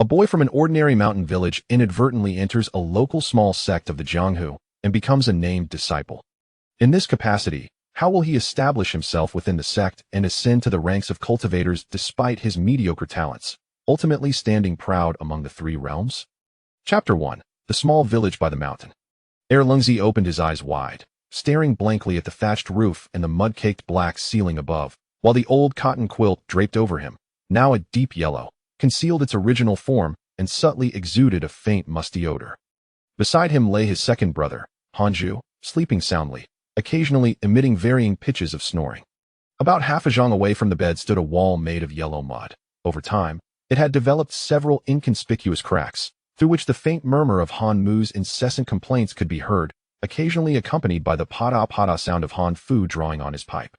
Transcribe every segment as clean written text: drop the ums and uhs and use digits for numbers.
A boy from an ordinary mountain village inadvertently enters a local small sect of the jianghu and becomes a named disciple. In this capacity, how will he establish himself within the sect and ascend to the ranks of cultivators despite his mediocre talents, ultimately standing proud among the three realms? Chapter 1. The Small Village by the Mountain. Lungzi opened his eyes wide, staring blankly at the thatched roof and the mud-caked black ceiling above, while the old cotton quilt draped over him, now a deep yellow, concealed its original form and subtly exuded a faint musty odor. Beside him lay his second brother, Hanju, sleeping soundly, occasionally emitting varying pitches of snoring. About half a zhang away from the bed stood a wall made of yellow mud. Over time, it had developed several inconspicuous cracks, through which the faint murmur of Han Mu's incessant complaints could be heard, occasionally accompanied by the pada-pada sound of Han Fu drawing on his pipe.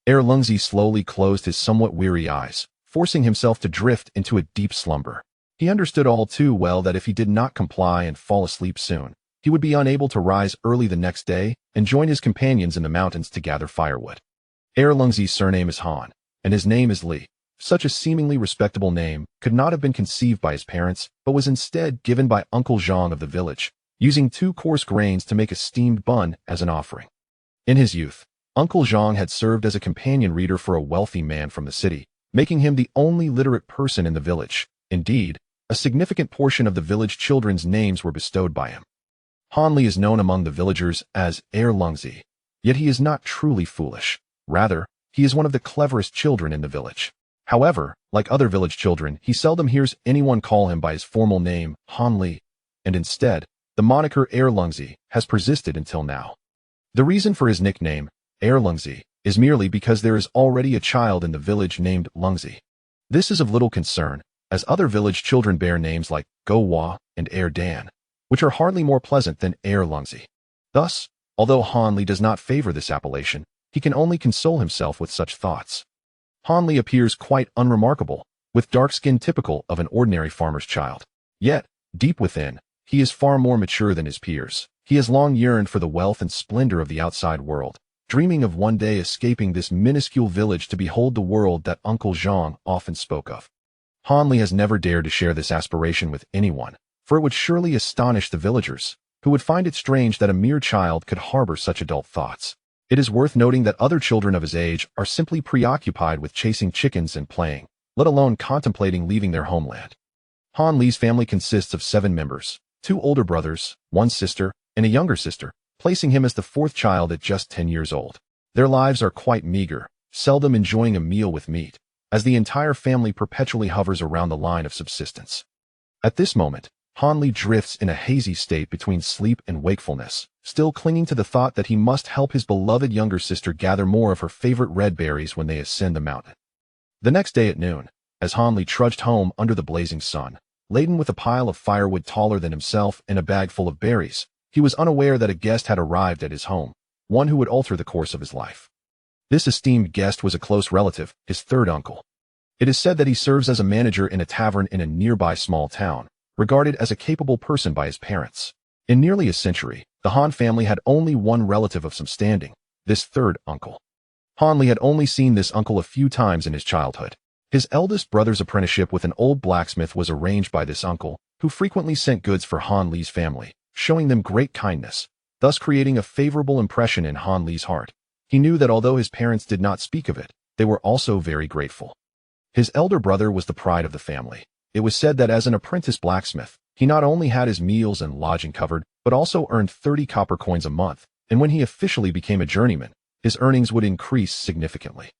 Lungzi slowly closed his somewhat weary eyes, forcing himself to drift into a deep slumber. He understood all too well that if he did not comply and fall asleep soon, he would be unable to rise early the next day and join his companions in the mountains to gather firewood. Lungzi's surname is Han, and his name is Li. Such a seemingly respectable name could not have been conceived by his parents, but was instead given by Uncle Zhang of the village, using 2 coarse grains to make a steamed bun as an offering. In his youth, Uncle Zhang had served as a companion reader for a wealthy man from the city, making him the only literate person in the village. Indeed, a significant portion of the village children's names were bestowed by him. Han Li is known among the villagers as Lungzi, yet he is not truly foolish. Rather, he is one of the cleverest children in the village. However, like other village children, he seldom hears anyone call him by his formal name, Han Li, and instead, the moniker Lungzi has persisted until now. The reason for his nickname, Lungzi, is merely because there is already a child in the village named Lungzi. This is of little concern, as other village children bear names like Go Hua and Dan, which are hardly more pleasant than Lungzi. Thus, although Han Li does not favor this appellation, he can only console himself with such thoughts. Han Li appears quite unremarkable, with dark skin typical of an ordinary farmer's child. Yet, deep within, he is far more mature than his peers. He has long yearned for the wealth and splendor of the outside world, dreaming of one day escaping this minuscule village to behold the world that Uncle Zhang often spoke of. Han Li has never dared to share this aspiration with anyone, for it would surely astonish the villagers, who would find it strange that a mere child could harbor such adult thoughts. It is worth noting that other children of his age are simply preoccupied with chasing chickens and playing, let alone contemplating leaving their homeland. Han Li's family consists of 7 members, 2 older brothers, 1 sister, and a younger sister, placing him as the 4th child at just 10 years old. Their lives are quite meager, seldom enjoying a meal with meat, as the entire family perpetually hovers around the line of subsistence. At this moment, Han Li drifts in a hazy state between sleep and wakefulness, still clinging to the thought that he must help his beloved younger sister gather more of her favorite red berries when they ascend the mountain. The next day at noon, as Han Li trudged home under the blazing sun, laden with a pile of firewood taller than himself and a bag full of berries, he was unaware that a guest had arrived at his home, one who would alter the course of his life. This esteemed guest was a close relative, his 3rd uncle. It is said that he serves as a manager in a tavern in a nearby small town, regarded as a capable person by his parents. In nearly a century, the Han family had only one relative of some standing, this 3rd uncle. Han Li had only seen this uncle a few times in his childhood. His eldest brother's apprenticeship with an old blacksmith was arranged by this uncle, who frequently sent goods for Han Li's family, showing them great kindness, thus creating a favorable impression in Han Li's heart. He knew that although his parents did not speak of it, they were also very grateful. His elder brother was the pride of the family. It was said that as an apprentice blacksmith, he not only had his meals and lodging covered, but also earned 30 copper coins a month, and when he officially became a journeyman, his earnings would increase significantly.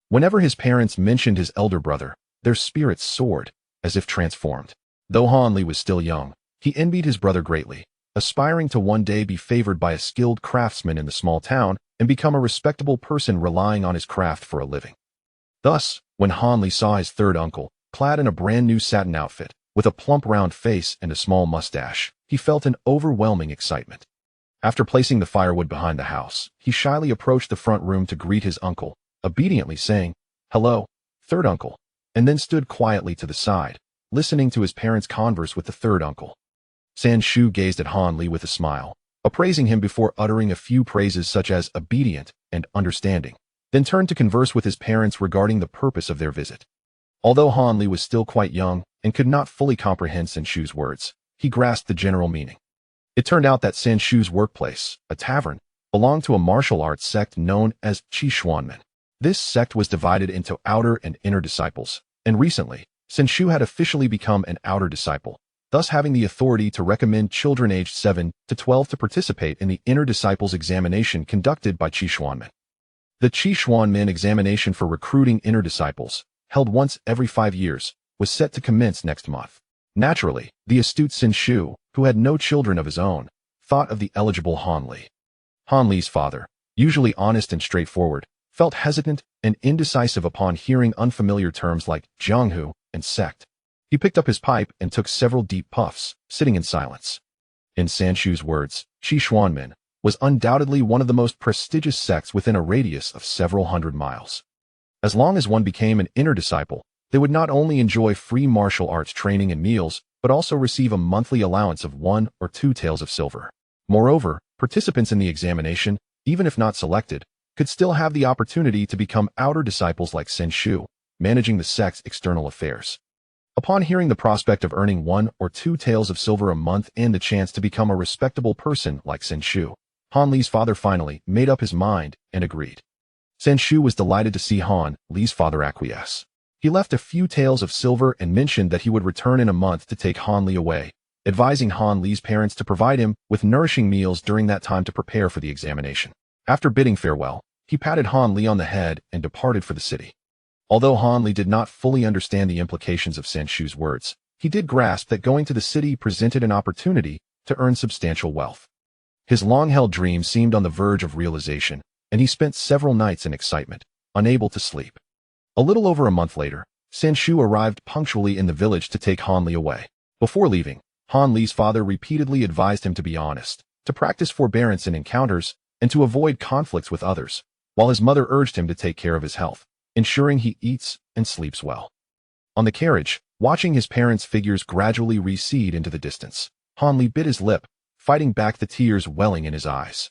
Whenever his parents mentioned his elder brother, their spirits soared, as if transformed. Though Han Li was still young, he envied his brother greatly, aspiring to one day be favored by a skilled craftsman in the small town and become a respectable person relying on his craft for a living. Thus, when Han Li saw his 3rd uncle, clad in a brand new satin outfit, with a plump round face and a small mustache, he felt an overwhelming excitement. After placing the firewood behind the house, he shyly approached the front room to greet his uncle, obediently saying, "Hello, 3rd uncle," and then stood quietly to the side, listening to his parents converse with the 3rd uncle. San Shu gazed at Han Li with a smile, appraising him before uttering a few praises such as obedient and understanding, then turned to converse with his parents regarding the purpose of their visit. Although Han Li was still quite young, and could not fully comprehend Sen Shu's words. He grasped the general meaning. It turned out that Sen Shu's workplace, a tavern, belonged to a martial arts sect known as Qi Xuanmen. This sect was divided into outer and inner disciples, and recently, Sen Shu had officially become an outer disciple, thus having the authority to recommend children aged 7 to 12 to participate in the inner disciples examination conducted by Qi Xuanmen. The Qi Xuanmen examination for recruiting inner disciples, held once every 5 years, was set to commence next month. Naturally, the astute Sen Shu, who had no children of his own, thought of the eligible Han Li. Han Li's father, usually honest and straightforward, felt hesitant and indecisive upon hearing unfamiliar terms like jianghu and sect. He picked up his pipe and took several deep puffs, sitting in silence. In Sen Shu's words, Qi Xuanmen was undoubtedly one of the most prestigious sects within a radius of several hundred miles. As long as one became an inner disciple, they would not only enjoy free martial arts training and meals, but also receive a monthly allowance of 1 or 2 taels of silver. Moreover, participants in the examination, even if not selected, could still have the opportunity to become outer disciples like Sen Shu, managing the sect's external affairs. Upon hearing the prospect of earning 1 or 2 taels of silver a month and the chance to become a respectable person like Sen Shu, Han Li's father finally made up his mind and agreed. Sen Shu was delighted to see Han Li's father acquiesce. He left a few taels of silver and mentioned that he would return in a month to take Han Li away, advising Han Li's parents to provide him with nourishing meals during that time to prepare for the examination. After bidding farewell, he patted Han Li on the head and departed for the city. Although Han Li did not fully understand the implications of Sen Shu's words, he did grasp that going to the city presented an opportunity to earn substantial wealth. His long-held dream seemed on the verge of realization, and he spent several nights in excitement, unable to sleep. A little over a month later, Sen Shu arrived punctually in the village to take Han Li away. Before leaving, Han Li's father repeatedly advised him to be honest, to practice forbearance in encounters, and to avoid conflicts with others, while his mother urged him to take care of his health, ensuring he eats and sleeps well. On the carriage, watching his parents' figures gradually recede into the distance, Han Li bit his lip, fighting back the tears welling in his eyes.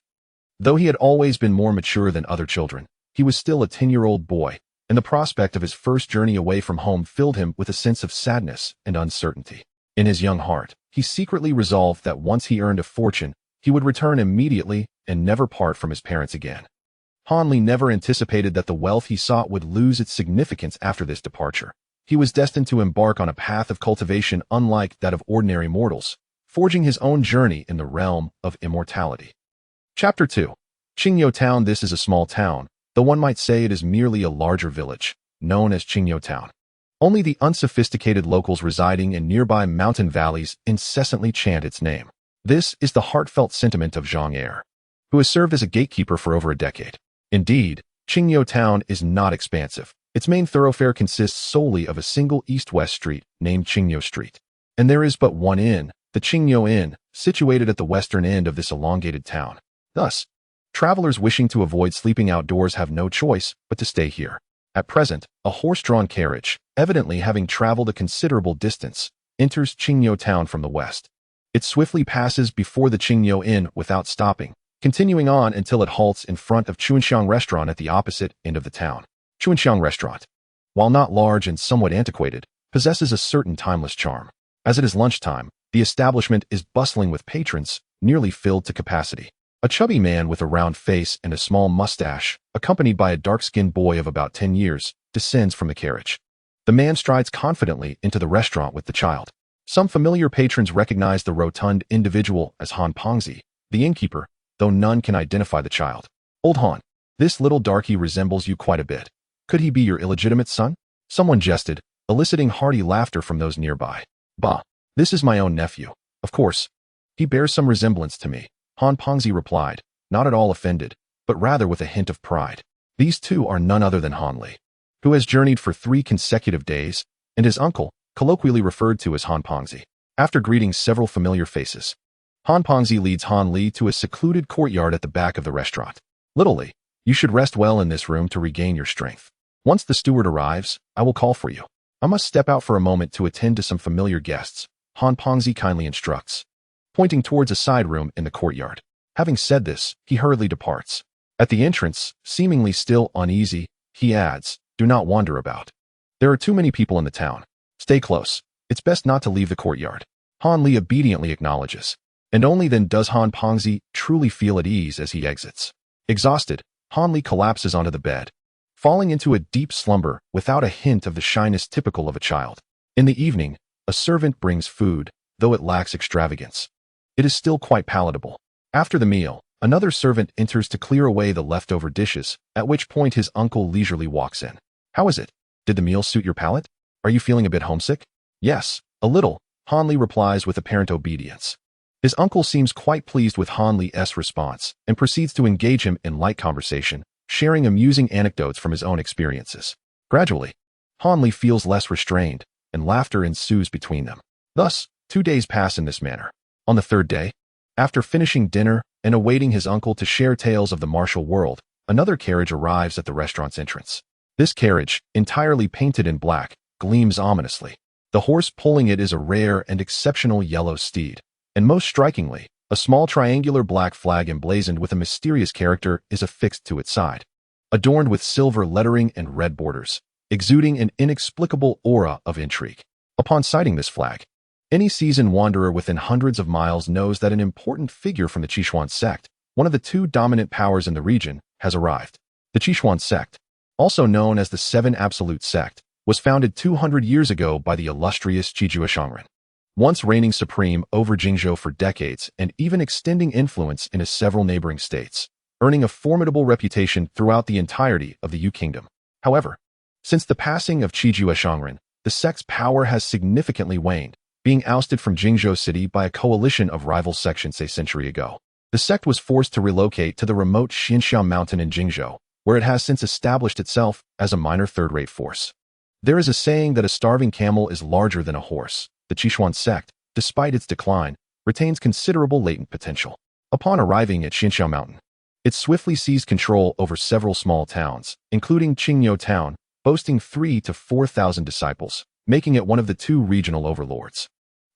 Though he had always been more mature than other children, he was still a 10-year-old boy, and the prospect of his first journey away from home filled him with a sense of sadness and uncertainty. In his young heart, he secretly resolved that once he earned a fortune, he would return immediately and never part from his parents again. Han Li never anticipated that the wealth he sought would lose its significance after this departure. He was destined to embark on a path of cultivation unlike that of ordinary mortals, forging his own journey in the realm of immortality. Chapter 2. Qingyou Town. This is a small town, though one might say it is merely a larger village, known as Qingyou Town. Only the unsophisticated locals residing in nearby mountain valleys incessantly chant its name. This is the heartfelt sentiment of Zhang Er, who has served as a gatekeeper for over a decade. Indeed, Qingyou Town is not expansive. Its main thoroughfare consists solely of a single east-west street named Qingyou Street. And there is but one inn, the Qingyou Inn, situated at the western end of this elongated town. Thus, travelers wishing to avoid sleeping outdoors have no choice but to stay here. At present, a horse-drawn carriage, evidently having traveled a considerable distance, enters Qingyou Town from the west. It swiftly passes before the Qingyou Inn without stopping, continuing on until it halts in front of Chuanxiang Restaurant at the opposite end of the town. Chuanxiang Restaurant, while not large and somewhat antiquated, possesses a certain timeless charm. As it is lunchtime, the establishment is bustling with patrons, nearly filled to capacity. A chubby man with a round face and a small mustache, accompanied by a dark-skinned boy of about 10 years, descends from the carriage. The man strides confidently into the restaurant with the child. Some familiar patrons recognize the rotund individual as Han Pongzi, the innkeeper, though none can identify the child. Old Han, this little darky resembles you quite a bit. Could he be your illegitimate son? Someone jested, eliciting hearty laughter from those nearby. Bah, this is my own nephew. Of course, he bears some resemblance to me, Han Pongzi replied, not at all offended, but rather with a hint of pride. These two are none other than Han Li, who has journeyed for 3 consecutive days, and his uncle, colloquially referred to as Han Pongzi. After greeting several familiar faces, Han Pongzi leads Han Li to a secluded courtyard at the back of the restaurant. Little Li, you should rest well in this room to regain your strength. Once the steward arrives, I will call for you. I must step out for a moment to attend to some familiar guests, Han Pongzi kindly instructs, pointing towards a side room in the courtyard. Having said this, he hurriedly departs. At the entrance, seemingly still uneasy, he adds, do not wander about. There are too many people in the town. Stay close. It's best not to leave the courtyard. Han Li obediently acknowledges. And only then does Han Pengzi truly feel at ease as he exits. Exhausted, Han Li collapses onto the bed, falling into a deep slumber without a hint of the shyness typical of a child. In the evening, a servant brings food, though it lacks extravagance. It is still quite palatable. After the meal, another servant enters to clear away the leftover dishes, at which point his uncle leisurely walks in. How is it? Did the meal suit your palate? Are you feeling a bit homesick? Yes, a little, Han Li replies with apparent obedience. His uncle seems quite pleased with Han Li's response and proceeds to engage him in light conversation, sharing amusing anecdotes from his own experiences. Gradually, Han Li feels less restrained, and laughter ensues between them. Thus, 2 days pass in this manner. On the third day, after finishing dinner and awaiting his uncle to share tales of the martial world, another carriage arrives at the restaurant's entrance. This carriage, entirely painted in black, gleams ominously. The horse pulling it is a rare and exceptional yellow steed, and most strikingly, a small triangular black flag emblazoned with a mysterious character is affixed to its side, adorned with silver lettering and red borders, exuding an inexplicable aura of intrigue. Upon sighting this flag, any seasoned wanderer within hundreds of miles knows that an important figure from the Qishuan sect, one of the 2 dominant powers in the region, has arrived. The Qishuan sect, also known as the Seven Absolute Sect, was founded 200 years ago by the illustrious Jianghu, once reigning supreme over Jingzhou for decades and even extending influence into several neighboring states, earning a formidable reputation throughout the entirety of the Yu Kingdom. However, since the passing of Jianghu, the sect's power has significantly waned, being ousted from Jingzhou City by a coalition of rival sections a century ago. The sect was forced to relocate to the remote Xianxiao Mountain in Jingzhou, where it has since established itself as a minor third-rate force. There is a saying that a starving camel is larger than a horse. The Qishuan sect, despite its decline, retains considerable latent potential. Upon arriving at Xianxiao Mountain, it swiftly seized control over several small towns, including Qingyou Town, boasting 3,000 to 4,000 disciples, making it one of the 2 regional overlords.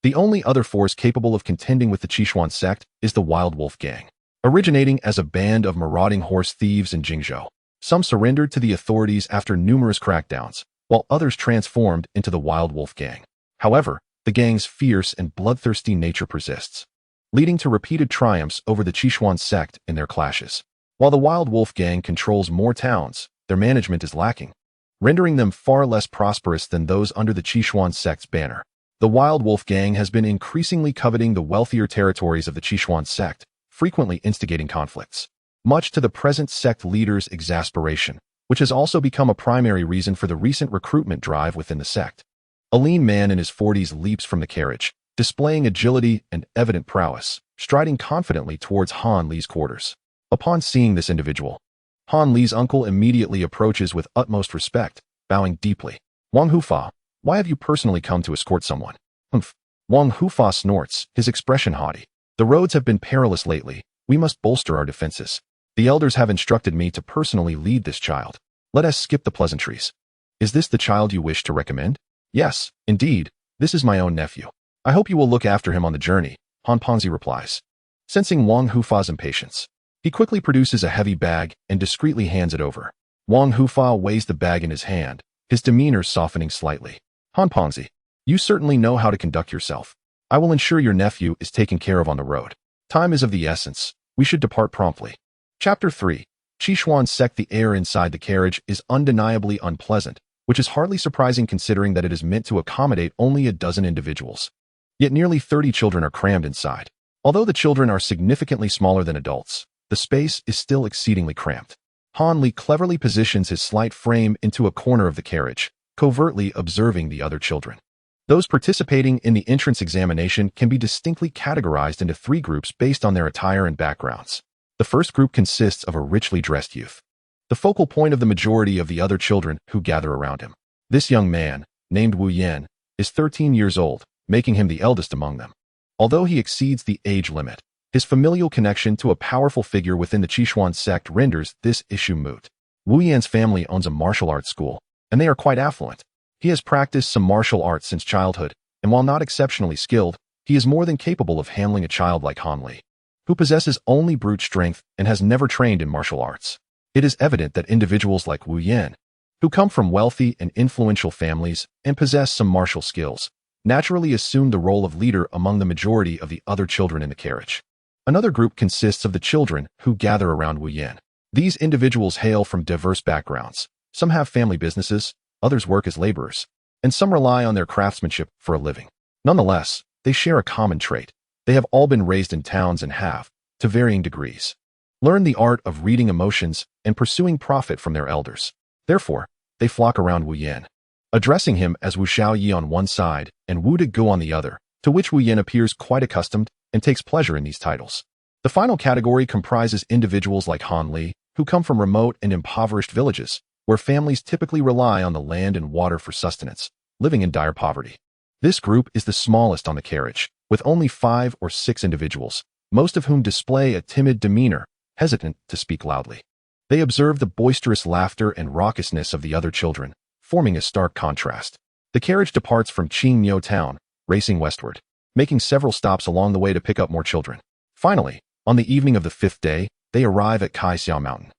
The only other force capable of contending with the Qishuan sect is the Wild Wolf Gang, originating as a band of marauding horse thieves in Jingzhou. Some surrendered to the authorities after numerous crackdowns, while others transformed into the Wild Wolf Gang. However, the gang's fierce and bloodthirsty nature persists, leading to repeated triumphs over the Qishuan sect in their clashes. While the Wild Wolf Gang controls more towns, their management is lacking, rendering them far less prosperous than those under the Qishuan sect's banner. The Wild Wolf Gang has been increasingly coveting the wealthier territories of the Qishuan sect, frequently instigating conflicts, much to the present sect leader's exasperation, which has also become a primary reason for the recent recruitment drive within the sect. A lean man in his 40s leaps from the carriage, displaying agility and evident prowess, striding confidently towards Han Li's quarters. Upon seeing this individual, Han Li's uncle immediately approaches with utmost respect, bowing deeply. Wang Hufa, why have you personally come to escort someone? Humph. Wang Hufa snorts, his expression haughty. The roads have been perilous lately. We must bolster our defenses. The elders have instructed me to personally lead this child. Let us skip the pleasantries. Is this the child you wish to recommend? Yes, indeed, this is my own nephew. I hope you will look after him on the journey, Han Pengzi replies. Sensing Wang Hufa's impatience, he quickly produces a heavy bag and discreetly hands it over. Wang Hufa weighs the bag in his hand, his demeanor softening slightly. Han Pengzi, you certainly know how to conduct yourself. I will ensure your nephew is taken care of on the road. Time is of the essence. We should depart promptly. Chapter 3. Qishuan sect. The air inside the carriage is undeniably unpleasant, which is hardly surprising considering that it is meant to accommodate only a dozen individuals. Yet nearly 30 children are crammed inside. Although the children are significantly smaller than adults, the space is still exceedingly cramped. Han Li cleverly positions his slight frame into a corner of the carriage, covertly observing the other children. Those participating in the entrance examination can be distinctly categorized into 3 groups based on their attire and backgrounds. The first group consists of a richly dressed youth, the focal point of the majority of the other children who gather around him. This young man, named Wu Yan, is 13 years old, making him the eldest among them. Although he exceeds the age limit, his familial connection to a powerful figure within the Qishuan sect renders this issue moot. Wu Yan's family owns a martial arts school, and they are quite affluent. He has practiced some martial arts since childhood, and while not exceptionally skilled, he is more than capable of handling a child like Han Li, who possesses only brute strength and has never trained in martial arts. It is evident that individuals like Wu Yan, who come from wealthy and influential families and possess some martial skills, naturally assumed the role of leader among the majority of the other children in the carriage. Another group consists of the children who gather around Wu Yan. These individuals hail from diverse backgrounds. Some have family businesses, others work as laborers, and some rely on their craftsmanship for a living. Nonetheless, they share a common trait. They have all been raised in towns and have, to varying degrees, learned the art of reading emotions and pursuing profit from their elders. Therefore, they flock around Wu Yan, addressing him as Wu Xiaoyi on one side and Wu Degu on the other, to which Wu Yan appears quite accustomed and takes pleasure in these titles. The final category comprises individuals like Han Li, who come from remote and impoverished villages, where families typically rely on the land and water for sustenance, living in dire poverty. This group is the smallest on the carriage, with only 5 or 6 individuals, most of whom display a timid demeanor, hesitant to speak loudly. They observe the boisterous laughter and raucousness of the other children, forming a stark contrast. The carriage departs from Qingmiao town, racing westward, making several stops along the way to pick up more children. Finally, on the evening of the 5th day, they arrive at Kaixiao Mountain,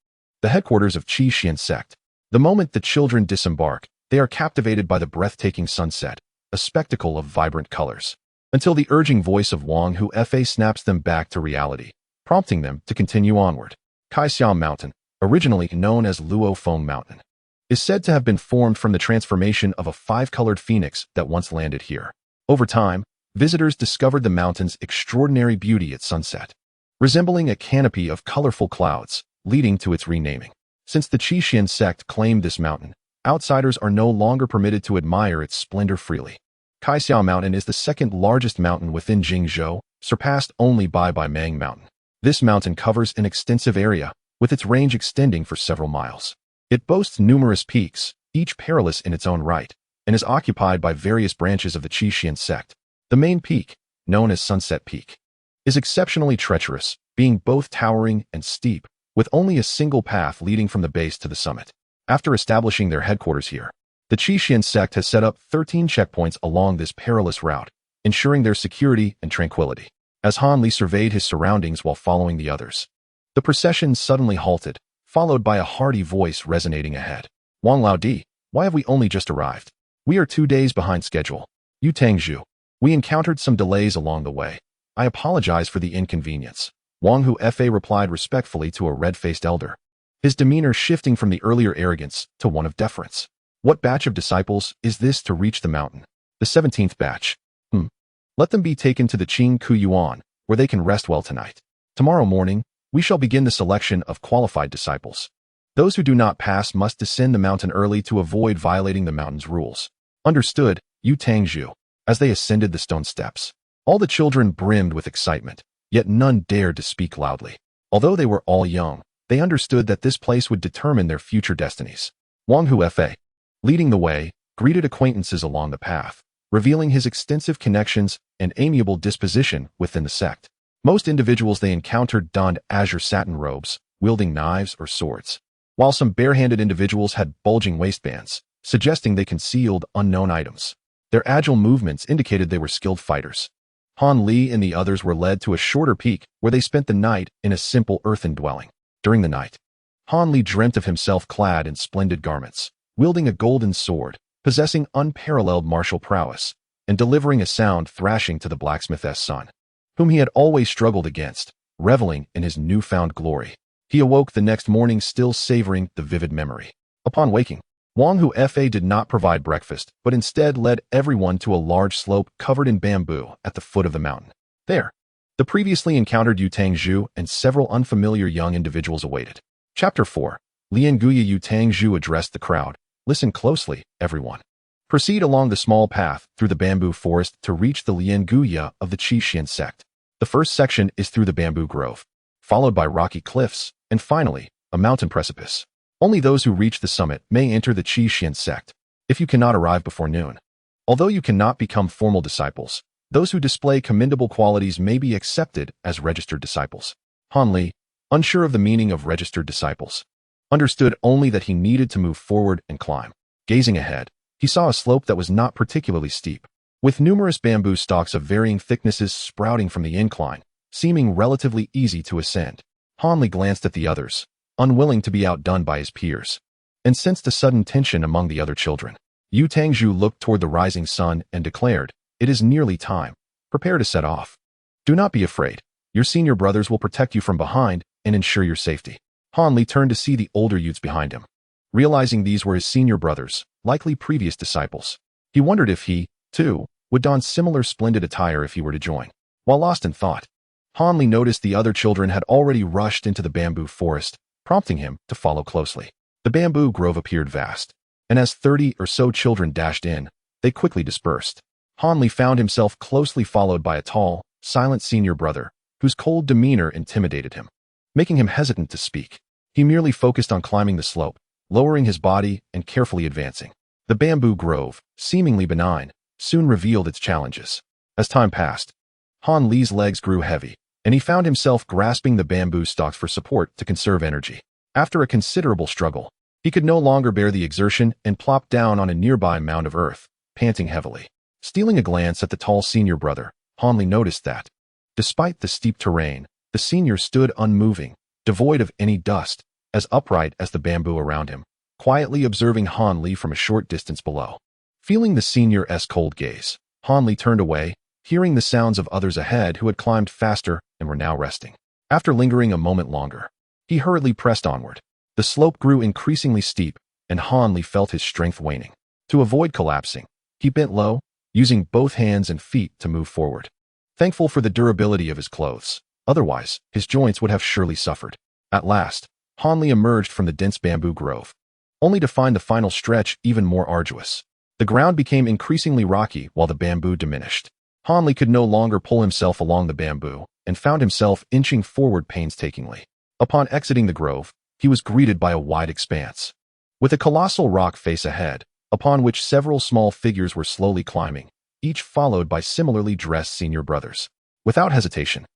the headquarters of Qixuan Sect. The moment the children disembark, they are captivated by the breathtaking sunset, a spectacle of vibrant colors, until the urging voice of Wang Hu Fa snaps them back to reality, prompting them to continue onward. Kaixiao Mountain, originally known as Luo Feng Mountain, is said to have been formed from the transformation of a 5-colored phoenix that once landed here. Over time, visitors discovered the mountain's extraordinary beauty at sunset, resembling a canopy of colorful clouds, leading to its renaming. Since the Qixuan sect claimed this mountain, outsiders are no longer permitted to admire its splendor freely. Kaixiao Mountain is the second largest mountain within Jingzhou, surpassed only by Baimang Mountain. This mountain covers an extensive area, with its range extending for several miles. It boasts numerous peaks, each perilous in its own right, and is occupied by various branches of the Qixuan sect. The main peak, known as Sunset Peak, is exceptionally treacherous, being both towering and steep, with only a single path leading from the base to the summit. After establishing their headquarters here, the Qixuan sect has set up 13 checkpoints along this perilous route, ensuring their security and tranquility. As Han Li surveyed his surroundings while following the others, the procession suddenly halted, followed by a hearty voice resonating ahead. Wang Laodi, why have we only just arrived? We are 2 days behind schedule. Yu Tangzhu, we encountered some delays along the way. I apologize for the inconvenience. Wang Hu Fa replied respectfully to a red-faced elder, his demeanor shifting from the earlier arrogance to one of deference. What batch of disciples is this to reach the mountain? The 17th batch. Let them be taken to the Qing Ku Yuan, where they can rest well tonight. Tomorrow morning, we shall begin the selection of qualified disciples. Those who do not pass must descend the mountain early to avoid violating the mountain's rules. Understood, Yu Tangzhu. As they ascended the stone steps, all the children brimmed with excitement, yet none dared to speak loudly. Although they were all young, they understood that this place would determine their future destinies. Wang Hu Fa, leading the way, greeted acquaintances along the path, revealing his extensive connections and amiable disposition within the sect. Most individuals they encountered donned azure satin robes, wielding knives or swords, while some barehanded individuals had bulging waistbands, suggesting they concealed unknown items. Their agile movements indicated they were skilled fighters. Han Li and the others were led to a shorter peak where they spent the night in a simple earthen dwelling. During the night, Han Li dreamt of himself clad in splendid garments, wielding a golden sword, possessing unparalleled martial prowess, and delivering a sound thrashing to the blacksmith's son, whom he had always struggled against, reveling in his newfound glory. He awoke the next morning still savoring the vivid memory. Upon waking, Wang Hu Fa did not provide breakfast, but instead led everyone to a large slope covered in bamboo at the foot of the mountain. There, the previously encountered Yu Tangzhu and several unfamiliar young individuals awaited. Chapter 4. Lianguya. Yu Tangzhu addressed the crowd. Listen closely, everyone. Proceed along the small path through the bamboo forest to reach the Lianguya of the Qixuan sect. The first section is through the bamboo grove, followed by rocky cliffs, and finally, a mountain precipice. Only those who reach the summit may enter the Qixuan sect, if you cannot arrive before noon. Although you cannot become formal disciples, those who display commendable qualities may be accepted as registered disciples. Han Li, unsure of the meaning of registered disciples, understood only that he needed to move forward and climb. Gazing ahead, he saw a slope that was not particularly steep, with numerous bamboo stalks of varying thicknesses sprouting from the incline, seeming relatively easy to ascend. Han Li glanced at the others, unwilling to be outdone by his peers, and sensed a sudden tension among the other children. Yu Tangzhu looked toward the rising sun and declared, It is nearly time. Prepare to set off. Do not be afraid. Your senior brothers will protect you from behind and ensure your safety. Han Li turned to see the older youths behind him. Realizing these were his senior brothers, likely previous disciples, he wondered if he, too, would don similar splendid attire if he were to join. While lost in thought, Han Li noticed the other children had already rushed into the bamboo forest, prompting him to follow closely. The bamboo grove appeared vast, and as 30 or so children dashed in, they quickly dispersed. Han Li found himself closely followed by a tall, silent senior brother, whose cold demeanor intimidated him, making him hesitant to speak. He merely focused on climbing the slope, lowering his body and carefully advancing. The bamboo grove, seemingly benign, soon revealed its challenges. As time passed, Han Li's legs grew heavy, and he found himself grasping the bamboo stalks for support to conserve energy. After a considerable struggle, he could no longer bear the exertion and plopped down on a nearby mound of earth, panting heavily. Stealing a glance at the tall senior brother, Han Li noticed that, despite the steep terrain, the senior stood unmoving, devoid of any dust, as upright as the bamboo around him, quietly observing Han Li from a short distance below. Feeling the senior's cold gaze, Han Li turned away, hearing the sounds of others ahead who had climbed faster and were now resting. After lingering a moment longer, he hurriedly pressed onward. The slope grew increasingly steep, and Han Li felt his strength waning. To avoid collapsing, he bent low, using both hands and feet to move forward. Thankful for the durability of his clothes, otherwise, his joints would have surely suffered. At last, Han Li emerged from the dense bamboo grove, only to find the final stretch even more arduous. The ground became increasingly rocky while the bamboo diminished. Han Li could no longer pull himself along the bamboo and found himself inching forward painstakingly. Upon exiting the grove, he was greeted by a wide expanse, with a colossal rock face ahead, upon which several small figures were slowly climbing, each followed by similarly dressed senior brothers. Without hesitation,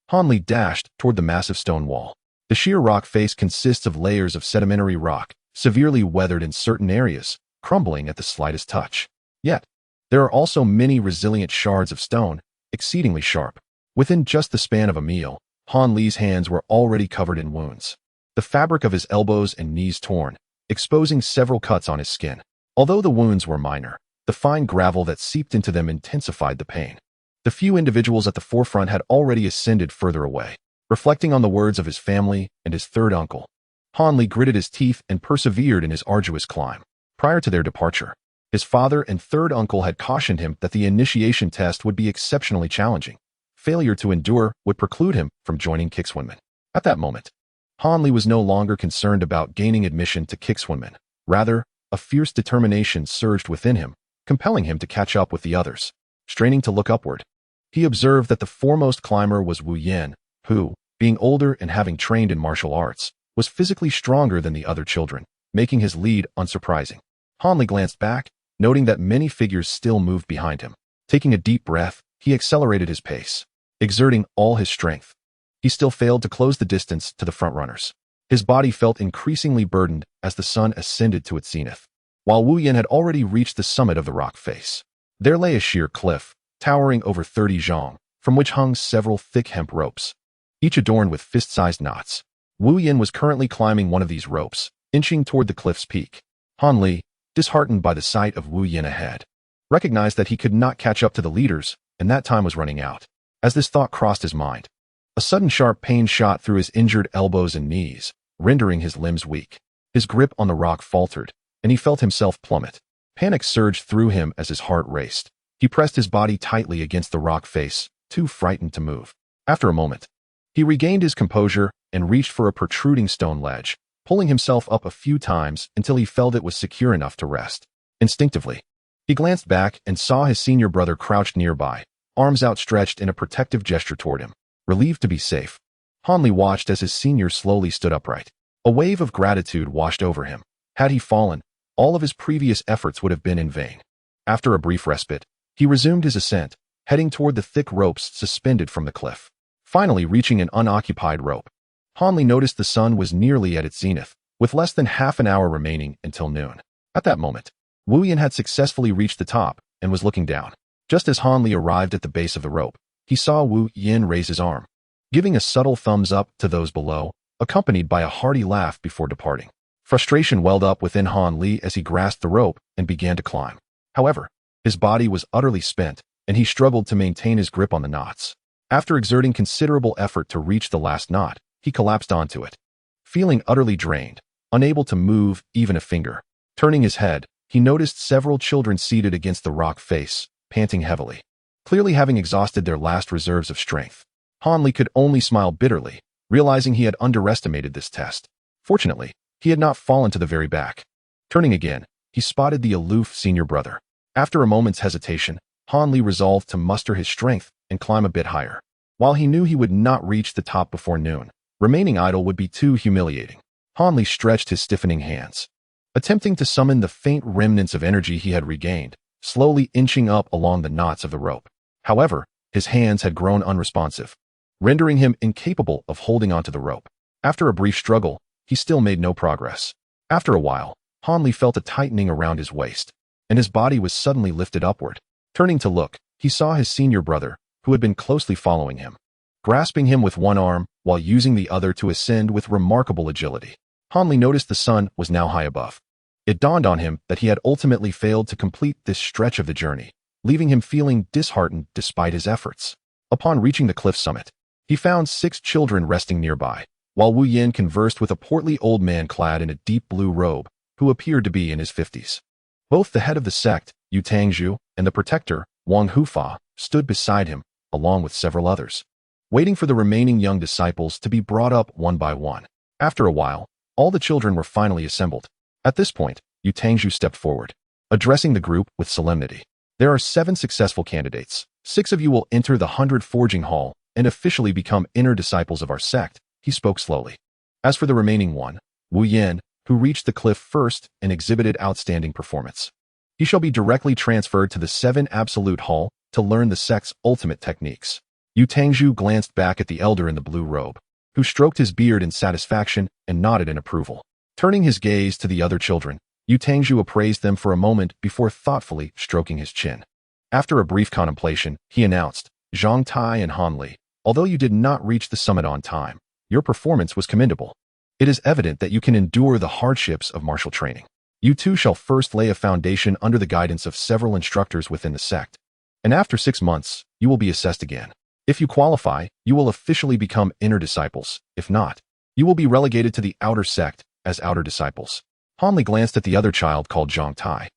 Han Li dashed toward the massive stone wall. The sheer rock face consists of layers of sedimentary rock, severely weathered in certain areas, crumbling at the slightest touch. Yet, there are also many resilient shards of stone, exceedingly sharp. Within just the span of a meal, Han Li's hands were already covered in wounds, the fabric of his elbows and knees torn, exposing several cuts on his skin. Although the wounds were minor, the fine gravel that seeped into them intensified the pain. The few individuals at the forefront had already ascended further away. Reflecting on the words of his family and his third uncle, Han Li gritted his teeth and persevered in his arduous climb. Prior to their departure, his father and third uncle had cautioned him that the initiation test would be exceptionally challenging. Failure to endure would preclude him from joining Kickswinmen. At that moment, Han Li was no longer concerned about gaining admission to Kickswinmen. Rather, a fierce determination surged within him, compelling him to catch up with the others. Straining to look upward, he observed that the foremost climber was Wu Yan, who, being older and having trained in martial arts, was physically stronger than the other children, making his lead unsurprising. Han Li glanced back, noting that many figures still moved behind him. Taking a deep breath, he accelerated his pace, exerting all his strength. He still failed to close the distance to the frontrunners. His body felt increasingly burdened as the sun ascended to its zenith. While Wu Yan had already reached the summit of the rock face, there lay a sheer cliff, towering over 30 jianghu, from which hung several thick hemp ropes, each adorned with fist-sized knots. Wu Yan was currently climbing one of these ropes, inching toward the cliff's peak. Han Li, disheartened by the sight of Wu Yan ahead, recognized that he could not catch up to the leaders, and that time was running out. As this thought crossed his mind, a sudden sharp pain shot through his injured elbows and knees, rendering his limbs weak. His grip on the rock faltered, and he felt himself plummet. Panic surged through him as his heart raced. He pressed his body tightly against the rock face, too frightened to move. After a moment, he regained his composure and reached for a protruding stone ledge, pulling himself up a few times until he felt it was secure enough to rest. Instinctively, he glanced back and saw his senior brother crouched nearby, arms outstretched in a protective gesture toward him. Relieved to be safe, Han Li watched as his senior slowly stood upright. A wave of gratitude washed over him. Had he fallen, all of his previous efforts would have been in vain. After a brief respite, he resumed his ascent, heading toward the thick ropes suspended from the cliff. Finally reaching an unoccupied rope, Han Li noticed the sun was nearly at its zenith, with less than half an hour remaining until noon. At that moment, Wu Yan had successfully reached the top and was looking down. Just as Han Li arrived at the base of the rope, he saw Wu Yan raise his arm, giving a subtle thumbs up to those below, accompanied by a hearty laugh before departing. Frustration welled up within Han Li as he grasped the rope and began to climb. However, his body was utterly spent, and he struggled to maintain his grip on the knots. After exerting considerable effort to reach the last knot, he collapsed onto it. Feeling utterly drained, unable to move even a finger. Turning his head, he noticed several children seated against the rock face, panting heavily, clearly having exhausted their last reserves of strength. Han Li could only smile bitterly, realizing he had underestimated this test. Fortunately, he had not fallen to the very back. Turning again, he spotted the aloof senior brother. After a moment's hesitation, Han Li resolved to muster his strength and climb a bit higher. While he knew he would not reach the top before noon, remaining idle would be too humiliating. Han Li stretched his stiffening hands, attempting to summon the faint remnants of energy he had regained, slowly inching up along the knots of the rope. However, his hands had grown unresponsive, rendering him incapable of holding onto the rope. After a brief struggle, he still made no progress. After a while, Han Li felt a tightening around his waist, and his body was suddenly lifted upward. Turning to look, he saw his senior brother, who had been closely following him, grasping him with one arm while using the other to ascend with remarkable agility. Han Li noticed the sun was now high above. It dawned on him that he had ultimately failed to complete this stretch of the journey, leaving him feeling disheartened despite his efforts. Upon reaching the cliff summit, he found 6 children resting nearby, while Wu Yin conversed with a portly old man clad in a deep blue robe, who appeared to be in his 50s. Both the head of the sect, Yu Tangzhu, and the protector, Wang Hufa, stood beside him, along with several others, waiting for the remaining young disciples to be brought up one by one. After a while, all the children were finally assembled. At this point, Yu Tangzhu stepped forward, addressing the group with solemnity. There are 7 successful candidates. 6 of you will enter the 100 Forging Hall and officially become inner disciples of our sect, he spoke slowly. As for the remaining one, Wu Yin, who reached the cliff first and exhibited outstanding performance, he shall be directly transferred to the 7 Absolute Hall to learn the sect's ultimate techniques. Yu Tangzhu glanced back at the elder in the blue robe, who stroked his beard in satisfaction and nodded in approval. Turning his gaze to the other children, Yu Tangzhu appraised them for a moment before thoughtfully stroking his chin. After a brief contemplation, he announced, Zhang Tai and Han Li, although you did not reach the summit on time, your performance was commendable. It is evident that you can endure the hardships of martial training. You two shall first lay a foundation under the guidance of several instructors within the sect, and after 6 months, you will be assessed again. If you qualify, you will officially become inner disciples. If not, you will be relegated to the outer sect as outer disciples. Han Li glanced at the other child called Zhang Tai,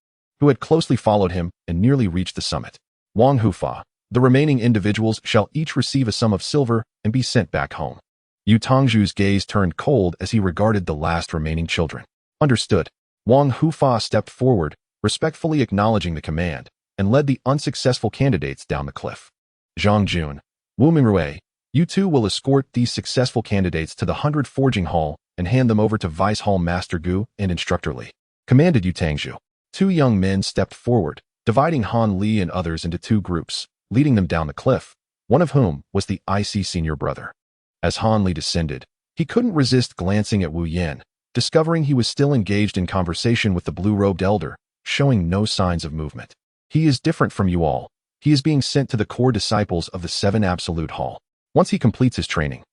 who had closely followed him and nearly reached the summit. Wang Hufa, the remaining individuals shall each receive a sum of silver and be sent back home. Yu Tangzhu's gaze turned cold as he regarded the last remaining children. Understood. Wang Hufa stepped forward, respectfully acknowledging the command, and led the unsuccessful candidates down the cliff. Zhang Jun, Wu Mingrui, you two will escort these successful candidates to the 100 Forging Hall and hand them over to Vice Hall Master Gu and Instructor Li, commanded Yu Tangzhu. 2 young men stepped forward, dividing Han Li and others into 2 groups, leading them down the cliff, one of whom was the IC senior brother. As Han Li descended, he couldn't resist glancing at Wu Yin, discovering he was still engaged in conversation with the blue-robed elder, showing no signs of movement. He is different from you all. He is being sent to the core disciples of the 7 Absolute Hall. Once he completes his training,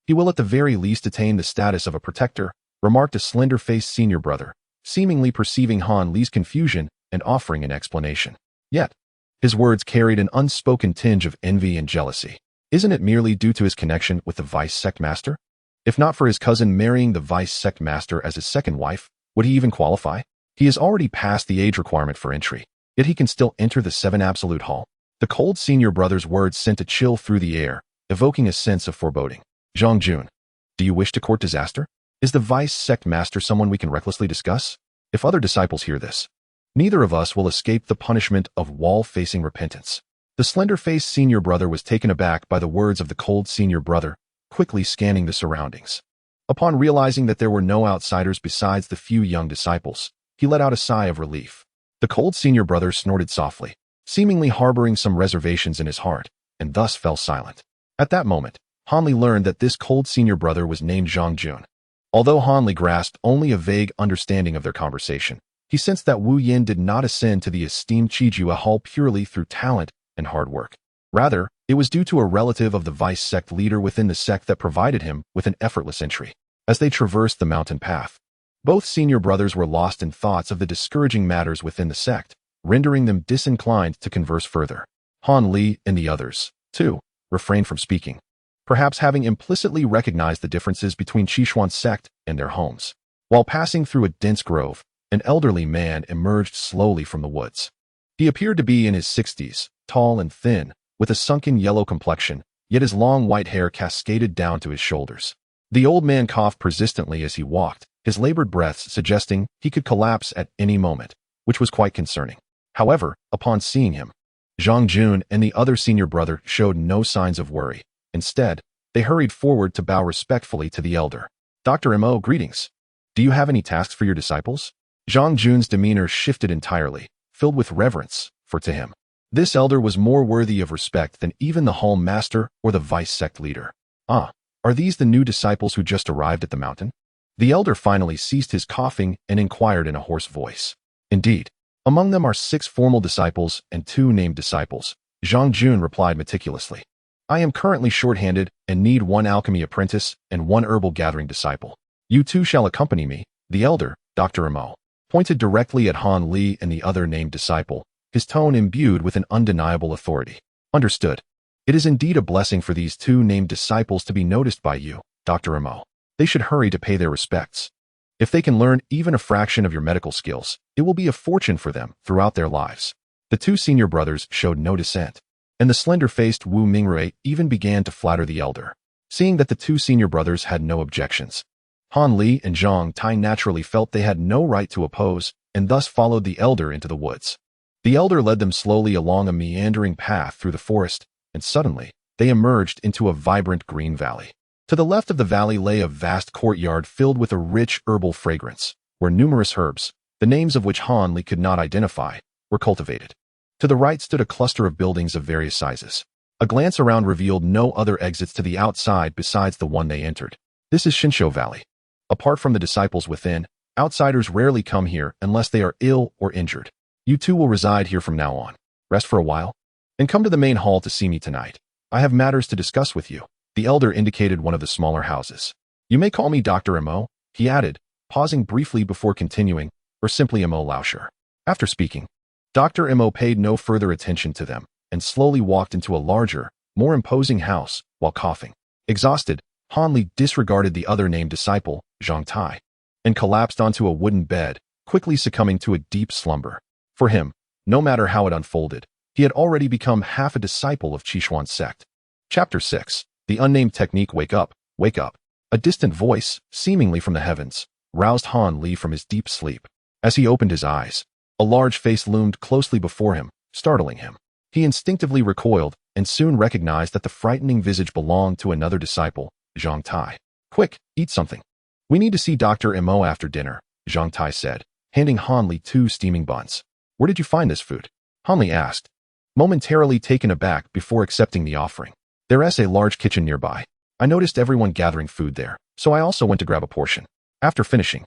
he will at the very least attain the status of a protector, remarked a slender-faced senior brother, seemingly perceiving Han Li's confusion and offering an explanation. Yet, his words carried an unspoken tinge of envy and jealousy. Isn't it merely due to his connection with the Vice Sect Master? If not for his cousin marrying the Vice Sect Master as his second wife, would he even qualify? He has already passed the age requirement for entry, yet he can still enter the 7 Absolute Hall. The cold senior brother's words sent a chill through the air, evoking a sense of foreboding. Zhang Jun, do you wish to court disaster? Is the Vice Sect Master someone we can recklessly discuss? If other disciples hear this, neither of us will escape the punishment of wall-facing repentance. The slender-faced senior brother was taken aback by the words of the cold senior brother, quickly scanning the surroundings. Upon realizing that there were no outsiders besides the few young disciples, he let out a sigh of relief. The cold senior brother snorted softly, seemingly harboring some reservations in his heart, and thus fell silent. At that moment, Han Li learned that this cold senior brother was named Zhang Jun. Although Han Li grasped only a vague understanding of their conversation, he sensed that Wu Yin did not ascend to the esteemed Qijua Hall purely through talent and hard work. Rather, it was due to a relative of the Vice Sect leader within the sect that provided him with an effortless entry. As they traversed the mountain path, both senior brothers were lost in thoughts of the discouraging matters within the sect, rendering them disinclined to converse further. Han Li and the others, too, refrained from speaking, perhaps having implicitly recognized the differences between Qishuan's sect and their homes. While passing through a dense grove, an elderly man emerged slowly from the woods. He appeared to be in his 60s, tall and thin, with a sunken yellow complexion, yet his long white hair cascaded down to his shoulders. The old man coughed persistently as he walked, his labored breaths suggesting he could collapse at any moment, which was quite concerning. However, upon seeing him, Zhang Jun and the other senior brother showed no signs of worry. Instead, they hurried forward to bow respectfully to the elder. Dr. Mo, greetings. Do you have any tasks for your disciples? Zhang Jun's demeanor shifted entirely, filled with reverence, for to him, this elder was more worthy of respect than even the hall master or the vice sect leader. Ah, are these the new disciples who just arrived at the mountain? The elder finally ceased his coughing and inquired in a hoarse voice. Indeed, among them are 6 formal disciples and 2 named disciples, Zhang Jun replied meticulously. I am currently short-handed and need 1 alchemy apprentice and 1 herbal gathering disciple. You 2 shall accompany me. The elder, Dr. Mo, pointed directly at Han Li and the other named disciple, his tone imbued with an undeniable authority. Understood. It is indeed a blessing for these 2 named disciples to be noticed by you, Dr. Mo. They should hurry to pay their respects. If they can learn even a fraction of your medical skills, it will be a fortune for them throughout their lives. The 2 senior brothers showed no dissent, and the slender-faced Wu Mingrui even began to flatter the elder. Seeing that the 2 senior brothers had no objections, Han Li and Zhang Tai naturally felt they had no right to oppose, and thus followed the elder into the woods. The elder led them slowly along a meandering path through the forest, and suddenly, they emerged into a vibrant green valley. To the left of the valley lay a vast courtyard filled with a rich herbal fragrance, where numerous herbs, the names of which Han Li could not identify, were cultivated. To the right stood a cluster of buildings of various sizes. A glance around revealed no other exits to the outside besides the one they entered. This is Shinsho Valley. Apart from the disciples within, outsiders rarely come here unless they are ill or injured. You 2 will reside here from now on. Rest for a while, and come to the main hall to see me tonight. I have matters to discuss with you. The elder indicated one of the smaller houses. You may call me Dr. Mo, he added, pausing briefly before continuing, or simply Mo Lauscher. After speaking, Dr. Mo paid no further attention to them, and slowly walked into a larger, more imposing house, while coughing. Exhausted, Han Li disregarded the other named disciple, Zhang Tai, and collapsed onto a wooden bed, quickly succumbing to a deep slumber. For him, no matter how it unfolded, he had already become half a disciple of Qishuan's sect. Chapter 6. The unnamed technique Wake Up, Wake Up. A distant voice, seemingly from the heavens, roused Han Li from his deep sleep. As he opened his eyes, a large face loomed closely before him, startling him. He instinctively recoiled and soon recognized that the frightening visage belonged to another disciple, Zhang Tai. Quick, eat something. We need to see Dr. Mo after dinner, Zhang Tai said, handing Han Li 2 steaming buns. Where did you find this food? Han Li asked, momentarily taken aback before accepting the offering. There is a large kitchen nearby. I noticed everyone gathering food there, so I also went to grab a portion. After finishing,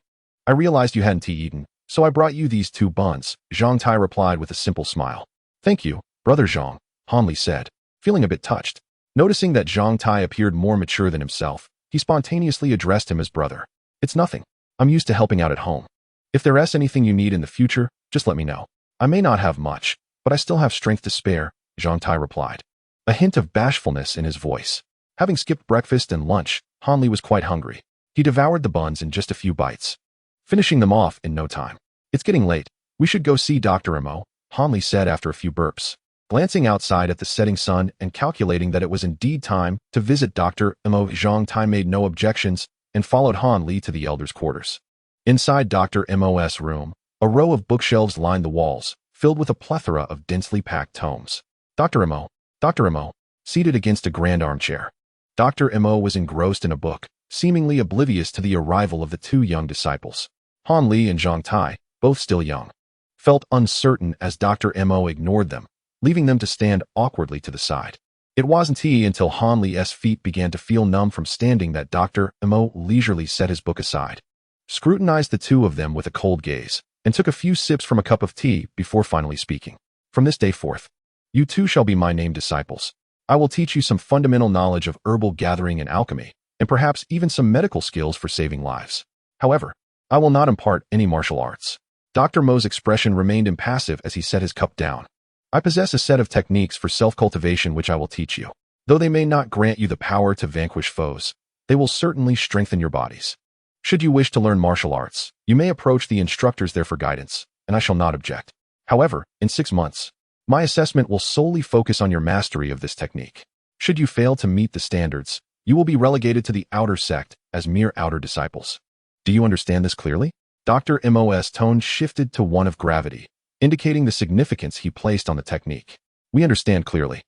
I realized you hadn't eaten, so I brought you these 2 buns, Zhang Tai replied with a simple smile. Thank you, Brother Zhang, Han Li said, feeling a bit touched. Noticing that Zhang Tai appeared more mature than himself, he spontaneously addressed him as brother. It's nothing. I'm used to helping out at home. If there is anything you need in the future, just let me know. I may not have much, but I still have strength to spare, Zhang Tai replied, a hint of bashfulness in his voice. Having skipped breakfast and lunch, Han Li was quite hungry. He devoured the buns in just a few bites, finishing them off in no time. It's getting late. We should go see Dr. Mo, Han Li said after a few burps. Glancing outside at the setting sun and calculating that it was indeed time to visit Dr. Mo, Zhang Tai made no objections and followed Han Li to the elder's quarters. Inside Dr. Mo's room, a row of bookshelves lined the walls, filled with a plethora of densely packed tomes. Dr. Mo, seated against a grand armchair. Dr. Mo was engrossed in a book, seemingly oblivious to the arrival of the 2 young disciples. Han Li and Zhang Tai, both still young, felt uncertain as Dr. Mo ignored them, leaving them to stand awkwardly to the side. It wasn't until Han Li's feet began to feel numb from standing that Dr. Mo leisurely set his book aside, scrutinized the 2 of them with a cold gaze, and took a few sips from a cup of tea before finally speaking. From this day forth, you 2 shall be my named disciples. I will teach you some fundamental knowledge of herbal gathering and alchemy, and perhaps even some medical skills for saving lives. However, I will not impart any martial arts. Dr. Mo's expression remained impassive as he set his cup down. I possess a set of techniques for self-cultivation which I will teach you. Though they may not grant you the power to vanquish foes, they will certainly strengthen your bodies. Should you wish to learn martial arts, you may approach the instructors there for guidance, and I shall not object. However, in 6 months, my assessment will solely focus on your mastery of this technique. Should you fail to meet the standards, you will be relegated to the outer sect as mere outer disciples. Do you understand this clearly? Dr. Mo's tone shifted to one of gravity, indicating the significance he placed on the technique. We understand clearly.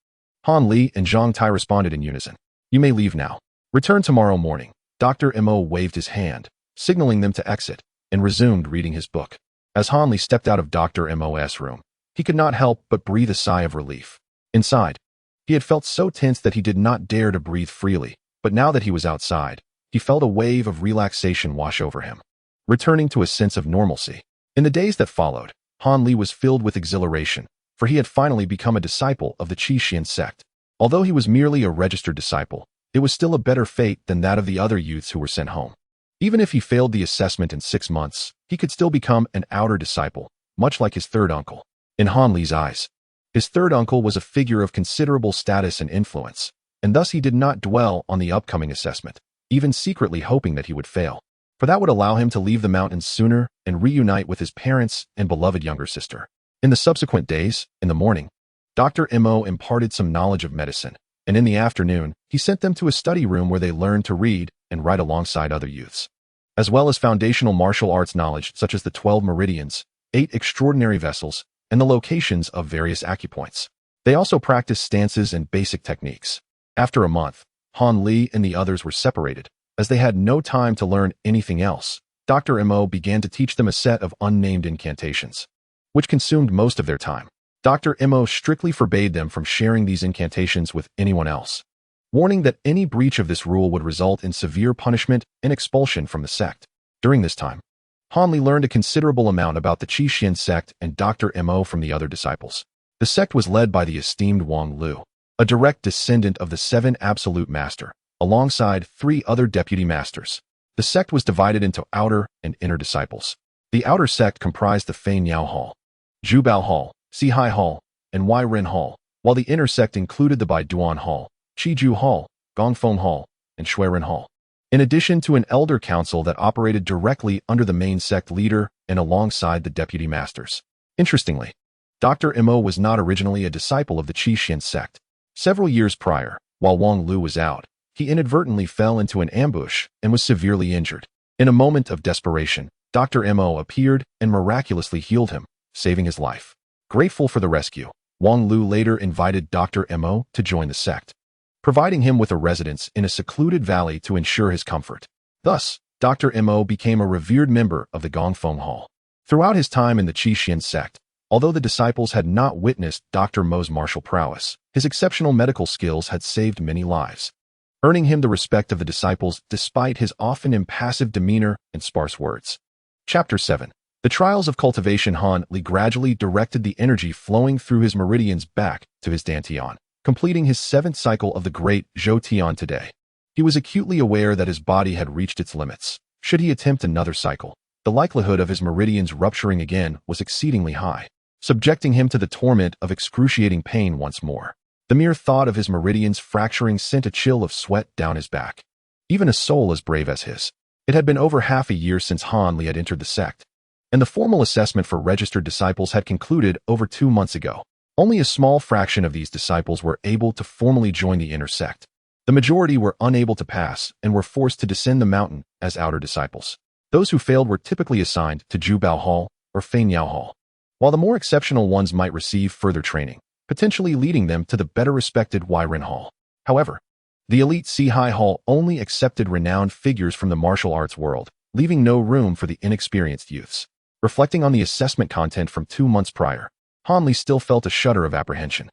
Han Li and Zhang Tai responded in unison. You may leave now. Return tomorrow morning. Dr. Mo waved his hand, signaling them to exit, and resumed reading his book. As Han Li stepped out of Dr. Mo's room, he could not help but breathe a sigh of relief. Inside, he had felt so tense that he did not dare to breathe freely, but now that he was outside, he felt a wave of relaxation wash over him, returning to a sense of normalcy. In the days that followed, Han Li was filled with exhilaration, for he had finally become a disciple of the Qixin sect. Although he was merely a registered disciple, it was still a better fate than that of the other youths who were sent home. Even if he failed the assessment in 6 months, he could still become an outer disciple, much like his third uncle. In Han Li's eyes, his third uncle was a figure of considerable status and influence, and thus he did not dwell on the upcoming assessment, even secretly hoping that he would fail, for that would allow him to leave the mountains sooner and reunite with his parents and beloved younger sister. In the subsequent days, in the morning, Dr. Mo imparted some knowledge of medicine, and in the afternoon, he sent them to a study room where they learned to read and write alongside other youths, as well as foundational martial arts knowledge such as the 12 meridians, 8 extraordinary vessels, and the locations of various acupoints. They also practiced stances and basic techniques. After a month, Han Li and the others were separated. As they had no time to learn anything else, Dr. Mo began to teach them a set of unnamed incantations, which consumed most of their time. Dr. Mo strictly forbade them from sharing these incantations with anyone else, warning that any breach of this rule would result in severe punishment and expulsion from the sect. During this time, Han Li learned a considerable amount about the Qixin sect and Dr. Mo from the other disciples. The sect was led by the esteemed Wang Lu, a direct descendant of the 7 Absolute Master, alongside 3 other deputy masters. The sect was divided into outer and inner disciples. The outer sect comprised the Fei Niao Hall, Zhubao Hall, Sihai Hall, and Wai Ren Hall, while the inner sect included the Baiduan Hall, Qiju Hall, Gongfeng Hall, and Shuiren Hall, in addition to an elder council that operated directly under the main sect leader and alongside the deputy masters. Interestingly, Dr. Mo was not originally a disciple of the Qixin sect. Several years prior, while Wang Lu was out, he inadvertently fell into an ambush and was severely injured. In a moment of desperation, Dr. Mo appeared and miraculously healed him, saving his life. Grateful for the rescue, Wang Lu later invited Dr. Mo to join the sect, providing him with a residence in a secluded valley to ensure his comfort. Thus, Dr. Mo became a revered member of the Gongfeng Hall. Throughout his time in the Qixin sect, although the disciples had not witnessed Dr. Mo's martial prowess, his exceptional medical skills had saved many lives, earning him the respect of the disciples despite his often impassive demeanor and sparse words. Chapter 7. The Trials of Cultivation. Han Li gradually directed the energy flowing through his meridians back to his dantian, completing his 7th cycle of the great Zhou Tian today. He was acutely aware that his body had reached its limits. Should he attempt another cycle, the likelihood of his meridians rupturing again was exceedingly high, subjecting him to the torment of excruciating pain once more. The mere thought of his meridians fracturing sent a chill of sweat down his back. Even a soul as brave as his. It had been over half a year since Han Li had entered the sect, and the formal assessment for registered disciples had concluded over 2 months ago. Only a small fraction of these disciples were able to formally join the inner sect. The majority were unable to pass and were forced to descend the mountain as outer disciples. Those who failed were typically assigned to Zhubao Hall or Fei Niao Hall, while the more exceptional ones might receive further training, potentially leading them to the better respected Wai Ren Hall. However, the elite Sihai Hall only accepted renowned figures from the martial arts world, leaving no room for the inexperienced youths. Reflecting on the assessment content from 2 months prior, Han Li still felt a shudder of apprehension.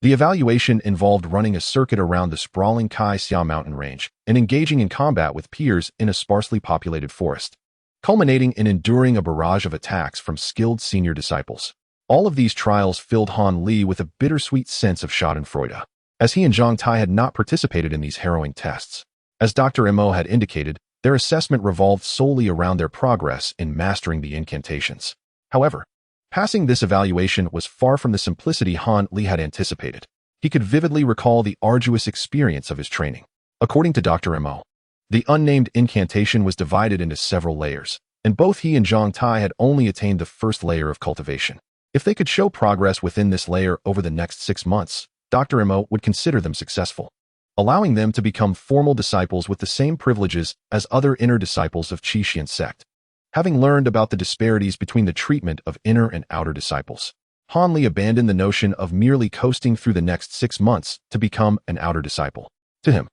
The evaluation involved running a circuit around the sprawling Kai Xia mountain range and engaging in combat with peers in a sparsely populated forest, culminating in enduring a barrage of attacks from skilled senior disciples. All of these trials filled Han Li with a bittersweet sense of schadenfreude, as he and Zhang Tai had not participated in these harrowing tests. As Dr. Mo had indicated, their assessment revolved solely around their progress in mastering the incantations. However, Passing this evaluation was far from the simplicity Han Li had anticipated. He could vividly recall the arduous experience of his training. According to Dr. Mo, the unnamed incantation was divided into several layers, and both he and Zhang Tai had only attained the first layer of cultivation. If they could show progress within this layer over the next 6 months, Dr. Mo would consider them successful, allowing them to become formal disciples with the same privileges as other inner disciples of Qixuan sect. Having learned about the disparities between the treatment of inner and outer disciples, Han Li abandoned the notion of merely coasting through the next 6 months to become an outer disciple. To him,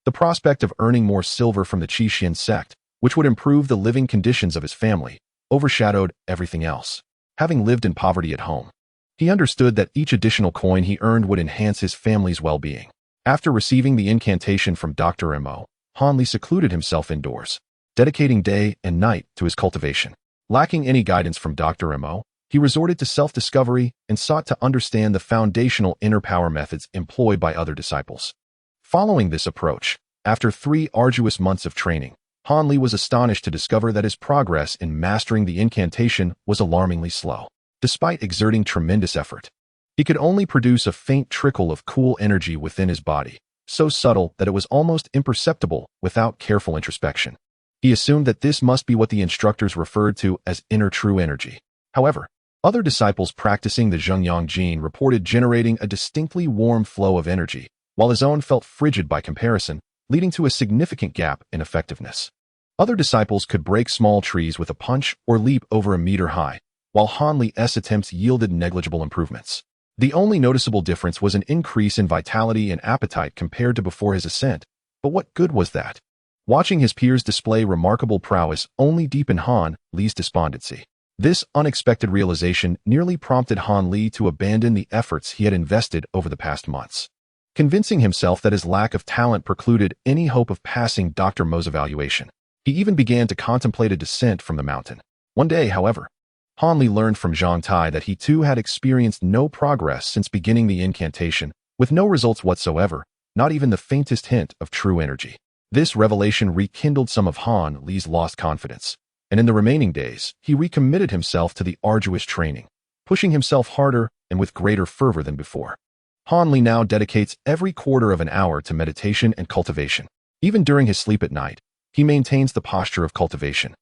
the prospect of earning more silver from the Qixuan sect, which would improve the living conditions of his family, overshadowed everything else. Having lived in poverty at home, he understood that each additional coin he earned would enhance his family's well-being. After receiving the incantation from Dr. Mo, Han Li secluded himself indoors, dedicating day and night to his cultivation. Lacking any guidance from Dr. Mo, he resorted to self-discovery and sought to understand the foundational inner power methods employed by other disciples. Following this approach, after 3 arduous months of training, Han Li was astonished to discover that his progress in mastering the incantation was alarmingly slow. Despite exerting tremendous effort, he could only produce a faint trickle of cool energy within his body, so subtle that it was almost imperceptible without careful introspection. He assumed that this must be what the instructors referred to as inner true energy. However, other disciples practicing the Zhengyang gene reported generating a distinctly warm flow of energy, while his own felt frigid by comparison, leading to a significant gap in effectiveness. Other disciples could break small trees with a punch or leap over a meter high, while Han Li's attempts yielded negligible improvements. The only noticeable difference was an increase in vitality and appetite compared to before his ascent, but what good was that? Watching his peers display remarkable prowess only deepened Han Li's despondency. This unexpected realization nearly prompted Han Li to abandon the efforts he had invested over the past months. Convincing himself that his lack of talent precluded any hope of passing Dr. Mo's evaluation, he even began to contemplate a descent from the mountain. One day, however, Han Li learned from Zhang Tai that he too had experienced no progress since beginning the incantation, with no results whatsoever, not even the faintest hint of true energy. This revelation rekindled some of Han Li's lost confidence, and in the remaining days, he recommitted himself to the arduous training, pushing himself harder and with greater fervor than before. Han Li now dedicates every quarter of an hour to meditation and cultivation. Even during his sleep at night, he maintains the posture of cultivation,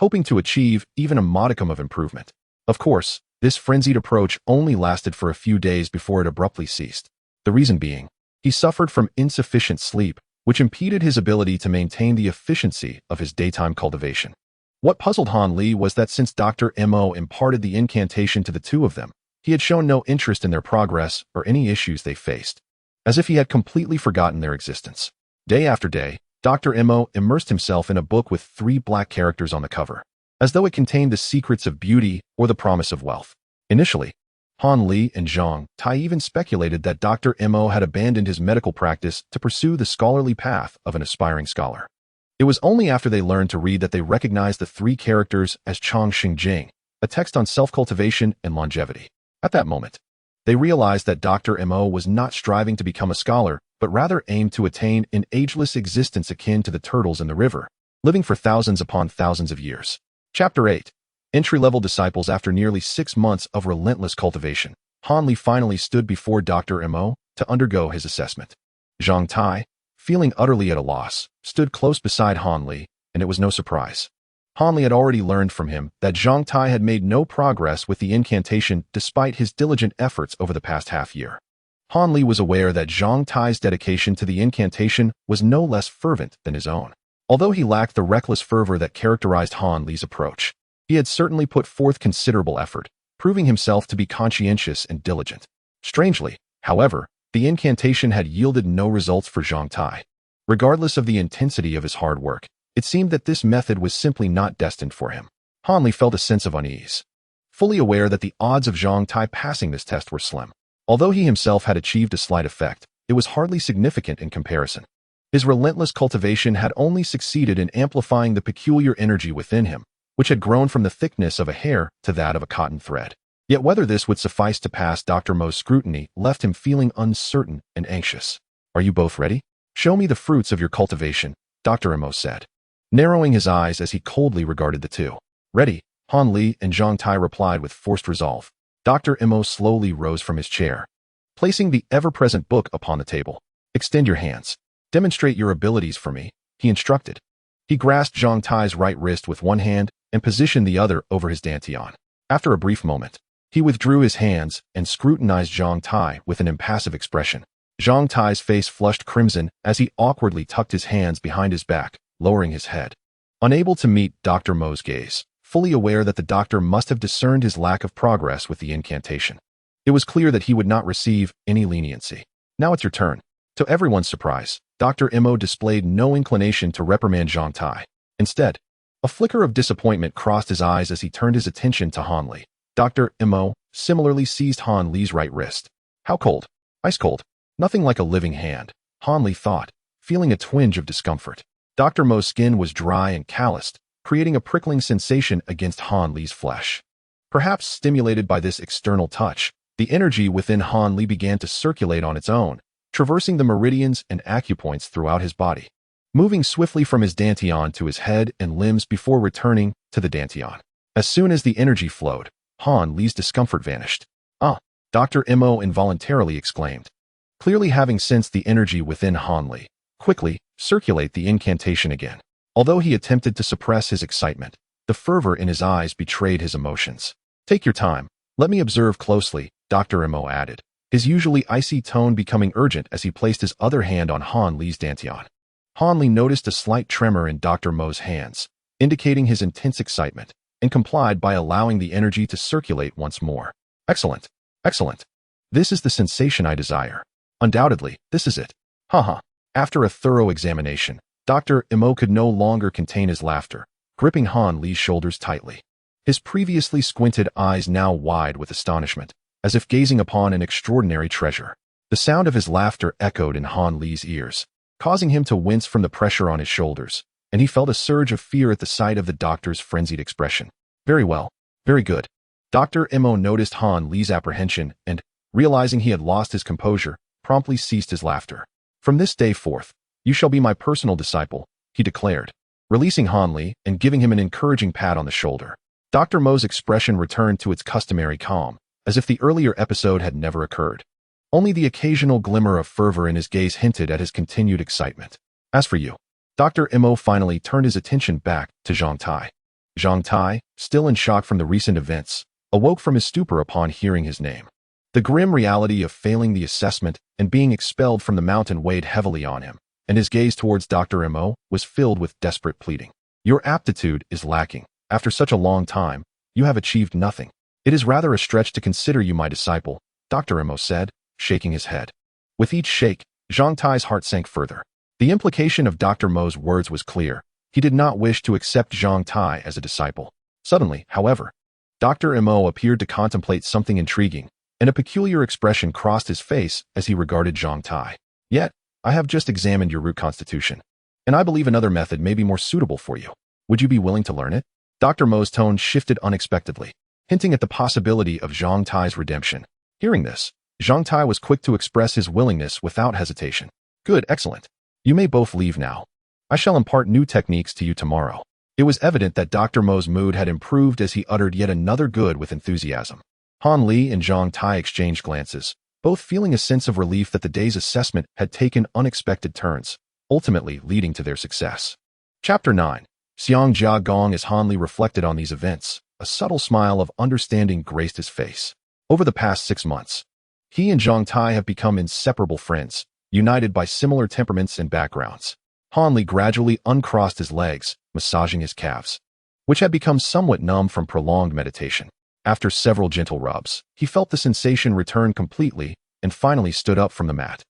hoping to achieve even a modicum of improvement. Of course, this frenzied approach only lasted for a few days before it abruptly ceased. The reason being, he suffered from insufficient sleep, which impeded his ability to maintain the efficiency of his daytime cultivation. What puzzled Han Li was that since Dr. Mo imparted the incantation to the two of them, he had shown no interest in their progress or any issues they faced, as if he had completely forgotten their existence. Day after day, Dr. Mo immersed himself in a book with 3 black characters on the cover, as though it contained the secrets of beauty or the promise of wealth. Initially, Han Li and Zhang Tai even speculated that Dr. Mo had abandoned his medical practice to pursue the scholarly path of an aspiring scholar. It was only after they learned to read that they recognized the 3 characters as Chang Xing Jing, a text on self-cultivation and longevity. At that moment, they realized that Dr. Mo was not striving to become a scholar, but rather aimed to attain an ageless existence akin to the turtles in the river, living for thousands upon thousands of years. Chapter 8. Entry-level disciples. After nearly 6 months of relentless cultivation, Han Li finally stood before Dr. Mo to undergo his assessment. Zhang Tai, feeling utterly at a loss, stood close beside Han Li, and it was no surprise. Han Li had already learned from him that Zhang Tai had made no progress with the incantation despite his diligent efforts over the past half-year. Han Li was aware that Zhang Tai's dedication to the incantation was no less fervent than his own. Although he lacked the reckless fervor that characterized Han Li's approach, he had certainly put forth considerable effort, proving himself to be conscientious and diligent. Strangely, however, the incantation had yielded no results for Zhang Tai. Regardless of the intensity of his hard work, it seemed that this method was simply not destined for him. Han Li felt a sense of unease, fully aware that the odds of Zhang Tai passing this test were slim. Although he himself had achieved a slight effect, it was hardly significant in comparison. His relentless cultivation had only succeeded in amplifying the peculiar energy within him, which had grown from the thickness of a hair to that of a cotton thread. Yet whether this would suffice to pass Dr. Mo's scrutiny left him feeling uncertain and anxious. "Are you both ready? Show me the fruits of your cultivation," Dr. Mo said, narrowing his eyes as he coldly regarded the two. "Ready," Han Li and Zhang Tai replied with forced resolve. Dr. Imo slowly rose from his chair, placing the ever-present book upon the table. Extend your hands. Demonstrate your abilities for me, he instructed. He grasped Zhang Tai's right wrist with one hand and positioned the other over his dantian. After a brief moment, he withdrew his hands and scrutinized Zhang Tai with an impassive expression. Zhang Tai's face flushed crimson as he awkwardly tucked his hands behind his back, lowering his head. Unable to meet Dr. Mo's gaze, fully aware that the doctor must have discerned his lack of progress with the incantation. It was clear that he would not receive any leniency. Now it's your turn. To everyone's surprise, Dr. Imo displayed no inclination to reprimand Zhang Tai. Instead, a flicker of disappointment crossed his eyes as he turned his attention to Han Li. Dr. Imo similarly seized Han Li's right wrist. How cold? Ice cold. Nothing like a living hand, Han Li thought, feeling a twinge of discomfort. Dr. Mo's skin was dry and calloused, creating a prickling sensation against Han Li's flesh. Perhaps stimulated by this external touch, the energy within Han Li began to circulate on its own, traversing the meridians and acupoints throughout his body, moving swiftly from his dantian to his head and limbs before returning to the dantian. As soon as the energy flowed, Han Li's discomfort vanished. Ah! Dr. Imo involuntarily exclaimed. Clearly having sensed the energy within Han Li, quickly circulate the incantation again. Although he attempted to suppress his excitement, the fervor in his eyes betrayed his emotions. Take your time. Let me observe closely, Dr. Imo added, his usually icy tone becoming urgent as he placed his other hand on Han Li's dantian. Han Li noticed a slight tremor in Dr. Mo's hands, indicating his intense excitement, and complied by allowing the energy to circulate once more. Excellent. Excellent. This is the sensation I desire. Undoubtedly, this is it. Haha. After a thorough examination, Dr. Imo could no longer contain his laughter, gripping Han Li's shoulders tightly. His previously squinted eyes now wide with astonishment, as if gazing upon an extraordinary treasure. The sound of his laughter echoed in Han Li's ears, causing him to wince from the pressure on his shoulders, and he felt a surge of fear at the sight of the doctor's frenzied expression. Very well. Very good. Dr. Imo noticed Han Li's apprehension and, realizing he had lost his composure, promptly ceased his laughter. From this day forth, you shall be my personal disciple, he declared, releasing Han Li and giving him an encouraging pat on the shoulder. Dr. Mo's expression returned to its customary calm, as if the earlier episode had never occurred. Only the occasional glimmer of fervor in his gaze hinted at his continued excitement. As for you, Dr. Imo finally turned his attention back to Zhang Tai. Zhang Tai, still in shock from the recent events, awoke from his stupor upon hearing his name. The grim reality of failing the assessment and being expelled from the mountain weighed heavily on him, and his gaze towards Dr. Imo was filled with desperate pleading. Your aptitude is lacking. After such a long time, you have achieved nothing. It is rather a stretch to consider you my disciple, Dr. Imo said, shaking his head. With each shake, Zhang Tai's heart sank further. The implication of Dr. Mo's words was clear. He did not wish to accept Zhang Tai as a disciple. Suddenly, however, Dr. Imo appeared to contemplate something intriguing, and a peculiar expression crossed his face as he regarded Zhang Tai. Yet, I have just examined your root constitution, and I believe another method may be more suitable for you. Would you be willing to learn it? Dr. Mo's tone shifted unexpectedly, hinting at the possibility of Zhang Tai's redemption. Hearing this, Zhang Tai was quick to express his willingness without hesitation. Good, excellent. You may both leave now. I shall impart new techniques to you tomorrow. It was evident that Dr. Mo's mood had improved as he uttered yet another good with enthusiasm. Han Li and Zhang Tai exchanged glances, both feeling a sense of relief that the day's assessment had taken unexpected turns, ultimately leading to their success. Chapter 9. Xiang Jia Gong. As Han Li reflected on these events, a subtle smile of understanding graced his face. Over the past 6 months, he and Zhang Tai have become inseparable friends, united by similar temperaments and backgrounds. Han Li gradually uncrossed his legs, massaging his calves, which had become somewhat numb from prolonged meditation. After several gentle rubs, he felt the sensation return completely and finally stood up from the mat.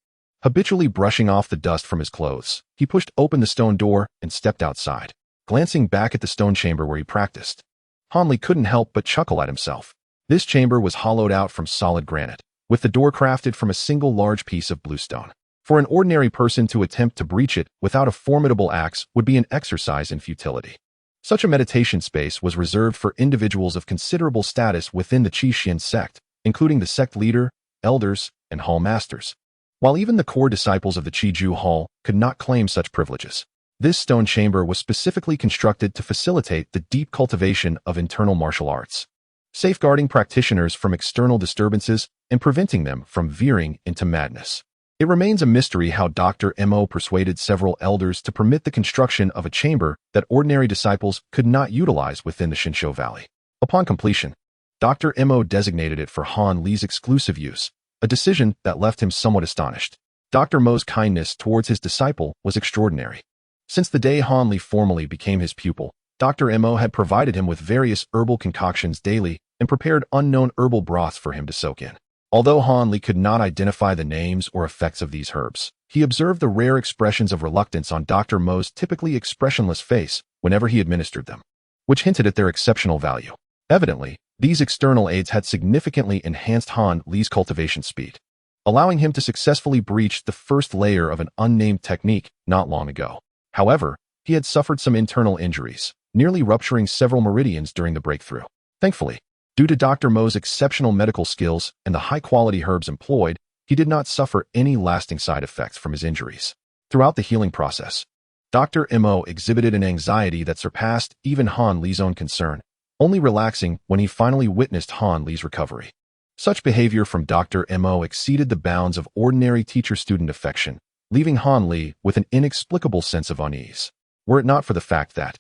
Habitually brushing off the dust from his clothes, he pushed open the stone door and stepped outside. Glancing back at the stone chamber where he practiced, Han Li couldn't help but chuckle at himself. This chamber was hollowed out from solid granite, with the door crafted from a single large piece of bluestone. For an ordinary person to attempt to breach it without a formidable axe would be an exercise in futility. Such a meditation space was reserved for individuals of considerable status within the Qixin sect, including the sect leader, elders, and hall masters, while even the core disciples of the Qiju Hall could not claim such privileges. This stone chamber was specifically constructed to facilitate the deep cultivation of internal martial arts, safeguarding practitioners from external disturbances and preventing them from veering into madness. It remains a mystery how Dr. Mo persuaded several elders to permit the construction of a chamber that ordinary disciples could not utilize within the Shinsho Valley. Upon completion, Dr. Mo designated it for Han Li's exclusive use, a decision that left him somewhat astonished. Dr. Mo's kindness towards his disciple was extraordinary. Since the day Han Li formally became his pupil, Dr. Mo had provided him with various herbal concoctions daily and prepared unknown herbal broths for him to soak in. Although Han Li could not identify the names or effects of these herbs, he observed the rare expressions of reluctance on Dr. Mo's typically expressionless face whenever he administered them, which hinted at their exceptional value. Evidently, these external aids had significantly enhanced Han Li's cultivation speed, allowing him to successfully breach the first layer of an unnamed technique not long ago. However, he had suffered some internal injuries, nearly rupturing several meridians during the breakthrough. Thankfully, due to Dr. Mo's exceptional medical skills and the high-quality herbs employed, he did not suffer any lasting side effects from his injuries. Throughout the healing process, Dr. Mo exhibited an anxiety that surpassed even Han Li's own concern, only relaxing when he finally witnessed Han Li's recovery. Such behavior from Dr. Mo exceeded the bounds of ordinary teacher-student affection, leaving Han Li with an inexplicable sense of unease. Were it not for the fact that,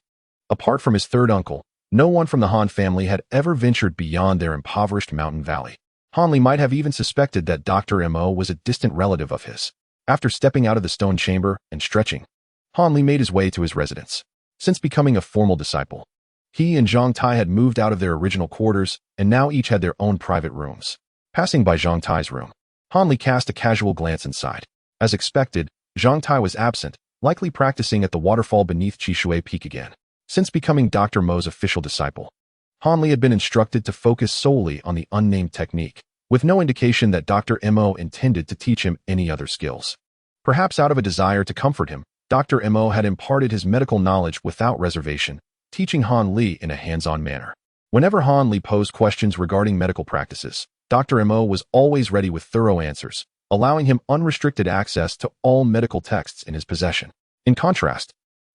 apart from his third uncle, no one from the Han family had ever ventured beyond their impoverished mountain valley. Han Li might have even suspected that Dr. Mo was a distant relative of his. After stepping out of the stone chamber and stretching, Han Li made his way to his residence. Since becoming a formal disciple, he and Zhang Tai had moved out of their original quarters and now each had their own private rooms. Passing by Zhang Tai's room, Han Li cast a casual glance inside. As expected, Zhang Tai was absent, likely practicing at the waterfall beneath Chishui Peak again. Since becoming Dr. Mo's official disciple, Han Li had been instructed to focus solely on the unnamed technique, with no indication that Dr. Mo intended to teach him any other skills. Perhaps out of a desire to comfort him, Dr. Mo had imparted his medical knowledge without reservation, teaching Han Li in a hands-on manner. Whenever Han Li posed questions regarding medical practices, Dr. Mo was always ready with thorough answers, allowing him unrestricted access to all medical texts in his possession. In contrast,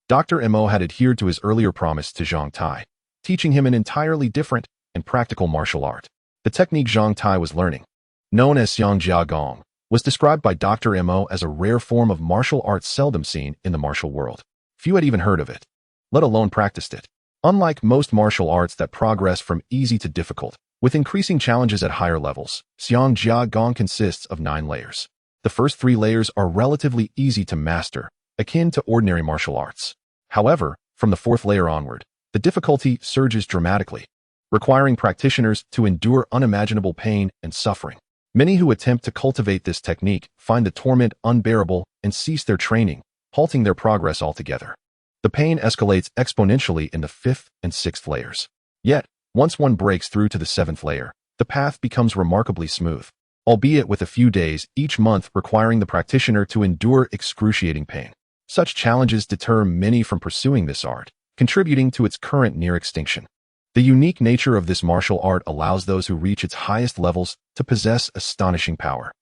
Dr. Mo had adhered to his earlier promise to Zhang Tai, teaching him an entirely different and practical martial art. The technique Zhang Tai was learning, known as jianghu, was described by Dr. Mo as a rare form of martial arts seldom seen in the martial world. Few had even heard of it, let alone practiced it. Unlike most martial arts that progress from easy to difficult, with increasing challenges at higher levels, jianghu consists of 9 layers. The first 3 layers are relatively easy to master, akin to ordinary martial arts. However, from the 4th layer onward, the difficulty surges dramatically, requiring practitioners to endure unimaginable pain and suffering. Many who attempt to cultivate this technique find the torment unbearable and cease their training, halting their progress altogether. The pain escalates exponentially in the 5th and 6th layers. Yet, once one breaks through to the 7th layer, the path becomes remarkably smooth, albeit with a few days each month requiring the practitioner to endure excruciating pain. Such challenges deter many from pursuing this art, contributing to its current near extinction. The unique nature of this martial art allows those who reach its highest levels to possess astonishing power.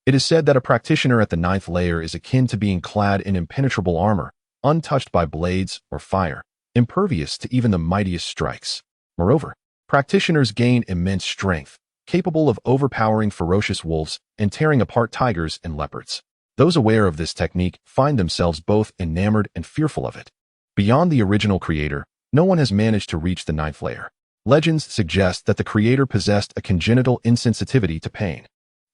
It is said that a practitioner at the 9th layer is akin to being clad in impenetrable armor, untouched by blades or fire, impervious to even the mightiest strikes. Moreover, practitioners gain immense strength, capable of overpowering ferocious wolves and tearing apart tigers and leopards. Those aware of this technique find themselves both enamored and fearful of it. Beyond the original creator, no one has managed to reach the 9th layer. Legends suggest that the creator possessed a congenital insensitivity to pain,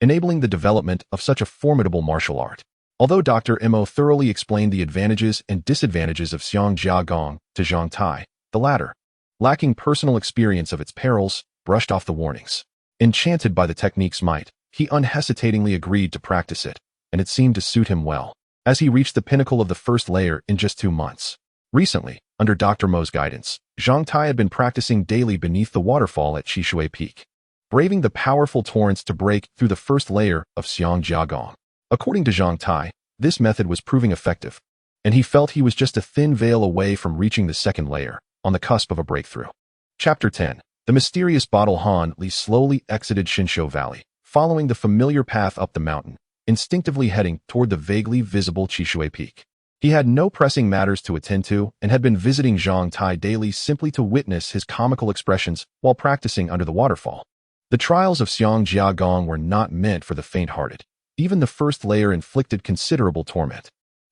enabling the development of such a formidable martial art. Although Dr. Mo thoroughly explained the advantages and disadvantages of jianghu to Zhang Tai, the latter, lacking personal experience of its perils, brushed off the warnings. Enchanted by the technique's might, he unhesitatingly agreed to practice it, and it seemed to suit him well, as he reached the pinnacle of the 1st layer in just 2 months. Recently, under Dr. Mo's guidance, Zhang Tai had been practicing daily beneath the waterfall at Chishui Peak, braving the powerful torrents to break through the 1st layer of jianghu. According to Zhang Tai, this method was proving effective, and he felt he was just a thin veil away from reaching the 2nd layer, on the cusp of a breakthrough. Chapter 10. The mysterious bottle. Han Li slowly exited Shinsho Valley, following the familiar path up the mountain, instinctively heading toward the vaguely visible Chishui Peak. He had no pressing matters to attend to and had been visiting Zhang Tai daily simply to witness his comical expressions while practicing under the waterfall. The trials of Xiang Jiagong were not meant for the faint-hearted. Even the first layer inflicted considerable torment,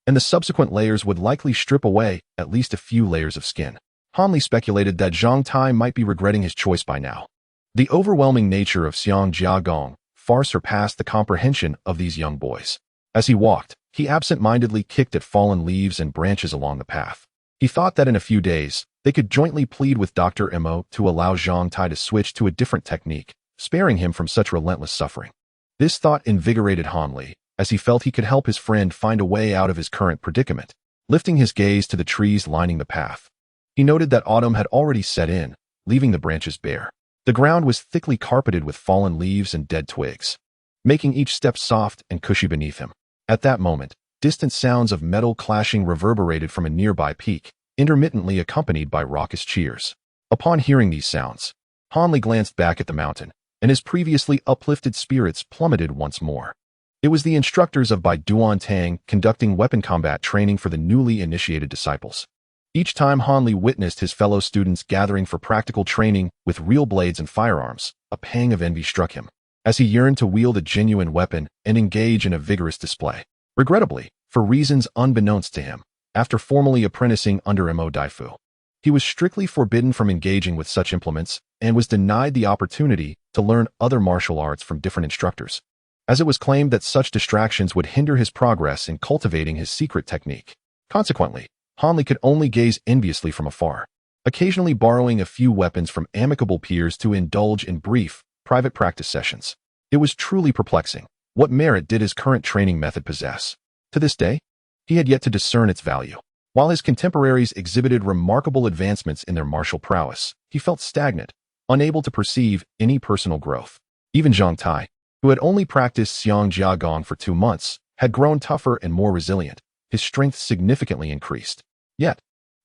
and the subsequent layers would likely strip away at least a few layers of skin. Han speculated that Zhang Tai might be regretting his choice by now. The overwhelming nature of Xiang Jiagong far surpassed the comprehension of these young boys. As he walked, he absent-mindedly kicked at fallen leaves and branches along the path. He thought that in a few days, they could jointly plead with Dr. Mo to allow Zhang Tai to switch to a different technique, sparing him from such relentless suffering. This thought invigorated Han Li, as he felt he could help his friend find a way out of his current predicament. Lifting his gaze to the trees lining the path, he noted that autumn had already set in, leaving the branches bare. The ground was thickly carpeted with fallen leaves and dead twigs, making each step soft and cushy beneath him. At that moment, distant sounds of metal clashing reverberated from a nearby peak, intermittently accompanied by raucous cheers. Upon hearing these sounds, Han Li glanced back at the mountain, and his previously uplifted spirits plummeted once more. It was the instructors of Bai Duan Tang conducting weapon combat training for the newly initiated disciples. Each time Han Li witnessed his fellow students gathering for practical training with real blades and firearms, a pang of envy struck him, as he yearned to wield a genuine weapon and engage in a vigorous display. Regrettably, for reasons unbeknownst to him, after formally apprenticing under Mo Daifu, he was strictly forbidden from engaging with such implements and was denied the opportunity to learn other martial arts from different instructors, as it was claimed that such distractions would hinder his progress in cultivating his secret technique. Consequently, Han Li could only gaze enviously from afar, occasionally borrowing a few weapons from amicable peers to indulge in brief, private practice sessions. It was truly perplexing. What merit did his current training method possess? To this day, he had yet to discern its value. While his contemporaries exhibited remarkable advancements in their martial prowess, he felt stagnant, unable to perceive any personal growth. Even Zhang Tai, who had only practiced Xiang Jiagong for 2 months, had grown tougher and more resilient, his strength significantly increased. Yet,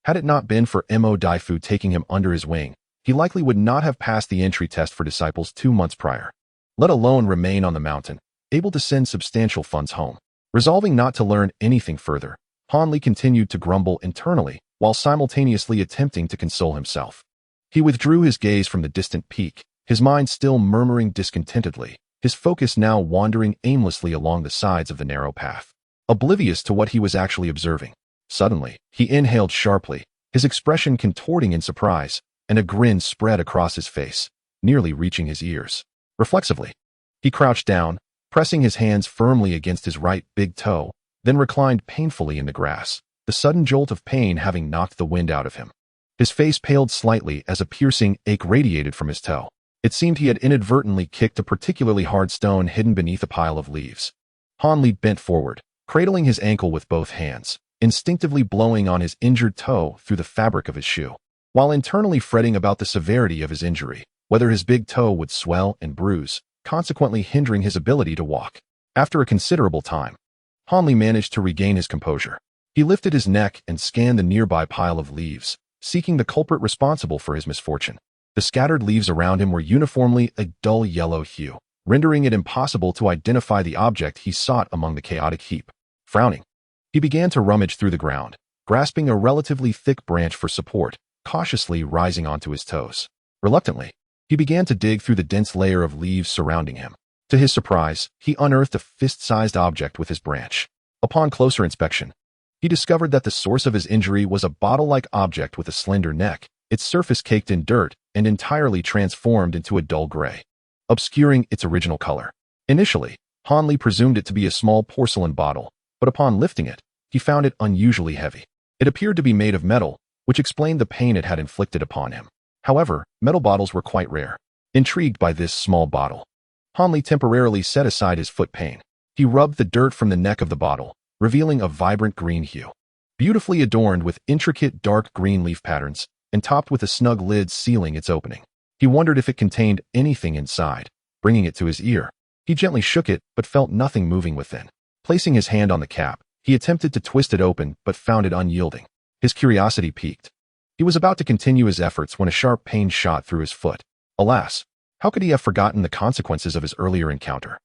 had it not been for Mo Daifu taking him under his wing, he likely would not have passed the entry test for disciples 2 months prior, let alone remain on the mountain, able to send substantial funds home. Resolving not to learn anything further, Han Li continued to grumble internally while simultaneously attempting to console himself. He withdrew his gaze from the distant peak, his mind still murmuring discontentedly, his focus now wandering aimlessly along the sides of the narrow path, oblivious to what he was actually observing. Suddenly, he inhaled sharply, his expression contorting in surprise, and a grin spread across his face, nearly reaching his ears. Reflexively, he crouched down, pressing his hands firmly against his right big toe, then reclined painfully in the grass, the sudden jolt of pain having knocked the wind out of him. His face paled slightly as a piercing ache radiated from his toe. It seemed he had inadvertently kicked a particularly hard stone hidden beneath a pile of leaves. Han Li bent forward, cradling his ankle with both hands, instinctively blowing on his injured toe through the fabric of his shoe, while internally fretting about the severity of his injury, whether his big toe would swell and bruise, consequently hindering his ability to walk. After a considerable time, Han Li managed to regain his composure. He lifted his neck and scanned the nearby pile of leaves, seeking the culprit responsible for his misfortune. The scattered leaves around him were uniformly a dull yellow hue, rendering it impossible to identify the object he sought among the chaotic heap. Frowning, he began to rummage through the ground, grasping a relatively thick branch for support, cautiously rising onto his toes. Reluctantly, he began to dig through the dense layer of leaves surrounding him. To his surprise, he unearthed a fist-sized object with his branch. Upon closer inspection, he discovered that the source of his injury was a bottle-like object with a slender neck, its surface caked in dirt and entirely transformed into a dull gray, obscuring its original color. Initially, Han Li presumed it to be a small porcelain bottle, but upon lifting it, he found it unusually heavy. It appeared to be made of metal, which explained the pain it had inflicted upon him. However, metal bottles were quite rare. Intrigued by this small bottle, Han Li temporarily set aside his foot pain. He rubbed the dirt from the neck of the bottle, revealing a vibrant green hue, beautifully adorned with intricate dark green leaf patterns, and topped with a snug lid sealing its opening. He wondered if it contained anything inside. Bringing it to his ear, he gently shook it but felt nothing moving within. Placing his hand on the cap, he attempted to twist it open but found it unyielding. His curiosity piqued. He was about to continue his efforts when a sharp pain shot through his foot. Alas, how could he have forgotten the consequences of his earlier encounter?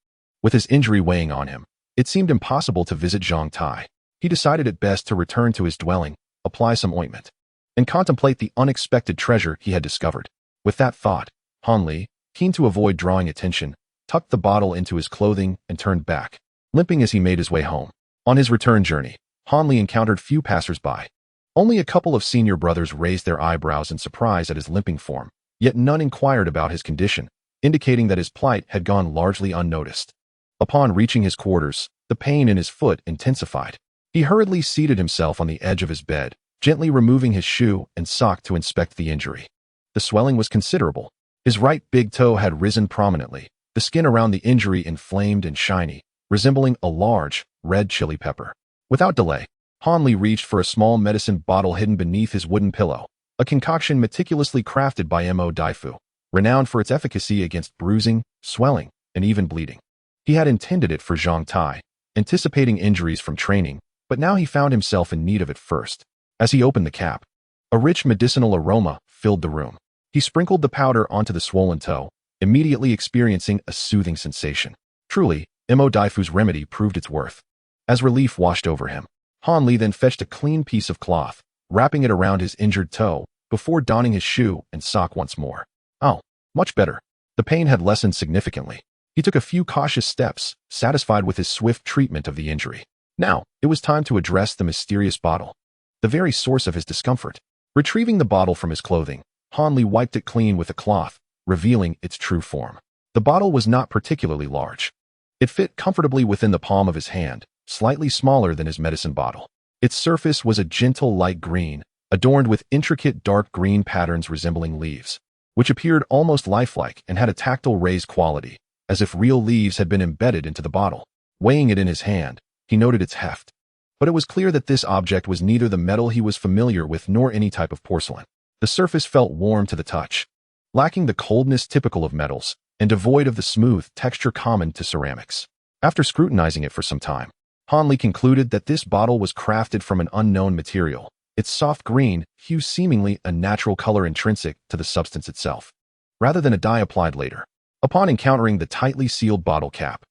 With his injury weighing on him, it seemed impossible to visit Zhang Tai. he decided it best to return to his dwelling, apply some ointment, and contemplate the unexpected treasure he had discovered. With that thought, Han Li, keen to avoid drawing attention, tucked the bottle into his clothing and turned back, limping as he made his way home. On his return journey, Han Li encountered few passers-by. Only a couple of senior brothers raised their eyebrows in surprise at his limping form, yet none inquired about his condition, indicating that his plight had gone largely unnoticed. Upon reaching his quarters, the pain in his foot intensified. He hurriedly seated himself on the edge of his bed, gently removing his shoe and sock to inspect the injury. The swelling was considerable. His right big toe had risen prominently, the skin around the injury inflamed and shiny, resembling a large, red chili pepper. Without delay, Han Li reached for a small medicine bottle hidden beneath his wooden pillow, a concoction meticulously crafted by Mo Daifu, renowned for its efficacy against bruising, swelling, and even bleeding. He had intended it for Zhang Tai, anticipating injuries from training, but now he found himself in need of it first. As he opened the cap, a rich medicinal aroma filled the room. He sprinkled the powder onto the swollen toe, immediately experiencing a soothing sensation. Truly, Mo Daifu's remedy proved its worth. As relief washed over him, Han Li then fetched a clean piece of cloth, wrapping it around his injured toe, before donning his shoe and sock once more. Oh, much better. The pain had lessened significantly. He took a few cautious steps, satisfied with his swift treatment of the injury. Now, it was time to address the mysterious bottle, the very source of his discomfort. Retrieving the bottle from his clothing, Han Li wiped it clean with a cloth, revealing its true form. The bottle was not particularly large. It fit comfortably within the palm of his hand, slightly smaller than his medicine bottle. Its surface was a gentle light green, adorned with intricate dark green patterns resembling leaves, which appeared almost lifelike and had a tactile raised quality, as if real leaves had been embedded into the bottle. Weighing it in his hand, he noted its heft. But it was clear that this object was neither the metal he was familiar with nor any type of porcelain. The surface felt warm to the touch, lacking the coldness typical of metals, and devoid of the smooth texture common to ceramics. After scrutinizing it for some time, Han Li concluded that this bottle was crafted from an unknown material, its soft green hue seemingly a natural color intrinsic to the substance itself, rather than a dye applied later. Upon encountering the tightly sealed bottle cap,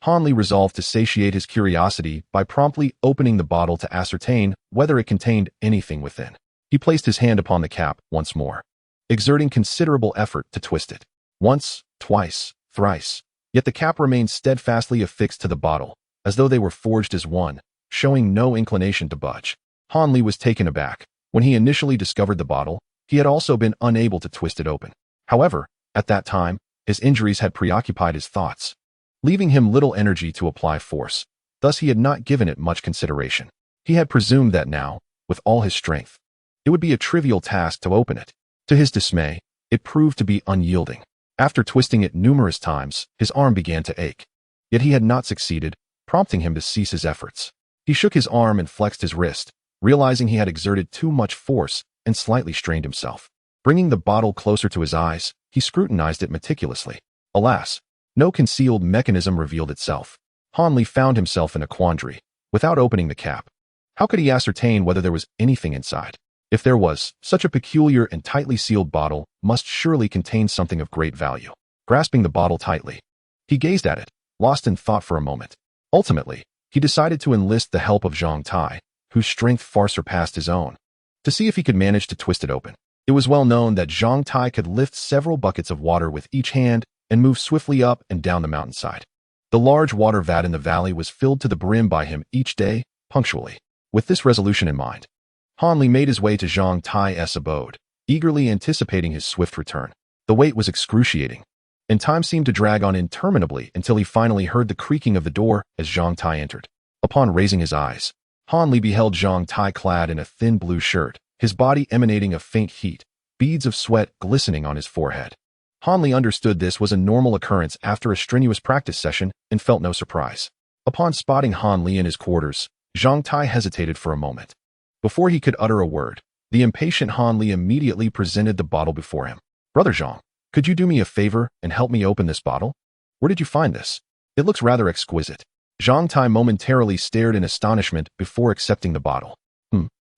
Han Li resolved to satiate his curiosity by promptly opening the bottle to ascertain whether it contained anything within. He placed his hand upon the cap once more, exerting considerable effort to twist it. Once, twice, thrice, yet the cap remained steadfastly affixed to the bottle, as though they were forged as one, showing no inclination to budge. Han Li was taken aback. When he initially discovered the bottle, he had also been unable to twist it open. However, at that time, his injuries had preoccupied his thoughts, leaving him little energy to apply force. Thus he had not given it much consideration. He had presumed that now, with all his strength, it would be a trivial task to open it. To his dismay, it proved to be unyielding. After twisting it numerous times, his arm began to ache. Yet he had not succeeded, prompting him to cease his efforts. He shook his arm and flexed his wrist, realizing he had exerted too much force and slightly strained himself. Bringing the bottle closer to his eyes, he scrutinized it meticulously. Alas, no concealed mechanism revealed itself. Han Li found himself in a quandary. Without opening the cap, how could he ascertain whether there was anything inside? If there was, such a peculiar and tightly sealed bottle must surely contain something of great value. Grasping the bottle tightly, he gazed at it, lost in thought for a moment. Ultimately, he decided to enlist the help of Zhang Tai, whose strength far surpassed his own, to see if he could manage to twist it open. It was well known that Zhang Tai could lift several buckets of water with each hand and move swiftly up and down the mountainside. The large water vat in the valley was filled to the brim by him each day, punctually. With this resolution in mind, Han Li made his way to Zhang Tai's abode, eagerly anticipating his swift return. The wait was excruciating, and time seemed to drag on interminably until he finally heard the creaking of the door as Zhang Tai entered. Upon raising his eyes, Han Li beheld Zhang Tai clad in a thin blue shirt, his body emanating a faint heat, beads of sweat glistening on his forehead. Han Li understood this was a normal occurrence after a strenuous practice session and felt no surprise. Upon spotting Han Li in his quarters, Zhang Tai hesitated for a moment. Before he could utter a word, the impatient Han Li immediately presented the bottle before him. "Brother Zhang, could you do me a favor and help me open this bottle? Where did you find this? It looks rather exquisite." Zhang Tai momentarily stared in astonishment before accepting the bottle.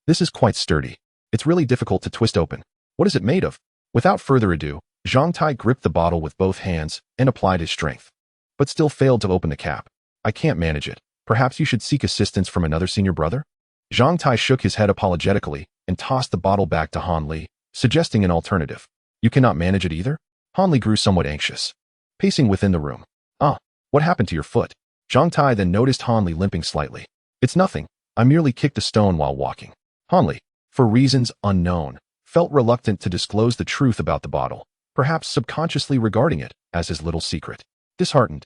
This is quite sturdy. It's really difficult to twist open. What is it made of?" Without further ado, Zhang Tai gripped the bottle with both hands and applied his strength, but still failed to open the cap. "I can't manage it. Perhaps you should seek assistance from another senior brother? Zhang Tai shook his head apologetically and tossed the bottle back to Han Li, suggesting an alternative. You cannot manage it either? Han Li grew somewhat anxious, pacing within the room. Ah, what happened to your foot? Zhang Tai then noticed Han Li limping slightly. It's nothing. I merely kicked a stone while walking. Han Li, for reasons unknown, felt reluctant to disclose the truth about the bottle, perhaps subconsciously regarding it as his little secret. Disheartened,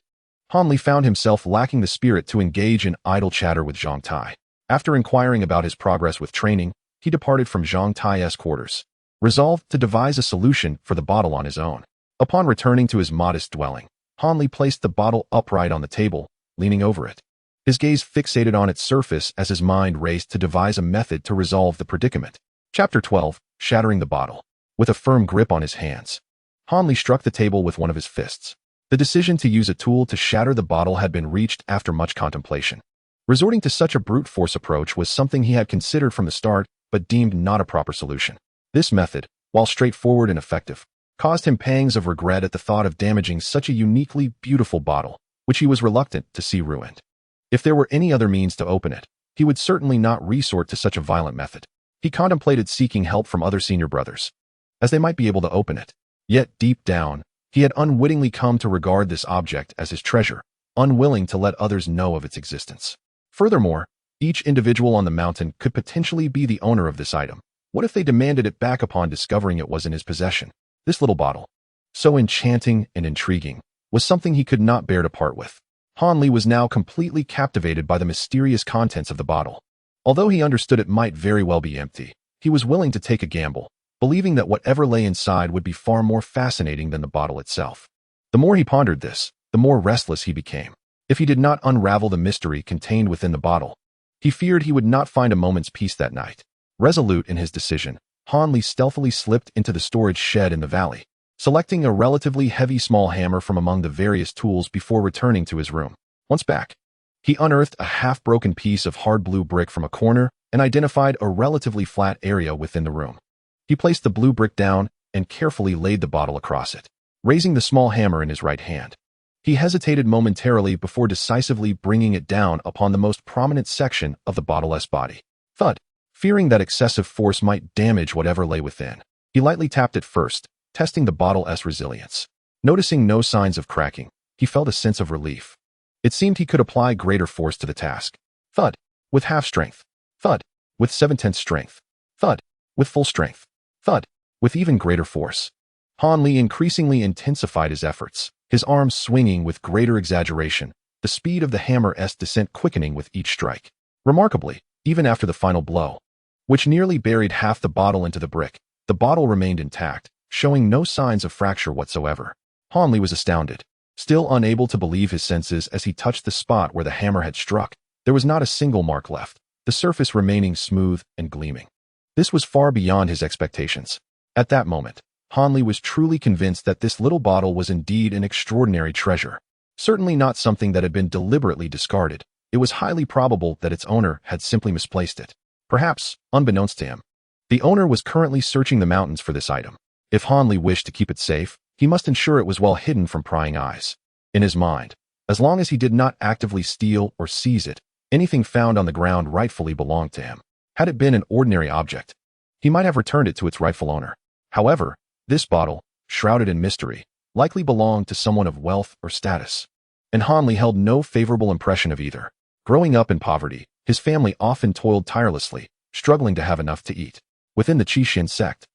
Han Li found himself lacking the spirit to engage in idle chatter with Zhang Tai. After inquiring about his progress with training, he departed from Zhang Tai's quarters, resolved to devise a solution for the bottle on his own. Upon returning to his modest dwelling, Han Li placed the bottle upright on the table, leaning over it. His gaze fixated on its surface as his mind raced to devise a method to resolve the predicament. Chapter 12, Shattering the Bottle. With a firm grip on his hands, Han Li struck the table with one of his fists. The decision to use a tool to shatter the bottle had been reached after much contemplation. Resorting to such a brute force approach was something he had considered from the start, but deemed not a proper solution. This method, while straightforward and effective, caused him pangs of regret at the thought of damaging such a uniquely beautiful bottle, which he was reluctant to see ruined. If there were any other means to open it, he would certainly not resort to such a violent method. He contemplated seeking help from other senior brothers, as they might be able to open it. Yet deep down, he had unwittingly come to regard this object as his treasure, unwilling to let others know of its existence. Furthermore, each individual on the mountain could potentially be the owner of this item. What if they demanded it back upon discovering it was in his possession? This little bottle, so enchanting and intriguing, was something he could not bear to part with. Han Li was now completely captivated by the mysterious contents of the bottle. Although he understood it might very well be empty, he was willing to take a gamble, believing that whatever lay inside would be far more fascinating than the bottle itself. The more he pondered this, the more restless he became. If he did not unravel the mystery contained within the bottle, he feared he would not find a moment's peace that night. Resolute in his decision, Han Li stealthily slipped into the storage shed in the valley, selecting a relatively heavy small hammer from among the various tools before returning to his room. Once back, he unearthed a half-broken piece of hard blue brick from a corner and identified a relatively flat area within the room. He placed the blue brick down and carefully laid the bottle across it, raising the small hammer in his right hand. He hesitated momentarily before decisively bringing it down upon the most prominent section of the bottle's body. Thud. Fearing that excessive force might damage whatever lay within, he lightly tapped it first, testing the bottle's resilience. Noticing no signs of cracking, he felt a sense of relief. It seemed he could apply greater force to the task. Thud. With half strength. Thud. With 7/10 strength. Thud. With full strength. Thud. With even greater force. Han Li increasingly intensified his efforts, his arms swinging with greater exaggeration, the speed of the hammer's descent quickening with each strike. Remarkably, even after the final blow, which nearly buried half the bottle into the brick, the bottle remained intact, showing no signs of fracture whatsoever. Han Li was astounded, still unable to believe his senses as he touched the spot where the hammer had struck. There was not a single mark left, the surface remaining smooth and gleaming. This was far beyond his expectations. At that moment, Han Li was truly convinced that this little bottle was indeed an extraordinary treasure. Certainly not something that had been deliberately discarded. It was highly probable that its owner had simply misplaced it. Perhaps, unbeknownst to him, the owner was currently searching the mountains for this item. If Han Li wished to keep it safe, he must ensure it was well hidden from prying eyes. In his mind, as long as he did not actively steal or seize it, anything found on the ground rightfully belonged to him. Had it been an ordinary object, he might have returned it to its rightful owner. However, this bottle, shrouded in mystery, likely belonged to someone of wealth or status. And Han Li held no favorable impression of either. Growing up in poverty, his family often toiled tirelessly, struggling to have enough to eat. Within the Qixin sect,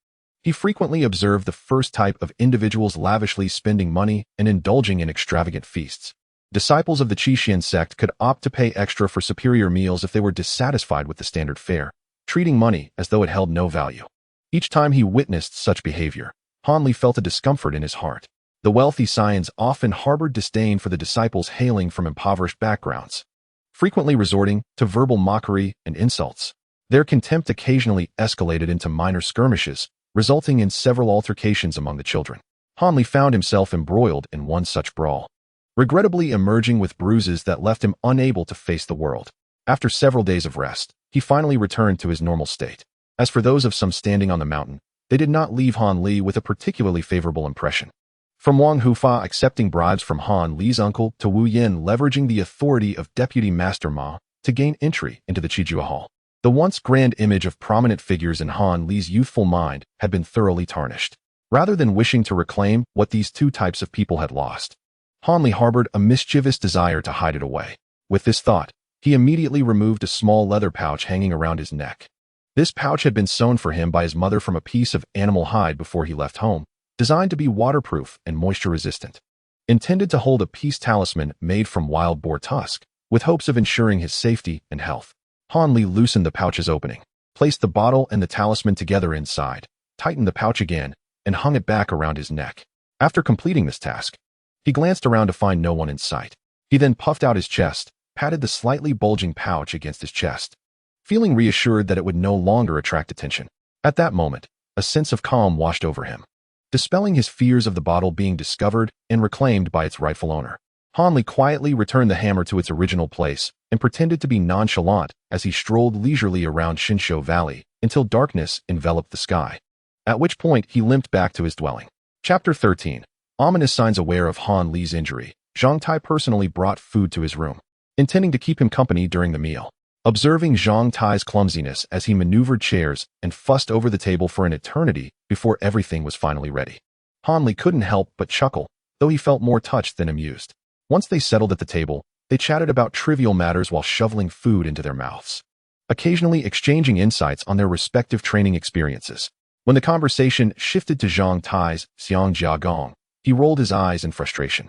he frequently observed the first type of individuals lavishly spending money and indulging in extravagant feasts. Disciples of the Qixin sect could opt to pay extra for superior meals if they were dissatisfied with the standard fare, treating money as though it held no value. Each time he witnessed such behavior, Han Li felt a discomfort in his heart. The wealthy scions often harbored disdain for the disciples hailing from impoverished backgrounds, frequently resorting to verbal mockery and insults. Their contempt occasionally escalated into minor skirmishes, resulting in several altercations among the children. Han Li found himself embroiled in one such brawl, regrettably emerging with bruises that left him unable to face the world. After several days of rest, he finally returned to his normal state. As for those of some standing on the mountain, they did not leave Han Li with a particularly favorable impression. From Wang Hufa accepting bribes from Han Li's uncle to Wu Yin leveraging the authority of Deputy Master Ma to gain entry into the Qijua Hall. The once grand image of prominent figures in Han Li's youthful mind had been thoroughly tarnished. Rather than wishing to reclaim what these two types of people had lost, Han Li harbored a mischievous desire to hide it away. With this thought, he immediately removed a small leather pouch hanging around his neck. This pouch had been sewn for him by his mother from a piece of animal hide before he left home, designed to be waterproof and moisture-resistant. Intended to hold a peace talisman made from wild boar tusk, with hopes of ensuring his safety and health. Han Li loosened the pouch's opening, placed the bottle and the talisman together inside, tightened the pouch again, and hung it back around his neck. After completing this task, he glanced around to find no one in sight. He then puffed out his chest, patted the slightly bulging pouch against his chest, feeling reassured that it would no longer attract attention. At that moment, a sense of calm washed over him, dispelling his fears of the bottle being discovered and reclaimed by its rightful owner. Han Li quietly returned the hammer to its original place and pretended to be nonchalant as he strolled leisurely around Shinshou Valley until darkness enveloped the sky, at which point he limped back to his dwelling. Chapter 13. Ominous signs. Aware of Han Li's injury, Zhang Tai personally brought food to his room, intending to keep him company during the meal. Observing Zhang Tai's clumsiness as he maneuvered chairs and fussed over the table for an eternity before everything was finally ready, Han Li couldn't help but chuckle, though he felt more touched than amused. Once they settled at the table, they chatted about trivial matters while shoveling food into their mouths, occasionally exchanging insights on their respective training experiences. When the conversation shifted to Zhang Tai's Xiang Jiagong, he rolled his eyes in frustration.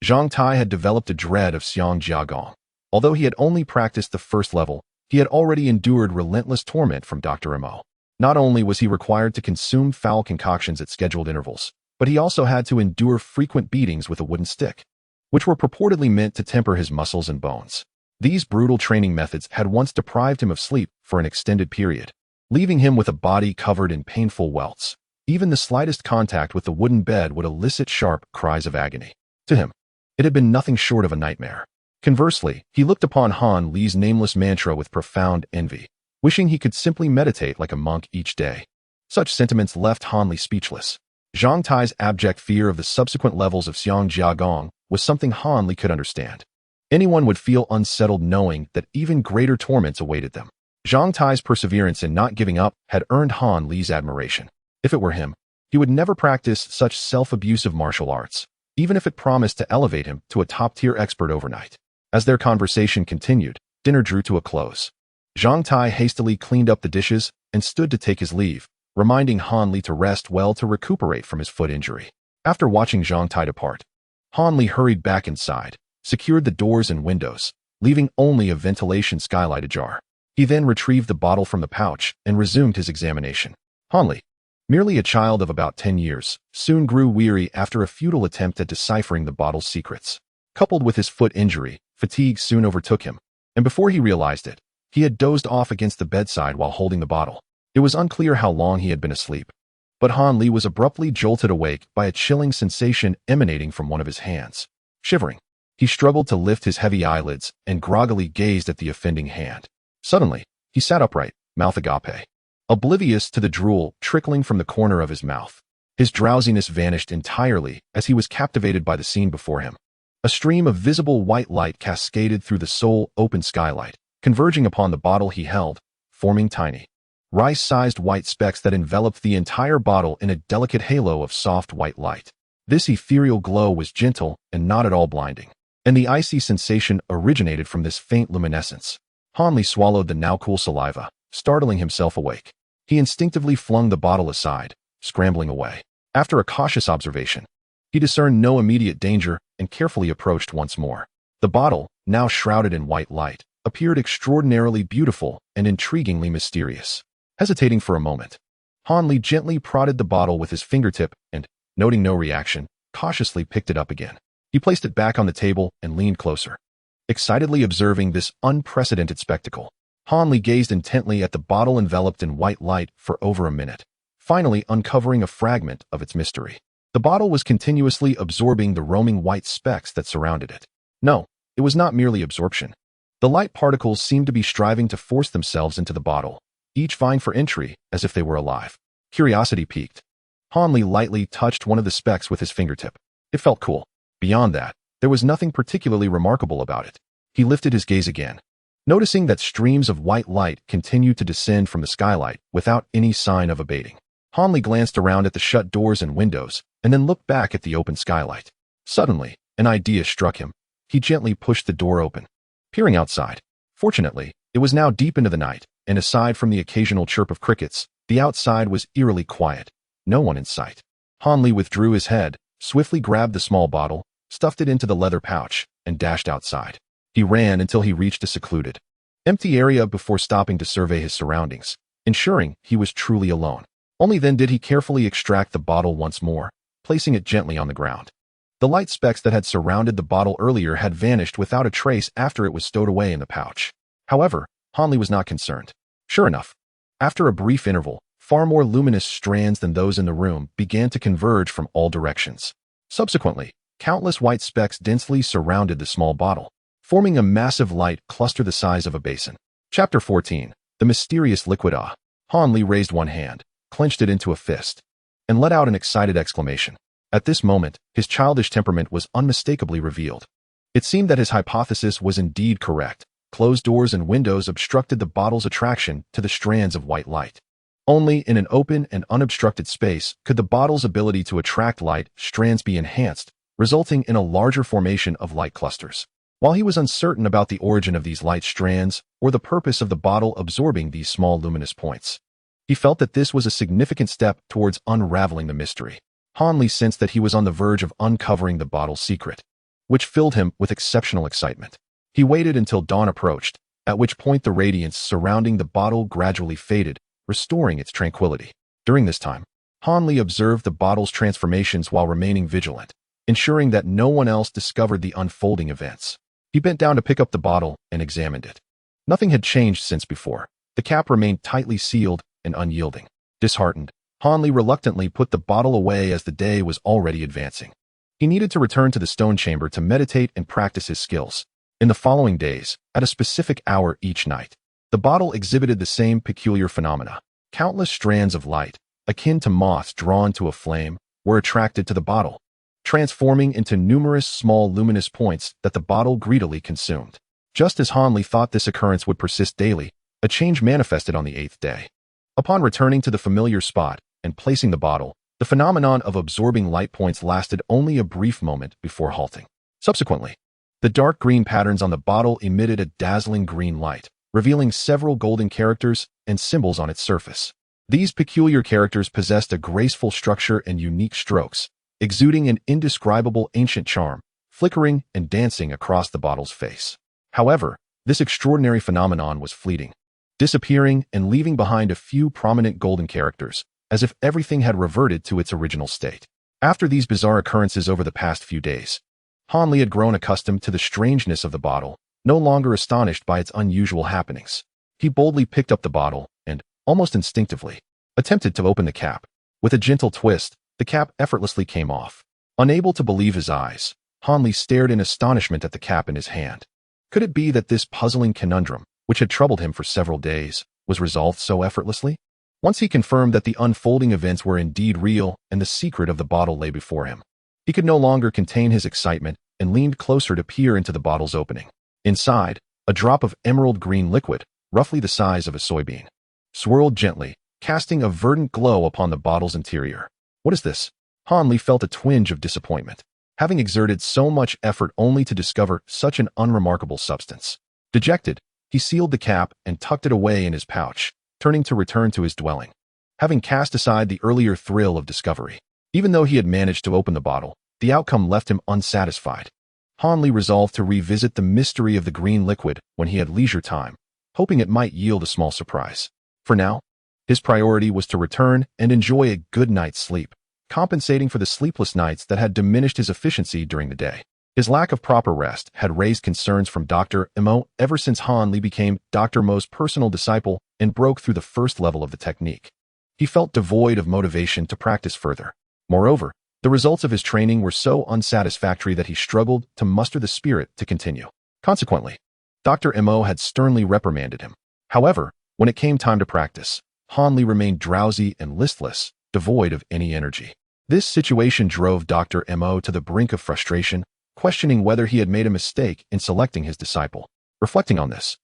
Zhang Tai had developed a dread of Xiang Jiagong. Although he had only practiced the first level, he had already endured relentless torment from Dr. Mo. Not only was he required to consume foul concoctions at scheduled intervals, but he also had to endure frequent beatings with a wooden stick, which were purportedly meant to temper his muscles and bones. These brutal training methods had once deprived him of sleep for an extended period, leaving him with a body covered in painful welts. Even the slightest contact with the wooden bed would elicit sharp cries of agony. To him, it had been nothing short of a nightmare. Conversely, he looked upon Han Li's nameless mantra with profound envy, wishing he could simply meditate like a monk each day. Such sentiments left Han Li speechless. Zhang Tai's abject fear of the subsequent levels of Xiang Jiagong was something Han Li could understand. Anyone would feel unsettled knowing that even greater torments awaited them. Zhang Tai's perseverance in not giving up had earned Han Li's admiration. If it were him, he would never practice such self-abusive martial arts, even if it promised to elevate him to a top-tier expert overnight. As their conversation continued, dinner drew to a close. Zhang Tai hastily cleaned up the dishes and stood to take his leave, reminding Han Li to rest well to recuperate from his foot injury. After watching Zhang Tai depart, Han Li hurried back inside, secured the doors and windows, leaving only a ventilation skylight ajar. He then retrieved the bottle from the pouch and resumed his examination. Han Li, merely a child of about 10 years, soon grew weary after a futile attempt at deciphering the bottle's secrets. Coupled with his foot injury, fatigue soon overtook him, and before he realized it, he had dozed off against the bedside while holding the bottle. It was unclear how long he had been asleep, but Han Li was abruptly jolted awake by a chilling sensation emanating from one of his hands. Shivering, he struggled to lift his heavy eyelids and groggily gazed at the offending hand. Suddenly, he sat upright, mouth agape, oblivious to the drool trickling from the corner of his mouth. His drowsiness vanished entirely as he was captivated by the scene before him. A stream of visible white light cascaded through the sole open skylight, converging upon the bottle he held, forming tiny, rice-sized white specks that enveloped the entire bottle in a delicate halo of soft white light. This ethereal glow was gentle and not at all blinding, and the icy sensation originated from this faint luminescence. Han Li swallowed the now cool saliva, startling himself awake. He instinctively flung the bottle aside, scrambling away. After a cautious observation, he discerned no immediate danger and carefully approached once more. The bottle, now shrouded in white light, appeared extraordinarily beautiful and intriguingly mysterious. Hesitating for a moment, Han Li gently prodded the bottle with his fingertip and, noting no reaction, cautiously picked it up again. He placed it back on the table and leaned closer. Excitedly observing this unprecedented spectacle, Han Li gazed intently at the bottle enveloped in white light for over a minute, finally uncovering a fragment of its mystery. The bottle was continuously absorbing the roaming white specks that surrounded it. No, it was not merely absorption. The light particles seemed to be striving to force themselves into the bottle, each vying for entry as if they were alive. Curiosity piqued. Han Li lightly touched one of the specks with his fingertip. It felt cool. Beyond that, there was nothing particularly remarkable about it. He lifted his gaze again, noticing that streams of white light continued to descend from the skylight without any sign of abating. Hanli glanced around at the shut doors and windows, and then looked back at the open skylight. Suddenly, an idea struck him. He gently pushed the door open, peering outside. Fortunately, it was now deep into the night, and aside from the occasional chirp of crickets, the outside was eerily quiet. No one in sight. Hanli withdrew his head, swiftly grabbed the small bottle, stuffed it into the leather pouch, and dashed outside. He ran until he reached a secluded, empty area before stopping to survey his surroundings, ensuring he was truly alone. Only then did he carefully extract the bottle once more, placing it gently on the ground. The light specks that had surrounded the bottle earlier had vanished without a trace after it was stowed away in the pouch. However, Hanli was not concerned. Sure enough, after a brief interval, far more luminous strands than those in the room began to converge from all directions. Subsequently, countless white specks densely surrounded the small bottle, forming a massive light cluster the size of a basin. Chapter 14. The Mysterious Liquid. Hanli raised one hand, clenched it into a fist, and let out an excited exclamation. At this moment, his childish temperament was unmistakably revealed. It seemed that his hypothesis was indeed correct. Closed doors and windows obstructed the bottle's attraction to the strands of white light. Only in an open and unobstructed space could the bottle's ability to attract light strands be enhanced, resulting in a larger formation of light clusters. While he was uncertain about the origin of these light strands or the purpose of the bottle absorbing these small luminous points, he felt that this was a significant step towards unraveling the mystery. Hanli sensed that he was on the verge of uncovering the bottle's secret, which filled him with exceptional excitement. He waited until dawn approached, at which point the radiance surrounding the bottle gradually faded, restoring its tranquility. During this time, Hanli observed the bottle's transformations while remaining vigilant, ensuring that no one else discovered the unfolding events. He bent down to pick up the bottle and examined it. Nothing had changed since before. The cap remained tightly sealed and unyielding. Disheartened, Hanli reluctantly put the bottle away as the day was already advancing. He needed to return to the stone chamber to meditate and practice his skills. In the following days, at a specific hour each night, the bottle exhibited the same peculiar phenomena. Countless strands of light, akin to moths drawn to a flame, were attracted to the bottle, transforming into numerous small luminous points that the bottle greedily consumed. Just as Hanli thought this occurrence would persist daily, a change manifested on the 8th day. Upon returning to the familiar spot and placing the bottle, the phenomenon of absorbing light points lasted only a brief moment before halting. Subsequently, the dark green patterns on the bottle emitted a dazzling green light, revealing several golden characters and symbols on its surface. These peculiar characters possessed a graceful structure and unique strokes, exuding an indescribable ancient charm, flickering and dancing across the bottle's face. However, this extraordinary phenomenon was fleeting, disappearing and leaving behind a few prominent golden characters, as if everything had reverted to its original state. After these bizarre occurrences over the past few days, Hanli had grown accustomed to the strangeness of the bottle, no longer astonished by its unusual happenings. He boldly picked up the bottle and, almost instinctively, attempted to open the cap. With a gentle twist, the cap effortlessly came off. Unable to believe his eyes, Hanli stared in astonishment at the cap in his hand. Could it be that this puzzling conundrum, which had troubled him for several days, was resolved so effortlessly? Once he confirmed that the unfolding events were indeed real and the secret of the bottle lay before him, he could no longer contain his excitement and leaned closer to peer into the bottle's opening. Inside, a drop of emerald green liquid, roughly the size of a soybean, swirled gently, casting a verdant glow upon the bottle's interior. What is this? Hanli felt a twinge of disappointment, having exerted so much effort only to discover such an unremarkable substance. Dejected, he sealed the cap and tucked it away in his pouch, turning to return to his dwelling. Having cast aside the earlier thrill of discovery, even though he had managed to open the bottle, the outcome left him unsatisfied. Hanli resolved to revisit the mystery of the green liquid when he had leisure time, hoping it might yield a small surprise. For now, his priority was to return and enjoy a good night's sleep, compensating for the sleepless nights that had diminished his efficiency during the day. His lack of proper rest had raised concerns from Dr. Mo ever since Hanli became Dr. Mo's personal disciple and broke through the first level of the technique. He felt devoid of motivation to practice further. Moreover, the results of his training were so unsatisfactory that he struggled to muster the spirit to continue. Consequently, Dr. Mo had sternly reprimanded him. However, when it came time to practice, Hanli remained drowsy and listless, devoid of any energy. This situation drove Dr. Mo to the brink of frustration, questioning whether he had made a mistake in selecting his disciple. Reflecting on this,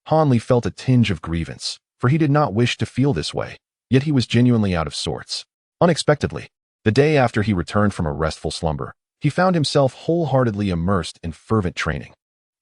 Han Li felt a tinge of grievance, for he did not wish to feel this way, yet he was genuinely out of sorts. Unexpectedly, the day after he returned from a restful slumber, he found himself wholeheartedly immersed in fervent training.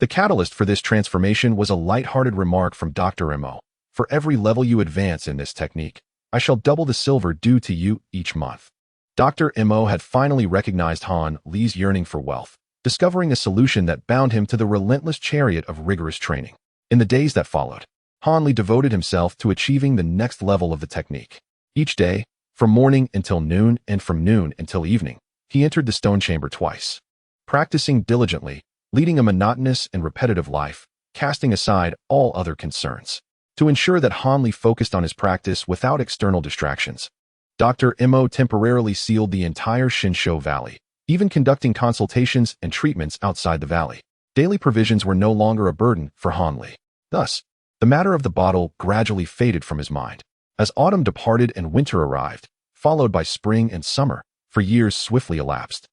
The catalyst for this transformation was a light-hearted remark from Dr. Mo. For every level you advance in this technique, I shall double the silver due to you each month. Dr. Mo had finally recognized Han Li's yearning for wealth, discovering a solution that bound him to the relentless chariot of rigorous training. In the days that followed, Han Li devoted himself to achieving the next level of the technique. Each day, from morning until noon and from noon until evening, he entered the stone chamber twice. Practicing diligently, leading a monotonous and repetitive life, casting aside all other concerns. To ensure that Han Li focused on his practice without external distractions, Dr. Mo temporarily sealed the entire Shinsho Valley, even conducting consultations and treatments outside the valley. Daily provisions were no longer a burden for Han Li. Thus, the matter of the bottle gradually faded from his mind. As autumn departed and winter arrived, followed by spring and summer, for years swiftly elapsed.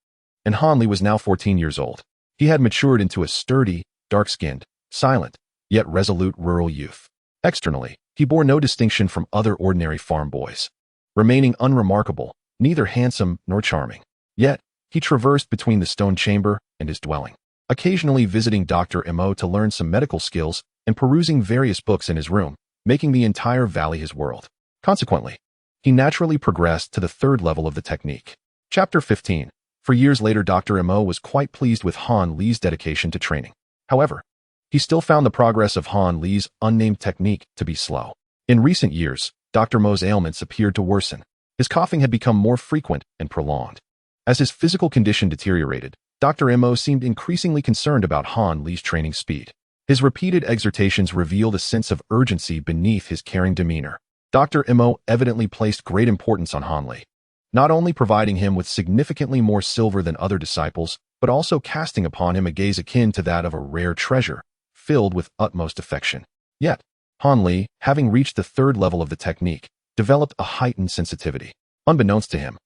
And Han Li was now 14 years old. He had matured into a sturdy, dark-skinned, silent, yet resolute rural youth. Externally, he bore no distinction from other ordinary farm boys, remaining unremarkable, neither handsome nor charming. Yet, he traversed between the stone chamber and his dwelling, occasionally visiting Dr. Mo to learn some medical skills and perusing various books in his room, making the entire valley his world. Consequently, he naturally progressed to the third level of the technique. Chapter 15. For years later, Dr. Mo was quite pleased with Han Li's dedication to training. However, he still found the progress of Han Li's unnamed technique to be slow. In recent years, Dr. Mo's ailments appeared to worsen. His coughing had become more frequent and prolonged. As his physical condition deteriorated, Dr. Mo seemed increasingly concerned about Han Li's training speed. His repeated exhortations revealed a sense of urgency beneath his caring demeanor. Dr. Mo evidently placed great importance on Han Li, not only providing him with significantly more silver than other disciples, but also casting upon him a gaze akin to that of a rare treasure, filled with utmost affection. Yet, Han Li, having reached the third level of the technique, developed a heightened sensitivity. Unbeknownst to him,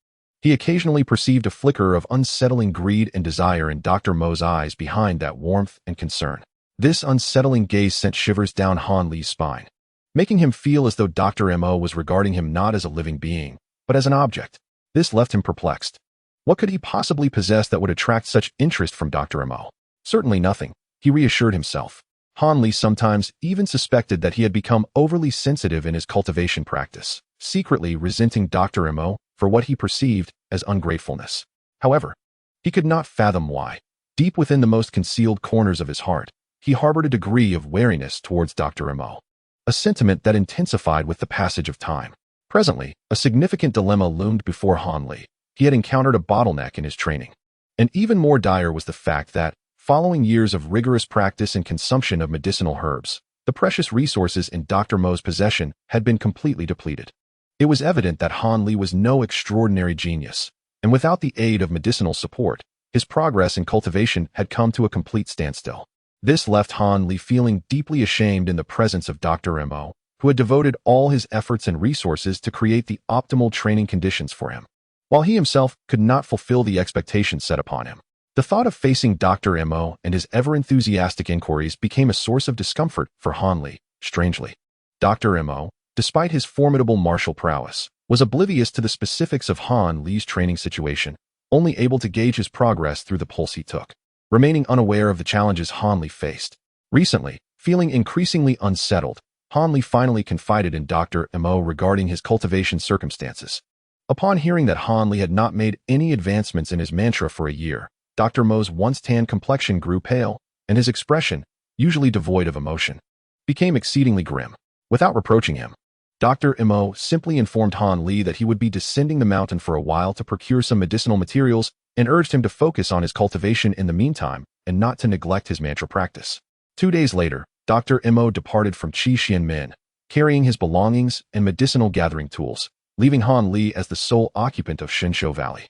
he occasionally perceived a flicker of unsettling greed and desire in Dr. Mo's eyes behind that warmth and concern. This unsettling gaze sent shivers down Han Li's spine, making him feel as though Dr. Mo was regarding him not as a living being, but as an object. This left him perplexed. What could he possibly possess that would attract such interest from Dr. Mo? Certainly nothing, he reassured himself. Han Li sometimes even suspected that he had become overly sensitive in his cultivation practice, secretly resenting Dr. Mo for what he perceived as ungratefulness. However, he could not fathom why. Deep within the most concealed corners of his heart, he harbored a degree of wariness towards Dr. Mo, a sentiment that intensified with the passage of time. Presently, a significant dilemma loomed before Han Li. He had encountered a bottleneck in his training. And even more dire was the fact that, following years of rigorous practice and consumption of medicinal herbs, the precious resources in Dr. Mo's possession had been completely depleted. It was evident that Han Li was no extraordinary genius, and without the aid of medicinal support, his progress in cultivation had come to a complete standstill. This left Han Li feeling deeply ashamed in the presence of Dr. Mo, who had devoted all his efforts and resources to create the optimal training conditions for him, while he himself could not fulfill the expectations set upon him. The thought of facing Dr. Mo and his ever-enthusiastic inquiries became a source of discomfort for Han Li. Strangely, Dr. Mo, despite his formidable martial prowess, was oblivious to the specifics of Han Li's training situation, only able to gauge his progress through the pulse he took, remaining unaware of the challenges Han Li faced. Recently, feeling increasingly unsettled, Han Li finally confided in Dr. Mo regarding his cultivation circumstances. Upon hearing that Han Li had not made any advancements in his mantra for a year, Dr. Mo's once tan complexion grew pale, and his expression, usually devoid of emotion, became exceedingly grim. Without reproaching him, Dr. Mo simply informed Han Li that he would be descending the mountain for a while to procure some medicinal materials and urged him to focus on his cultivation in the meantime and not to neglect his mantra practice. 2 days later, Dr. Mo departed from Qixianmen, carrying his belongings and medicinal gathering tools, leaving Han Li as the sole occupant of Shinsho Valley.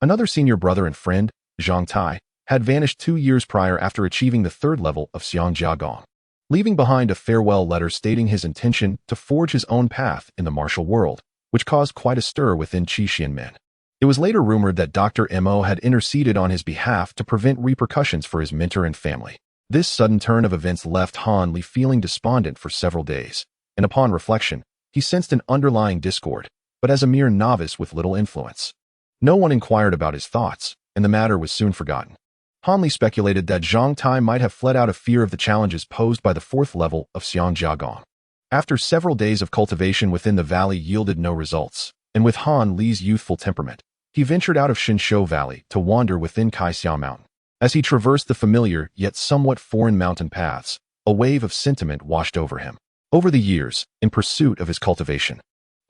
Another senior brother and friend, Zhang Tai, had vanished 2 years prior after achieving the third level of Xiangjiagong, leaving behind a farewell letter stating his intention to forge his own path in the martial world, which caused quite a stir within Qixianmen. It was later rumored that Dr. Mo had interceded on his behalf to prevent repercussions for his mentor and family. This sudden turn of events left Han Li feeling despondent for several days, and upon reflection, he sensed an underlying discord, but as a mere novice with little influence. No one inquired about his thoughts, and the matter was soon forgotten. Han Li speculated that Zhang Tai might have fled out of fear of the challenges posed by the fourth level of Xiangjiagong. After several days of cultivation within the valley yielded no results, and with Han Li's youthful temperament, he ventured out of Xinshou Valley to wander within Kaixia Mountain. As he traversed the familiar yet somewhat foreign mountain paths, a wave of sentiment washed over him. Over the years, in pursuit of his cultivation,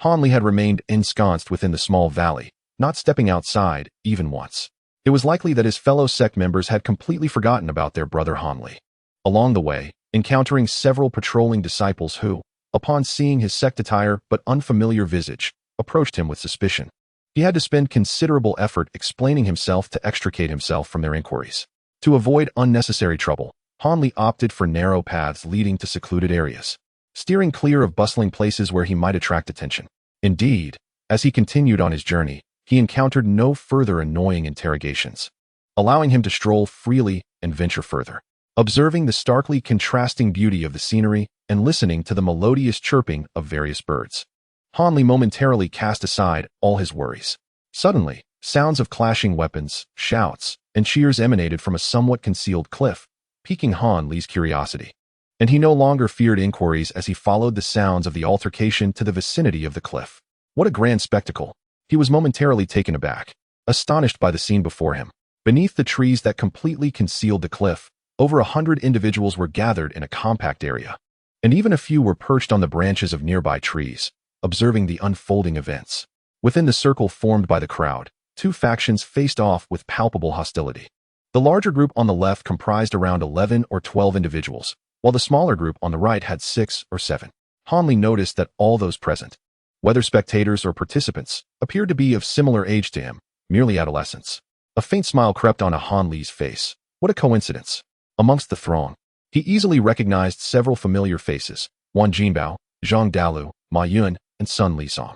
Han Li had remained ensconced within the small valley, not stepping outside even once. It was likely that his fellow sect members had completely forgotten about their brother Han Li. Along the way, encountering several patrolling disciples who, upon seeing his sect attire but unfamiliar visage, approached him with suspicion. He had to spend considerable effort explaining himself to extricate himself from their inquiries. To avoid unnecessary trouble, Han Li opted for narrow paths leading to secluded areas, steering clear of bustling places where he might attract attention. Indeed, as he continued on his journey, he encountered no further annoying interrogations, allowing him to stroll freely and venture further. Observing the starkly contrasting beauty of the scenery and listening to the melodious chirping of various birds, Han Li momentarily cast aside all his worries. Suddenly, sounds of clashing weapons, shouts, and cheers emanated from a somewhat concealed cliff, piquing Han Li's curiosity. And he no longer feared inquiries as he followed the sounds of the altercation to the vicinity of the cliff. What a grand spectacle! He was momentarily taken aback, astonished by the scene before him. Beneath the trees that completely concealed the cliff, over 100 individuals were gathered in a compact area, and even a few were perched on the branches of nearby trees, observing the unfolding events. Within the circle formed by the crowd, two factions faced off with palpable hostility. The larger group on the left comprised around 11 or 12 individuals, while the smaller group on the right had 6 or 7. Han Li noticed that all those present, whether spectators or participants, appeared to be of similar age to him, merely adolescents. A faint smile crept onto Han Li's face. What a coincidence! Amongst the throng, he easily recognized several familiar faces: Wan Jinbao, Zhang Dalu, Ma Yun, and Sun Lisong.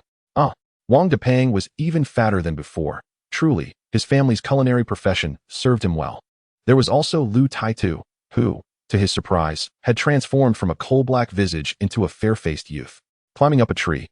Wang Depang was even fatter than before. Truly, his family's culinary profession served him well. There was also Lu Taitu, who, to his surprise, had transformed from a coal-black visage into a fair-faced youth. Climbing up a tree,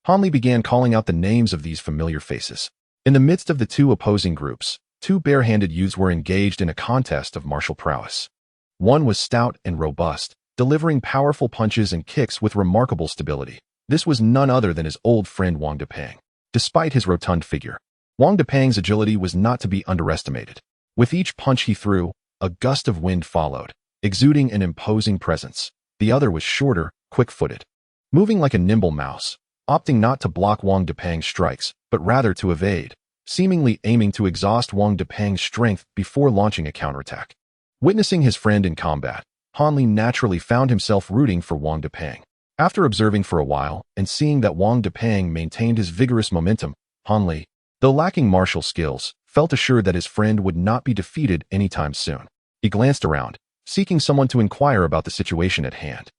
Han Li began calling out the names of these familiar faces. In the midst of the two opposing groups, two bare-handed youths were engaged in a contest of martial prowess. One was stout and robust, delivering powerful punches and kicks with remarkable stability. This was none other than his old friend Wang Depang. Despite his rotund figure, Wang Depang's agility was not to be underestimated. With each punch he threw, a gust of wind followed, exuding an imposing presence. The other was shorter, quick-footed, moving like a nimble mouse, opting not to block Wang Depang's strikes, but rather to evade, seemingly aiming to exhaust Wang Depang's strength before launching a counterattack. Witnessing his friend in combat, Han Li naturally found himself rooting for Wang Depang. After observing for a while and seeing that Wang Depang maintained his vigorous momentum, Han Li, though lacking martial skills, felt assured that his friend would not be defeated anytime soon. He glanced around, seeking someone to inquire about the situation at hand.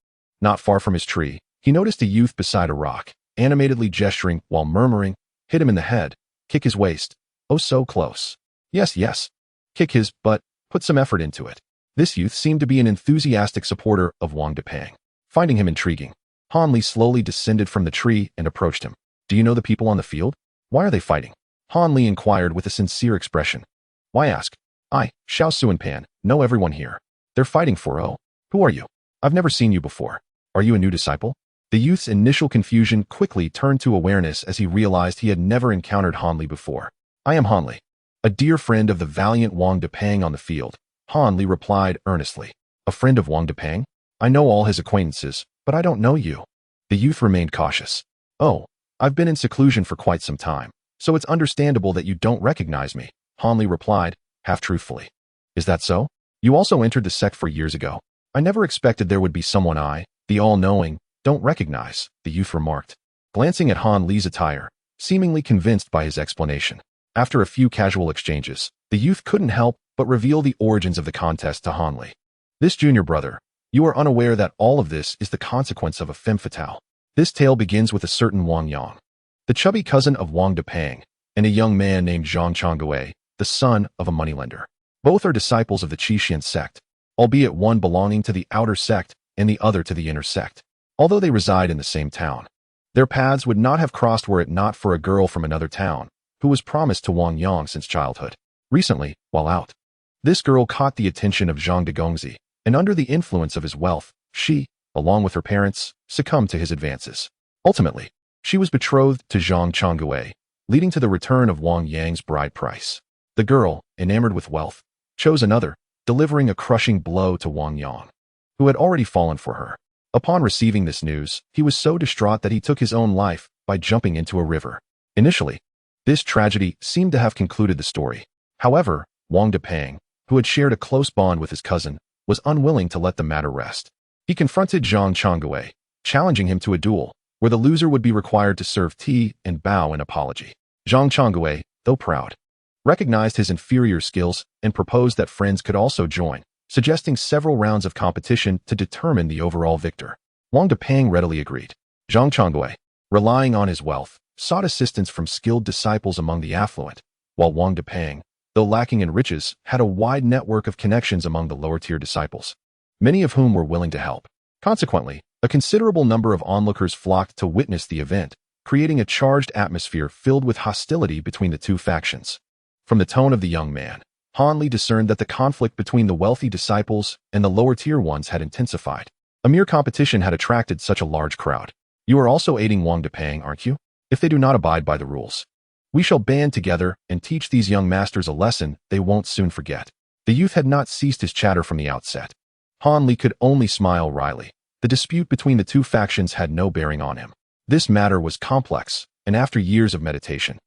Not far from his tree, he noticed a youth beside a rock, animatedly gesturing while murmuring, "Hit him in the head, kick his waist, oh so close. Yes, kick his butt, put some effort into it." This youth seemed to be an enthusiastic supporter of Wang Depang. Finding him intriguing, Han Li slowly descended from the tree and approached him. "Do you know the people on the field? Why are they fighting?" Han Li inquired with a sincere expression. "Why ask? I, Xiao Suan Pan, know everyone here. They're fighting for who are you? I've never seen you before. Are you a new disciple?" The youth's initial confusion quickly turned to awareness as he realized he had never encountered Han Li before. "I am Han Li, a dear friend of the valiant Wang Depang on the field," Han Li replied earnestly. "A friend of Wang Depang? I know all his acquaintances, but I don't know you." The youth remained cautious. "Oh, I've been in seclusion for quite some time, so it's understandable that you don't recognize me," Han Li replied, half-truthfully. "Is that so? You also entered the sect 4 years ago. I never expected there would be someone the all-knowing, don't recognize," the youth remarked, glancing at Han Li's attire, seemingly convinced by his explanation. After a few casual exchanges, the youth couldn't help but reveal the origins of the contest to Han Li. "This junior brother, you are unaware that all of this is the consequence of a femme fatale. This tale begins with a certain Wang Yang, the chubby cousin of Wang Depang, and a young man named Zhang Changwei, the son of a moneylender. Both are disciples of the Qixin sect, albeit one belonging to the outer sect and the other to the inner sect. Although they reside in the same town, their paths would not have crossed were it not for a girl from another town, who was promised to Wang Yang since childhood. Recently, while out, this girl caught the attention of Zhang Degongzi, and under the influence of his wealth, she, along with her parents, succumbed to his advances. Ultimately, she was betrothed to Zhang Changwei, leading to the return of Wang Yang's bride price. The girl, enamored with wealth, chose another, delivering a crushing blow to Wang Yang, who had already fallen for her. Upon receiving this news, he was so distraught that he took his own life by jumping into a river. Initially, this tragedy seemed to have concluded the story. However, Wang Depang, who had shared a close bond with his cousin, was unwilling to let the matter rest. He confronted Zhang Changwei, challenging him to a duel, where the loser would be required to serve tea and bow in apology. Zhang Changwei, though proud, recognized his inferior skills and proposed that friends could also join, suggesting several rounds of competition to determine the overall victor. Wang Depang readily agreed. Zhang Changwei, relying on his wealth, sought assistance from skilled disciples among the affluent, while Wang Depang, though lacking in riches, had a wide network of connections among the lower-tier disciples, many of whom were willing to help. Consequently, a considerable number of onlookers flocked to witness the event, creating a charged atmosphere filled with hostility between the two factions. From the tone of the young man, Han Li discerned that the conflict between the wealthy disciples and the lower-tier ones had intensified. A mere competition had attracted such a large crowd. You are also aiding Wang Depang, aren't you? If they do not abide by the rules, we shall band together and teach these young masters a lesson they won't soon forget. The youth had not ceased his chatter from the outset. Han Li could only smile wryly. The dispute between the two factions had no bearing on him. This matter was complex, and after years of meditation,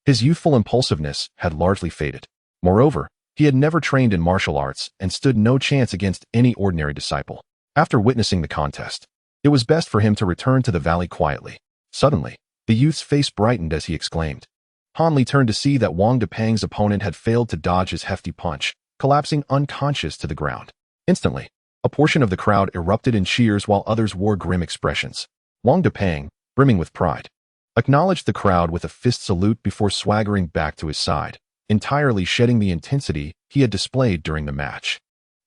his youthful impulsiveness had largely faded. Moreover, he had never trained in martial arts and stood no chance against any ordinary disciple. After witnessing the contest, it was best for him to return to the valley quietly. Suddenly, the youth's face brightened as he exclaimed. Han Li turned to see that Wang Depang's opponent had failed to dodge his hefty punch, collapsing unconscious to the ground. Instantly, a portion of the crowd erupted in cheers while others wore grim expressions. Wang Depang, brimming with pride, acknowledged the crowd with a fist salute before swaggering back to his side, entirely shedding the intensity he had displayed during the match.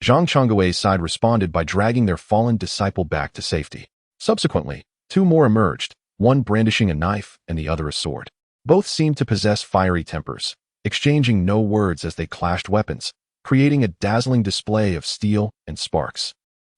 Zhang Changwei's side responded by dragging their fallen disciple back to safety. Subsequently, two more emerged, one brandishing a knife and the other a sword. Both seemed to possess fiery tempers, exchanging no words as they clashed weapons, creating a dazzling display of steel and sparks.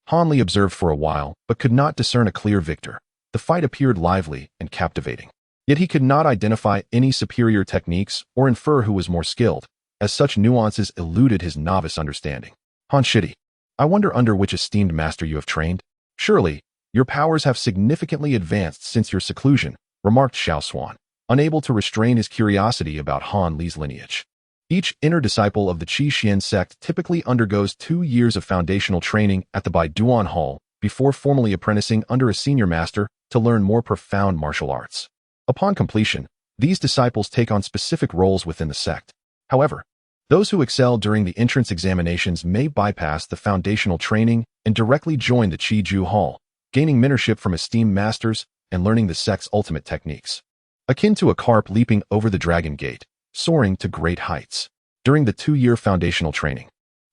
Han Li observed for a while, but could not discern a clear victor. The fight appeared lively and captivating. Yet he could not identify any superior techniques or infer who was more skilled, as such nuances eluded his novice understanding. Han Shidi, I wonder under which esteemed master you have trained? Surely, your powers have significantly advanced since your seclusion, remarked Xiao Xuan, unable to restrain his curiosity about Han Li's lineage. Each inner disciple of the Qixin sect typically undergoes 2 years of foundational training at the Baiduan Hall before formally apprenticing under a senior master to learn more profound martial arts. Upon completion, these disciples take on specific roles within the sect. However, those who excel during the entrance examinations may bypass the foundational training and directly join the Qiju Hall, gaining mentorship from esteemed masters and learning the sect's ultimate techniques. Akin to a carp leaping over the dragon gate, soaring to great heights. During the 2-year foundational training,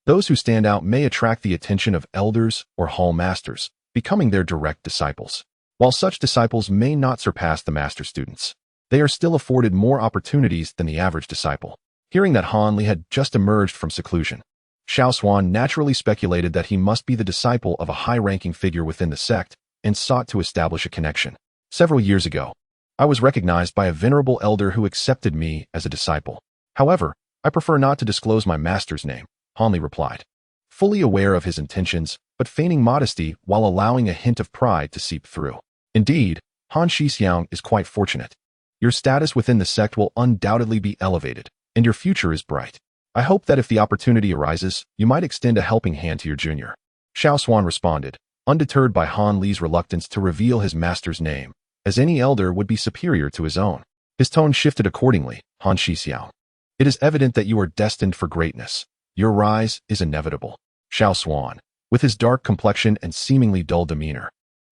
those who stand out may attract the attention of elders or hall masters, becoming their direct disciples. While such disciples may not surpass the master students, they are still afforded more opportunities than the average disciple. Hearing that Han Li had just emerged from seclusion, Xiao Xuan naturally speculated that he must be the disciple of a high-ranking figure within the sect and sought to establish a connection. Several years ago, I was recognized by a venerable elder who accepted me as a disciple. However, I prefer not to disclose my master's name, Han Li replied, fully aware of his intentions, but feigning modesty while allowing a hint of pride to seep through. Indeed, Han Shixiang is quite fortunate. Your status within the sect will undoubtedly be elevated, and your future is bright. I hope that if the opportunity arises, you might extend a helping hand to your junior. Xiao Xuan responded, undeterred by Han Li's reluctance to reveal his master's name, as any elder would be superior to his own. His tone shifted accordingly. Han Shixiang, it is evident that you are destined for greatness. Your rise is inevitable. Xiao Xuan, with his dark complexion and seemingly dull demeanor,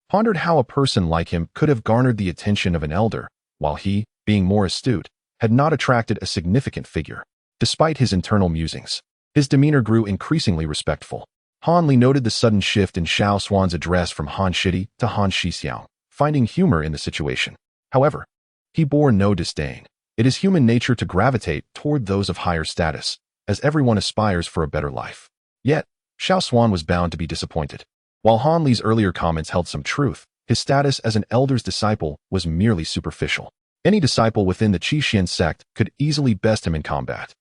pondered how a person like him could have garnered the attention of an elder, while he, being more astute, had not attracted a significant figure. Despite his internal musings, his demeanor grew increasingly respectful. Han Li noted the sudden shift in Xiao Xuan's address from Han Shidi to Han Shixiao, finding humor in the situation. However, he bore no disdain. It is human nature to gravitate toward those of higher status, as everyone aspires for a better life. Yet, Xiao Xuan was bound to be disappointed. While Han Li's earlier comments held some truth, his status as an elder's disciple was merely superficial. Any disciple within the Qixin sect could easily best him in combat.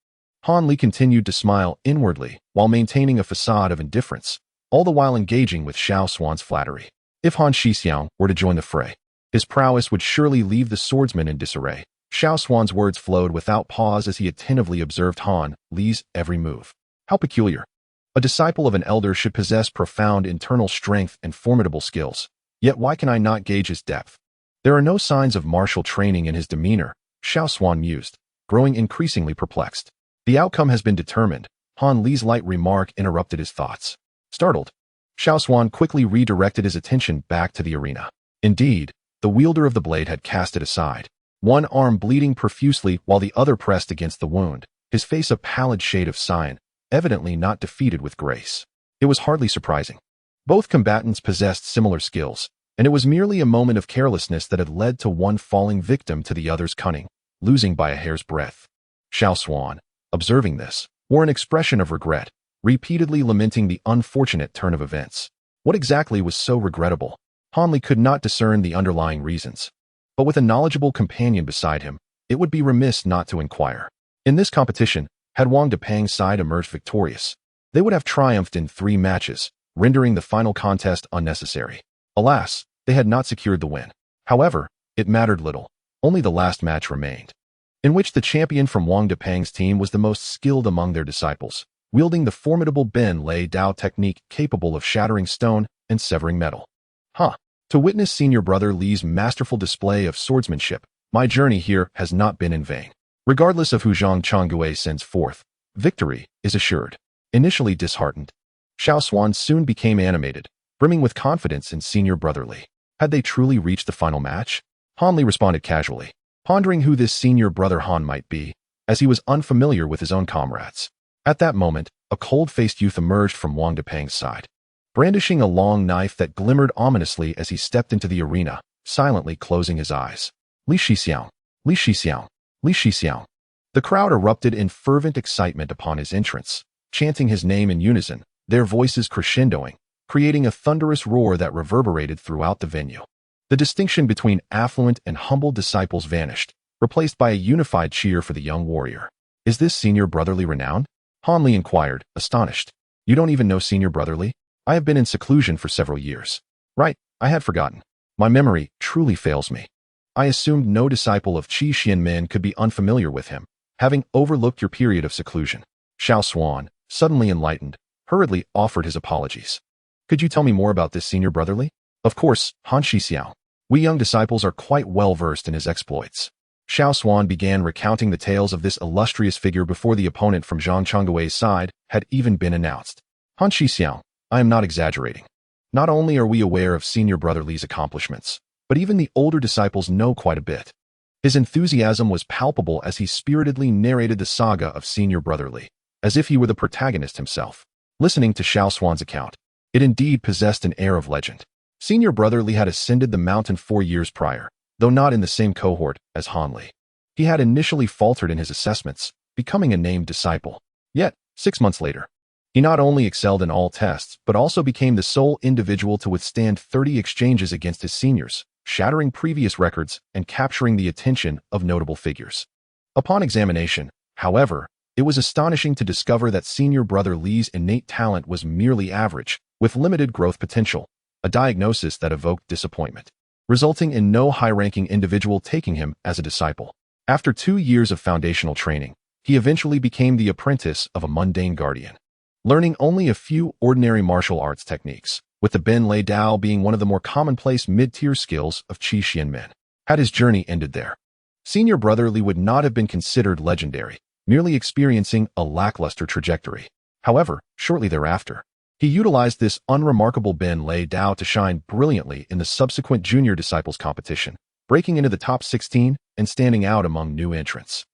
Han Li continued to smile inwardly while maintaining a facade of indifference, all the while engaging with Xiao Xuan's flattery. If Han Shixiao were to join the fray, his prowess would surely leave the swordsman in disarray. Xiao Xuan's words flowed without pause as he attentively observed Han Li's every move. How peculiar. A disciple of an elder should possess profound internal strength and formidable skills. Yet why can I not gauge his depth? There are no signs of martial training in his demeanor, Xiao Xuan mused, growing increasingly perplexed. The outcome has been determined. Han Li's light remark interrupted his thoughts. Startled, Xiao Xuan quickly redirected his attention back to the arena. Indeed, the wielder of the blade had cast it aside, one arm bleeding profusely while the other pressed against the wound, his face a pallid shade of cyan, evidently not defeated with grace. It was hardly surprising. Both combatants possessed similar skills, and it was merely a moment of carelessness that had led to one falling victim to the other's cunning, losing by a hair's breadth. Xiao Xuan, observing this, wore an expression of regret, repeatedly lamenting the unfortunate turn of events. What exactly was so regrettable? Han Li could not discern the underlying reasons. But with a knowledgeable companion beside him, it would be remiss not to inquire. In this competition, had Wang Depang's side emerged victorious, they would have triumphed in 3 matches, rendering the final contest unnecessary. Alas, they had not secured the win. However, it mattered little. Only the last match remained, in which the champion from Wang Depang's team was the most skilled among their disciples, wielding the formidable Ben Lei Dao technique capable of shattering stone and severing metal. To witness senior brother Li's masterful display of swordsmanship, my journey here has not been in vain. Regardless of who Zhang Changgui sends forth, victory is assured. Initially disheartened, Xiao Xuan soon became animated, brimming with confidence in senior brother Li. Had they truly reached the final match? Han Li responded casually, pondering who this senior brother Han might be, as he was unfamiliar with his own comrades. At that moment, a cold-faced youth emerged from Wang Depang's side, brandishing a long knife that glimmered ominously as he stepped into the arena, silently closing his eyes. Li Shixiao, Li Shixiao, Li Shixiao. The crowd erupted in fervent excitement upon his entrance, chanting his name in unison, their voices crescendoing, creating a thunderous roar that reverberated throughout the venue. The distinction between affluent and humble disciples vanished, replaced by a unified cheer for the young warrior. Is this senior brotherly renowned? Han Li inquired, astonished. You don't even know senior brotherly? I have been in seclusion for several years. Right, I had forgotten. My memory truly fails me. I assumed no disciple of Qi Xianmen could be unfamiliar with him, having overlooked your period of seclusion. Xiao Xuan, suddenly enlightened, hurriedly offered his apologies. Could you tell me more about this senior brotherly? Of course, Han Shixiao. We young disciples are quite well versed in his exploits. Xiao Xuan began recounting the tales of this illustrious figure before the opponent from Zhang Changgui's side had even been announced. Han Shixiao, I am not exaggerating. Not only are we aware of senior brother Li's accomplishments, but even the older disciples know quite a bit. His enthusiasm was palpable as he spiritedly narrated the saga of senior brother Li, as if he were the protagonist himself. Listening to Xiao Xuan's account, it indeed possessed an air of legend. Senior brother Li had ascended the mountain 4 years prior, though not in the same cohort as Han Li. He had initially faltered in his assessments, becoming a named disciple. Yet, 6 months later, he not only excelled in all tests, but also became the sole individual to withstand 30 exchanges against his seniors, shattering previous records and capturing the attention of notable figures. Upon examination, however, it was astonishing to discover that senior brother Li's innate talent was merely average, with limited growth potential, a diagnosis that evoked disappointment, resulting in no high-ranking individual taking him as a disciple. After 2 years of foundational training, he eventually became the apprentice of a mundane guardian, learning only a few ordinary martial arts techniques, with the Ben Lei Dao being one of the more commonplace mid-tier skills of Qi Xianmen. Had his journey ended there, senior brother Li would not have been considered legendary, merely experiencing a lackluster trajectory. However, shortly thereafter, he utilized this unremarkable Ben Lei Dao to shine brilliantly in the subsequent junior disciples competition, breaking into the top 16 and standing out among new entrants.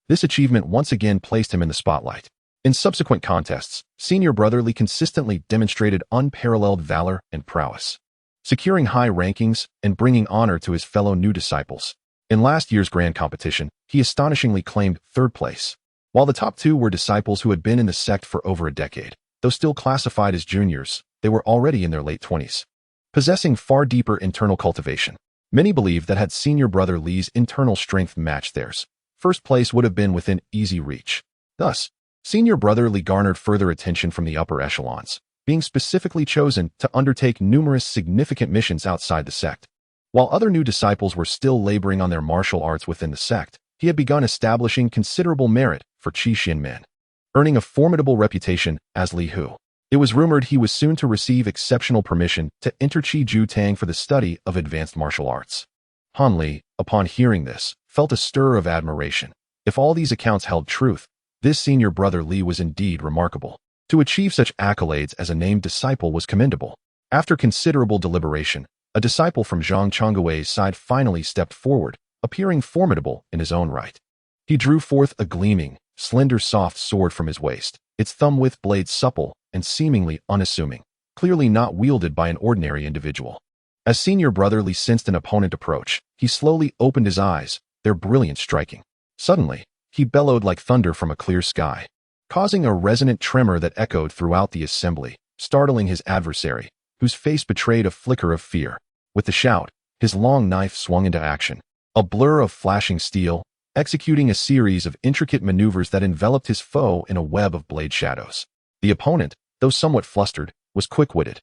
This achievement once again placed him in the spotlight. In subsequent contests, senior brother Li consistently demonstrated unparalleled valor and prowess, securing high rankings and bringing honor to his fellow new disciples. In last year's grand competition, he astonishingly claimed third place. While the top two were disciples who had been in the sect for over a decade, though still classified as juniors, they were already in their late 20s, possessing far deeper internal cultivation. Many believed that had senior brother Li's internal strength matched theirs, first place would have been within easy reach. Thus, senior brother Li garnered further attention from the upper echelons, being specifically chosen to undertake numerous significant missions outside the sect. While other new disciples were still laboring on their martial arts within the sect, he had begun establishing considerable merit for Qi Xianmen, earning a formidable reputation as Li Hu. It was rumored he was soon to receive exceptional permission to enter Qi Ju Tang for the study of advanced martial arts. Han Li, upon hearing this, felt a stir of admiration. If all these accounts held truth, this senior brother Li was indeed remarkable. To achieve such accolades as a named disciple was commendable. After considerable deliberation, a disciple from Zhang Chonggui's side finally stepped forward, appearing formidable in his own right. He drew forth a gleaming, slender soft sword from his waist, its thumb-width blade supple and seemingly unassuming, clearly not wielded by an ordinary individual. As senior brother Li sensed an opponent approach, he slowly opened his eyes, their brilliance striking. Suddenly, he bellowed like thunder from a clear sky, causing a resonant tremor that echoed throughout the assembly, startling his adversary, whose face betrayed a flicker of fear. With the shout, his long knife swung into action, a blur of flashing steel, executing a series of intricate maneuvers that enveloped his foe in a web of blade shadows. The opponent, though somewhat flustered, was quick-witted,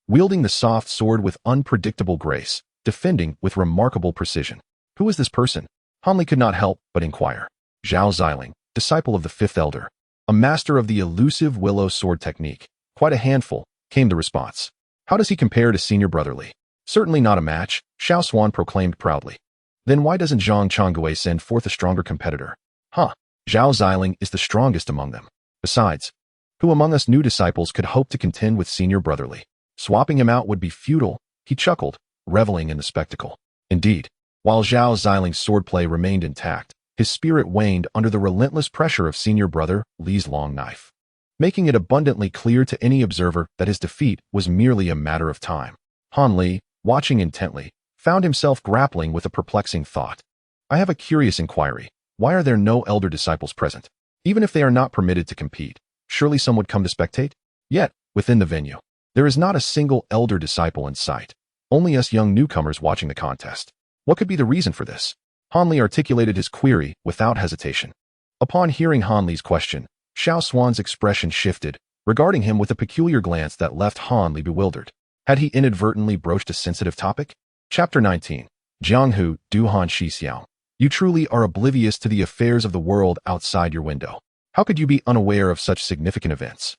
wielding the soft sword with unpredictable grace, defending with remarkable precision. Who is this person? Han Li could not help but inquire. Zhao Xiling, disciple of the fifth elder, a master of the elusive willow sword technique. Quite a handful, came the response. How does he compare to senior brother Li? Certainly not a match, Xiao Xuan proclaimed proudly. Then why doesn't Zhang Chonggui send forth a stronger competitor? Zhao Xiling is the strongest among them. Besides, who among us new disciples could hope to contend with senior brother Li? Swapping him out would be futile, he chuckled, reveling in the spectacle. Indeed, while Zhao Xiling's swordplay remained intact, his spirit waned under the relentless pressure of senior brother Li's long knife, making it abundantly clear to any observer that his defeat was merely a matter of time. Han Li, watching intently, found himself grappling with a perplexing thought. I have a curious inquiry. Why are there no elder disciples present? Even if they are not permitted to compete, surely some would come to spectate? Yet, within the venue, there is not a single elder disciple in sight, only us young newcomers watching the contest. What could be the reason for this? Han Li articulated his query without hesitation. Upon hearing Han Li's question, Xiao Xuan's expression shifted, regarding him with a peculiar glance that left Han Li bewildered. Had he inadvertently broached a sensitive topic? Chapter 19. Jianghu, Duhan Shixiao. You truly are oblivious to the affairs of the world outside your window. How could you be unaware of such significant events?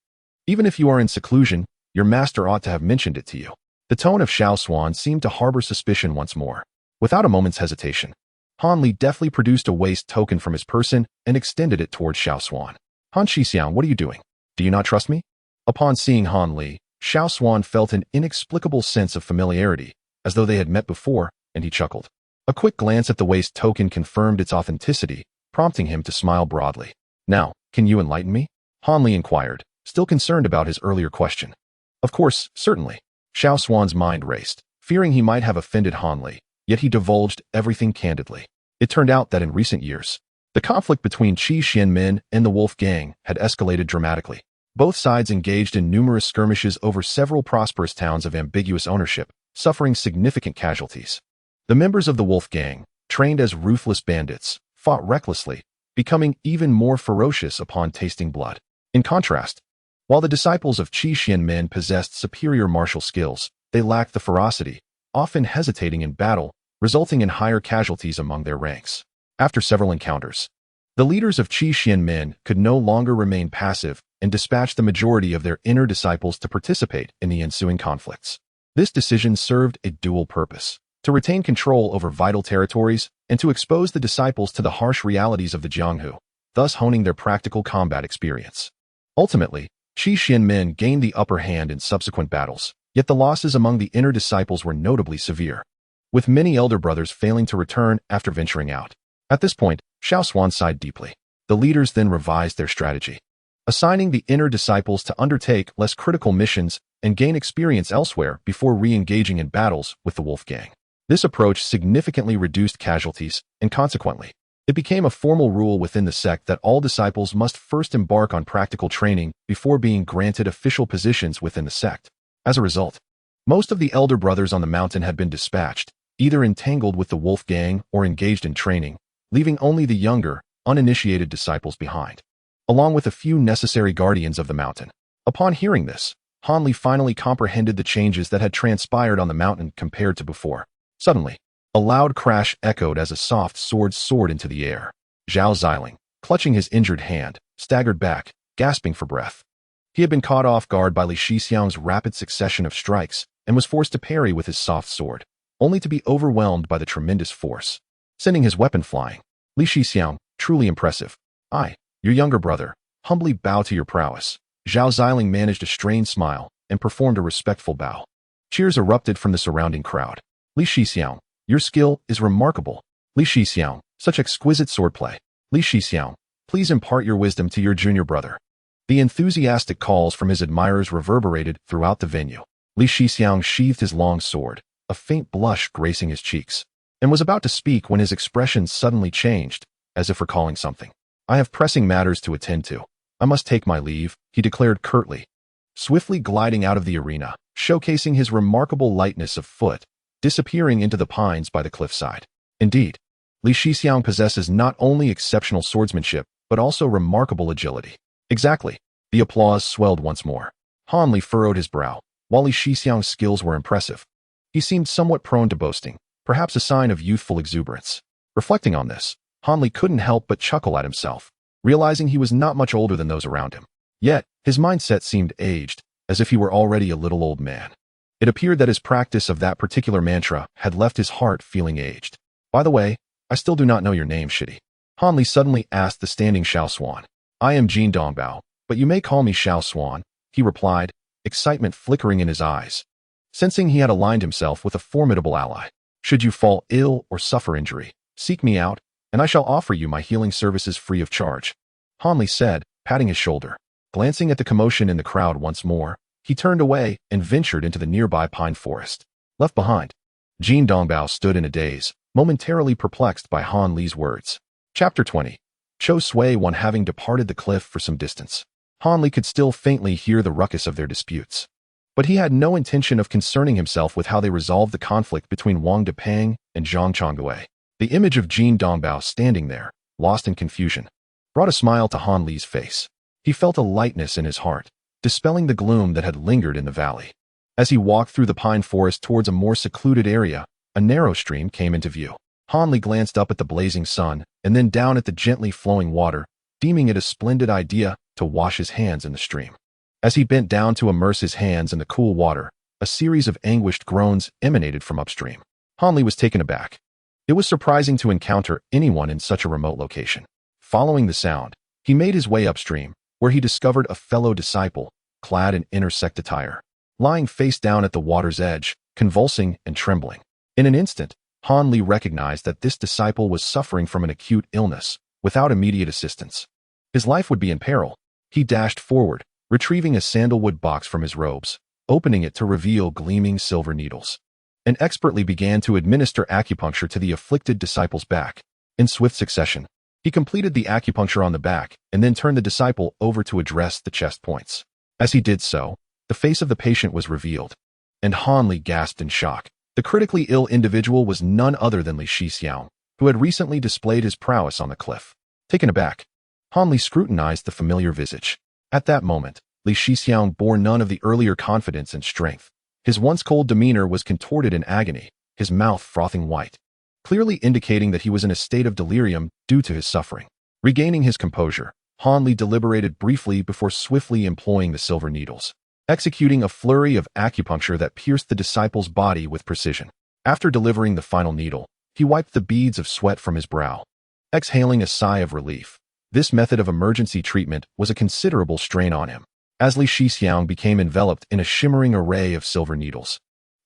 Even if you are in seclusion, your master ought to have mentioned it to you. The tone of Xiao Xuan seemed to harbor suspicion once more. Without a moment's hesitation, Han Li deftly produced a waist token from his person and extended it towards Xiao Xuan. Han Shixiao, what are you doing? Do you not trust me? Upon seeing Han Li, Xiao Xuan felt an inexplicable sense of familiarity, as though they had met before, and he chuckled. A quick glance at the waist token confirmed its authenticity, prompting him to smile broadly. Now, can you enlighten me? Han Li inquired, still concerned about his earlier question. Of course, certainly. Xiao Xuan's mind raced, fearing he might have offended Han Li, yet he divulged everything candidly. It turned out that in recent years, the conflict between Qi Xianmen and the Wolf Gang had escalated dramatically. Both sides engaged in numerous skirmishes over several prosperous towns of ambiguous ownership, suffering significant casualties. The members of the Wolf Gang, trained as ruthless bandits, fought recklessly, becoming even more ferocious upon tasting blood. In contrast, while the disciples of Qi Xianmen possessed superior martial skills, they lacked the ferocity, often hesitating in battle, resulting in higher casualties among their ranks. After several encounters, the leaders of Qi Xianmen could no longer remain passive and dispatched the majority of their inner disciples to participate in the ensuing conflicts. This decision served a dual purpose: to retain control over vital territories and to expose the disciples to the harsh realities of the jianghu, thus honing their practical combat experience. Ultimately, Qi Xianmen gained the upper hand in subsequent battles, yet the losses among the inner disciples were notably severe. with many elder brothers failing to return after venturing out. At this point, Xiao Xuan sighed deeply. The leaders then revised their strategy, assigning the inner disciples to undertake less critical missions and gain experience elsewhere before re-engaging in battles with the Wolf Gang. This approach significantly reduced casualties, and consequently, it became a formal rule within the sect that all disciples must first embark on practical training before being granted official positions within the sect. As a result, most of the elder brothers on the mountain had been dispatched, either entangled with the Wolf Gang or engaged in training, leaving only the younger, uninitiated disciples behind, along with a few necessary guardians of the mountain. Upon hearing this, Han Li finally comprehended the changes that had transpired on the mountain compared to before. Suddenly, a loud crash echoed as a soft sword soared into the air. Zhao Xiling, clutching his injured hand, staggered back, gasping for breath. He had been caught off guard by Li Shixiang's rapid succession of strikes and was forced to parry with his soft sword, only to be overwhelmed by the tremendous force, sending his weapon flying. Li Shixiang, truly impressive. I, your younger brother, humbly bow to your prowess. Zhao Xiling managed a strained smile and performed a respectful bow. Cheers erupted from the surrounding crowd. Li Shixiang, your skill is remarkable. Li Shixiang, such exquisite swordplay. Li Shixiang, please impart your wisdom to your junior brother. The enthusiastic calls from his admirers reverberated throughout the venue. Li Shixiang sheathed his long sword, a faint blush gracing his cheeks, and was about to speak when his expression suddenly changed, as if recalling something. I have pressing matters to attend to. I must take my leave, he declared curtly, swiftly gliding out of the arena, showcasing his remarkable lightness of foot, disappearing into the pines by the cliffside. Indeed, Li Shixiang possesses not only exceptional swordsmanship, but also remarkable agility. Exactly. The applause swelled once more. Han Li furrowed his brow. While Li Shixiang's skills were impressive, he seemed somewhat prone to boasting, perhaps a sign of youthful exuberance. Reflecting on this, Han Li couldn't help but chuckle at himself, realizing he was not much older than those around him. Yet, his mindset seemed aged, as if he were already a little old man. It appeared that his practice of that particular mantra had left his heart feeling aged. By the way, I still do not know your name, Shitty. Han Li suddenly asked the standing Xiao Xuan. I am Jin Dongbao, but you may call me Xiao Xuan, he replied, excitement flickering in his eyes, sensing he had aligned himself with a formidable ally. Should you fall ill or suffer injury, seek me out, and I shall offer you my healing services free of charge. Han Li said, patting his shoulder. Glancing at the commotion in the crowd once more, he turned away and ventured into the nearby pine forest. Left behind, Jin Dongbao stood in a daze, momentarily perplexed by Han Li's words. Chapter 20. Cho Sui Wan having departed the cliff for some distance. Han Li could still faintly hear the ruckus of their disputes, but he had no intention of concerning himself with how they resolved the conflict between Wang Depang and Zhang Chongwei. The image of Jin Dongbao standing there, lost in confusion, brought a smile to Han Li's face. He felt a lightness in his heart, dispelling the gloom that had lingered in the valley. As he walked through the pine forest towards a more secluded area, a narrow stream came into view. Han Li glanced up at the blazing sun and then down at the gently flowing water, deeming it a splendid idea to wash his hands in the stream. As he bent down to immerse his hands in the cool water, a series of anguished groans emanated from upstream. Han Li was taken aback. It was surprising to encounter anyone in such a remote location. Following the sound, he made his way upstream, where he discovered a fellow disciple, clad in inner sect attire, lying face down at the water's edge, convulsing and trembling. In an instant, Han Li recognized that this disciple was suffering from an acute illness, without immediate assistance. His life would be in peril. He dashed forward, retrieving a sandalwood box from his robes, opening it to reveal gleaming silver needles, and expertly began to administer acupuncture to the afflicted disciple's back. In swift succession, he completed the acupuncture on the back and then turned the disciple over to address the chest points. As he did so, the face of the patient was revealed, and Han Li gasped in shock. The critically ill individual was none other than Li Shixiang, who had recently displayed his prowess on the cliff. Taken aback, Han Li scrutinized the familiar visage. At that moment, Li Shixiang bore none of the earlier confidence and strength. His once cold demeanor was contorted in agony, his mouth frothing white, clearly indicating that he was in a state of delirium due to his suffering. Regaining his composure, Han Li deliberated briefly before swiftly employing the silver needles, executing a flurry of acupuncture that pierced the disciple's body with precision. After delivering the final needle, he wiped the beads of sweat from his brow, exhaling a sigh of relief. This method of emergency treatment was a considerable strain on him. As Li Shixiang became enveloped in a shimmering array of silver needles,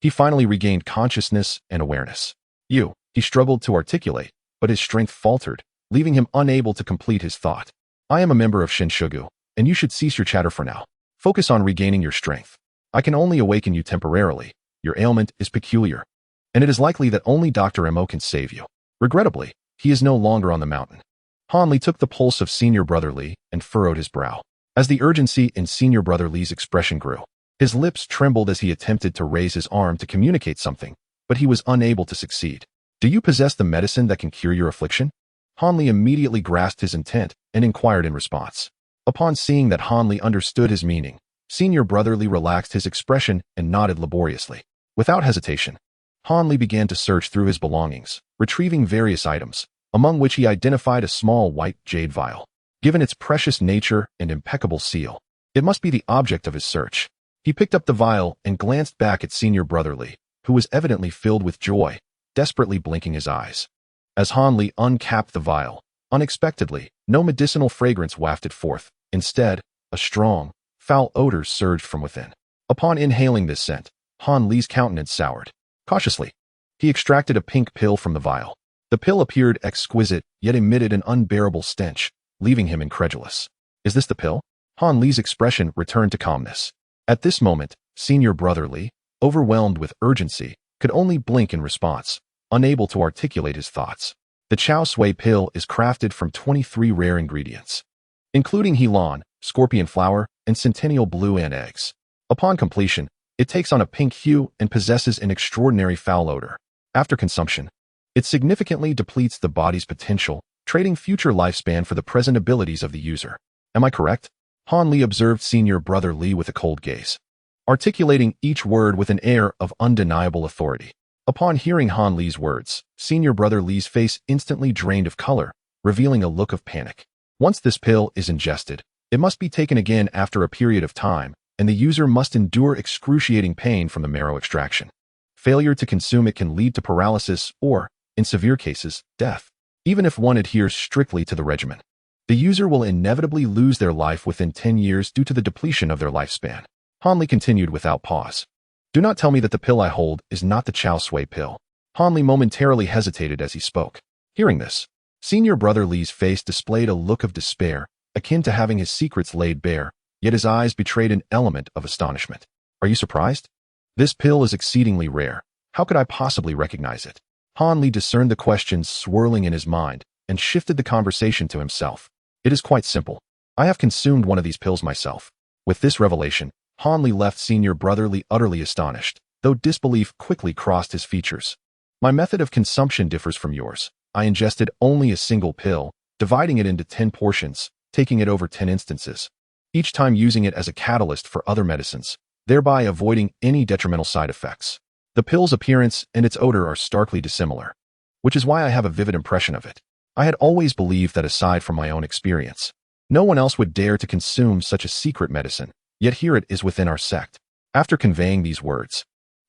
He finally regained consciousness and awareness. He struggled to articulate, but his strength faltered, leaving him unable to complete his thought. I am a member of Shinshugu, and you should cease your chatter for now. Focus on regaining your strength. I can only awaken you temporarily. Your ailment is peculiar, and it is likely that only Dr. Mo can save you. Regrettably, he is no longer on the mountain. Han Li took the pulse of Senior Brother Li and furrowed his brow. As the urgency in Senior Brother Li's expression grew, his lips trembled as he attempted to raise his arm to communicate something, but he was unable to succeed. Do you possess the medicine that can cure your affliction? Han Li immediately grasped his intent and inquired in response. Upon seeing that Han Li understood his meaning, Senior Brother Li relaxed his expression and nodded laboriously. Without hesitation, Han Li began to search through his belongings, retrieving various items, among which he identified a small white jade vial. Given its precious nature and impeccable seal, it must be the object of his search. He picked up the vial and glanced back at Senior Brother Li, who was evidently filled with joy, desperately blinking his eyes. As Han Li uncapped the vial, unexpectedly, no medicinal fragrance wafted forth. Instead, a strong, foul odor surged from within. Upon inhaling this scent, Han Li's countenance soured. Cautiously, he extracted a pink pill from the vial. The pill appeared exquisite, yet emitted an unbearable stench, leaving him incredulous. Is this the pill? Han Li's expression returned to calmness. At this moment, Senior Brother Li, overwhelmed with urgency, could only blink in response, unable to articulate his thoughts. The Chao Sui pill is crafted from 23 rare ingredients, including Helan, scorpion flower, and centennial blue ant eggs. Upon completion, it takes on a pink hue and possesses an extraordinary foul odor. After consumption, it significantly depletes the body's potential, trading future lifespan for the present abilities of the user. Am I correct? Han Li observed Senior Brother Li with a cold gaze, articulating each word with an air of undeniable authority. Upon hearing Han Li's words, Senior Brother Li's face instantly drained of color, revealing a look of panic. Once this pill is ingested, it must be taken again after a period of time, and the user must endure excruciating pain from the marrow extraction. Failure to consume it can lead to paralysis or, in severe cases, death. Even if one adheres strictly to the regimen, the user will inevitably lose their life within 10 years due to the depletion of their lifespan. Han Li continued without pause. Do not tell me that the pill I hold is not the Chao Sui pill. Han Li momentarily hesitated as he spoke. Hearing this, Senior Brother Li's face displayed a look of despair, akin to having his secrets laid bare, yet his eyes betrayed an element of astonishment. Are you surprised? This pill is exceedingly rare. How could I possibly recognize it? Han Li discerned the questions swirling in his mind and shifted the conversation to himself. It is quite simple. I have consumed one of these pills myself. With this revelation, Han Li left Senior Brother Li utterly astonished, though disbelief quickly crossed his features. My method of consumption differs from yours. I ingested only a single pill, dividing it into 10 portions, taking it over 10 instances, each time using it as a catalyst for other medicines, thereby avoiding any detrimental side effects. The pill's appearance and its odor are starkly dissimilar, which is why I have a vivid impression of it. I had always believed that aside from my own experience, no one else would dare to consume such a secret medicine, yet here it is within our sect. After conveying these words,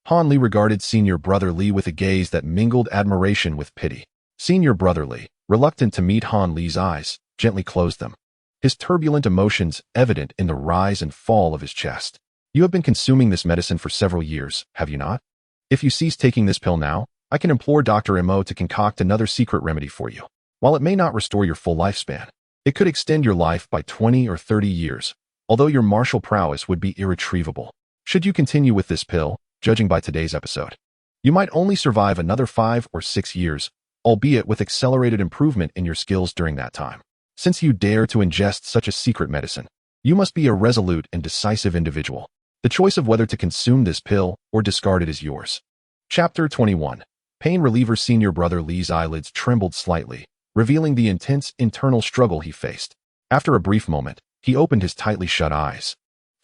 Han Li regarded Senior Brother Li with a gaze that mingled admiration with pity. Senior Brother Li, reluctant to meet Han Li's eyes, gently closed them, his turbulent emotions evident in the rise and fall of his chest. You have been consuming this medicine for several years, have you not? If you cease taking this pill now, I can implore Dr. Mo to concoct another secret remedy for you. While it may not restore your full lifespan, it could extend your life by 20 or 30 years, although your martial prowess would be irretrievable. Should you continue with this pill, judging by today's episode, you might only survive another 5 or 6 years, albeit with accelerated improvement in your skills during that time. Since you dare to ingest such a secret medicine, you must be a resolute and decisive individual. The choice of whether to consume this pill or discard it is yours. Chapter 21. Pain reliever. Senior Brother Li's eyelids trembled slightly, revealing the intense internal struggle he faced. After a brief moment, he opened his tightly shut eyes,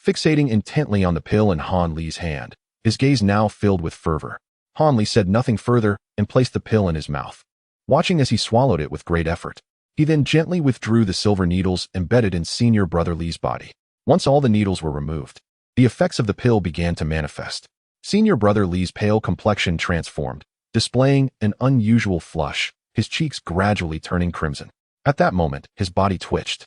fixating intently on the pill in Han Li's hand, his gaze now filled with fervor. Han Li said nothing further and placed the pill in his mouth, watching as he swallowed it with great effort. He then gently withdrew the silver needles embedded in Senior Brother Li's body. Once all the needles were removed, the effects of the pill began to manifest. Senior Brother Li's pale complexion transformed, displaying an unusual flush, his cheeks gradually turning crimson. At that moment, his body twitched,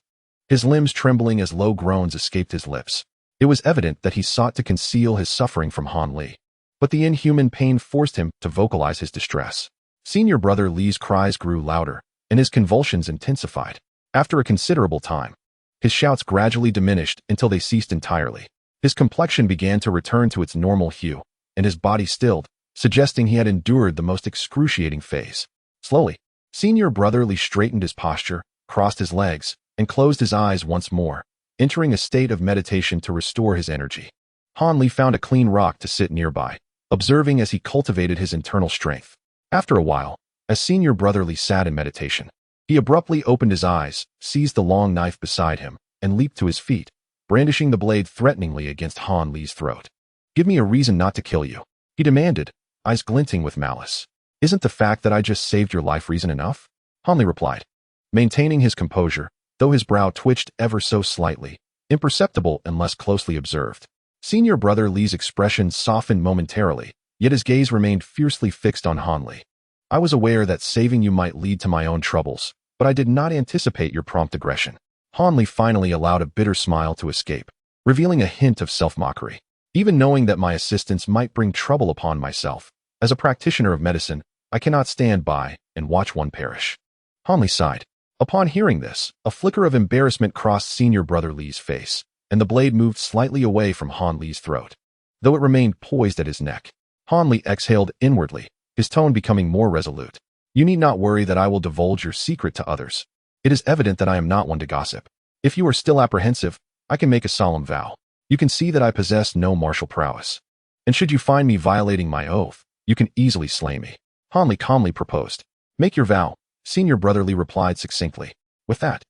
his limbs trembling as low groans escaped his lips. It was evident that he sought to conceal his suffering from Han Li. but the inhuman pain forced him to vocalize his distress. Senior brother Li's cries grew louder, and his convulsions intensified. After a considerable time, his shouts gradually diminished until they ceased entirely. His complexion began to return to its normal hue, and his body stilled, suggesting he had endured the most excruciating phase. Slowly, Senior brother Li straightened his posture, crossed his legs, and closed his eyes once more, entering a state of meditation to restore his energy. Han Li found a clean rock to sit nearby, observing as he cultivated his internal strength. After a while, as Senior brother Li sat in meditation, he abruptly opened his eyes, seized the long knife beside him, and leaped to his feet, brandishing the blade threateningly against Han Li's throat. "Give me a reason not to kill you," he demanded, eyes glinting with malice. "Isn't the fact that I just saved your life reason enough?" Han Li replied, maintaining his composure, though his brow twitched ever so slightly, imperceptible unless closely observed. Senior brother Li's expression softened momentarily, yet his gaze remained fiercely fixed on Han Li. "I was aware that saving you might lead to my own troubles, but I did not anticipate your prompt aggression." Han Li finally allowed a bitter smile to escape, revealing a hint of self-mockery. "Even knowing that my assistance might bring trouble upon myself, as a practitioner of medicine, I cannot stand by and watch one perish." Han Li sighed. Upon hearing this, a flicker of embarrassment crossed Senior brother Li's face, and the blade moved slightly away from Han Li's throat, though it remained poised at his neck. Han Li exhaled inwardly, his tone becoming more resolute. "You need not worry that I will divulge your secret to others. It is evident that I am not one to gossip. If you are still apprehensive, I can make a solemn vow. You can see that I possess no martial prowess. And should you find me violating my oath, you can easily slay me." Han Li calmly proposed. "Make your vow," Senior brother Li replied succinctly. With that,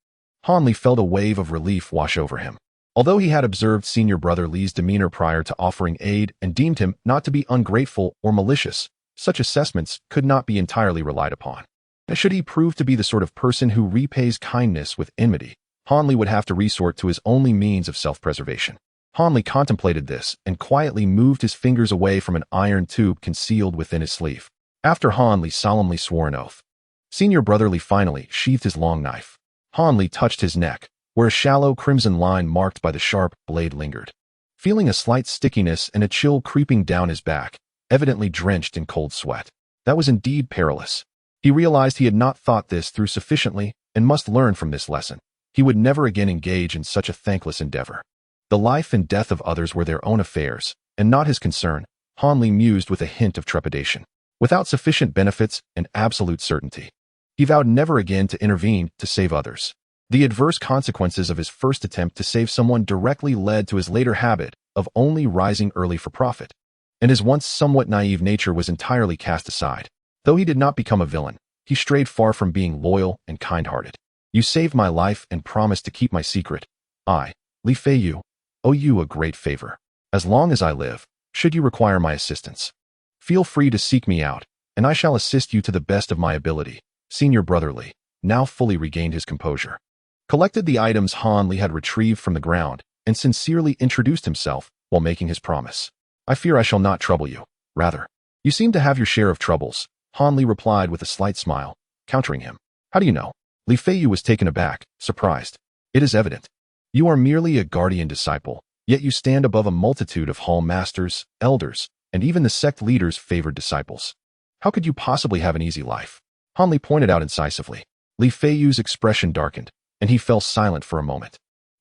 Han Li felt a wave of relief wash over him. Although he had observed Senior brother Li's demeanor prior to offering aid and deemed him not to be ungrateful or malicious, such assessments could not be entirely relied upon. Should he prove to be the sort of person who repays kindness with enmity, Han Li would have to resort to his only means of self-preservation. Han Li contemplated this and quietly moved his fingers away from an iron tube concealed within his sleeve. After Han Li solemnly swore an oath, Senior brother Li finally sheathed his long knife. Han Li touched his neck, where a shallow crimson line marked by the sharp blade lingered. Feeling a slight stickiness and a chill creeping down his back, evidently drenched in cold sweat. That was indeed perilous. He realized he had not thought this through sufficiently and must learn from this lesson. He would never again engage in such a thankless endeavor. The life and death of others were their own affairs, and not his concern, Han Li mused with a hint of trepidation. Without sufficient benefits and absolute certainty, he vowed never again to intervene to save others. The adverse consequences of his first attempt to save someone directly led to his later habit of only rising early for profit, and his once somewhat naive nature was entirely cast aside. Though he did not become a villain, he strayed far from being loyal and kind-hearted. "You saved my life and promised to keep my secret. I, Li Feiyu, owe you a great favor. As long as I live, should you require my assistance, feel free to seek me out, and I shall assist you to the best of my ability." Senior brother Li now fully regained his composure, collected the items Han Li had retrieved from the ground, and sincerely introduced himself while making his promise. "I fear I shall not trouble you. Rather, you seem to have your share of troubles," Han Li replied with a slight smile, countering him. "How do you know?" Li Feiyu was taken aback, surprised. "It is evident. You are merely a guardian disciple, yet you stand above a multitude of hall masters, elders, and even the sect leaders' favored disciples. How could you possibly have an easy life?" Han Li pointed out incisively. Li Feiyu's expression darkened, and he fell silent for a moment.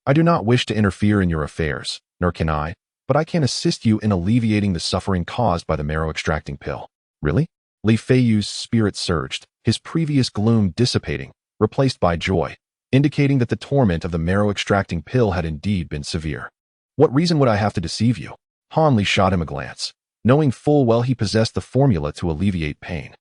"I do not wish to interfere in your affairs, nor can I, but I can assist you in alleviating the suffering caused by the marrow-extracting pill." "Really?" Li Feiyu's spirit surged, his previous gloom dissipating, replaced by joy, indicating that the torment of the marrow-extracting pill had indeed been severe. "What reason would I have to deceive you?" Han Li shot him a glance, knowing full well he possessed the formula to alleviate pain,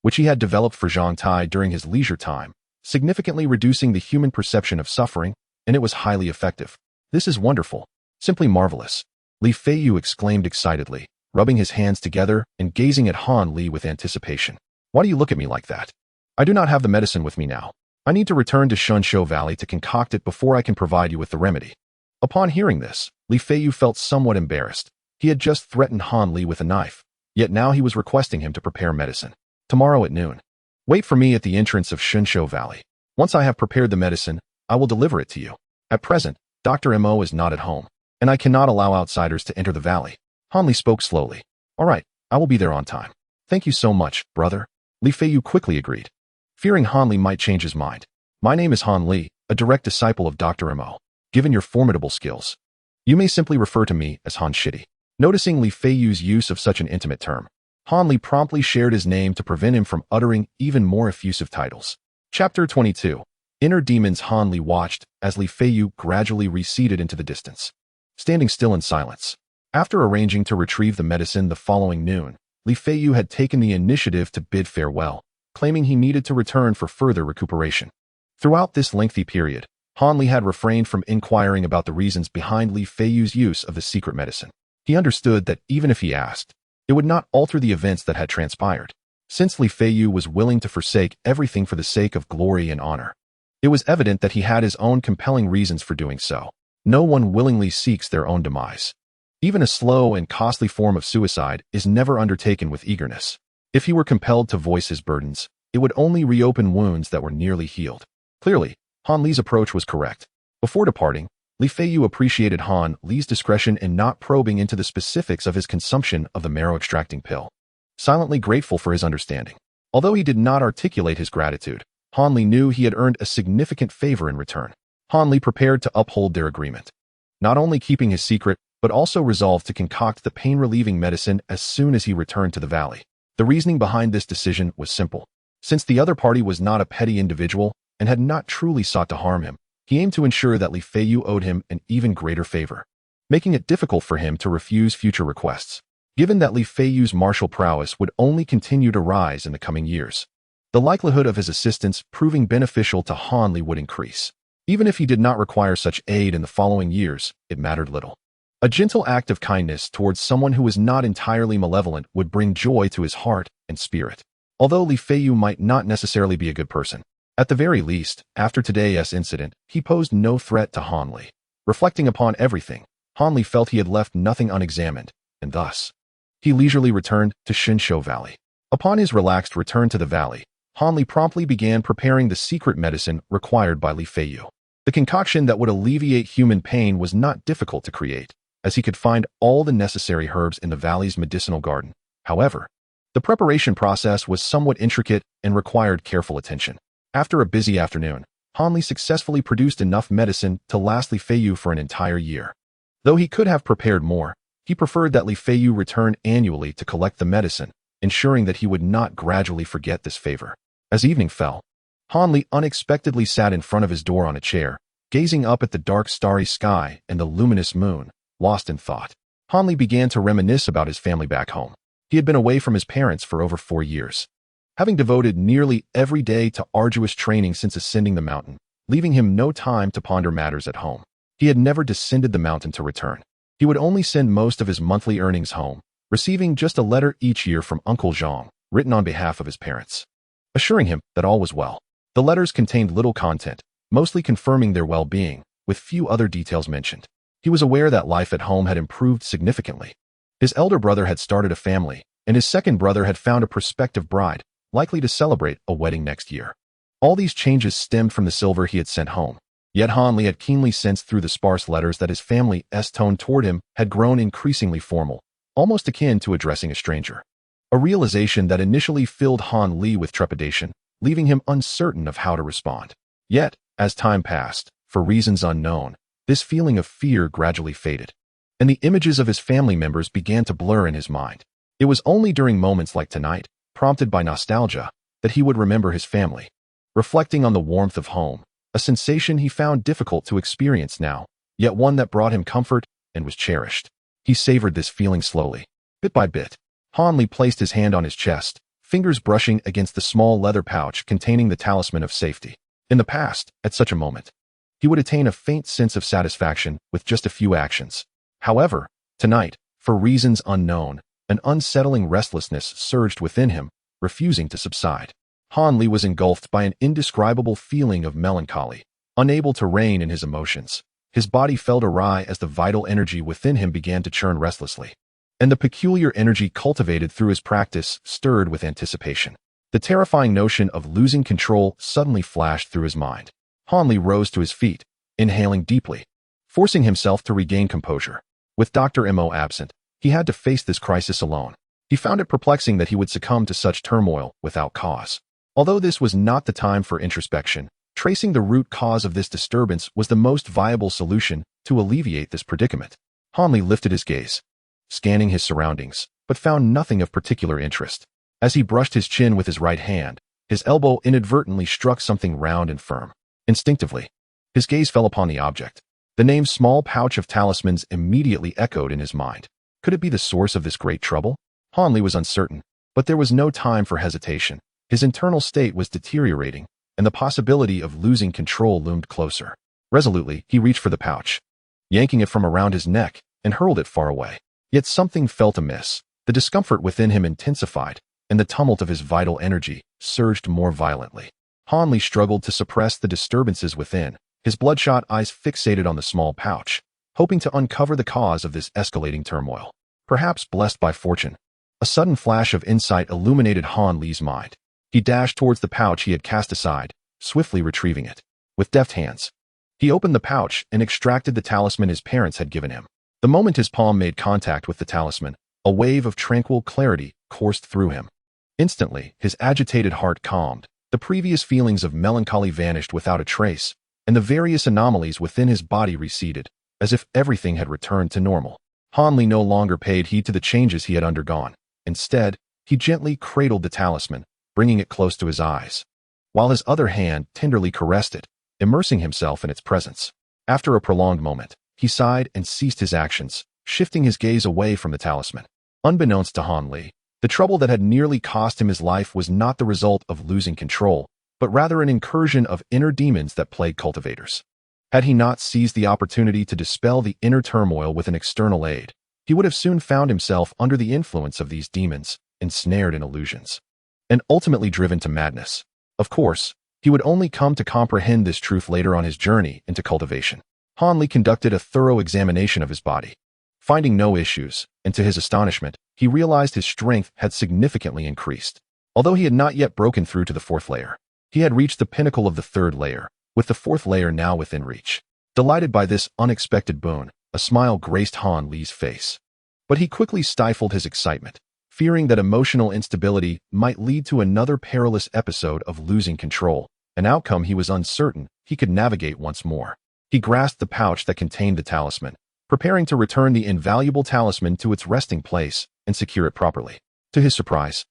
which he had developed for Zhang Tai during his leisure time, significantly reducing the human perception of suffering, and it was highly effective. "This is wonderful, simply marvelous," Li Feiyu exclaimed excitedly, rubbing his hands together and gazing at Han Li with anticipation. "Why do you look at me like that? I do not have the medicine with me now. I need to return to Shunsho Valley to concoct it before I can provide you with the remedy." Upon hearing this, Li Feiyu felt somewhat embarrassed. He had just threatened Han Li with a knife, yet now he was requesting him to prepare medicine. "Tomorrow at noon. Wait for me at the entrance of Shunsho Valley. Once I have prepared the medicine, I will deliver it to you. At present, Dr. Mo is not at home, and I cannot allow outsiders to enter the valley." Han Li spoke slowly. "All right, I will be there on time. Thank you so much, brother. Li Feiyu quickly agreed, fearing Han Li might change his mind. My name is Han Li, a direct disciple of Dr. Mo. Given your formidable skills, you may simply refer to me as Han Shitty. Noticing Li Feiyu's use of such an intimate term, Han Li promptly shared his name to prevent him from uttering even more effusive titles. Chapter 22. Inner Demons. Han Li watched as Li Feiyu gradually receded into the distance, standing still in silence. After arranging to retrieve the medicine the following noon, Li Feiyu had taken the initiative to bid farewell, claiming he needed to return for further recuperation. Throughout this lengthy period, Han Li had refrained from inquiring about the reasons behind Li Feiyu's use of the secret medicine. He understood that even if he asked, it would not alter the events that had transpired, since Li Feiyu was willing to forsake everything for the sake of glory and honor. It was evident that he had his own compelling reasons for doing so. No one willingly seeks their own demise. Even a slow and costly form of suicide is never undertaken with eagerness. If he were compelled to voice his burdens, it would only reopen wounds that were nearly healed. Clearly, Han Li's approach was correct. Before departing, Li Feiyu appreciated Han Li's discretion in not probing into the specifics of his consumption of the marrow-extracting pill, silently grateful for his understanding. Although he did not articulate his gratitude, Han Li knew he had earned a significant favor in return. Han Li prepared to uphold their agreement, not only keeping his secret, but also resolved to concoct the pain-relieving medicine as soon as he returned to the valley. The reasoning behind this decision was simple. Since the other party was not a petty individual and had not truly sought to harm him, he aimed to ensure that Li Feiyu owed him an even greater favor, making it difficult for him to refuse future requests. Given that Li Feiyu's martial prowess would only continue to rise in the coming years, the likelihood of his assistance proving beneficial to Han Li would increase. Even if he did not require such aid in the following years, it mattered little. A gentle act of kindness towards someone who was not entirely malevolent would bring joy to his heart and spirit. Although Li Feiyu might not necessarily be a good person, at the very least, after today's incident, he posed no threat to Han Li. Reflecting upon everything, Han Li felt he had left nothing unexamined, and thus, he leisurely returned to Shinshou Valley. Upon his relaxed return to the valley, Han Li promptly began preparing the secret medicine required by Li Feiyu. The concoction that would alleviate human pain was not difficult to create, as he could find all the necessary herbs in the valley's medicinal garden. However, the preparation process was somewhat intricate and required careful attention. After a busy afternoon, Han Li successfully produced enough medicine to last Li Feiyu for an entire year. Though he could have prepared more, he preferred that Li Feiyu return annually to collect the medicine, ensuring that he would not gradually forget this favor. As evening fell, Han Li unexpectedly sat in front of his door on a chair, gazing up at the dark starry sky and the luminous moon, lost in thought. Han Li began to reminisce about his family back home. He had been away from his parents for over 4 years, having devoted nearly every day to arduous training since ascending the mountain, leaving him no time to ponder matters at home. He had never descended the mountain to return. He would only send most of his monthly earnings home, receiving just a letter each year from Uncle Zhang, written on behalf of his parents, assuring him that all was well. The letters contained little content, mostly confirming their well-being, with few other details mentioned. He was aware that life at home had improved significantly. His elder brother had started a family, and his second brother had found a prospective bride, likely to celebrate a wedding next year. All these changes stemmed from the silver he had sent home. Yet Han Li had keenly sensed through the sparse letters that his family's tone toward him had grown increasingly formal, almost akin to addressing a stranger. A realization that initially filled Han Li with trepidation, leaving him uncertain of how to respond. Yet, as time passed, for reasons unknown, this feeling of fear gradually faded, and the images of his family members began to blur in his mind. It was only during moments like tonight, prompted by nostalgia, that he would remember his family, reflecting on the warmth of home, a sensation he found difficult to experience now, yet one that brought him comfort and was cherished. He savored this feeling slowly. Bit by bit, Han Li placed his hand on his chest, fingers brushing against the small leather pouch containing the talisman of safety. In the past, at such a moment, he would attain a faint sense of satisfaction with just a few actions. However, tonight, for reasons unknown, an unsettling restlessness surged within him, refusing to subside. Han Li was engulfed by an indescribable feeling of melancholy, unable to rein in his emotions. His body felt awry as the vital energy within him began to churn restlessly, and the peculiar energy cultivated through his practice stirred with anticipation. The terrifying notion of losing control suddenly flashed through his mind. Han Li rose to his feet, inhaling deeply, forcing himself to regain composure. With Dr. Mo absent, he had to face this crisis alone. He found it perplexing that he would succumb to such turmoil without cause. Although this was not the time for introspection, tracing the root cause of this disturbance was the most viable solution to alleviate this predicament. Hanli lifted his gaze, scanning his surroundings, but found nothing of particular interest. As he brushed his chin with his right hand, his elbow inadvertently struck something round and firm. Instinctively, his gaze fell upon the object. The name Small Pouch of Talismans immediately echoed in his mind. Could it be the source of this great trouble? Hanli was uncertain, but there was no time for hesitation. His internal state was deteriorating, and the possibility of losing control loomed closer. Resolutely, he reached for the pouch, yanking it from around his neck, and hurled it far away. Yet something felt amiss. The discomfort within him intensified, and the tumult of his vital energy surged more violently. Hanli struggled to suppress the disturbances within, his bloodshot eyes fixated on the small pouch, hoping to uncover the cause of this escalating turmoil. Perhaps blessed by fortune, a sudden flash of insight illuminated Hanli's mind. He dashed towards the pouch he had cast aside, swiftly retrieving it. With deft hands, he opened the pouch and extracted the talisman his parents had given him. The moment his palm made contact with the talisman, a wave of tranquil clarity coursed through him. Instantly, his agitated heart calmed. The previous feelings of melancholy vanished without a trace, and the various anomalies within his body receded, as if everything had returned to normal. Hanli no longer paid heed to the changes he had undergone. Instead, he gently cradled the talisman, bringing it close to his eyes, while his other hand tenderly caressed it, immersing himself in its presence. After a prolonged moment, he sighed and ceased his actions, shifting his gaze away from the talisman. Unbeknownst to Hanli, the trouble that had nearly cost him his life was not the result of losing control, but rather an incursion of inner demons that plagued cultivators. Had he not seized the opportunity to dispel the inner turmoil with an external aid, he would have soon found himself under the influence of these demons, ensnared in illusions, and ultimately driven to madness. Of course, he would only come to comprehend this truth later on his journey into cultivation. Hanli conducted a thorough examination of his body, finding no issues, and to his astonishment, he realized his strength had significantly increased. Although he had not yet broken through to the fourth layer, he had reached the pinnacle of the third layer, with the fourth layer now within reach. Delighted by this unexpected boon, a smile graced Hanli's face. But he quickly stifled his excitement, fearing that emotional instability might lead to another perilous episode of losing control, an outcome he was uncertain he could navigate once more. He grasped the pouch that contained the talisman, preparing to return the invaluable talisman to its resting place and secure it properly. To his surprise,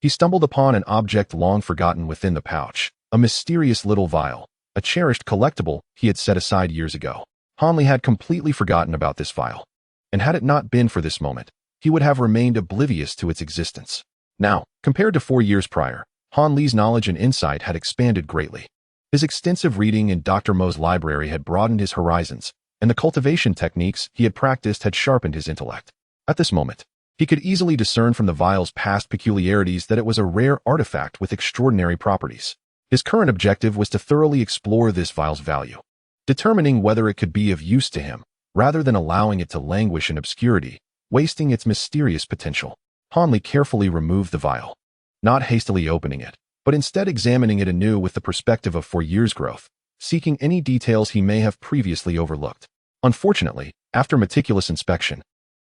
he stumbled upon an object long forgotten within the pouch, a mysterious little vial, a cherished collectible he had set aside years ago. Hanli had completely forgotten about this vial, and had it not been for this moment, he would have remained oblivious to its existence. Now, compared to 4 years prior, Hanli's knowledge and insight had expanded greatly. His extensive reading in Dr. Mo's library had broadened his horizons, and the cultivation techniques he had practiced had sharpened his intellect. At this moment, he could easily discern from the vial's past peculiarities that it was a rare artifact with extraordinary properties. His current objective was to thoroughly explore this vial's value, determining whether it could be of use to him, rather than allowing it to languish in obscurity, wasting its mysterious potential. Hanli carefully removed the vial, not hastily opening it, but instead examining it anew with the perspective of 4 years' growth, seeking any details he may have previously overlooked. Unfortunately, after meticulous inspection,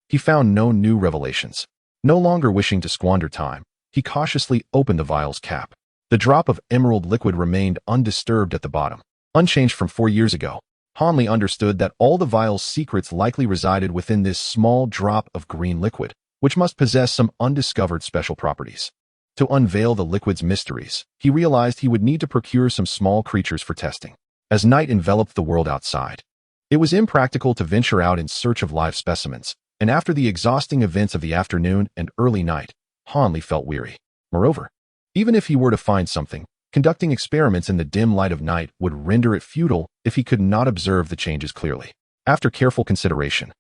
he found no new revelations. No longer wishing to squander time, he cautiously opened the vial's cap. The drop of emerald liquid remained undisturbed at the bottom. Unchanged from 4 years ago, Hanli understood that all the vial's secrets likely resided within this small drop of green liquid, which must possess some undiscovered special properties. To unveil the liquid's mysteries, he realized he would need to procure some small creatures for testing. As night enveloped the world outside, it was impractical to venture out in search of live specimens, and after the exhausting events of the afternoon and early night, Hanli felt weary. Moreover, even if he were to find something, conducting experiments in the dim light of night would render it futile if he could not observe the changes clearly. After careful consideration,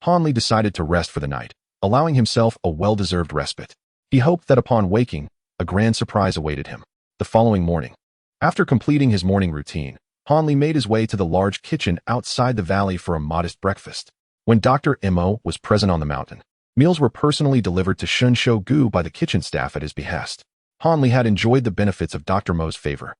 Hanli decided to rest for the night, allowing himself a well-deserved respite. He hoped that upon waking, a grand surprise awaited him. The following morning, after completing his morning routine, Hanli made his way to the large kitchen outside the valley for a modest breakfast. When Dr. Mo was present on the mountain, meals were personally delivered to Shunsho Gu by the kitchen staff at his behest. Hanli had enjoyed the benefits of Dr. Mo's favor,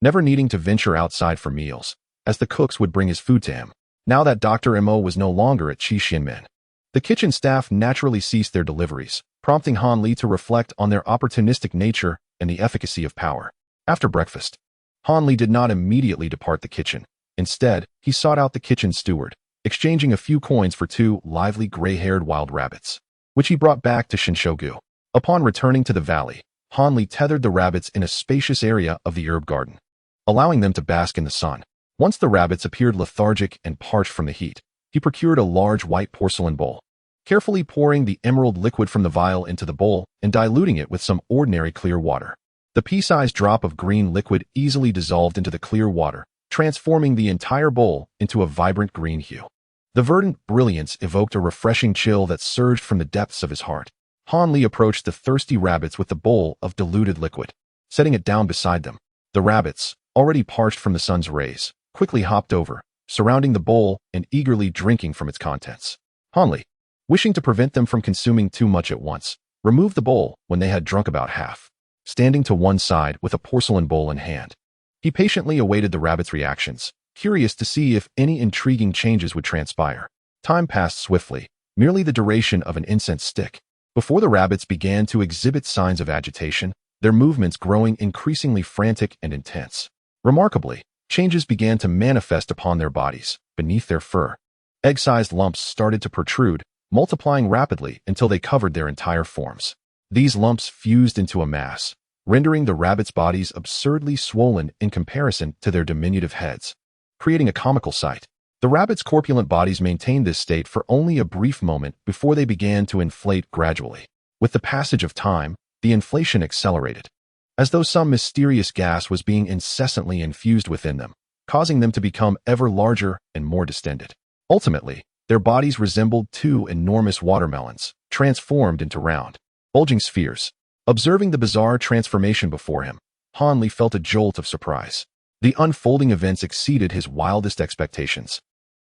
never needing to venture outside for meals, as the cooks would bring his food to him. Now that Dr. Mo was no longer at Qixinmen, The kitchen staff naturally ceased their deliveries, prompting Han Li to reflect on their opportunistic nature and the efficacy of power. After breakfast, Han Li did not immediately depart the kitchen. Instead, he sought out the kitchen steward, exchanging a few coins for 2 lively gray-haired wild rabbits, which he brought back to Shinshogu. Upon returning to the valley, Han Li tethered the rabbits in a spacious area of the herb garden, allowing them to bask in the sun. Once the rabbits appeared lethargic and parched from the heat, he procured a large white porcelain bowl, carefully pouring the emerald liquid from the vial into the bowl and diluting it with some ordinary clear water. The pea-sized drop of green liquid easily dissolved into the clear water, transforming the entire bowl into a vibrant green hue. The verdant brilliance evoked a refreshing chill that surged from the depths of his heart. Han Li approached the thirsty rabbits with the bowl of diluted liquid, setting it down beside them. The rabbits, already parched from the sun's rays, quickly hopped over, surrounding the bowl and eagerly drinking from its contents. Han Li, wishing to prevent them from consuming too much at once, removed the bowl when they had drunk about half. Standing to one side with a porcelain bowl in hand, he patiently awaited the rabbits' reactions, curious to see if any intriguing changes would transpire. Time passed swiftly, merely the duration of an incense stick, before the rabbits began to exhibit signs of agitation, their movements growing increasingly frantic and intense. Remarkably, changes began to manifest upon their bodies, beneath their fur. Egg-sized lumps started to protrude, multiplying rapidly until they covered their entire forms. These lumps fused into a mass, rendering the rabbits' bodies absurdly swollen in comparison to their diminutive heads, creating a comical sight. The rabbits' corpulent bodies maintained this state for only a brief moment before they began to inflate gradually. With the passage of time, the inflation accelerated, as though some mysterious gas was being incessantly infused within them, causing them to become ever larger and more distended. Ultimately, their bodies resembled 2 enormous watermelons, transformed into round, bulging spheres. Observing the bizarre transformation before him, Han Li felt a jolt of surprise. The unfolding events exceeded his wildest expectations.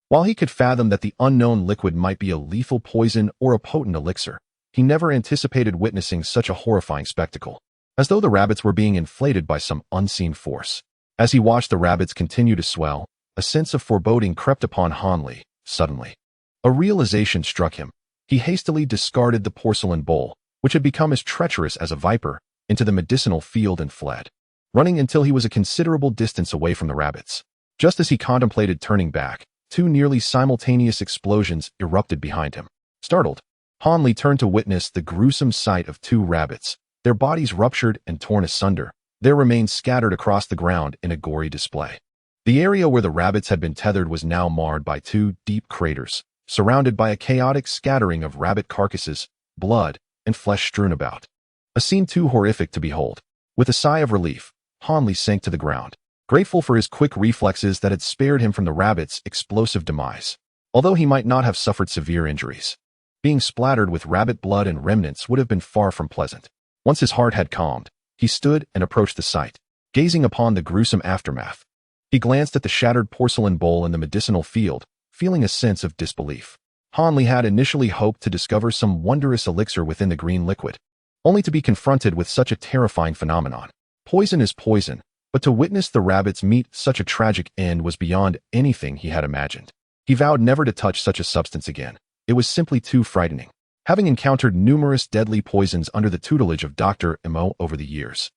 While he could fathom that the unknown liquid might be a lethal poison or a potent elixir, he never anticipated witnessing such a horrifying spectacle, as though the rabbits were being inflated by some unseen force. As he watched the rabbits continue to swell, a sense of foreboding crept upon Han Li. Suddenly, a realization struck him. He hastily discarded the porcelain bowl, which had become as treacherous as a viper, into the medicinal field and fled, running until he was a considerable distance away from the rabbits. Just as he contemplated turning back, 2 nearly simultaneous explosions erupted behind him. Startled, Han Li turned to witness the gruesome sight of 2 rabbits, their bodies ruptured and torn asunder, their remains scattered across the ground in a gory display. The area where the rabbits had been tethered was now marred by 2 deep craters, surrounded by a chaotic scattering of rabbit carcasses, blood, and flesh strewn about. A scene too horrific to behold. With a sigh of relief, Han Li sank to the ground, grateful for his quick reflexes that had spared him from the rabbit's explosive demise. Although he might not have suffered severe injuries, being splattered with rabbit blood and remnants would have been far from pleasant. Once his heart had calmed, he stood and approached the site, gazing upon the gruesome aftermath. He glanced at the shattered porcelain bowl in the medicinal field, feeling a sense of disbelief. Han Li had initially hoped to discover some wondrous elixir within the green liquid, only to be confronted with such a terrifying phenomenon. Poison is poison, but to witness the rabbits meet such a tragic end was beyond anything he had imagined. He vowed never to touch such a substance again. It was simply too frightening. Having encountered numerous deadly poisons under the tutelage of Dr. Mo over the years,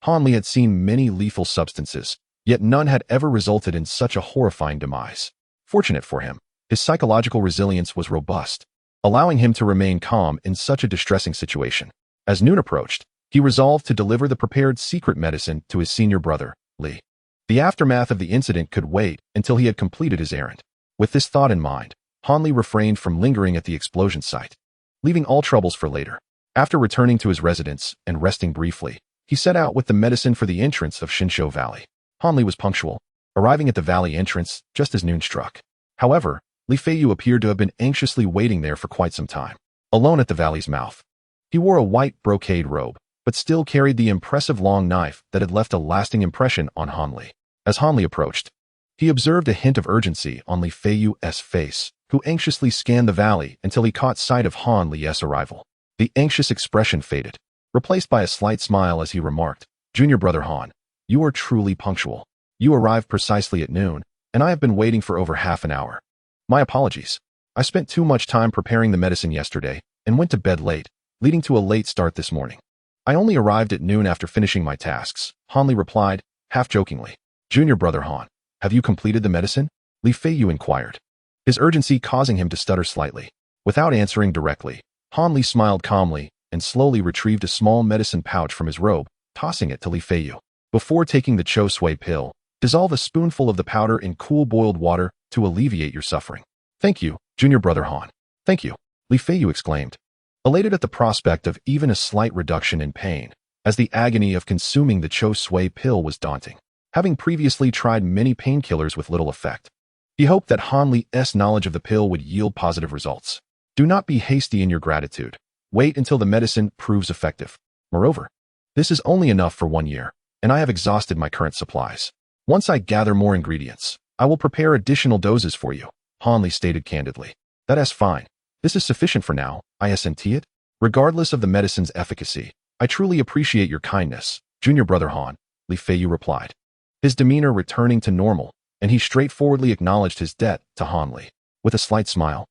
Han Li had seen many lethal substances, yet none had ever resulted in such a horrifying demise. Fortunate for him, his psychological resilience was robust, allowing him to remain calm in such a distressing situation. As noon approached, he resolved to deliver the prepared secret medicine to his senior brother, Li. The aftermath of the incident could wait until he had completed his errand. With this thought in mind, Han Li refrained from lingering at the explosion site, leaving all troubles for later. After returning to his residence and resting briefly, he set out with the medicine for the entrance of Shinsho Valley. Han Li was punctual, arriving at the valley entrance just as noon struck. However, Li Feiyu appeared to have been anxiously waiting there for quite some time, alone at the valley's mouth. He wore a white brocade robe, but still carried the impressive long knife that had left a lasting impression on Han Li. As Han Li approached, he observed a hint of urgency on Li Feiyu's face, who anxiously scanned the valley until he caught sight of Han Li's arrival. The anxious expression faded, replaced by a slight smile as he remarked, "Junior brother Han, you are truly punctual. You arrived precisely at noon, and I have been waiting for over half an hour. My apologies." I spent too much time preparing the medicine yesterday and went to bed late, leading to a late start this morning. I only arrived at noon after finishing my tasks, Hanli replied, half-jokingly. Junior brother Han, have you completed the medicine? Li Feiyu inquired, his urgency causing him to stutter slightly. Without answering directly, Hanli smiled calmly and slowly retrieved a small medicine pouch from his robe, tossing it to Li Feiyu. Before taking the Cho Sui pill, dissolve a spoonful of the powder in cool boiled water to alleviate your suffering. Thank you, Junior brother Han. Thank you, Li Feiyu exclaimed, elated at the prospect of even a slight reduction in pain, as the agony of consuming the Cho Sui pill was daunting. Having previously tried many painkillers with little effect, he hoped that Han Li's knowledge of the pill would yield positive results. Do not be hasty in your gratitude. Wait until the medicine proves effective. Moreover, this is only enough for 1 year, and I have exhausted my current supplies. Once I gather more ingredients, I will prepare additional doses for you, Han Li stated candidly. That is fine. This is sufficient for now, isn't it? Regardless of the medicine's efficacy, I truly appreciate your kindness, Junior brother Han, Li Feiyu replied, his demeanor returning to normal, and he straightforwardly acknowledged his debt to Han Li. With a slight smile,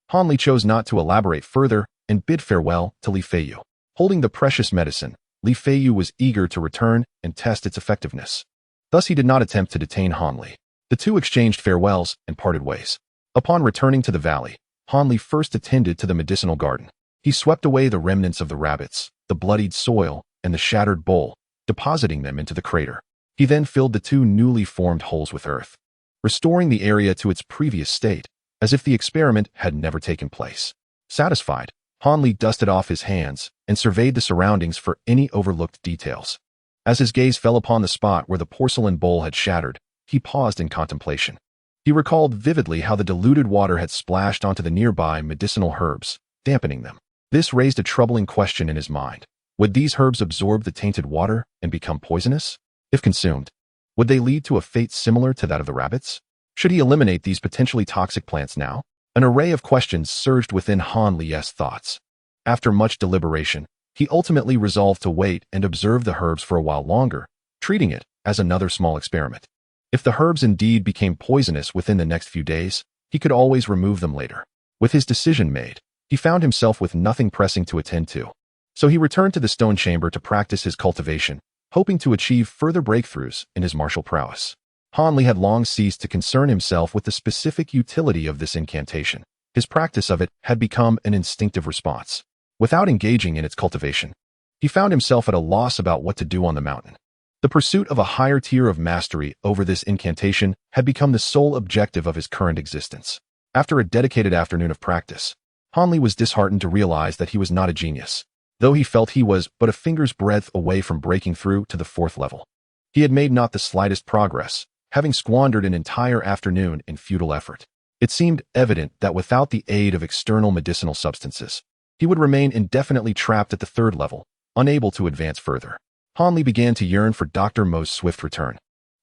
Han Li chose not to elaborate further and bid farewell to Li Feiyu. Holding the precious medicine, Li Feiyu was eager to return and test its effectiveness. Thus he did not attempt to detain Han Li. The two exchanged farewells and parted ways. Upon returning to the valley, Han Li first attended to the medicinal garden. He swept away the remnants of the rabbits, the bloodied soil, and the shattered bowl, depositing them into the crater. He then filled the 2 newly formed holes with earth, restoring the area to its previous state, as if the experiment had never taken place. Satisfied, Han Li dusted off his hands and surveyed the surroundings for any overlooked details. As his gaze fell upon the spot where the porcelain bowl had shattered, he paused in contemplation. He recalled vividly how the diluted water had splashed onto the nearby medicinal herbs, dampening them. This raised a troubling question in his mind. Would these herbs absorb the tainted water and become poisonous? If consumed, would they lead to a fate similar to that of the rabbits? Should he eliminate these potentially toxic plants now? An array of questions surged within Han Li's thoughts. After much deliberation, he ultimately resolved to wait and observe the herbs for a while longer, treating it as another small experiment. If the herbs indeed became poisonous within the next few days, he could always remove them later. With his decision made, he found himself with nothing pressing to attend to. So he returned to the stone chamber to practice his cultivation, hoping to achieve further breakthroughs in his martial prowess. Han Li had long ceased to concern himself with the specific utility of this incantation. His practice of it had become an instinctive response. Without engaging in its cultivation, he found himself at a loss about what to do on the mountain. The pursuit of a higher tier of mastery over this incantation had become the sole objective of his current existence. After a dedicated afternoon of practice, Han Li was disheartened to realize that he was not a genius, though he felt he was but a finger's breadth away from breaking through to the 4th level. He had made not the slightest progress, having squandered an entire afternoon in futile effort. It seemed evident that without the aid of external medicinal substances, he would remain indefinitely trapped at the 3rd level, unable to advance further. Han Li began to yearn for Dr. Mo's swift return,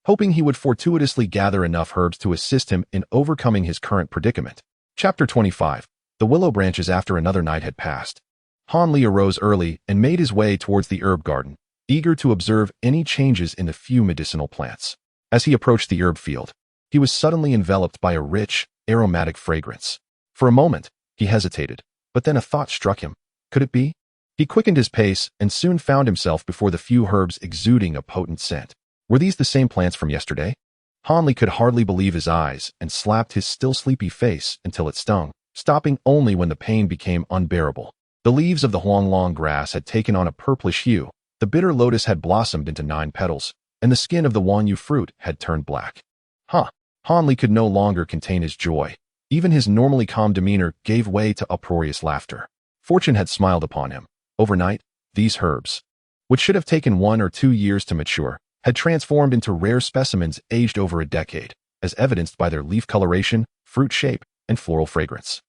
hoping he would fortuitously gather enough herbs to assist him in overcoming his current predicament. Chapter 25. The willow branches. After another night had passed, Han Li arose early and made his way towards the herb garden, eager to observe any changes in the few medicinal plants. As he approached the herb field, he was suddenly enveloped by a rich, aromatic fragrance. For a moment, he hesitated, but then a thought struck him. Could it be? He quickened his pace and soon found himself before the few herbs exuding a potent scent. Were these the same plants from yesterday? Han Li could hardly believe his eyes and slapped his still sleepy face until it stung, stopping only when the pain became unbearable. The leaves of the huanglong grass had taken on a purplish hue, the bitter lotus had blossomed into 9 petals, and the skin of the wanyu fruit had turned black. Han Li could no longer contain his joy. Even his normally calm demeanor gave way to uproarious laughter. Fortune had smiled upon him. Overnight, these herbs, which should have taken 1 or 2 years to mature, had transformed into rare specimens aged over a decade, as evidenced by their leaf coloration, fruit shape, and floral fragrance.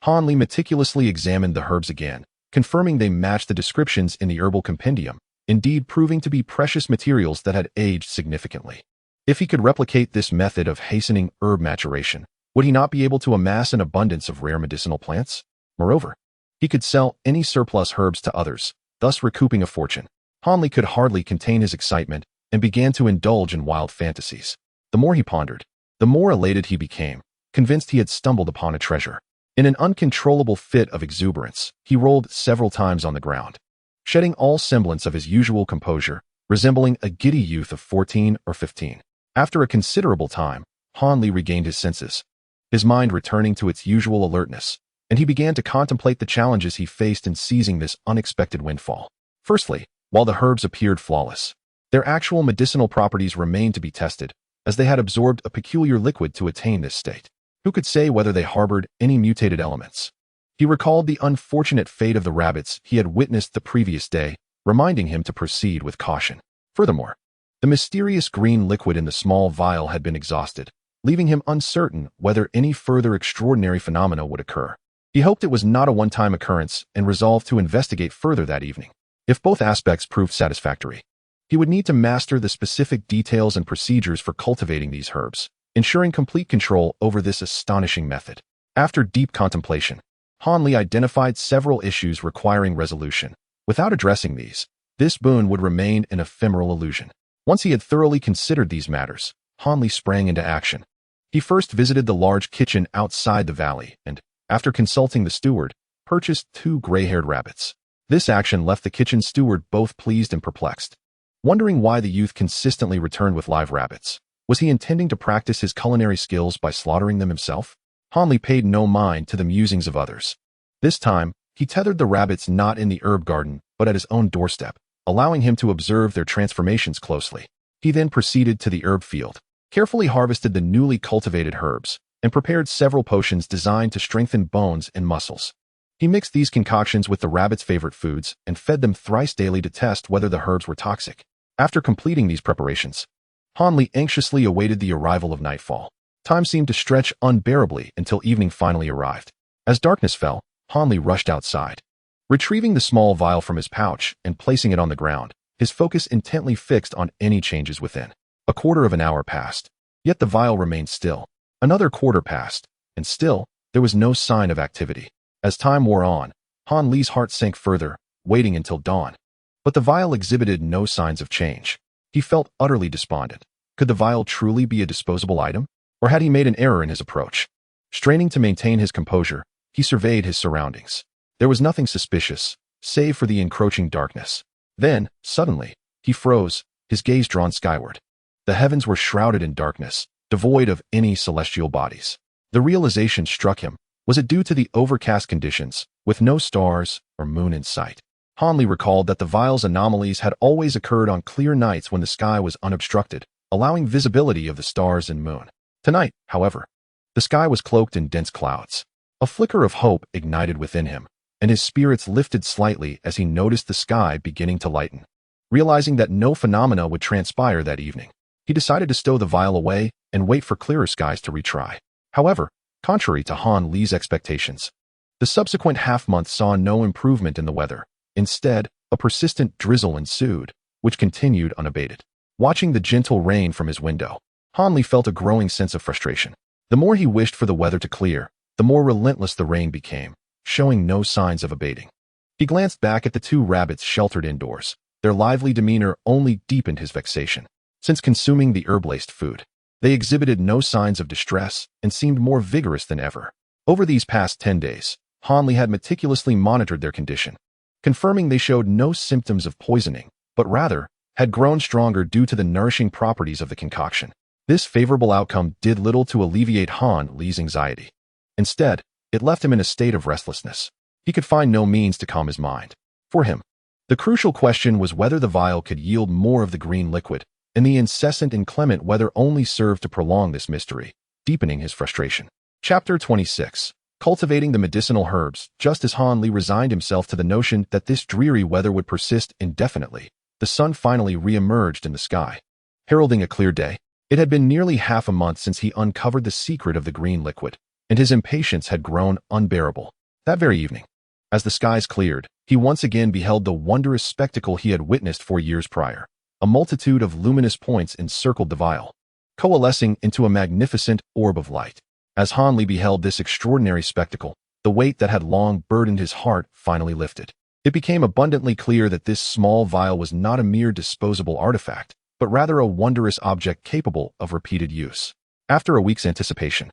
Han Li meticulously examined the herbs again, confirming they matched the descriptions in the herbal compendium, indeed proving to be precious materials that had aged significantly. If he could replicate this method of hastening herb maturation, would he not be able to amass an abundance of rare medicinal plants? Moreover, he could sell any surplus herbs to others, thus recouping a fortune. Han Li could hardly contain his excitement and began to indulge in wild fantasies. The more he pondered, the more elated he became, convinced he had stumbled upon a treasure. In an uncontrollable fit of exuberance, he rolled several times on the ground, shedding all semblance of his usual composure, resembling a giddy youth of 14 or 15. After a considerable time, Han Li regained his senses, his mind returning to its usual alertness, and he began to contemplate the challenges he faced in seizing this unexpected windfall. Firstly, while the herbs appeared flawless, their actual medicinal properties remained to be tested, as they had absorbed a peculiar liquid to attain this state. Who could say whether they harbored any mutated elements? He recalled the unfortunate fate of the rabbits he had witnessed the previous day, reminding him to proceed with caution. Furthermore, the mysterious green liquid in the small vial had been exhausted, leaving him uncertain whether any further extraordinary phenomena would occur. He hoped it was not a one-time occurrence and resolved to investigate further that evening. If both aspects proved satisfactory, he would need to master the specific details and procedures for cultivating these herbs, ensuring complete control over this astonishing method. After deep contemplation, Han Li identified several issues requiring resolution. Without addressing these, this boon would remain an ephemeral illusion. Once he had thoroughly considered these matters, Han Li sprang into action. He first visited the large kitchen outside the valley and, after consulting the steward, purchased 2 gray-haired rabbits. This action left the kitchen steward both pleased and perplexed, wondering why the youth consistently returned with live rabbits. Was he intending to practice his culinary skills by slaughtering them himself? Han Li paid no mind to the musings of others. This time, he tethered the rabbits not in the herb garden, but at his own doorstep, allowing him to observe their transformations closely. He then proceeded to the herb field, carefully harvested the newly cultivated herbs, and prepared several potions designed to strengthen bones and muscles. He mixed these concoctions with the rabbits' favorite foods and fed them thrice daily to test whether the herbs were toxic. After completing these preparations, Han Li anxiously awaited the arrival of nightfall. Time seemed to stretch unbearably until evening finally arrived. As darkness fell, Han Li rushed outside. Retrieving the small vial from his pouch and placing it on the ground, his focus intently fixed on any changes within. A quarter of an hour passed, yet the vial remained still. Another quarter passed, and still, there was no sign of activity. As time wore on, Han Li's heart sank further, waiting until dawn. But the vial exhibited no signs of change. He felt utterly despondent. Could the vial truly be a disposable item? Or had he made an error in his approach? Straining to maintain his composure, he surveyed his surroundings. There was nothing suspicious, save for the encroaching darkness. Then, suddenly, he froze, his gaze drawn skyward. The heavens were shrouded in darkness, devoid of any celestial bodies. The realization struck him. Was it due to the overcast conditions, with no stars or moon in sight? Han Li recalled that the vial's anomalies had always occurred on clear nights when the sky was unobstructed, allowing visibility of the stars and moon. Tonight, however, the sky was cloaked in dense clouds. A flicker of hope ignited within him, and his spirits lifted slightly as he noticed the sky beginning to lighten. Realizing that no phenomena would transpire that evening, he decided to stow the vial away and wait for clearer skies to retry. However, contrary to Han Li's expectations, the subsequent half-month saw no improvement in the weather. Instead, a persistent drizzle ensued, which continued unabated. Watching the gentle rain from his window, Han Li felt a growing sense of frustration. The more he wished for the weather to clear, the more relentless the rain became, showing no signs of abating. He glanced back at the 2 rabbits sheltered indoors. Their lively demeanor only deepened his vexation. Since consuming the herb-laced food, they exhibited no signs of distress and seemed more vigorous than ever. Over these past 10 days, Han Li had meticulously monitored their condition, confirming they showed no symptoms of poisoning, but rather had grown stronger due to the nourishing properties of the concoction. This favorable outcome did little to alleviate Han Li's anxiety. Instead, it left him in a state of restlessness. He could find no means to calm his mind. For him, the crucial question was whether the vial could yield more of the green liquid, and the incessant inclement weather only served to prolong this mystery, deepening his frustration. Chapter 26. Cultivating the medicinal herbs. Just as Han Li resigned himself to the notion that this dreary weather would persist indefinitely, the sun finally re-emerged in the sky, heralding a clear day. It had been nearly half a month since he uncovered the secret of the green liquid, and his impatience had grown unbearable. That very evening, as the skies cleared, he once again beheld the wondrous spectacle he had witnessed 4 years prior. A multitude of luminous points encircled the vial, coalescing into a magnificent orb of light. As Han Li beheld this extraordinary spectacle, the weight that had long burdened his heart finally lifted. It became abundantly clear that this small vial was not a mere disposable artifact, but rather a wondrous object capable of repeated use. After a week's anticipation,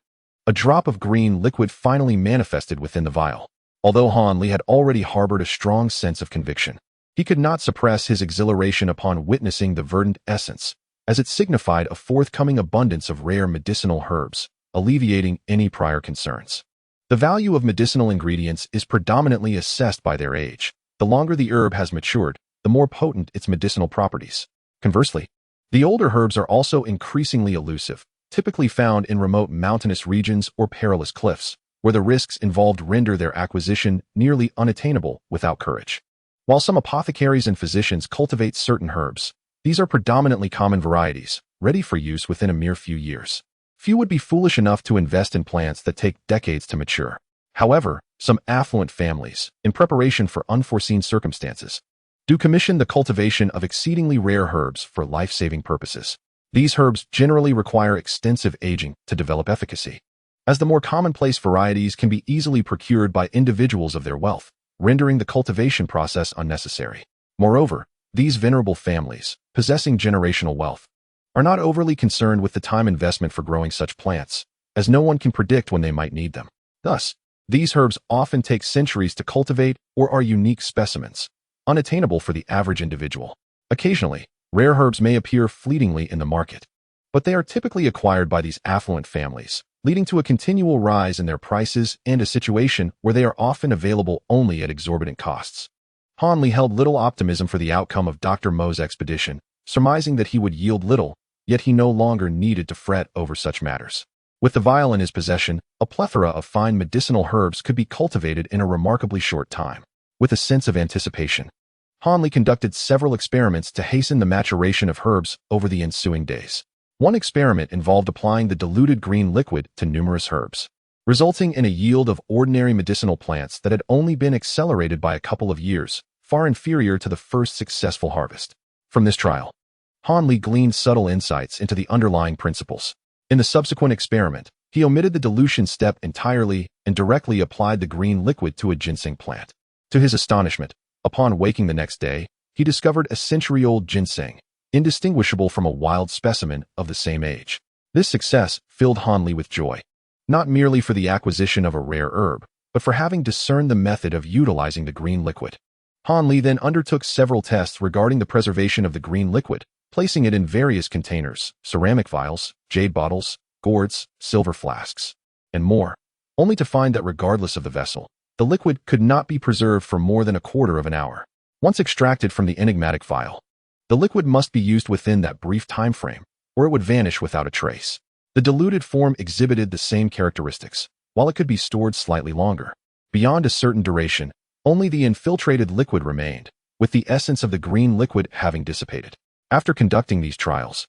A drop of green liquid finally manifested within the vial. Although Han Li had already harbored a strong sense of conviction, he could not suppress his exhilaration upon witnessing the verdant essence, as it signified a forthcoming abundance of rare medicinal herbs, alleviating any prior concerns. The value of medicinal ingredients is predominantly assessed by their age. The longer the herb has matured, the more potent its medicinal properties. Conversely, the older herbs are also increasingly elusive, typically found in remote mountainous regions or perilous cliffs, where the risks involved render their acquisition nearly unattainable without courage. While some apothecaries and physicians cultivate certain herbs, these are predominantly common varieties, ready for use within a mere few years. Few would be foolish enough to invest in plants that take decades to mature. However, some affluent families, in preparation for unforeseen circumstances, do commission the cultivation of exceedingly rare herbs for life-saving purposes. These herbs generally require extensive aging to develop efficacy, as the more commonplace varieties can be easily procured by individuals of their wealth, rendering the cultivation process unnecessary. Moreover, these venerable families, possessing generational wealth, are not overly concerned with the time investment for growing such plants, as no one can predict when they might need them. Thus, these herbs often take centuries to cultivate or are unique specimens, unattainable for the average individual. Occasionally, rare herbs may appear fleetingly in the market, but they are typically acquired by these affluent families, leading to a continual rise in their prices and a situation where they are often available only at exorbitant costs. Han Li held little optimism for the outcome of Dr. Mo's expedition, surmising that he would yield little, yet he no longer needed to fret over such matters. With the vial in his possession, a plethora of fine medicinal herbs could be cultivated in a remarkably short time. With a sense of anticipation, Han Li conducted several experiments to hasten the maturation of herbs over the ensuing days. One experiment involved applying the diluted green liquid to numerous herbs, resulting in a yield of ordinary medicinal plants that had only been accelerated by a couple of years, far inferior to the first successful harvest. From this trial, Han Li gleaned subtle insights into the underlying principles. In the subsequent experiment, he omitted the dilution step entirely and directly applied the green liquid to a ginseng plant. To his astonishment, upon waking the next day, he discovered a century-old ginseng, indistinguishable from a wild specimen of the same age. This success filled Han Li with joy, not merely for the acquisition of a rare herb, but for having discerned the method of utilizing the green liquid. Han Li then undertook several tests regarding the preservation of the green liquid, placing it in various containers, ceramic vials, jade bottles, gourds, silver flasks, and more, only to find that regardless of the vessel, the liquid could not be preserved for more than a quarter of an hour. Once extracted from the enigmatic vial, the liquid must be used within that brief time frame, or it would vanish without a trace. The diluted form exhibited the same characteristics, while it could be stored slightly longer. Beyond a certain duration, only the infiltrated liquid remained, with the essence of the green liquid having dissipated. After conducting these trials,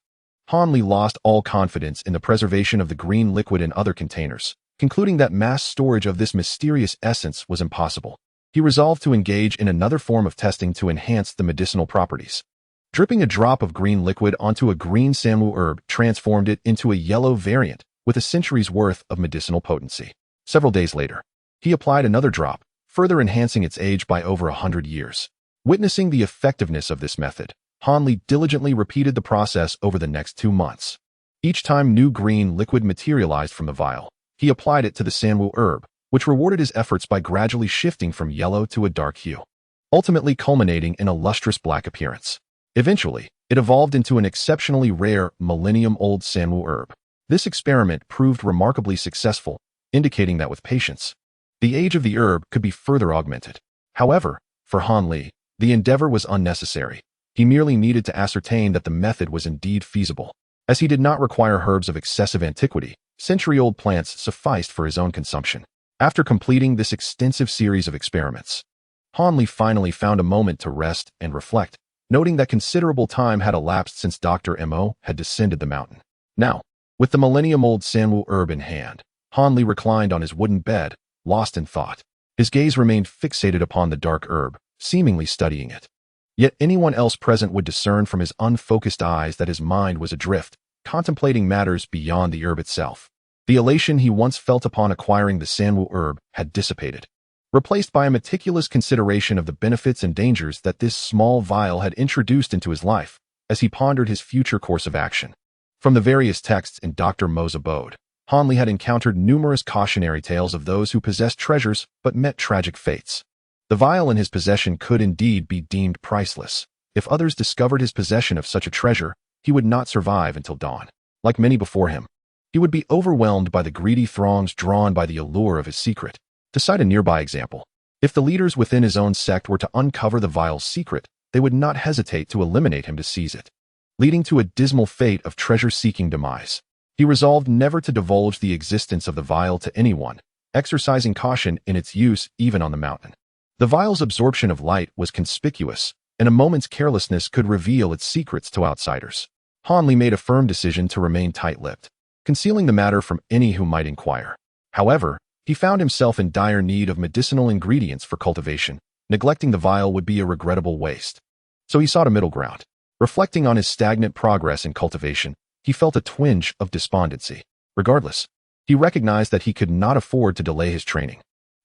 Han Li lost all confidence in the preservation of the green liquid in other containers, concluding that mass storage of this mysterious essence was impossible. He resolved to engage in another form of testing to enhance the medicinal properties. Dripping a drop of green liquid onto a green jianghu herb transformed it into a yellow variant with a century's worth of medicinal potency. Several days later, he applied another drop, further enhancing its age by over 100 years. Witnessing the effectiveness of this method, Han Li diligently repeated the process over the next 2 months. Each time new green liquid materialized from the vial, he applied it to the jianghu herb, which rewarded his efforts by gradually shifting from yellow to a dark hue, ultimately culminating in a lustrous black appearance. Eventually, it evolved into an exceptionally rare, millennium-old jianghu herb. This experiment proved remarkably successful, indicating that with patience, the age of the herb could be further augmented. However, for Han Li, the endeavor was unnecessary. He merely needed to ascertain that the method was indeed feasible. As he did not require herbs of excessive antiquity, century-old plants sufficed for his own consumption. After completing this extensive series of experiments, Han Li finally found a moment to rest and reflect, noting that considerable time had elapsed since Dr. Mo had descended the mountain. Now, with the millennium-old jianghu herb in hand, Han Li reclined on his wooden bed, lost in thought. His gaze remained fixated upon the dark herb, seemingly studying it. Yet anyone else present would discern from his unfocused eyes that his mind was adrift, contemplating matters beyond the herb itself. The elation he once felt upon acquiring the jianghu herb had dissipated, replaced by a meticulous consideration of the benefits and dangers that this small vial had introduced into his life, as he pondered his future course of action. From the various texts in Dr. Mo's abode, Han Li had encountered numerous cautionary tales of those who possessed treasures but met tragic fates. The vial in his possession could indeed be deemed priceless. If others discovered his possession of such a treasure, he would not survive until dawn. Like many before him, he would be overwhelmed by the greedy throngs drawn by the allure of his secret. To cite a nearby example, if the leaders within his own sect were to uncover the vial's secret, they would not hesitate to eliminate him to seize it, leading to a dismal fate of treasure-seeking demise. He resolved never to divulge the existence of the vial to anyone, exercising caution in its use even on the mountain. The vial's absorption of light was conspicuous, and a moment's carelessness could reveal its secrets to outsiders. Han Li made a firm decision to remain tight-lipped, concealing the matter from any who might inquire. However, he found himself in dire need of medicinal ingredients for cultivation. Neglecting the vial would be a regrettable waste. So he sought a middle ground. Reflecting on his stagnant progress in cultivation, he felt a twinge of despondency. Regardless, he recognized that he could not afford to delay his training.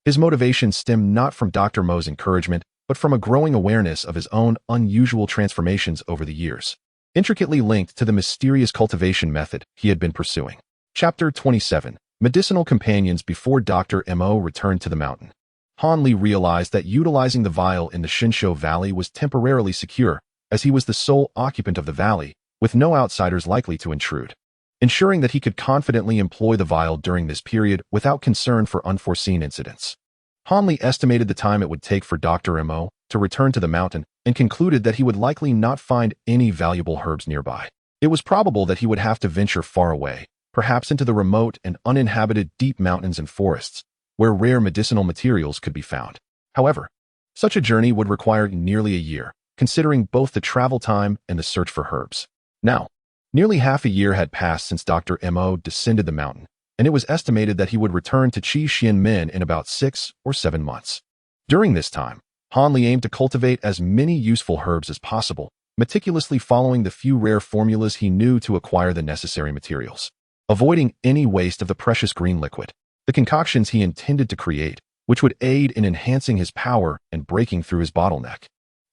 His motivation stemmed not from Dr. Mo's encouragement, but from a growing awareness of his own unusual transformations over the years, intricately linked to the mysterious cultivation method he had been pursuing. Chapter 27. Medicinal Companions. Before Dr. Mo returned to the mountain, Han Li realized that utilizing the vial in the Shinsho Valley was temporarily secure, as he was the sole occupant of the valley, with no outsiders likely to intrude, ensuring that he could confidently employ the vial during this period without concern for unforeseen incidents. Han Li estimated the time it would take for Dr. Mo to return to the mountain and concluded that he would likely not find any valuable herbs nearby. It was probable that he would have to venture far away, perhaps into the remote and uninhabited deep mountains and forests, where rare medicinal materials could be found. However, such a journey would require nearly a year, considering both the travel time and the search for herbs. Now, nearly half a year had passed since Dr. Mo descended the mountain, and it was estimated that he would return to Qi Xianmen in about 6 or 7 months. During this time, Han Li aimed to cultivate as many useful herbs as possible, meticulously following the few rare formulas he knew to acquire the necessary materials, avoiding any waste of the precious green liquid. The concoctions he intended to create, which would aid in enhancing his power and breaking through his bottleneck,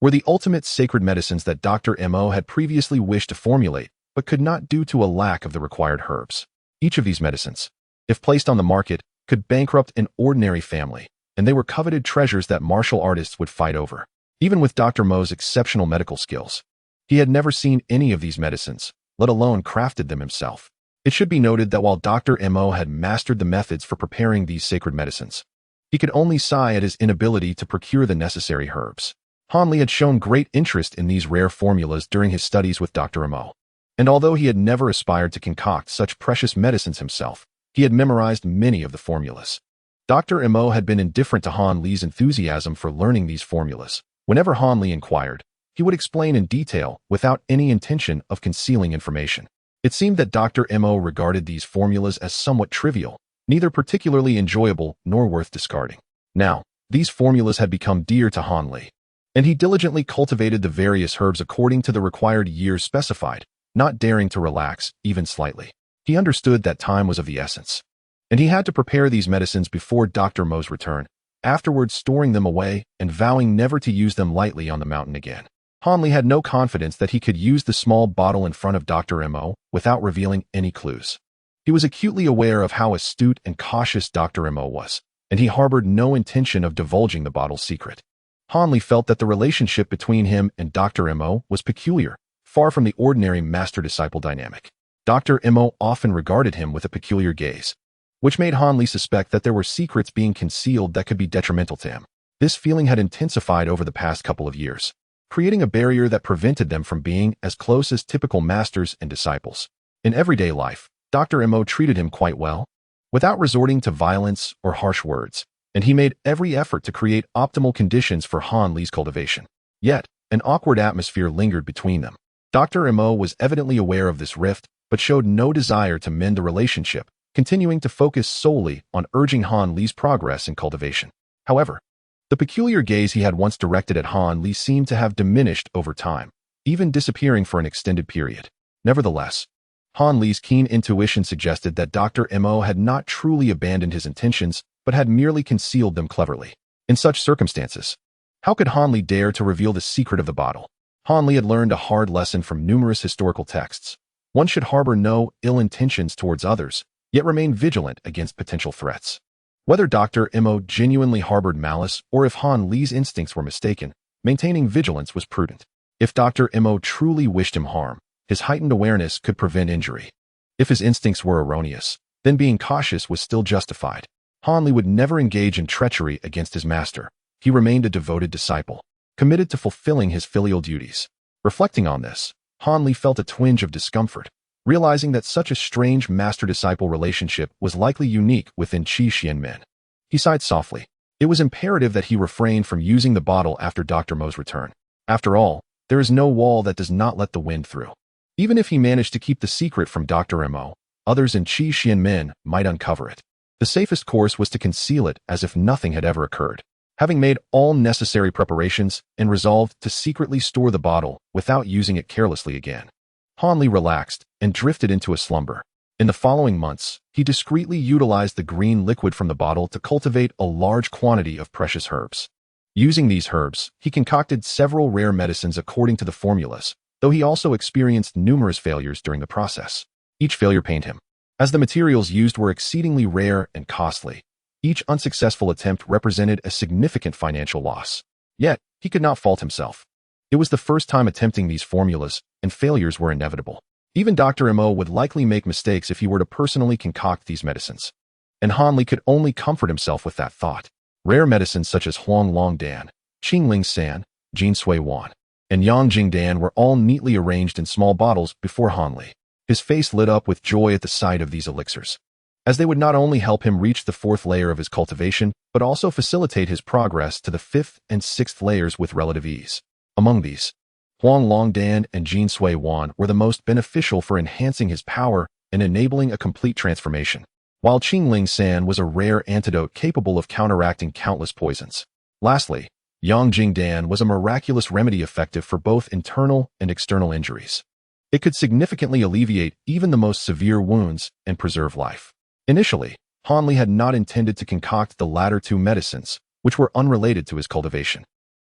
were the ultimate sacred medicines that Dr. Mo had previously wished to formulate, but could not due to a lack of the required herbs. Each of these medicines, if placed on the market, could bankrupt an ordinary family, and they were coveted treasures that martial artists would fight over. Even with Dr. Mo's exceptional medical skills, he had never seen any of these medicines, let alone crafted them himself. It should be noted that while Dr. Mo had mastered the methods for preparing these sacred medicines, he could only sigh at his inability to procure the necessary herbs. Han Li had shown great interest in these rare formulas during his studies with Dr. Mo, and although he had never aspired to concoct such precious medicines himself, he had memorized many of the formulas. Dr. Mo had been indifferent to Han Li's enthusiasm for learning these formulas. Whenever Han Li inquired, he would explain in detail without any intention of concealing information. It seemed that Dr. Mo regarded these formulas as somewhat trivial, neither particularly enjoyable nor worth discarding. Now, these formulas had become dear to Han Li, and he diligently cultivated the various herbs according to the required years specified, not daring to relax even slightly. He understood that time was of the essence, and he had to prepare these medicines before Dr. Mo's return, afterwards storing them away and vowing never to use them lightly on the mountain again. Han Li had no confidence that he could use the small bottle in front of Dr. Mo without revealing any clues. He was acutely aware of how astute and cautious Dr. Mo was, and he harbored no intention of divulging the bottle's secret. Han Li felt that the relationship between him and Dr. Mo was peculiar, far from the ordinary master-disciple dynamic. Dr. Mo often regarded him with a peculiar gaze, which made Han Li suspect that there were secrets being concealed that could be detrimental to him. This feeling had intensified over the past couple of years, creating a barrier that prevented them from being as close as typical masters and disciples. In everyday life, Dr. Mo treated him quite well, without resorting to violence or harsh words, and he made every effort to create optimal conditions for Han Li's cultivation. Yet, an awkward atmosphere lingered between them. Dr. Mo was evidently aware of this rift, but showed no desire to mend the relationship, continuing to focus solely on urging Han Li's progress in cultivation. However, the peculiar gaze he had once directed at Han Li seemed to have diminished over time, even disappearing for an extended period. Nevertheless, Han Li's keen intuition suggested that Dr. Mo had not truly abandoned his intentions, but had merely concealed them cleverly. In such circumstances, how could Han Li dare to reveal the secret of the bottle? Han Li had learned a hard lesson from numerous historical texts. One should harbor no ill intentions towards others, yet remained vigilant against potential threats. Whether Dr. Imo genuinely harbored malice or if Han Li's instincts were mistaken, maintaining vigilance was prudent. If Dr. Imo truly wished him harm, his heightened awareness could prevent injury. If his instincts were erroneous, then being cautious was still justified. Han Li would never engage in treachery against his master. He remained a devoted disciple, committed to fulfilling his filial duties. Reflecting on this, Han Li felt a twinge of discomfort, realizing that such a strange master-disciple relationship was likely unique within Qi Xianmen. He sighed softly. It was imperative that he refrain from using the bottle after Dr. Mo's return. After all, there is no wall that does not let the wind through. Even if he managed to keep the secret from Dr. Mo, others in Qi Xianmen might uncover it. The safest course was to conceal it as if nothing had ever occurred. Having made all necessary preparations and resolved to secretly store the bottle without using it carelessly again, Han Li relaxed and drifted into a slumber. In the following months, he discreetly utilized the green liquid from the bottle to cultivate a large quantity of precious herbs. Using these herbs, he concocted several rare medicines according to the formulas, though he also experienced numerous failures during the process. Each failure pained him, as the materials used were exceedingly rare and costly. Each unsuccessful attempt represented a significant financial loss. Yet, he could not fault himself. It was the first time attempting these formulas, and failures were inevitable. Even Dr. Mo would likely make mistakes if he were to personally concoct these medicines. And Han Li could only comfort himself with that thought. Rare medicines such as Huang Long Dan, Qingling San, Jin Sui Wan, and Yang Jing Dan were all neatly arranged in small bottles before Han Li. His face lit up with joy at the sight of these elixirs, as they would not only help him reach the 4th layer of his cultivation, but also facilitate his progress to the 5th and 6th layers with relative ease. Among these, Huang Long Dan and Jin Sui Wan were the most beneficial for enhancing his power and enabling a complete transformation, while Qingling San was a rare antidote capable of counteracting countless poisons. Lastly, Yang Jing Dan was a miraculous remedy effective for both internal and external injuries. It could significantly alleviate even the most severe wounds and preserve life. Initially, Han Li had not intended to concoct the latter two medicines, which were unrelated to his cultivation.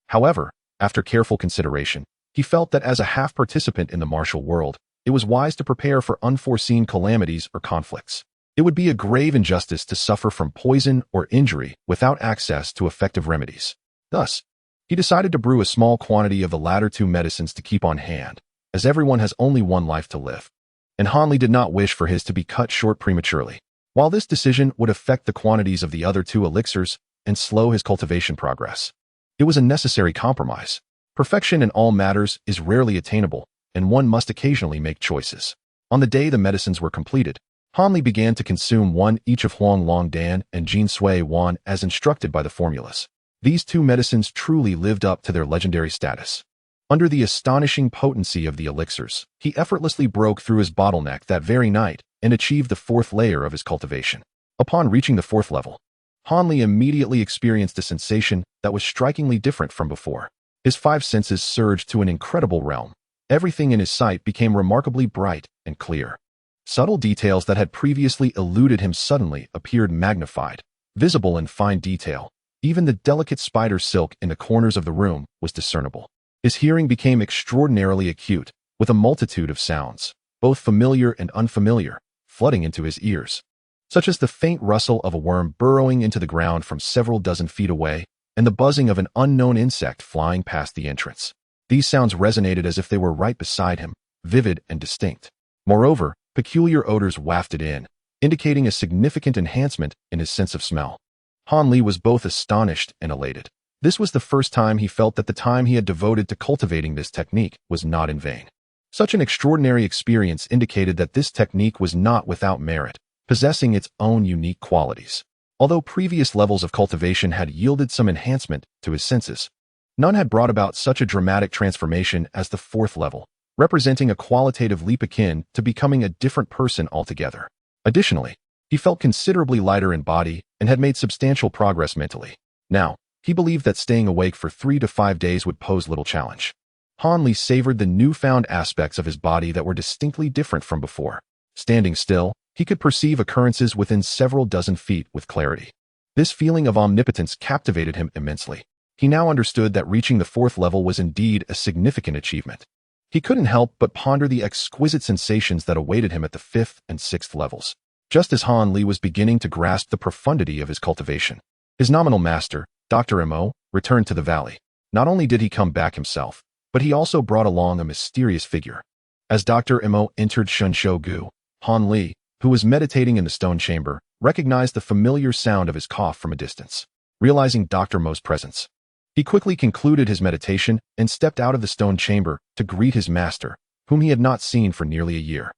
However, after careful consideration, he felt that as a half-participant in the martial world, it was wise to prepare for unforeseen calamities or conflicts. It would be a grave injustice to suffer from poison or injury without access to effective remedies. Thus, he decided to brew a small quantity of the latter two medicines to keep on hand, as everyone has only one life to live. And Han Li did not wish for his to be cut short prematurely. While this decision would affect the quantities of the other two elixirs and slow his cultivation progress, it was a necessary compromise. Perfection in all matters is rarely attainable, and one must occasionally make choices. On the day the medicines were completed, Han Li began to consume one each of Huang Long Dan and Jin Sui Wan as instructed by the formulas. These two medicines truly lived up to their legendary status. Under the astonishing potency of the elixirs, he effortlessly broke through his bottleneck that very night and achieved the 4th layer of his cultivation. Upon reaching the 4th level, Han Li immediately experienced a sensation that was strikingly different from before. His 5 senses surged to an incredible realm. Everything in his sight became remarkably bright and clear. Subtle details that had previously eluded him suddenly appeared magnified, visible in fine detail. Even the delicate spider silk in the corners of the room was discernible. His hearing became extraordinarily acute, with a multitude of sounds, both familiar and unfamiliar, flooding into his ears, such as the faint rustle of a worm burrowing into the ground from several dozen feet away, and the buzzing of an unknown insect flying past the entrance. These sounds resonated as if they were right beside him, vivid and distinct. Moreover, peculiar odors wafted in, indicating a significant enhancement in his sense of smell. Han Li was both astonished and elated. This was the first time he felt that the time he had devoted to cultivating this technique was not in vain. Such an extraordinary experience indicated that this technique was not without merit, possessing its own unique qualities. Although previous levels of cultivation had yielded some enhancement to his senses, none had brought about such a dramatic transformation as the 4th level, representing a qualitative leap akin to becoming a different person altogether. Additionally, he felt considerably lighter in body and had made substantial progress mentally. Now, he believed that staying awake for 3 to 5 days would pose little challenge. Han Li savored the newfound aspects of his body that were distinctly different from before. Standing still, he could perceive occurrences within several dozen feet with clarity. This feeling of omnipotence captivated him immensely. He now understood that reaching the 4th level was indeed a significant achievement. He couldn't help but ponder the exquisite sensations that awaited him at the 5th and 6th levels. just as Han Li was beginning to grasp the profundity of his cultivation. His nominal master, Dr. Mo, returned to the valley. Not only did he come back himself, but he also brought along a mysterious figure. As Dr. Mo entered Shunsho Gu, Han Li, who was meditating in the stone chamber, recognized the familiar sound of his cough from a distance. Realizing Dr. Mo's presence, he quickly concluded his meditation and stepped out of the stone chamber to greet his master, whom he had not seen for nearly a year,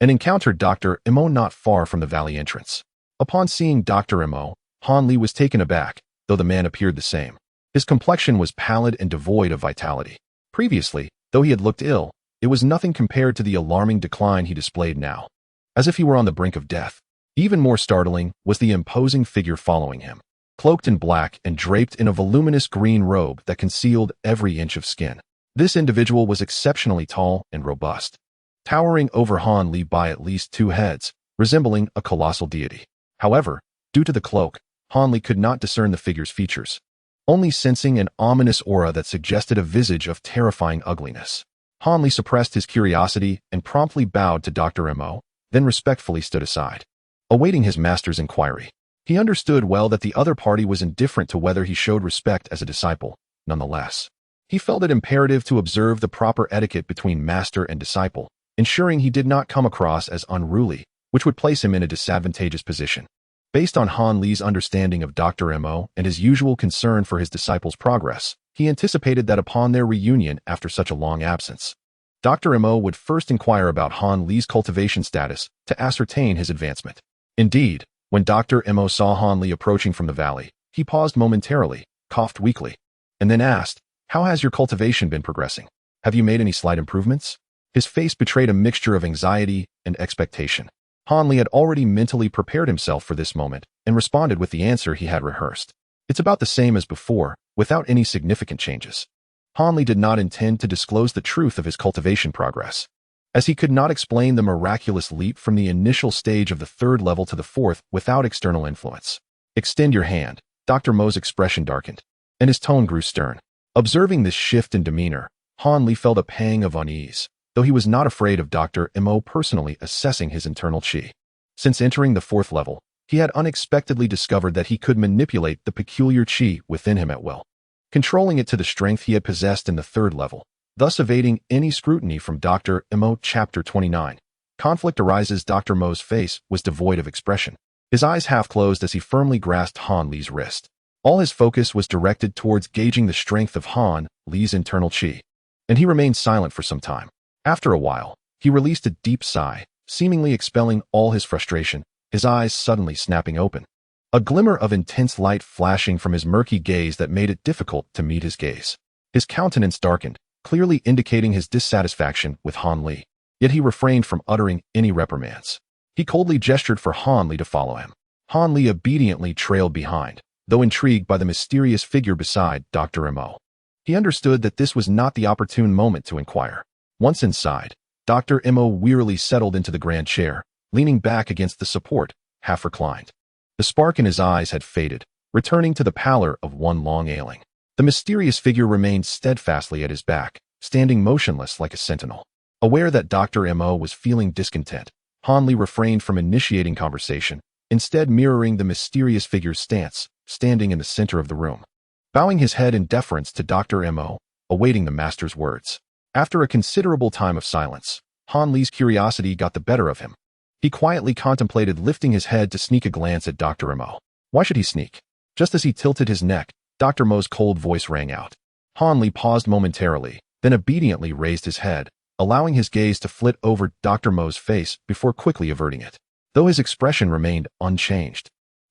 and encountered Dr. Mo not far from the valley entrance. Upon seeing Dr. Mo, Han Li was taken aback, though the man appeared the same. His complexion was pallid and devoid of vitality. Previously, though he had looked ill, it was nothing compared to the alarming decline he displayed now, as if he were on the brink of death. Even more startling was the imposing figure following him, cloaked in black and draped in a voluminous green robe that concealed every inch of skin. This individual was exceptionally tall and robust, towering over Han Li by at least 2 heads, resembling a colossal deity. However, due to the cloak, Han Li could not discern the figure's features, only sensing an ominous aura that suggested a visage of terrifying ugliness. Han Li suppressed his curiosity and promptly bowed to Dr. Mo, then respectfully stood aside, awaiting his master's inquiry. He understood well that the other party was indifferent to whether he showed respect as a disciple. Nonetheless, he felt it imperative to observe the proper etiquette between master and disciple, ensuring he did not come across as unruly, which would place him in a disadvantageous position. Based on Han Li's understanding of Dr. Mo and his usual concern for his disciple's progress, he anticipated that upon their reunion after such a long absence, Dr. Mo would first inquire about Han Li's cultivation status to ascertain his advancement. Indeed, when Dr. Mo saw Han Li approaching from the valley, he paused momentarily, coughed weakly, and then asked, "How has your cultivation been progressing? Have you made any slight improvements?" His face betrayed a mixture of anxiety and expectation. Han Li had already mentally prepared himself for this moment and responded with the answer he had rehearsed. "It's about the same as before, without any significant changes." Han Li did not intend to disclose the truth of his cultivation progress, as he could not explain the miraculous leap from the initial stage of the 3rd level to the 4th without external influence. "Extend your hand." Dr. Mo's expression darkened, and his tone grew stern. Observing this shift in demeanor, Han Li felt a pang of unease, though he was not afraid of Dr. Mo personally assessing his internal qi. Since entering the 4th level, he had unexpectedly discovered that he could manipulate the peculiar qi within him at will, controlling it to the strength he had possessed in the 3rd level, thus evading any scrutiny from Dr. Mo. Chapter 29. Conflict arises. Dr. Mo's face was devoid of expression, his eyes half closed as he firmly grasped Han Li's wrist. All his focus was directed towards gauging the strength of Han Li's internal qi, and he remained silent for some time. After a while, he released a deep sigh, seemingly expelling all his frustration, his eyes suddenly snapping open, a glimmer of intense light flashing from his murky gaze that made it difficult to meet his gaze. His countenance darkened, clearly indicating his dissatisfaction with Han Li, yet he refrained from uttering any reprimands. He coldly gestured for Han Li to follow him. Han Li obediently trailed behind, though intrigued by the mysterious figure beside Dr. Mo. He understood that this was not the opportune moment to inquire. Once inside, Dr. Mo wearily settled into the grand chair, leaning back against the support, half reclined. The spark in his eyes had faded, returning to the pallor of one long ailing. The mysterious figure remained steadfastly at his back, standing motionless like a sentinel. Aware that Dr. Mo was feeling discontent, Han Li refrained from initiating conversation, instead mirroring the mysterious figure's stance, standing in the center of the room, bowing his head in deference to Dr. Mo, awaiting the master's words. After a considerable time of silence, Han Li's curiosity got the better of him. He quietly contemplated lifting his head to sneak a glance at Dr. Mo. Why should he sneak? Just as he tilted his neck, Dr. Mo's cold voice rang out. Han Li paused momentarily, then obediently raised his head, allowing his gaze to flit over Dr. Mo's face before quickly averting it. Though his expression remained unchanged,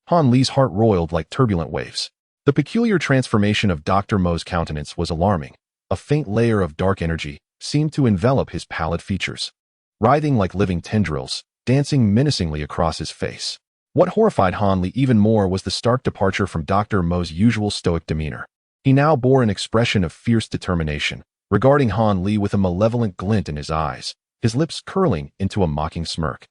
Han Li's heart roiled like turbulent waves. The peculiar transformation of Dr. Mo's countenance was alarming. A faint layer of dark energy seemed to envelop his pallid features, writhing like living tendrils, dancing menacingly across his face. What horrified Han Li even more was the stark departure from Dr. Mo's usual stoic demeanor. He now bore an expression of fierce determination, regarding Han Li with a malevolent glint in his eyes, his lips curling into a mocking smirk.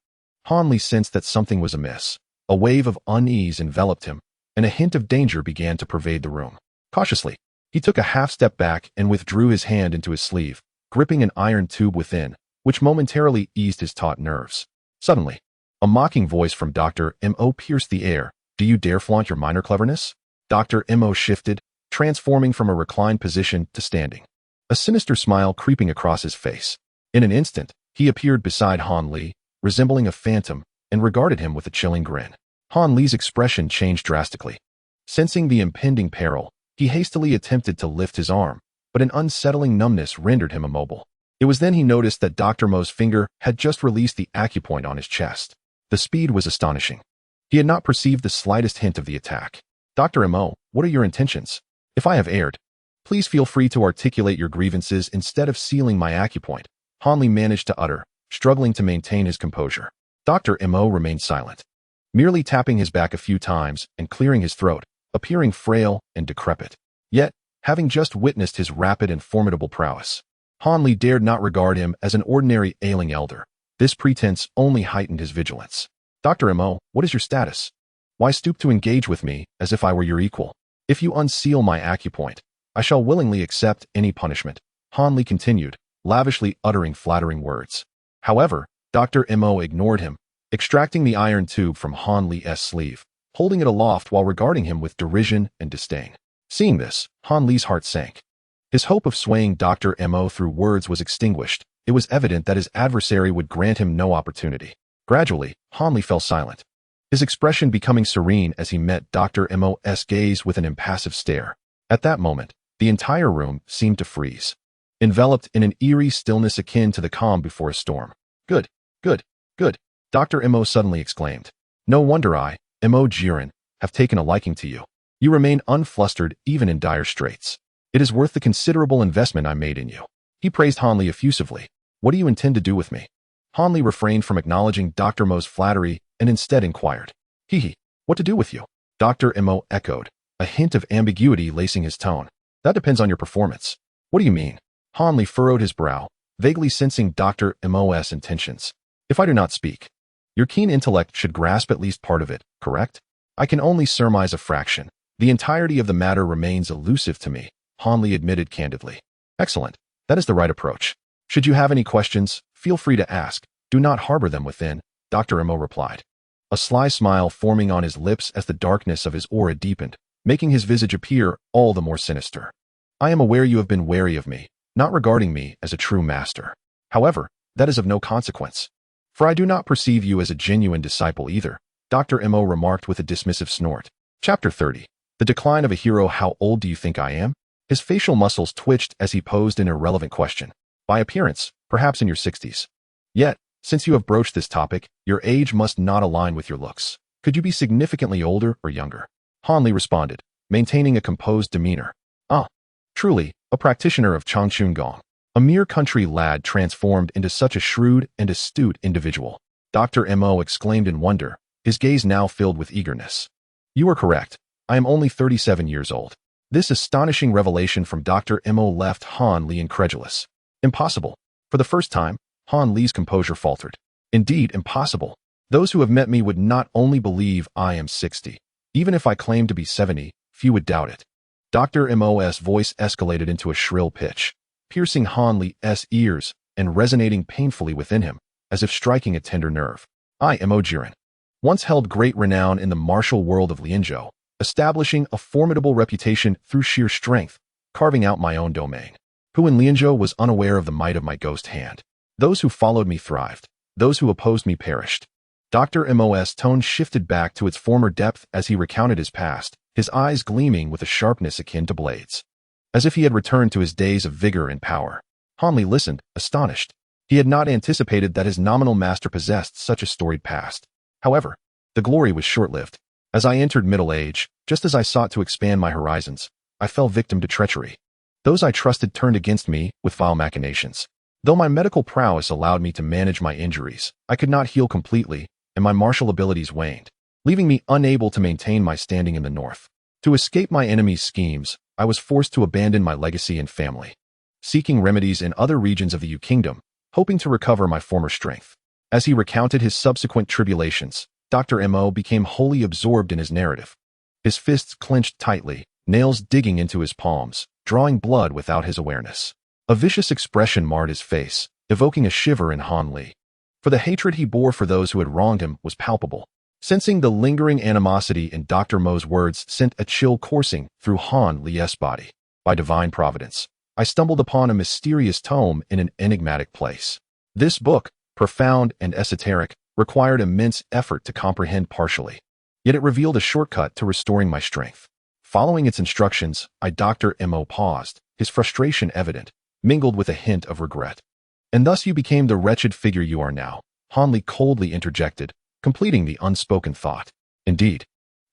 Han Li sensed that something was amiss. A wave of unease enveloped him, and a hint of danger began to pervade the room. Cautiously, he took a half step back and withdrew his hand into his sleeve, gripping an iron tube within, which momentarily eased his taut nerves. Suddenly, A mocking voice from Dr. Mo pierced the air. Do you dare flaunt your minor cleverness? Dr. Mo shifted, transforming from a reclined position to standing, a sinister smile creeping across his face. In an instant, he appeared beside Han Li, resembling a phantom, and regarded him with a chilling grin. Han Li's expression changed drastically. Sensing the impending peril, he hastily attempted to lift his arm, but an unsettling numbness rendered him immobile. It was then he noticed that Dr. Mo's finger had just released the acupoint on his chest. The speed was astonishing. He had not perceived the slightest hint of the attack. Dr. Mo, what are your intentions? If I have erred, please feel free to articulate your grievances instead of sealing my acupoint, Han Li managed to utter, struggling to maintain his composure. Dr. Mo remained silent, merely tapping his back a few times and clearing his throat, appearing frail and decrepit. Yet, having just witnessed his rapid and formidable prowess, Han Li dared not regard him as an ordinary ailing elder. This pretense only heightened his vigilance. Dr. Mo, what is your status? Why stoop to engage with me as if I were your equal? If you unseal my acupoint, I shall willingly accept any punishment, Han Li continued, lavishly uttering flattering words. However, Dr. Mo ignored him, extracting the iron tube from Han Li's sleeve, holding it aloft while regarding him with derision and disdain. Seeing this, Han Li's heart sank. His hope of swaying Dr. Mo through words was extinguished. It was evident that his adversary would grant him no opportunity. Gradually, Han Li fell silent, his expression becoming serene as he met Dr. Mo's gaze with an impassive stare. At that moment, the entire room seemed to freeze, enveloped in an eerie stillness akin to the calm before a storm. Good, good, good, Dr. Mo suddenly exclaimed. No wonder I, Mo Jiren, have taken a liking to you. You remain unflustered even in dire straits. It is worth the considerable investment I made in you. He praised Han Li effusively. What do you intend to do with me? Han Li refrained from acknowledging Dr. Mo's flattery and instead inquired. What to do with you? Dr. Mo echoed, a hint of ambiguity lacing his tone. That depends on your performance. What do you mean? Han Li furrowed his brow, vaguely sensing Dr. Mo's intentions. If I do not speak, your keen intellect should grasp at least part of it, correct? I can only surmise a fraction. The entirety of the matter remains elusive to me, Han Li admitted candidly. Excellent. That is the right approach. Should you have any questions, feel free to ask. Do not harbor them within, Dr. Mo replied, a sly smile forming on his lips as the darkness of his aura deepened, making his visage appear all the more sinister. I am aware you have been wary of me, not regarding me as a true master. However, that is of no consequence, for I do not perceive you as a genuine disciple either, Dr. Mo remarked with a dismissive snort. Chapter 30. The Decline of a Hero. How old do you think I am? His facial muscles twitched as he posed an irrelevant question. By appearance, perhaps in your 60s. Yet, since you have broached this topic, your age must not align with your looks. Could you be significantly older or younger? Han Li responded, maintaining a composed demeanor. Ah, truly, a practitioner of Changchun Gong. A mere country lad transformed into such a shrewd and astute individual. Dr. Mo exclaimed in wonder, his gaze now filled with eagerness. You are correct. I am only 37 years old. This astonishing revelation from Dr. Mo left Han Li incredulous. Impossible. For the first time, Han Li's composure faltered. Indeed, impossible. Those who have met me would not only believe I am 60. Even if I claimed to be 70, few would doubt it. Dr. Mo's voice escalated into a shrill pitch, piercing Han Li's ears and resonating painfully within him, as if striking a tender nerve. I, Mo Jiren, once held great renown in the martial world of Lianzhou, establishing a formidable reputation through sheer strength, carving out my own domain. Who in Lianzhou was unaware of the might of my ghost hand? Those who followed me thrived. Those who opposed me perished. Dr. Mo's tone shifted back to its former depth as he recounted his past, his eyes gleaming with a sharpness akin to blades, as if he had returned to his days of vigor and power. Han Li listened, astonished. He had not anticipated that his nominal master possessed such a storied past. However, the glory was short-lived. As I entered middle age, just as I sought to expand my horizons, I fell victim to treachery. Those I trusted turned against me with vile machinations. Though my medical prowess allowed me to manage my injuries, I could not heal completely, and my martial abilities waned, leaving me unable to maintain my standing in the north. To escape my enemies' schemes, I was forced to abandon my legacy and family, seeking remedies in other regions of the Yu Kingdom, hoping to recover my former strength. As he recounted his subsequent tribulations, Dr. Mo became wholly absorbed in his narrative. His fists clenched tightly, nails digging into his palms, drawing blood without his awareness. A vicious expression marred his face, evoking a shiver in Han Li. for the hatred he bore for those who had wronged him was palpable. Sensing the lingering animosity in Dr. Mo's words sent a chill coursing through Han Lie's body. By divine providence, I stumbled upon a mysterious tome in an enigmatic place. This book, profound and esoteric, required immense effort to comprehend partially. Yet it revealed a shortcut to restoring my strength. Following its instructions, Dr. Mo paused, his frustration evident, mingled with a hint of regret. And thus you became the wretched figure you are now, Han Li coldly interjected, completing the unspoken thought. Indeed,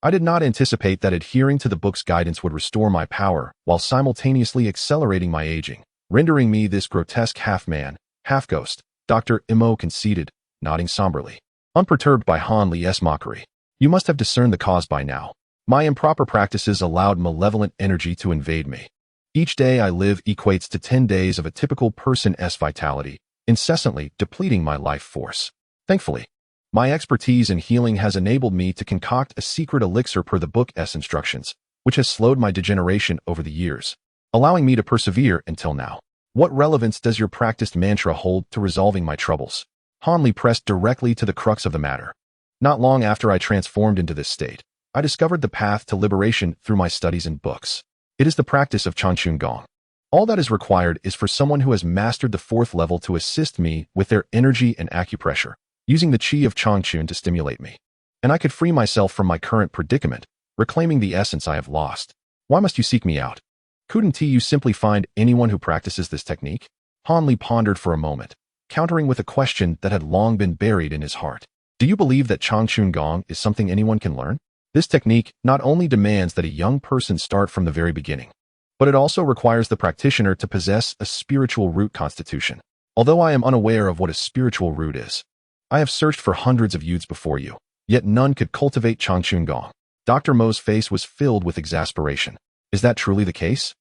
I did not anticipate that adhering to the book's guidance would restore my power while simultaneously accelerating my aging, rendering me this grotesque half-man, half-ghost, Dr. Mo conceded, nodding somberly. Unperturbed by Han Lie's mockery, you must have discerned the cause by now. My improper practices allowed malevolent energy to invade me. Each day I live equates to 10 days of a typical person's vitality, incessantly depleting my life force. Thankfully, my expertise in healing has enabled me to concoct a secret elixir per the book's instructions, which has slowed my degeneration over the years, allowing me to persevere until now. What relevance does your practiced mantra hold to resolving my troubles? Han Li pressed directly to the crux of the matter. Not long after I transformed into this state, I discovered the path to liberation through my studies and books. It is the practice of Changchun Gong. All that is required is for someone who has mastered the 4th level to assist me with their energy and acupressure, using the chi of Changchun to stimulate me. And I could free myself from my current predicament, reclaiming the essence I have lost. Why must you seek me out? Couldn't you simply find anyone who practices this technique? Han Li pondered for a moment, countering with a question that had long been buried in his heart. Do you believe that Changchun Gong is something anyone can learn? This technique not only demands that a young person start from the very beginning, but it also requires the practitioner to possess a spiritual root constitution. Although I am unaware of what a spiritual root is, I have searched for hundreds of youths before you, yet none could cultivate Changchun Gong. Dr. Mo's face was filled with exasperation. Is that truly the case?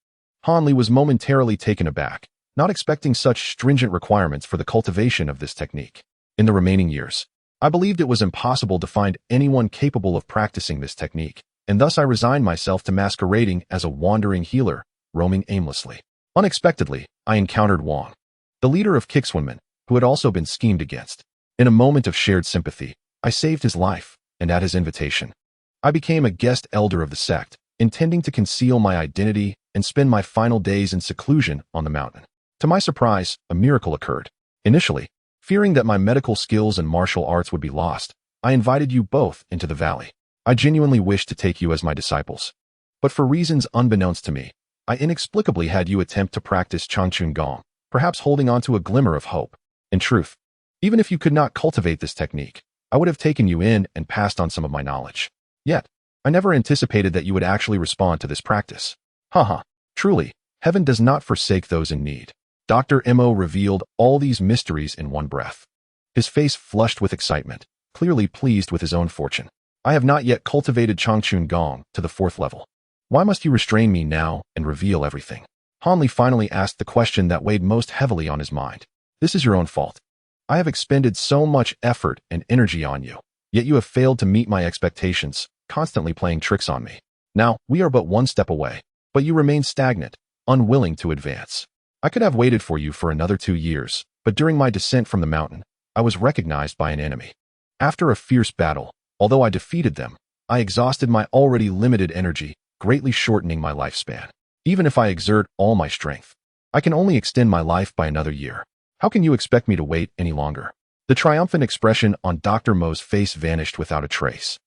Han Li was momentarily taken aback, not expecting such stringent requirements for the cultivation of this technique. In the remaining years, I believed it was impossible to find anyone capable of practicing this technique, and thus I resigned myself to masquerading as a wandering healer, roaming aimlessly. Unexpectedly, I encountered Wang, the leader of Kixwenmen, who had also been schemed against. In a moment of shared sympathy, I saved his life, and at his invitation, I became a guest elder of the sect, intending to conceal my identity and spend my final days in seclusion on the mountain. To my surprise, a miracle occurred. Initially, fearing that my medical skills and martial arts would be lost, I invited you both into the valley. I genuinely wished to take you as my disciples. But for reasons unbeknownst to me, I inexplicably had you attempt to practice Changchun Gong, perhaps holding on to a glimmer of hope. In truth, even if you could not cultivate this technique, I would have taken you in and passed on some of my knowledge. Yet, I never anticipated that you would actually respond to this practice. Haha, truly, heaven does not forsake those in need. Dr. Mo revealed all these mysteries in one breath. His face flushed with excitement, clearly pleased with his own fortune. I have not yet cultivated Changchun Gong to the 4th level. Why must you restrain me now and reveal everything? Han Li finally asked the question that weighed most heavily on his mind. This is your own fault. I have expended so much effort and energy on you, yet you have failed to meet my expectations, constantly playing tricks on me. Now, we are but one step away, but you remain stagnant, unwilling to advance. I could have waited for you for another 2 years, but during my descent from the mountain, I was recognized by an enemy. After a fierce battle, although I defeated them, I exhausted my already limited energy, greatly shortening my lifespan. Even if I exert all my strength, I can only extend my life by another year. How can you expect me to wait any longer? The triumphant expression on Dr. Mo's face vanished without a trace,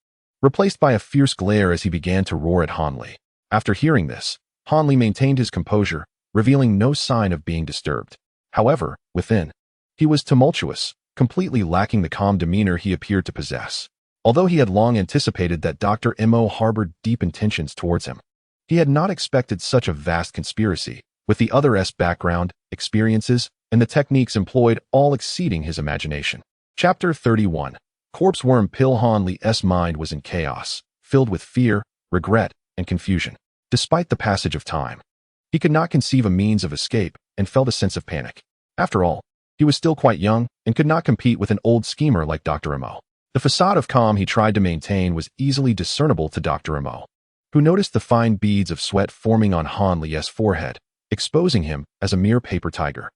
replaced by a fierce glare as he began to roar at Han Li. After hearing this, Han Li maintained his composure, revealing no sign of being disturbed. However, within, he was tumultuous, completely lacking the calm demeanor he appeared to possess. Although he had long anticipated that Dr. Mo harbored deep intentions towards him, he had not expected such a vast conspiracy, with the other's background, experiences, and the techniques employed all exceeding his imagination. Chapter 31. Corpse Worm Pill. Han Li's mind was in chaos, filled with fear, regret, and confusion. Despite the passage of time, he could not conceive a means of escape and felt a sense of panic. After all, he was still quite young and could not compete with an old schemer like Dr. Mo. The facade of calm he tried to maintain was easily discernible to Dr. Mo, who noticed the fine beads of sweat forming on Han Li's forehead, exposing him as a mere paper tiger.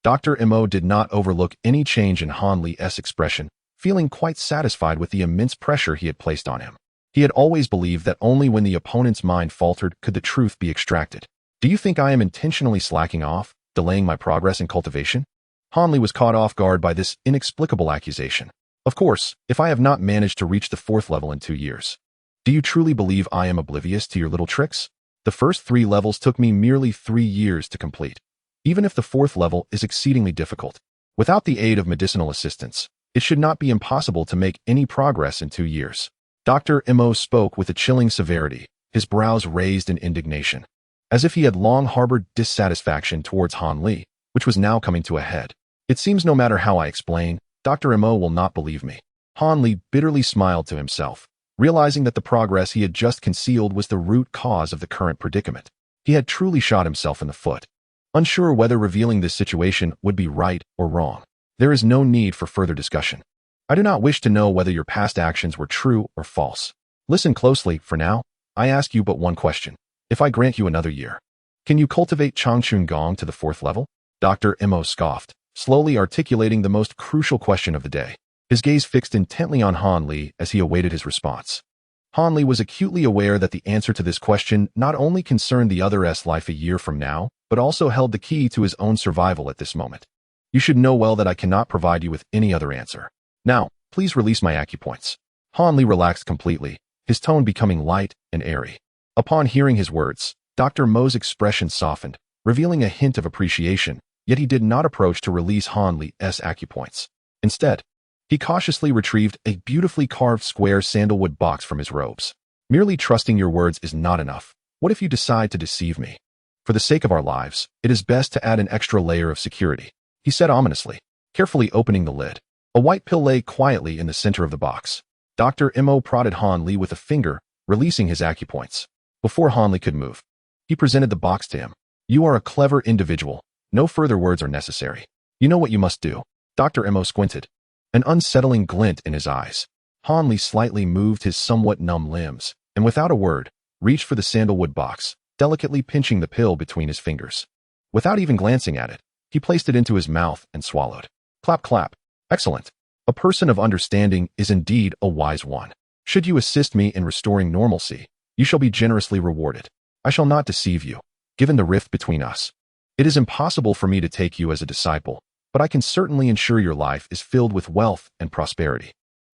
Dr. Mo did not overlook any change in Han Li's expression, feeling quite satisfied with the immense pressure he had placed on him. He had always believed that only when the opponent's mind faltered could the truth be extracted. Do you think I am intentionally slacking off, delaying my progress in cultivation? Han Li was caught off guard by this inexplicable accusation. Of course, if I have not managed to reach the 4th level in 2 years. Do you truly believe I am oblivious to your little tricks? The first 3 levels took me merely 3 years to complete. Even if the 4th level is exceedingly difficult, without the aid of medicinal assistance, it should not be impossible to make any progress in 2 years. Dr. Mo spoke with a chilling severity, his brows raised in indignation, as if he had long harbored dissatisfaction towards Han Li, which was now coming to a head. It seems no matter how I explain, Dr. Mo will not believe me. Han Li bitterly smiled to himself, realizing that the progress he had just concealed was the root cause of the current predicament. He had truly shot himself in the foot. Unsure whether revealing this situation would be right or wrong, there is no need for further discussion. I do not wish to know whether your past actions were true or false. Listen closely, for now, I ask you but one question. If I grant you another year, can you cultivate Changchun Gong to the 4th level? Dr. Mo scoffed, slowly articulating the most crucial question of the day, his gaze fixed intently on Han Li as he awaited his response. Han Li was acutely aware that the answer to this question not only concerned the other's life a year from now, but also held the key to his own survival at this moment. You should know well that I cannot provide you with any other answer. Now, please release my acupoints. Han Li relaxed completely, his tone becoming light and airy. Upon hearing his words, Dr. Mo's expression softened, revealing a hint of appreciation, yet he did not approach to release Han Li's acupoints. Instead, he cautiously retrieved a beautifully carved square sandalwood box from his robes. Merely trusting your words is not enough. What if you decide to deceive me? For the sake of our lives, it is best to add an extra layer of security, he said ominously, carefully opening the lid. A white pill lay quietly in the center of the box. Dr. Mo prodded Han Li with a finger, releasing his acupoints. Before Han Li could move, he presented the box to him. You are a clever individual. No further words are necessary. You know what you must do. Dr. Mo squinted, an unsettling glint in his eyes. Han Li slightly moved his somewhat numb limbs, and without a word, reached for the sandalwood box, delicately pinching the pill between his fingers. Without even glancing at it, he placed it into his mouth and swallowed. Clap, clap. Excellent. A person of understanding is indeed a wise one. Should you assist me in restoring normalcy, you shall be generously rewarded. I shall not deceive you, given the rift between us. It is impossible for me to take you as a disciple, but I can certainly ensure your life is filled with wealth and prosperity.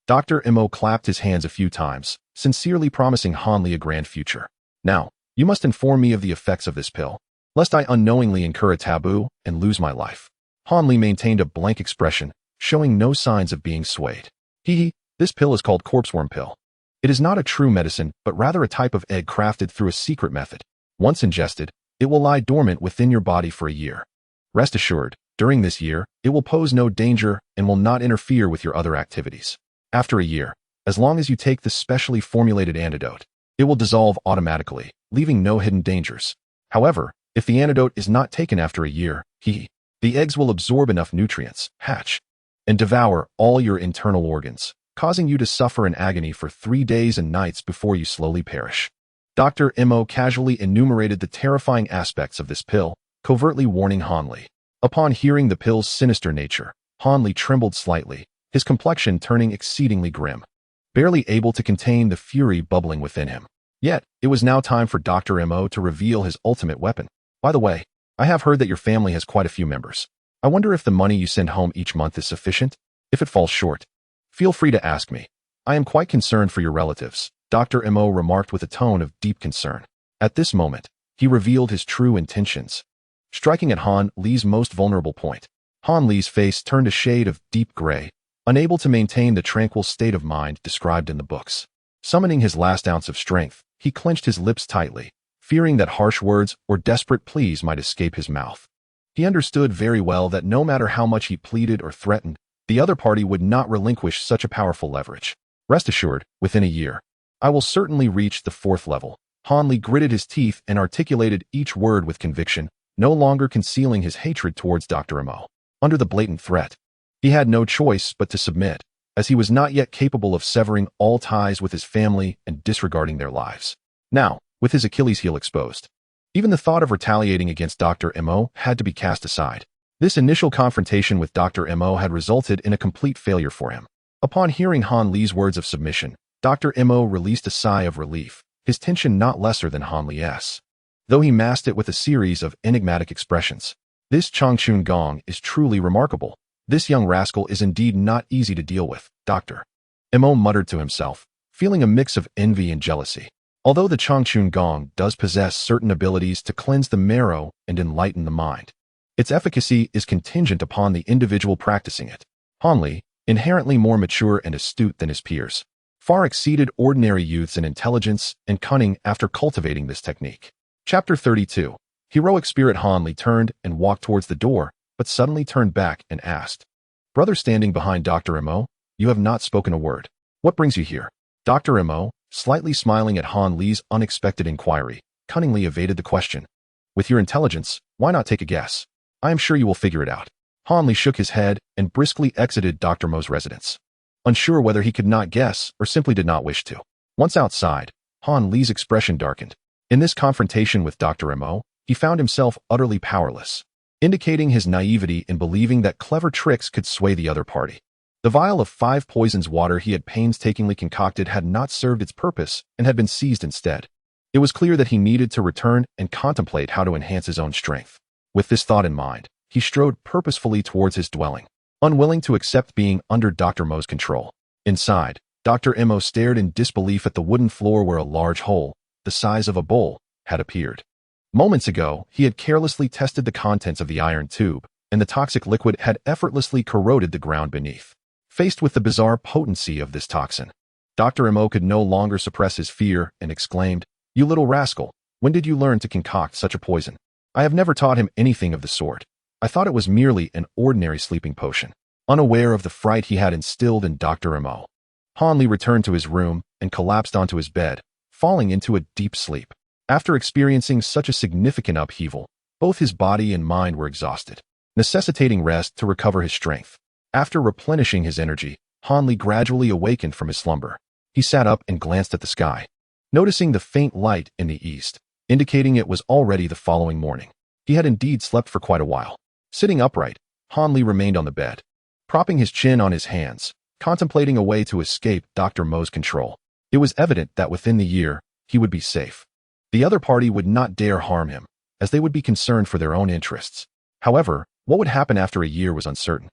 Dr. Mo clapped his hands a few times, sincerely promising Han Li a grand future. Now, you must inform me of the effects of this pill, lest I unknowingly incur a taboo and lose my life. Han Li maintained a blank expression, showing no signs of being swayed. This pill is called corpseworm pill. It is not a true medicine, but rather a type of egg crafted through a secret method. Once ingested, it will lie dormant within your body for a year. Rest assured, during this year, it will pose no danger and will not interfere with your other activities. After a year, as long as you take this specially formulated antidote, it will dissolve automatically, leaving no hidden dangers. However, if the antidote is not taken after a year, the eggs will absorb enough nutrients, hatch, and devour all your internal organs, causing you to suffer in agony for 3 days and nights before you slowly perish. Dr. Mo casually enumerated the terrifying aspects of this pill, covertly warning Han Li. Upon hearing the pill's sinister nature, Han Li trembled slightly, his complexion turning exceedingly grim, barely able to contain the fury bubbling within him. Yet, it was now time for Dr. Mo to reveal his ultimate weapon. By the way, I have heard that your family has quite a few members. I wonder if the money you send home each month is sufficient? If it falls short, feel free to ask me. I am quite concerned for your relatives, Dr. Mo remarked with a tone of deep concern. At this moment, he revealed his true intentions, striking at Han Li's most vulnerable point. Han Li's face turned a shade of deep gray, unable to maintain the tranquil state of mind described in the books. Summoning his last ounce of strength, he clenched his lips tightly, fearing that harsh words or desperate pleas might escape his mouth. He understood very well that no matter how much he pleaded or threatened, the other party would not relinquish such a powerful leverage. Rest assured, within a year, I will certainly reach the 4th level. Han Li gritted his teeth and articulated each word with conviction, no longer concealing his hatred towards Dr. Mo. Under the blatant threat, he had no choice but to submit, as he was not yet capable of severing all ties with his family and disregarding their lives. Now, with his Achilles heel exposed, even the thought of retaliating against Dr. Mo had to be cast aside. This initial confrontation with Dr. Mo had resulted in a complete failure for him. Upon hearing Han Li's words of submission, Dr. Mo released a sigh of relief, his tension not lesser than Han Li's. Though he masked it with a series of enigmatic expressions. This Changchun Gong is truly remarkable. This young rascal is indeed not easy to deal with, Dr. Mo muttered to himself, feeling a mix of envy and jealousy. Although the Changchun Gong does possess certain abilities to cleanse the marrow and enlighten the mind, its efficacy is contingent upon the individual practicing it. Han Li, inherently more mature and astute than his peers, far exceeded ordinary youths in intelligence and cunning after cultivating this technique. Chapter 32. Heroic Spirit. Han Li turned and walked towards the door, but suddenly turned back and asked, "Brother standing behind Dr. Mo, you have not spoken a word. What brings you here?" Dr. Mo, slightly smiling at Han Li's unexpected inquiry, cunningly evaded the question. "With your intelligence, why not take a guess? I am sure you will figure it out." Han Li shook his head and briskly exited Dr. Mo's residence, unsure whether he could not guess or simply did not wish to. Once outside, Han Li's expression darkened. In this confrontation with Dr. Mo, he found himself utterly powerless, indicating his naivety in believing that clever tricks could sway the other party. The vial of 5 poisons water he had painstakingly concocted had not served its purpose and had been seized instead. It was clear that he needed to return and contemplate how to enhance his own strength. With this thought in mind, he strode purposefully towards his dwelling, unwilling to accept being under Dr. Mo's control. Inside, Dr. Mo stared in disbelief at the wooden floor where a large hole, the size of a bowl, had appeared. Moments ago, he had carelessly tested the contents of the iron tube, and the toxic liquid had effortlessly corroded the ground beneath. Faced with the bizarre potency of this toxin, Dr. Mo could no longer suppress his fear and exclaimed, "You little rascal, when did you learn to concoct such a poison?" "I have never taught him anything of the sort. I thought it was merely an ordinary sleeping potion." Unaware of the fright he had instilled in Dr. Mo, Han Li returned to his room and collapsed onto his bed, falling into a deep sleep. After experiencing such a significant upheaval, both his body and mind were exhausted, necessitating rest to recover his strength. After replenishing his energy, Han Li gradually awakened from his slumber. He sat up and glanced at the sky, noticing the faint light in the east, indicating it was already the following morning. He had indeed slept for quite a while. Sitting upright, Han Li remained on the bed, propping his chin on his hands, contemplating a way to escape Dr. Mo's control. It was evident that within the year, he would be safe. The other party would not dare harm him, as they would be concerned for their own interests. However, what would happen after a year was uncertain.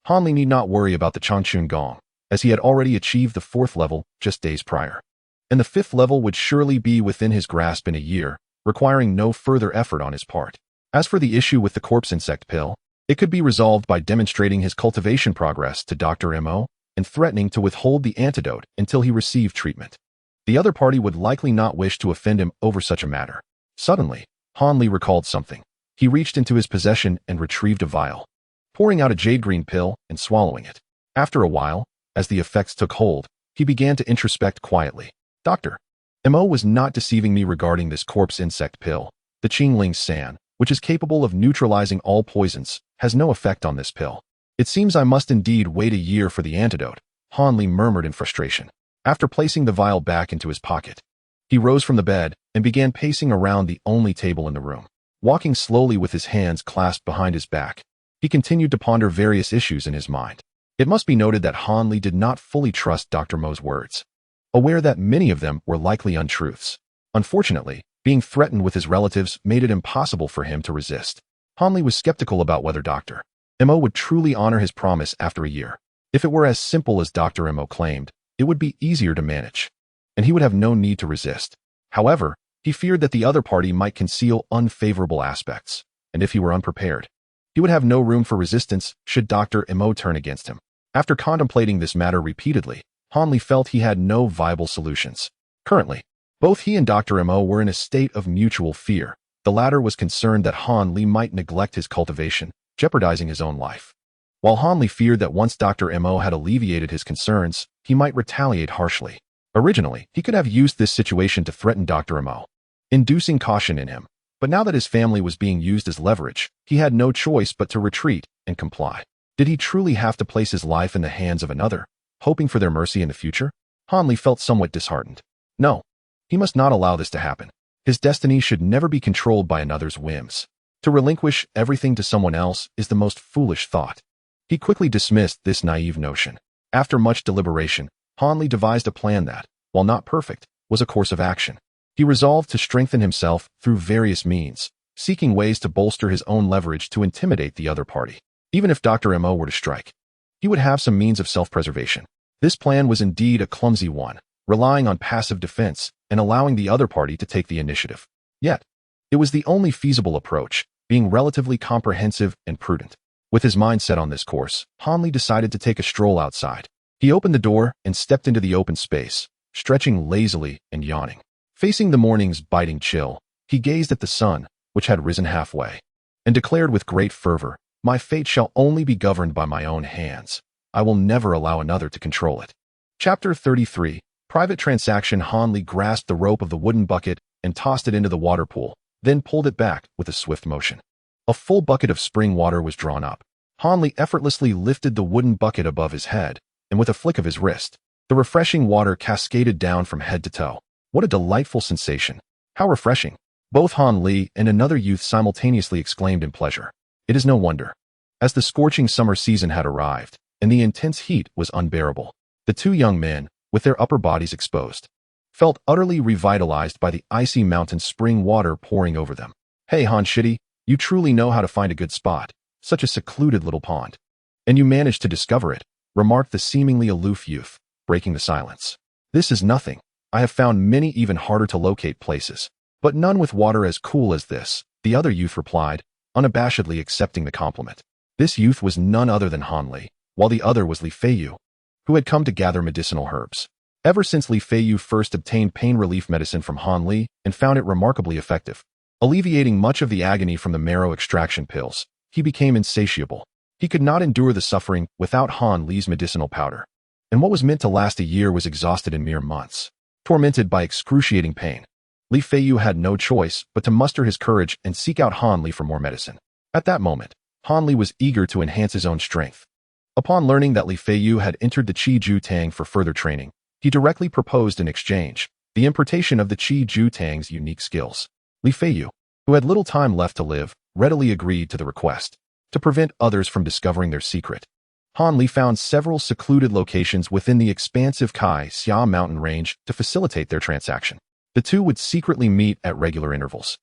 Han Li need not worry about the Changchun Gong, as he had already achieved the 4th level just days prior. And the 5th level would surely be within his grasp in a year, requiring no further effort on his part. As for the issue with the corpse insect pill, it could be resolved by demonstrating his cultivation progress to Dr. Mo and threatening to withhold the antidote until he received treatment. The other party would likely not wish to offend him over such a matter. Suddenly, Han Li recalled something. He reached into his possession and retrieved a vial, pouring out a jade green pill and swallowing it. After a while, as the effects took hold, he began to introspect quietly. Dr. Mo was not deceiving me regarding this corpse insect pill. The Qingling San, which is capable of neutralizing all poisons, has no effect on this pill. It seems I must indeed wait a year for the antidote, Han Li murmured in frustration. After placing the vial back into his pocket, he rose from the bed and began pacing around the only table in the room. Walking slowly with his hands clasped behind his back, he continued to ponder various issues in his mind. It must be noted that Han Li did not fully trust Dr. Mo's words, aware that many of them were likely untruths. Unfortunately, being threatened with his relatives made it impossible for him to resist. Han Li was skeptical about whether Dr. Mo would truly honor his promise after a year. If it were as simple as Dr. Mo claimed, it would be easier to manage, and he would have no need to resist. However, he feared that the other party might conceal unfavorable aspects, and if he were unprepared, he would have no room for resistance should Dr. Mo turn against him. After contemplating this matter repeatedly, Han Li felt he had no viable solutions. Currently, both he and Dr. Mo were in a state of mutual fear. The latter was concerned that Han Li might neglect his cultivation, jeopardizing his own life, while Han Li feared that once Dr. Mo had alleviated his concerns, he might retaliate harshly. Originally, he could have used this situation to threaten Dr. Mo, inducing caution in him, but now that his family was being used as leverage, he had no choice but to retreat and comply. Did he truly have to place his life in the hands of another, hoping for their mercy in the future? Han Li felt somewhat disheartened. No, he must not allow this to happen. His destiny should never be controlled by another's whims. To relinquish everything to someone else is the most foolish thought. He quickly dismissed this naive notion. After much deliberation, Han Li devised a plan that, while not perfect, was a course of action. He resolved to strengthen himself through various means, seeking ways to bolster his own leverage to intimidate the other party. Even if Dr. Mo were to strike, he would have some means of self-preservation. This plan was indeed a clumsy one, relying on passive defense and allowing the other party to take the initiative. Yet, it was the only feasible approach, being relatively comprehensive and prudent. With his mind set on this course, Han Li decided to take a stroll outside. He opened the door and stepped into the open space, stretching lazily and yawning. Facing the morning's biting chill, he gazed at the sun, which had risen halfway, and declared with great fervor, "My fate shall only be governed by my own hands. I will never allow another to control it." Chapter 33. Private Transaction. Han Li grasped the rope of the wooden bucket and tossed it into the water pool, then pulled it back with a swift motion. A full bucket of spring water was drawn up. Han Li effortlessly lifted the wooden bucket above his head, and with a flick of his wrist, the refreshing water cascaded down from head to toe. What a delightful sensation! How refreshing! Both Han Li and another youth simultaneously exclaimed in pleasure. It is no wonder. As the scorching summer season had arrived, and the intense heat was unbearable, the two young men, with their upper bodies exposed, felt utterly revitalized by the icy mountain spring water pouring over them. "Hey, Han Shitty, you truly know how to find a good spot, such a secluded little pond. And you managed to discover it," remarked the seemingly aloof youth, breaking the silence. "This is nothing. I have found many even harder to locate places, but none with water as cool as this," the other youth replied, unabashedly accepting the compliment. This youth was none other than Han Li, while the other was Li Feiyu, who had come to gather medicinal herbs. Ever since Li Feiyu first obtained pain relief medicine from Han Li and found it remarkably effective, alleviating much of the agony from the marrow extraction pills, he became insatiable. He could not endure the suffering without Han Li's medicinal powder, and what was meant to last a year was exhausted in mere months. Tormented by excruciating pain, Li Feiyu had no choice but to muster his courage and seek out Han Li for more medicine. At that moment, Han Li was eager to enhance his own strength. Upon learning that Li Feiyu had entered the Qi Ju Tang for further training, he directly proposed in exchange the importation of the Qi Ju Tang's unique skills. Li Feiyu, who had little time left to live, readily agreed to the request. To prevent others from discovering their secret, Han Li found several secluded locations within the expansive Kai Xia mountain range to facilitate their transaction. The two would secretly meet at regular intervals,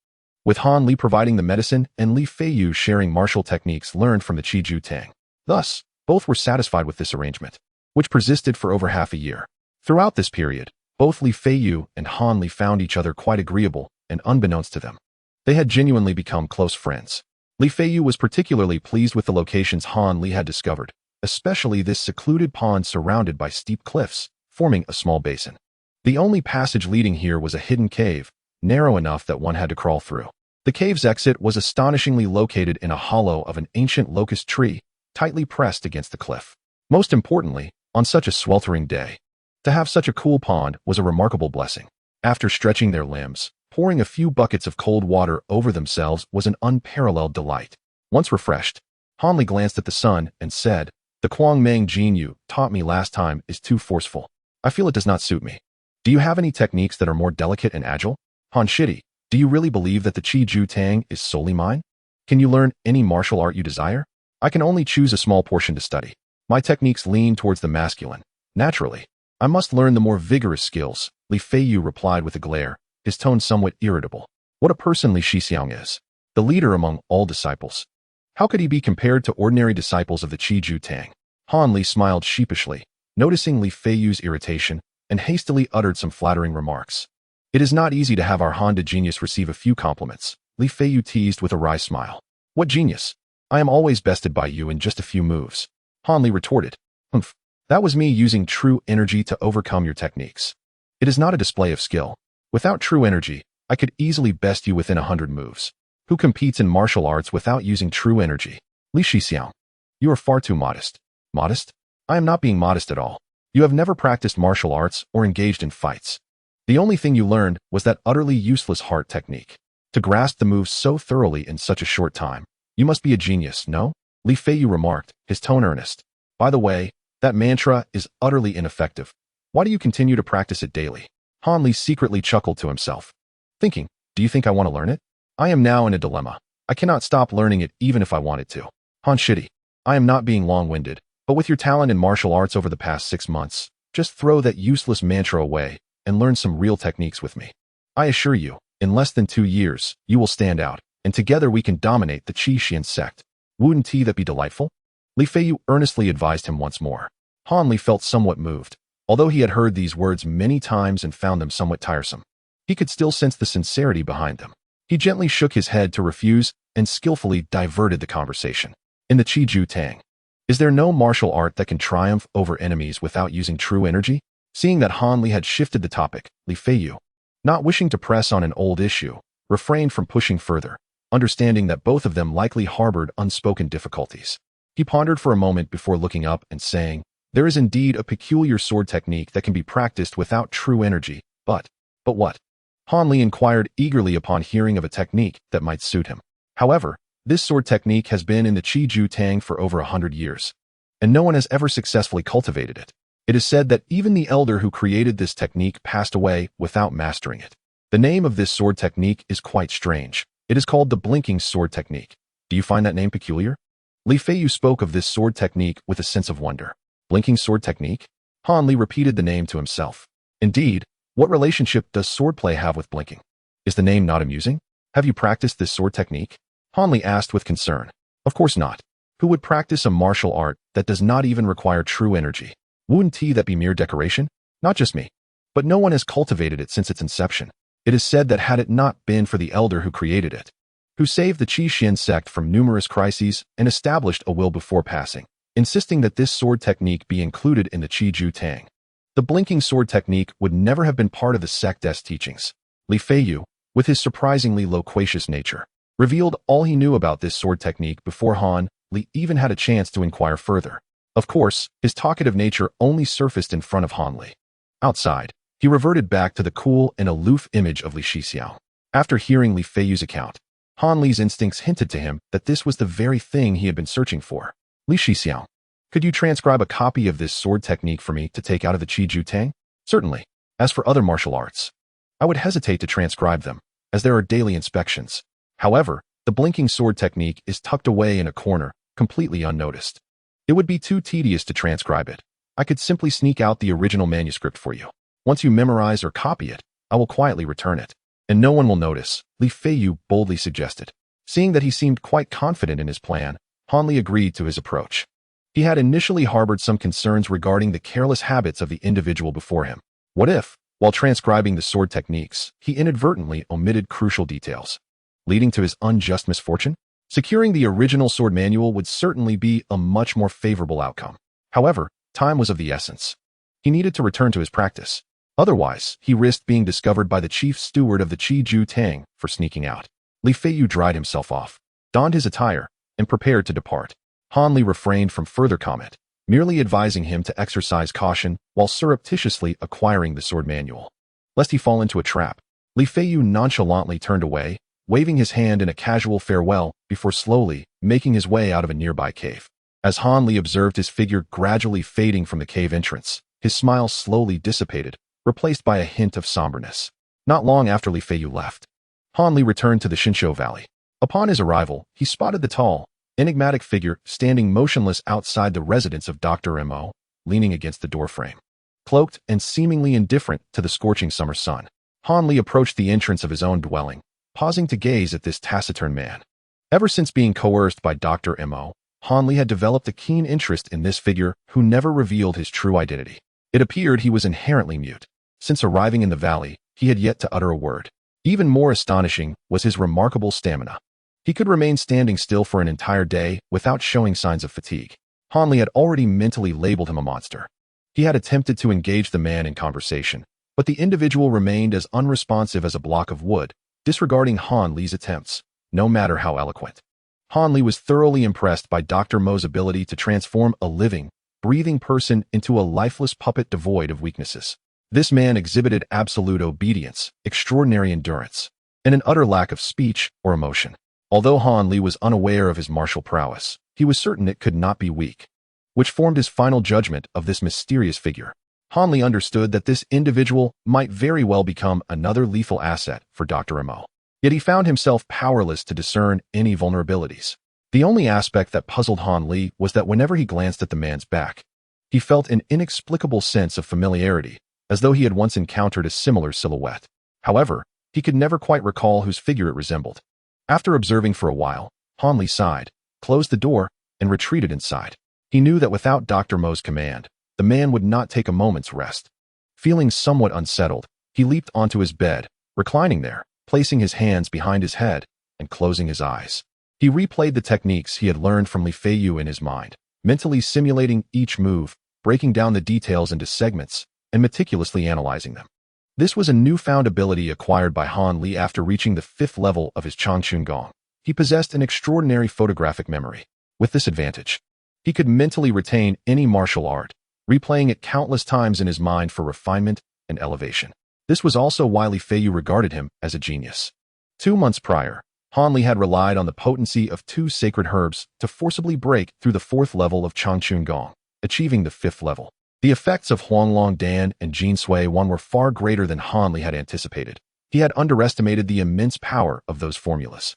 with Han Li providing the medicine and Li Feiyu sharing martial techniques learned from the Qi Ju Tang. Thus, both were satisfied with this arrangement, which persisted for over half a year. Throughout this period, both Li Feiyu and Han Li found each other quite agreeable, and unbeknownst to them, they had genuinely become close friends. Li Feiyu was particularly pleased with the locations Han Li had discovered, especially this secluded pond surrounded by steep cliffs, forming a small basin. The only passage leading here was a hidden cave, narrow enough that one had to crawl through. The cave's exit was astonishingly located in a hollow of an ancient locust tree, tightly pressed against the cliff. Most importantly, on such a sweltering day, to have such a cool pond was a remarkable blessing. After stretching their limbs, pouring a few buckets of cold water over themselves was an unparalleled delight. Once refreshed, Han Li glanced at the sun and said, "The Kuang Meng Jin you taught me last time is too forceful. I feel it does not suit me. Do you have any techniques that are more delicate and agile? Han Shitty, do you really believe that the Qi Ju Tang is solely mine? Can you learn any martial art you desire? I can only choose a small portion to study. My techniques lean towards the masculine. Naturally, I must learn the more vigorous skills," Li Feiyu replied with a glare, his tone somewhat irritable. What a person Li Shixiang is, the leader among all disciples. How could he be compared to ordinary disciples of the Qi Ju Tang? Han Li smiled sheepishly, noticing Li Feiyu's irritation, and hastily uttered some flattering remarks. "It is not easy to have our Honda genius receive a few compliments," Li Feiyu teased with a wry smile. "What genius? I am always bested by you in just a few moves," Han Li retorted. "Humph, that was me using true energy to overcome your techniques. It is not a display of skill. Without true energy, I could easily best you within 100 moves. Who competes in martial arts without using true energy? Li Shixiang, you are far too modest." "Modest? I am not being modest at all. You have never practiced martial arts or engaged in fights. The only thing you learned was that utterly useless heart technique. To grasp the moves so thoroughly in such a short time, you must be a genius, no?" Li Feiyu remarked, his tone earnest. "By the way, that mantra is utterly ineffective. Why do you continue to practice it daily?" Han Li secretly chuckled to himself, thinking, "Do you think I want to learn it? I am now in a dilemma. I cannot stop learning it even if I wanted to. Han Shitty, I am not being long-winded, but with your talent in martial arts over the past 6 months, just throw that useless mantra away and learn some real techniques with me. I assure you, in less than 2 years, you will stand out, and together we can dominate the Qi Xian sect. Wouldn't that be delightful? Li Feiyu earnestly advised him once more. Han Li felt somewhat moved. Although he had heard these words many times and found them somewhat tiresome, he could still sense the sincerity behind them. He gently shook his head to refuse and skillfully diverted the conversation. In the Qi Ju Tang, is there no martial art that can triumph over enemies without using true energy? Seeing that Han Li had shifted the topic, Li Feiyu, not wishing to press on an old issue, refrained from pushing further, understanding that both of them likely harbored unspoken difficulties. He pondered for a moment before looking up and saying, there is indeed a peculiar sword technique that can be practiced without true energy, but what? Han Li inquired eagerly upon hearing of a technique that might suit him. However, this sword technique has been in the Qi Ju Tang for over 100 years, and no one has ever successfully cultivated it. It is said that even the elder who created this technique passed away without mastering it. The name of this sword technique is quite strange. It is called the blinking sword technique. Do you find that name peculiar? Li Feiyu spoke of this sword technique with a sense of wonder. Blinking sword technique? Han Li repeated the name to himself. Indeed, what relationship does swordplay have with blinking? Is the name not amusing? Have you practiced this sword technique? Han Li asked with concern. Of course not. Who would practice a martial art that does not even require true energy? Wouldn't that be mere decoration? Not just me. But no one has cultivated it since its inception. It is said that had it not been for the elder who created it, who saved the Qi Xian sect from numerous crises and established a will before passing, insisting that this sword technique be included in the Qi Ju Tang, the blinking sword technique would never have been part of the sect's teachings. Li Feiyu, with his surprisingly loquacious nature, revealed all he knew about this sword technique before Han Li even had a chance to inquire further. Of course, his talkative nature only surfaced in front of Han Li. Outside, he reverted back to the cool and aloof image of Li Shixiao. After hearing Li Feiyu's account, Han Li's instincts hinted to him that this was the very thing he had been searching for. Li Shixiao, could you transcribe a copy of this sword technique for me to take out of the Qi Ju Tang? Certainly. As for other martial arts, I would hesitate to transcribe them, as there are daily inspections. However, the blinking sword technique is tucked away in a corner, completely unnoticed. It would be too tedious to transcribe it. I could simply sneak out the original manuscript for you. Once you memorize or copy it, I will quietly return it, and no one will notice, Li Feiyu boldly suggested. Seeing that he seemed quite confident in his plan, Han Li agreed to his approach. He had initially harbored some concerns regarding the careless habits of the individual before him. What if, while transcribing the sword techniques, he inadvertently omitted crucial details, leading to his unjust misfortune? Securing the original sword manual would certainly be a much more favorable outcome. However, time was of the essence. He needed to return to his practice. Otherwise, he risked being discovered by the chief steward of the Qi Ju Tang for sneaking out. Li Feiyu dried himself off, donned his attire, and prepared to depart. Han Li refrained from further comment, merely advising him to exercise caution while surreptitiously acquiring the sword manual. Lest he fall into a trap, Li Feiyu nonchalantly turned away, waving his hand in a casual farewell before slowly making his way out of a nearby cave. As Han Li observed his figure gradually fading from the cave entrance, his smile slowly dissipated, replaced by a hint of somberness. Not long after Li Feiyu left, Han Li returned to the Xinqiu Valley. Upon his arrival, he spotted the tall, enigmatic figure standing motionless outside the residence of Dr. Mo, leaning against the doorframe. Cloaked and seemingly indifferent to the scorching summer sun, Han Li approached the entrance of his own dwelling, pausing to gaze at this taciturn man. Ever since being coerced by Dr. Mo, Han Li had developed a keen interest in this figure who never revealed his true identity. It appeared he was inherently mute. Since arriving in the valley, he had yet to utter a word. Even more astonishing was his remarkable stamina. He could remain standing still for an entire day without showing signs of fatigue. Han Li had already mentally labeled him a monster. He had attempted to engage the man in conversation, but the individual remained as unresponsive as a block of wood, disregarding Han Li's attempts, no matter how eloquent. Han Li was thoroughly impressed by Dr. Mo's ability to transform a living, breathing person into a lifeless puppet devoid of weaknesses. This man exhibited absolute obedience, extraordinary endurance, and an utter lack of speech or emotion. Although Han Li was unaware of his martial prowess, he was certain it could not be weak, which formed his final judgment of this mysterious figure. Han Li understood that this individual might very well become another lethal asset for Dr. Mo. Yet he found himself powerless to discern any vulnerabilities. The only aspect that puzzled Han Li was that whenever he glanced at the man's back, he felt an inexplicable sense of familiarity, as though he had once encountered a similar silhouette. However, he could never quite recall whose figure it resembled. After observing for a while, Han Li sighed, closed the door, and retreated inside. He knew that without Dr. Mo's command, the man would not take a moment's rest. Feeling somewhat unsettled, he leaped onto his bed, reclining there, placing his hands behind his head, and closing his eyes. He replayed the techniques he had learned from Li Feiyu in his mind, mentally simulating each move, breaking down the details into segments, and meticulously analyzing them. This was a newfound ability acquired by Han Li after reaching the 5th level of his Changchun Gong. He possessed an extraordinary photographic memory. With this advantage, he could mentally retain any martial art, replaying it countless times in his mind for refinement and elevation. This was also why Li Feiyu regarded him as a genius. 2 months prior, Han Li had relied on the potency of 2 sacred herbs to forcibly break through the 4th level of Changchun Gong, achieving the 5th level. The effects of Huanglong Dan and Jin Sui Wan were far greater than Han Li had anticipated. He had underestimated the immense power of those formulas.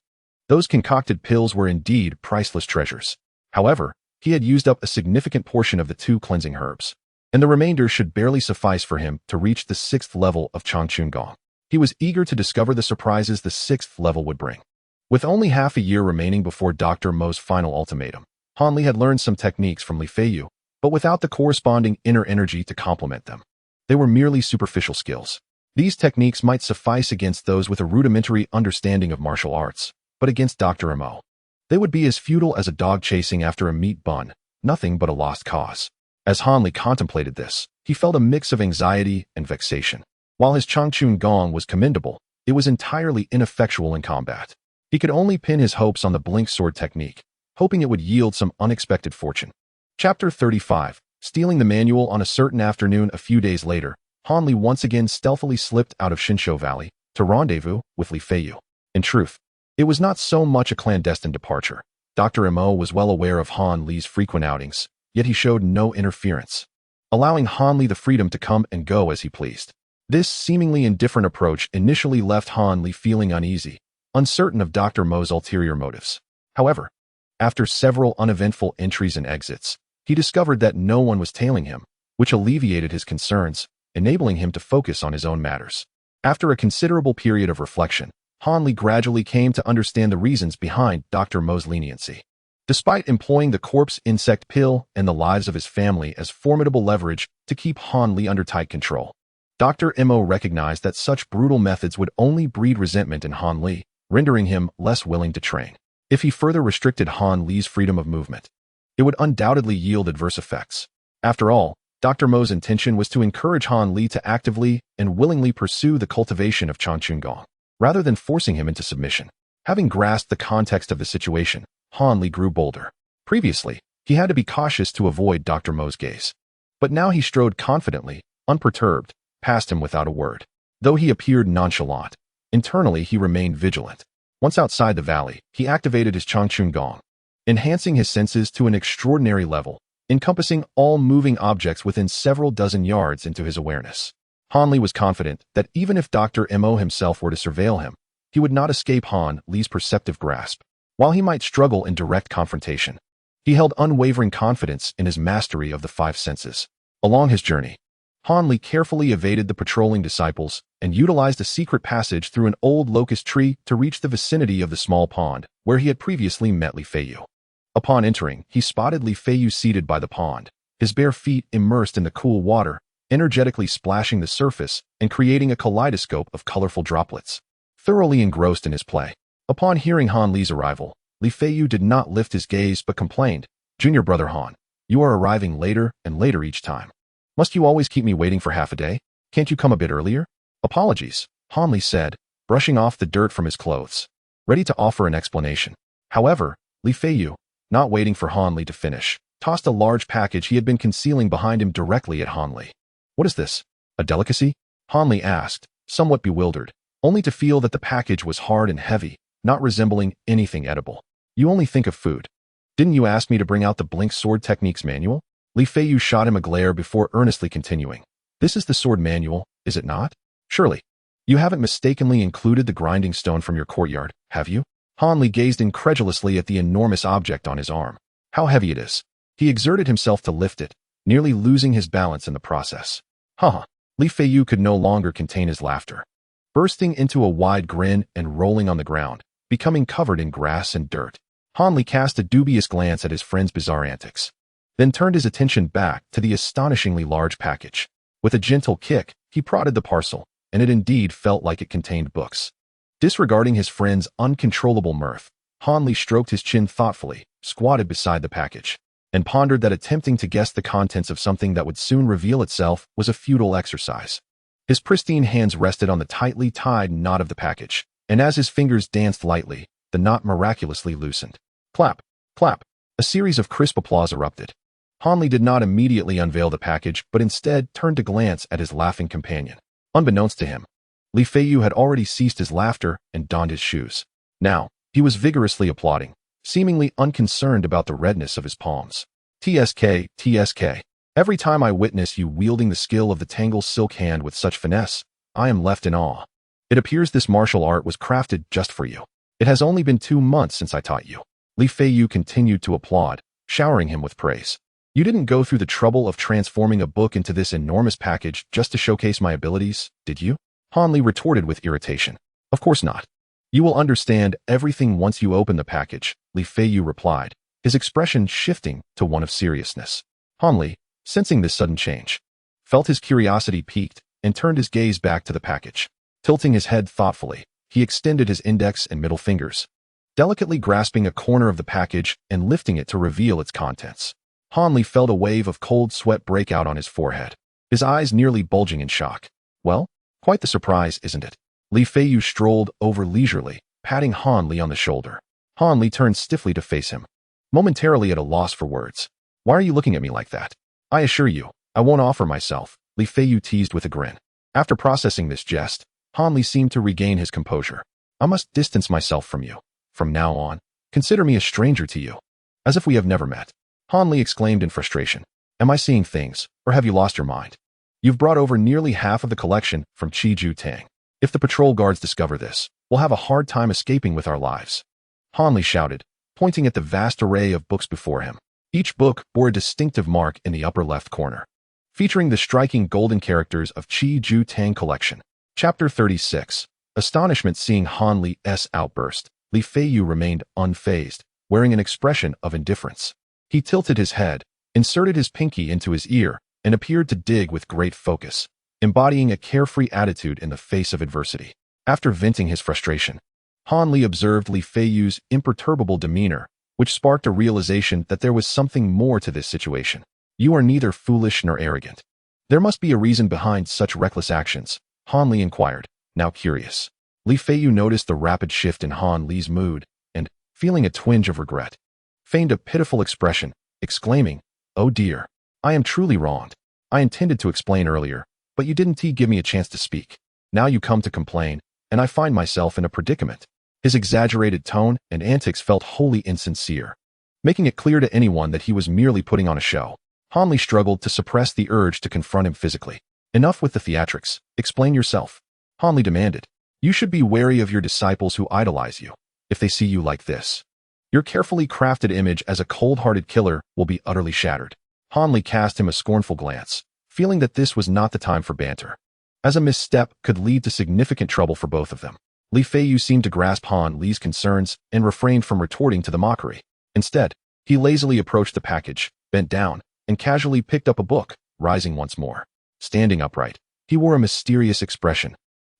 Those concocted pills were indeed priceless treasures. However, he had used up a significant portion of the 2 cleansing herbs, and the remainder should barely suffice for him to reach the 6th level of Changchun Gong. He was eager to discover the surprises the 6th level would bring. With only half a year remaining before Dr. Mo's final ultimatum, Han Li had learned some techniques from Li Feiyu, but without the corresponding inner energy to complement them. They were merely superficial skills. These techniques might suffice against those with a rudimentary understanding of martial arts, but against Dr. Mo, they would be as futile as a dog chasing after a meat bun, nothing but a lost cause. As Han Li contemplated this, he felt a mix of anxiety and vexation. While his Changchun Gong was commendable, it was entirely ineffectual in combat. He could only pin his hopes on the blink sword technique, hoping it would yield some unexpected fortune. Chapter 35. Stealing the manual. On a certain afternoon a few days later, Han Li once again stealthily slipped out of Shinsho Valley to rendezvous with Li Feiyu. In truth, it was not so much a clandestine departure. Dr. Mo was well aware of Han Li's frequent outings, yet he showed no interference, allowing Han Li the freedom to come and go as he pleased. This seemingly indifferent approach initially left Han Li feeling uneasy, uncertain of Dr. Mo's ulterior motives. However, after several uneventful entries and exits, he discovered that no one was tailing him, which alleviated his concerns, enabling him to focus on his own matters. After a considerable period of reflection, Han Li gradually came to understand the reasons behind Dr. Mo's leniency. Despite employing the corpse insect pill and the lives of his family as formidable leverage to keep Han Li under tight control, Dr. Mo recognized that such brutal methods would only breed resentment in Han Li, rendering him less willing to train. If he further restricted Han Li's freedom of movement, it would undoubtedly yield adverse effects. After all, Dr. Mo's intention was to encourage Han Li to actively and willingly pursue the cultivation of Changchun Gong, rather than forcing him into submission. Having grasped the context of the situation, Han Li grew bolder. Previously, he had to be cautious to avoid Dr. Mo's gaze. But now he strode confidently, unperturbed, past him without a word. Though he appeared nonchalant, internally he remained vigilant. Once outside the valley, he activated his Changchun Gong, enhancing his senses to an extraordinary level, encompassing all moving objects within several dozen yards into his awareness. Han Li was confident that even if Dr. Mo himself were to surveil him, he would not escape Han Li's perceptive grasp. While he might struggle in direct confrontation, he held unwavering confidence in his mastery of the 5 senses. Along his journey, Han Li carefully evaded the patrolling disciples and utilized a secret passage through an old locust tree to reach the vicinity of the small pond where he had previously met Li Feiyu. Upon entering, he spotted Li Feiyu seated by the pond, his bare feet immersed in the cool water, energetically splashing the surface and creating a kaleidoscope of colorful droplets. Thoroughly engrossed in his play, upon hearing Han Li's arrival, Li Feiyu did not lift his gaze but complained, "Junior brother Han, you are arriving later and later each time. Must you always keep me waiting for half a day? Can't you come a bit earlier?" "Apologies," Han Li said, brushing off the dirt from his clothes, ready to offer an explanation. However, Li Feiyu, not waiting for Han Li to finish, tossed a large package he had been concealing behind him directly at Han Li. "What is this? A delicacy?" Han Li asked, somewhat bewildered, only to feel that the package was hard and heavy, not resembling anything edible. "You only think of food. Didn't you ask me to bring out the Blink Sword Techniques manual?" Li Feiyu shot him a glare before earnestly continuing. "This is the sword manual, is it not? Surely. You haven't mistakenly included the grinding stone from your courtyard, have you? Han Li gazed incredulously at the enormous object on his arm. How heavy it is. He exerted himself to lift it, nearly losing his balance in the process. Haha. Li Feiyu could no longer contain his laughter. Bursting into a wide grin and rolling on the ground, becoming covered in grass and dirt. Han Li cast a dubious glance at his friend's bizarre antics, then turned his attention back to the astonishingly large package. With a gentle kick, he prodded the parcel, and it indeed felt like it contained books. Disregarding his friend's uncontrollable mirth, Han Li stroked his chin thoughtfully, squatted beside the package, and pondered that attempting to guess the contents of something that would soon reveal itself was a futile exercise. His pristine hands rested on the tightly tied knot of the package, and as his fingers danced lightly, the knot miraculously loosened. Clap, clap. A series of crisp applause erupted. Han Li did not immediately unveil the package, but instead turned to glance at his laughing companion. Unbeknownst to him, Li Feiyu had already ceased his laughter and donned his shoes. Now, he was vigorously applauding, seemingly unconcerned about the redness of his palms. TSK, TSK. Every time I witness you wielding the skill of the Tangle silk hand with such finesse, I am left in awe. It appears this martial art was crafted just for you. It has only been 2 months since I taught you. Li Feiyu continued to applaud, showering him with praise. You didn't go through the trouble of transforming a book into this enormous package just to showcase my abilities, did you? Han Li retorted with irritation. Of course not. You will understand everything once you open the package, Li Feiyu replied, his expression shifting to one of seriousness. Han Li, sensing this sudden change, felt his curiosity piqued and turned his gaze back to the package. Tilting his head thoughtfully, he extended his index and middle fingers, delicately grasping a corner of the package and lifting it to reveal its contents. Han Li felt a wave of cold sweat break out on his forehead, his eyes nearly bulging in shock. Well, quite the surprise, isn't it? Li Feiyu strolled over leisurely, patting Han Li on the shoulder. Han Li turned stiffly to face him, momentarily at a loss for words. Why are you looking at me like that? I assure you, I won't offer myself, Li Feiyu teased with a grin. After processing this jest, Han Li seemed to regain his composure. I must distance myself from you. From now on, consider me a stranger to you. As if we have never met. Han Li exclaimed in frustration. Am I seeing things, or have you lost your mind? You've brought over nearly half of the collection from Qiju Tang. If the patrol guards discover this, we'll have a hard time escaping with our lives. Han Li shouted, pointing at the vast array of books before him. Each book bore a distinctive mark in the upper left corner, featuring the striking golden characters of Qiju Tang collection. Chapter 36. Astonishment seeing Han Li's outburst, Li Feiyu remained unfazed, wearing an expression of indifference. He tilted his head, inserted his pinky into his ear, and appeared to dig with great focus, embodying a carefree attitude in the face of adversity. After venting his frustration, Han Li observed Li Feiyu's imperturbable demeanor, which sparked a realization that there was something more to this situation. You are neither foolish nor arrogant. There must be a reason behind such reckless actions, Han Li inquired, now curious. Li Feiyu noticed the rapid shift in Han Li's mood, and, feeling a twinge of regret, feigned a pitiful expression, exclaiming, Oh dear, I am truly wronged. I intended to explain earlier, but you didn't give me a chance to speak. Now you come to complain, and I find myself in a predicament. His exaggerated tone and antics felt wholly insincere, making it clear to anyone that he was merely putting on a show. Han Li struggled to suppress the urge to confront him physically. Enough with the theatrics, explain yourself. Han Li demanded. You should be wary of your disciples who idolize you, if they see you like this. Your carefully crafted image as a cold-hearted killer will be utterly shattered. Han Li cast him a scornful glance, feeling that this was not the time for banter, as a misstep could lead to significant trouble for both of them. Li Feiyu seemed to grasp Han Li's concerns and refrained from retorting to the mockery. Instead, he lazily approached the package, bent down, and casually picked up a book, rising once more. Standing upright, he wore a mysterious expression,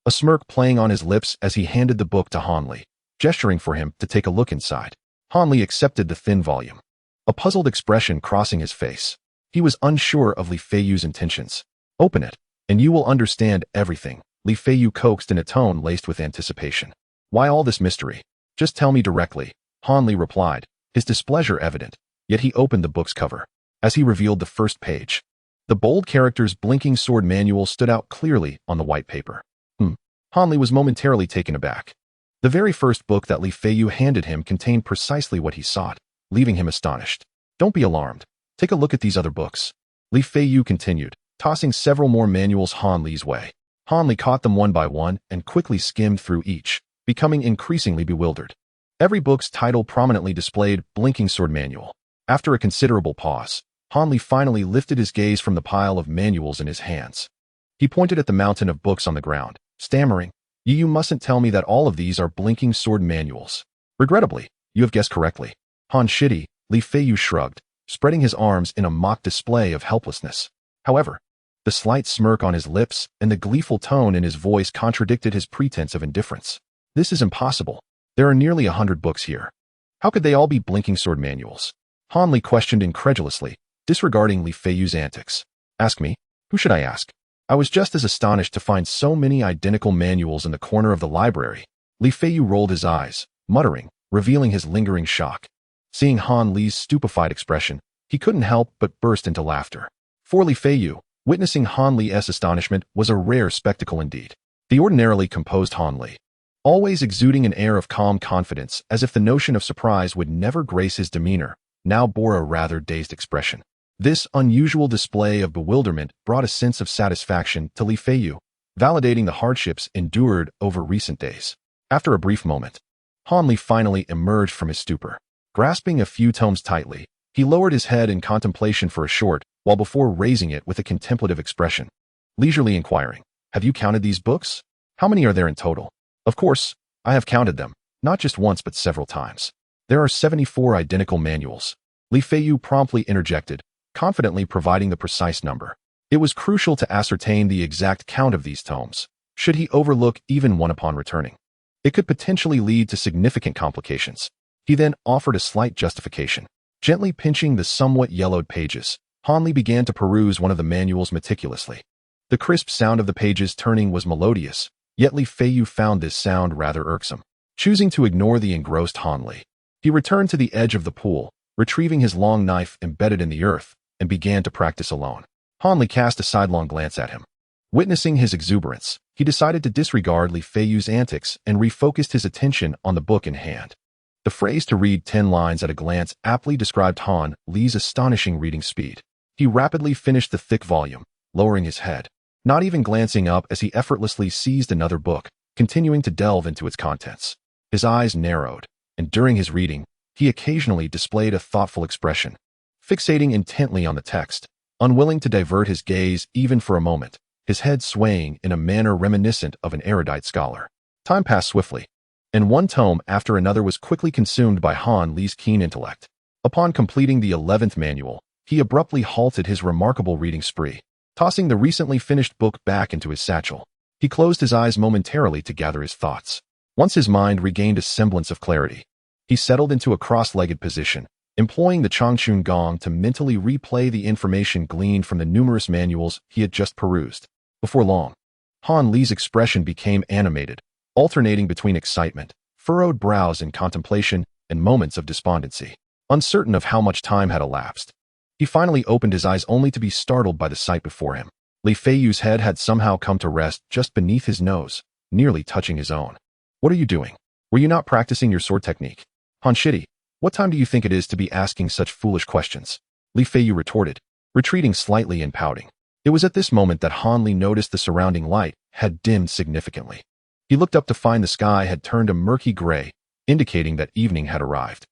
a smirk playing on his lips as he handed the book to Han Li, gesturing for him to take a look inside. Han Li accepted the thin volume, a puzzled expression crossing his face. He was unsure of Li Feiyu's intentions. Open it, and you will understand everything, Li Feiyu coaxed in a tone laced with anticipation. Why all this mystery? Just tell me directly, Han Li replied, his displeasure evident, yet he opened the book's cover. As he revealed the first page, the bold characters Blinking Sword Manual stood out clearly on the white paper. Han Li was momentarily taken aback. The very first book that Li Feiyu handed him contained precisely what he sought, leaving him astonished. Don't be alarmed. Take a look at these other books. Li Feiyu continued, tossing several more manuals Han Li's way. Han Li caught them one by one and quickly skimmed through each, becoming increasingly bewildered. Every book's title prominently displayed Blinking Sword Manual. After a considerable pause, Han Li finally lifted his gaze from the pile of manuals in his hands. He pointed at the mountain of books on the ground, stammering, You mustn't tell me that all of these are Blinking Sword Manuals. Regrettably, you have guessed correctly. Han Shidi, Li Feiyu shrugged, spreading his arms in a mock display of helplessness. However, the slight smirk on his lips and the gleeful tone in his voice contradicted his pretense of indifference. This is impossible. There are nearly 100 books here. How could they all be Blinking Sword Manuals? Han Li questioned incredulously, disregarding Li Feiyu's antics. Ask me? Who should I ask? I was just as astonished to find so many identical manuals in the corner of the library. Li Feiyu rolled his eyes, muttering, revealing his lingering shock. Seeing Han Li's stupefied expression, he couldn't help but burst into laughter. For Li Feiyu, witnessing Han Li's astonishment was a rare spectacle indeed. The ordinarily composed Han Li, always exuding an air of calm confidence as if the notion of surprise would never grace his demeanor, now bore a rather dazed expression. This unusual display of bewilderment brought a sense of satisfaction to Li Feiyu, validating the hardships endured over recent days. After a brief moment, Han Li finally emerged from his stupor. Grasping a few tomes tightly, he lowered his head in contemplation for a short while before raising it with a contemplative expression, leisurely inquiring, Have you counted these books? How many are there in total? Of course, I have counted them, not just once but several times. There are 74 identical manuals. Li Feiyu promptly interjected, confidently providing the precise number. It was crucial to ascertain the exact count of these tomes, should he overlook even one upon returning. It could potentially lead to significant complications. He then offered a slight justification. Gently pinching the somewhat yellowed pages, Han Li began to peruse one of the manuals meticulously. The crisp sound of the pages turning was melodious, yet Li Feiyu found this sound rather irksome. Choosing to ignore the engrossed Han Li, he returned to the edge of the pool, retrieving his long knife embedded in the earth, and began to practice alone. Han Li cast a sidelong glance at him. Witnessing his exuberance, he decided to disregard Li Feiyu's antics and refocused his attention on the book in hand. The phrase to read 10 lines at a glance aptly described Han Li's astonishing reading speed. He rapidly finished the thick volume, lowering his head, not even glancing up as he effortlessly seized another book, continuing to delve into its contents. His eyes narrowed, and during his reading, he occasionally displayed a thoughtful expression, fixating intently on the text, unwilling to divert his gaze even for a moment, his head swaying in a manner reminiscent of an erudite scholar. Time passed swiftly, and one tome after another was quickly consumed by Han Li's keen intellect. Upon completing the 11th manual, he abruptly halted his remarkable reading spree, tossing the recently finished book back into his satchel. He closed his eyes momentarily to gather his thoughts. Once his mind regained a semblance of clarity, he settled into a cross-legged position, employing the Changchun Gong to mentally replay the information gleaned from the numerous manuals he had just perused. Before long, Han Li's expression became animated, alternating between excitement, furrowed brows in contemplation, and moments of despondency. Uncertain of how much time had elapsed, he finally opened his eyes only to be startled by the sight before him. Li Feiyu's head had somehow come to rest just beneath his nose, nearly touching his own. What are you doing? Were you not practicing your sword technique? Han Shidi, what time do you think it is to be asking such foolish questions? Li Feiyu retorted, retreating slightly and pouting. It was at this moment that Han Li noticed the surrounding light had dimmed significantly. He looked up to find the sky had turned a murky gray, indicating that evening had arrived.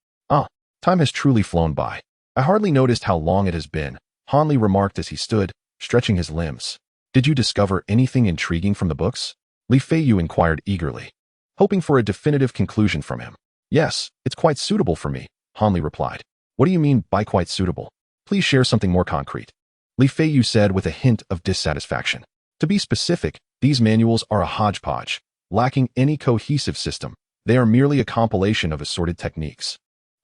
Time has truly flown by. I hardly noticed how long it has been, Han Li remarked as he stood, stretching his limbs. Did you discover anything intriguing from the books? Li Feiyu inquired eagerly, hoping for a definitive conclusion from him. Yes, it's quite suitable for me, Han Li replied. What do you mean by quite suitable? Please share something more concrete. Li Feiyu said with a hint of dissatisfaction. To be specific, these manuals are a hodgepodge, lacking any cohesive system. They are merely a compilation of assorted techniques.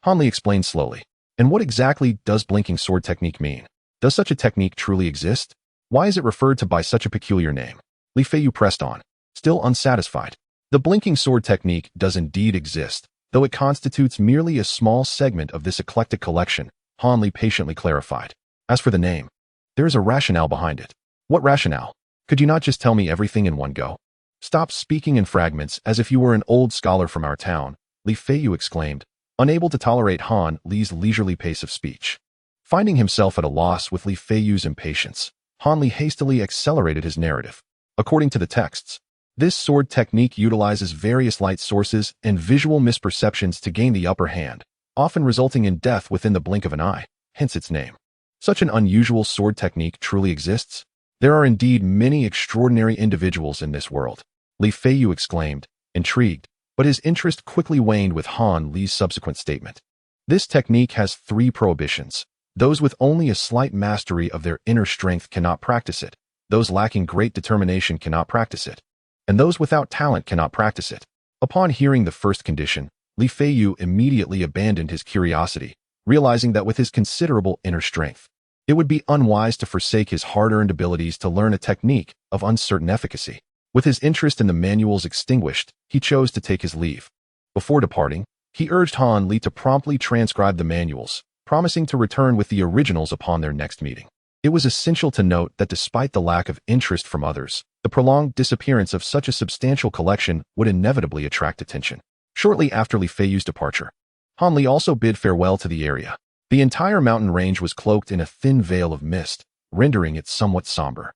Han Li explained slowly. And what exactly does blinking sword technique mean? Does such a technique truly exist? Why is it referred to by such a peculiar name? Li Feiyu pressed on, still unsatisfied. The blinking sword technique does indeed exist, though it constitutes merely a small segment of this eclectic collection, Han Li patiently clarified. As for the name, there is a rationale behind it. What rationale? Could you not just tell me everything in one go? Stop speaking in fragments as if you were an old scholar from our town, Li Feiyu exclaimed, unable to tolerate Han Li's leisurely pace of speech. Finding himself at a loss with Li Feiyu's impatience, Han Li hastily accelerated his narrative. According to the texts, this sword technique utilizes various light sources and visual misperceptions to gain the upper hand, often resulting in death within the blink of an eye, hence its name. Such an unusual sword technique truly exists? There are indeed many extraordinary individuals in this world, Li Feiyu exclaimed, intrigued, but his interest quickly waned with Han Li's subsequent statement. This technique has 3 prohibitions. Those with only a slight mastery of their inner strength cannot practice it, those lacking great determination cannot practice it, and those without talent cannot practice it. Upon hearing the first condition, Li Feiyu immediately abandoned his curiosity, realizing that with his considerable inner strength, it would be unwise to forsake his hard-earned abilities to learn a technique of uncertain efficacy. With his interest in the manuals extinguished, he chose to take his leave. Before departing, he urged Han Li to promptly transcribe the manuals, promising to return with the originals upon their next meeting. It was essential to note that despite the lack of interest from others, the prolonged disappearance of such a substantial collection would inevitably attract attention. Shortly after Li Feiyu's departure, Han Li also bid farewell to the area. The entire mountain range was cloaked in a thin veil of mist, rendering it somewhat somber.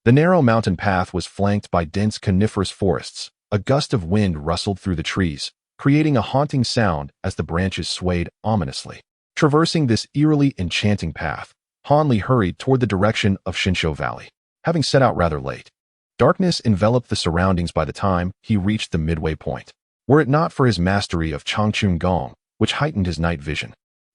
The narrow mountain path was flanked by dense coniferous forests. A gust of wind rustled through the trees, creating a haunting sound as the branches swayed ominously. Traversing this eerily enchanting path, Han Li hurried toward the direction of Shinshou Valley, having set out rather late. Darkness enveloped the surroundings by the time he reached the midway point. Were it not for his mastery of Changchun Gong, which heightened his night vision,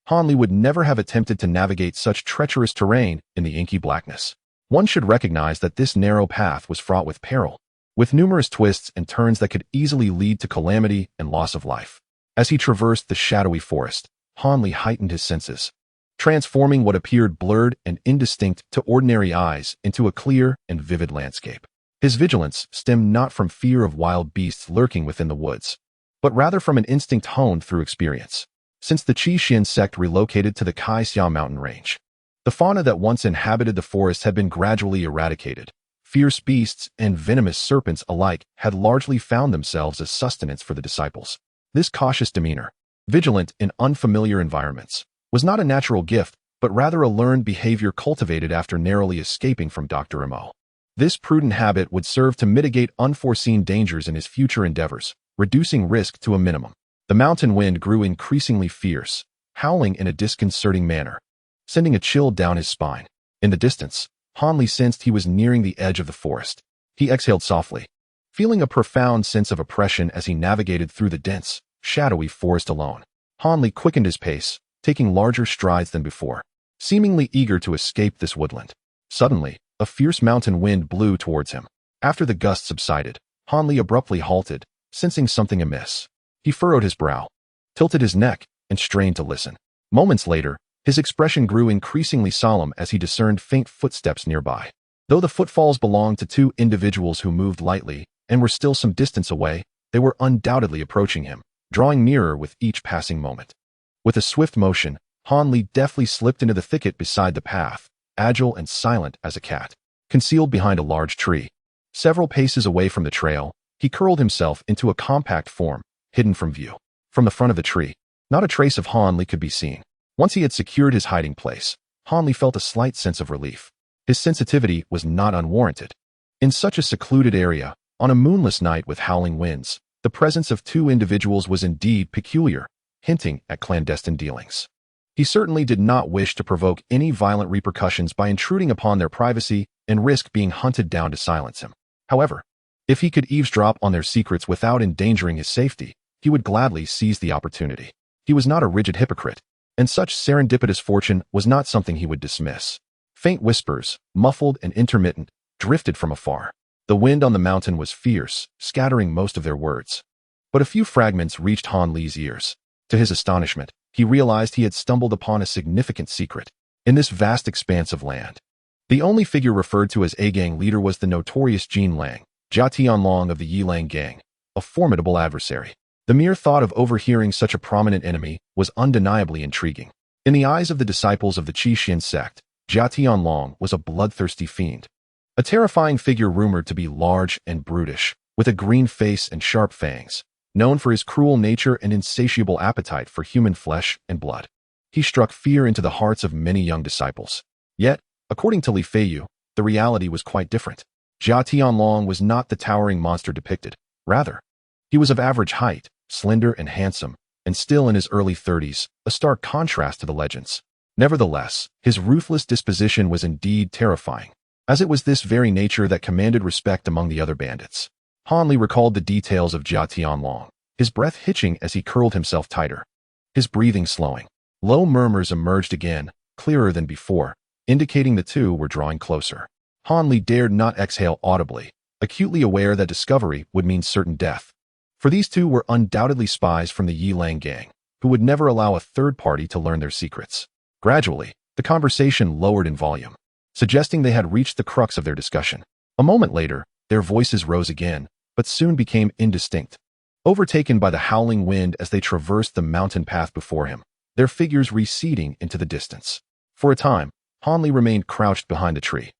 Han Li would never have attempted to navigate such treacherous terrain in the inky blackness. One should recognize that this narrow path was fraught with peril, with numerous twists and turns that could easily lead to calamity and loss of life. As he traversed the shadowy forest, Han Li heightened his senses, transforming what appeared blurred and indistinct to ordinary eyes into a clear and vivid landscape. His vigilance stemmed not from fear of wild beasts lurking within the woods, but rather from an instinct honed through experience. Since the Qixin sect relocated to the Kaixia mountain range, the fauna that once inhabited the forest had been gradually eradicated. Fierce beasts and venomous serpents alike had largely found themselves as sustenance for the disciples. This cautious demeanor, vigilant in unfamiliar environments, was not a natural gift, but rather a learned behavior cultivated after narrowly escaping from Dr. Mo. This prudent habit would serve to mitigate unforeseen dangers in his future endeavors, reducing risk to a minimum. The mountain wind grew increasingly fierce, howling in a disconcerting manner, sending a chill down his spine. In the distance, Han Li sensed he was nearing the edge of the forest. He exhaled softly, feeling a profound sense of oppression as he navigated through the dense, shadowy forest alone. Han Li quickened his pace, taking larger strides than before, seemingly eager to escape this woodland. Suddenly, a fierce mountain wind blew towards him. After the gust subsided, Han Li abruptly halted, sensing something amiss. He furrowed his brow, tilted his neck, and strained to listen. Moments later, his expression grew increasingly solemn as he discerned faint footsteps nearby. Though the footfalls belonged to 2 individuals who moved lightly and were still some distance away, they were undoubtedly approaching him, drawing nearer with each passing moment. With a swift motion, Han Li deftly slipped into the thicket beside the path, agile and silent as a cat. Concealed behind a large tree, several paces away from the trail, he curled himself into a compact form, hidden from view. From the front of the tree, not a trace of Han Li could be seen. Once he had secured his hiding place, Han Li felt a slight sense of relief. His sensitivity was not unwarranted. In such a secluded area, on a moonless night with howling winds, the presence of 2 individuals was indeed peculiar, hinting at clandestine dealings. He certainly did not wish to provoke any violent repercussions by intruding upon their privacy and risk being hunted down to silence him. However, if he could eavesdrop on their secrets without endangering his safety, he would gladly seize the opportunity. He was not a rigid hypocrite, and such serendipitous fortune was not something he would dismiss. Faint whispers, muffled and intermittent, drifted from afar. The wind on the mountain was fierce, scattering most of their words. But a few fragments reached Han Li's ears. To his astonishment, he realized he had stumbled upon a significant secret. In this vast expanse of land, the only figure referred to as a gang leader was the notorious Jin Lang, Jia Tianlong of the Yilang gang, a formidable adversary. The mere thought of overhearing such a prominent enemy was undeniably intriguing. In the eyes of the disciples of the Qixin sect, Jia Tianlong was a bloodthirsty fiend, a terrifying figure rumored to be large and brutish, with a green face and sharp fangs, known for his cruel nature and insatiable appetite for human flesh and blood. He struck fear into the hearts of many young disciples. Yet, according to Li Feiyu, the reality was quite different. Jia Tianlong was not the towering monster depicted. Rather, he was of average height, slender and handsome, and still in his early 30s, a stark contrast to the legends. Nevertheless, his ruthless disposition was indeed terrifying, as it was this very nature that commanded respect among the other bandits. Han Li recalled the details of Jia Tianlong, his breath hitching as he curled himself tighter, his breathing slowing. Low murmurs emerged again, clearer than before, indicating the two were drawing closer. Han Li dared not exhale audibly, acutely aware that discovery would mean certain death. For these two were undoubtedly spies from the Yilang gang, who would never allow a third party to learn their secrets. Gradually, the conversation lowered in volume, suggesting they had reached the crux of their discussion. A moment later, their voices rose again, but soon became indistinct, overtaken by the howling wind as they traversed the mountain path before him, their figures receding into the distance. For a time, Han Li remained crouched behind the tree,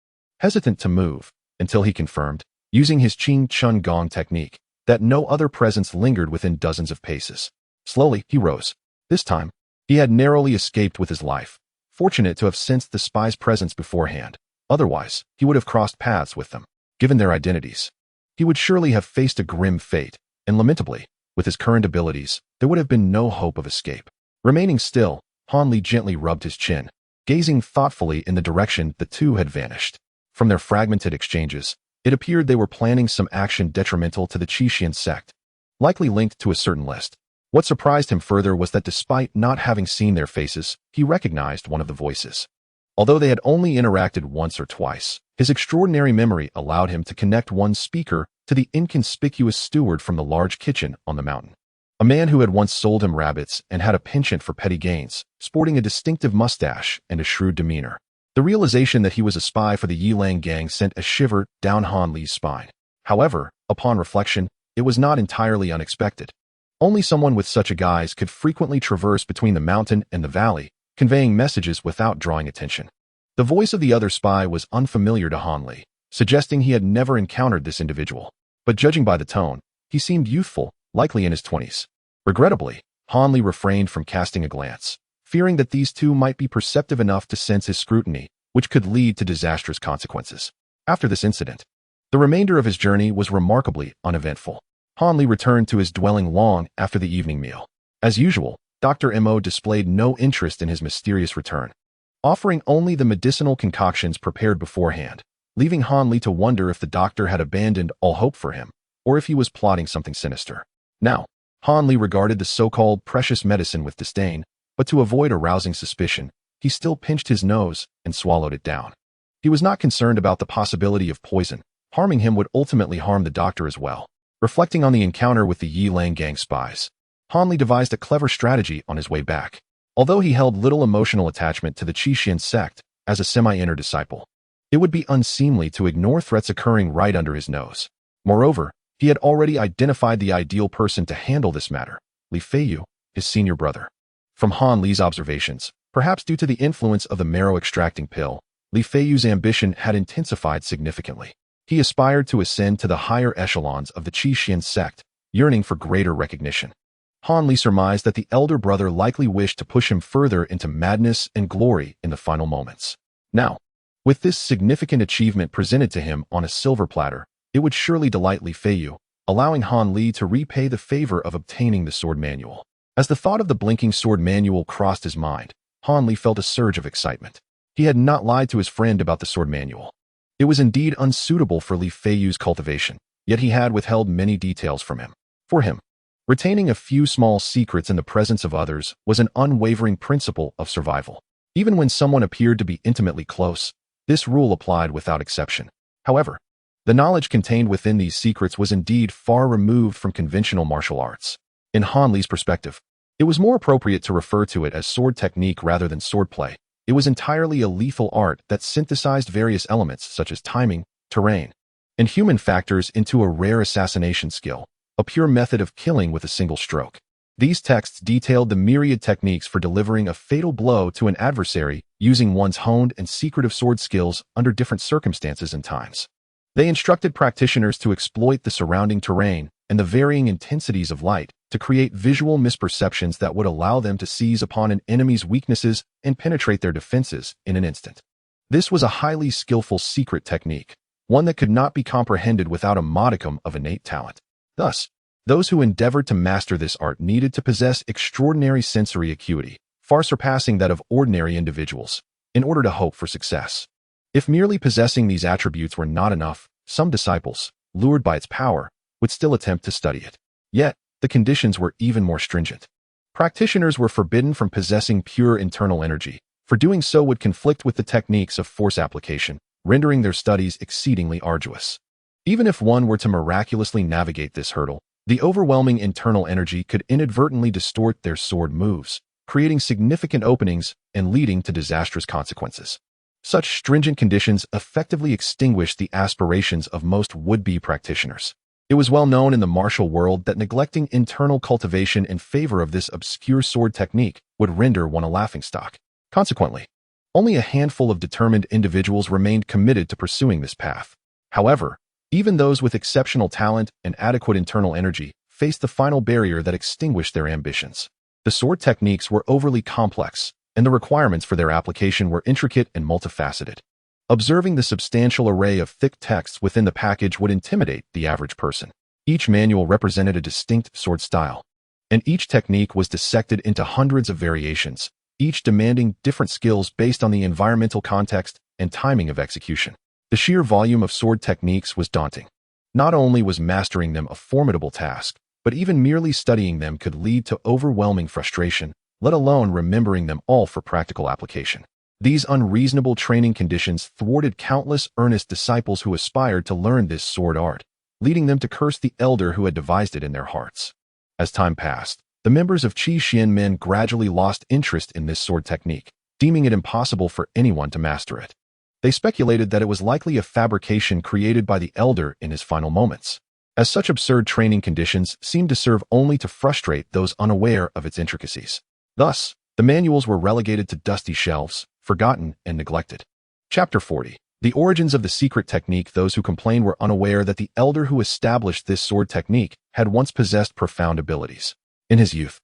hesitant to move, until he confirmed, using his Qing Chun Gong technique, that no other presence lingered within dozens of paces. Slowly, he rose. This time, he had narrowly escaped with his life, fortunate to have sensed the spy's presence beforehand. Otherwise, he would have crossed paths with them. Given their identities, he would surely have faced a grim fate, and lamentably, with his current abilities, there would have been no hope of escape. Remaining still, Han Li gently rubbed his chin, gazing thoughtfully in the direction the two had vanished. From their fragmented exchanges, it appeared they were planning some action detrimental to the Qixin sect, likely linked to a certain list. What surprised him further was that despite not having seen their faces, he recognized one of the voices. Although they had only interacted once or twice, his extraordinary memory allowed him to connect one speaker to the inconspicuous steward from the large kitchen on the mountain. A man who had once sold him rabbits and had a penchant for petty gains, sporting a distinctive mustache and a shrewd demeanor. The realization that he was a spy for the Yilang gang sent a shiver down Han Li's spine. However, upon reflection, it was not entirely unexpected. Only someone with such a guise could frequently traverse between the mountain and the valley, conveying messages without drawing attention. The voice of the other spy was unfamiliar to Han Li, suggesting he had never encountered this individual. But judging by the tone, he seemed youthful, likely in his 20s. Regrettably, Han Li refrained from casting a glance, fearing that these two might be perceptive enough to sense his scrutiny, which could lead to disastrous consequences. After this incident, the remainder of his journey was remarkably uneventful. Han Li returned to his dwelling long after the evening meal. As usual, Dr. Mo displayed no interest in his mysterious return, offering only the medicinal concoctions prepared beforehand, leaving Han Li to wonder if the doctor had abandoned all hope for him, or if he was plotting something sinister. Now, Han Li regarded the so-called precious medicine with disdain, but to avoid arousing suspicion, he still pinched his nose and swallowed it down. He was not concerned about the possibility of poison. Harming him would ultimately harm the doctor as well. Reflecting on the encounter with the Yilang gang spies, Han Li devised a clever strategy on his way back. Although he held little emotional attachment to the Qixin sect as a semi-inner disciple, it would be unseemly to ignore threats occurring right under his nose. Moreover, he had already identified the ideal person to handle this matter, Li Feiyu, his senior brother. From Han Li's observations, perhaps due to the influence of the marrow-extracting pill, Li Feiyu's ambition had intensified significantly. He aspired to ascend to the higher echelons of the Qixin sect, yearning for greater recognition. Han Li surmised that the elder brother likely wished to push him further into madness and glory in the final moments. Now, with this significant achievement presented to him on a silver platter, it would surely delight Li Feiyu, allowing Han Li to repay the favor of obtaining the sword manual. As the thought of the blinking sword manual crossed his mind, Han Li felt a surge of excitement. He had not lied to his friend about the sword manual. It was indeed unsuitable for Li Feiyu's cultivation, yet he had withheld many details from him. For him, retaining a few small secrets in the presence of others was an unwavering principle of survival. Even when someone appeared to be intimately close, this rule applied without exception. However, the knowledge contained within these secrets was indeed far removed from conventional martial arts. In Han Li's perspective, it was more appropriate to refer to it as sword technique rather than swordplay. It was entirely a lethal art that synthesized various elements such as timing, terrain, and human factors into a rare assassination skill, a pure method of killing with a single stroke. These texts detailed the myriad techniques for delivering a fatal blow to an adversary using one's honed and secretive sword skills under different circumstances and times. They instructed practitioners to exploit the surrounding terrain and the varying intensities of light to create visual misperceptions that would allow them to seize upon an enemy's weaknesses and penetrate their defenses in an instant. This was a highly skillful secret technique, one that could not be comprehended without a modicum of innate talent. Thus, those who endeavored to master this art needed to possess extraordinary sensory acuity, far surpassing that of ordinary individuals, in order to hope for success. If merely possessing these attributes were not enough, some disciples, lured by its power, would still attempt to study it. Yet, the conditions were even more stringent. Practitioners were forbidden from possessing pure internal energy, for doing so would conflict with the techniques of force application, rendering their studies exceedingly arduous. Even if one were to miraculously navigate this hurdle, the overwhelming internal energy could inadvertently distort their sword moves, creating significant openings and leading to disastrous consequences. Such stringent conditions effectively extinguished the aspirations of most would-be practitioners. It was well known in the martial world that neglecting internal cultivation in favor of this obscure sword technique would render one a laughingstock. Consequently, only a handful of determined individuals remained committed to pursuing this path. However, even those with exceptional talent and adequate internal energy faced the final barrier that extinguished their ambitions. The sword techniques were overly complex, and the requirements for their application were intricate and multifaceted. Observing the substantial array of thick texts within the package would intimidate the average person. Each manual represented a distinct sword style, and each technique was dissected into hundreds of variations, each demanding different skills based on the environmental context and timing of execution. The sheer volume of sword techniques was daunting. Not only was mastering them a formidable task, but even merely studying them could lead to overwhelming frustration, let alone remembering them all for practical application. These unreasonable training conditions thwarted countless earnest disciples who aspired to learn this sword art, leading them to curse the elder who had devised it in their hearts. As time passed, the members of Qi Xianmen gradually lost interest in this sword technique, deeming it impossible for anyone to master it. They speculated that it was likely a fabrication created by the elder in his final moments, as such absurd training conditions seemed to serve only to frustrate those unaware of its intricacies. Thus, the manuals were relegated to dusty shelves, forgotten and neglected. Chapter 40. The origins of the secret technique. Those who complained were unaware that the elder who established this sword technique had once possessed profound abilities. In his youth,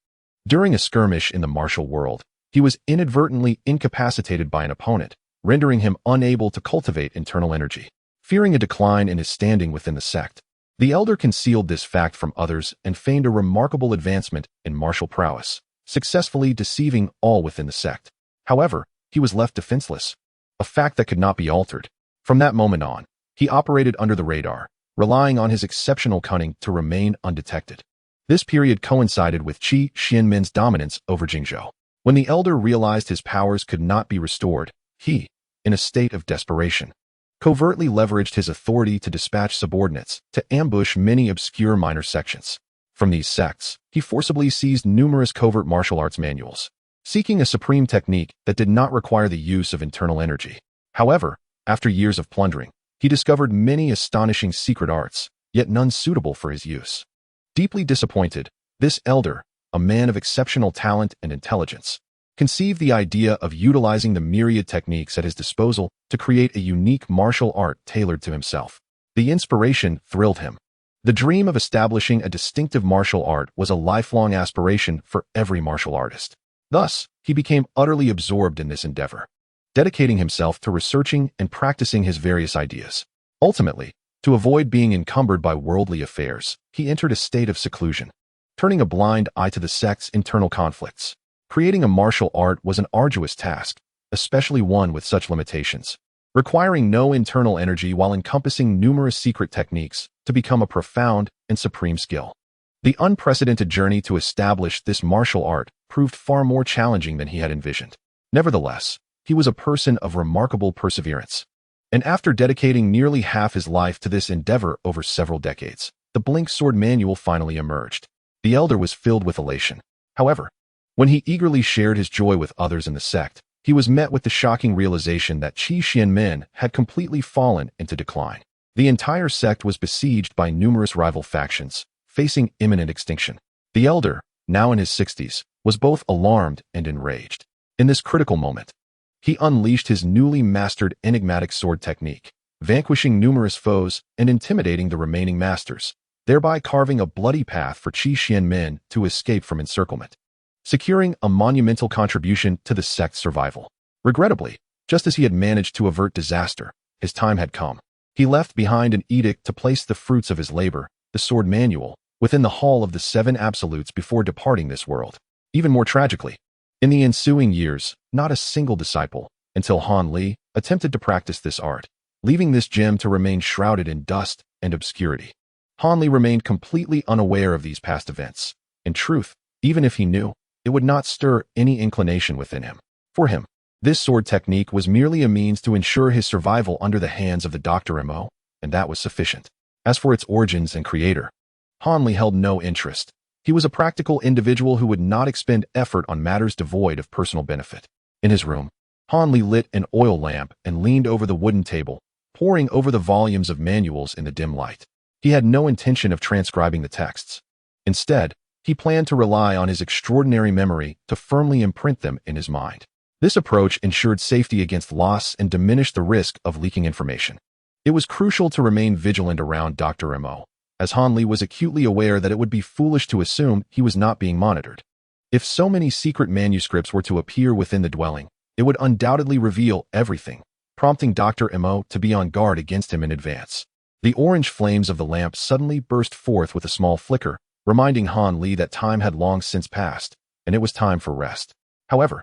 during a skirmish in the martial world, he was inadvertently incapacitated by an opponent, rendering him unable to cultivate internal energy. Fearing a decline in his standing within the sect, the elder concealed this fact from others and feigned a remarkable advancement in martial prowess, successfully deceiving all within the sect. However, he was left defenseless, a fact that could not be altered. From that moment on, he operated under the radar, relying on his exceptional cunning to remain undetected. This period coincided with Qi Xianmen's dominance over Jingzhou. When the elder realized his powers could not be restored, he, in a state of desperation, covertly leveraged his authority to dispatch subordinates to ambush many obscure minor sections. From these sects, he forcibly seized numerous covert martial arts manuals, seeking a supreme technique that did not require the use of internal energy. However, after years of plundering, he discovered many astonishing secret arts, yet none suitable for his use. Deeply disappointed, this elder, a man of exceptional talent and intelligence, conceived the idea of utilizing the myriad techniques at his disposal to create a unique martial art tailored to himself. The inspiration thrilled him. The dream of establishing a distinctive martial art was a lifelong aspiration for every martial artist. Thus, he became utterly absorbed in this endeavor, dedicating himself to researching and practicing his various ideas. Ultimately, to avoid being encumbered by worldly affairs, he entered a state of seclusion, turning a blind eye to the sect's internal conflicts. Creating a martial art was an arduous task, especially one with such limitations, requiring no internal energy while encompassing numerous secret techniques to become a profound and supreme skill. The unprecedented journey to establish this martial art proved far more challenging than he had envisioned. Nevertheless, he was a person of remarkable perseverance, and after dedicating nearly half his life to this endeavor over several decades, the Blink Sword Manual finally emerged. The elder was filled with elation. However, when he eagerly shared his joy with others in the sect, he was met with the shocking realization that Qi Xianmen had completely fallen into decline. The entire sect was besieged by numerous rival factions, facing imminent extinction. The elder, now in his 60s, was both alarmed and enraged. In this critical moment, he unleashed his newly mastered enigmatic sword technique, vanquishing numerous foes and intimidating the remaining masters, thereby carving a bloody path for Qi Xianmen to escape from encirclement, securing a monumental contribution to the sect's survival. Regrettably, just as he had managed to avert disaster, his time had come. He left behind an edict to place the fruits of his labor, the sword manual, within the hall of the seven absolutes before departing this world. Even more tragically, in the ensuing years, not a single disciple, until Han Li, attempted to practice this art, leaving this gem to remain shrouded in dust and obscurity. Han Li remained completely unaware of these past events. In truth, even if he knew, it would not stir any inclination within him. For him, this sword technique was merely a means to ensure his survival under the hands of the Dr. Mo, and that was sufficient. As for its origins and creator, Han Li held no interest. He was a practical individual who would not expend effort on matters devoid of personal benefit. In his room, Han Li lit an oil lamp and leaned over the wooden table, poring over the volumes of manuals in the dim light. He had no intention of transcribing the texts. Instead, he planned to rely on his extraordinary memory to firmly imprint them in his mind. This approach ensured safety against loss and diminished the risk of leaking information. It was crucial to remain vigilant around Dr. Mo, as Han Li was acutely aware that it would be foolish to assume he was not being monitored. If so many secret manuscripts were to appear within the dwelling, it would undoubtedly reveal everything, prompting Dr. Mo to be on guard against him in advance. The orange flames of the lamp suddenly burst forth with a small flicker, reminding Han Li that time had long since passed, and it was time for rest. However,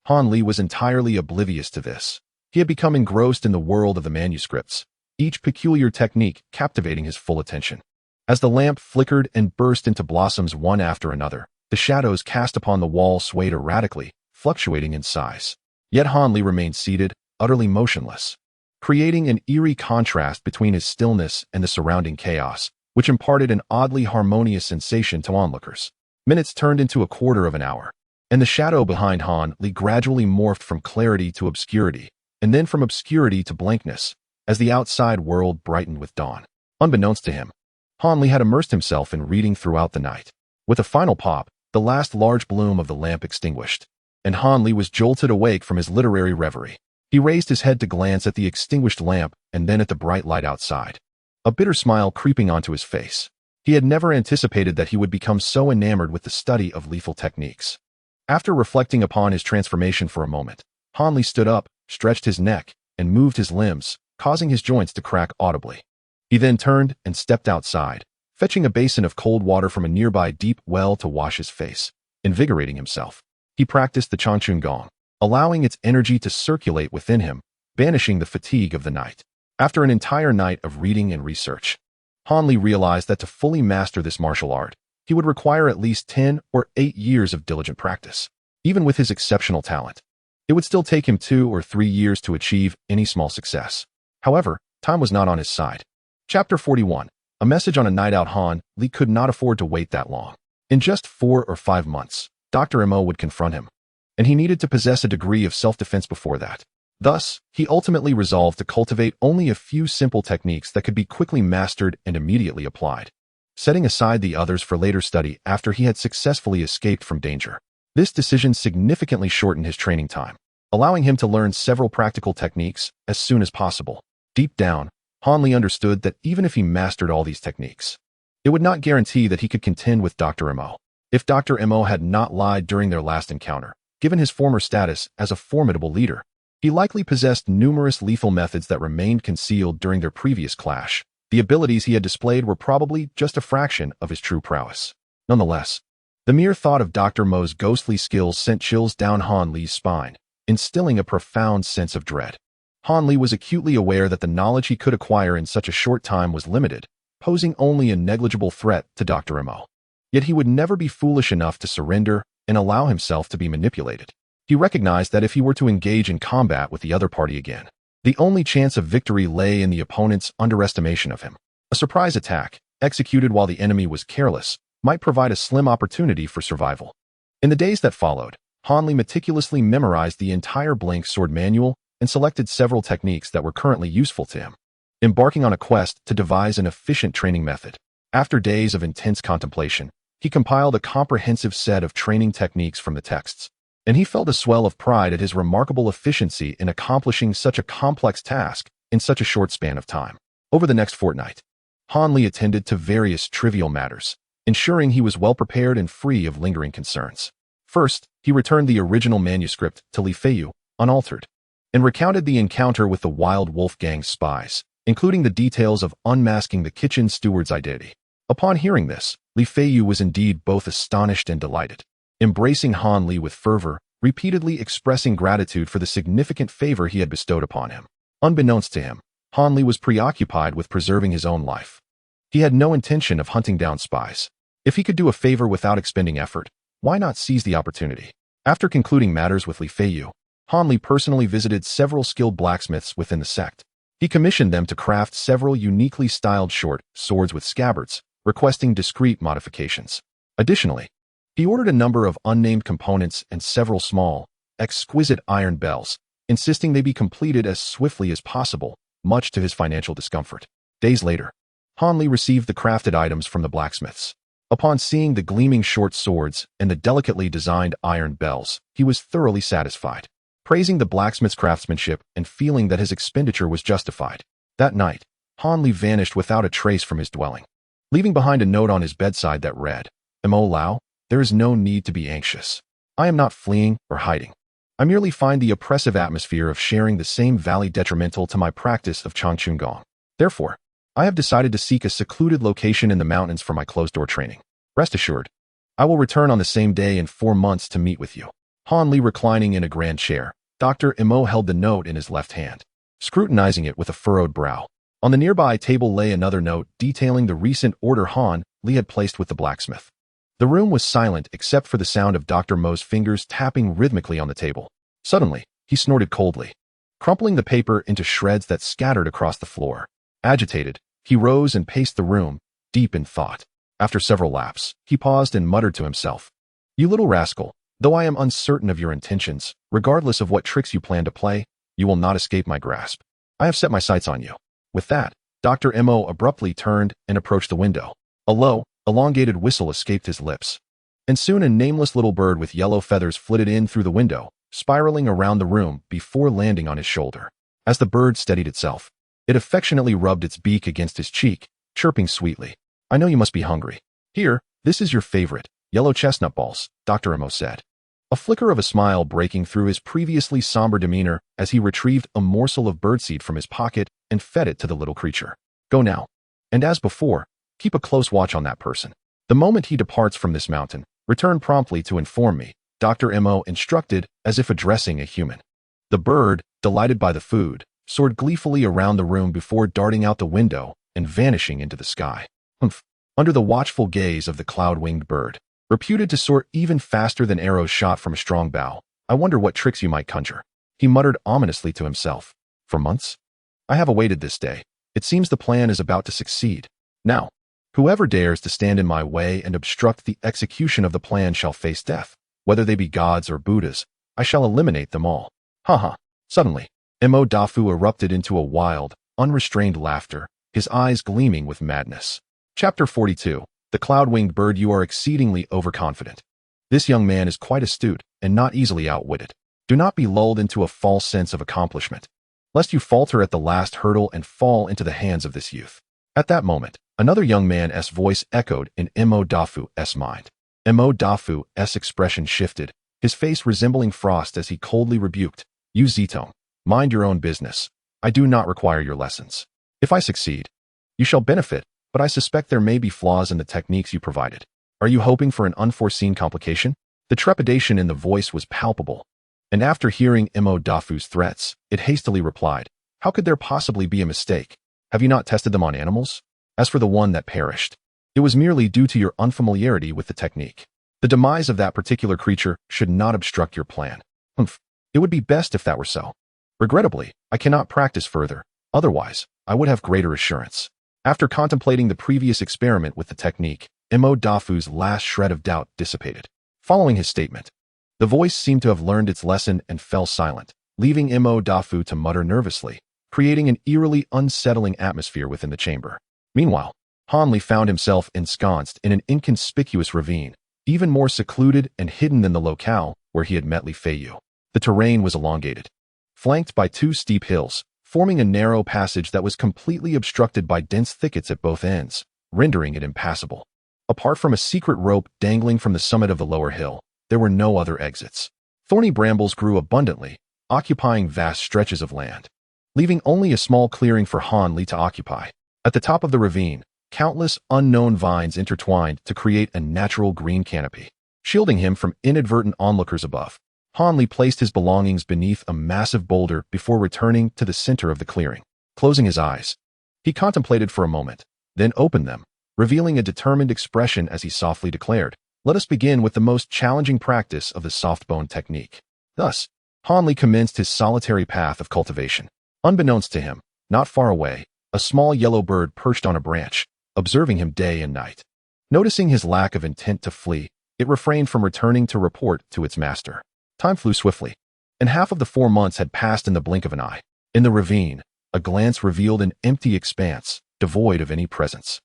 Han Li was entirely oblivious to this. He had become engrossed in the world of the manuscripts, each peculiar technique captivating his full attention. As the lamp flickered and burst into blossoms one after another, the shadows cast upon the wall swayed erratically, fluctuating in size. Yet Han Li remained seated, utterly motionless, creating an eerie contrast between his stillness and the surrounding chaos, which imparted an oddly harmonious sensation to onlookers. Minutes turned into a quarter of an hour, and the shadow behind Han Li gradually morphed from clarity to obscurity, and then from obscurity to blankness, as the outside world brightened with dawn. Unbeknownst to him, Han Li had immersed himself in reading throughout the night. With a final pop, the last large bloom of the lamp extinguished, and Han Li was jolted awake from his literary reverie. He raised his head to glance at the extinguished lamp and then at the bright light outside, a bitter smile creeping onto his face. He had never anticipated that he would become so enamored with the study of lethal techniques. After reflecting upon his transformation for a moment, Han Li stood up, stretched his neck, and moved his limbs, causing his joints to crack audibly. He then turned and stepped outside, fetching a basin of cold water from a nearby deep well to wash his face. Invigorating himself, he practiced the Changchun Gong, allowing its energy to circulate within him, banishing the fatigue of the night. After an entire night of reading and research, Han Li realized that to fully master this martial art, he would require at least 10 or 8 years of diligent practice. Even with his exceptional talent, it would still take him 2 or 3 years to achieve any small success. However, time was not on his side. Chapter 41. A message on a night out. Han Li could not afford to wait that long. In just 4 or 5 months, Dr. Mo would confront him, and he needed to possess a degree of self-defense before that. Thus, he ultimately resolved to cultivate only a few simple techniques that could be quickly mastered and immediately applied, setting aside the others for later study after he had successfully escaped from danger. This decision significantly shortened his training time, allowing him to learn several practical techniques as soon as possible. Deep down, Han Li understood that even if he mastered all these techniques, it would not guarantee that he could contend with Dr. Mo. If Dr. Mo had not lied during their last encounter, given his former status as a formidable leader, he likely possessed numerous lethal methods that remained concealed during their previous clash. The abilities he had displayed were probably just a fraction of his true prowess. Nonetheless, the mere thought of Dr. Mo's ghostly skills sent chills down Han Li's spine, instilling a profound sense of dread. Han Li was acutely aware that the knowledge he could acquire in such a short time was limited, posing only a negligible threat to Dr. Mo. Yet he would never be foolish enough to surrender and allow himself to be manipulated. He recognized that if he were to engage in combat with the other party again, the only chance of victory lay in the opponent's underestimation of him. A surprise attack, executed while the enemy was careless, might provide a slim opportunity for survival. In the days that followed, Han Li meticulously memorized the entire blank sword manual and selected several techniques that were currently useful to him, embarking on a quest to devise an efficient training method. After days of intense contemplation, he compiled a comprehensive set of training techniques from the texts, and he felt a swell of pride at his remarkable efficiency in accomplishing such a complex task in such a short span of time. Over the next fortnight, Han Li attended to various trivial matters, ensuring he was well prepared and free of lingering concerns. First, he returned the original manuscript to Li Feiyu, unaltered, and recounted the encounter with the Wild Wolf Gang's spies, including the details of unmasking the kitchen steward's identity. Upon hearing this, Li Feiyu was indeed both astonished and delighted, embracing Han Li with fervor, repeatedly expressing gratitude for the significant favor he had bestowed upon him. Unbeknownst to him, Han Li was preoccupied with preserving his own life. He had no intention of hunting down spies. If he could do a favor without expending effort, why not seize the opportunity? After concluding matters with Li Feiyu, Han Li personally visited several skilled blacksmiths within the sect. He commissioned them to craft several uniquely styled short swords with scabbards, requesting discreet modifications. Additionally, he ordered a number of unnamed components and several small, exquisite iron bells, insisting they be completed as swiftly as possible, much to his financial discomfort. Days later, Han Li received the crafted items from the blacksmiths. Upon seeing the gleaming short swords and the delicately designed iron bells, he was thoroughly satisfied, praising the blacksmith's craftsmanship and feeling that his expenditure was justified. That night, Han Li vanished without a trace from his dwelling, leaving behind a note on his bedside that read, "Mo Lao, there is no need to be anxious. I am not fleeing or hiding. I merely find the oppressive atmosphere of sharing the same valley detrimental to my practice of Changchun Gong. Therefore, I have decided to seek a secluded location in the mountains for my closed-door training. Rest assured, I will return on the same day in 4 months to meet with you." Han Li reclining in a grand chair, Dr. Mo held the note in his left hand, scrutinizing it with a furrowed brow. On the nearby table lay another note detailing the recent order Han Li had placed with the blacksmith. The room was silent except for the sound of Dr. Mo's fingers tapping rhythmically on the table. Suddenly, he snorted coldly, crumpling the paper into shreds that scattered across the floor. Agitated, he rose and paced the room, deep in thought. After several laps, he paused and muttered to himself, "You little rascal, though I am uncertain of your intentions, regardless of what tricks you plan to play, you will not escape my grasp. I have set my sights on you." With that, Dr. Mo abruptly turned and approached the window. A low, elongated whistle escaped his lips, and soon a nameless little bird with yellow feathers flitted in through the window, spiraling around the room before landing on his shoulder. As the bird steadied itself, it affectionately rubbed its beak against his cheek, chirping sweetly. "I know you must be hungry. Here, this is your favorite, yellow chestnut balls," Dr. Mo said, a flicker of a smile breaking through his previously somber demeanor as he retrieved a morsel of birdseed from his pocket and fed it to the little creature. "Go now. And as before, keep a close watch on that person. The moment he departs from this mountain, return promptly to inform me," Dr. Mo instructed as if addressing a human. The bird, delighted by the food, soared gleefully around the room before darting out the window and vanishing into the sky. Humph! Under the watchful gaze of the cloud-winged bird, reputed to soar even faster than arrows shot from a strong bow, "I wonder what tricks you might conjure," he muttered ominously to himself. "For months? I have awaited this day. It seems the plan is about to succeed. Now, whoever dares to stand in my way and obstruct the execution of the plan shall face death. Whether they be gods or Buddhas, I shall eliminate them all." Ha ha! Suddenly, Mo Dafu erupted into a wild, unrestrained laughter, his eyes gleaming with madness. Chapter 42. The Cloud-Winged Bird. "You are exceedingly overconfident. This young man is quite astute and not easily outwitted. Do not be lulled into a false sense of accomplishment, lest you falter at the last hurdle and fall into the hands of this youth." At that moment, another young man's voice echoed in Mo Dafu's mind. Mo Dafu's expression shifted, his face resembling frost as he coldly rebuked, "You Zitong, mind your own business. I do not require your lessons. If I succeed, you shall benefit, but I suspect there may be flaws in the techniques you provided. Are you hoping for an unforeseen complication?" The trepidation in the voice was palpable, and after hearing Mo Dafu's threats, it hastily replied, "How could there possibly be a mistake? Have you not tested them on animals? As for the one that perished, it was merely due to your unfamiliarity with the technique. The demise of that particular creature should not obstruct your plan." "Humph. It would be best if that were so. Regrettably, I cannot practice further. Otherwise, I would have greater assurance." After contemplating the previous experiment with the technique, Mo Dafu's last shred of doubt dissipated. Following his statement, the voice seemed to have learned its lesson and fell silent, leaving Mo Dafu to mutter nervously, creating an eerily unsettling atmosphere within the chamber. Meanwhile, Han Li found himself ensconced in an inconspicuous ravine, even more secluded and hidden than the locale where he had met Li Feiyu. The terrain was elongated, flanked by 2 steep hills, forming a narrow passage that was completely obstructed by dense thickets at both ends, rendering it impassable. Apart from a secret rope dangling from the summit of the lower hill, there were no other exits. Thorny brambles grew abundantly, occupying vast stretches of land. leaving only a small clearing for Han Li to occupy. At the top of the ravine, countless unknown vines intertwined to create a natural green canopy, shielding him from inadvertent onlookers above. Han Li placed his belongings beneath a massive boulder before returning to the center of the clearing. Closing his eyes, he contemplated for a moment, then opened them, revealing a determined expression as he softly declared, "Let us begin with the most challenging practice of the soft bone technique." Thus, Han Li commenced his solitary path of cultivation. Unbeknownst to him, not far away, a small yellow bird perched on a branch, observing him day and night. Noticing his lack of intent to flee, it refrained from returning to report to its master. Time flew swiftly, and half of the 4 months had passed in the blink of an eye. In the ravine, a glance revealed an empty expanse, devoid of any presence.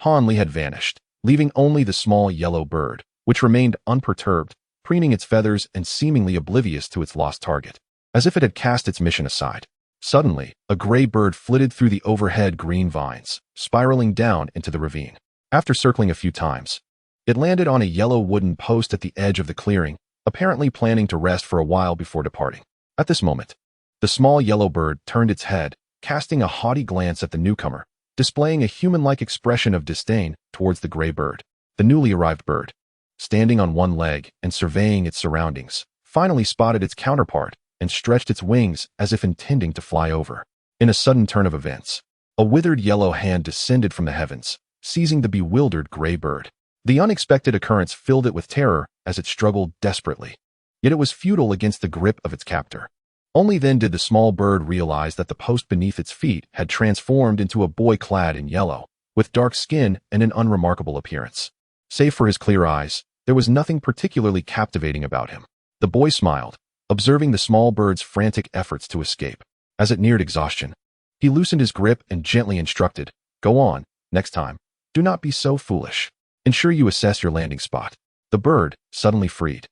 Han Li had vanished, leaving only the small yellow bird, which remained unperturbed, preening its feathers and seemingly oblivious to its lost target, as if it had cast its mission aside. Suddenly, a gray bird flitted through the overhead green vines, spiraling down into the ravine. After circling a few times, it landed on a yellow wooden post at the edge of the clearing, apparently planning to rest for a while before departing. At this moment, the small yellow bird turned its head, casting a haughty glance at the newcomer, displaying a human-like expression of disdain towards the gray bird. The newly arrived bird, standing on one leg and surveying its surroundings, finally spotted its counterpart and stretched its wings as if intending to fly over. In a sudden turn of events, a withered yellow hand descended from the heavens, seizing the bewildered gray bird. The unexpected occurrence filled it with terror as it struggled desperately. Yet it was futile against the grip of its captor. Only then did the small bird realize that the post beneath its feet had transformed into a boy clad in yellow, with dark skin and an unremarkable appearance. Save for his clear eyes, there was nothing particularly captivating about him. The boy smiled, observing the small bird's frantic efforts to escape. As it neared exhaustion, he loosened his grip and gently instructed, "Go on, next time. Do not be so foolish. Ensure you assess your landing spot." The bird, suddenly freed,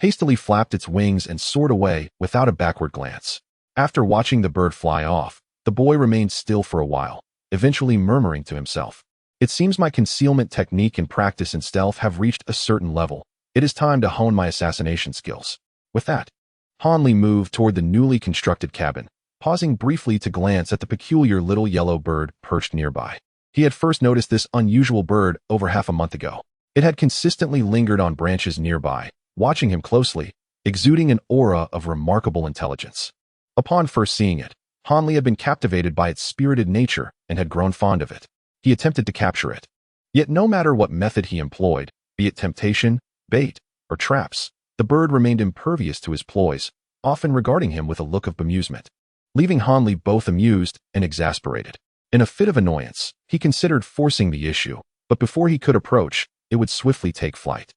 hastily flapped its wings and soared away without a backward glance. After watching the bird fly off, the boy remained still for a while, eventually murmuring to himself, "It seems my concealment technique and practice in stealth have reached a certain level. It is time to hone my assassination skills." With that, Han Li moved toward the newly constructed cabin, pausing briefly to glance at the peculiar little yellow bird perched nearby. He had first noticed this unusual bird over half a month ago. It had consistently lingered on branches nearby, watching him closely, exuding an aura of remarkable intelligence. Upon first seeing it, Han Li had been captivated by its spirited nature and had grown fond of it. He attempted to capture it. Yet no matter what method he employed, be it temptation, bait, or traps, the bird remained impervious to his ploys, often regarding him with a look of bemusement, leaving Han Li both amused and exasperated. In a fit of annoyance, he considered forcing the issue, but before he could approach, it would swiftly take flight.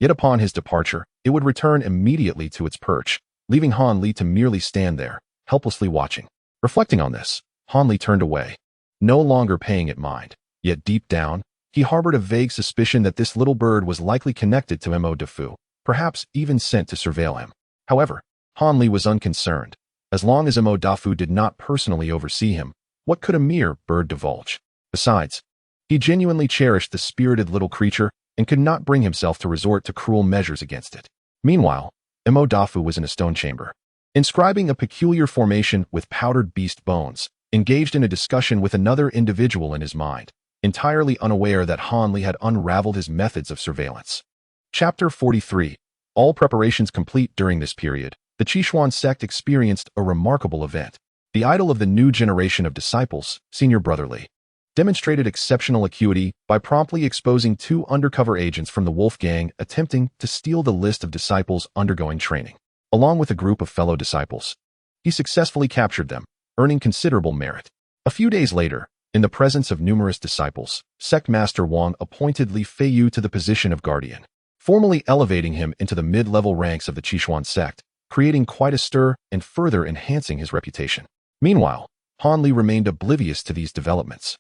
Yet upon his departure, it would return immediately to its perch, leaving Han Li to merely stand there, helplessly watching. Reflecting on this, Han Li turned away, no longer paying it mind. Yet deep down, he harbored a vague suspicion that this little bird was likely connected to Mo Dafu, perhaps even sent to surveil him. However, Han Li was unconcerned. As long as Mo Dafu did not personally oversee him, what could a mere bird divulge? Besides, he genuinely cherished the spirited little creature and could not bring himself to resort to cruel measures against it. Meanwhile, Mo Dafu was in a stone chamber, inscribing a peculiar formation with powdered beast bones, engaged in a discussion with another individual in his mind, entirely unaware that Han Li had unraveled his methods of surveillance. Chapter 43. All preparations complete during this period, the Qishuan sect experienced a remarkable event. The idol of the new generation of disciples, Senior Brother Li, demonstrated exceptional acuity by promptly exposing 2 undercover agents from the Wolf Gang attempting to steal the list of disciples undergoing training. Along with a group of fellow disciples, he successfully captured them, earning considerable merit. A few days later, in the presence of numerous disciples, Sect Master Wang appointed Li Feiyu to the position of guardian, formally elevating him into the mid-level ranks of the Qishuan sect, creating quite a stir and further enhancing his reputation. Meanwhile, Han Li remained oblivious to these developments,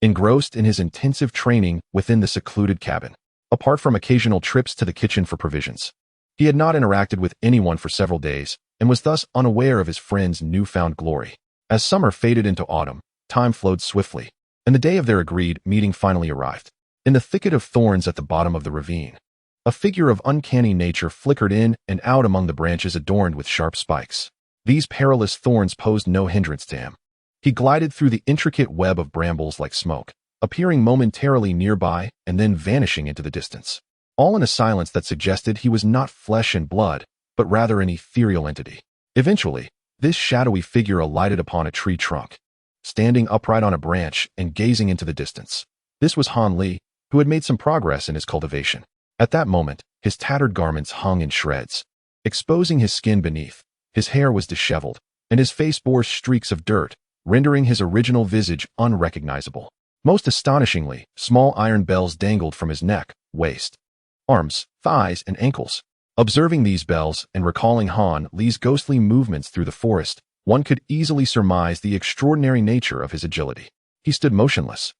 engrossed in his intensive training within the secluded cabin. Apart from occasional trips to the kitchen for provisions, he had not interacted with anyone for several days and was thus unaware of his friend's newfound glory. As summer faded into autumn, time flowed swiftly, and the day of their agreed meeting finally arrived. In the thicket of thorns at the bottom of the ravine, a figure of uncanny nature flickered in and out among the branches adorned with sharp spikes. These perilous thorns posed no hindrance to him. He glided through the intricate web of brambles like smoke, appearing momentarily nearby and then vanishing into the distance, all in a silence that suggested he was not flesh and blood, but rather an ethereal entity. Eventually, this shadowy figure alighted upon a tree trunk, standing upright on a branch and gazing into the distance. This was Han Li, who had made some progress in his cultivation. At that moment, his tattered garments hung in shreds, exposing his skin beneath. His hair was disheveled, and his face bore streaks of dirt, rendering his original visage unrecognizable. Most astonishingly, small iron bells dangled from his neck, waist, arms, thighs, and ankles. Observing these bells and recalling Han Li's ghostly movements through the forest, one could easily surmise the extraordinary nature of his agility. He stood motionless,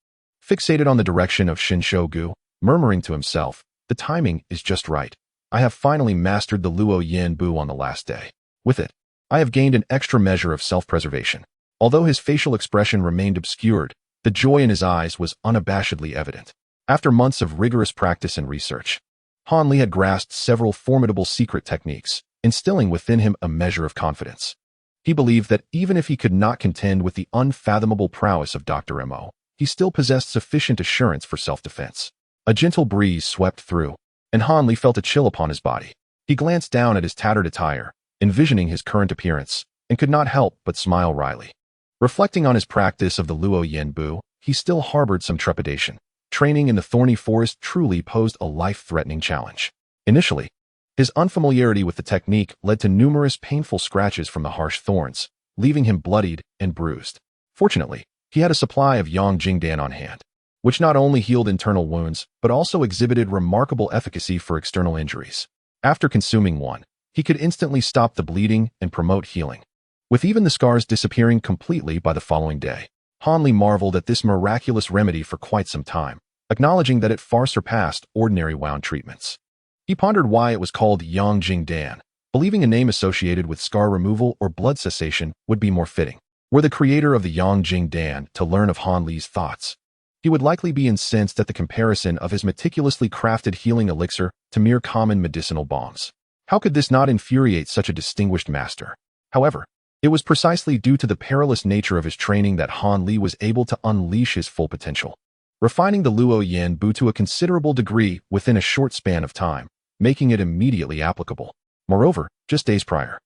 fixated on the direction of Shinshogu, murmuring to himself, "The timing is just right. I have finally mastered the Luo Yin Bu on the last day. With it, I have gained an extra measure of self-preservation." Although his facial expression remained obscured, the joy in his eyes was unabashedly evident. After months of rigorous practice and research, Han Li had grasped several formidable secret techniques, instilling within him a measure of confidence. He believed that even if he could not contend with the unfathomable prowess of Dr. Mo, he still possessed sufficient assurance for self-defense. A gentle breeze swept through, and Han Li felt a chill upon his body. He glanced down at his tattered attire, envisioning his current appearance, and could not help but smile wryly. Reflecting on his practice of the Luo Yin Bu, he still harbored some trepidation. Training in the thorny forest truly posed a life-threatening challenge. Initially, his unfamiliarity with the technique led to numerous painful scratches from the harsh thorns, leaving him bloodied and bruised. Fortunately, he had a supply of Yang Jingdan on hand, which not only healed internal wounds, but also exhibited remarkable efficacy for external injuries. After consuming one, he could instantly stop the bleeding and promote healing, with even the scars disappearing completely by the following day. Han Li marveled at this miraculous remedy for quite some time, acknowledging that it far surpassed ordinary wound treatments. He pondered why it was called Yang Jingdan, believing a name associated with scar removal or blood cessation would be more fitting. Were the creator of the Yang Jingdan to learn of Han Li's thoughts, he would likely be incensed at the comparison of his meticulously crafted healing elixir to mere common medicinal bombs. How could this not infuriate such a distinguished master? However, it was precisely due to the perilous nature of his training that Han Li was able to unleash his full potential, refining the Luo Yin Bu to a considerable degree within a short span of time, making it immediately applicable. Moreover, just days prior,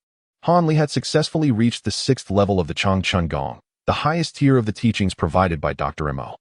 Han Li had successfully reached the 6th level of the Changchun Gong, the highest tier of the teachings provided by Dr. Mo.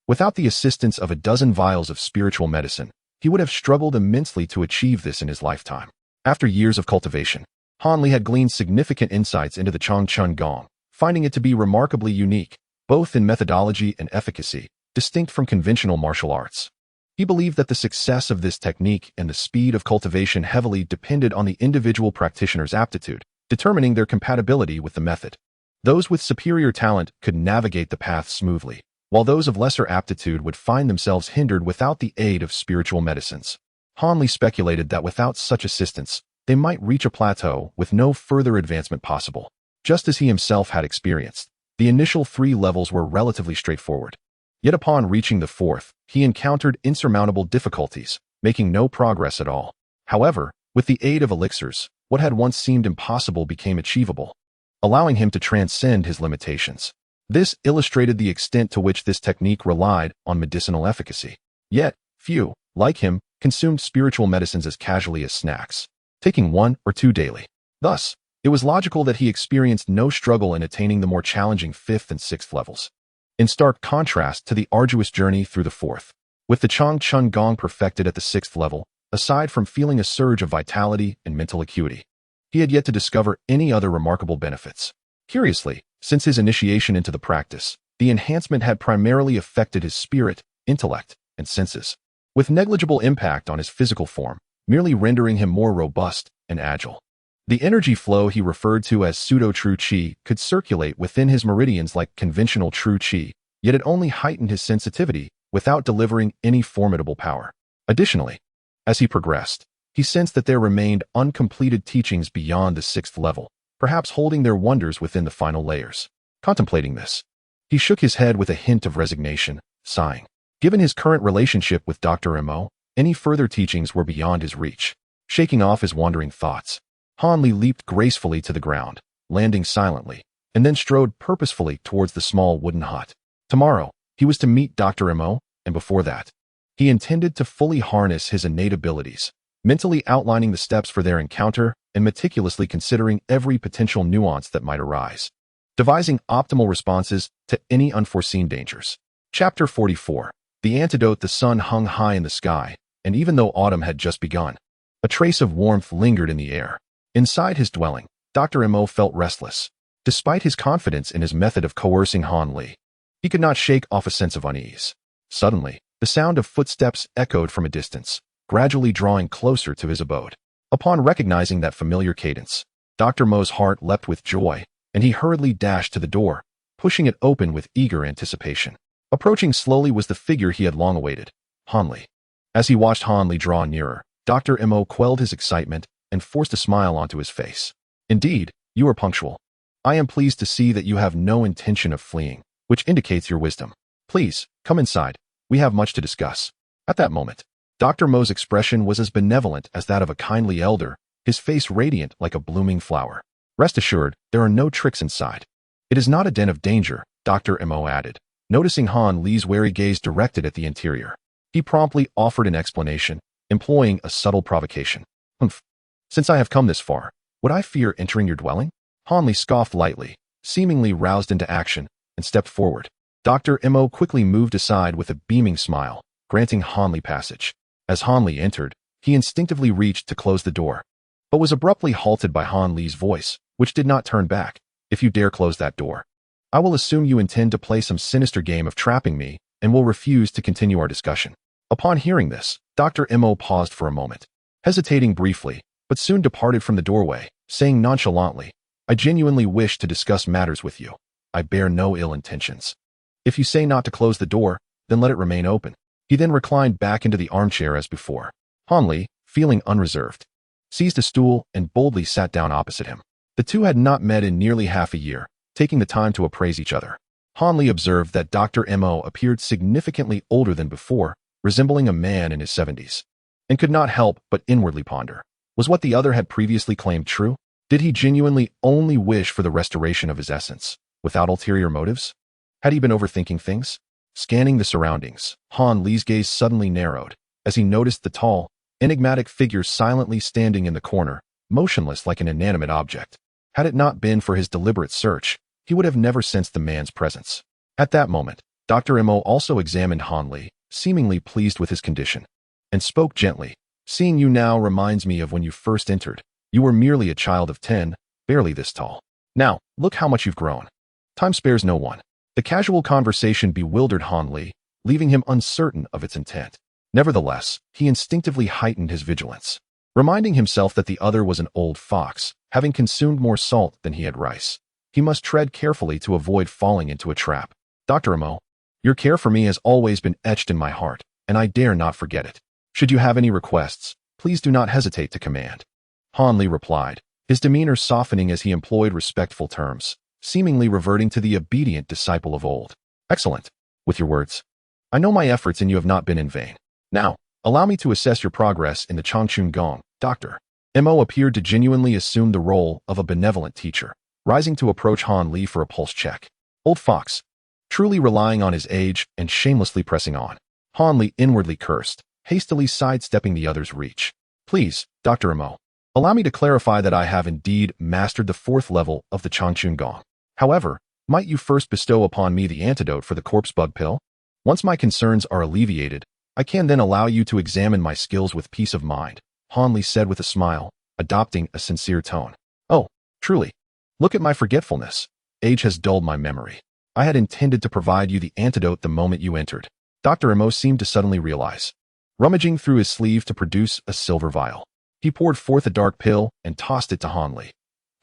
Without the assistance of a dozen vials of spiritual medicine, he would have struggled immensely to achieve this in his lifetime. After years of cultivation, Han Li had gleaned significant insights into the Changchun Gong, finding it to be remarkably unique, both in methodology and efficacy, distinct from conventional martial arts. He believed that the success of this technique and the speed of cultivation heavily depended on the individual practitioner's aptitude, determining their compatibility with the method. Those with superior talent could navigate the path smoothly, while those of lesser aptitude would find themselves hindered without the aid of spiritual medicines. Han Li speculated that without such assistance, they might reach a plateau with no further advancement possible. Just as he himself had experienced, the initial 3 levels were relatively straightforward. Yet upon reaching the 4th, he encountered insurmountable difficulties, making no progress at all. However, with the aid of elixirs, what had once seemed impossible became achievable, allowing him to transcend his limitations. This illustrated the extent to which this technique relied on medicinal efficacy. Yet, few, like him, consumed spiritual medicines as casually as snacks, taking 1 or 2 daily. Thus, it was logical that he experienced no struggle in attaining the more challenging 5th and 6th levels, in stark contrast to the arduous journey through the 4th. With the Changchun Gong perfected at the 6th level, aside from feeling a surge of vitality and mental acuity, he had yet to discover any other remarkable benefits. Curiously, since his initiation into the practice, the enhancement had primarily affected his spirit, intellect, and senses, with negligible impact on his physical form, merely rendering him more robust and agile. The energy flow he referred to as pseudo-true qi could circulate within his meridians like conventional true qi, yet it only heightened his sensitivity without delivering any formidable power. Additionally, as he progressed, he sensed that there remained uncompleted teachings beyond the 6th level, perhaps holding their wonders within the final layers. Contemplating this, he shook his head with a hint of resignation, sighing. Given his current relationship with Dr. Mo, any further teachings were beyond his reach. Shaking off his wandering thoughts, Han Li leaped gracefully to the ground, landing silently, and then strode purposefully towards the small wooden hut. Tomorrow, he was to meet Dr. Mo, and before that, he intended to fully harness his innate abilities, mentally outlining the steps for their encounter and meticulously considering every potential nuance that might arise, devising optimal responses to any unforeseen dangers. Chapter 44. The Antidote. The sun hung high in the sky, and even though autumn had just begun, a trace of warmth lingered in the air. Inside his dwelling, Dr. Mo felt restless. Despite his confidence in his method of coercing Han Li, he could not shake off a sense of unease. Suddenly, the sound of footsteps echoed from a distance, gradually drawing closer to his abode. Upon recognizing that familiar cadence, Dr. Mo's heart leapt with joy, and he hurriedly dashed to the door, pushing it open with eager anticipation. Approaching slowly was the figure he had long awaited, Han Li. As he watched Han Li draw nearer, Dr. Mo quelled his excitement and forced a smile onto his face. Indeed, you are punctual. I am pleased to see that you have no intention of fleeing, which indicates your wisdom. Please, come inside. We have much to discuss. At that moment, Dr. Mo's expression was as benevolent as that of a kindly elder, his face radiant like a blooming flower. Rest assured, there are no tricks inside. It is not a den of danger, Dr. Mo added, noticing Han Li's wary gaze directed at the interior. He promptly offered an explanation, employing a subtle provocation. Humph. Since I have come this far, would I fear entering your dwelling? Han Li scoffed lightly, seemingly roused into action, and stepped forward. Dr. Mo quickly moved aside with a beaming smile, granting Han Li passage. As Han Li entered, he instinctively reached to close the door, but was abruptly halted by Han Li's voice, which did not turn back. If you dare close that door, I will assume you intend to play some sinister game of trapping me and will refuse to continue our discussion. Upon hearing this, Dr. Mo paused for a moment, hesitating briefly, but soon departed from the doorway, saying nonchalantly, I genuinely wish to discuss matters with you. I bear no ill intentions. If you say not to close the door, then let it remain open. He then reclined back into the armchair as before. Han Li, feeling unreserved, seized a stool and boldly sat down opposite him. The two had not met in nearly half a year, taking the time to appraise each other. Han Li observed that Dr. Mo appeared significantly older than before, resembling a man in his 70s, and could not help but inwardly ponder. Was what the other had previously claimed true? Did he genuinely only wish for the restoration of his essence, without ulterior motives? Had he been overthinking things? Scanning the surroundings, Han Li's gaze suddenly narrowed, as he noticed the tall, enigmatic figure silently standing in the corner, motionless like an inanimate object. Had it not been for his deliberate search, he would have never sensed the man's presence. At that moment, Dr. Mo also examined Han Li, seemingly pleased with his condition, and spoke gently. Seeing you now reminds me of when you first entered. You were merely a child of 10, barely this tall. Now, look how much you've grown. Time spares no one. The casual conversation bewildered Han Li, leaving him uncertain of its intent. Nevertheless, he instinctively heightened his vigilance, reminding himself that the other was an old fox, having consumed more salt than he had rice. He must tread carefully to avoid falling into a trap. Dr. Mo, your care for me has always been etched in my heart, and I dare not forget it. Should you have any requests, please do not hesitate to command. Han Li replied, his demeanor softening as he employed respectful terms, seemingly reverting to the obedient disciple of old. Excellent. With your words, I know my efforts and you have not been in vain. Now, allow me to assess your progress in the Changchun Gong. Dr. Mo appeared to genuinely assume the role of a benevolent teacher, rising to approach Han Li for a pulse check. Old fox, truly relying on his age and shamelessly pressing on. Han Li inwardly cursed, hastily sidestepping the other's reach. Please, Dr. Mo, allow me to clarify that I have indeed mastered the 4th level of the Changchun Gong. However, might you first bestow upon me the antidote for the corpse bug pill? Once my concerns are alleviated, I can then allow you to examine my skills with peace of mind, Han Li said with a smile, adopting a sincere tone. Oh, truly. Look at my forgetfulness. Age has dulled my memory. I had intended to provide you the antidote the moment you entered. Dr. Mo seemed to suddenly realize. Rummaging through his sleeve to produce a silver vial, he poured forth a dark pill and tossed it to Han Li.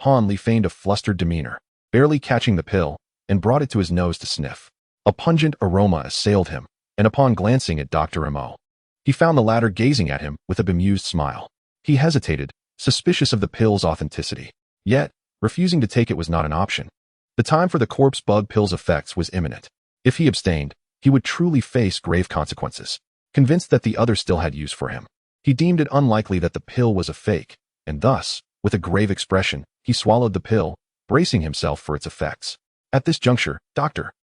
Han Li feigned a flustered demeanor, barely catching the pill, and brought it to his nose to sniff. A pungent aroma assailed him, and upon glancing at Dr. Mo, he found the latter gazing at him with a bemused smile. He hesitated, suspicious of the pill's authenticity. Yet, refusing to take it was not an option. The time for the corpse bug pill's effects was imminent. If he abstained, he would truly face grave consequences. Convinced that the other still had use for him, he deemed it unlikely that the pill was a fake, and thus, with a grave expression, he swallowed the pill, bracing himself for its effects. At this juncture, Dr.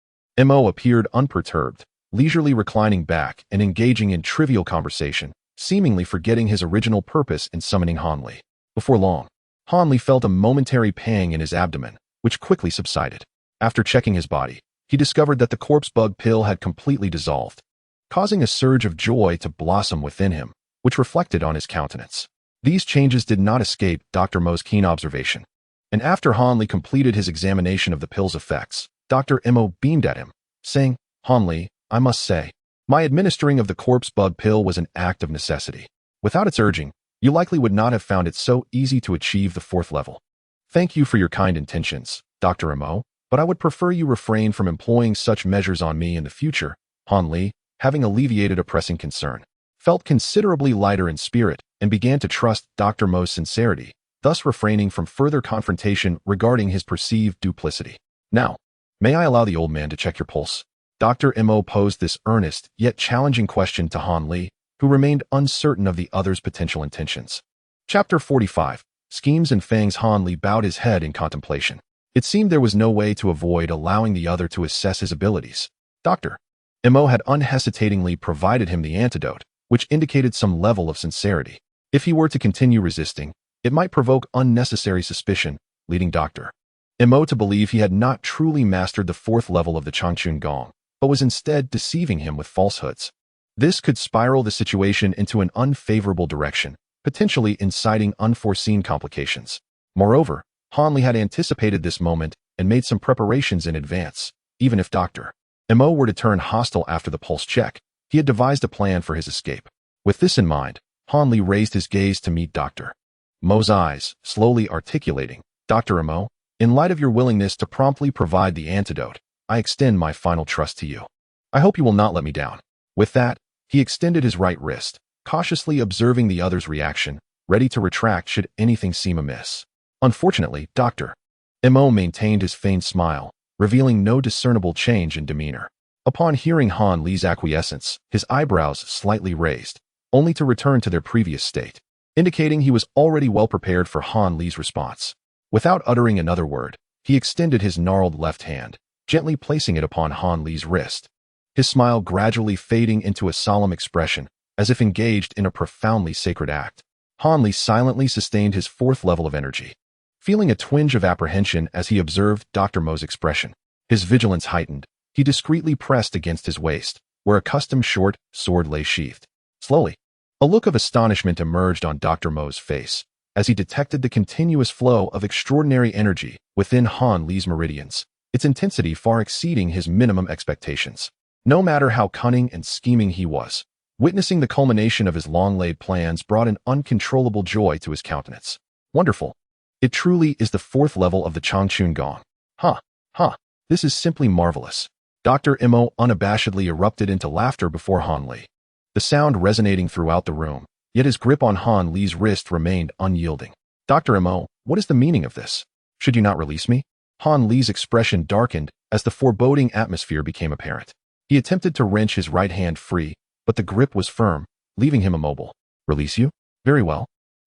Mo appeared unperturbed, leisurely reclining back and engaging in trivial conversation, seemingly forgetting his original purpose in summoning Hanli. Before long, Hanli felt a momentary pang in his abdomen, which quickly subsided. After checking his body, he discovered that the corpse bug pill had completely dissolved, causing a surge of joy to blossom within him, which reflected on his countenance. These changes did not escape Dr. Mo's keen observation, and after Hanli completed his examination of the pill's effects, Dr. Mo beamed at him, saying, "Hanli, I must say, my administering of the corpse bug pill was an act of necessity. Without its urging, you likely would not have found it so easy to achieve the 4th level. Thank you for your kind intentions, Dr. Mo, but I would prefer you refrain from employing such measures on me in the future." Hanli, having alleviated a pressing concern, felt considerably lighter in spirit and began to trust Dr. Mo's sincerity, thus refraining from further confrontation regarding his perceived duplicity. "Now, may I allow the old man to check your pulse?" Dr. Mo posed this earnest yet challenging question to Hanli, who remained uncertain of the other's potential intentions. Chapter 45. Schemes and Fangs. Hanli bowed his head in contemplation. It seemed there was no way to avoid allowing the other to assess his abilities. Dr. Mo had unhesitatingly provided him the antidote, which indicated some level of sincerity. If he were to continue resisting, it might provoke unnecessary suspicion, leading Dr. Mo to believe he had not truly mastered the 4th level of the Changchun Gong, but was instead deceiving him with falsehoods. This could spiral the situation into an unfavorable direction, potentially inciting unforeseen complications. Moreover, Hanli had anticipated this moment and made some preparations in advance. Even if Dr. Mo were to turn hostile after the pulse check, he had devised a plan for his escape. With this in mind, Hanli raised his gaze to meet Dr. Mo's eyes, slowly articulating, "Dr. Mo, in light of your willingness to promptly provide the antidote, I extend my final trust to you. I hope you will not let me down." With that, he extended his right wrist, cautiously observing the other's reaction, ready to retract should anything seem amiss. Unfortunately, Dr. Mo maintained his feigned smile, revealing no discernible change in demeanor. Upon hearing Hanli's acquiescence, his eyebrows slightly raised, only to return to their previous state, indicating he was already well prepared for Hanli's response. Without uttering another word, he extended his gnarled left hand, gently placing it upon Hanli's wrist, his smile gradually fading into a solemn expression, as if engaged in a profoundly sacred act. Hanli silently sustained his 4th level of energy, feeling a twinge of apprehension as he observed Dr. Mo's expression. His vigilance heightened. He discreetly pressed against his waist, where a custom short sword lay sheathed. Slowly, a look of astonishment emerged on Dr. Mo's face, as he detected the continuous flow of extraordinary energy within Hanli's meridians, its intensity far exceeding his minimum expectations. No matter how cunning and scheming he was, witnessing the culmination of his long-laid plans brought an uncontrollable joy to his countenance. "Wonderful. It truly is the 4th level of the Changchun Gong. This is simply marvelous." Dr. Mo unabashedly erupted into laughter before Hanli, the sound resonating throughout the room, yet his grip on Hanli's wrist remained unyielding. "Dr. Mo, what is the meaning of this? Should you not release me?" Hanli's expression darkened as the foreboding atmosphere became apparent. He attempted to wrench his right hand free, but the grip was firm, leaving him immobile. "Release you? Very well.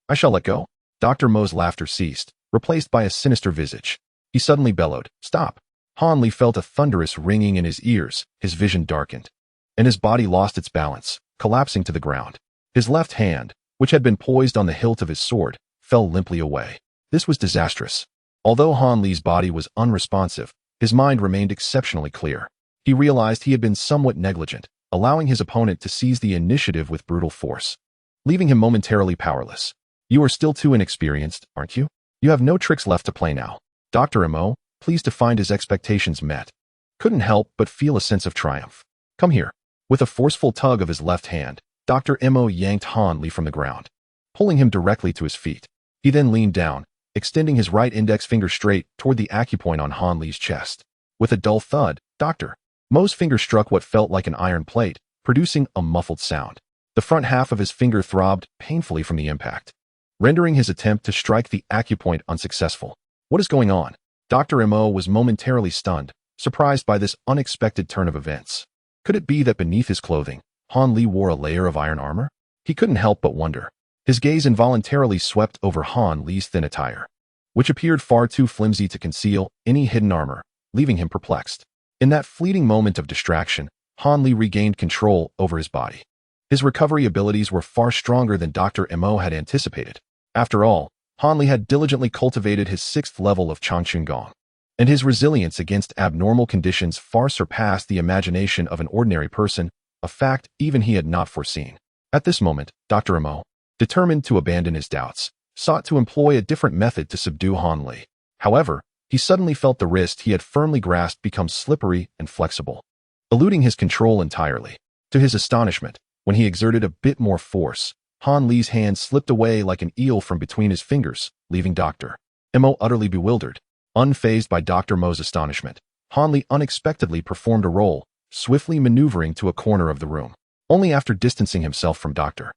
I shall let go." Dr. Mo's laughter ceased, replaced by a sinister visage. He suddenly bellowed, "Stop!" Hanli felt a thunderous ringing in his ears, his vision darkened, and his body lost its balance, collapsing to the ground. His left hand, which had been poised on the hilt of his sword, fell limply away. This was disastrous. Although Hanli's body was unresponsive, his mind remained exceptionally clear. He realized he had been somewhat negligent, allowing his opponent to seize the initiative with brutal force, leaving him momentarily powerless. "You are still too inexperienced, aren't you? You have no tricks left to play now." Dr. Mo, pleased to find his expectations met, couldn't help but feel a sense of triumph. "Come here." With a forceful tug of his left hand, Dr. Mo yanked Hanli from the ground, pulling him directly to his feet. He then leaned down, extending his right index finger straight toward the acupoint on Hanli's chest. With a dull thud, Dr. Mo's finger struck what felt like an iron plate, producing a muffled sound. The front half of his finger throbbed painfully from the impact, rendering his attempt to strike the acupoint unsuccessful. "What is going on?" Dr. Mo was momentarily stunned, surprised by this unexpected turn of events. Could it be that beneath his clothing, Hanli wore a layer of iron armor? He couldn't help but wonder. His gaze involuntarily swept over Hanli's thin attire, which appeared far too flimsy to conceal any hidden armor, leaving him perplexed. In that fleeting moment of distraction, Han Li regained control over his body. His recovery abilities were far stronger than Dr. Mo had anticipated. After all, Han Li had diligently cultivated his 6th level of Changchun Gong, and his resilience against abnormal conditions far surpassed the imagination of an ordinary person, a fact even he had not foreseen. At this moment, Dr. Mo, determined to abandon his doubts, sought to employ a different method to subdue Han Li. However, he suddenly felt the wrist he had firmly grasped become slippery and flexible, eluding his control entirely. To his astonishment, when he exerted a bit more force, Han Li's hand slipped away like an eel from between his fingers, leaving Dr. Mo utterly bewildered. Unfazed by Dr. Mo's astonishment, Han Li unexpectedly performed a roll, swiftly maneuvering to a corner of the room. Only after distancing himself from Dr.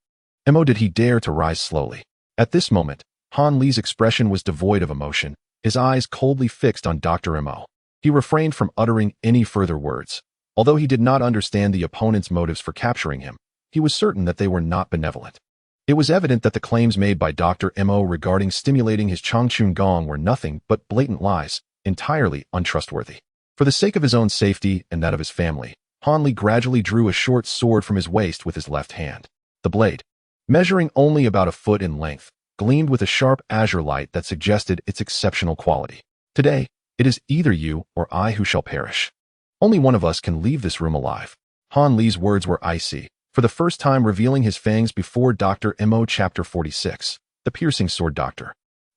Mo did he dare to rise slowly. At this moment, Han Li's expression was devoid of emotion, his eyes coldly fixed on Dr. Mo. He refrained from uttering any further words. Although he did not understand the opponent's motives for capturing him, he was certain that they were not benevolent. It was evident that the claims made by Dr. Mo regarding stimulating his Changchun Gong were nothing but blatant lies, entirely untrustworthy. For the sake of his own safety and that of his family, Han Li gradually drew a short sword from his waist with his left hand. The blade, measuring only about a foot in length, gleamed with a sharp azure light that suggested its exceptional quality. Today, it is either you or I who shall perish. Only one of us can leave this room alive. Han Li's words were icy, for the first time revealing his fangs before Dr. Mo. Chapter 46, The Piercing Sword. Dr.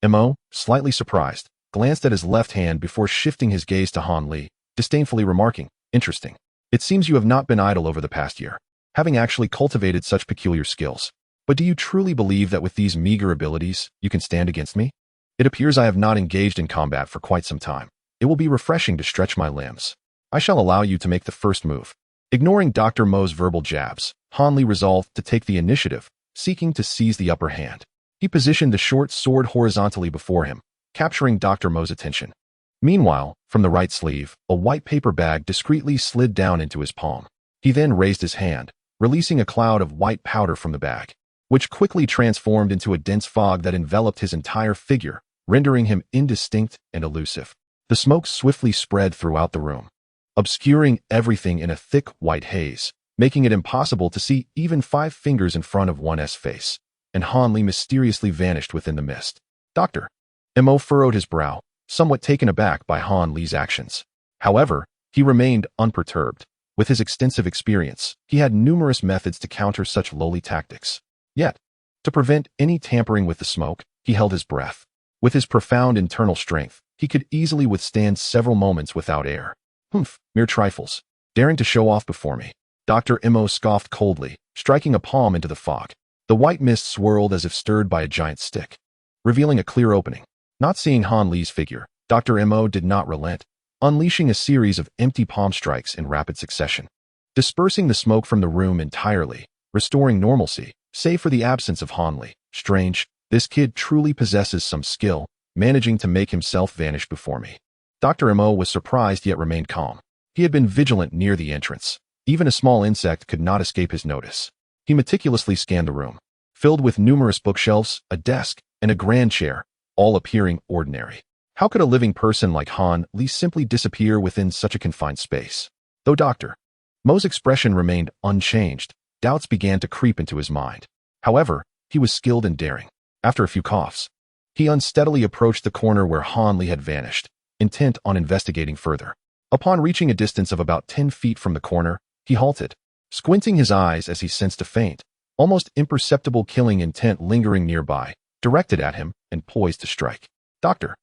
Mo, slightly surprised, glanced at his left hand before shifting his gaze to Han Li, disdainfully remarking, "Interesting. It seems you have not been idle over the past year, having actually cultivated such peculiar skills. But do you truly believe that with these meager abilities, you can stand against me? It appears I have not engaged in combat for quite some time. It will be refreshing to stretch my limbs. I shall allow you to make the first move." Ignoring Dr. Mo's verbal jabs, Han Li resolved to take the initiative, seeking to seize the upper hand. He positioned the short sword horizontally before him, capturing Dr. Mo's attention. Meanwhile, from the right sleeve, a white paper bag discreetly slid down into his palm. He then raised his hand, releasing a cloud of white powder from the bag, which quickly transformed into a dense fog that enveloped his entire figure, rendering him indistinct and elusive. The smoke swiftly spread throughout the room, obscuring everything in a thick white haze, making it impossible to see even 5 fingers in front of one's face, and Han Li mysteriously vanished within the mist. Dr. Mo furrowed his brow, somewhat taken aback by Han Li's actions. However, he remained unperturbed. With his extensive experience, he had numerous methods to counter such lowly tactics. Yet, to prevent any tampering with the smoke, he held his breath. With his profound internal strength, he could easily withstand several moments without air. "Humph, mere trifles. Daring to show off before me." Dr. Mo scoffed coldly, striking a palm into the fog. The white mist swirled as if stirred by a giant stick, revealing a clear opening. Not seeing Han Li's figure, Dr. Mo did not relent, unleashing a series of empty palm strikes in rapid succession, dispersing the smoke from the room entirely, restoring normalcy, save for the absence of Han Li. Strange, this kid truly possesses some skill, managing to make himself vanish before me. Dr. Mo was surprised yet remained calm. He had been vigilant near the entrance. Even a small insect could not escape his notice. He meticulously scanned the room, filled with numerous bookshelves, a desk, and a grand chair, all appearing ordinary. How could a living person like Han Li simply disappear within such a confined space? Though Dr. Mo's expression remained unchanged, doubts began to creep into his mind. However, he was skilled and daring. After a few coughs, he unsteadily approached the corner where Han Li had vanished, intent on investigating further. Upon reaching a distance of about 10 feet from the corner, he halted, squinting his eyes as he sensed a faint, almost imperceptible killing intent lingering nearby, directed at him and poised to strike. Dr.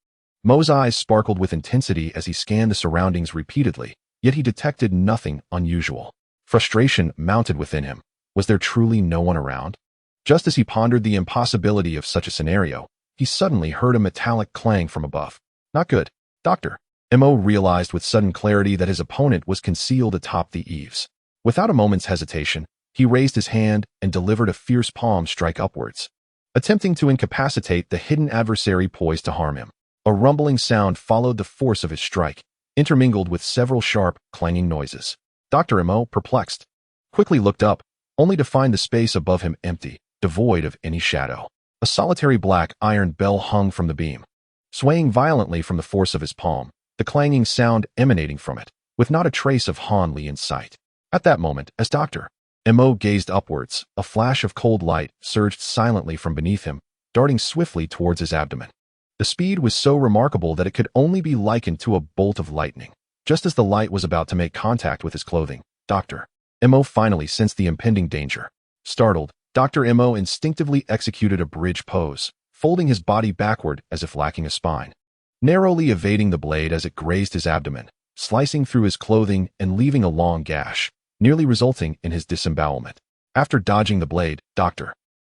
Mo's eyes sparkled with intensity as he scanned the surroundings repeatedly, yet he detected nothing unusual. Frustration mounted within him. Was there truly no one around? Just as he pondered the impossibility of such a scenario, he suddenly heard a metallic clang from above. Not good. Dr. Mo realized with sudden clarity that his opponent was concealed atop the eaves. Without a moment's hesitation, he raised his hand and delivered a fierce palm strike upwards, attempting to incapacitate the hidden adversary poised to harm him. A rumbling sound followed the force of his strike, intermingled with several sharp, clanging noises. Dr. Mo, perplexed, quickly looked up, only to find the space above him empty, devoid of any shadow. A solitary black iron bell hung from the beam, swaying violently from the force of his palm, the clanging sound emanating from it, with not a trace of Han Li in sight. At that moment, as Dr. Mo gazed upwards, a flash of cold light surged silently from beneath him, darting swiftly towards his abdomen. The speed was so remarkable that it could only be likened to a bolt of lightning. Just as the light was about to make contact with his clothing, Dr. Mo finally sensed the impending danger. Startled, Dr. Mo instinctively executed a bridge pose, folding his body backward as if lacking a spine, narrowly evading the blade as it grazed his abdomen, slicing through his clothing and leaving a long gash, nearly resulting in his disembowelment. After dodging the blade, Dr.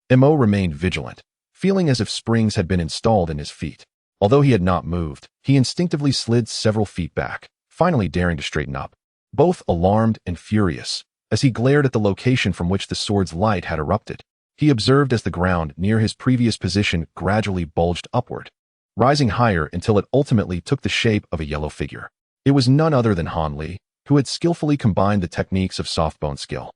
Mo remained vigilant, feeling as if springs had been installed in his feet. Although he had not moved, he instinctively slid several feet back, finally daring to straighten up, both alarmed and furious. As he glared at the location from which the sword's light had erupted, he observed as the ground near his previous position gradually bulged upward, rising higher until it ultimately took the shape of a yellow figure. It was none other than Han Li, who had skillfully combined the techniques of softbone skill,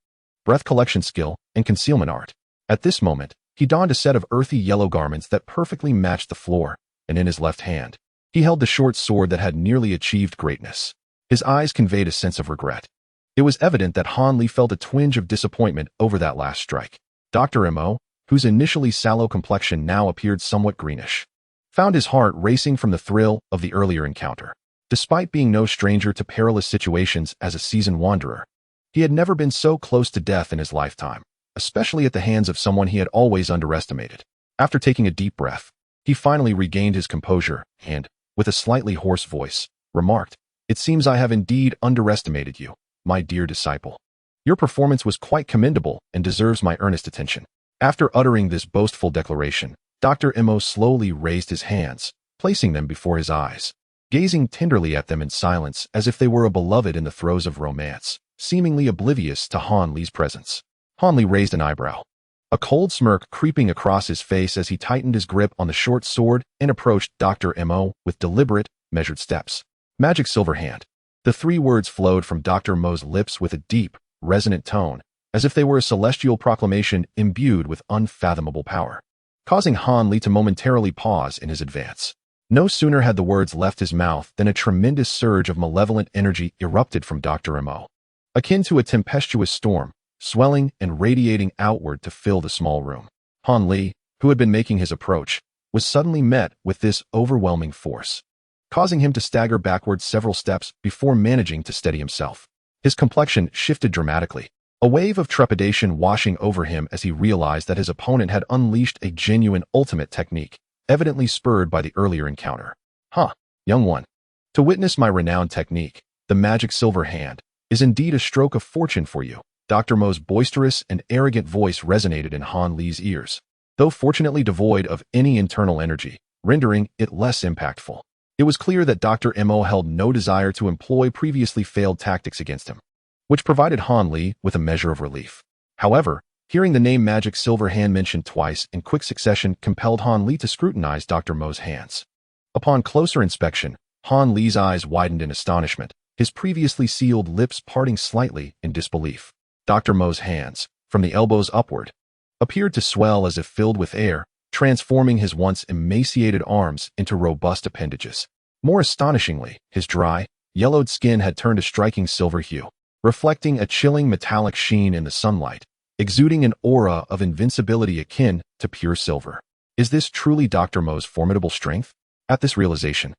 breath collection skill, and concealment art. At this moment, he donned a set of earthy yellow garments that perfectly matched the floor, and in his left hand, he held the short sword that had nearly achieved greatness. His eyes conveyed a sense of regret. It was evident that Han Li felt a twinge of disappointment over that last strike. Dr. Mo, whose initially sallow complexion now appeared somewhat greenish, found his heart racing from the thrill of the earlier encounter. Despite being no stranger to perilous situations as a seasoned wanderer, he had never been so close to death in his lifetime, especially at the hands of someone he had always underestimated. After taking a deep breath, he finally regained his composure and, with a slightly hoarse voice, remarked, "It seems I have indeed underestimated you, my dear disciple. Your performance was quite commendable and deserves my earnest attention." After uttering this boastful declaration, Dr. Mo slowly raised his hands, placing them before his eyes, gazing tenderly at them in silence as if they were a beloved in the throes of romance, seemingly oblivious to Han Li's presence. Han Li raised an eyebrow, a cold smirk creeping across his face as he tightened his grip on the short sword and approached Dr. Mo with deliberate, measured steps. "Magic silver hand." The three words flowed from Dr. Mo's lips with a deep, resonant tone, as if they were a celestial proclamation imbued with unfathomable power, causing Han Li to momentarily pause in his advance. No sooner had the words left his mouth than a tremendous surge of malevolent energy erupted from Dr. Mo, akin to a tempestuous storm, swelling and radiating outward to fill the small room. Han Li, who had been making his approach, was suddenly met with this overwhelming force, causing him to stagger backward several steps before managing to steady himself. His complexion shifted dramatically, a wave of trepidation washing over him as he realized that his opponent had unleashed a genuine ultimate technique, evidently spurred by the earlier encounter. "Huh, young one. To witness my renowned technique, the magic silver hand, is indeed a stroke of fortune for you." Dr. Mo's boisterous and arrogant voice resonated in Han Li's ears, though fortunately devoid of any internal energy, rendering it less impactful. It was clear that Dr. Mo held no desire to employ previously failed tactics against him, which provided Han Li with a measure of relief. However, hearing the name Magic Silver Hand mentioned twice in quick succession compelled Han Li to scrutinize Dr. Mo's hands. Upon closer inspection, Han Li's eyes widened in astonishment, his previously sealed lips parting slightly in disbelief. Dr. Mo's hands, from the elbows upward, appeared to swell as if filled with air, transforming his once emaciated arms into robust appendages. More astonishingly, his dry, yellowed skin had turned a striking silver hue, reflecting a chilling metallic sheen in the sunlight, exuding an aura of invincibility akin to pure silver. Is this truly Dr. Mo's formidable strength? At this realization,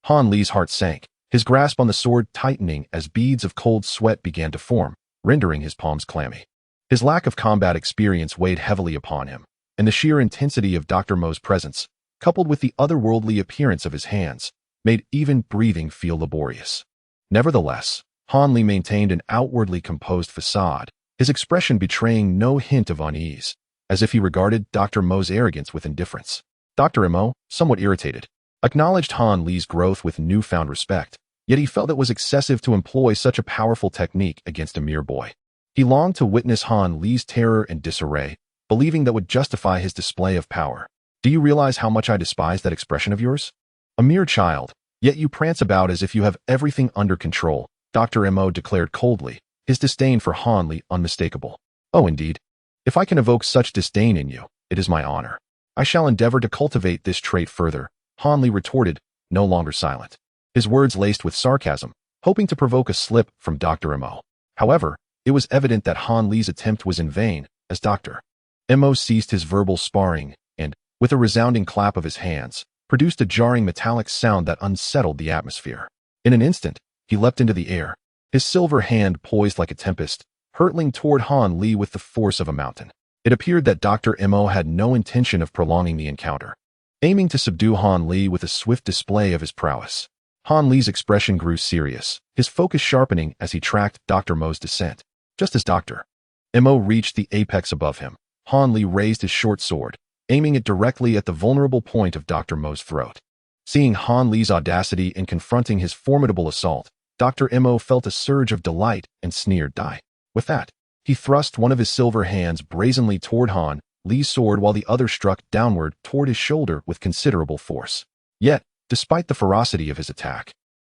Han Li's heart sank, his grasp on the sword tightening as beads of cold sweat began to form, rendering his palms clammy. His lack of combat experience weighed heavily upon him, and the sheer intensity of Dr. Mo's presence, coupled with the otherworldly appearance of his hands, made even breathing feel laborious. Nevertheless, Han Li maintained an outwardly composed facade, his expression betraying no hint of unease, as if he regarded Dr. Mo's arrogance with indifference. Dr. Mo, somewhat irritated, acknowledged Han Li's growth with newfound respect, yet he felt it was excessive to employ such a powerful technique against a mere boy. He longed to witness Han Li's terror and disarray, believing that would justify his display of power. "Do you realize how much I despise that expression of yours? A mere child, yet you prance about as if you have everything under control," Dr. Mo declared coldly, his disdain for Han Li unmistakable. "Oh, indeed. If I can evoke such disdain in you, it is my honor. I shall endeavor to cultivate this trait further, Han Li retorted, no longer silent. His words laced with sarcasm, hoping to provoke a slip from Dr. Mo. However, it was evident that Han Li's attempt was in vain, as Dr. Mo ceased his verbal sparring and, with a resounding clap of his hands, produced a jarring metallic sound that unsettled the atmosphere. In an instant, he leapt into the air, his silver hand poised like a tempest, hurtling toward Han Li with the force of a mountain. It appeared that Dr. Mo had no intention of prolonging the encounter. Aiming to subdue Han Li with a swift display of his prowess, Han Li's expression grew serious, his focus sharpening as he tracked Dr. Mo's descent. Just as Dr. Mo reached the apex above him, Han Li raised his short sword, aiming it directly at the vulnerable point of Dr. Mo's throat. Seeing Han Li's audacity in confronting his formidable assault, Dr. Mo felt a surge of delight and sneered, "Die." With that, he thrust one of his silver hands brazenly toward Han Li's sword while the other struck downward toward his shoulder with considerable force. Yet, despite the ferocity of his attack,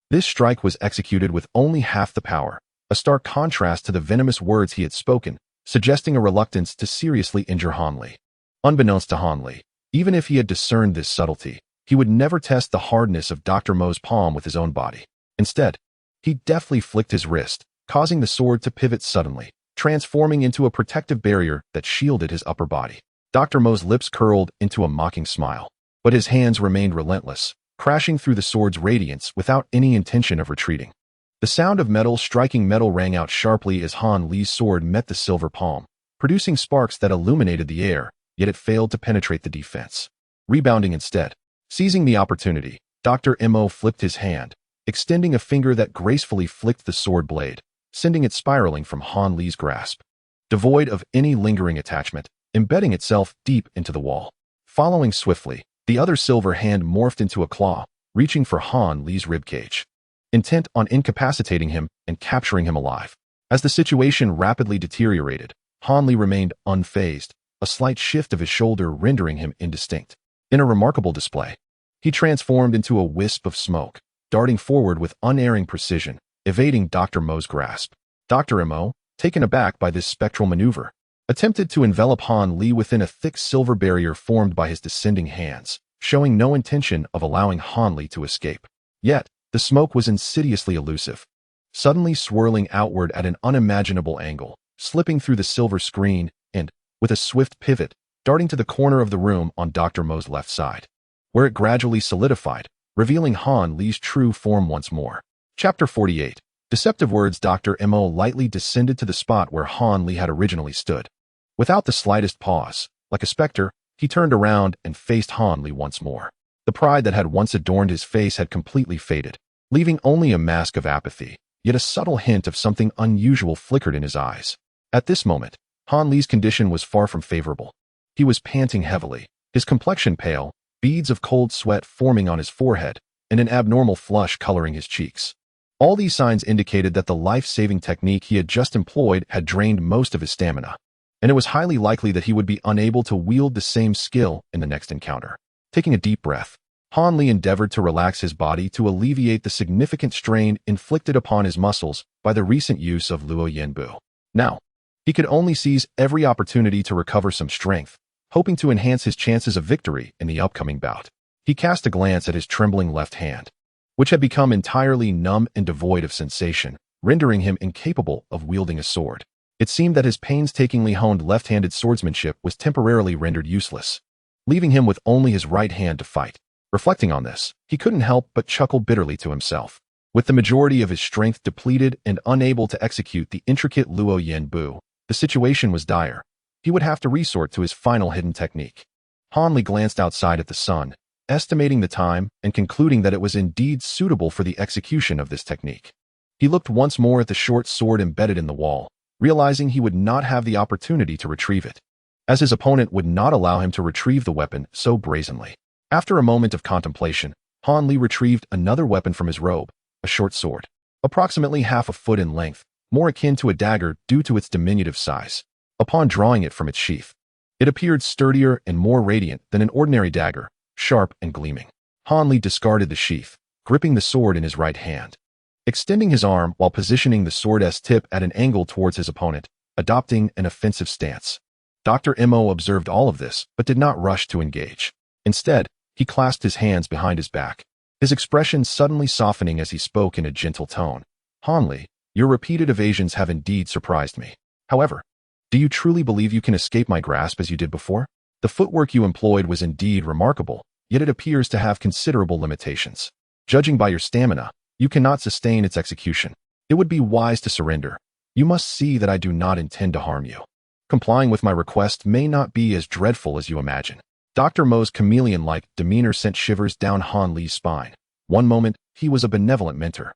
this strike was executed with only half the power, a stark contrast to the venomous words he had spoken, suggesting a reluctance to seriously injure Han Li. Unbeknownst to Han Li, even if he had discerned this subtlety, he would never test the hardness of Dr. Mo's palm with his own body. Instead, he deftly flicked his wrist, causing the sword to pivot suddenly, transforming into a protective barrier that shielded his upper body. Dr. Mo's lips curled into a mocking smile, but his hands remained relentless, crashing through the sword's radiance without any intention of retreating. The sound of metal striking metal rang out sharply as Han Li's sword met the silver palm, producing sparks that illuminated the air, yet it failed to penetrate the defense. Rebounding instead, seizing the opportunity, Dr. Mo flipped his hand, extending a finger that gracefully flicked the sword blade, sending it spiraling from Han Li's grasp. Devoid of any lingering attachment, embedding itself deep into the wall. Following swiftly, the other silver hand morphed into a claw, reaching for Han Li's ribcage, intent on incapacitating him and capturing him alive. As the situation rapidly deteriorated, Han Li remained unfazed, a slight shift of his shoulder rendering him indistinct. In a remarkable display, he transformed into a wisp of smoke, darting forward with unerring precision, evading Dr. Mo's grasp. Dr. Mo, taken aback by this spectral maneuver, attempted to envelop Han Li within a thick silver barrier formed by his descending hands, showing no intention of allowing Han Li to escape. Yet, the smoke was insidiously elusive, suddenly swirling outward at an unimaginable angle, slipping through the silver screen and, with a swift pivot, darting to the corner of the room on Dr. Mo's left side, where it gradually solidified, revealing Han Li's true form once more. Chapter 48. Deceptive words. Dr. Mo lightly descended to the spot where Han Li had originally stood. Without the slightest pause, like a specter, he turned around and faced Han Li once more. The pride that had once adorned his face had completely faded, leaving only a mask of apathy, yet a subtle hint of something unusual flickered in his eyes. At this moment, Han Li's condition was far from favorable. He was panting heavily, his complexion pale, beads of cold sweat forming on his forehead, and an abnormal flush coloring his cheeks. All these signs indicated that the life-saving technique he had just employed had drained most of his stamina, and it was highly likely that he would be unable to wield the same skill in the next encounter. Taking a deep breath, Han Li endeavored to relax his body to alleviate the significant strain inflicted upon his muscles by the recent use of Luo Yanbu. Now, he could only seize every opportunity to recover some strength, hoping to enhance his chances of victory in the upcoming bout. He cast a glance at his trembling left hand, which had become entirely numb and devoid of sensation, rendering him incapable of wielding a sword. It seemed that his painstakingly honed left-handed swordsmanship was temporarily rendered useless, leaving him with only his right hand to fight. Reflecting on this, he couldn't help but chuckle bitterly to himself. With the majority of his strength depleted and unable to execute the intricate Luo Yanbu, the situation was dire. He would have to resort to his final hidden technique. Han Li glanced outside at the sun, estimating the time and concluding that it was indeed suitable for the execution of this technique. He looked once more at the short sword embedded in the wall, realizing he would not have the opportunity to retrieve it, as his opponent would not allow him to retrieve the weapon so brazenly. After a moment of contemplation, Han Li retrieved another weapon from his robe, a short sword, approximately half a foot in length, more akin to a dagger due to its diminutive size. Upon drawing it from its sheath, it appeared sturdier and more radiant than an ordinary dagger, sharp and gleaming. Han Li discarded the sheath, gripping the sword in his right hand, extending his arm while positioning the sword's tip at an angle towards his opponent, adopting an offensive stance. Dr. Mo observed all of this, but did not rush to engage. Instead, He clasped his hands behind his back, his expression suddenly softening as he spoke in a gentle tone. Han Li, your repeated evasions have indeed surprised me. However, do you truly believe you can escape my grasp as you did before? The footwork you employed was indeed remarkable, yet it appears to have considerable limitations. Judging by your stamina, you cannot sustain its execution. It would be wise to surrender. You must see that I do not intend to harm you. Complying with my request may not be as dreadful as you imagine. Dr. Mo's chameleon-like demeanor sent shivers down Han Li's spine. One moment, he was a benevolent mentor.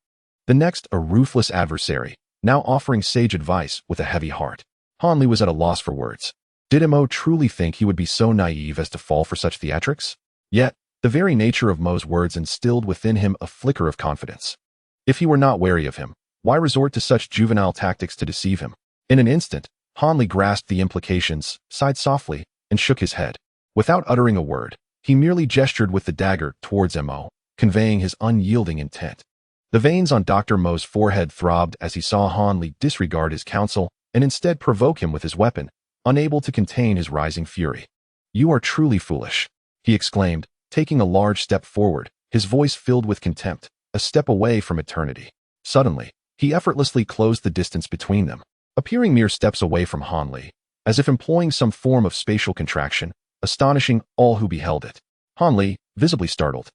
The next, a ruthless adversary, now offering sage advice with a heavy heart. Han Li was at a loss for words. Did Mo truly think he would be so naive as to fall for such theatrics? Yet, the very nature of Mo's words instilled within him a flicker of confidence. If he were not wary of him, why resort to such juvenile tactics to deceive him? In an instant, Han Li grasped the implications, sighed softly, and shook his head. Without uttering a word, he merely gestured with the dagger towards Mo, conveying his unyielding intent. The veins on Dr. Mo's forehead throbbed as he saw Han Li disregard his counsel and instead provoke him with his weapon, unable to contain his rising fury. You are truly foolish, he exclaimed, taking a large step forward, his voice filled with contempt, a step away from eternity. Suddenly, he effortlessly closed the distance between them, appearing mere steps away from Han Li, as if employing some form of spatial contraction, astonishing all who beheld it. Han Li, visibly startled,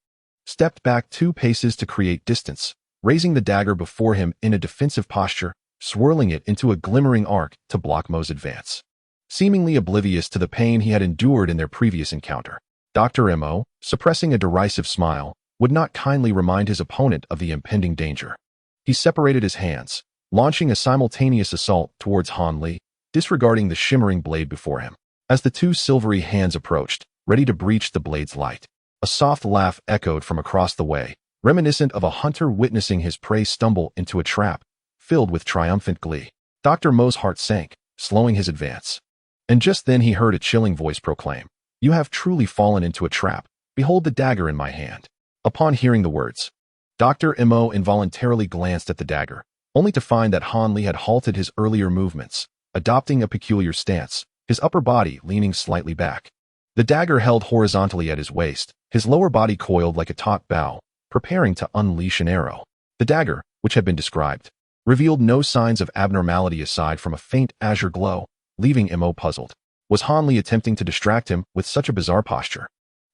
stepped back 2 paces to create distance, raising the dagger before him in a defensive posture, swirling it into a glimmering arc to block Mo's advance. Seemingly oblivious to the pain he had endured in their previous encounter, Dr. Mo, suppressing a derisive smile, would not kindly remind his opponent of the impending danger. He separated his hands, launching a simultaneous assault towards Han Li, disregarding the shimmering blade before him. As the 2 silvery hands approached, ready to breach the blade's light, a soft laugh echoed from across the way, reminiscent of a hunter witnessing his prey stumble into a trap, filled with triumphant glee. Dr. Mo's heart sank, slowing his advance. And just then he heard a chilling voice proclaim, "You have truly fallen into a trap. Behold the dagger in my hand." Upon hearing the words, Dr. Mo involuntarily glanced at the dagger, only to find that Han Li had halted his earlier movements, adopting a peculiar stance, his upper body leaning slightly back. The dagger held horizontally at his waist, his lower body coiled like a taut bow, preparing to unleash an arrow. The dagger, which had been described, revealed no signs of abnormality aside from a faint azure glow, leaving Mo puzzled. Was Han Li attempting to distract him with such a bizarre posture?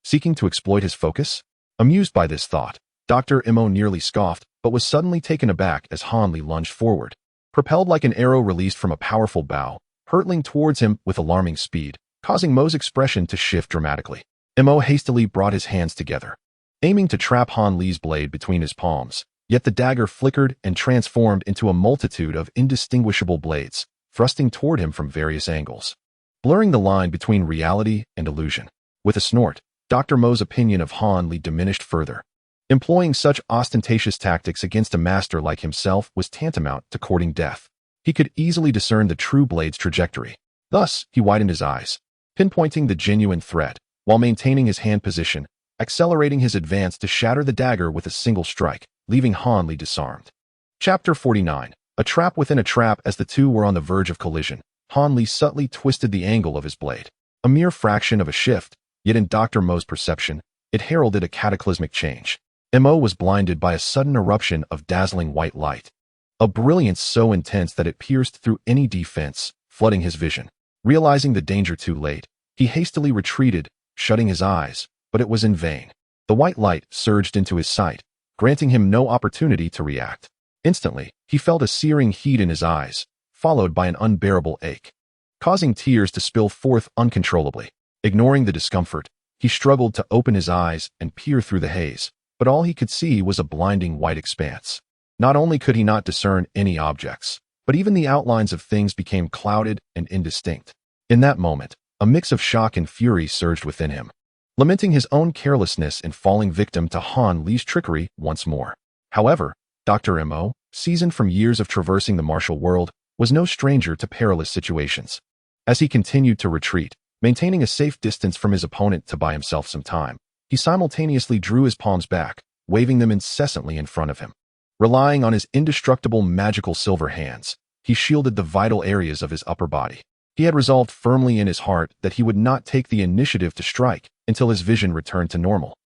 Seeking to exploit his focus? Amused by this thought, Dr. Mo nearly scoffed, but was suddenly taken aback as Han Li lunged forward, propelled like an arrow released from a powerful bow, hurtling towards him with alarming speed, causing Mo's expression to shift dramatically. Mo hastily brought his hands together, aiming to trap Han Li's blade between his palms, yet the dagger flickered and transformed into a multitude of indistinguishable blades, thrusting toward him from various angles, blurring the line between reality and illusion. With a snort, Dr. Mo's opinion of Han Li diminished further. Employing such ostentatious tactics against a master like himself was tantamount to courting death. He could easily discern the true blade's trajectory. Thus, he widened his eyes, pinpointing the genuine threat, while maintaining his hand position, accelerating his advance to shatter the dagger with a single strike, leaving Han Li disarmed. Chapter 49. A trap within a trap. As the two were on the verge of collision, Han Li subtly twisted the angle of his blade. A mere fraction of a shift, yet in Dr. Mo's perception, it heralded a cataclysmic change. Mo was blinded by a sudden eruption of dazzling white light, a brilliance so intense that it pierced through any defense, flooding his vision. Realizing the danger too late, he hastily retreated, shutting his eyes, but it was in vain. The white light surged into his sight, granting him no opportunity to react. Instantly, he felt a searing heat in his eyes, followed by an unbearable ache, causing tears to spill forth uncontrollably. Ignoring the discomfort, he struggled to open his eyes and peer through the haze, but all he could see was a blinding white expanse. Not only could he not discern any objects, but even the outlines of things became clouded and indistinct. In that moment, a mix of shock and fury surged within him, lamenting his own carelessness in falling victim to Han Li's trickery once more. However, Dr. Mo, seasoned from years of traversing the martial world, was no stranger to perilous situations. As he continued to retreat, maintaining a safe distance from his opponent to buy himself some time, he simultaneously drew his palms back, waving them incessantly in front of him. Relying on his indestructible magical silver hands, he shielded the vital areas of his upper body. He had resolved firmly in his heart that he would not take the initiative to strike until his vision returned to normal.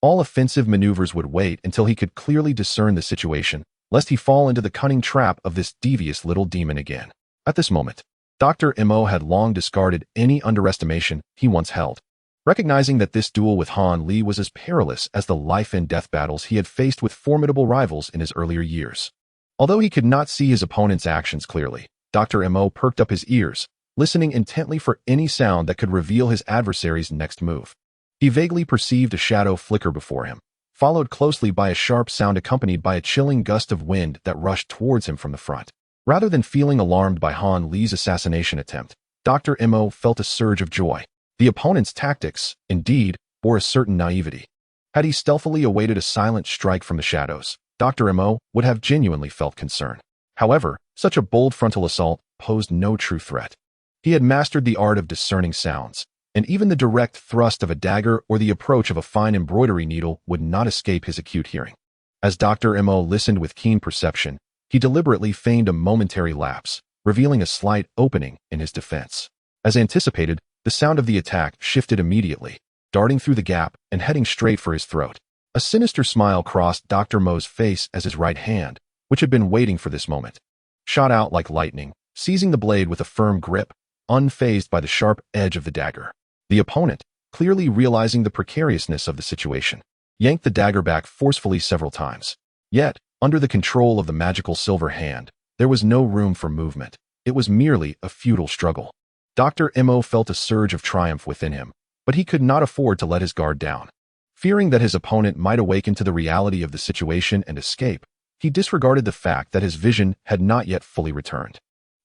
All offensive maneuvers would wait until he could clearly discern the situation, lest he fall into the cunning trap of this devious little demon again. At this moment, Dr. Mo had long discarded any underestimation he once held. Recognizing that this duel with Han Li was as perilous as the life-and-death battles he had faced with formidable rivals in his earlier years. Although he could not see his opponent's actions clearly, Dr. Mo perked up his ears, listening intently for any sound that could reveal his adversary's next move. He vaguely perceived a shadow flicker before him, followed closely by a sharp sound accompanied by a chilling gust of wind that rushed towards him from the front. Rather than feeling alarmed by Han Li's assassination attempt, Dr. Mo felt a surge of joy. The opponent's tactics, indeed, bore a certain naivety. Had he stealthily awaited a silent strike from the shadows, Dr. Mo would have genuinely felt concern. However, such a bold frontal assault posed no true threat. He had mastered the art of discerning sounds, and even the direct thrust of a dagger or the approach of a fine embroidery needle would not escape his acute hearing. As Dr. Mo listened with keen perception, he deliberately feigned a momentary lapse, revealing a slight opening in his defense. As anticipated, the sound of the attack shifted immediately, darting through the gap and heading straight for his throat. A sinister smile crossed Dr. Mo's face as his right hand, which had been waiting for this moment, shot out like lightning, seizing the blade with a firm grip, unfazed by the sharp edge of the dagger. The opponent, clearly realizing the precariousness of the situation, yanked the dagger back forcefully several times. Yet, under the control of the magical silver hand, there was no room for movement. It was merely a futile struggle. Dr. Mo felt a surge of triumph within him, but he could not afford to let his guard down. Fearing that his opponent might awaken to the reality of the situation and escape, he disregarded the fact that his vision had not yet fully returned.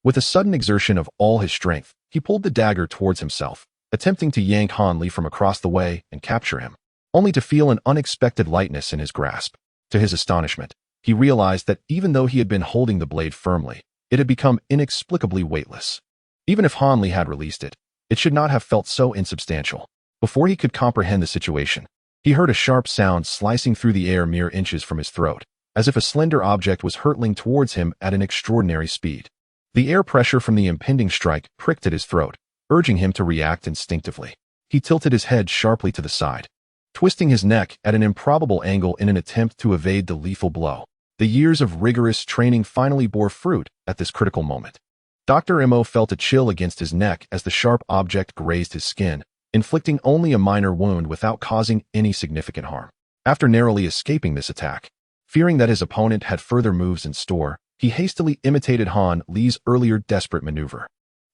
With a sudden exertion of all his strength, he pulled the dagger towards himself, attempting to yank Han Li from across the way and capture him, only to feel an unexpected lightness in his grasp. To his astonishment, he realized that even though he had been holding the blade firmly, it had become inexplicably weightless. Even if Han Li had released it, it should not have felt so insubstantial. Before he could comprehend the situation, he heard a sharp sound slicing through the air mere inches from his throat, as if a slender object was hurtling towards him at an extraordinary speed. The air pressure from the impending strike pricked at his throat, urging him to react instinctively. He tilted his head sharply to the side, twisting his neck at an improbable angle in an attempt to evade the lethal blow. The years of rigorous training finally bore fruit at this critical moment. Dr. Mo felt a chill against his neck as the sharp object grazed his skin, inflicting only a minor wound without causing any significant harm. After narrowly escaping this attack, fearing that his opponent had further moves in store, he hastily imitated Han Li's earlier desperate maneuver,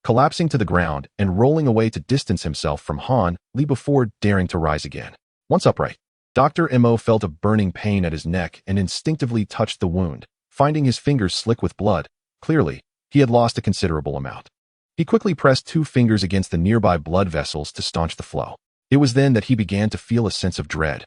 collapsing to the ground and rolling away to distance himself from Han Li before daring to rise again. Once upright, Dr. Mo felt a burning pain at his neck and instinctively touched the wound, finding his fingers slick with blood. Clearly, he had lost a considerable amount. He quickly pressed 2 fingers against the nearby blood vessels to staunch the flow. It was then that he began to feel a sense of dread.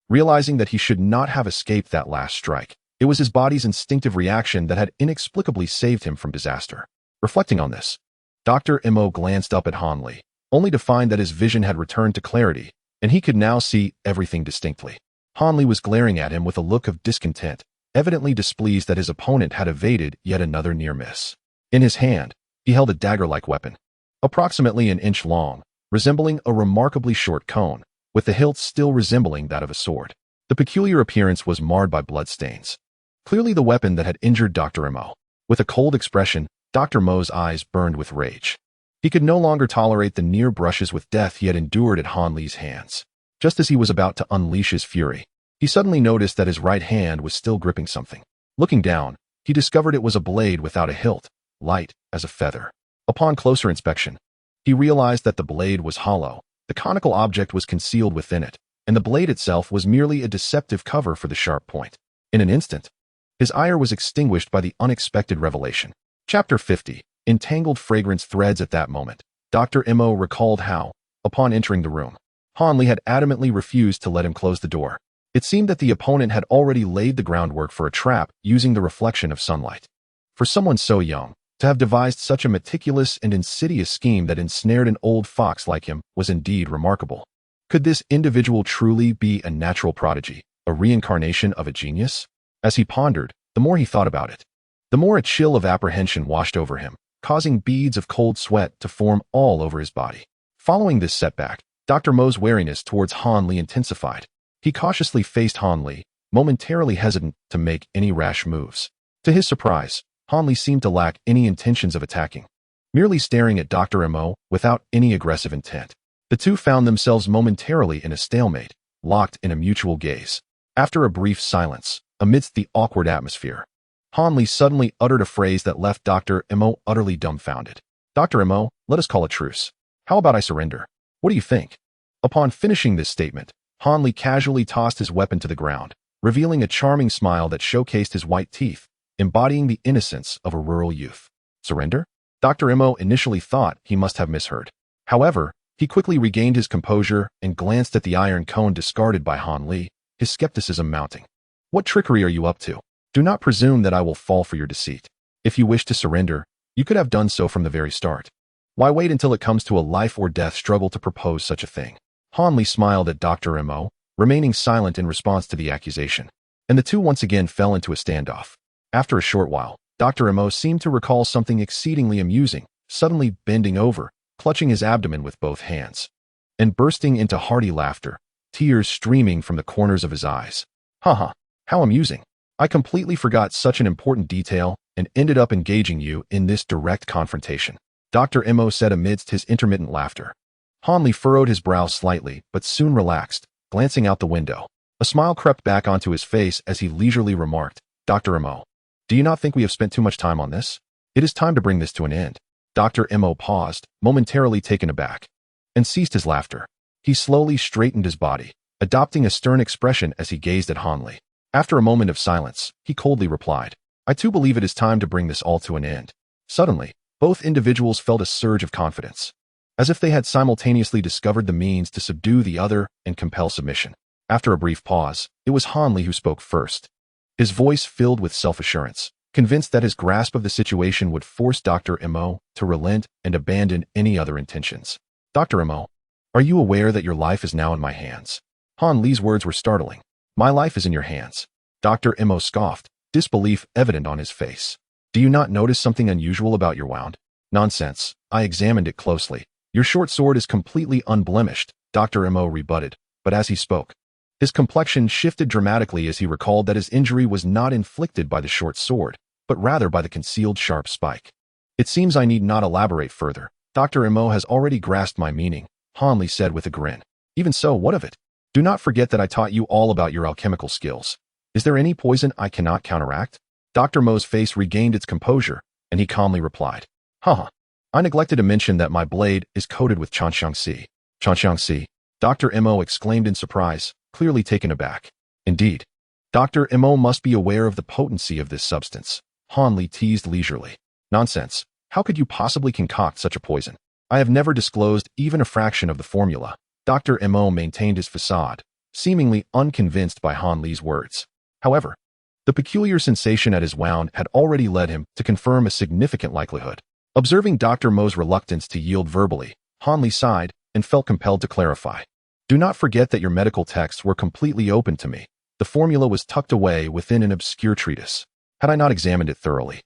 Realizing that he should not have escaped that last strike, it was his body's instinctive reaction that had inexplicably saved him from disaster. Reflecting on this, Dr. Mo glanced up at Han Li, only to find that his vision had returned to clarity, and he could now see everything distinctly. Han Li was glaring at him with a look of discontent, evidently displeased that his opponent had evaded yet another near miss. In his hand, he held a dagger-like weapon, approximately an inch long, resembling a remarkably short cone, with the hilt still resembling that of a sword. The peculiar appearance was marred by bloodstains. Clearly the weapon that had injured Dr. Mo. With a cold expression, Dr. Mo's eyes burned with rage. He could no longer tolerate the near brushes with death he had endured at Han Li's hands. Just as he was about to unleash his fury, he suddenly noticed that his right hand was still gripping something. Looking down, he discovered it was a blade without a hilt, light as a feather. Upon closer inspection, he realized that the blade was hollow. The conical object was concealed within it, and the blade itself was merely a deceptive cover for the sharp point. In an instant, his ire was extinguished by the unexpected revelation. Chapter 50. Entangled fragrance threads. At that moment, Dr. Mo recalled how, upon entering the room, Han Li had adamantly refused to let him close the door. It seemed that the opponent had already laid the groundwork for a trap using the reflection of sunlight. For someone so young, to have devised such a meticulous and insidious scheme that ensnared an old fox like him was indeed remarkable. Could this individual truly be a natural prodigy, a reincarnation of a genius? As he pondered, the more he thought about it, the more a chill of apprehension washed over him, causing beads of cold sweat to form all over his body. Following this setback, Dr. Mo's wariness towards Han Li intensified. He cautiously faced Han Li, momentarily hesitant to make any rash moves. To his surprise, Han Li seemed to lack any intentions of attacking, merely staring at Dr. Mo without any aggressive intent. The two found themselves momentarily in a stalemate, locked in a mutual gaze. After a brief silence, amidst the awkward atmosphere, Han Li suddenly uttered a phrase that left Dr. Mo utterly dumbfounded. Dr. Mo, let us call a truce. How about I surrender? What do you think? Upon finishing this statement, Han Li casually tossed his weapon to the ground, revealing a charming smile that showcased his white teeth, embodying the innocence of a rural youth. Surrender? Dr. Mo initially thought he must have misheard. However, he quickly regained his composure and glanced at the iron cone discarded by Han Li, his skepticism mounting. What trickery are you up to? Do not presume that I will fall for your deceit. If you wish to surrender, you could have done so from the very start. Why wait until it comes to a life-or-death struggle to propose such a thing? Han Li smiled at Dr. Mo, remaining silent in response to the accusation, and the two once again fell into a standoff. After a short while, Dr. Mo seemed to recall something exceedingly amusing, suddenly bending over, clutching his abdomen with both hands, and bursting into hearty laughter, tears streaming from the corners of his eyes. Haha, how amusing. I completely forgot such an important detail and ended up engaging you in this direct confrontation, Dr. Mo said amidst his intermittent laughter. Han Li furrowed his brow slightly, but soon relaxed, glancing out the window. A smile crept back onto his face as he leisurely remarked, Dr. Mo, do you not think we have spent too much time on this? It is time to bring this to an end. Dr. Mo paused, momentarily taken aback, and ceased his laughter. He slowly straightened his body, adopting a stern expression as he gazed at Han Li. After a moment of silence, he coldly replied, I too believe it is time to bring this all to an end. Suddenly, both individuals felt a surge of confidence, as if they had simultaneously discovered the means to subdue the other and compel submission. After a brief pause, it was Han Li who spoke first, his voice filled with self-assurance, convinced that his grasp of the situation would force Dr. Mo to relent and abandon any other intentions. Dr. Mo, are you aware that your life is now in my hands? Han Li's words were startling. My life is in your hands. Dr. Mo scoffed, disbelief evident on his face. Do you not notice something unusual about your wound? Nonsense. I examined it closely. Your short sword is completely unblemished, Dr. Mo rebutted, but as he spoke, his complexion shifted dramatically as he recalled that his injury was not inflicted by the short sword, but rather by the concealed sharp spike. It seems I need not elaborate further. Dr. Mo has already grasped my meaning, Han Li said with a grin. Even so, what of it? Do not forget that I taught you all about your alchemical skills. Is there any poison I cannot counteract? Dr. Mo's face regained its composure, and he calmly replied, Haha. I neglected to mention that my blade is coated with jianghu. Jianghu? Dr. Mo exclaimed in surprise, clearly taken aback. Indeed. Dr. Mo must be aware of the potency of this substance. Han Li teased leisurely. Nonsense. How could you possibly concoct such a poison? I have never disclosed even a fraction of the formula. Dr. Mo maintained his facade, seemingly unconvinced by Han Li's words. However, the peculiar sensation at his wound had already led him to confirm a significant likelihood. Observing Dr. Mo's reluctance to yield verbally, Han Li sighed and felt compelled to clarify. Do not forget that your medical texts were completely open to me. The formula was tucked away within an obscure treatise. Had I not examined it thoroughly,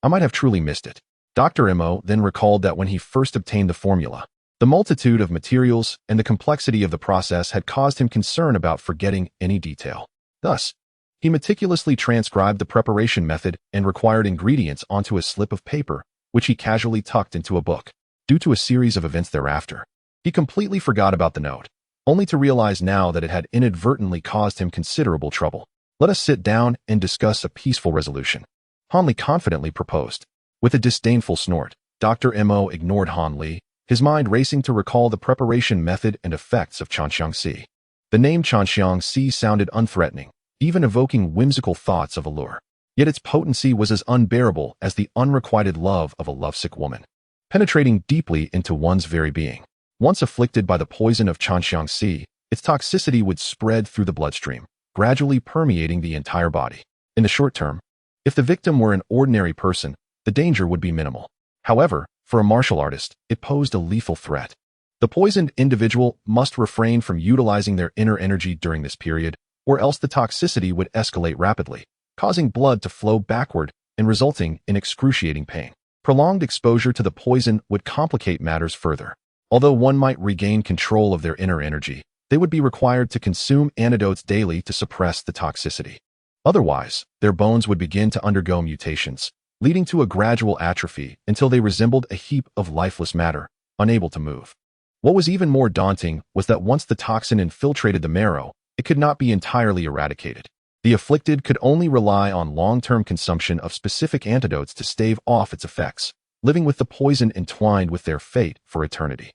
I might have truly missed it. Dr. Mo then recalled that when he first obtained the formula, the multitude of materials and the complexity of the process had caused him concern about forgetting any detail. Thus, he meticulously transcribed the preparation method and required ingredients onto a slip of paper, which he casually tucked into a book. Due to a series of events thereafter, he completely forgot about the note, only to realize now that it had inadvertently caused him considerable trouble. Let us sit down and discuss a peaceful resolution, Han Li confidently proposed. With a disdainful snort, Dr. Mo ignored Han Li, his mind racing to recall the preparation method and effects of jianghu. The name jianghu sounded unthreatening, even evoking whimsical thoughts of allure. Yet its potency was as unbearable as the unrequited love of a lovesick woman, penetrating deeply into one's very being. Once afflicted by the poison of jianghu, its toxicity would spread through the bloodstream, gradually permeating the entire body. In the short term, if the victim were an ordinary person, the danger would be minimal. However, for a martial artist, it posed a lethal threat. The poisoned individual must refrain from utilizing their inner energy during this period, or else the toxicity would escalate rapidly, causing blood to flow backward and resulting in excruciating pain. Prolonged exposure to the poison would complicate matters further. Although one might regain control of their inner energy, they would be required to consume antidotes daily to suppress the toxicity. Otherwise, their bones would begin to undergo mutations, leading to a gradual atrophy until they resembled a heap of lifeless matter, unable to move. What was even more daunting was that once the toxin infiltrated the marrow, it could not be entirely eradicated. The afflicted could only rely on long-term consumption of specific antidotes to stave off its effects, living with the poison entwined with their fate for eternity.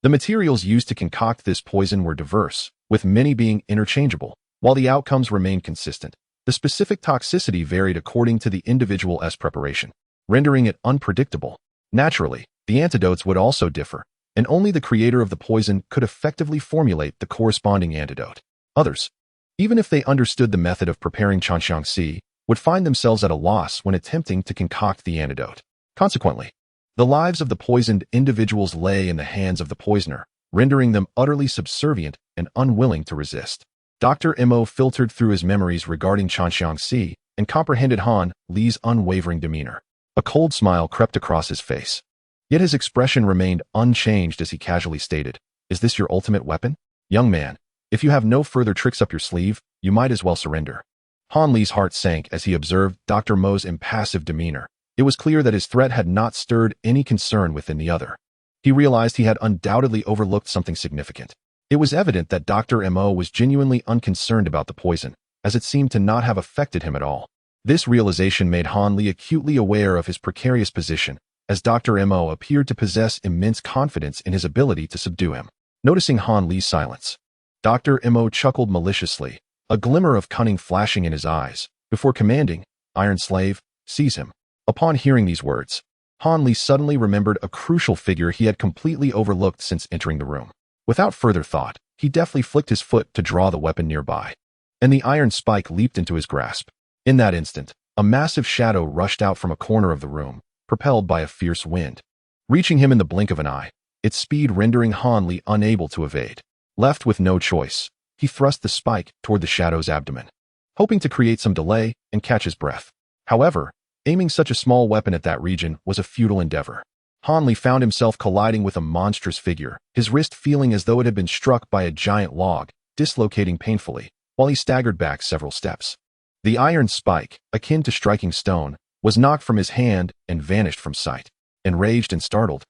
The materials used to concoct this poison were diverse, with many being interchangeable, while the outcomes remained consistent. The specific toxicity varied according to the individual's preparation, rendering it unpredictable. Naturally, the antidotes would also differ, and only the creator of the poison could effectively formulate the corresponding antidote. Others, even if they understood the method of preparing jianghu, would find themselves at a loss when attempting to concoct the antidote. Consequently, the lives of the poisoned individuals lay in the hands of the poisoner, rendering them utterly subservient and unwilling to resist. Dr. Mo filtered through his memories regarding jianghu and comprehended Han Li's unwavering demeanor. A cold smile crept across his face. Yet his expression remained unchanged as he casually stated, "Is this your ultimate weapon? Young man, if you have no further tricks up your sleeve, you might as well surrender." Han Li's heart sank as he observed Dr. Mo's impassive demeanor. It was clear that his threat had not stirred any concern within the other. He realized he had undoubtedly overlooked something significant. It was evident that Dr. Mo was genuinely unconcerned about the poison, as it seemed to not have affected him at all. This realization made Han Li acutely aware of his precarious position, as Dr. Mo appeared to possess immense confidence in his ability to subdue him. Noticing Han Li's silence, Dr. Mo chuckled maliciously, a glimmer of cunning flashing in his eyes, before commanding, "Iron Slave, seize him." Upon hearing these words, Han Li suddenly remembered a crucial figure he had completely overlooked since entering the room. Without further thought, he deftly flicked his foot to draw the weapon nearby, and the iron spike leaped into his grasp. In that instant, a massive shadow rushed out from a corner of the room, propelled by a fierce wind, reaching him in the blink of an eye, its speed rendering Han Li unable to evade. Left with no choice, he thrust the spike toward the shadow's abdomen, hoping to create some delay and catch his breath. However, aiming such a small weapon at that region was a futile endeavor. Han Li found himself colliding with a monstrous figure, his wrist feeling as though it had been struck by a giant log, dislocating painfully, while he staggered back several steps. The iron spike, akin to striking stone, was knocked from his hand and vanished from sight. Enraged and startled,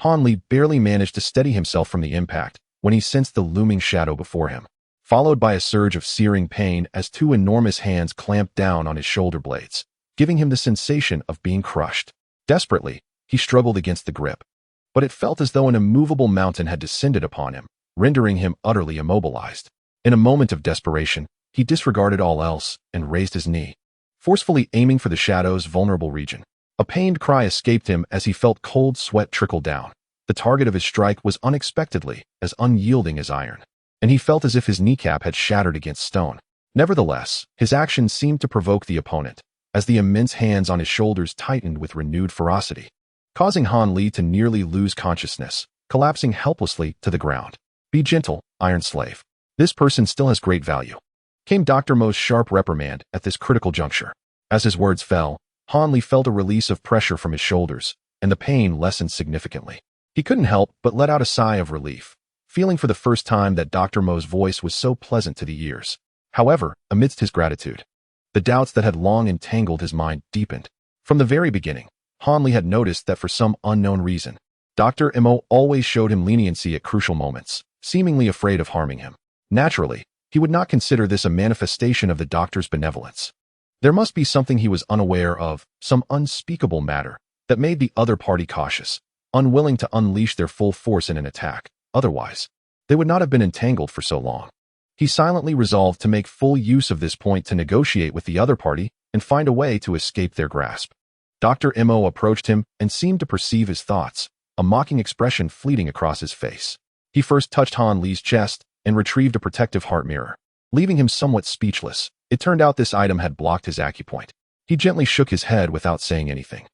Han Li barely managed to steady himself from the impact when he sensed the looming shadow before him, followed by a surge of searing pain as two enormous hands clamped down on his shoulder blades, giving him the sensation of being crushed. Desperately, he struggled against the grip, but it felt as though an immovable mountain had descended upon him, rendering him utterly immobilized. In a moment of desperation, he disregarded all else and raised his knee, forcefully aiming for the shadow's vulnerable region. A pained cry escaped him as he felt cold sweat trickle down. The target of his strike was unexpectedly as unyielding as iron, and he felt as if his kneecap had shattered against stone. Nevertheless, his action seemed to provoke the opponent, as the immense hands on his shoulders tightened with renewed ferocity, causing Han Li to nearly lose consciousness, collapsing helplessly to the ground. "Be gentle, Iron Slave. This person still has great value," came Dr. Mo's sharp reprimand at this critical juncture. As his words fell, Han Li felt a release of pressure from his shoulders, and the pain lessened significantly. He couldn't help but let out a sigh of relief, feeling for the first time that Dr. Mo's voice was so pleasant to the ears. However, amidst his gratitude, the doubts that had long entangled his mind deepened. From the very beginning, Han Li had noticed that for some unknown reason, Dr. Mo always showed him leniency at crucial moments, seemingly afraid of harming him. Naturally, he would not consider this a manifestation of the doctor's benevolence. There must be something he was unaware of, some unspeakable matter, that made the other party cautious, unwilling to unleash their full force in an attack. Otherwise, they would not have been entangled for so long. He silently resolved to make full use of this point to negotiate with the other party and find a way to escape their grasp. Dr. Mo approached him and seemed to perceive his thoughts, a mocking expression fleeting across his face. He first touched Han Li's chest and retrieved a protective heart mirror, leaving him somewhat speechless. It turned out this item had blocked his acupoint. He gently shook his head without saying anything,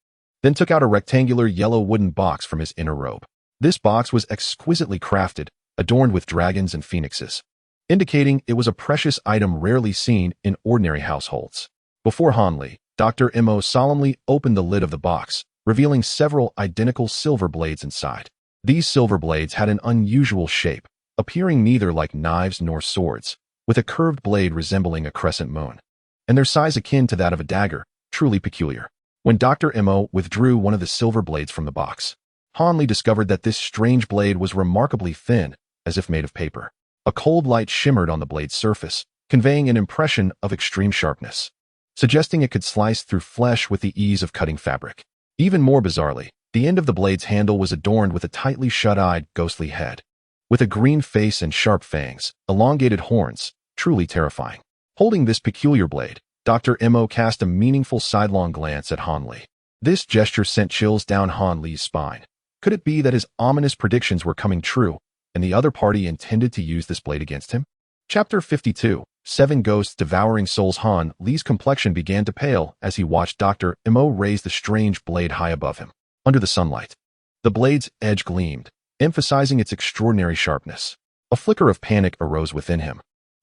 then took out a rectangular yellow wooden box from his inner robe. This box was exquisitely crafted, adorned with dragons and phoenixes, indicating it was a precious item rarely seen in ordinary households. Before Han Li, Dr. Mo solemnly opened the lid of the box, revealing several identical silver blades inside. These silver blades had an unusual shape, appearing neither like knives nor swords, with a curved blade resembling a crescent moon, and their size akin to that of a dagger, truly peculiar. When Dr. Mo withdrew one of the silver blades from the box, Han Li discovered that this strange blade was remarkably thin, as if made of paper. A cold light shimmered on the blade's surface, conveying an impression of extreme sharpness, suggesting it could slice through flesh with the ease of cutting fabric. Even more bizarrely, the end of the blade's handle was adorned with a tightly shut-eyed, ghostly head, with a green face and sharp fangs, elongated horns, truly terrifying. Holding this peculiar blade, Dr. Mo cast a meaningful sidelong glance at Han Li. This gesture sent chills down Han Li's spine. Could it be that his ominous predictions were coming true, and the other party intended to use this blade against him? Chapter 52. 7 Ghosts Devouring Souls. Han Li's complexion began to pale as he watched Dr. Mo raise the strange blade high above him. Under the sunlight, the blade's edge gleamed, emphasizing its extraordinary sharpness. A flicker of panic arose within him,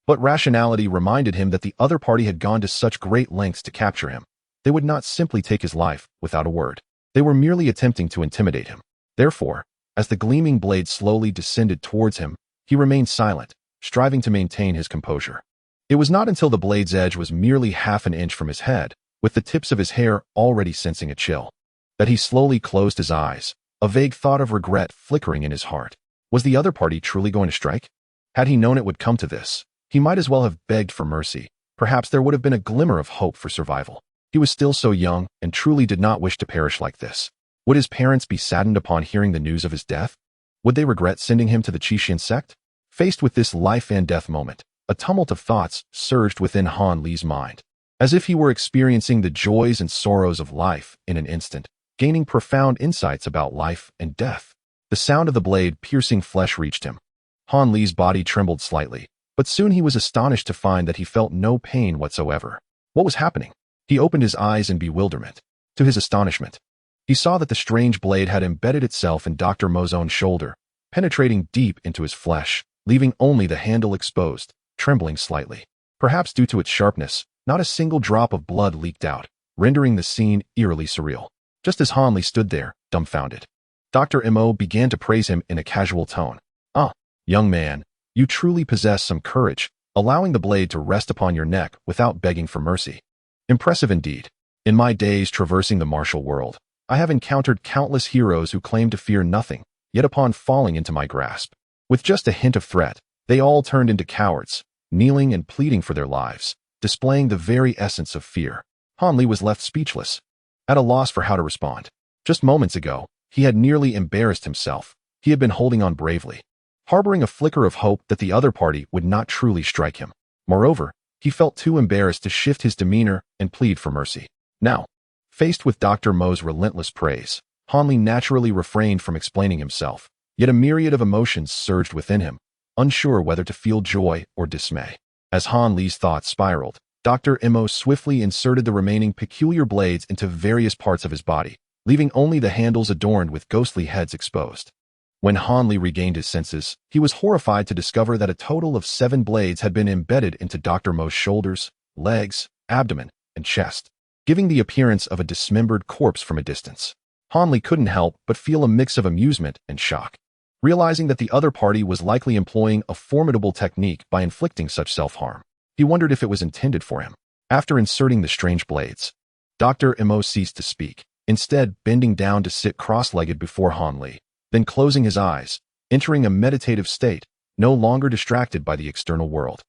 but rationality reminded him that the other party had gone to such great lengths to capture him. They would not simply take his life without a word. They were merely attempting to intimidate him. Therefore, as the gleaming blade slowly descended towards him, he remained silent, striving to maintain his composure. It was not until the blade's edge was merely half an inch from his head, with the tips of his hair already sensing a chill, that he slowly closed his eyes, a vague thought of regret flickering in his heart. Was the other party truly going to strike? Had he known it would come to this, he might as well have begged for mercy. Perhaps there would have been a glimmer of hope for survival. He was still so young and truly did not wish to perish like this. Would his parents be saddened upon hearing the news of his death? Would they regret sending him to the Qixin sect? Faced with this life and death moment, a tumult of thoughts surged within Han Li's mind, as if he were experiencing the joys and sorrows of life in an instant, gaining profound insights about life and death. The sound of the blade piercing flesh reached him. Han Li's body trembled slightly, but soon he was astonished to find that he felt no pain whatsoever. What was happening? He opened his eyes in bewilderment. To his astonishment, he saw that the strange blade had embedded itself in Dr. Mo's own shoulder, penetrating deep into his flesh, leaving only the handle exposed, trembling slightly. Perhaps due to its sharpness, not a single drop of blood leaked out, rendering the scene eerily surreal. Just as Han Li stood there, dumbfounded, Dr. Mo began to praise him in a casual tone. "Ah, young man, you truly possess some courage, allowing the blade to rest upon your neck without begging for mercy. Impressive indeed. In my days traversing the martial world, I have encountered countless heroes who claim to fear nothing, yet upon falling into my grasp, with just a hint of threat, they all turned into cowards, kneeling and pleading for their lives, displaying the very essence of fear." Han Li was left speechless, at a loss for how to respond. Just moments ago, he had nearly embarrassed himself. He had been holding on bravely, harboring a flicker of hope that the other party would not truly strike him. Moreover, he felt too embarrassed to shift his demeanor and plead for mercy. Now, faced with Dr. Mo's relentless praise, Han Li naturally refrained from explaining himself, yet a myriad of emotions surged within him, unsure whether to feel joy or dismay. As Han Li's thoughts spiraled, Dr. Mo swiftly inserted the remaining peculiar blades into various parts of his body, leaving only the handles adorned with ghostly heads exposed. When Han Li regained his senses, he was horrified to discover that a total of 7 blades had been embedded into Dr. Mo's shoulders, legs, abdomen, and chest, giving the appearance of a dismembered corpse from a distance. Han Li couldn't help but feel a mix of amusement and shock, realizing that the other party was likely employing a formidable technique by inflicting such self-harm. He wondered if it was intended for him. After inserting the strange blades, Dr. Mo ceased to speak, instead bending down to sit cross-legged before Han Li, then closing his eyes, entering a meditative state, no longer distracted by the external world.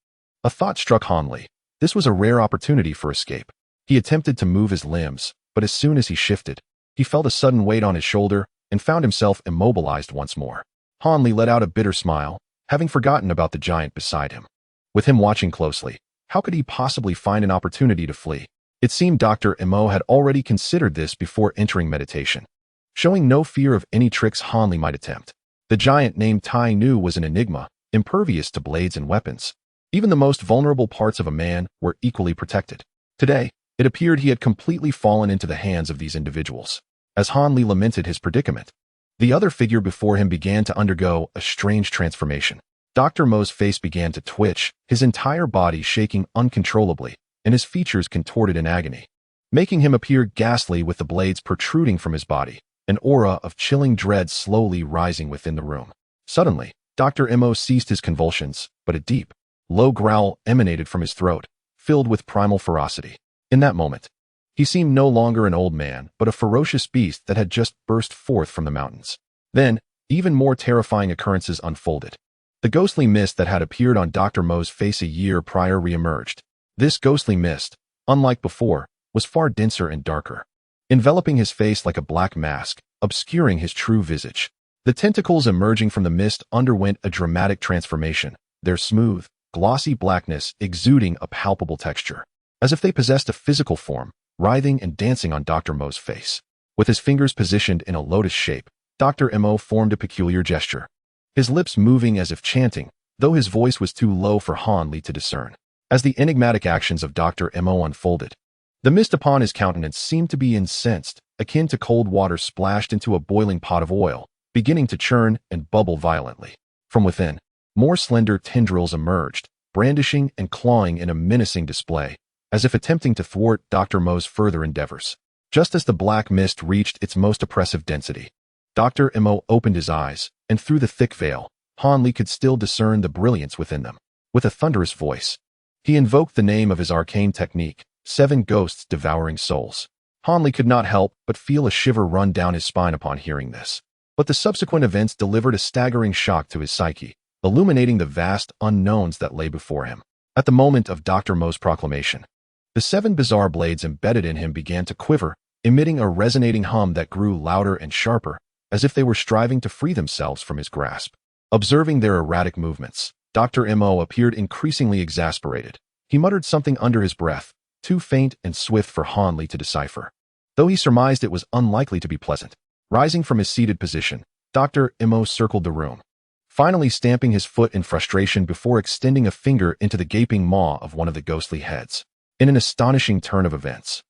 A thought struck Han Li. This was a rare opportunity for escape. He attempted to move his limbs, but as soon as he shifted, he felt a sudden weight on his shoulder and found himself immobilized once more. Han Li let out a bitter smile, having forgotten about the giant beside him. With him watching closely, how could he possibly find an opportunity to flee? It seemed Dr. Mo had already considered this before entering meditation, showing no fear of any tricks Han Li might attempt. The giant named Tai Nu was an enigma, impervious to blades and weapons. Even the most vulnerable parts of a man were equally protected. Today, it appeared he had completely fallen into the hands of these individuals. As Han Li lamented his predicament, the other figure before him began to undergo a strange transformation. Dr. Mo's face began to twitch, his entire body shaking uncontrollably, and his features contorted in agony, making him appear ghastly with the blades protruding from his body, an aura of chilling dread slowly rising within the room. Suddenly, Dr. Mo ceased his convulsions, but a deep, low growl emanated from his throat, filled with primal ferocity. In that moment, he seemed no longer an old man, but a ferocious beast that had just burst forth from the mountains. Then, even more terrifying occurrences unfolded. The ghostly mist that had appeared on Dr. Mo's face a year prior reemerged. This ghostly mist, unlike before, was far denser and darker, enveloping his face like a black mask, obscuring his true visage. The tentacles emerging from the mist underwent a dramatic transformation, their smooth, glossy blackness exuding a palpable texture, as if they possessed a physical form, writhing and dancing on Dr. Mo's face. With his fingers positioned in a lotus shape, Dr. Mo formed a peculiar gesture, his lips moving as if chanting, though his voice was too low for Han Li to discern. As the enigmatic actions of Dr. Mo unfolded, the mist upon his countenance seemed to be incensed, akin to cold water splashed into a boiling pot of oil, beginning to churn and bubble violently. From within, more slender tendrils emerged, brandishing and clawing in a menacing display, as if attempting to thwart Dr. Mo's further endeavors. Just as the black mist reached its most oppressive density, Dr. Mo opened his eyes, and through the thick veil, Han Li could still discern the brilliance within them. With a thunderous voice, he invoked the name of his arcane technique, 7 Ghosts Devouring Souls. Han Li could not help but feel a shiver run down his spine upon hearing this. But the subsequent events delivered a staggering shock to his psyche, illuminating the vast unknowns that lay before him. At the moment of Dr. Mo's proclamation, the 7 bizarre blades embedded in him began to quiver, emitting a resonating hum that grew louder and sharper, as if they were striving to free themselves from his grasp. Observing their erratic movements, Dr. Mo appeared increasingly exasperated. He muttered something under his breath, too faint and swift for Han Li to decipher, though he surmised it was unlikely to be pleasant. Rising from his seated position, Dr. Mo circled the room, finally stamping his foot in frustration before extending a finger into the gaping maw of one of the ghostly heads. In an astonishing turn of events,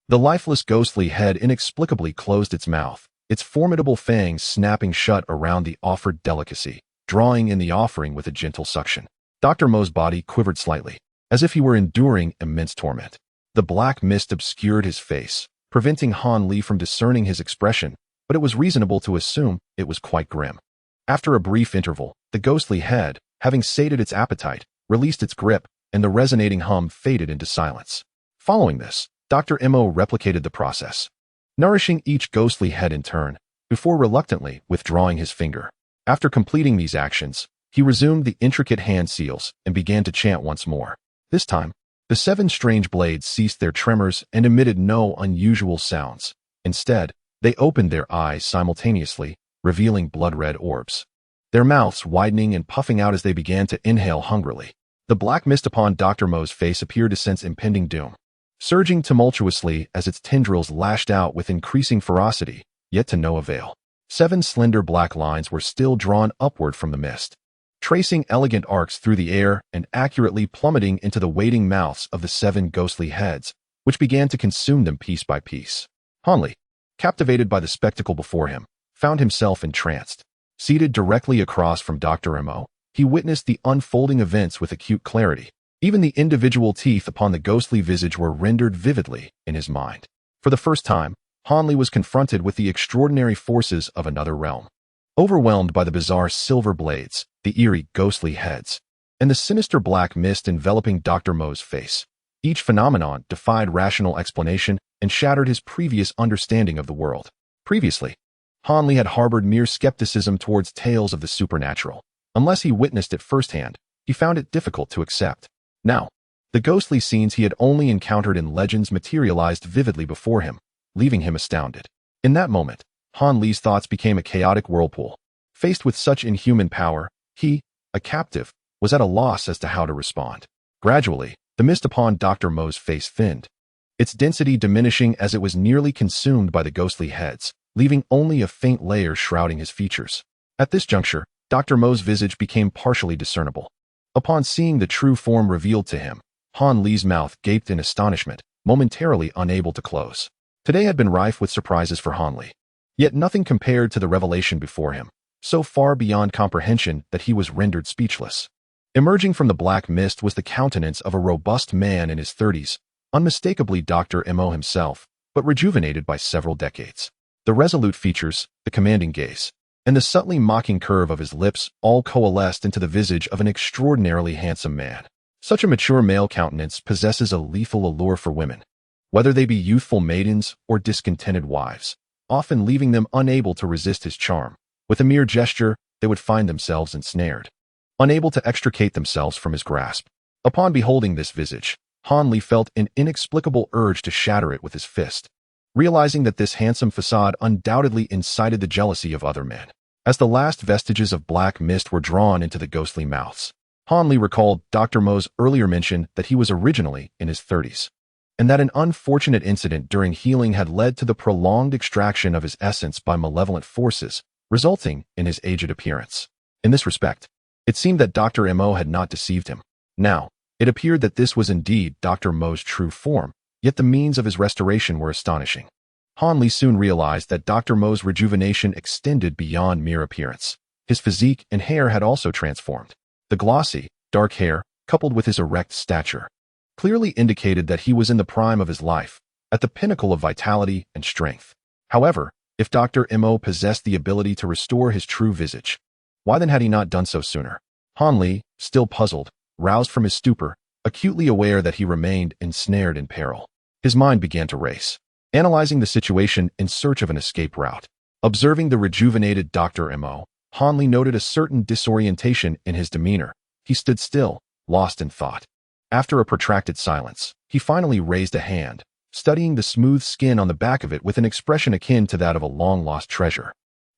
the lifeless ghostly head inexplicably closed its mouth, its formidable fangs snapping shut around the offered delicacy, drawing in the offering with a gentle suction. Dr. Mo's body quivered slightly, as if he were enduring immense torment. The black mist obscured his face, preventing Han Li from discerning his expression, but it was reasonable to assume it was quite grim. After a brief interval, the ghostly head, having sated its appetite, released its grip, and the resonating hum faded into silence. Following this, Dr. Mo replicated the process, nourishing each ghostly head in turn, before reluctantly withdrawing his finger. After completing these actions, he resumed the intricate hand seals and began to chant once more. This time, the 7 strange blades ceased their tremors and emitted no unusual sounds. Instead, they opened their eyes simultaneously, revealing blood-red orbs, their mouths widening and puffing out as they began to inhale hungrily. The black mist upon Dr. Mo's face appeared to sense impending doom, surging tumultuously as its tendrils lashed out with increasing ferocity, yet to no avail. 7 slender black lines were still drawn upward from the mist, tracing elegant arcs through the air and accurately plummeting into the waiting mouths of the 7 ghostly heads, which began to consume them piece by piece. Han Li, captivated by the spectacle before him, found himself entranced. Seated directly across from Dr. Mo, he witnessed the unfolding events with acute clarity. Even the individual teeth upon the ghostly visage were rendered vividly in his mind. For the first time, Han Li was confronted with the extraordinary forces of another realm. Overwhelmed by the bizarre silver blades, the eerie ghostly heads, and the sinister black mist enveloping Dr. Mo's face, each phenomenon defied rational explanation and shattered his previous understanding of the world. Previously, Han Li had harbored mere skepticism towards tales of the supernatural. Unless he witnessed it firsthand, he found it difficult to accept. Now, the ghostly scenes he had only encountered in legends materialized vividly before him, leaving him astounded. In that moment, Han Li's thoughts became a chaotic whirlpool. Faced with such inhuman power, he, a captive, was at a loss as to how to respond. Gradually, the mist upon Dr. Mo's face thinned, its density diminishing as it was nearly consumed by the ghostly heads, leaving only a faint layer shrouding his features. At this juncture, Dr. Mo's visage became partially discernible. Upon seeing the true form revealed to him, Han Li's mouth gaped in astonishment, momentarily unable to close. Today had been rife with surprises for Han Li. Yet nothing compared to the revelation before him, so far beyond comprehension that he was rendered speechless. Emerging from the black mist was the countenance of a robust man in his 30s, unmistakably Dr. Mo himself, but rejuvenated by several decades. The resolute features, the commanding gaze, and the subtly mocking curve of his lips all coalesced into the visage of an extraordinarily handsome man. Such a mature male countenance possesses a lethal allure for women, whether they be youthful maidens or discontented wives, often leaving them unable to resist his charm. With a mere gesture, they would find themselves ensnared, unable to extricate themselves from his grasp. Upon beholding this visage, Han Li felt an inexplicable urge to shatter it with his fist, realizing that this handsome facade undoubtedly incited the jealousy of other men. As the last vestiges of black mist were drawn into the ghostly mouths, Han Li recalled Dr. Mo's earlier mention that he was originally in his 30s, and that an unfortunate incident during healing had led to the prolonged extraction of his essence by malevolent forces, resulting in his aged appearance. In this respect, it seemed that Dr. Mo had not deceived him. Now, it appeared that this was indeed Dr. Mo's true form, yet the means of his restoration were astonishing. Han Li soon realized that Dr. Mo's rejuvenation extended beyond mere appearance. His physique and hair had also transformed. The glossy, dark hair, coupled with his erect stature, clearly indicated that he was in the prime of his life, at the pinnacle of vitality and strength. However, if Dr. Mo possessed the ability to restore his true visage, why then had he not done so sooner? Han Li, still puzzled, roused from his stupor, acutely aware that he remained ensnared in peril. His mind began to race, analyzing the situation in search of an escape route. Observing the rejuvenated Dr. Mo, Han Li noted a certain disorientation in his demeanor. He stood still, lost in thought. After a protracted silence, he finally raised a hand, studying the smooth skin on the back of it with an expression akin to that of a long-lost treasure.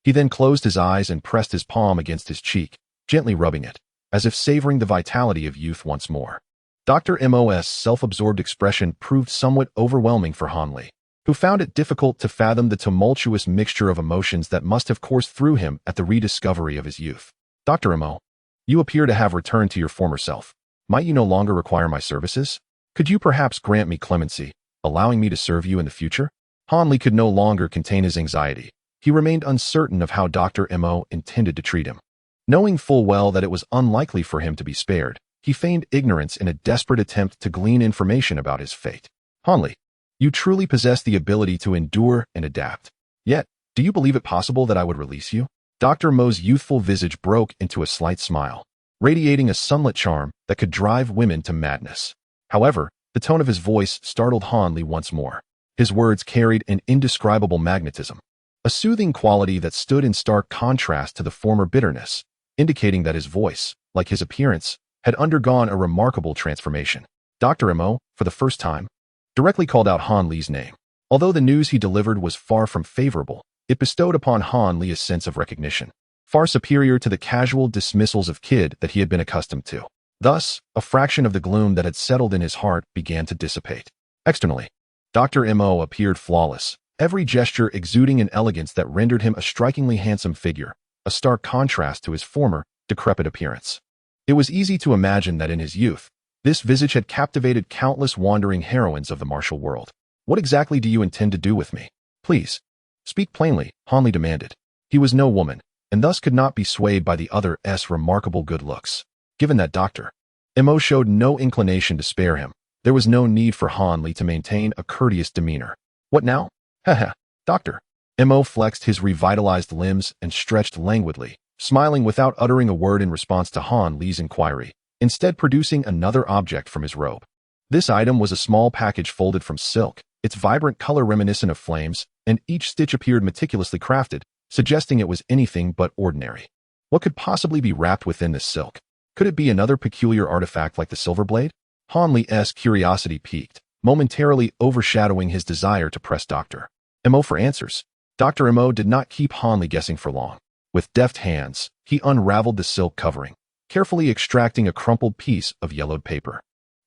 He then closed his eyes and pressed his palm against his cheek, gently rubbing it, as if savoring the vitality of youth once more. Dr. Mo's self-absorbed expression proved somewhat overwhelming for Han Li, who found it difficult to fathom the tumultuous mixture of emotions that must have coursed through him at the rediscovery of his youth. Dr. Mo, you appear to have returned to your former self. Might you no longer require my services? Could you perhaps grant me clemency, allowing me to serve you in the future? Han Li could no longer contain his anxiety. He remained uncertain of how Dr. Mo intended to treat him. Knowing full well that it was unlikely for him to be spared, he feigned ignorance in a desperate attempt to glean information about his fate. Han Li, you truly possess the ability to endure and adapt. Yet, do you believe it possible that I would release you? Dr. Mo's youthful visage broke into a slight smile, radiating a sunlit charm that could drive women to madness. However, the tone of his voice startled Han Li once more. His words carried an indescribable magnetism, a soothing quality that stood in stark contrast to the former bitterness, indicating that his voice, like his appearance, had undergone a remarkable transformation. Dr. Mo, for the first time, directly called out Han Li's name. Although the news he delivered was far from favorable, it bestowed upon Han Li a sense of recognition, far superior to the casual dismissals of kid that he had been accustomed to. Thus, a fraction of the gloom that had settled in his heart began to dissipate. Externally, Dr. Mo appeared flawless, every gesture exuding an elegance that rendered him a strikingly handsome figure, a stark contrast to his former, decrepit appearance. It was easy to imagine that in his youth, this visage had captivated countless wandering heroines of the martial world. What exactly do you intend to do with me? Please, speak plainly, Han Li demanded. He was no woman, and thus could not be swayed by the other's remarkable good looks. Given that Dr. Mo showed no inclination to spare him, there was no need for Han Li to maintain a courteous demeanor. What now? Haha, Dr. Mo flexed his revitalized limbs and stretched languidly, smiling without uttering a word in response to Han Li's inquiry, instead producing another object from his robe. This item was a small package folded from silk, its vibrant color reminiscent of flames, and each stitch appeared meticulously crafted, suggesting it was anything but ordinary. What could possibly be wrapped within this silk? Could it be another peculiar artifact like the silver blade? Han Li's curiosity piqued, momentarily overshadowing his desire to press Dr. Mo for answers. Dr. Mo did not keep Han Li guessing for long. With deft hands, he unraveled the silk covering, carefully extracting a crumpled piece of yellowed paper.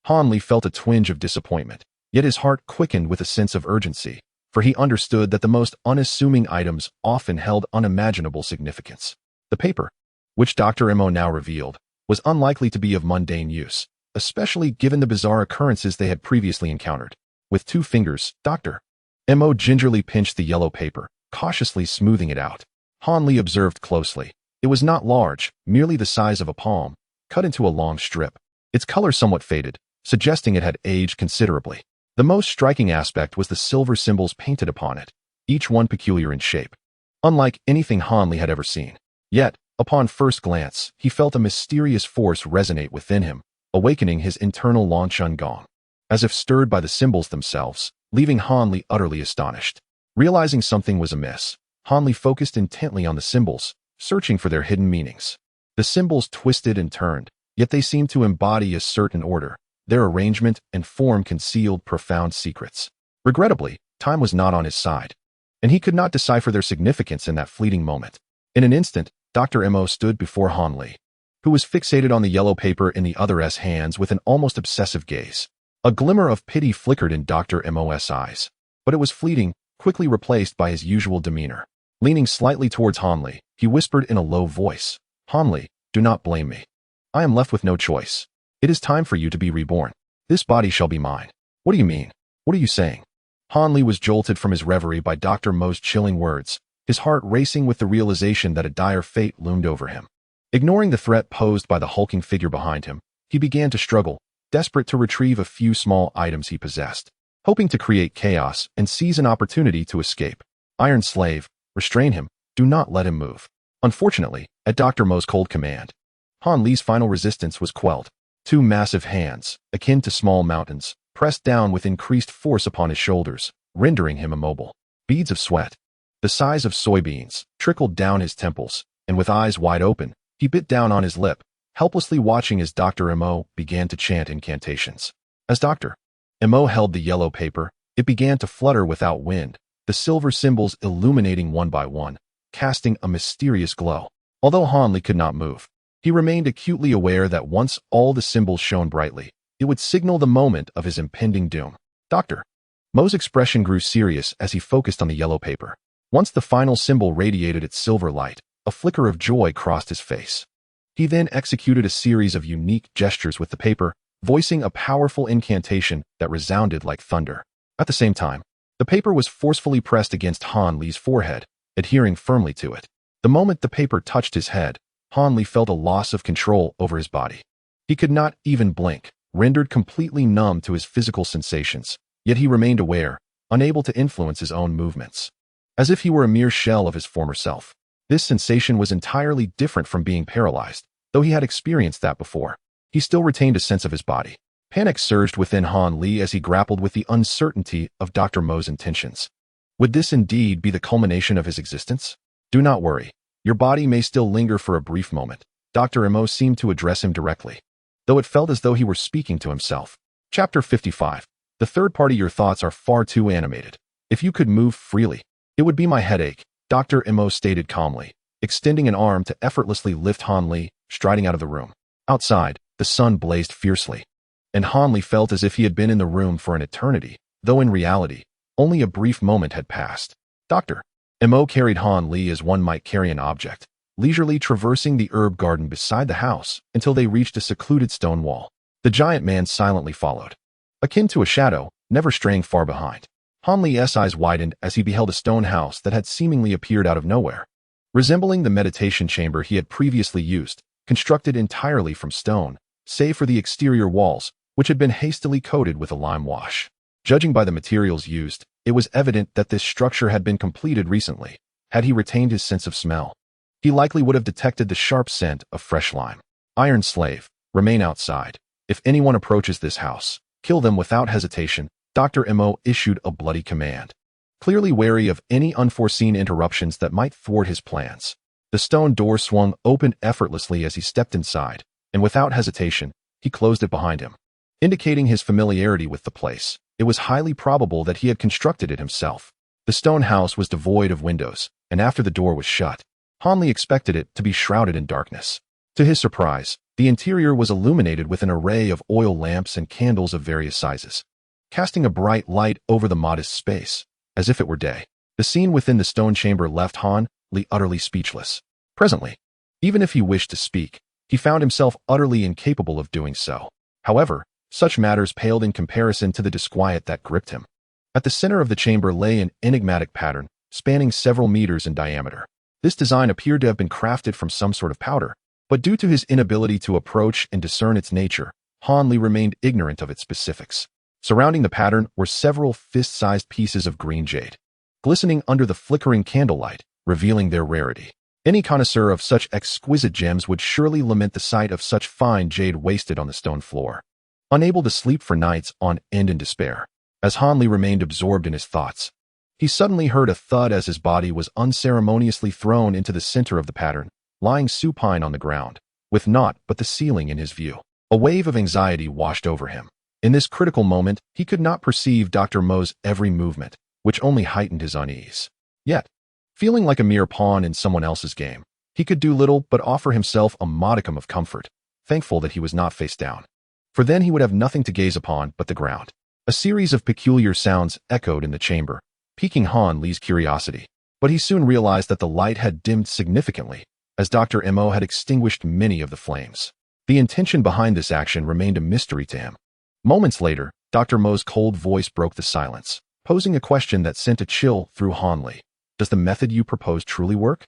Han Li felt a twinge of disappointment, yet his heart quickened with a sense of urgency, for he understood that the most unassuming items often held unimaginable significance. The paper, which Dr. Mo now revealed, was unlikely to be of mundane use, especially given the bizarre occurrences they had previously encountered. With 2 fingers, Dr. Mo gingerly pinched the yellow paper, cautiously smoothing it out. Han Li observed closely. It was not large, merely the size of a palm, cut into a long strip. Its color somewhat faded, suggesting it had aged considerably. The most striking aspect was the silver symbols painted upon it, each one peculiar in shape. unlike anything Hanli had ever seen. Yet, upon first glance, he felt a mysterious force resonate within him, awakening his internal Lanchun Gong, as if stirred by the symbols themselves, leaving Hanli utterly astonished. Realizing something was amiss, Hanli focused intently on the symbols, searching for their hidden meanings. The symbols twisted and turned, yet they seemed to embody a certain order. Their arrangement and form concealed profound secrets. Regrettably, time was not on his side, and he could not decipher their significance in that fleeting moment. In an instant, Dr. Mo stood before Hanli, who was fixated on the yellow paper in the other's hands with an almost obsessive gaze. A glimmer of pity flickered in Dr. Mo's eyes, but it was fleeting, quickly replaced by his usual demeanor. Leaning slightly towards Hanli, he whispered in a low voice, "Hanli, do not blame me. I am left with no choice. It is time for you to be reborn. This body shall be mine." "What do you mean? What are you saying?" Hanli was jolted from his reverie by Dr. Mo's chilling words, his heart racing with the realization that a dire fate loomed over him. Ignoring the threat posed by the hulking figure behind him, he began to struggle, desperate to retrieve a few small items he possessed, hoping to create chaos and seize an opportunity to escape. Iron Slave, restrain him, do not let him move. Unfortunately, at Dr. Mo's cold command, Hanli's final resistance was quelled. Two massive hands, akin to small mountains, pressed down with increased force upon his shoulders, rendering him immobile. Beads of sweat, the size of soybeans, trickled down his temples, and with eyes wide open, he bit down on his lip, helplessly watching as Dr. Mo began to chant incantations. As Dr. Mo held the yellow paper, it began to flutter without wind, the silver symbols illuminating one by one, casting a mysterious glow. Although Hanli could not move, he remained acutely aware that once all the symbols shone brightly, it would signal the moment of his impending doom. Dr. Mo's expression grew serious as he focused on the yellow paper. Once the final symbol radiated its silver light, a flicker of joy crossed his face. He then executed a series of unique gestures with the paper, voicing a powerful incantation that resounded like thunder. At the same time, the paper was forcefully pressed against Hanli's forehead, adhering firmly to it. The moment the paper touched his head, Hanli felt a loss of control over his body. He could not even blink, rendered completely numb to his physical sensations, yet he remained aware, unable to influence his own movements. As if he were a mere shell of his former self. This sensation was entirely different from being paralyzed, though he had experienced that before. He still retained a sense of his body. Panic surged within Hanli as he grappled with the uncertainty of Dr. Mo's intentions. Would this indeed be the culmination of his existence? Do not worry. Your body may still linger for a brief moment. Dr. Mo seemed to address him directly, though it felt as though he were speaking to himself. Chapter 55. The third party. Your thoughts are far too animated. If you could move freely, it would be my headache, Dr. Mo stated calmly, extending an arm to effortlessly lift Hanli, striding out of the room. Outside, the sun blazed fiercely, and Hanli felt as if he had been in the room for an eternity, though in reality, only a brief moment had passed. Dr. Mo carried Hanli as one might carry an object, leisurely traversing the herb garden beside the house until they reached a secluded stone wall. The giant man silently followed, akin to a shadow, never straying far behind. Hanli's eyes widened as he beheld a stone house that had seemingly appeared out of nowhere. Resembling the meditation chamber he had previously used, constructed entirely from stone, save for the exterior walls, which had been hastily coated with a lime wash. Judging by the materials used, it was evident that this structure had been completed recently. Had he retained his sense of smell, he likely would have detected the sharp scent of fresh lime. Iron Slave, remain outside. If anyone approaches this house, kill them without hesitation. Dr. Mo issued a bloody command, clearly wary of any unforeseen interruptions that might thwart his plans. The stone door swung open effortlessly as he stepped inside, and without hesitation, he closed it behind him. Indicating his familiarity with the place, it was highly probable that he had constructed it himself. The stone house was devoid of windows, and after the door was shut, Hanli expected it to be shrouded in darkness. To his surprise, the interior was illuminated with an array of oil lamps and candles of various sizes, casting a bright light over the modest space, as if it were day. The scene within the stone chamber left Hanli utterly speechless. Presently, even if he wished to speak, he found himself utterly incapable of doing so. However, such matters paled in comparison to the disquiet that gripped him. At the center of the chamber lay an enigmatic pattern, spanning several meters in diameter. This design appeared to have been crafted from some sort of powder, but due to his inability to approach and discern its nature, Hanli remained ignorant of its specifics. Surrounding the pattern were several fist-sized pieces of green jade. Glistening under the flickering candlelight, revealing their rarity. Any connoisseur of such exquisite gems would surely lament the sight of such fine jade wasted on the stone floor. Unable to sleep for nights on end in despair, as Han Li remained absorbed in his thoughts, he suddenly heard a thud as his body was unceremoniously thrown into the center of the pattern, lying supine on the ground, with naught but the ceiling in his view. A wave of anxiety washed over him. In this critical moment, he could not perceive Dr. Mo's every movement, which only heightened his unease. Yet, feeling like a mere pawn in someone else's game, he could do little but offer himself a modicum of comfort, thankful that he was not face down. For then he would have nothing to gaze upon but the ground. A series of peculiar sounds echoed in the chamber, piquing Han Li's curiosity. But he soon realized that the light had dimmed significantly, as Dr. Mo had extinguished many of the flames. The intention behind this action remained a mystery to him. Moments later, Dr. Mo's cold voice broke the silence, posing a question that sent a chill through Han Li. Does the method you propose truly work?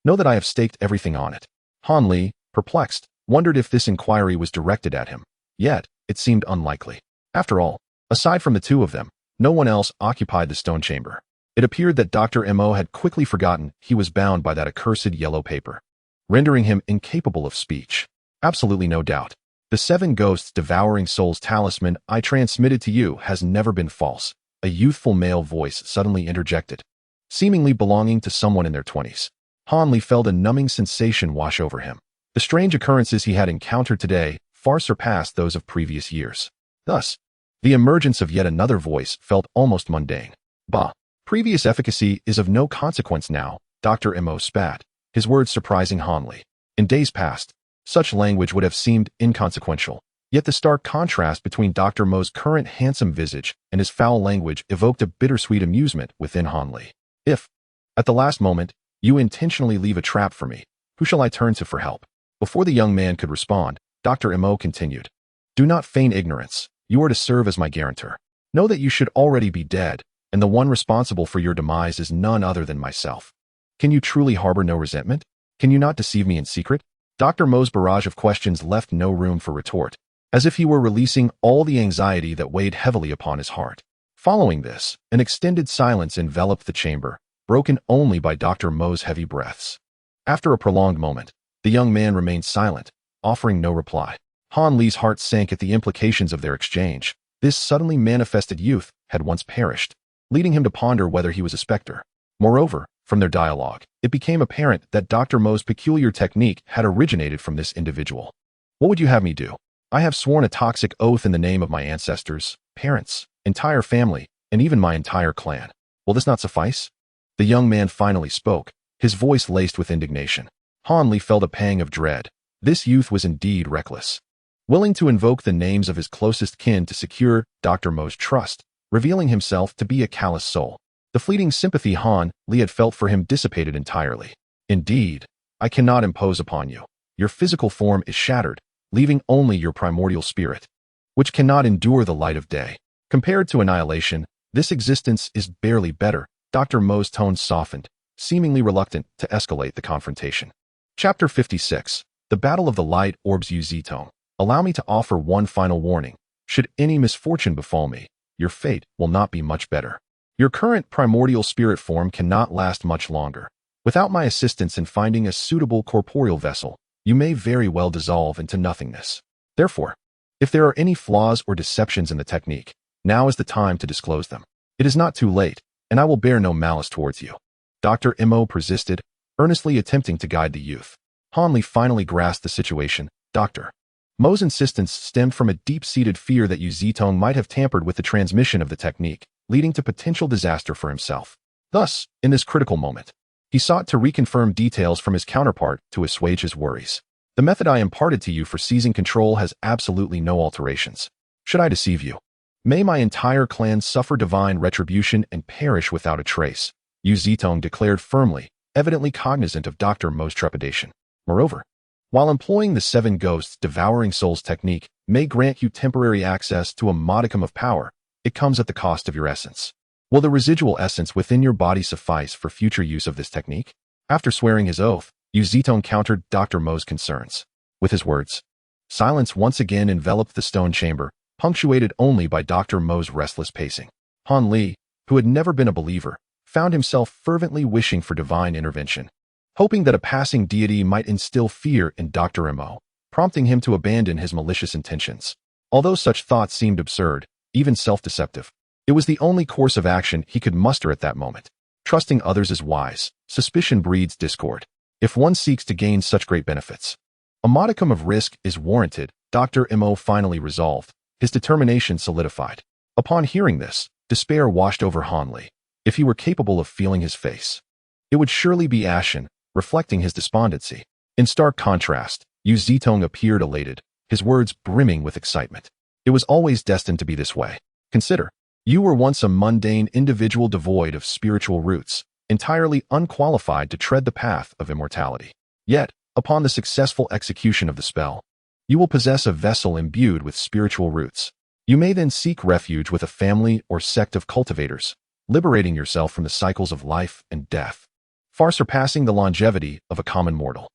Know that I have staked everything on it. Han Li, perplexed, wondered if this inquiry was directed at him. Yet, it seemed unlikely. After all, aside from the two of them, no one else occupied the stone chamber. It appeared that Dr. Mo had quickly forgotten he was bound by that accursed yellow paper, rendering him incapable of speech. Absolutely no doubt. The 7 ghosts devouring souls talisman I transmitted to you has never been false, a youthful male voice suddenly interjected, seemingly belonging to someone in their 20s. Han Li felt a numbing sensation wash over him. The strange occurrences he had encountered today far surpassed those of previous years. Thus, the emergence of yet another voice felt almost mundane. Bah! Previous efficacy is of no consequence now, Dr. Mo spat, his words surprising Han Li. In days past, such language would have seemed inconsequential, yet the stark contrast between Dr. Mo's current handsome visage and his foul language evoked a bittersweet amusement within Han Li. If, at the last moment, you intentionally leave a trap for me, who shall I turn to for help? Before the young man could respond, Dr. Mo continued. Do not feign ignorance. You are to serve as my guarantor. Know that you should already be dead, and the one responsible for your demise is none other than myself. Can you truly harbor no resentment? Can you not deceive me in secret? Dr. Mo's barrage of questions left no room for retort, as if he were releasing all the anxiety that weighed heavily upon his heart. Following this, an extended silence enveloped the chamber, broken only by Dr. Mo's heavy breaths. After a prolonged moment, the young man remained silent, offering no reply. Han Li's heart sank at the implications of their exchange. This suddenly manifested youth had once perished, leading him to ponder whether he was a specter. Moreover, from their dialogue, it became apparent that Dr. Mo's peculiar technique had originated from this individual. What would you have me do? I have sworn a toxic oath in the name of my ancestors, parents, entire family, and even my entire clan. Will this not suffice? The young man finally spoke, his voice laced with indignation. Han Li felt a pang of dread. This youth was indeed reckless, willing to invoke the names of his closest kin to secure Dr. Mo's trust, revealing himself to be a callous soul. The fleeting sympathy Han Li had felt for him dissipated entirely. Indeed, I cannot impose upon you. Your physical form is shattered, leaving only your primordial spirit, which cannot endure the light of day. Compared to annihilation, this existence is barely better. Dr. Mo's tone softened, seemingly reluctant to escalate the confrontation. Chapter 56. The Battle of the Light Orbs. Yu Zitong. Allow me to offer one final warning. Should any misfortune befall me, your fate will not be much better. Your current primordial spirit form cannot last much longer. Without my assistance in finding a suitable corporeal vessel, you may very well dissolve into nothingness. Therefore, if there are any flaws or deceptions in the technique, now is the time to disclose them. It is not too late, and I will bear no malice towards you. Dr. Mo persisted, earnestly attempting to guide the youth. Han Li finally grasped the situation. Dr. Mo's insistence stemmed from a deep-seated fear that Yu Zitong might have tampered with the transmission of the technique, leading to potential disaster for himself. Thus, in this critical moment, he sought to reconfirm details from his counterpart to assuage his worries. The method I imparted to you for seizing control has absolutely no alterations. Should I deceive you, may my entire clan suffer divine retribution and perish without a trace, Yu Zitong declared firmly, evidently cognizant of Dr. Mo's trepidation. Moreover, while employing the 7 ghosts devouring souls technique may grant you temporary access to a modicum of power, it comes at the cost of your essence. Will the residual essence within your body suffice for future use of this technique? After swearing his oath, Yu Zitong countered Dr. Mo's concerns. With his words, silence once again enveloped the stone chamber, punctuated only by Dr. Mo's restless pacing. Han Li, who had never been a believer, found himself fervently wishing for divine intervention, hoping that a passing deity might instill fear in Dr. Mo, prompting him to abandon his malicious intentions. Although such thoughts seemed absurd, even self-deceptive, it was the only course of action he could muster at that moment. Trusting others is wise. Suspicion breeds discord. If one seeks to gain such great benefits, a modicum of risk is warranted. Dr. Mo finally resolved, his determination solidified. Upon hearing this, despair washed over Han Li. If he were capable of feeling his face, it would surely be ashen, reflecting his despondency. In stark contrast, Yu Zitong appeared elated, his words brimming with excitement. It was always destined to be this way. Consider, you were once a mundane individual devoid of spiritual roots, entirely unqualified to tread the path of immortality. Yet, upon the successful execution of the spell, you will possess a vessel imbued with spiritual roots. You may then seek refuge with a family or sect of cultivators, liberating yourself from the cycles of life and death, far surpassing the longevity of a common mortal.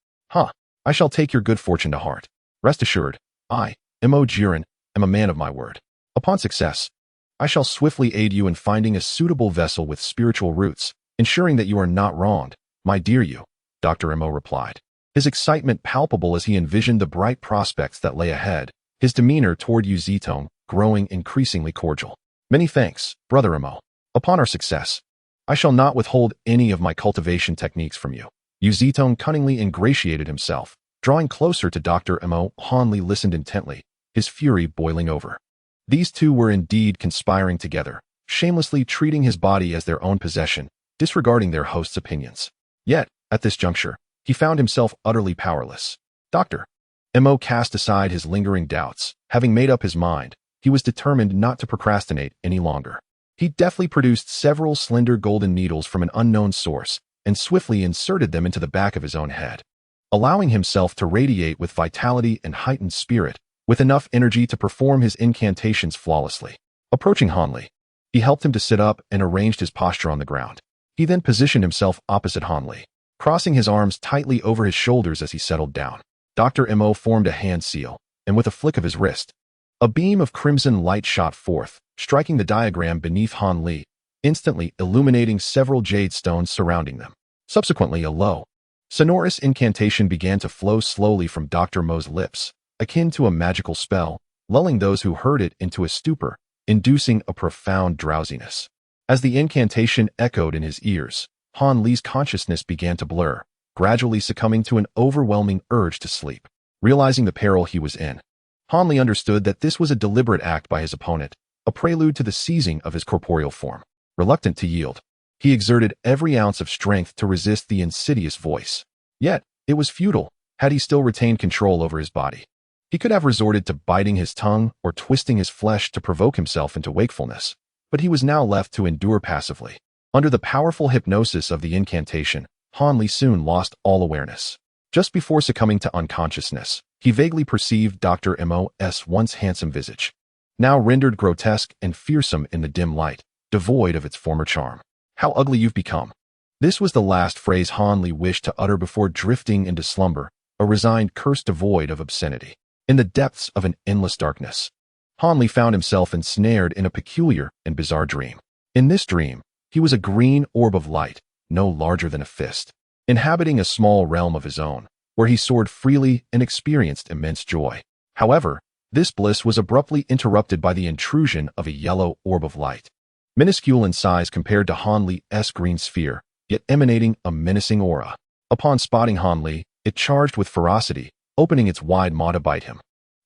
I shall take your good fortune to heart. Rest assured, I, Mo Jiren, am a man of my word. Upon success, I shall swiftly aid you in finding a suitable vessel with spiritual roots, ensuring that you are not wronged, my dear Yu, Dr. Mo replied, his excitement palpable as he envisioned the bright prospects that lay ahead, his demeanor toward Yu Zitong growing increasingly cordial. Many thanks, Brother Mo. Upon our success, I shall not withhold any of my cultivation techniques from you. Yu Zitong cunningly ingratiated himself, drawing closer to Dr. Mo. Han Li listened intently, his fury boiling over. These two were indeed conspiring together, shamelessly treating his body as their own possession, disregarding their host's opinions. Yet, at this juncture, he found himself utterly powerless. Dr. Mo cast aside his lingering doubts. Having made up his mind, he was determined not to procrastinate any longer. He deftly produced several slender golden needles from an unknown source and swiftly inserted them into the back of his own head, allowing himself to radiate with vitality and heightened spirit, with enough energy to perform his incantations flawlessly. Approaching Han Li, he helped him to sit up and arranged his posture on the ground. He then positioned himself opposite Han Li, crossing his arms tightly over his shoulders as he settled down. Dr. Mo formed a hand seal, and with a flick of his wrist, a beam of crimson light shot forth, striking the diagram beneath Han Li, instantly illuminating several jade stones surrounding them. Subsequently, a low, sonorous incantation began to flow slowly from Dr. Mo's lips, akin to a magical spell, lulling those who heard it into a stupor, inducing a profound drowsiness. As the incantation echoed in his ears, Han Li's consciousness began to blur, gradually succumbing to an overwhelming urge to sleep. Realizing the peril he was in, Han Li understood that this was a deliberate act by his opponent, a prelude to the seizing of his corporeal form. Reluctant to yield, he exerted every ounce of strength to resist the insidious voice. Yet, it was futile. Had he still retained control over his body, he could have resorted to biting his tongue or twisting his flesh to provoke himself into wakefulness, but he was now left to endure passively. Under the powerful hypnosis of the incantation, Han Li soon lost all awareness. Just before succumbing to unconsciousness, he vaguely perceived Dr. Mo's once handsome visage, now rendered grotesque and fearsome in the dim light, devoid of its former charm. How ugly you've become. This was the last phrase Han Li wished to utter before drifting into slumber, a resigned curse devoid of obscenity. In the depths of an endless darkness, Han Li found himself ensnared in a peculiar and bizarre dream. In this dream, he was a green orb of light, no larger than a fist, inhabiting a small realm of his own, where he soared freely and experienced immense joy. However, this bliss was abruptly interrupted by the intrusion of a yellow orb of light. Minuscule in size compared to Han Li's green sphere, yet emanating a menacing aura. Upon spotting Han Li, it charged with ferocity, opening its wide maw to bite him.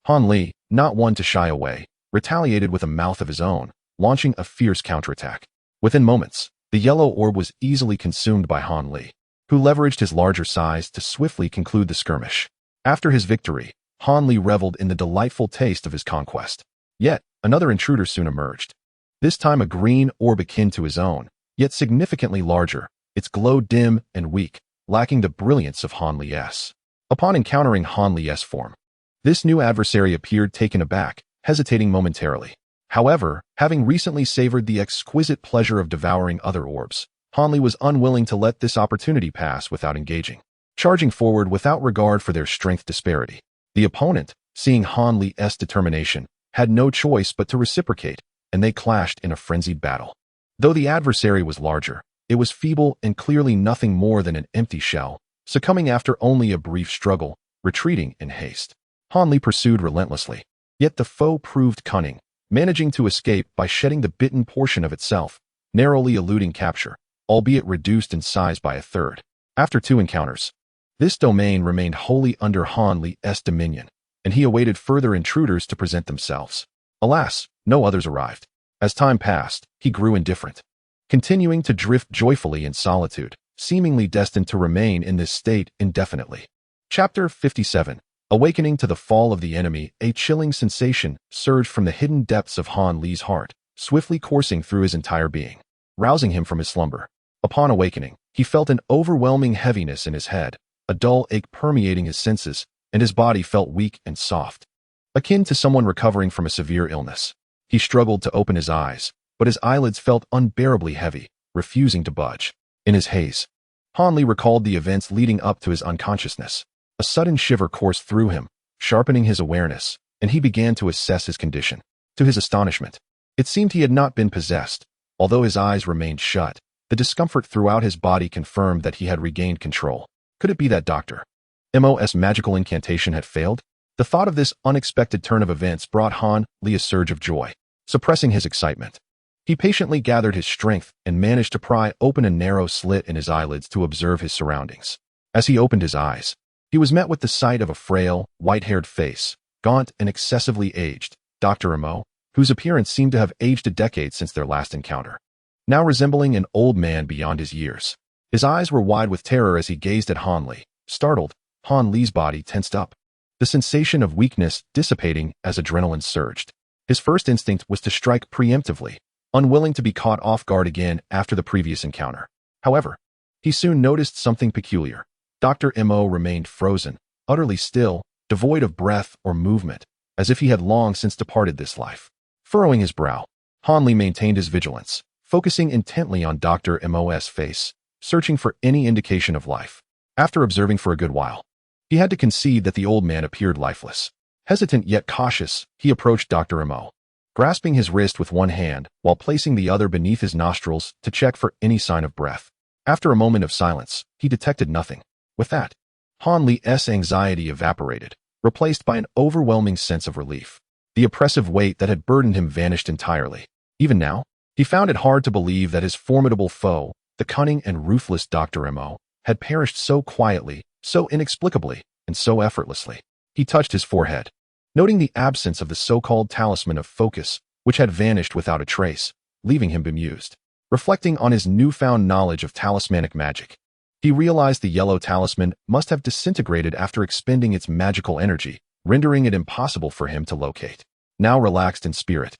Han Li, not one to shy away, retaliated with a mouth of his own, launching a fierce counterattack. Within moments, the yellow orb was easily consumed by Han Li, who leveraged his larger size to swiftly conclude the skirmish. After his victory, Han Li reveled in the delightful taste of his conquest. Yet, another intruder soon emerged. This time a green orb akin to his own, yet significantly larger, its glow dim and weak, lacking the brilliance of Han Li's. Upon encountering Han Li's form, this new adversary appeared taken aback, hesitating momentarily. However, having recently savored the exquisite pleasure of devouring other orbs, Han Li was unwilling to let this opportunity pass without engaging. Charging forward without regard for their strength disparity, the opponent, seeing Han Li's determination, had no choice but to reciprocate, and they clashed in a frenzied battle. Though the adversary was larger, It was feeble and clearly nothing more than an empty shell, succumbing after only a brief struggle, retreating in haste. Han Li pursued relentlessly. Yet the foe proved cunning, managing to escape by shedding the bitten portion of itself, narrowly eluding capture, albeit reduced in size by a third. After 2 encounters, this domain remained wholly under Han Li's dominion, and he awaited further intruders to present themselves. Alas, no others arrived. As time passed, he grew indifferent, continuing to drift joyfully in solitude, seemingly destined to remain in this state indefinitely. Chapter 57. Awakening to the fall of the enemy. A chilling sensation surged from the hidden depths of Han Li's heart, swiftly coursing through his entire being, rousing him from his slumber. Upon awakening, he felt an overwhelming heaviness in his head, a dull ache permeating his senses, and his body felt weak and soft, akin to someone recovering from a severe illness. He struggled to open his eyes, but his eyelids felt unbearably heavy, refusing to budge. In his haze, Han Li recalled the events leading up to his unconsciousness. A sudden shiver coursed through him, sharpening his awareness, and he began to assess his condition. To his astonishment, it seemed he had not been possessed. Although his eyes remained shut, the discomfort throughout his body confirmed that he had regained control. Could it be that Dr. Mo's magical incantation had failed? The thought of this unexpected turn of events brought Han Li a surge of joy. Suppressing his excitement, he patiently gathered his strength and managed to pry open a narrow slit in his eyelids to observe his surroundings. As he opened his eyes, he was met with the sight of a frail, white-haired face, gaunt and excessively aged, Dr. Mo, whose appearance seemed to have aged a decade since their last encounter, now resembling an old man beyond his years. His eyes were wide with terror as he gazed at Han Li. Startled, Han Li's body tensed up, the sensation of weakness dissipating as adrenaline surged. His first instinct was to strike preemptively, unwilling to be caught off guard again after the previous encounter. However, he soon noticed something peculiar. Dr. Mo remained frozen, utterly still, devoid of breath or movement, as if he had long since departed this life. Furrowing his brow, Han Li maintained his vigilance, focusing intently on Dr. Mo's face, searching for any indication of life. After observing for a good while, he had to concede that the old man appeared lifeless. Hesitant yet cautious, he approached Dr. Mo, grasping his wrist with one hand while placing the other beneath his nostrils to check for any sign of breath. After a moment of silence, he detected nothing. With that, Han Li's anxiety evaporated, replaced by an overwhelming sense of relief. The oppressive weight that had burdened him vanished entirely. Even now, he found it hard to believe that his formidable foe, the cunning and ruthless Dr. Mo, had perished so quietly, so inexplicably, and so effortlessly. He touched his forehead, noting the absence of the so-called talisman of focus, which had vanished without a trace, leaving him bemused. Reflecting on his newfound knowledge of talismanic magic, he realized the yellow talisman must have disintegrated after expending its magical energy, rendering it impossible for him to locate. Now relaxed in spirit,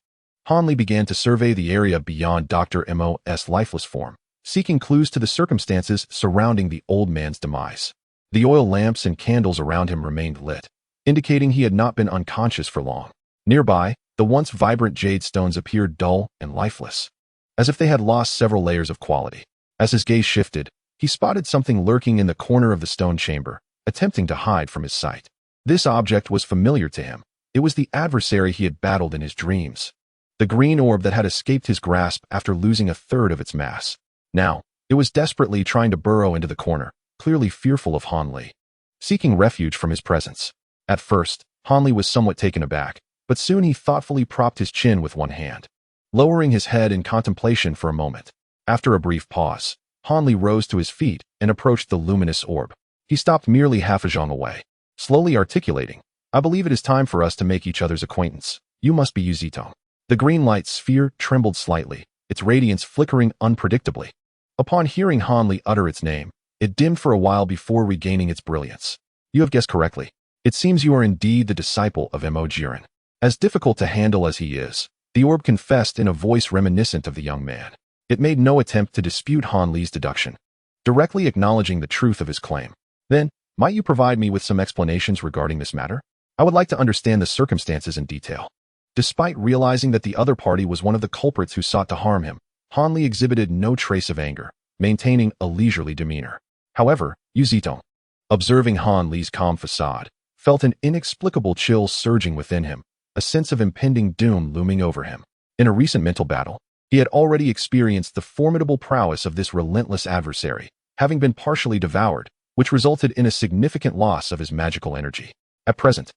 Han Li began to survey the area beyond Dr. Mo's lifeless form, seeking clues to the circumstances surrounding the old man's demise. The oil lamps and candles around him remained lit, indicating he had not been unconscious for long. Nearby, the once vibrant jade stones appeared dull and lifeless, as if they had lost several layers of quality. As his gaze shifted, he spotted something lurking in the corner of the stone chamber, attempting to hide from his sight. This object was familiar to him. It was the adversary he had battled in his dreams. The green orb that had escaped his grasp after losing a third of its mass. Now, it was desperately trying to burrow into the corner, clearly fearful of Han Li, seeking refuge from his presence. At first, Han Li was somewhat taken aback, but soon he thoughtfully propped his chin with one hand, lowering his head in contemplation for a moment. After a brief pause, Han Li rose to his feet and approached the luminous orb. He stopped merely half a zhang away, slowly articulating, "I believe it is time for us to make each other's acquaintance. You must be Yu Zitong." The green light sphere trembled slightly, its radiance flickering unpredictably. Upon hearing Han Li utter its name, it dimmed for a while before regaining its brilliance. "You have guessed correctly. It seems you are indeed the disciple of Mo Jiren." As difficult to handle as he is, the orb confessed in a voice reminiscent of the young man. It made no attempt to dispute Han Li's deduction, directly acknowledging the truth of his claim. "Then, might you provide me with some explanations regarding this matter? I would like to understand the circumstances in detail." Despite realizing that the other party was one of the culprits who sought to harm him, Han Li exhibited no trace of anger, maintaining a leisurely demeanor. However, Yu Zitong, observing Han Li's calm facade, felt an inexplicable chill surging within him, a sense of impending doom looming over him. In a recent mental battle, He had already experienced the formidable prowess of this relentless adversary, having been partially devoured, which resulted in a significant loss of his magical energy. At present,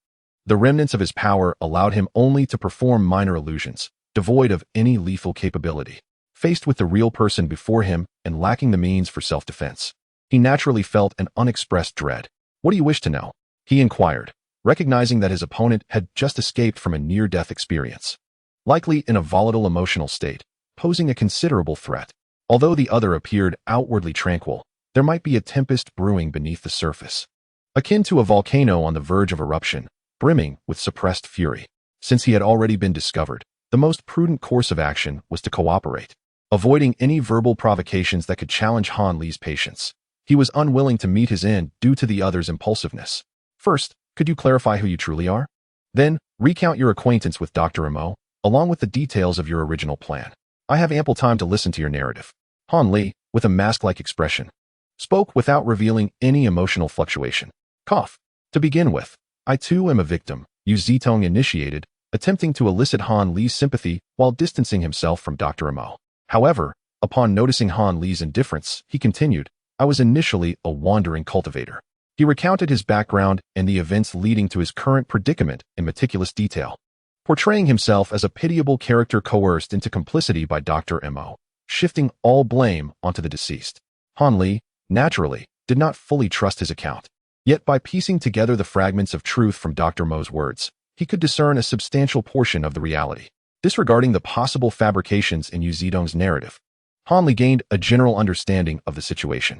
the remnants of his power allowed him only to perform minor illusions, devoid of any lethal capability. Faced with the real person before him and lacking the means for self-defense, he naturally felt an unexpressed dread. "What do you wish to know?" he inquired, recognizing that his opponent had just escaped from a near-death experience, likely in a volatile emotional state, posing a considerable threat. Although the other appeared outwardly tranquil, there might be a tempest brewing beneath the surface, akin to a volcano on the verge of eruption, brimming with suppressed fury. Since he had already been discovered, the most prudent course of action was to cooperate, avoiding any verbal provocations that could challenge Han Li's patience. He was unwilling to meet his end due to the other's impulsiveness. "First, could you clarify who you truly are? Then, recount your acquaintance with Dr. Mo, along with the details of your original plan. I have ample time to listen to your narrative." Han Li, with a mask-like expression, spoke without revealing any emotional fluctuation. Cough. "To begin with, I too am a victim," Yu Zitong initiated, attempting to elicit Han Li's sympathy while distancing himself from Dr. Mo. However, upon noticing Han Li's indifference, he continued, "I was initially a wandering cultivator." He recounted his background and the events leading to his current predicament in meticulous detail, portraying himself as a pitiable character coerced into complicity by Dr. Mo, shifting all blame onto the deceased. Han Li, naturally, did not fully trust his account. Yet by piecing together the fragments of truth from Dr. Mo's words, he could discern a substantial portion of the reality. Disregarding the possible fabrications in Yu Zitong's narrative, Han Li gained a general understanding of the situation.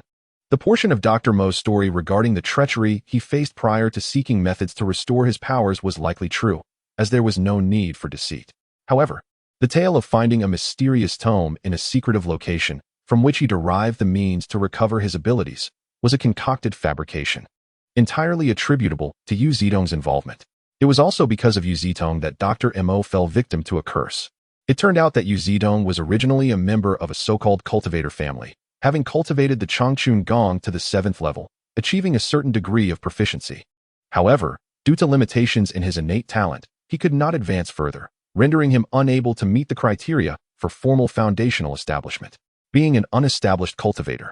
The portion of Dr. Mo's story regarding the treachery he faced prior to seeking methods to restore his powers was likely true, as there was no need for deceit. However, the tale of finding a mysterious tome in a secretive location, from which he derived the means to recover his abilities, was a concocted fabrication, entirely attributable to Yu Zitong's involvement. It was also because of Yu Zitong that Dr. Mo fell victim to a curse. It turned out that Yu Zitong was originally a member of a so-called cultivator family, having cultivated the Changchun Gong to the 7th level, achieving a certain degree of proficiency. However, due to limitations in his innate talent, he could not advance further, rendering him unable to meet the criteria for formal foundational establishment. Being an unestablished cultivator,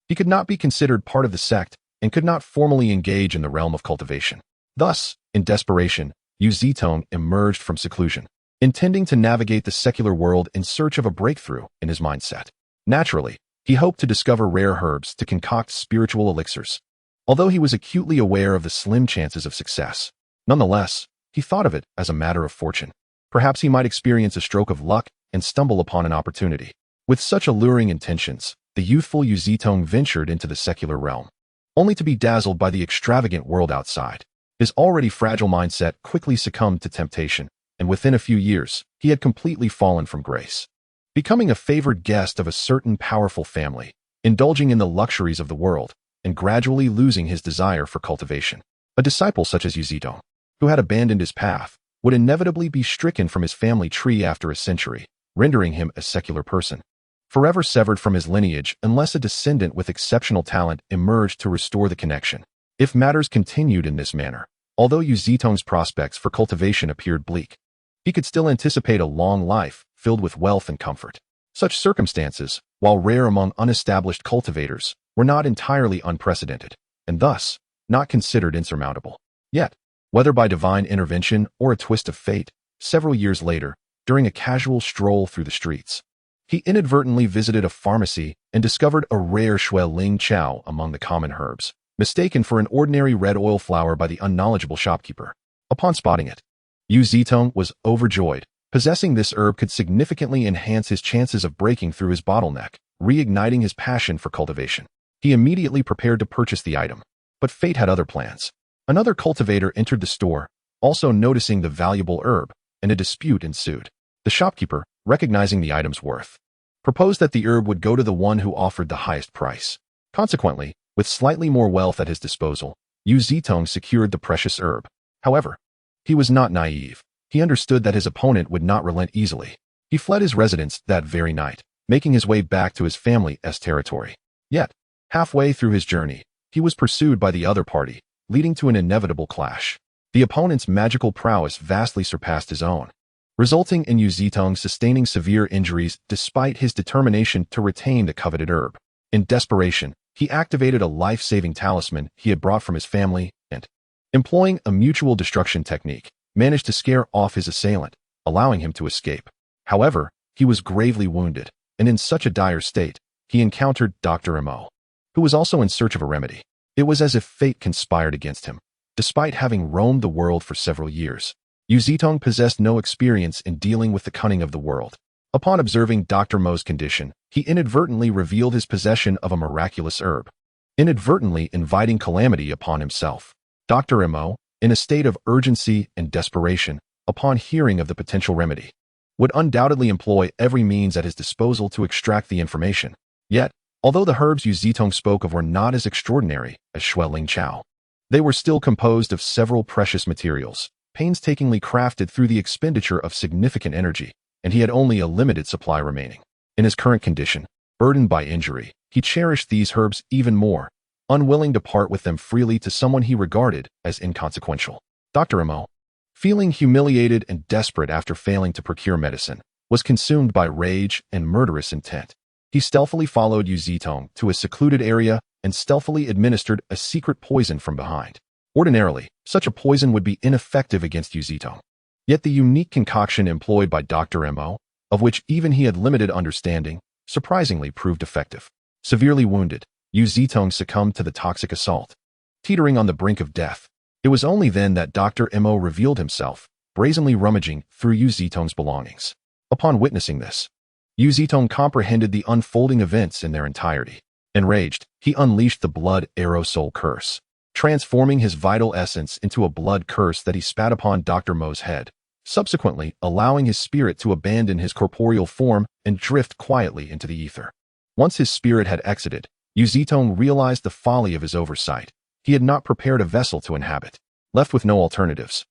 he could not be considered part of the sect and could not formally engage in the realm of cultivation. Thus, in desperation, Yu Zitong emerged from seclusion, intending to navigate the secular world in search of a breakthrough in his mindset. Naturally, he hoped to discover rare herbs to concoct spiritual elixirs. Although he was acutely aware of the slim chances of success, nonetheless, he thought of it as a matter of fortune. Perhaps he might experience a stroke of luck and stumble upon an opportunity. With such alluring intentions, the youthful Yu Zitong ventured into the secular realm, only to be dazzled by the extravagant world outside. His already fragile mindset quickly succumbed to temptation, and within a few years, he had completely fallen from grace, becoming a favored guest of a certain powerful family, indulging in the luxuries of the world, and gradually losing his desire for cultivation. A disciple such as Yu Zitong, who had abandoned his path, would inevitably be stricken from his family tree after a century, rendering him a secular person, forever severed from his lineage unless a descendant with exceptional talent emerged to restore the connection. If matters continued in this manner, although Yu Zitong's prospects for cultivation appeared bleak, he could still anticipate a long life filled with wealth and comfort. Such circumstances, while rare among unestablished cultivators, were not entirely unprecedented, and thus, not considered insurmountable. Yet, whether by divine intervention or a twist of fate, several years later, during a casual stroll through the streets, he inadvertently visited a pharmacy and discovered a rare Shui Ling Chow among the common herbs, mistaken for an ordinary red oil flower by the unknowledgeable shopkeeper. Upon spotting it, Yu Zitong was overjoyed. Possessing this herb could significantly enhance his chances of breaking through his bottleneck, reigniting his passion for cultivation. He immediately prepared to purchase the item, but fate had other plans. Another cultivator entered the store, also noticing the valuable herb, and a dispute ensued. The shopkeeper, recognizing the item's worth, proposed that the herb would go to the one who offered the highest price. Consequently, with slightly more wealth at his disposal, Yu Zitong secured the precious herb. However, he was not naive. He understood that his opponent would not relent easily. He fled his residence that very night, making his way back to his family's territory. Yet, halfway through his journey, he was pursued by the other party, leading to an inevitable clash. The opponent's magical prowess vastly surpassed his own, resulting in Yu Zitong sustaining severe injuries despite his determination to retain the coveted herb. In desperation, he activated a life-saving talisman he had brought from his family and, employing a mutual destruction technique, managed to scare off his assailant, allowing him to escape. However, he was gravely wounded, and in such a dire state, he encountered Dr. Mo, who was also in search of a remedy. It was as if fate conspired against him. Despite having roamed the world for several years, Yu Zitong possessed no experience in dealing with the cunning of the world. Upon observing Dr. Mo's condition, he inadvertently revealed his possession of a miraculous herb, inadvertently inviting calamity upon himself. Dr. Mo, in a state of urgency and desperation, upon hearing of the potential remedy, would undoubtedly employ every means at his disposal to extract the information. Yet, although the herbs Yu Zitong spoke of were not as extraordinary as Shui Ling Chao, they were still composed of several precious materials, painstakingly crafted through the expenditure of significant energy, and he had only a limited supply remaining. In his current condition, burdened by injury, he cherished these herbs even more, unwilling to part with them freely to someone he regarded as inconsequential. Dr. Mo, feeling humiliated and desperate after failing to procure medicine, was consumed by rage and murderous intent. He stealthily followed Yu Zitong to a secluded area and stealthily administered a secret poison from behind. Ordinarily, such a poison would be ineffective against Yu Zitong. Yet the unique concoction employed by Dr. Mo, of which even he had limited understanding, surprisingly proved effective. Severely wounded, Yu Zitong succumbed to the toxic assault, teetering on the brink of death. It was only then that Dr. Mo revealed himself, brazenly rummaging through Yu Zitong's belongings. Upon witnessing this, Yu Zitong comprehended the unfolding events in their entirety. Enraged, he unleashed the blood arrow soul curse, transforming his vital essence into a blood curse that he spat upon Dr. Mo's head, subsequently allowing his spirit to abandon his corporeal form and drift quietly into the ether. Once his spirit had exited, Yu Zitong realized the folly of his oversight. He had not prepared a vessel to inhabit. Left with no alternatives,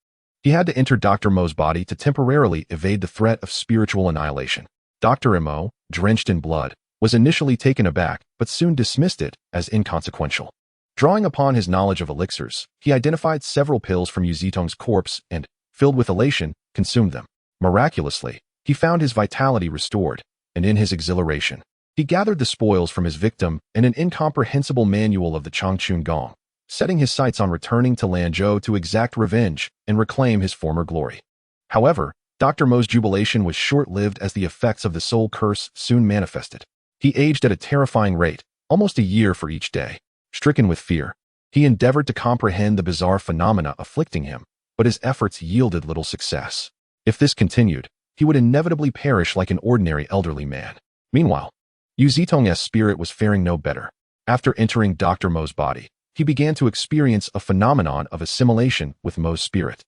he had to enter Dr. Mo's body to temporarily evade the threat of spiritual annihilation. Dr. Mo, drenched in blood, was initially taken aback but soon dismissed it as inconsequential. Drawing upon his knowledge of elixirs, he identified several pills from Yu Zitong's corpse and, filled with elation, consumed them. Miraculously, he found his vitality restored, and in his exhilaration, he gathered the spoils from his victim in an incomprehensible manual of the Changchun Gong, setting his sights on returning to Lanzhou to exact revenge and reclaim his former glory. However, Dr. Mo's jubilation was short-lived as the effects of the soul curse soon manifested. He aged at a terrifying rate, almost a year for each day. Stricken with fear, he endeavored to comprehend the bizarre phenomena afflicting him, but his efforts yielded little success. If this continued, he would inevitably perish like an ordinary elderly man. Meanwhile, Yu Zitong's spirit was faring no better. After entering Dr. Mo's body, he began to experience a phenomenon of assimilation with Mo's spirit.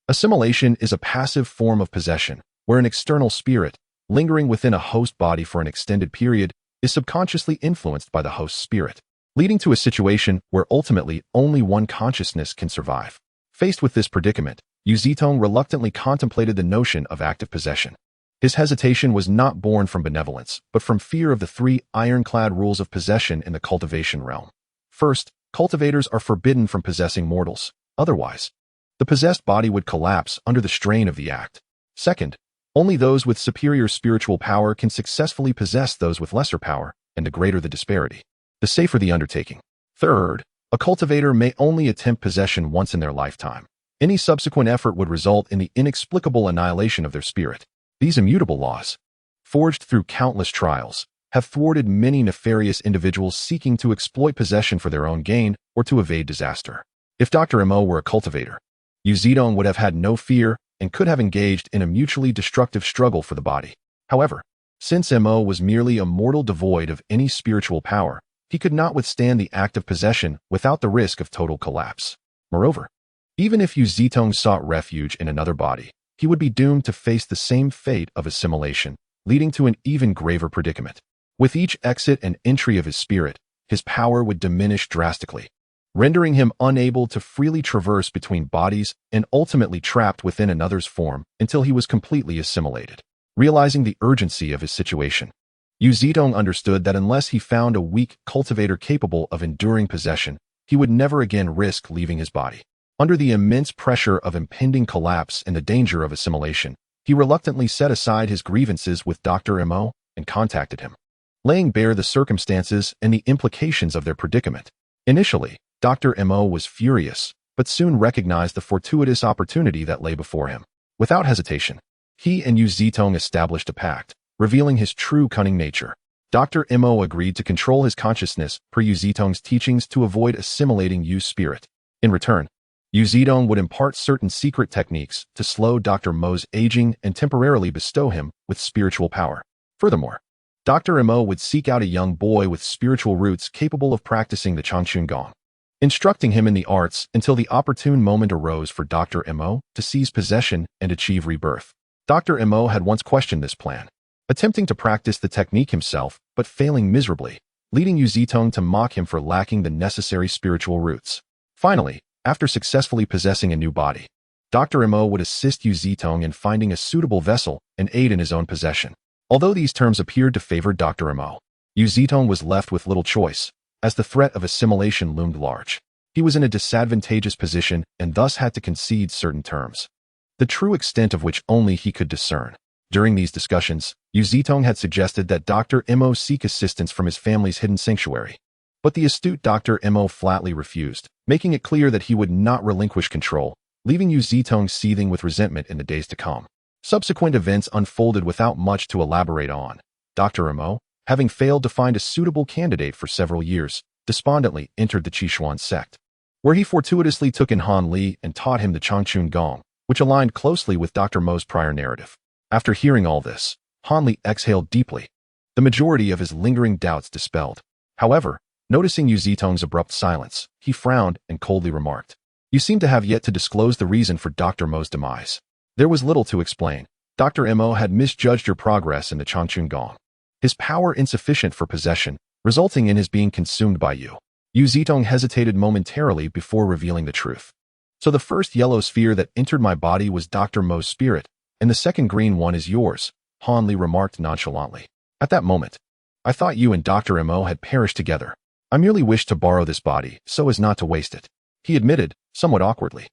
Assimilation is a passive form of possession, where an external spirit, lingering within a host body for an extended period, is subconsciously influenced by the host's spirit, leading to a situation where ultimately only one consciousness can survive. Faced with this predicament, Yu Zitong reluctantly contemplated the notion of active possession. His hesitation was not born from benevolence, but from fear of the three ironclad rules of possession in the cultivation realm. First, cultivators are forbidden from possessing mortals. Otherwise, the possessed body would collapse under the strain of the act. Second, only those with superior spiritual power can successfully possess those with lesser power, and the greater the disparity, the safer the undertaking. Third, a cultivator may only attempt possession once in their lifetime. Any subsequent effort would result in the inexplicable annihilation of their spirit. These immutable laws, forged through countless trials, have thwarted many nefarious individuals seeking to exploit possession for their own gain or to evade disaster. If Dr. Mo were a cultivator, Yu Zitong would have had no fear and could have engaged in a mutually destructive struggle for the body. However, since Mo was merely a mortal devoid of any spiritual power, he could not withstand the act of possession without the risk of total collapse. Moreover, even if Yu Zitong sought refuge in another body, he would be doomed to face the same fate of assimilation, leading to an even graver predicament. With each exit and entry of his spirit, his power would diminish drastically, rendering him unable to freely traverse between bodies and ultimately trapped within another's form until he was completely assimilated. Realizing the urgency of his situation, Yu Zitong understood that unless he found a weak cultivator capable of enduring possession, he would never again risk leaving his body. Under the immense pressure of impending collapse and the danger of assimilation, He reluctantly set aside his grievances with Dr. Mo and contacted him, laying bare the circumstances and the implications of their predicament. Initially, Dr. Mo was furious, but soon recognized the fortuitous opportunity that lay before him. Without hesitation, he and Yu Zitong established a pact, revealing his true cunning nature. Dr. Mo agreed to control his consciousness per Yu Zitong's teachings to avoid assimilating Yu's spirit. In return, Yu Zitong would impart certain secret techniques to slow Dr. Mo's aging and temporarily bestow him with spiritual power. Furthermore, Dr. Mo would seek out a young boy with spiritual roots capable of practicing the Changchun Gong, instructing him in the arts until the opportune moment arose for Dr. Mo to seize possession and achieve rebirth. Dr. Mo had once questioned this plan, attempting to practice the technique himself but failing miserably, leading Yu Zitong to mock him for lacking the necessary spiritual roots. Finally, after successfully possessing a new body, Dr. Mo would assist Yu Zitong in finding a suitable vessel and aid in his own possession. Although these terms appeared to favor Dr. Mo, Yu Zitong was left with little choice, as the threat of assimilation loomed large. He was in a disadvantageous position and thus had to concede certain terms, the true extent of which only he could discern. During these discussions, Yu Zitong had suggested that Dr. Mo seek assistance from his family's hidden sanctuary, but the astute Dr. Mo flatly refused, making it clear that he would not relinquish control, leaving Yu Zitong seething with resentment in the days to come. Subsequent events unfolded without much to elaborate on. Dr. Mo, having failed to find a suitable candidate for several years, despondently entered the Qishuan sect, where he fortuitously took in Han Li and taught him the Changchun Gong, which aligned closely with Dr. Mo's prior narrative. After hearing all this, Han Li exhaled deeply, the majority of his lingering doubts dispelled. However, noticing Yu Zitong's abrupt silence, he frowned and coldly remarked, "You seem to have yet to disclose the reason for Dr. Mo's demise." There was little to explain. Dr. Mo had misjudged your progress in the Changchun Gong, his power insufficient for possession, resulting in his being consumed by you. Yu Zitong hesitated momentarily before revealing the truth. So the first yellow sphere that entered my body was Dr. Mo's spirit, and the second green one is yours, Han Li remarked nonchalantly. At that moment, I thought you and Dr. Mo had perished together. I merely wished to borrow this body so as not to waste it, he admitted, somewhat awkwardly.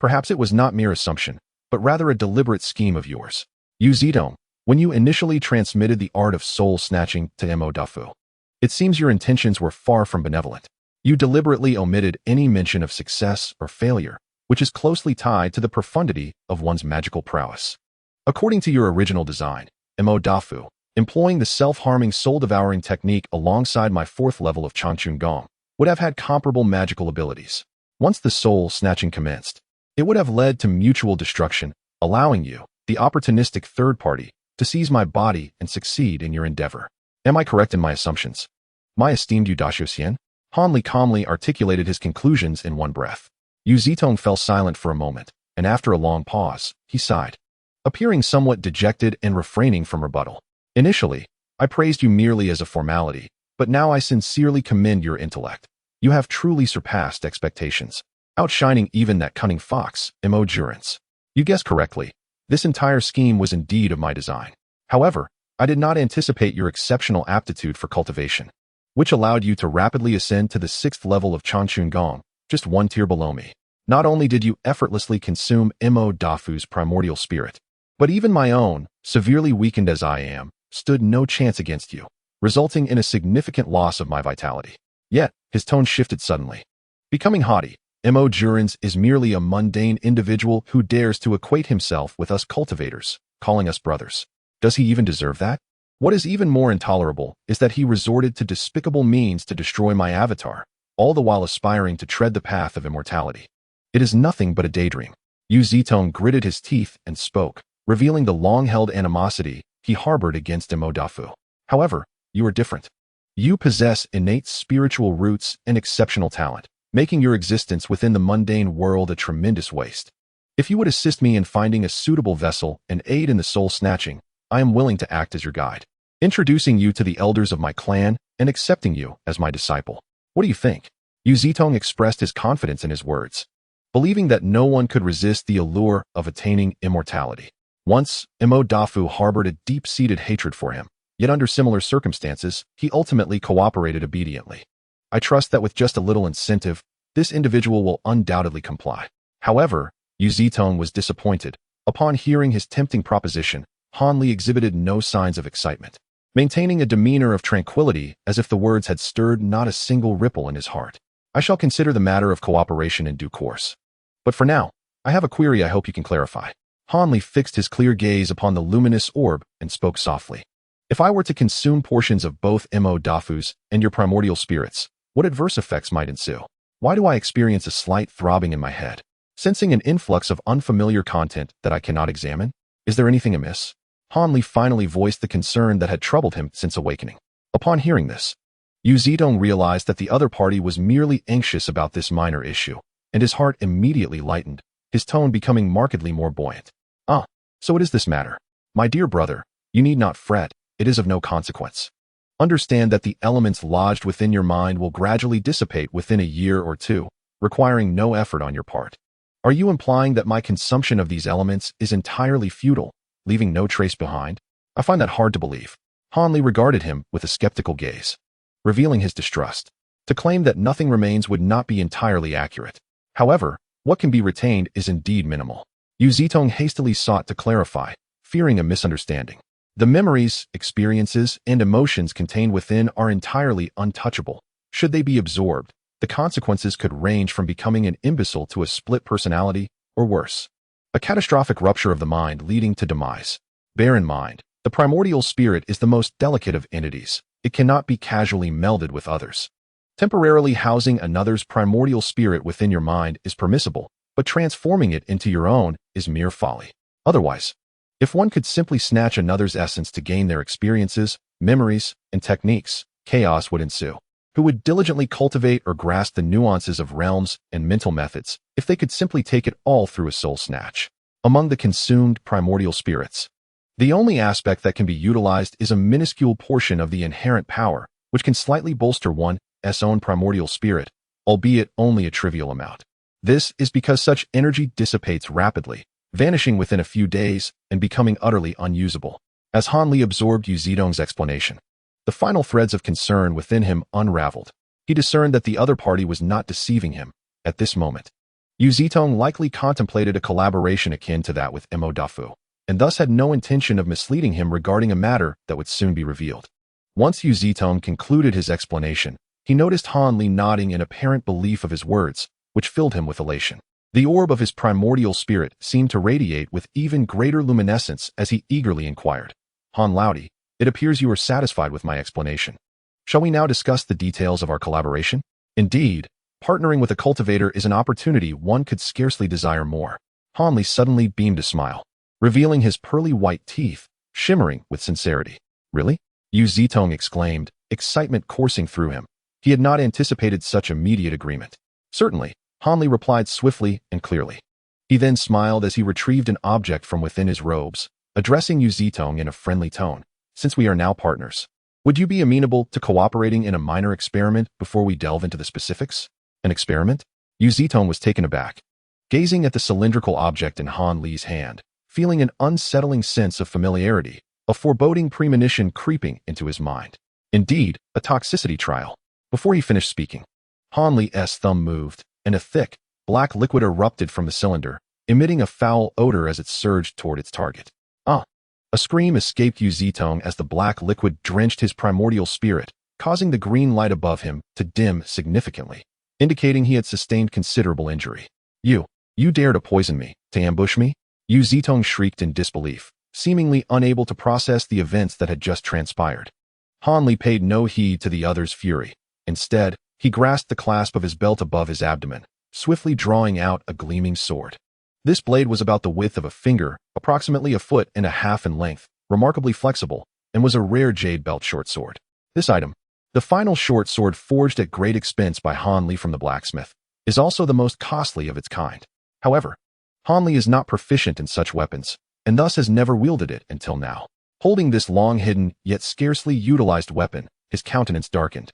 Perhaps it was not mere assumption, but rather a deliberate scheme of yours. Yu Zitong, when you initially transmitted the art of soul-snatching to Mo Dafu, it seems your intentions were far from benevolent. You deliberately omitted any mention of success or failure, which is closely tied to the profundity of one's magical prowess. According to your original design, Mo Dafu, employing the self-harming soul-devouring technique alongside my fourth level of Changchun Gong, would have had comparable magical abilities. Once the soul-snatching commenced, it would have led to mutual destruction, allowing you, the opportunistic third party, to seize my body and succeed in your endeavor. Am I correct in my assumptions? My esteemed Yu Daxiuxian? Han Li calmly articulated his conclusions in one breath. Yu Zitong fell silent for a moment, and after a long pause, he sighed, appearing somewhat dejected and refraining from rebuttal. Initially, I praised you merely as a formality, but now I sincerely commend your intellect. You have truly surpassed expectations, outshining even that cunning fox, Mo Durance. You guessed correctly. This entire scheme was indeed of my design. However, I did not anticipate your exceptional aptitude for cultivation, which allowed you to rapidly ascend to the 6th level of Changchun Gong, just one tier below me. Not only did you effortlessly consume Mo Dafu's primordial spirit, but even my own, severely weakened as I am, stood no chance against you, resulting in a significant loss of my vitality. Yet, his tone shifted suddenly. Becoming haughty, Mo Durance is merely a mundane individual who dares to equate himself with us cultivators, calling us brothers. Does he even deserve that? What is even more intolerable is that he resorted to despicable means to destroy my avatar, all the while aspiring to tread the path of immortality. It is nothing but a daydream. Yu Zitong gritted his teeth and spoke, revealing the long-held animosity he harbored against Mo Dafu. However, you are different. You possess innate spiritual roots and exceptional talent, making your existence within the mundane world a tremendous waste. If you would assist me in finding a suitable vessel and aid in the soul snatching, I am willing to act as your guide, introducing you to the elders of my clan and accepting you as my disciple. What do you think? Yu Zitong expressed his confidence in his words, believing that no one could resist the allure of attaining immortality. Once, Mo Dafu harbored a deep-seated hatred for him, yet under similar circumstances, he ultimately cooperated obediently. I trust that with just a little incentive, this individual will undoubtedly comply. However, Yu Zitong was disappointed, Upon hearing his tempting proposition, Han Li exhibited no signs of excitement, maintaining a demeanor of tranquility as if the words had stirred not a single ripple in his heart. I shall consider the matter of cooperation in due course. But for now, I have a query I hope you can clarify. Han Li fixed his clear gaze upon the luminous orb and spoke softly. If I were to consume portions of both Mo Dafus and your primordial spirits, what adverse effects might ensue? Why do I experience a slight throbbing in my head, sensing an influx of unfamiliar content that I cannot examine? Is there anything amiss? Han Li finally voiced the concern that had troubled him since awakening. Upon hearing this, Yu Zedong realized that the other party was merely anxious about this minor issue, and his heart immediately lightened, his tone becoming markedly more buoyant. Ah, so it is this matter. My dear brother, you need not fret, it is of no consequence. Understand that the elements lodged within your mind will gradually dissipate within a year or two, requiring no effort on your part. Are you implying that my consumption of these elements is entirely futile, leaving no trace behind? I find that hard to believe. Han Li regarded him with a skeptical gaze, revealing his distrust. To claim that nothing remains would not be entirely accurate. However, what can be retained is indeed minimal. Yu Zedong hastily sought to clarify, fearing a misunderstanding. The memories, experiences, and emotions contained within are entirely untouchable. Should they be absorbed, the consequences could range from becoming an imbecile to a split personality, or worse, a catastrophic rupture of the mind leading to demise. Bear in mind, the primordial spirit is the most delicate of entities. It cannot be casually melded with others. Temporarily housing another's primordial spirit within your mind is permissible, but transforming it into your own is mere folly. Otherwise, if one could simply snatch another's essence to gain their experiences, memories, and techniques, chaos would ensue. Who would diligently cultivate or grasp the nuances of realms and mental methods if they could simply take it all through a soul snatch? Among the consumed primordial spirits, the only aspect that can be utilized is a minuscule portion of the inherent power, which can slightly bolster one's own primordial spirit, albeit only a trivial amount. This is because such energy dissipates rapidly, vanishing within a few days and becoming utterly unusable. As Han Li absorbed Yu Zedong's explanation, the final threads of concern within him unraveled. He discerned that the other party was not deceiving him at this moment. Yu Zedong likely contemplated a collaboration akin to that with Mo Dafu, and thus had no intention of misleading him regarding a matter that would soon be revealed. Once Yu Zedong concluded his explanation, he noticed Han Li nodding in apparent belief of his words, which filled him with elation. The orb of his primordial spirit seemed to radiate with even greater luminescence as he eagerly inquired, Han Laudi, it appears you are satisfied with my explanation. Shall we now discuss the details of our collaboration? Indeed, partnering with a cultivator is an opportunity one could scarcely desire more. Han Li suddenly beamed a smile, revealing his pearly white teeth, shimmering with sincerity. Really? Yu Zedong exclaimed, excitement coursing through him. He had not anticipated such immediate agreement. Certainly, Han Li replied swiftly and clearly. He then smiled as he retrieved an object from within his robes, addressing Yu Zedong in a friendly tone. Since we are now partners, would you be amenable to cooperating in a minor experiment before we delve into the specifics? An experiment? Yu Zedong was taken aback, gazing at the cylindrical object in Han Li's hand, feeling an unsettling sense of familiarity, a foreboding premonition creeping into his mind. Indeed, a toxicity trial. Before he finished speaking, Han Li's thumb moved, and a thick, black liquid erupted from the cylinder, emitting a foul odor as it surged toward its target. Ah! A scream escaped Yu Zedong as the black liquid drenched his primordial spirit, causing the green light above him to dim significantly, indicating he had sustained considerable injury. You dare to poison me, to ambush me? Yu Zedong shrieked in disbelief, seemingly unable to process the events that had just transpired. Han Li paid no heed to the other's fury. Instead, he grasped the clasp of his belt above his abdomen, swiftly drawing out a gleaming sword. This blade was about the width of a finger, approximately 1.5 feet in length, remarkably flexible, and was a rare jade belt short sword. This item, the final short sword forged at great expense by Han Li from the blacksmith, is also the most costly of its kind. However, Han Li is not proficient in such weapons, and thus has never wielded it until now. Holding this long-hidden, yet scarcely utilized weapon, his countenance darkened,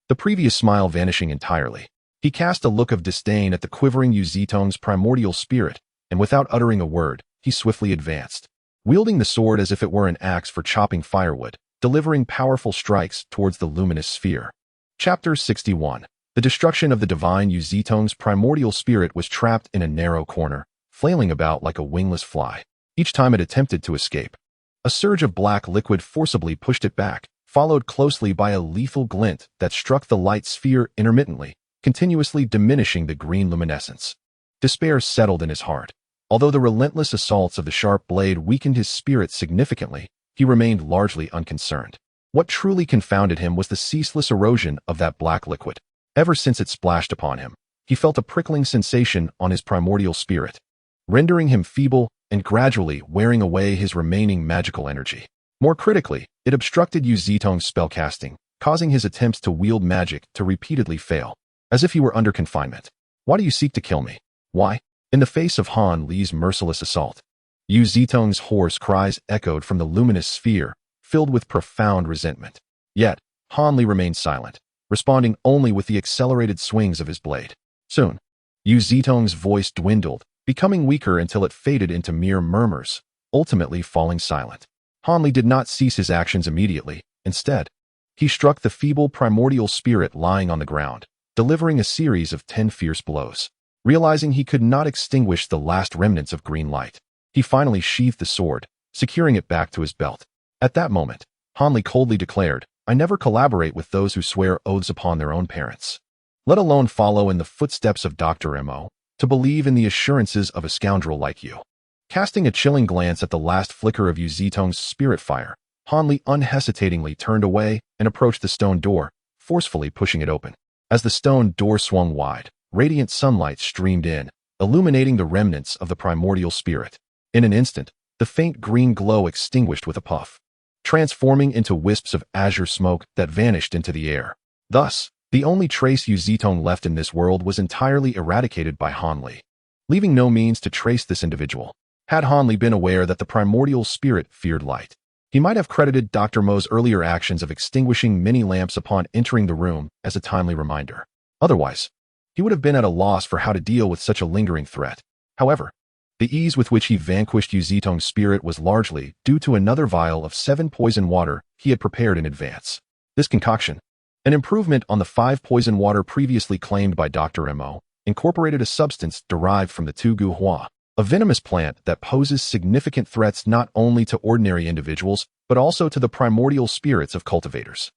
the previous smile vanishing entirely. He cast a look of disdain at the quivering Yu Zedong's primordial spirit, and without uttering a word, he swiftly advanced, wielding the sword as if it were an axe for chopping firewood, delivering powerful strikes towards the luminous sphere. Chapter 61. The destruction of the divine Yu Zedong's primordial spirit was trapped in a narrow corner, flailing about like a wingless fly. each time it attempted to escape. A surge of black liquid forcibly pushed it back, followed closely by a lethal glint that struck the light sphere intermittently, continuously diminishing the green luminescence. Despair settled in his heart. Although the relentless assaults of the sharp blade weakened his spirit significantly, he remained largely unconcerned. What truly confounded him was the ceaseless erosion of that black liquid. Ever since it splashed upon him, he felt a prickling sensation on his primordial spirit, rendering him feeble and gradually wearing away his remaining magical energy. More critically, it obstructed Yu Zitong's spellcasting, causing his attempts to wield magic to repeatedly fail, as if he were under confinement. Why do you seek to kill me? Why? In the face of Han Li's merciless assault, Yu Zitong's hoarse cries echoed from the luminous sphere, filled with profound resentment. Yet, Han Li remained silent, responding only with the accelerated swings of his blade. Soon, Yu Zitong's voice dwindled, becoming weaker until it faded into mere murmurs, ultimately falling silent. Han Li did not cease his actions immediately. Instead, he struck the feeble primordial spirit lying on the ground, delivering a series of 10 fierce blows. Realizing he could not extinguish the last remnants of green light, he finally sheathed the sword, securing it back to his belt. At that moment, Han Li coldly declared, "I never collaborate with those who swear oaths upon their own parents, let alone follow in the footsteps of Dr. Mo, to believe in the assurances of a scoundrel like you." Casting a chilling glance at the last flicker of Yu Zitong's spirit fire, Han Li unhesitatingly turned away and approached the stone door, forcefully pushing it open. As the stone door swung wide, radiant sunlight streamed in, illuminating the remnants of the primordial spirit. In an instant, the faint green glow extinguished with a puff, transforming into wisps of azure smoke that vanished into the air. Thus, the only trace Yu Zitong left in this world was entirely eradicated by Han Li, leaving no means to trace this individual. Had Han Li been aware that the primordial spirit feared light, he might have credited Dr. Mo's earlier actions of extinguishing many lamps upon entering the room as a timely reminder. Otherwise, he would have been at a loss for how to deal with such a lingering threat. However, the ease with which he vanquished Yu Zitong's spirit was largely due to another vial of 7 poison water he had prepared in advance. This concoction, an improvement on the 5 poison water previously claimed by Dr. Mo, incorporated a substance derived from the tugu hua, a venomous plant that poses significant threats not only to ordinary individuals, but also to the primordial spirits of cultivators.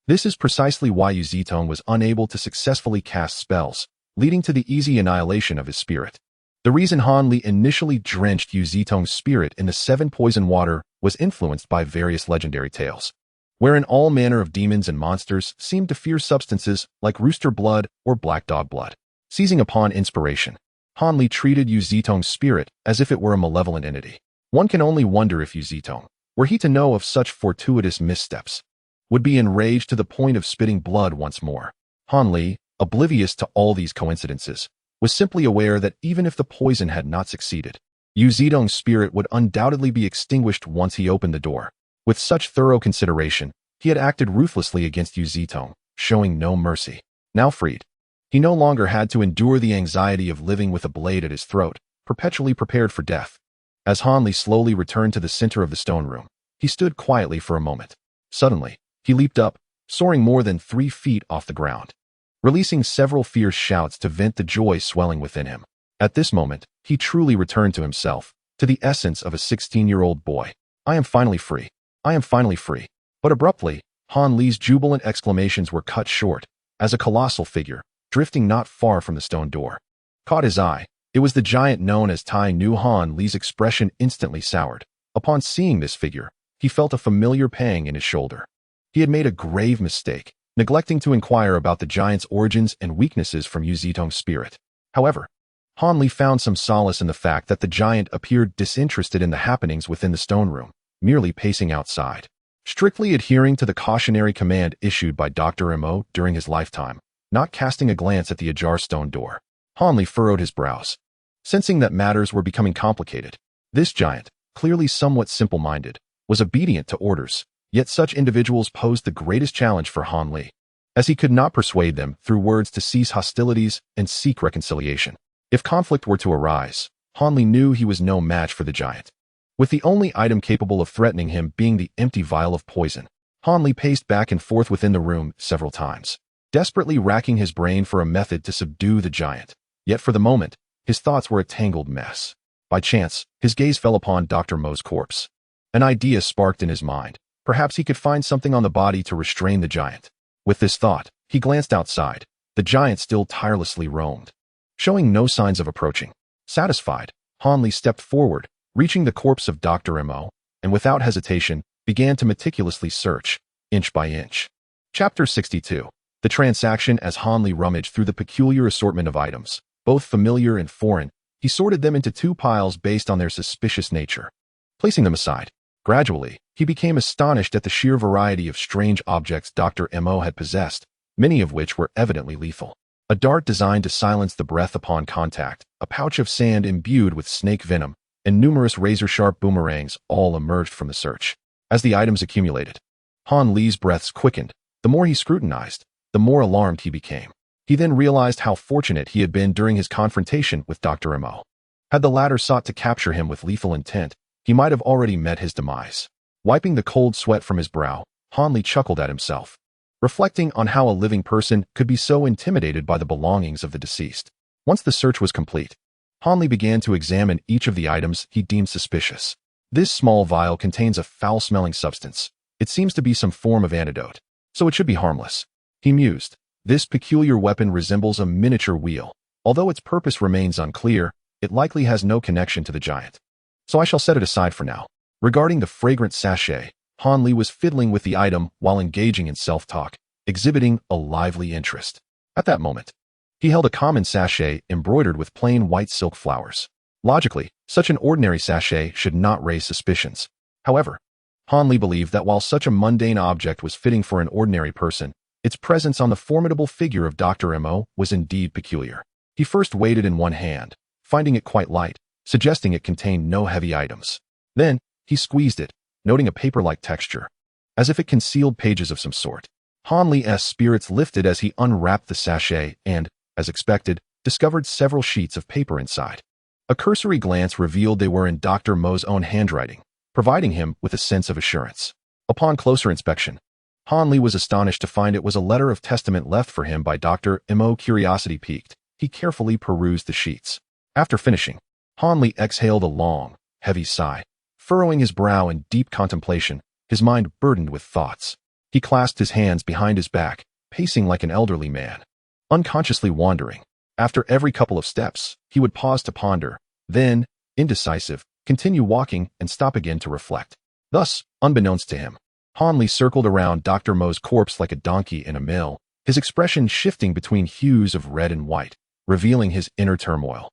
This is precisely why Yu Zitong was unable to successfully cast spells, leading to the easy annihilation of his spirit. The reason Han Li initially drenched Yu Zitong's spirit in the 7 poison water was influenced by various legendary tales, wherein all manner of demons and monsters seemed to fear substances like rooster blood or black dog blood. Seizing upon inspiration, Han Li treated Yu Zitong's spirit as if it were a malevolent entity. One can only wonder if Yu Zitong, were he to know of such fortuitous missteps, would be enraged to the point of spitting blood once more. Han Li, oblivious to all these coincidences, was simply aware that even if the poison had not succeeded, Yu Zitong's spirit would undoubtedly be extinguished once he opened the door. With such thorough consideration, he had acted ruthlessly against Yu Zitong, showing no mercy. Now freed, he no longer had to endure the anxiety of living with a blade at his throat, perpetually prepared for death. As Han Li slowly returned to the center of the stone room, he stood quietly for a moment. Suddenly, he leaped up, soaring more than 3 feet off the ground, releasing several fierce shouts to vent the joy swelling within him. At this moment, he truly returned to himself, to the essence of a 16-year-old boy. "I am finally free. I am finally free." But abruptly, Han Li's jubilant exclamations were cut short, as a colossal figure, drifting not far from the stone door, caught his eye. It was the giant known as Tai Nu. Han Li's expression instantly soured. Upon seeing this figure, he felt a familiar pang in his shoulder. He had made a grave mistake, neglecting to inquire about the giant's origins and weaknesses from Yu Zitong's spirit. However, Han Li found some solace in the fact that the giant appeared disinterested in the happenings within the stone room, merely pacing outside, strictly adhering to the cautionary command issued by Dr. Mo during his lifetime, not casting a glance at the ajar stone door. Han Li furrowed his brows, sensing that matters were becoming complicated. This giant, clearly somewhat simple-minded, was obedient to orders. Yet such individuals posed the greatest challenge for Han Li, as he could not persuade them through words to cease hostilities and seek reconciliation. If conflict were to arise, Han Li knew he was no match for the giant. With the only item capable of threatening him being the empty vial of poison, Han Li paced back and forth within the room several times, desperately racking his brain for a method to subdue the giant. Yet for the moment, his thoughts were a tangled mess. By chance, his gaze fell upon Dr. Mo's corpse. An idea sparked in his mind. Perhaps he could find something on the body to restrain the giant. With this thought, he glanced outside. The giant still tirelessly roamed, showing no signs of approaching. Satisfied, Hanli stepped forward, reaching the corpse of Dr. Mo, and without hesitation, began to meticulously search, inch by inch. Chapter 62. The transaction. As Hanli rummaged through the peculiar assortment of items, both familiar and foreign, he sorted them into two piles based on their suspicious nature. Placing them aside, gradually, he became astonished at the sheer variety of strange objects Dr. Mo had possessed, many of which were evidently lethal. A dart designed to silence the breath upon contact, a pouch of sand imbued with snake venom, and numerous razor-sharp boomerangs all emerged from the search. As the items accumulated, Han Li's breaths quickened. The more he scrutinized, the more alarmed he became. He then realized how fortunate he had been during his confrontation with Dr. Mo. Had the latter sought to capture him with lethal intent, he might have already met his demise. Wiping the cold sweat from his brow, Han Li chuckled at himself, reflecting on how a living person could be so intimidated by the belongings of the deceased. Once the search was complete, Han Li began to examine each of the items he deemed suspicious. This small vial contains a foul-smelling substance. It seems to be some form of antidote, so it should be harmless. He mused. This peculiar weapon resembles a miniature wheel. Although its purpose remains unclear, it likely has no connection to the giant. So I shall set it aside for now. Regarding the fragrant sachet, Han Li was fiddling with the item while engaging in self-talk, exhibiting a lively interest. At that moment, he held a common sachet embroidered with plain white silk flowers. Logically, such an ordinary sachet should not raise suspicions. However, Han Li believed that while such a mundane object was fitting for an ordinary person, its presence on the formidable figure of Dr. Mo was indeed peculiar. He first weighed it in one hand, finding it quite light, suggesting it contained no heavy items. Then, he squeezed it, noting a paper-like texture, as if it concealed pages of some sort. Han Li's spirits lifted as he unwrapped the sachet and, as expected, discovered several sheets of paper inside. A cursory glance revealed they were in Dr. Mo's own handwriting, providing him with a sense of assurance. Upon closer inspection, Han Li was astonished to find it was a letter of testament left for him by Dr. Mo. Curiosity piqued, he carefully perused the sheets. After finishing, Han Li exhaled a long, heavy sigh. Furrowing his brow in deep contemplation, his mind burdened with thoughts. He clasped his hands behind his back, pacing like an elderly man, unconsciously wandering. After every couple of steps, he would pause to ponder, then, indecisive, continue walking and stop again to reflect. Thus, unbeknownst to him, Han Li circled around Dr. Mo's corpse like a donkey in a mill, his expression shifting between hues of red and white, revealing his inner turmoil,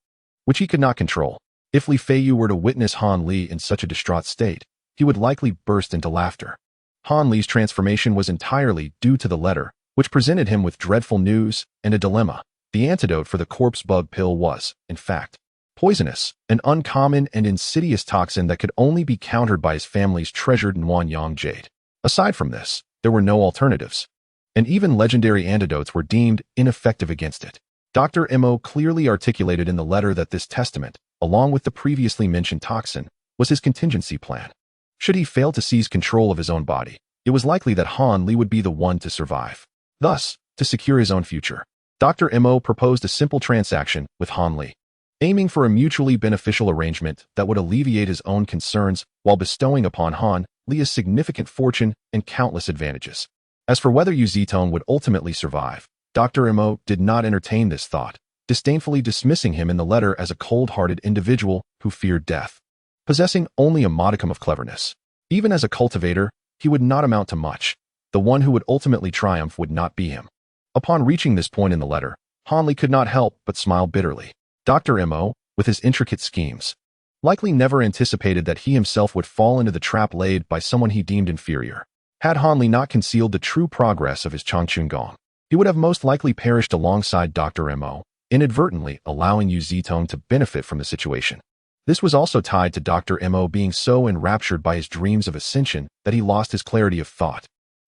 which he could not control. If Li Feiyu were to witness Han Li in such a distraught state, he would likely burst into laughter. Han Li's transformation was entirely due to the letter, which presented him with dreadful news and a dilemma. The antidote for the corpse bug pill was, in fact, poisonous, an uncommon and insidious toxin that could only be countered by his family's treasured Nuanyang jade. Aside from this, there were no alternatives, and even legendary antidotes were deemed ineffective against it. Dr. Mo clearly articulated in the letter that this testament, along with the previously mentioned toxin, was his contingency plan. Should he fail to seize control of his own body, it was likely that Han Li would be the one to survive. Thus, to secure his own future, Dr. Mo proposed a simple transaction with Han Li, aiming for a mutually beneficial arrangement that would alleviate his own concerns while bestowing upon Han Li a significant fortune and countless advantages. As for whether Yu Zitong would ultimately survive, Dr. Mo did not entertain this thought, disdainfully dismissing him in the letter as a cold-hearted individual who feared death, possessing only a modicum of cleverness. Even as a cultivator, he would not amount to much. The one who would ultimately triumph would not be him. Upon reaching this point in the letter, Han Li could not help but smile bitterly. Dr. Mo, with his intricate schemes, likely never anticipated that he himself would fall into the trap laid by someone he deemed inferior. Had Han Li not concealed the true progress of his Changchun Gong, he would have most likely perished alongside Dr. Mo, inadvertently allowing Yu Zitong to benefit from the situation. This was also tied to Dr. Mo being so enraptured by his dreams of ascension that he lost his clarity of thought.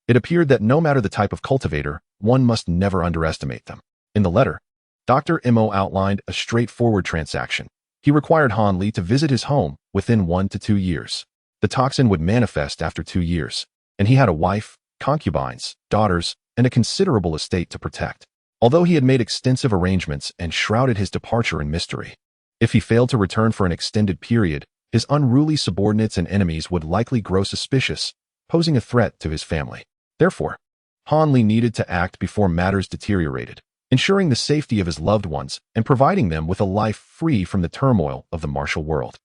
It appeared that no matter the type of cultivator, one must never underestimate them. In the letter, Dr. Mo outlined a straightforward transaction. He required Han Li to visit his home within 1 to 2 years. The toxin would manifest after 2 years, and he had a wife, concubines, daughters, and a considerable estate to protect. Although he had made extensive arrangements and shrouded his departure in mystery, If he failed to return for an extended period, his unruly subordinates and enemies would likely grow suspicious, posing a threat to his family. Therefore, Han Li needed to act before matters deteriorated, ensuring the safety of his loved ones and providing them with a life free from the turmoil of the martial world.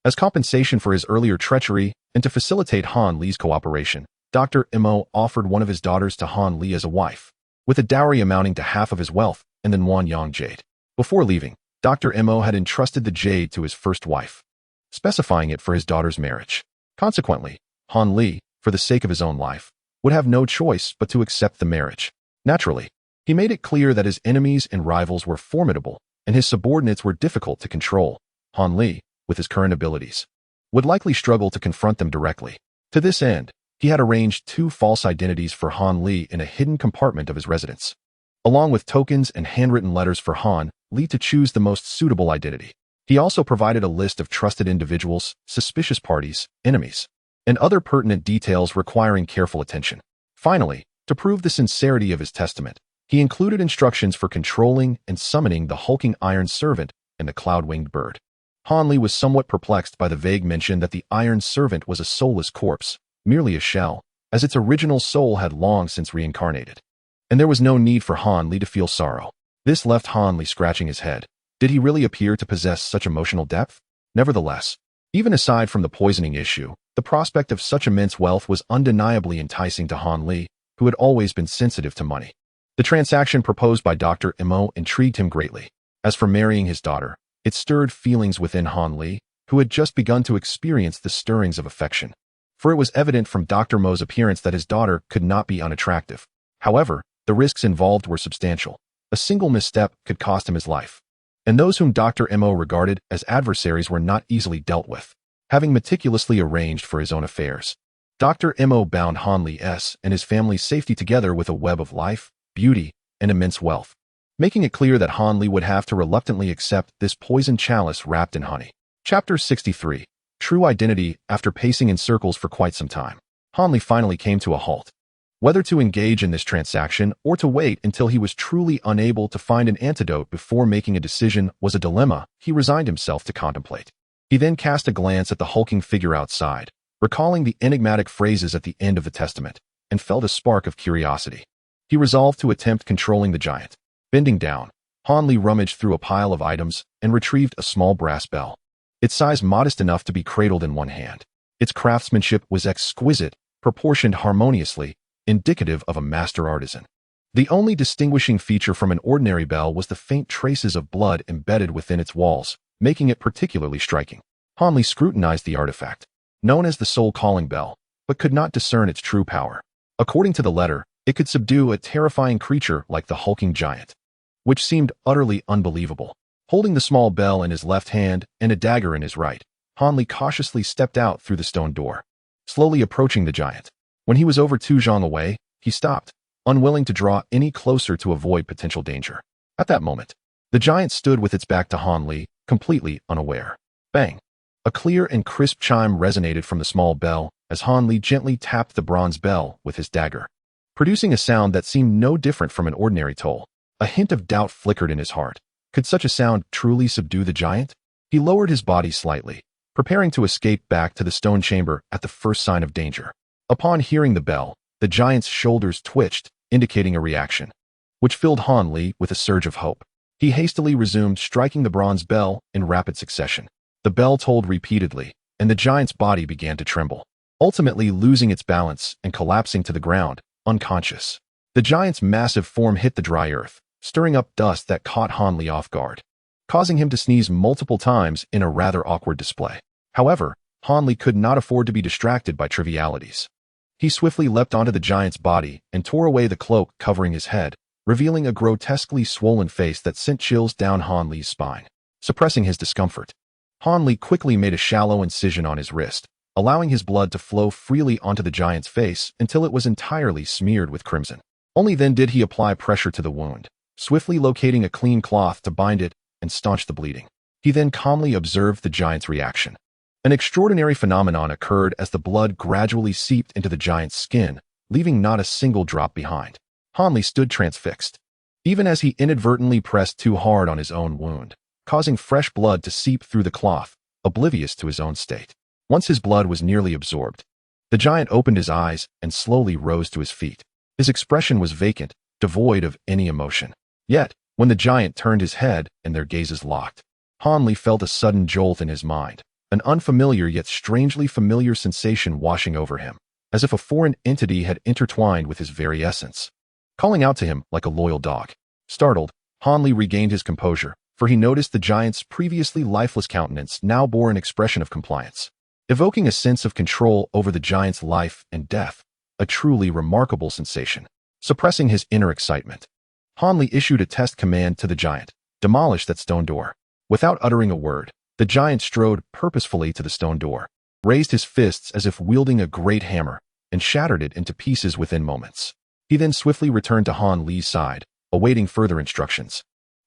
As compensation for his earlier treachery and to facilitate Han Li's cooperation, Dr. Mo offered one of his daughters to Han Li as a wife, with a dowry amounting to half of his wealth and the Nuanyang jade. Before leaving, Dr. Mo had entrusted the jade to his first wife, specifying it for his daughter's marriage. Consequently, Han Li, for the sake of his own life, would have no choice but to accept the marriage. Naturally, he made it clear that his enemies and rivals were formidable and his subordinates were difficult to control. Han Li, with his current abilities, would likely struggle to confront them directly. To this end, he had arranged 2 false identities for Han Li in a hidden compartment of his residence, along with tokens and handwritten letters for Han Li to choose the most suitable identity. He also provided a list of trusted individuals, suspicious parties, enemies, and other pertinent details requiring careful attention. Finally, to prove the sincerity of his testament, he included instructions for controlling and summoning the hulking iron servant and the cloud-winged bird. Han Li was somewhat perplexed by the vague mention that the iron servant was a soulless corpse, merely a shell, as its original soul had long since reincarnated. And there was no need for Han Li to feel sorrow. This left Han Li scratching his head. Did he really appear to possess such emotional depth? Nevertheless, even aside from the poisoning issue, the prospect of such immense wealth was undeniably enticing to Han Li, who had always been sensitive to money. The transaction proposed by Dr. Mo intrigued him greatly. As for marrying his daughter, it stirred feelings within Han Li, who had just begun to experience the stirrings of affection. For it was evident from Dr. Mo's appearance that his daughter could not be unattractive. However, the risks involved were substantial. A single misstep could cost him his life. And those whom Dr. Mo regarded as adversaries were not easily dealt with. Having meticulously arranged for his own affairs, Dr. Mo bound Han Li's and his family's safety together with a web of life, beauty, and immense wealth, making it clear that Han Li would have to reluctantly accept this poisoned chalice wrapped in honey. Chapter 63. True Identity. After pacing in circles for quite some time, Han Li finally came to a halt. Whether to engage in this transaction or to wait until he was truly unable to find an antidote before making a decision was a dilemma he resigned himself to contemplate. He then cast a glance at the hulking figure outside, recalling the enigmatic phrases at the end of the testament, and felt a spark of curiosity. He resolved to attempt controlling the giant. Bending down, Han Li rummaged through a pile of items and retrieved a small brass bell. Its size modest enough to be cradled in one hand. Its craftsmanship was exquisite, proportioned harmoniously, indicative of a master artisan. The only distinguishing feature from an ordinary bell was the faint traces of blood embedded within its walls, making it particularly striking. Han Li scrutinized the artifact, known as the soul calling bell, but could not discern its true power. According to the letter, it could subdue a terrifying creature like the hulking giant, which seemed utterly unbelievable. Holding the small bell in his left hand and a dagger in his right, Han Li cautiously stepped out through the stone door, slowly approaching the giant. When he was over 2 zhang away, he stopped, unwilling to draw any closer to avoid potential danger. At that moment, the giant stood with its back to Han Li, completely unaware. Bang! A clear and crisp chime resonated from the small bell as Han Li gently tapped the bronze bell with his dagger, producing a sound that seemed no different from an ordinary toll. A hint of doubt flickered in his heart. Could such a sound truly subdue the giant? He lowered his body slightly, preparing to escape back to the stone chamber at the first sign of danger. Upon hearing the bell, the giant's shoulders twitched, indicating a reaction, which filled Han Li with a surge of hope. He hastily resumed striking the bronze bell in rapid succession. The bell tolled repeatedly, and the giant's body began to tremble, ultimately losing its balance and collapsing to the ground, unconscious. The giant's massive form hit the dry earth, stirring up dust that caught Han Li off guard, causing him to sneeze multiple times in a rather awkward display. However, Han Li could not afford to be distracted by trivialities. He swiftly leapt onto the giant's body and tore away the cloak covering his head, revealing a grotesquely swollen face that sent chills down Han Li's spine. Suppressing his discomfort, Han Li quickly made a shallow incision on his wrist, allowing his blood to flow freely onto the giant's face until it was entirely smeared with crimson. Only then did he apply pressure to the wound, swiftly locating a clean cloth to bind it and staunch the bleeding. He then calmly observed the giant's reaction. An extraordinary phenomenon occurred as the blood gradually seeped into the giant's skin, leaving not a single drop behind. Han Li stood transfixed, even as he inadvertently pressed too hard on his own wound, causing fresh blood to seep through the cloth, oblivious to his own state. Once his blood was nearly absorbed, the giant opened his eyes and slowly rose to his feet. His expression was vacant, devoid of any emotion. Yet, when the giant turned his head and their gazes locked, Han Li felt a sudden jolt in his mind, an unfamiliar yet strangely familiar sensation washing over him, as if a foreign entity had intertwined with his very essence, calling out to him like a loyal dog. Startled, Han Li regained his composure, for he noticed the giant's previously lifeless countenance now bore an expression of compliance, evoking a sense of control over the giant's life and death, a truly remarkable sensation. Suppressing his inner excitement, Han Li issued a test command to the giant: demolish that stone door. Without uttering a word, the giant strode purposefully to the stone door, raised his fists as if wielding a great hammer, and shattered it into pieces within moments. He then swiftly returned to Han Li's side, awaiting further instructions.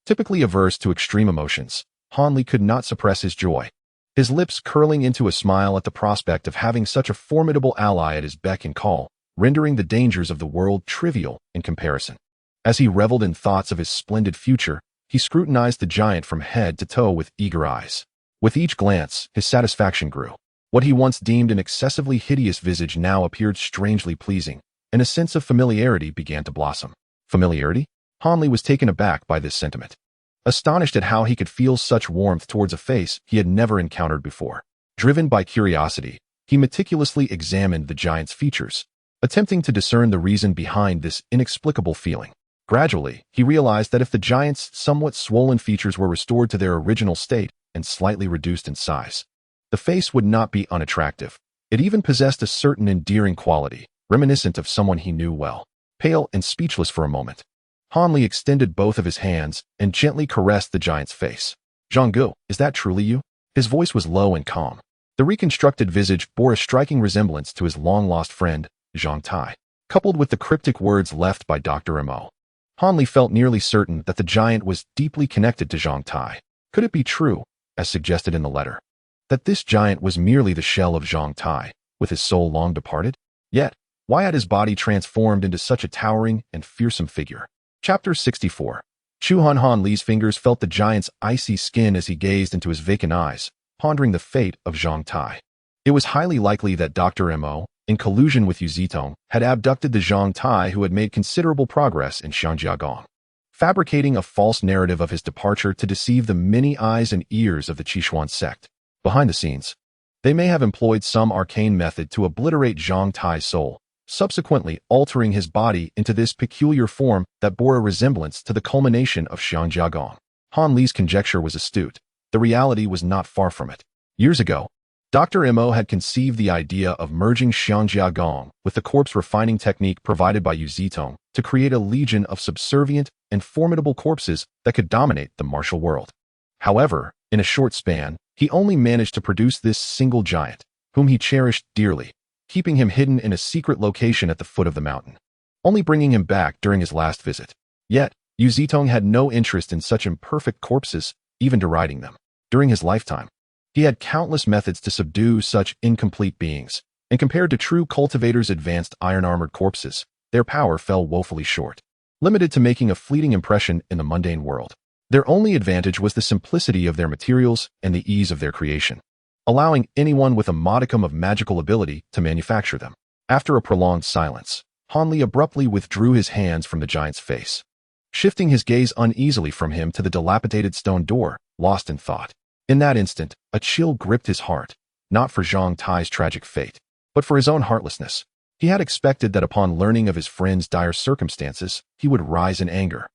Typically averse to extreme emotions, Han Li could not suppress his joy, his lips curling into a smile at the prospect of having such a formidable ally at his beck and call, rendering the dangers of the world trivial in comparison. As he reveled in thoughts of his splendid future, he scrutinized the giant from head to toe with eager eyes. With each glance, his satisfaction grew. What he once deemed an excessively hideous visage now appeared strangely pleasing, and a sense of familiarity began to blossom. Familiarity? Han Li was taken aback by this sentiment, astonished at how he could feel such warmth towards a face he had never encountered before. Driven by curiosity, he meticulously examined the giant's features, attempting to discern the reason behind this inexplicable feeling. Gradually, he realized that if the giant's somewhat swollen features were restored to their original state and slightly reduced in size, the face would not be unattractive. It even possessed a certain endearing quality, reminiscent of someone he knew well. Pale and speechless for a moment, Han Li extended both of his hands and gently caressed the giant's face. "Jianghu, is that truly you?" His voice was low and calm. The reconstructed visage bore a striking resemblance to his long-lost friend, Zhang Tai, coupled with the cryptic words left by Dr. Mo. Han Li felt nearly certain that the giant was deeply connected to Zhang Tai. Could it be true, as suggested in the letter, that this giant was merely the shell of Zhang Tai, with his soul long departed? Yet, why had his body transformed into such a towering and fearsome figure? Chapter 64. Han Li's fingers felt the giant's icy skin as he gazed into his vacant eyes, pondering the fate of Zhang Tai. It was highly likely that Dr. Mo, in collusion with Yu Zitong, had abducted the Zhang Tai who had made considerable progress in Xiangjiagong, fabricating a false narrative of his departure to deceive the many eyes and ears of the Qishuan sect. Behind the scenes, they may have employed some arcane method to obliterate Zhang Tai's soul, subsequently altering his body into this peculiar form that bore a resemblance to the culmination of Xiangjiagong. Han Li's conjecture was astute. The reality was not far from it. Years ago, Dr. Mo had conceived the idea of merging Xiangjiagong with the corpse refining technique provided by Yu Zitong to create a legion of subservient and formidable corpses that could dominate the martial world. However, in a short span, he only managed to produce this single giant, whom he cherished dearly, keeping him hidden in a secret location at the foot of the mountain, only bringing him back during his last visit. Yet, Yu Zitong had no interest in such imperfect corpses, even deriding them. During his lifetime, he had countless methods to subdue such incomplete beings, and compared to true cultivators' advanced iron-armored corpses, their power fell woefully short, limited to making a fleeting impression in the mundane world. Their only advantage was the simplicity of their materials and the ease of their creation, allowing anyone with a modicum of magical ability to manufacture them. After a prolonged silence, Han Li abruptly withdrew his hands from the giant's face, shifting his gaze uneasily from him to the dilapidated stone door, lost in thought. In that instant, a chill gripped his heart, not for Zhang Tai's tragic fate, but for his own heartlessness. He had expected that upon learning of his friend's dire circumstances, he would rise in anger,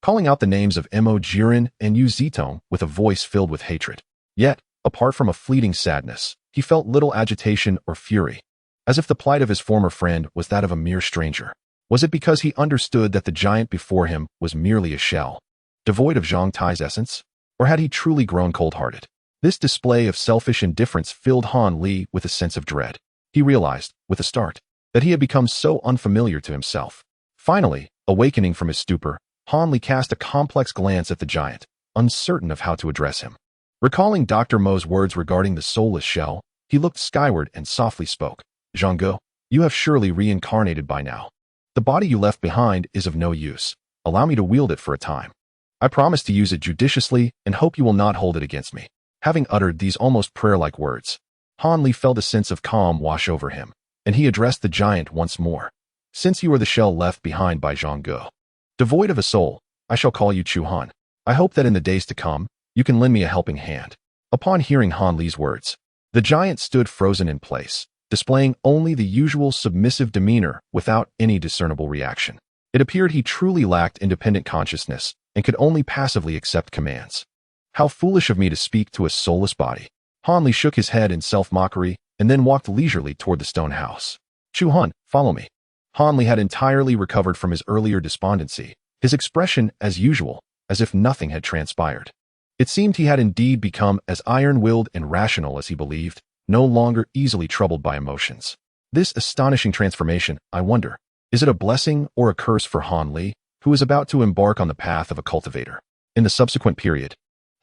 calling out the names of Mo Jiren and Yu Zitong with a voice filled with hatred. Yet, apart from a fleeting sadness, he felt little agitation or fury, as if the plight of his former friend was that of a mere stranger. Was it because he understood that the giant before him was merely a shell, devoid of Zhang Tai's essence? Or had he truly grown cold-hearted? This display of selfish indifference filled Han Li with a sense of dread. He realized, with a start, that he had become so unfamiliar to himself. Finally, awakening from his stupor, Han Li cast a complex glance at the giant, uncertain of how to address him. Recalling Dr. Mo's words regarding the soulless shell, he looked skyward and softly spoke. "Jianghu, you have surely reincarnated by now. The body you left behind is of no use. Allow me to wield it for a time." I promise to use it judiciously and hope you will not hold it against me." Having uttered these almost prayer-like words, Han Li felt a sense of calm wash over him, and he addressed the giant once more. "Since you are the shell left behind by Jianghu, devoid of a soul, I shall call you Chu Han. I hope that in the days to come, you can lend me a helping hand." Upon hearing Han Li's words, the giant stood frozen in place, displaying only the usual submissive demeanor without any discernible reaction. It appeared he truly lacked independent consciousness and could only passively accept commands. "How foolish of me to speak to a soulless body." Han Li shook his head in self-mockery and then walked leisurely toward the stone house. "Chu Han, follow me." Han Li had entirely recovered from his earlier despondency, his expression as usual, as if nothing had transpired. It seemed he had indeed become as iron-willed and rational as he believed, no longer easily troubled by emotions. This astonishing transformation, I wonder, is it a blessing or a curse for Han Li, who is about to embark on the path of a cultivator? In the subsequent period,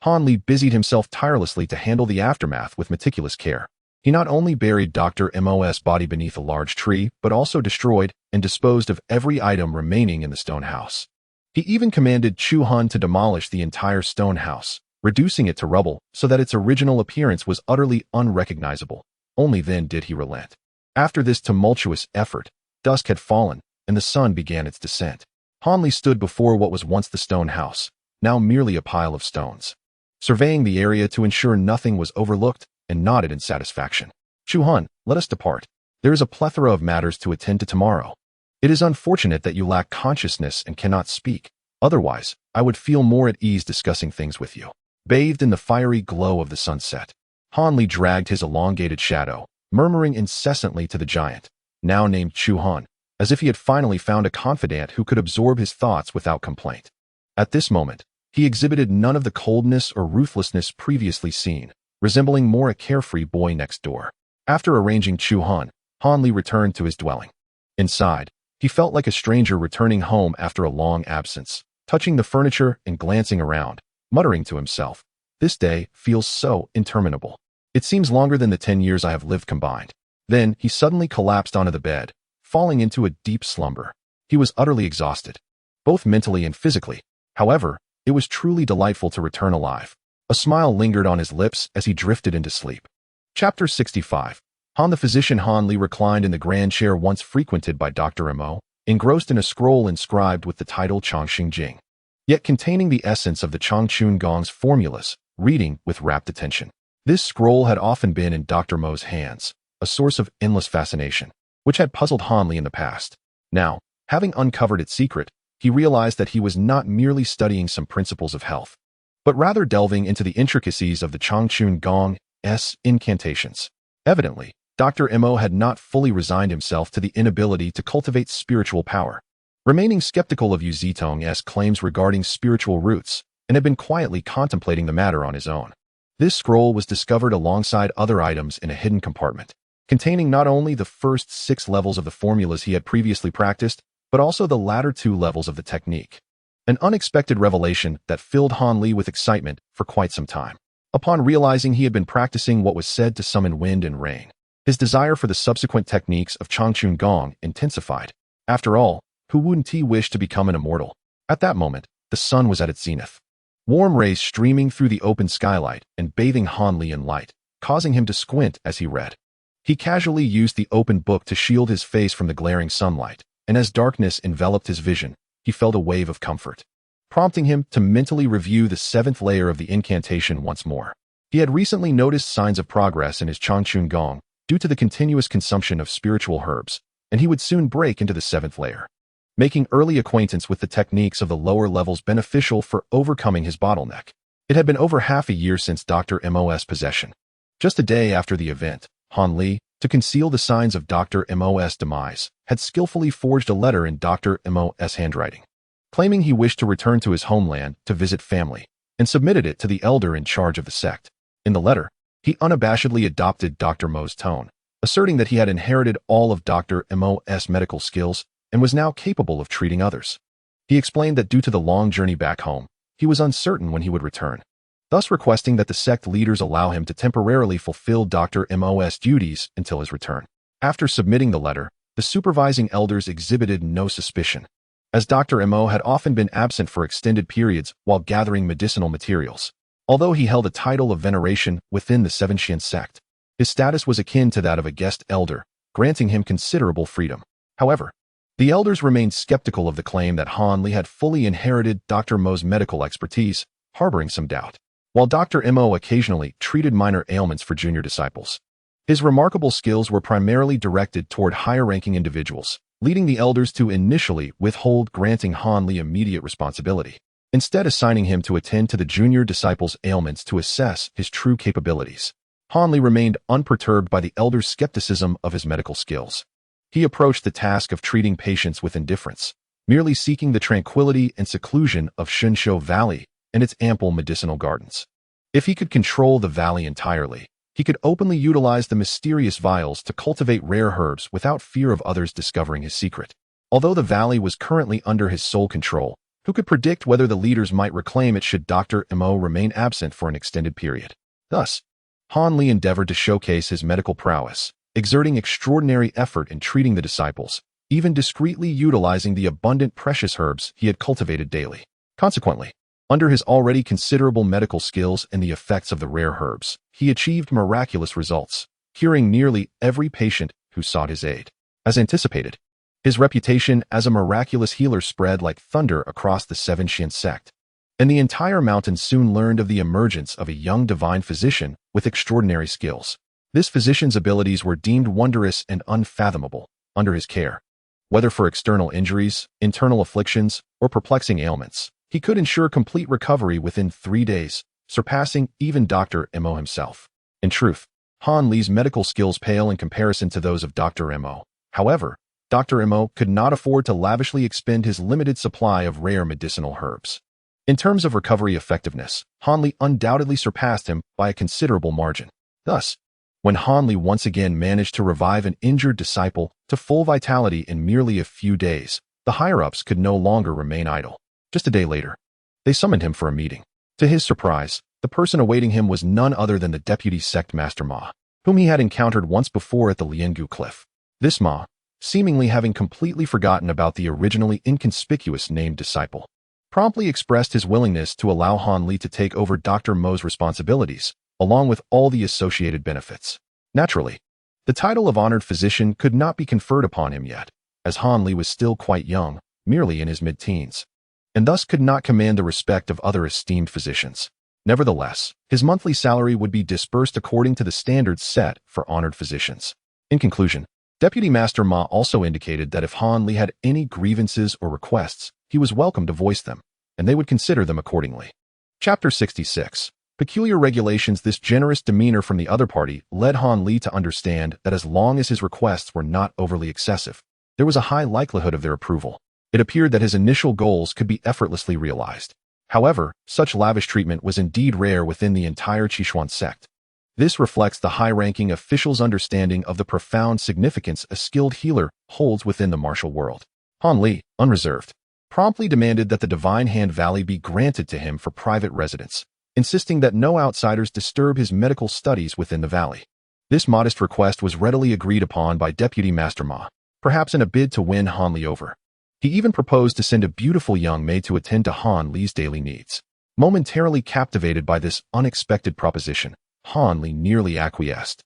Han Li busied himself tirelessly to handle the aftermath with meticulous care. He not only buried Dr. Mo's body beneath a large tree, but also destroyed and disposed of every item remaining in the stone house. He even commanded Chu Han to demolish the entire stone house, reducing it to rubble so that its original appearance was utterly unrecognizable. Only then did he relent. After this tumultuous effort, dusk had fallen, and the sun began its descent. Han Li stood before what was once the stone house, now merely a pile of stones, surveying the area to ensure nothing was overlooked, and nodded in satisfaction. "Chu Han, let us depart. There is a plethora of matters to attend to tomorrow. It is unfortunate that you lack consciousness and cannot speak. Otherwise, I would feel more at ease discussing things with you." Bathed in the fiery glow of the sunset, Han Li dragged his elongated shadow, murmuring incessantly to the giant, now named Chu Han, as if he had finally found a confidant who could absorb his thoughts without complaint. At this moment, he exhibited none of the coldness or ruthlessness previously seen, resembling more a carefree boy next door. After arranging Chu Han, Han Li returned to his dwelling. Inside, he felt like a stranger returning home after a long absence, touching the furniture and glancing around, muttering to himself, "This day feels so interminable. It seems longer than the 10 years I have lived combined." Then he suddenly collapsed onto the bed, falling into a deep slumber. He was utterly exhausted, both mentally and physically. However, it was truly delightful to return alive. A smile lingered on his lips as he drifted into sleep. Chapter 65. Han the physician. Han Li reclined in the grand chair once frequented by Dr. Mo, engrossed in a scroll inscribed with the title Chongqing Jing, yet containing the essence of the Chongqing Gong's formulas, reading with rapt attention. This scroll had often been in Dr. Mo's hands, a source of endless fascination, which had puzzled Han Li in the past. Now, having uncovered its secret, he realized that he was not merely studying some principles of health, but rather delving into the intricacies of the Chongqing Gong's incantations. Evidently, Dr. Mo had not fully resigned himself to the inability to cultivate spiritual power, remaining skeptical of Yu Zitong's claims regarding spiritual roots, and had been quietly contemplating the matter on his own. This scroll was discovered alongside other items in a hidden compartment, containing not only the first 6 levels of the formulas he had previously practiced, but also the latter 2 levels of the technique. An unexpected revelation that filled Han Li with excitement for quite some time. Upon realizing he had been practicing what was said to summon wind and rain, his desire for the subsequent techniques of Chongqing Gong intensified. After all, who wouldn't he wish to become an immortal? At that moment, the sun was at its zenith, warm rays streaming through the open skylight and bathing Han Li in light, causing him to squint as he read. He casually used the open book to shield his face from the glaring sunlight, and as darkness enveloped his vision, he felt a wave of comfort, prompting him to mentally review the 7th layer of the incantation once more. He had recently noticed signs of progress in his Chongqing Gong due to the continuous consumption of spiritual herbs, and he would soon break into the 7th layer, making early acquaintance with the techniques of the lower levels beneficial for overcoming his bottleneck. It had been over half a year since Dr. Mo's possession. Just a day after the event, Han Li, to conceal the signs of Dr. Mo's demise, had skillfully forged a letter in Dr. Mo's handwriting, claiming he wished to return to his homeland to visit family, and submitted it to the elder in charge of the sect. In the letter, he unabashedly adopted Dr. Mo's tone, asserting that he had inherited all of Dr. Mo's medical skills and was now capable of treating others. He explained that due to the long journey back home, he was uncertain when he would return, thus requesting that the sect leaders allow him to temporarily fulfill Dr. Mo's duties until his return. After submitting the letter, the supervising elders exhibited no suspicion. as Dr. Mo had often been absent for extended periods while gathering medicinal materials. Although he held a title of veneration within the Seven Sect, his status was akin to that of a guest elder, granting him considerable freedom. However, the elders remained skeptical of the claim that Han Li had fully inherited Dr. Mo's medical expertise, harboring some doubt. While Dr. Mo occasionally treated minor ailments for junior disciples, his remarkable skills were primarily directed toward higher-ranking individuals, leading the elders to initially withhold granting Han Li immediate responsibility, instead assigning him to attend to the junior disciples' ailments to assess his true capabilities. Han Li remained unperturbed by the elders' skepticism of his medical skills. He approached the task of treating patients with indifference, merely seeking the tranquility and seclusion of Shunshou Valley and its ample medicinal gardens. If he could control the valley entirely, he could openly utilize the mysterious vials to cultivate rare herbs without fear of others discovering his secret. Although the valley was currently under his sole control, who could predict whether the leaders might reclaim it should Dr. Mo remain absent for an extended period? Thus, Han Li endeavored to showcase his medical prowess, exerting extraordinary effort in treating the disciples, even discreetly utilizing the abundant precious herbs he had cultivated daily. Consequently, under his already considerable medical skills and the effects of the rare herbs, he achieved miraculous results, curing nearly every patient who sought his aid. As anticipated, his reputation as a miraculous healer spread like thunder across the Seven Sect, and the entire mountain soon learned of the emergence of a young divine physician with extraordinary skills. This physician's abilities were deemed wondrous and unfathomable under his care. Whether for external injuries, internal afflictions, or perplexing ailments, he could ensure complete recovery within 3 days, surpassing even Dr. Mo himself. In truth, Han Li's medical skills pale in comparison to those of Dr. Mo. However, Dr. Mo could not afford to lavishly expend his limited supply of rare medicinal herbs. In terms of recovery effectiveness, Han Li undoubtedly surpassed him by a considerable margin. Thus, when Han Li once again managed to revive an injured disciple to full vitality in merely a few days, the higher-ups could no longer remain idle. Just a day later, they summoned him for a meeting. To his surprise, the person awaiting him was none other than the deputy sect master Ma, whom he had encountered once before at the Liangu Cliff. This Ma, seemingly having completely forgotten about the originally inconspicuous named disciple, promptly expressed his willingness to allow Han Li to take over Dr. Mo's responsibilities, along with all the associated benefits. Naturally, the title of honored physician could not be conferred upon him yet, as Han Li was still quite young, merely in his mid-teens, and thus could not command the respect of other esteemed physicians. Nevertheless, his monthly salary would be disbursed according to the standards set for honored physicians. In conclusion, Deputy Master Ma also indicated that if Han Li had any grievances or requests, he was welcome to voice them, and they would consider them accordingly. Chapter 66. Peculiar regulations. This generous demeanor from the other party led Han Li to understand that as long as his requests were not overly excessive, there was a high likelihood of their approval. It appeared that his initial goals could be effortlessly realized. However, such lavish treatment was indeed rare within the entire Qishuan sect. This reflects the high-ranking official's understanding of the profound significance a skilled healer holds within the martial world. Han Li, unreserved, promptly demanded that the Divine Hand Valley be granted to him for private residence, insisting that no outsiders disturb his medical studies within the valley. This modest request was readily agreed upon by Deputy Master Ma, perhaps in a bid to win Han Li over. He even proposed to send a beautiful young maid to attend to Han Li's daily needs. Momentarily captivated by this unexpected proposition, Han Li nearly acquiesced.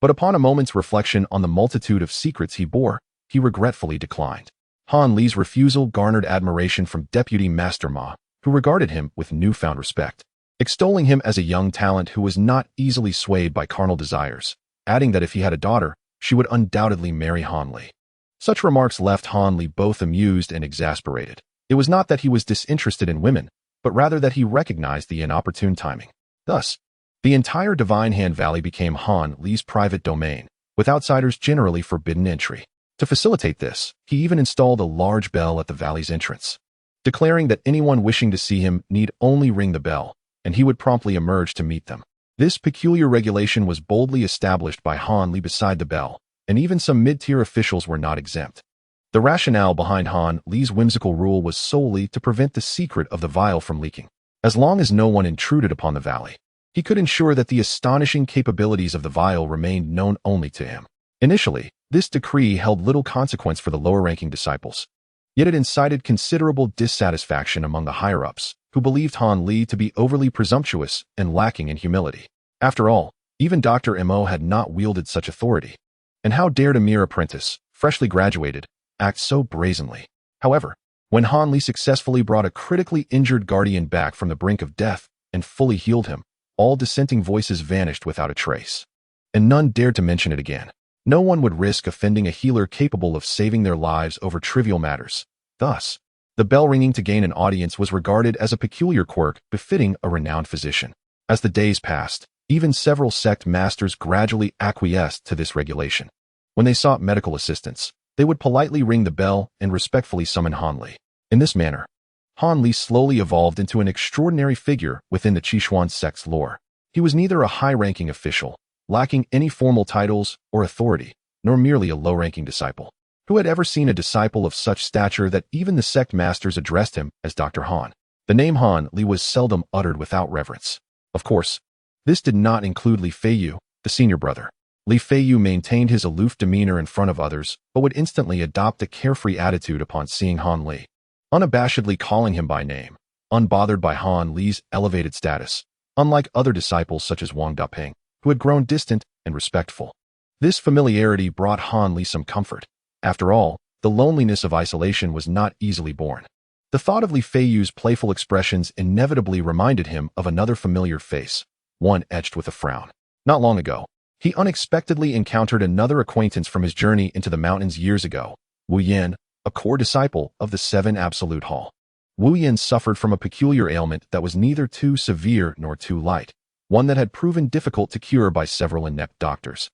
But upon a moment's reflection on the multitude of secrets he bore, he regretfully declined. Han Li's refusal garnered admiration from Deputy Master Ma, who regarded him with newfound respect, extolling him as a young talent who was not easily swayed by carnal desires, adding that if he had a daughter, she would undoubtedly marry Han Li. Such remarks left Han Li both amused and exasperated. It was not that he was disinterested in women, but rather that he recognized the inopportune timing. Thus, the entire Divine Hand Valley became Han Li's private domain, with outsiders generally forbidden entry. To facilitate this, he even installed a large bell at the valley's entrance, declaring that anyone wishing to see him need only ring the bell, and he would promptly emerge to meet them. This peculiar regulation was boldly established by Han Li beside the bell, and even some mid-tier officials were not exempt. The rationale behind Han Li's whimsical rule was solely to prevent the secret of the vial from leaking. As long as no one intruded upon the valley, he could ensure that the astonishing capabilities of the vial remained known only to him. Initially, this decree held little consequence for the lower-ranking disciples. Yet it incited considerable dissatisfaction among the higher-ups, who believed Han Li to be overly presumptuous and lacking in humility. After all, even Dr. Mo had not wielded such authority. And how dared a mere apprentice, freshly graduated, act so brazenly? However, when Han Li successfully brought a critically injured guardian back from the brink of death and fully healed him, all dissenting voices vanished without a trace. And none dared to mention it again. No one would risk offending a healer capable of saving their lives over trivial matters. Thus, the bell ringing to gain an audience was regarded as a peculiar quirk befitting a renowned physician. As the days passed, even several sect masters gradually acquiesced to this regulation. When they sought medical assistance, they would politely ring the bell and respectfully summon Han Li. In this manner, Han Li slowly evolved into an extraordinary figure within the Qishuan sect's lore. He was neither a high-ranking official, lacking any formal titles or authority, nor merely a low-ranking disciple. Who had ever seen a disciple of such stature that even the sect masters addressed him as Dr. Han? The name Han Li was seldom uttered without reverence. Of course, this did not include Li Feiyu, the senior brother. Li Feiyu maintained his aloof demeanor in front of others, but would instantly adopt a carefree attitude upon seeing Han Li, unabashedly calling him by name, unbothered by Han Li's elevated status, unlike other disciples such as Wang Daping, who had grown distant and respectful. This familiarity brought Han Li some comfort. After all, the loneliness of isolation was not easily borne. The thought of Li Feiyu's playful expressions inevitably reminded him of another familiar face, one etched with a frown. Not long ago, he unexpectedly encountered another acquaintance from his journey into the mountains years ago, Wu Yan, a core disciple of the Seven Absolute Hall. Wu Yan suffered from a peculiar ailment that was neither too severe nor too light, one that had proven difficult to cure by several inept doctors,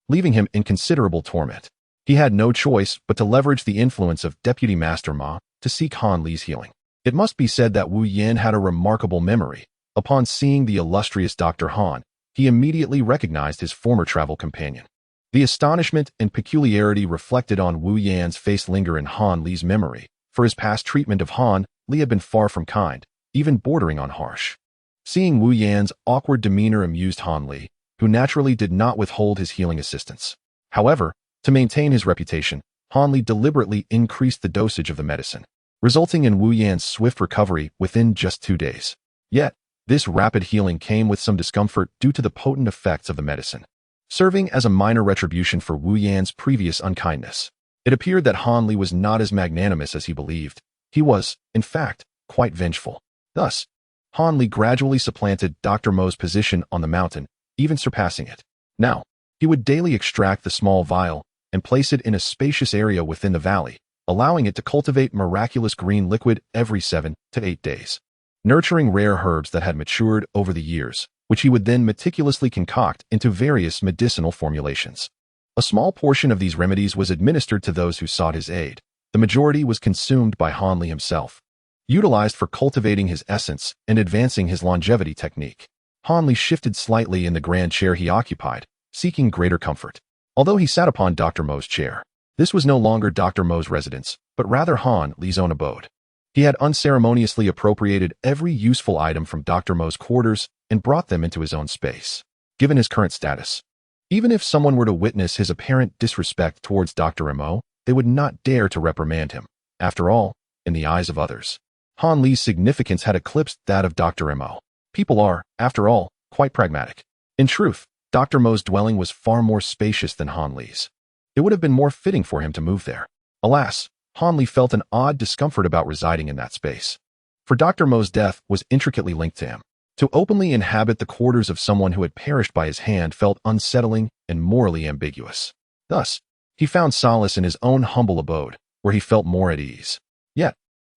leaving him in considerable torment. He had no choice but to leverage the influence of Deputy Master Ma to seek Han Li's healing. It must be said that Wu Yan had a remarkable memory. Upon seeing the illustrious Dr. Han, he immediately recognized his former travel companion. The astonishment and peculiarity reflected on Wu Yan's face linger in Han Li's memory, for his past treatment of Han Li had been far from kind, even bordering on harsh. Seeing Wu Yan's awkward demeanor amused Han Li, who naturally did not withhold his healing assistance. However, to maintain his reputation, Han Li deliberately increased the dosage of the medicine, resulting in Wu Yan's swift recovery within just 2 days. Yet, this rapid healing came with some discomfort due to the potent effects of the medicine, serving as a minor retribution for Wu Yan's previous unkindness. It appeared that Han Li was not as magnanimous as he believed. He was, in fact, quite vengeful. Thus, Han Li gradually supplanted Dr. Mo's position on the mountain, even surpassing it. Now, he would daily extract the small vial and place it in a spacious area within the valley, allowing it to cultivate miraculous green liquid every 7 to 8 days, nurturing rare herbs that had matured over the years, which he would then meticulously concoct into various medicinal formulations. A small portion of these remedies was administered to those who sought his aid. The majority was consumed by Han Li himself, utilized for cultivating his essence and advancing his longevity technique. Han Li shifted slightly in the grand chair he occupied, seeking greater comfort. Although he sat upon Dr. Mo's chair, this was no longer Dr. Mo's residence, but rather Han Li's own abode. He had unceremoniously appropriated every useful item from Dr. Mo's quarters and brought them into his own space. Given his current status, even if someone were to witness his apparent disrespect towards Dr. Mo, they would not dare to reprimand him. After all, in the eyes of others, Han Li's significance had eclipsed that of Dr. Mo. People are, after all, quite pragmatic. In truth, Dr. Mo's dwelling was far more spacious than Han Li's. It would have been more fitting for him to move there. Alas, Han Li felt an odd discomfort about residing in that space. For Dr. Mo's death was intricately linked to him. To openly inhabit the quarters of someone who had perished by his hand felt unsettling and morally ambiguous. Thus, he found solace in his own humble abode, where he felt more at ease. Yet,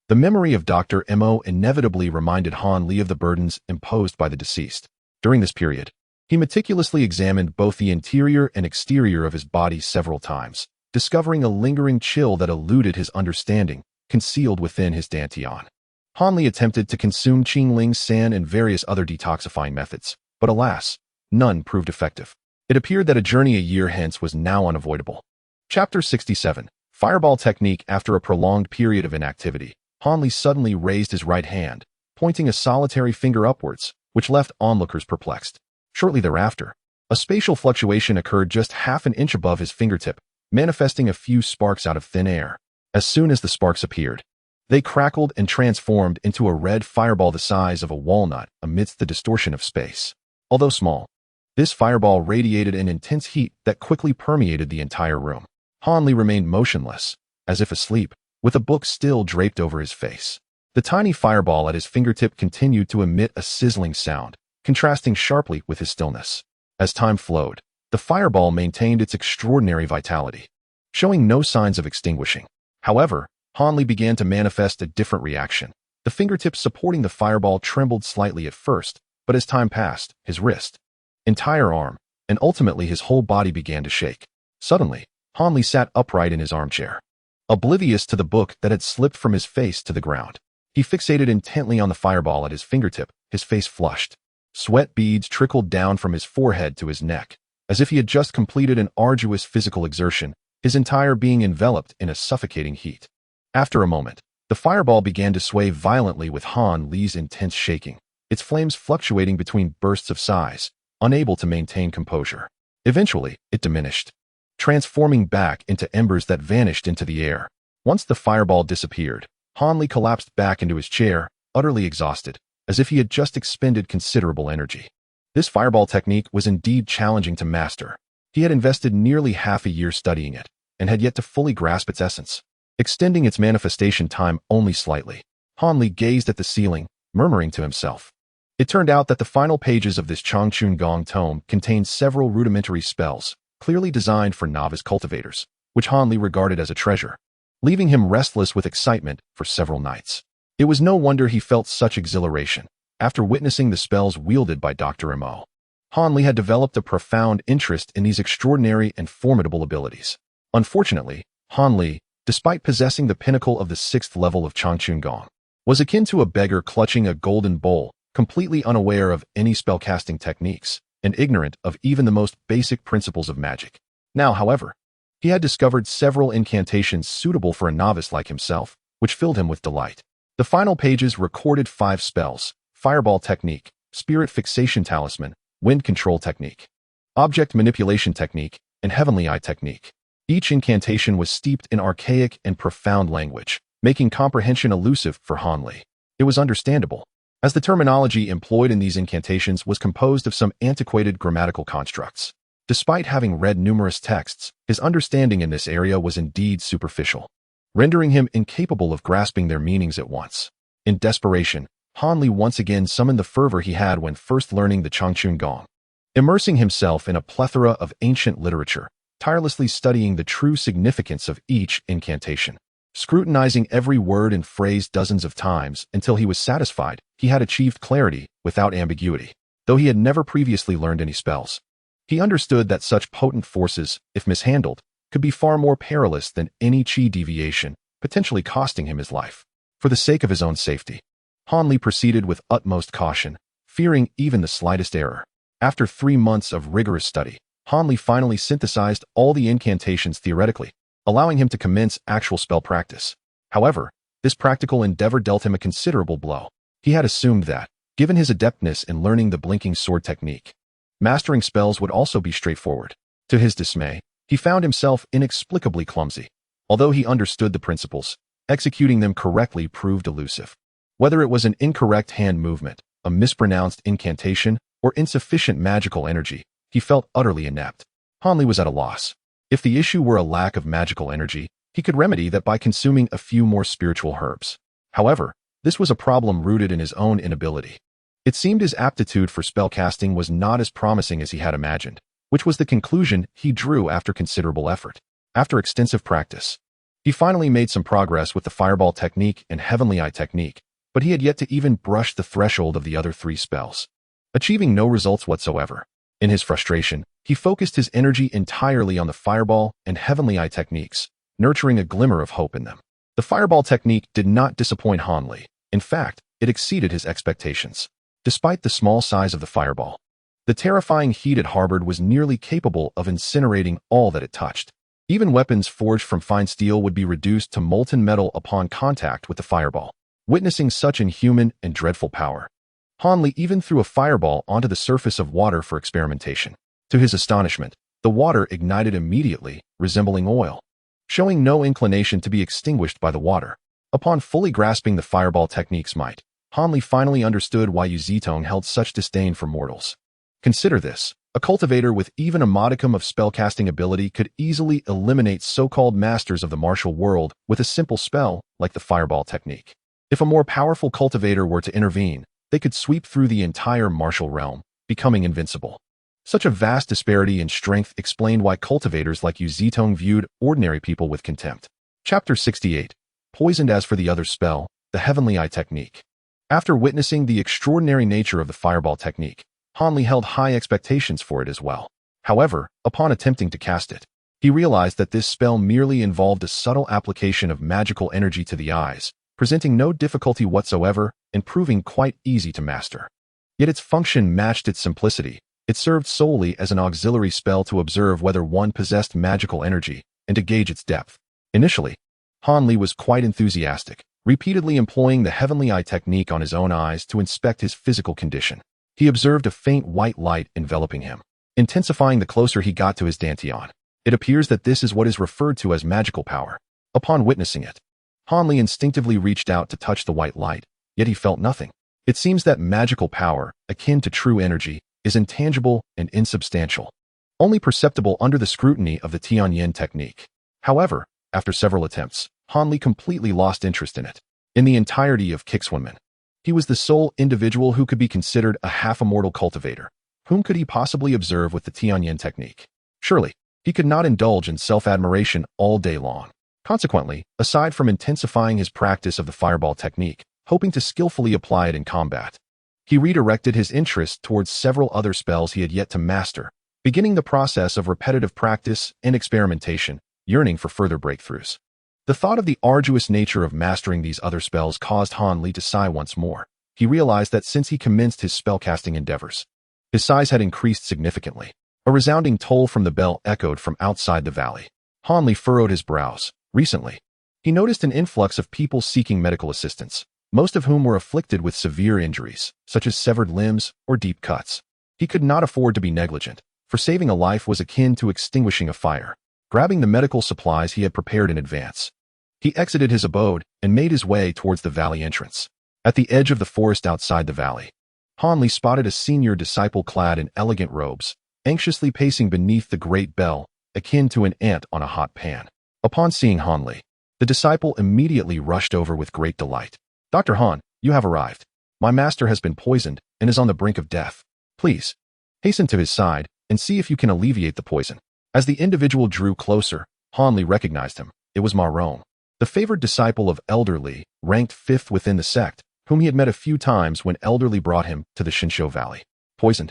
the memory of Dr. Mo inevitably reminded Han Li of the burdens imposed by the deceased. During this period, he meticulously examined both the interior and exterior of his body several times, discovering a lingering chill that eluded his understanding, concealed within his dantian. Han Li attempted to consume Qingling San and various other detoxifying methods, but alas, none proved effective. It appeared that a journey a year hence was now unavoidable. Chapter 67. Fireball Technique. After a prolonged period of inactivity, Han Li suddenly raised his right hand, pointing a solitary finger upwards, which left onlookers perplexed. Shortly thereafter, a spatial fluctuation occurred just half an inch above his fingertip, manifesting a few sparks out of thin air. As soon as the sparks appeared, they crackled and transformed into a red fireball the size of a walnut amidst the distortion of space. Although small, this fireball radiated an intense heat that quickly permeated the entire room. Han Li remained motionless, as if asleep, with a book still draped over his face. The tiny fireball at his fingertip continued to emit a sizzling sound, contrasting sharply with his stillness. As time flowed, the fireball maintained its extraordinary vitality, showing no signs of extinguishing. However, Han Li began to manifest a different reaction. The fingertips supporting the fireball trembled slightly at first, but as time passed, his wrist, entire arm, and ultimately his whole body began to shake. Suddenly, Han Li sat upright in his armchair, oblivious to the book that had slipped from his face to the ground. He fixated intently on the fireball at his fingertip, his face flushed. Sweat beads trickled down from his forehead to his neck, as if he had just completed an arduous physical exertion, his entire being enveloped in a suffocating heat. After a moment, the fireball began to sway violently with Han Li's intense shaking, its flames fluctuating between bursts of size, unable to maintain composure. Eventually, it diminished, transforming back into embers that vanished into the air. Once the fireball disappeared, Han Li collapsed back into his chair, utterly exhausted, as if he had just expended considerable energy. This fireball technique was indeed challenging to master. He had invested nearly half a year studying it, and had yet to fully grasp its essence, extending its manifestation time only slightly. Han Li gazed at the ceiling, murmuring to himself. It turned out that the final pages of this Changchun Gong tome contained several rudimentary spells, clearly designed for novice cultivators, which Han Li regarded as a treasure, leaving him restless with excitement for several nights. It was no wonder he felt such exhilaration after witnessing the spells wielded by Dr. Mo. Han Li had developed a profound interest in these extraordinary and formidable abilities. Unfortunately, Han Li, despite possessing the pinnacle of the 6th level of Changchun Gong, was akin to a beggar clutching a golden bowl, completely unaware of any spellcasting techniques, and ignorant of even the most basic principles of magic. Now, however, he had discovered several incantations suitable for a novice like himself, which filled him with delight. The final pages recorded 5 spells: Fireball Technique, Spirit Fixation Talisman, Wind Control Technique, Object Manipulation Technique, and Heavenly Eye Technique. Each incantation was steeped in archaic and profound language, making comprehension elusive for Han Li. It was understandable, as the terminology employed in these incantations was composed of some antiquated grammatical constructs. Despite having read numerous texts, his understanding in this area was indeed superficial, rendering him incapable of grasping their meanings at once. In desperation, Han Li once again summoned the fervor he had when first learning the Changchun Gong, immersing himself in a plethora of ancient literature, tirelessly studying the true significance of each incantation, scrutinizing every word and phrase dozens of times until he was satisfied he had achieved clarity without ambiguity. Though he had never previously learned any spells, he understood that such potent forces, if mishandled, could be far more perilous than any chi deviation, potentially costing him his life. For the sake of his own safety, Han Li proceeded with utmost caution, fearing even the slightest error. After 3 months of rigorous study, Han Li finally synthesized all the incantations theoretically, allowing him to commence actual spell practice. However, this practical endeavor dealt him a considerable blow. He had assumed that, given his adeptness in learning the blinking sword technique, mastering spells would also be straightforward. To his dismay, he found himself inexplicably clumsy. Although he understood the principles, executing them correctly proved elusive. Whether it was an incorrect hand movement, a mispronounced incantation, or insufficient magical energy, he felt utterly inept. Han Li was at a loss. If the issue were a lack of magical energy, he could remedy that by consuming a few more spiritual herbs. However, this was a problem rooted in his own inability. It seemed his aptitude for spellcasting was not as promising as he had imagined, which was the conclusion he drew after considerable effort. After extensive practice, he finally made some progress with the Fireball Technique and Heavenly Eye Technique, but he had yet to even brush the threshold of the other 3 spells, achieving no results whatsoever. In his frustration, he focused his energy entirely on the Fireball and Heavenly Eye techniques, nurturing a glimmer of hope in them. The Fireball technique did not disappoint Han Li. In fact, it exceeded his expectations. Despite the small size of the fireball, the terrifying heat it harbored was nearly capable of incinerating all that it touched. Even weapons forged from fine steel would be reduced to molten metal upon contact with the fireball. Witnessing such inhuman and dreadful power, Han Li even threw a fireball onto the surface of water for experimentation. To his astonishment, the water ignited immediately, resembling oil. showing no inclination to be extinguished by the water. Upon fully grasping the fireball technique's might, Hanli finally understood why Yu Zitong held such disdain for mortals. Consider this. A cultivator with even a modicum of spellcasting ability could easily eliminate so-called masters of the martial world with a simple spell like the fireball technique. If a more powerful cultivator were to intervene, they could sweep through the entire martial realm, becoming invincible. Such a vast disparity in strength explained why cultivators like Yu Zitong viewed ordinary people with contempt. Chapter 68. Poisoned. As for the other spell, the Heavenly Eye Technique. After witnessing the extraordinary nature of the fireball technique, Hanli held high expectations for it as well. However, upon attempting to cast it, he realized that this spell merely involved a subtle application of magical energy to the eyes, presenting no difficulty whatsoever and proving quite easy to master. Yet its function matched its simplicity. It served solely as an auxiliary spell to observe whether one possessed magical energy and to gauge its depth. Initially, Hanli was quite enthusiastic, repeatedly employing the Heavenly Eye Technique on his own eyes to inspect his physical condition. He observed a faint white light enveloping him, intensifying the closer he got to his dantian. It appears that this is what is referred to as magical power. Upon witnessing it, Hanli instinctively reached out to touch the white light, yet he felt nothing. It seems that magical power, akin to true energy, is intangible and insubstantial, only perceptible under the scrutiny of the Tianyin technique. However, after several attempts, Hanli completely lost interest in it. In the entirety of Kixwanman, he was the sole individual who could be considered a half-immortal cultivator. Whom could he possibly observe with the Tianyin technique? Surely, he could not indulge in self-admiration all day long. Consequently, aside from intensifying his practice of the fireball technique, hoping to skillfully apply it in combat, he redirected his interest towards several other spells he had yet to master, beginning the process of repetitive practice and experimentation, yearning for further breakthroughs. The thought of the arduous nature of mastering these other spells caused Hanli to sigh once more. He realized that since he commenced his spellcasting endeavors, his size had increased significantly. A resounding toll from the bell echoed from outside the valley. Hanli furrowed his brows. Recently, he noticed an influx of people seeking medical assistance, most of whom were afflicted with severe injuries, such as severed limbs or deep cuts. He could not afford to be negligent, for saving a life was akin to extinguishing a fire. Grabbing the medical supplies he had prepared in advance, he exited his abode and made his way towards the valley entrance. At the edge of the forest outside the valley, Hanli spotted a senior disciple clad in elegant robes, anxiously pacing beneath the great bell, akin to an ant on a hot pan. Upon seeing Hanli, the disciple immediately rushed over with great delight. "Dr. Han, you have arrived. My master has been poisoned and is on the brink of death. Please, hasten to his side and see if you can alleviate the poison." As the individual drew closer, Hanli recognized him. It was Ma Rong, the favored disciple of Elder Li, ranked 5th within the sect, whom he had met a few times when Elder Li brought him to the Shinsho Valley. Poisoned.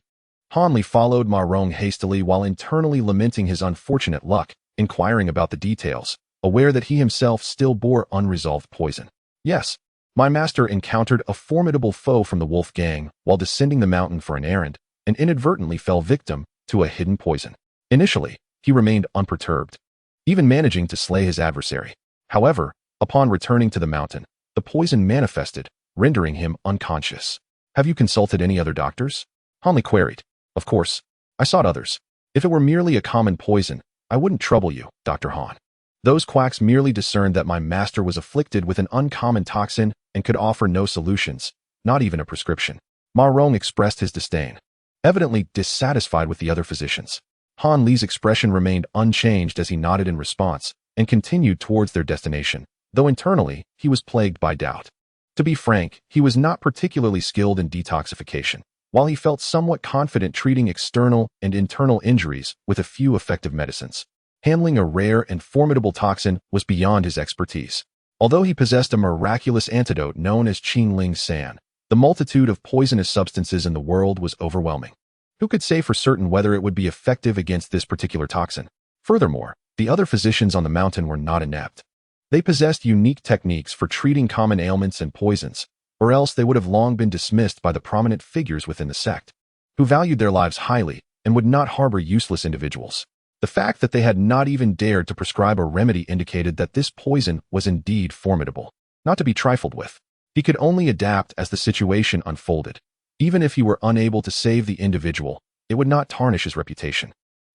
Hanli followed Ma Rong hastily while internally lamenting his unfortunate luck, inquiring about the details, aware that he himself still bore unresolved poison. "Yes, my master encountered a formidable foe from the wolf gang while descending the mountain for an errand, and inadvertently fell victim to a hidden poison. Initially, he remained unperturbed, even managing to slay his adversary. However, upon returning to the mountain, the poison manifested, rendering him unconscious." "Have you consulted any other doctors?" Hanli queried. "Of course, I sought others. If it were merely a common poison, I wouldn't trouble you, Dr. Han. Those quacks merely discerned that my master was afflicted with an uncommon toxin and could offer no solutions, not even a prescription." Ma Rong expressed his disdain, evidently dissatisfied with the other physicians. Han Li's expression remained unchanged as he nodded in response and continued towards their destination, though internally he was plagued by doubt. To be frank, he was not particularly skilled in detoxification. While he felt somewhat confident treating external and internal injuries with a few effective medicines, handling a rare and formidable toxin was beyond his expertise. Although he possessed a miraculous antidote known as Qingling San, the multitude of poisonous substances in the world was overwhelming. Who could say for certain whether it would be effective against this particular toxin? Furthermore, the other physicians on the mountain were not inept. They possessed unique techniques for treating common ailments and poisons, or else they would have long been dismissed by the prominent figures within the sect, who valued their lives highly and would not harbor useless individuals. The fact that they had not even dared to prescribe a remedy indicated that this poison was indeed formidable, not to be trifled with. He could only adapt as the situation unfolded. Even if he were unable to save the individual, it would not tarnish his reputation,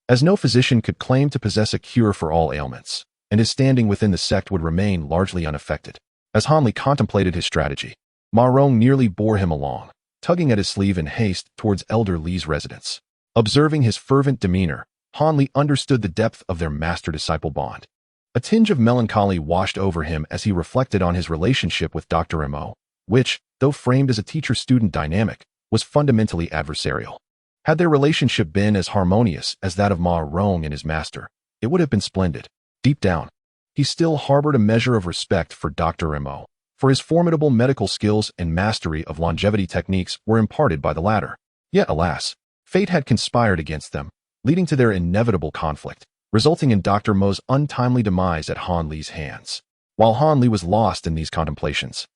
as no physician could claim to possess a cure for all ailments. and his standing within the sect would remain largely unaffected. As Han Li contemplated his strategy, Ma Rong nearly bore him along, tugging at his sleeve in haste towards Elder Li's residence. Observing his fervent demeanor, Han Li understood the depth of their master-disciple bond. A tinge of melancholy washed over him as he reflected on his relationship with Dr. Mo, which, though framed as a teacher-student dynamic, was fundamentally adversarial. Had their relationship been as harmonious as that of Ma Rong and his master, it would have been splendid. Deep down, he still harbored a measure of respect for Dr. Mo, for his formidable medical skills and mastery of longevity techniques were imparted by the latter. Yet, alas, fate had conspired against them, leading to their inevitable conflict, resulting in Dr. Mo's untimely demise at Han Li's hands. While Han Li was lost in these contemplations,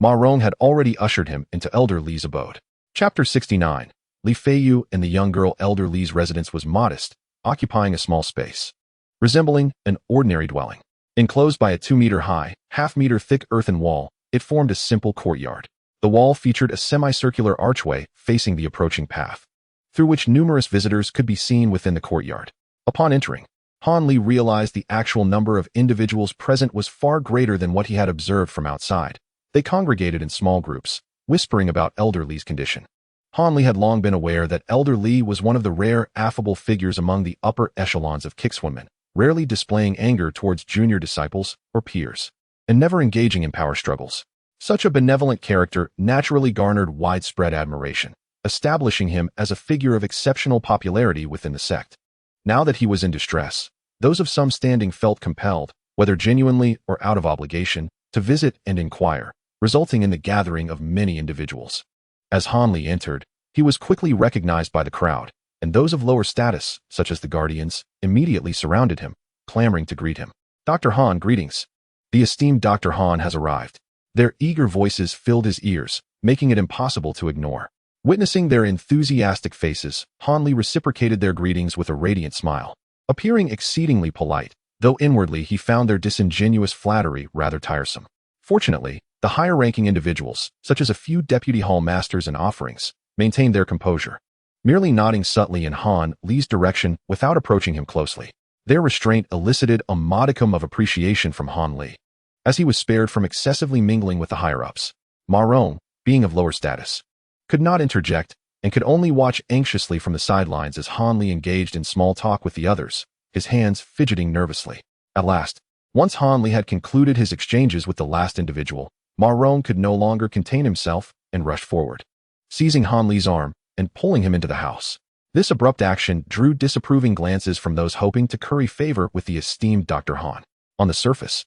Ma Rong had already ushered him into Elder Li's abode. Chapter 69. Li Feiyu and the young girl. Elder Li's residence was modest, occupying a small space, resembling an ordinary dwelling. Enclosed by a 2-meter-high, half-meter-thick earthen wall, it formed a simple courtyard. The wall featured a semicircular archway facing the approaching path, through which numerous visitors could be seen within the courtyard. Upon entering, Han Li realized the actual number of individuals present was far greater than what he had observed from outside. They congregated in small groups, whispering about Elder Li's condition. Han Li had long been aware that Elder Li was one of the rare, affable figures among the upper echelons of Kixunmen, rarely displaying anger towards junior disciples or peers, and never engaging in power struggles. Such a benevolent character naturally garnered widespread admiration, establishing him as a figure of exceptional popularity within the sect. Now that he was in distress, those of some standing felt compelled, whether genuinely or out of obligation, to visit and inquire, resulting in the gathering of many individuals. As Han Li entered, he was quickly recognized by the crowd, and those of lower status, such as the guardians, immediately surrounded him, clamoring to greet him. Dr. Han, greetings. The esteemed Dr. Han has arrived. Their eager voices filled his ears, making it impossible to ignore. Witnessing their enthusiastic faces, Han Li reciprocated their greetings with a radiant smile, appearing exceedingly polite, though inwardly he found their disingenuous flattery rather tiresome. Fortunately, the higher-ranking individuals, such as a few deputy hall masters and offerings, maintained their composure, merely nodding subtly in Han Li's direction without approaching him closely. Their restraint elicited a modicum of appreciation from Han Li, as he was spared from excessively mingling with the higher-ups. Ma Rong, being of lower status, could not interject and could only watch anxiously from the sidelines as Han Li engaged in small talk with the others, his hands fidgeting nervously. At last, once Han Li had concluded his exchanges with the last individual, Ma Rong could no longer contain himself and rushed forward, seizing Han Li's arm and pulling him into the house. This abrupt action drew disapproving glances from those hoping to curry favor with the esteemed Dr. Han. On the surface,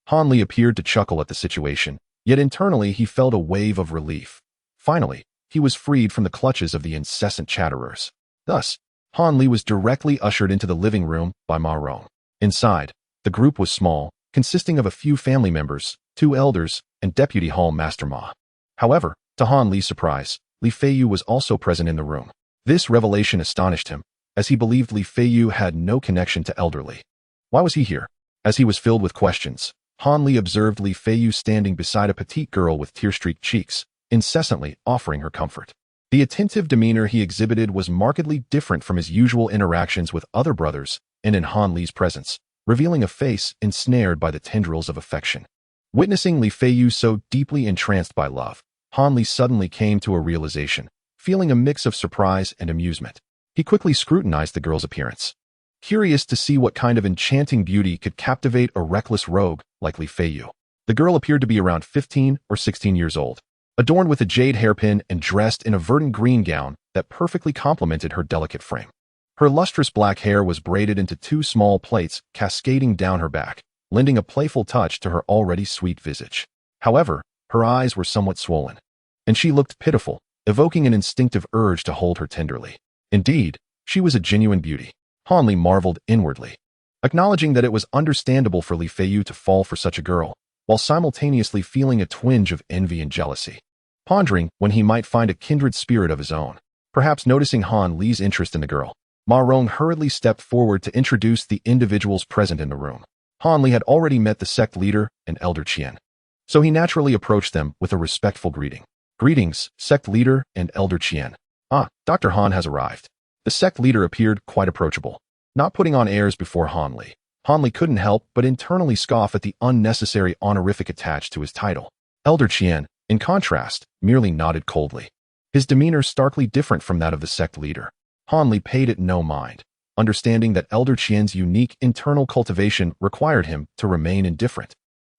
Han Li appeared to chuckle at the situation, yet internally he felt a wave of relief. Finally, he was freed from the clutches of the incessant chatterers. Thus, Han Li was directly ushered into the living room by Ma Rong. Inside, the group was small, consisting of a few family members, 2 elders, and Deputy Hall Master Ma. However, to Han Li's surprise, Li Feiyu was also present in the room. This revelation astonished him, as he believed Li Feiyu had no connection to Elder Li. Why was he here? As he was filled with questions, Han Li observed Li Feiyu standing beside a petite girl with tear-streaked cheeks, incessantly offering her comfort. The attentive demeanor he exhibited was markedly different from his usual interactions with other brothers and in Han Li's presence, revealing a face ensnared by the tendrils of affection. Witnessing Li Feiyu so deeply entranced by love, Han Li suddenly came to a realization, feeling a mix of surprise and amusement. He quickly scrutinized the girl's appearance, curious to see what kind of enchanting beauty could captivate a reckless rogue like Li Feiyu. The girl appeared to be around 15 or 16 years old, adorned with a jade hairpin and dressed in a verdant green gown that perfectly complemented her delicate frame. Her lustrous black hair was braided into 2 small plaits cascading down her back, lending a playful touch to her already sweet visage. However, her eyes were somewhat swollen, and she looked pitiful, evoking an instinctive urge to hold her tenderly. Indeed, she was a genuine beauty. Han Li marveled inwardly, acknowledging that it was understandable for Li Feiyu to fall for such a girl, while simultaneously feeling a twinge of envy and jealousy. Pondering when he might find a kindred spirit of his own, perhaps noticing Han Li's interest in the girl, Ma Rong hurriedly stepped forward to introduce the individuals present in the room. Han Li had already met the sect leader and Elder Qian, so he naturally approached them with a respectful greeting. Greetings, sect leader and Elder Qian. Ah, Dr. Han has arrived. The sect leader appeared quite approachable, not putting on airs before Han Li. Han Li couldn't help but internally scoff at the unnecessary honorific attached to his title. Elder Qian, in contrast, merely nodded coldly. His demeanor starkly different from that of the sect leader. Han Li paid it no mind, understanding that Elder Qian's unique internal cultivation required him to remain indifferent,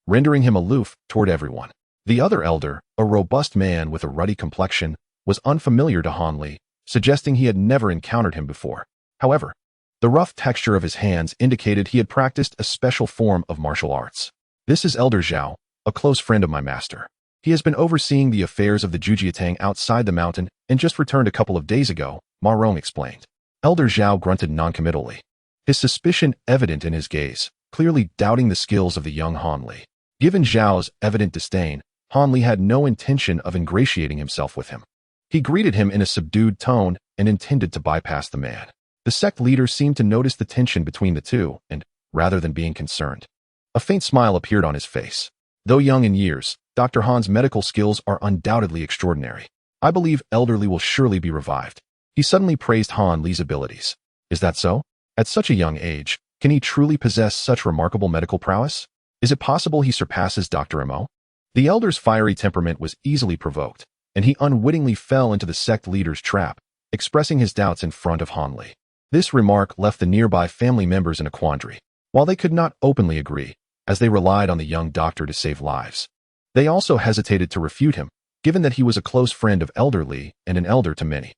rendering him aloof toward everyone. The other elder, a robust man with a ruddy complexion, was unfamiliar to Han Li, suggesting he had never encountered him before. However, the rough texture of his hands indicated he had practiced a special form of martial arts. This is Elder Zhao, a close friend of my master. He has been overseeing the affairs of the Zhujiatang outside the mountain and just returned a couple of days ago, Ma Rong explained. Elder Zhao grunted noncommittally, his suspicion evident in his gaze, clearly doubting the skills of the young Han Li. Given Zhao's evident disdain, Han Li had no intention of ingratiating himself with him. He greeted him in a subdued tone and intended to bypass the man. The sect leader seemed to notice the tension between the two and, rather than being concerned, a faint smile appeared on his face. Though young in years, Dr. Han's medical skills are undoubtedly extraordinary. I believe Elder Li will surely be revived. He suddenly praised Han Li's abilities. Is that so? At such a young age, can he truly possess such remarkable medical prowess? Is it possible he surpasses Dr. Mo? The elder's fiery temperament was easily provoked, and he unwittingly fell into the sect leader's trap, expressing his doubts in front of Han Li. This remark left the nearby family members in a quandary. While they could not openly agree, as they relied on the young doctor to save lives, they also hesitated to refute him, given that he was a close friend of Elder Li and an elder to many.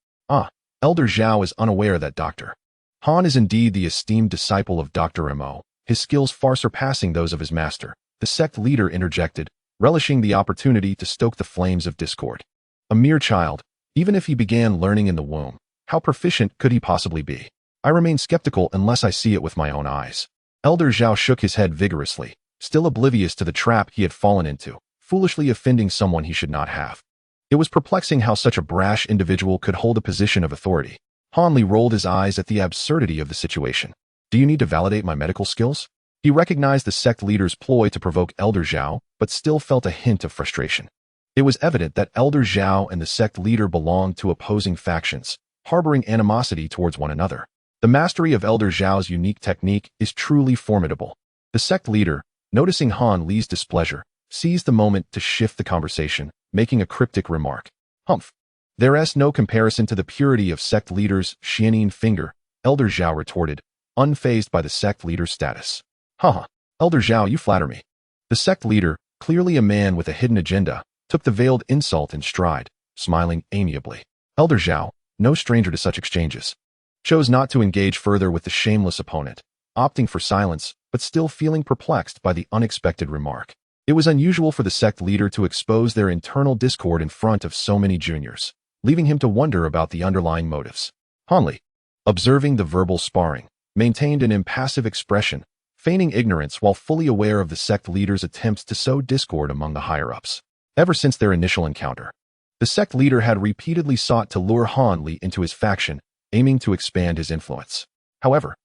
Elder Zhao is unaware that Dr. Han is indeed the esteemed disciple of Dr. Mo, his skills far surpassing those of his master, the sect leader interjected, relishing the opportunity to stoke the flames of discord. A mere child, even if he began learning in the womb, how proficient could he possibly be? I remain skeptical unless I see it with my own eyes. Elder Zhao shook his head vigorously, still oblivious to the trap he had fallen into, foolishly offending someone he should not have. It was perplexing how such a brash individual could hold a position of authority. Han Li rolled his eyes at the absurdity of the situation. Do you need to validate my medical skills? He recognized the sect leader's ploy to provoke Elder Zhao, but still felt a hint of frustration. It was evident that Elder Zhao and the sect leader belonged to opposing factions, harboring animosity towards one another. The mastery of Elder Zhao's unique technique is truly formidable. The sect leader, noticing Han Li's displeasure, seized the moment to shift the conversation, making a cryptic remark. Humph. There is no comparison to the purity of sect leader's Xianin finger, Elder Zhao retorted, unfazed by the sect leader's status. Haha, Elder Zhao, you flatter me. The sect leader, clearly a man with a hidden agenda, took the veiled insult in stride, smiling amiably. Elder Zhao, no stranger to such exchanges, chose not to engage further with the shameless opponent, opting for silence, but still feeling perplexed by the unexpected remark. It was unusual for the sect leader to expose their internal discord in front of so many juniors, leaving him to wonder about the underlying motives. Han Li, observing the verbal sparring, maintained an impassive expression, feigning ignorance while fully aware of the sect leader's attempts to sow discord among the higher-ups. Ever since their initial encounter, the sect leader had repeatedly sought to lure Han Li into his faction, aiming to expand his influence. However,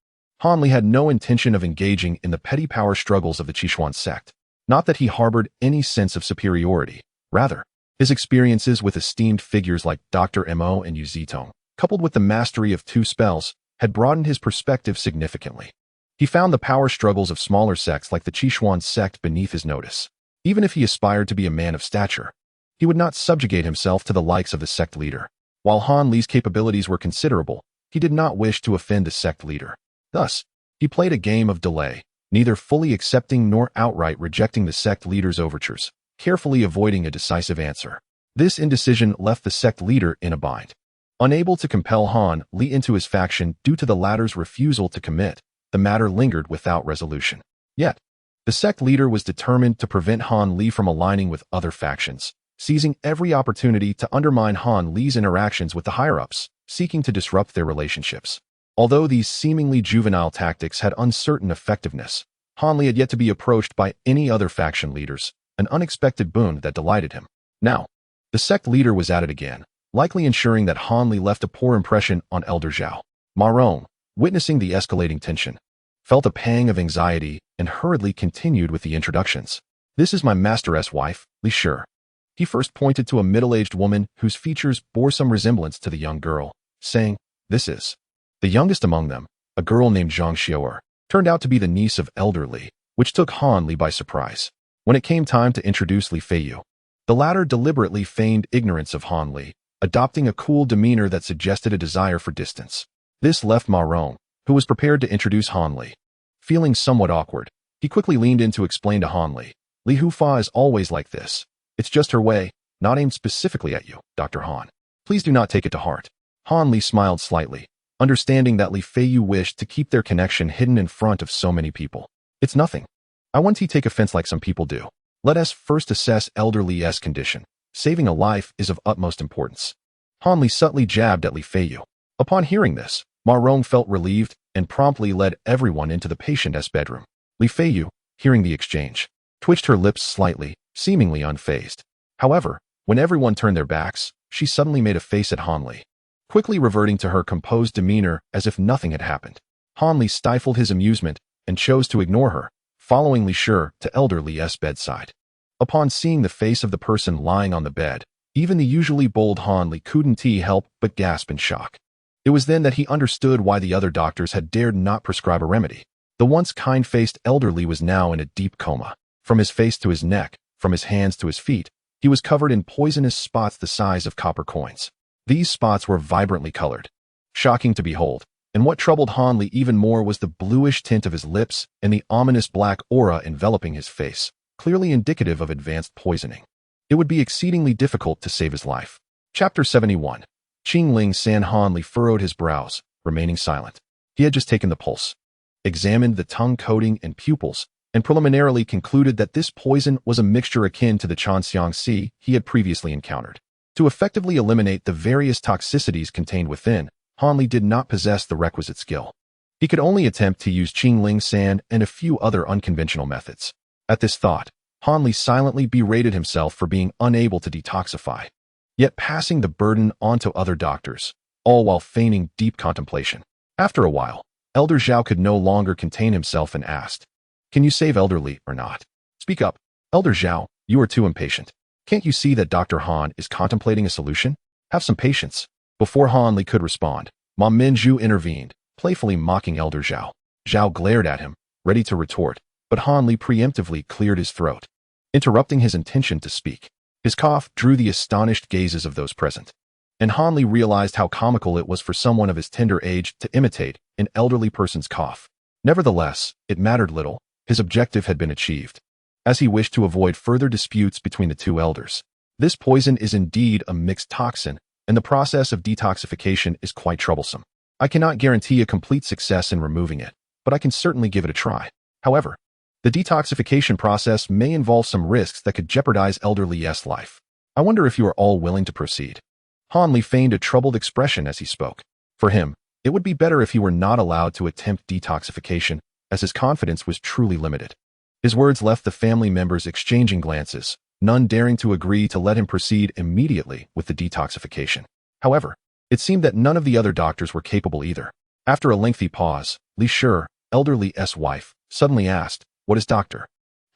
Han Li had no intention of engaging in the petty power struggles of the Qishuan sect. Not that he harbored any sense of superiority. Rather, his experiences with esteemed figures like Dr. Mo and Yu Zitong, coupled with the mastery of 2 spells, had broadened his perspective significantly. He found the power struggles of smaller sects like the Qishuan sect beneath his notice. Even if he aspired to be a man of stature, he would not subjugate himself to the likes of the sect leader. While Han Li's capabilities were considerable, he did not wish to offend the sect leader. Thus, he played a game of delay, neither fully accepting nor outright rejecting the sect leader's overtures, carefully avoiding a decisive answer. This indecision left the sect leader in a bind. Unable to compel Han Li into his faction due to the latter's refusal to commit, the matter lingered without resolution. Yet, the sect leader was determined to prevent Han Li from aligning with other factions, seizing every opportunity to undermine Han Li's interactions with the higher-ups, seeking to disrupt their relationships. Although these seemingly juvenile tactics had uncertain effectiveness, Han Li had yet to be approached by any other faction leaders, an unexpected boon that delighted him. Now, the sect leader was at it again, likely ensuring that Han Li left a poor impression on Elder Zhao. Ma Rong, witnessing the escalating tension, felt a pang of anxiety and hurriedly continued with the introductions. This is my master's wife, Li Shi. He first pointed to a middle-aged woman whose features bore some resemblance to the young girl, saying, "This is the youngest among them, a girl named Zhang Xiaoer." turned out to be the niece of Elder Li, which took Han Li by surprise. When it came time to introduce Li Feiyu, the latter deliberately feigned ignorance of Han Li, adopting a cool demeanor that suggested a desire for distance. This left Ma Rong, who was prepared to introduce Han Li, feeling somewhat awkward. He quickly leaned in to explain to Han Li, Li Hufa is always like this. It's just her way, not aimed specifically at you, Dr. Han. Please do not take it to heart. Han Li smiled slightly, understanding that Li Feiyu wished to keep their connection hidden in front of so many people. It's nothing. I won't take offense like some people do. Let us first assess Elder Li's condition. Saving a life is of utmost importance. Han Li subtly jabbed at Li Feiyu. Upon hearing this, Ma Rong felt relieved and promptly led everyone into the patient's bedroom. Li Feiyu, hearing the exchange, twitched her lips slightly, seemingly unfazed. However, when everyone turned their backs, she suddenly made a face at Han Li, quickly reverting to her composed demeanor as if nothing had happened. Han Li stifled his amusement and chose to ignore her, following Li Shi to Elder Li's bedside. Upon seeing the face of the person lying on the bed, even the usually bold Han Li couldn't help but gasp in shock. It was then that he understood why the other doctors had dared not prescribe a remedy. The once kind-faced Elder Li was now in a deep coma. From his face to his neck, from his hands to his feet, he was covered in poisonous spots the size of copper coins. These spots were vibrantly colored, shocking to behold, and what troubled Han Li even more was the bluish tint of his lips and the ominous black aura enveloping his face, clearly indicative of advanced poisoning. It would be exceedingly difficult to save his life. Chapter 71. Qingling San. Han Li furrowed his brows, remaining silent. He had just taken the pulse, examined the tongue coating and pupils, and preliminarily concluded that this poison was a mixture akin to the Chanxiang he had previously encountered. To effectively eliminate the various toxicities contained within, Han Li did not possess the requisite skill. He could only attempt to use Qingling San and a few other unconventional methods. At this thought, Han Li silently berated himself for being unable to detoxify, yet passing the burden onto other doctors, all while feigning deep contemplation. After a while, Elder Zhao could no longer contain himself and asked, "Can you save Elder Li or not? Speak up. Elder Zhao, you are too impatient. Can't you see that Dr. Han is contemplating a solution? Have some patience." Before Han Li could respond, Ma Minju intervened, playfully mocking Elder Zhao. Zhao glared at him, ready to retort, but Han Li preemptively cleared his throat, interrupting his intention to speak. His cough drew the astonished gazes of those present, and Han Li realized how comical it was for someone of his tender age to imitate an elderly person's cough. Nevertheless, it mattered little. His objective had been achieved, as he wished to avoid further disputes between the two elders. This poison is indeed a mixed toxin, and the process of detoxification is quite troublesome. I cannot guarantee a complete success in removing it, but I can certainly give it a try. However, the detoxification process may involve some risks that could jeopardize Elder Li's life. I wonder if you are all willing to proceed. Han Li feigned a troubled expression as he spoke. For him, it would be better if he were not allowed to attempt detoxification, as his confidence was truly limited. His words left the family members exchanging glances, none daring to agree to let him proceed immediately with the detoxification. However, it seemed that none of the other doctors were capable either. After a lengthy pause, Li Shi, Elder Li's wife, suddenly asked, "What is Dr.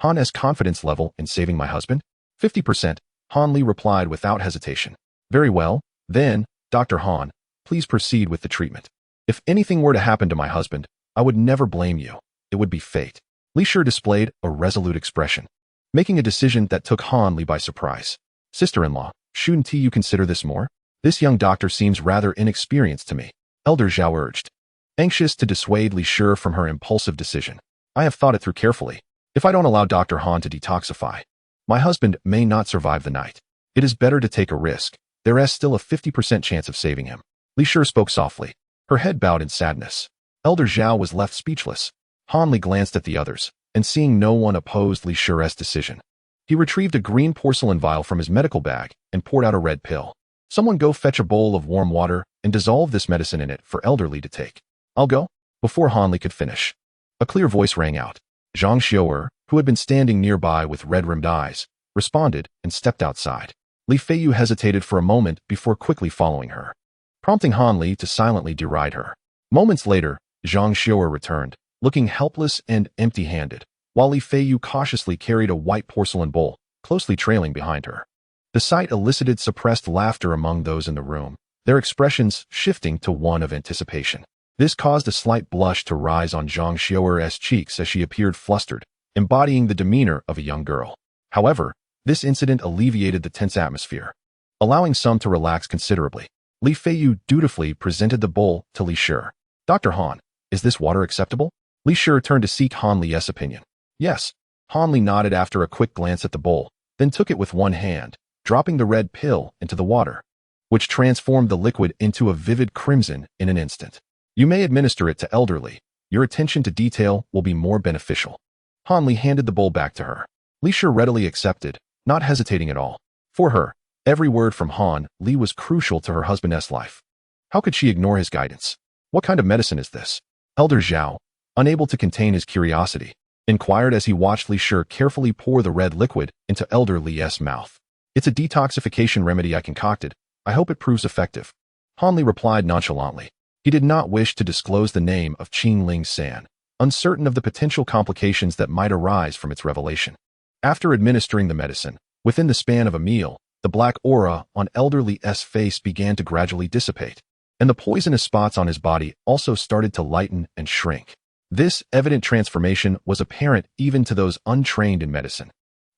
Han's confidence level in saving my husband?" 50%, Han Li replied without hesitation. "Very well, then, Dr. Han, please proceed with the treatment. If anything were to happen to my husband, I would never blame you. It would be fate." Li Shi displayed a resolute expression, making a decision that took Han Li by surprise. "Sister-in-law, shouldn't you consider this more? This young doctor seems rather inexperienced to me," Elder Zhao urged, anxious to dissuade Li Shi from her impulsive decision. "I have thought it through carefully. If I don't allow Dr. Han to detoxify, my husband may not survive the night. It is better to take a risk. There is still a 50% chance of saving him." Li Shi spoke softly, her head bowed in sadness. Elder Zhao was left speechless. Han Li glanced at the others, and seeing no one opposed Li Shi's decision, he retrieved a green porcelain vial from his medical bag and poured out a red pill. "Someone go fetch a bowl of warm water and dissolve this medicine in it for Elder Li to take." "I'll go." Before Han Li could finish, a clear voice rang out. Zhang Xiu'er, who had been standing nearby with red-rimmed eyes, responded and stepped outside. Li Feiyu hesitated for a moment before quickly following her, prompting Han Li to silently deride her. Moments later, Zhang Xiu'er returned, looking helpless and empty-handed, while Li Feiyu cautiously carried a white porcelain bowl, closely trailing behind her. The sight elicited suppressed laughter among those in the room, their expressions shifting to one of anticipation. This caused a slight blush to rise on Zhang Xiaoer's cheeks as she appeared flustered, embodying the demeanor of a young girl. However, this incident alleviated the tense atmosphere, allowing some to relax considerably. Li Feiyu dutifully presented the bowl to Li Shi. "Dr. Han, is this water acceptable?" Li Shi turned to seek Han Li's opinion. "Yes." Han Li nodded after a quick glance at the bowl, then took it with one hand, dropping the red pill into the water, which transformed the liquid into a vivid crimson in an instant. "You may administer it to elderly. Your attention to detail will be more beneficial." Han Li handed the bowl back to her. Li Shi readily accepted, not hesitating at all. For her, every word from Han Li was crucial to her husband's life. How could she ignore his guidance? "What kind of medicine is this?" Elder Zhao, unable to contain his curiosity, inquired as he watched Li Shi carefully pour the red liquid into Elder Li's mouth. "It's a detoxification remedy I concocted. I hope it proves effective." Han Li replied nonchalantly. He did not wish to disclose the name of Qingling San, uncertain of the potential complications that might arise from its revelation. After administering the medicine, within the span of a meal, the black aura on Elder Li's face began to gradually dissipate, and the poisonous spots on his body also started to lighten and shrink. This evident transformation was apparent even to those untrained in medicine.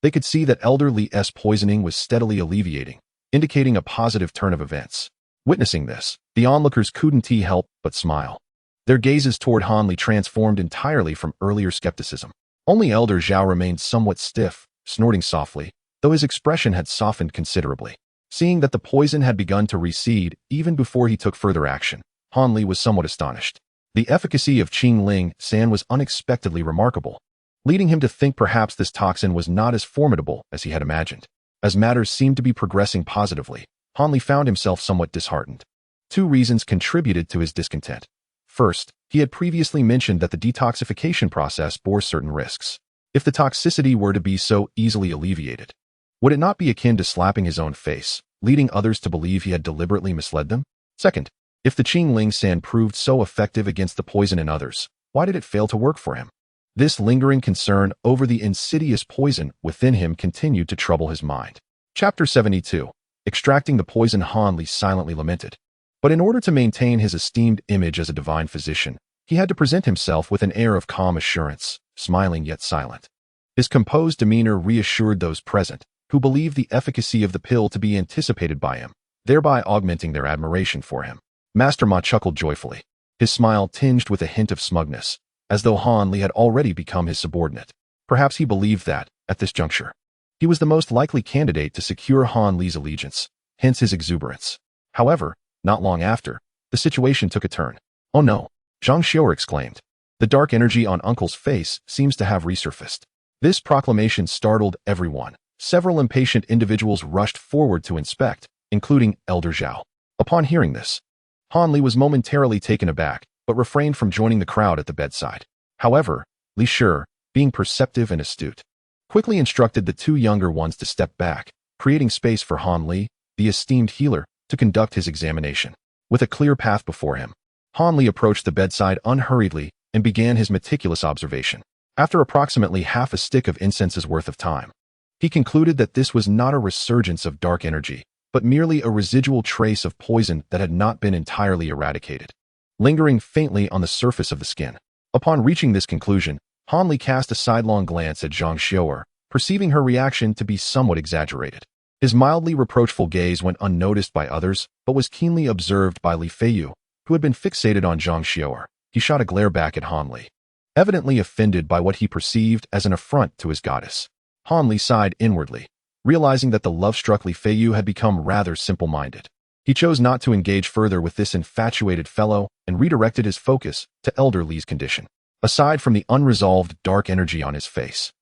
They could see that Elder Li's poisoning was steadily alleviating, indicating a positive turn of events. Witnessing this, the onlookers couldn't help but smile. Their gazes toward Han Li transformed entirely from earlier skepticism. Only Elder Zhao remained somewhat stiff, snorting softly, though his expression had softened considerably. Seeing that the poison had begun to recede even before he took further action, Han Li was somewhat astonished. The efficacy of Qingling San was unexpectedly remarkable, leading him to think perhaps this toxin was not as formidable as he had imagined. As matters seemed to be progressing positively, Han Li found himself somewhat disheartened. Two reasons contributed to his discontent. First, he had previously mentioned that the detoxification process bore certain risks. If the toxicity were to be so easily alleviated, would it not be akin to slapping his own face, leading others to believe he had deliberately misled them? Second, if the Qingling San proved so effective against the poison in others, why did it fail to work for him? This lingering concern over the insidious poison within him continued to trouble his mind. Chapter 72. Extracting the poison. Han Li silently lamented. But in order to maintain his esteemed image as a divine physician, he had to present himself with an air of calm assurance, smiling yet silent. His composed demeanor reassured those present, who believed the efficacy of the pill to be anticipated by him, thereby augmenting their admiration for him. Master Ma chuckled joyfully, his smile tinged with a hint of smugness, as though Han Li had already become his subordinate. Perhaps he believed that, at this juncture, he was the most likely candidate to secure Han Li's allegiance, hence his exuberance. However, not long after, the situation took a turn. "Oh no!" Zhang Xiao exclaimed. "The dark energy on Uncle's face seems to have resurfaced." This proclamation startled everyone. Several impatient individuals rushed forward to inspect, including Elder Zhao. Upon hearing this, Han Li was momentarily taken aback, but refrained from joining the crowd at the bedside. However, Li Shi, being perceptive and astute, quickly instructed the two younger ones to step back, creating space for Han Li, the esteemed healer, to conduct his examination. With a clear path before him, Han Li approached the bedside unhurriedly and began his meticulous observation. After approximately half a stick of incense's worth of time, he concluded that this was not a resurgence of dark energy, but merely a residual trace of poison that had not been entirely eradicated, lingering faintly on the surface of the skin. Upon reaching this conclusion, Han Li cast a sidelong glance at Zhang Xiao, perceiving her reaction to be somewhat exaggerated. His mildly reproachful gaze went unnoticed by others, but was keenly observed by Li Feiyu, who had been fixated on Zhang Xiao. He shot a glare back at Han Li, evidently offended by what he perceived as an affront to his goddess. Han Li sighed inwardly, realizing that the love-struck Li Feiyu had become rather simple-minded. He chose not to engage further with this infatuated fellow and redirected his focus to Elder Li's condition. Aside from the unresolved dark energy on his face,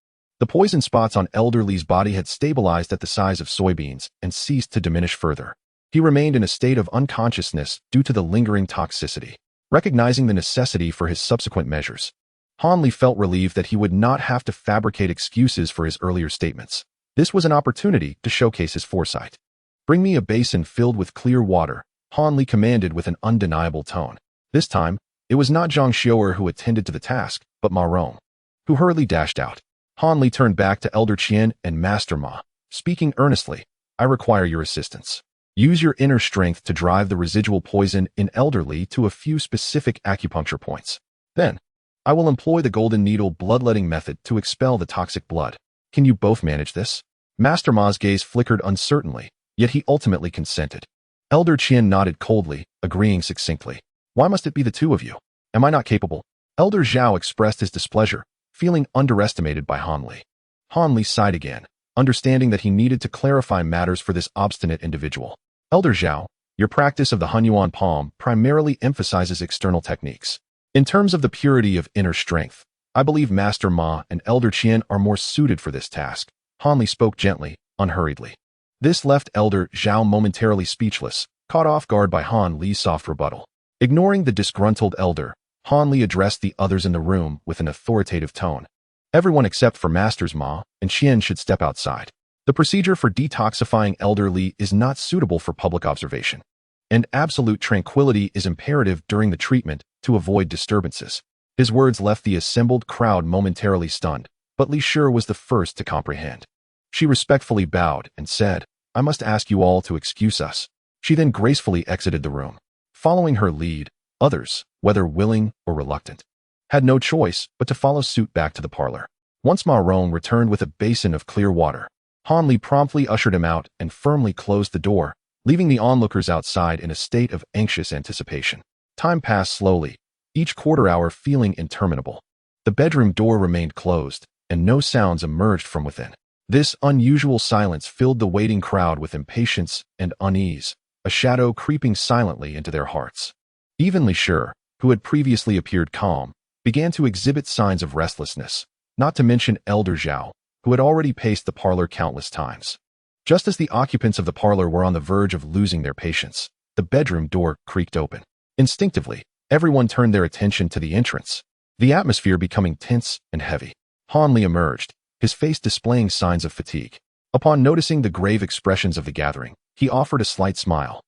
the poison spots on Elder Li's body had stabilized at the size of soybeans and ceased to diminish further. He remained in a state of unconsciousness due to the lingering toxicity. Recognizing the necessity for his subsequent measures, Han Li felt relieved that he would not have to fabricate excuses for his earlier statements. This was an opportunity to showcase his foresight. "Bring me a basin filled with clear water," Han Li commanded with an undeniable tone. This time, it was not Zhang Xiao who attended to the task, but Ma Rong, who hurriedly dashed out. Han Li turned back to Elder Qian and Master Ma, speaking earnestly. "I require your assistance. Use your inner strength to drive the residual poison in elderly to a few specific acupuncture points. Then, I will employ the golden needle bloodletting method to expel the toxic blood. Can you both manage this? Master Ma's gaze flickered uncertainly, yet he ultimately consented. Elder Qian nodded coldly, agreeing succinctly. Why must it be the two of you? Am I not capable? Elder Zhao expressed his displeasure, feeling underestimated by Han Li. Han Li sighed again, understanding that he needed to clarify matters for this obstinate individual. Elder Zhao, your practice of the Hunyuan palm primarily emphasizes external techniques. In terms of the purity of inner strength, I believe Master Ma and Elder Qian are more suited for this task. Han Li spoke gently, unhurriedly. This left Elder Zhao momentarily speechless, caught off guard by Han Li's soft rebuttal. Ignoring the disgruntled elder, Han Li addressed the others in the room with an authoritative tone. Everyone except for Masters Ma and Qian should step outside. The procedure for detoxifying Elder Li is not suitable for public observation, and absolute tranquility is imperative during the treatment to avoid disturbances. His words left the assembled crowd momentarily stunned, but Li Shi was the first to comprehend. She respectfully bowed and said, I must ask you all to excuse us. She then gracefully exited the room. Following her lead, others, whether willing or reluctant, had no choice but to follow suit back to the parlor. Once Ma Rong returned with a basin of clear water, Han Li promptly ushered him out and firmly closed the door, leaving the onlookers outside in a state of anxious anticipation. Time passed slowly, each quarter hour feeling interminable. The bedroom door remained closed, and no sounds emerged from within. This unusual silence filled the waiting crowd with impatience and unease, a shadow creeping silently into their hearts. Even Li Shi, who had previously appeared calm, began to exhibit signs of restlessness, not to mention Elder Zhao, who had already paced the parlor countless times. Just as the occupants of the parlor were on the verge of losing their patience, the bedroom door creaked open. Instinctively, everyone turned their attention to the entrance, the atmosphere becoming tense and heavy. Han Li emerged, his face displaying signs of fatigue. Upon noticing the grave expressions of the gathering, he offered a slight smile.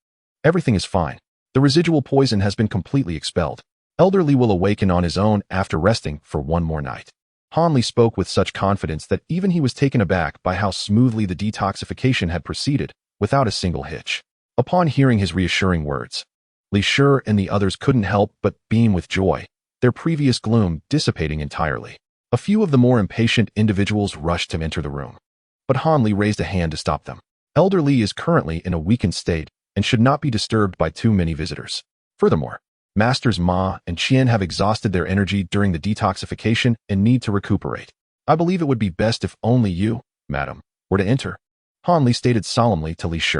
Everything is fine. The residual poison has been completely expelled. Elder Li will awaken on his own after resting for one more night. Han Li spoke with such confidence that even he was taken aback by how smoothly the detoxification had proceeded, without a single hitch. Upon hearing his reassuring words, Li Shi and the others couldn't help but beam with joy, their previous gloom dissipating entirely. A few of the more impatient individuals rushed to enter the room, but Han Li raised a hand to stop them. Elder Li is currently in a weakened state and should not be disturbed by too many visitors. Furthermore, Masters Ma and Qian have exhausted their energy during the detoxification and need to recuperate. I believe it would be best if only you, madam, were to enter, Han Li stated solemnly to Li Shi.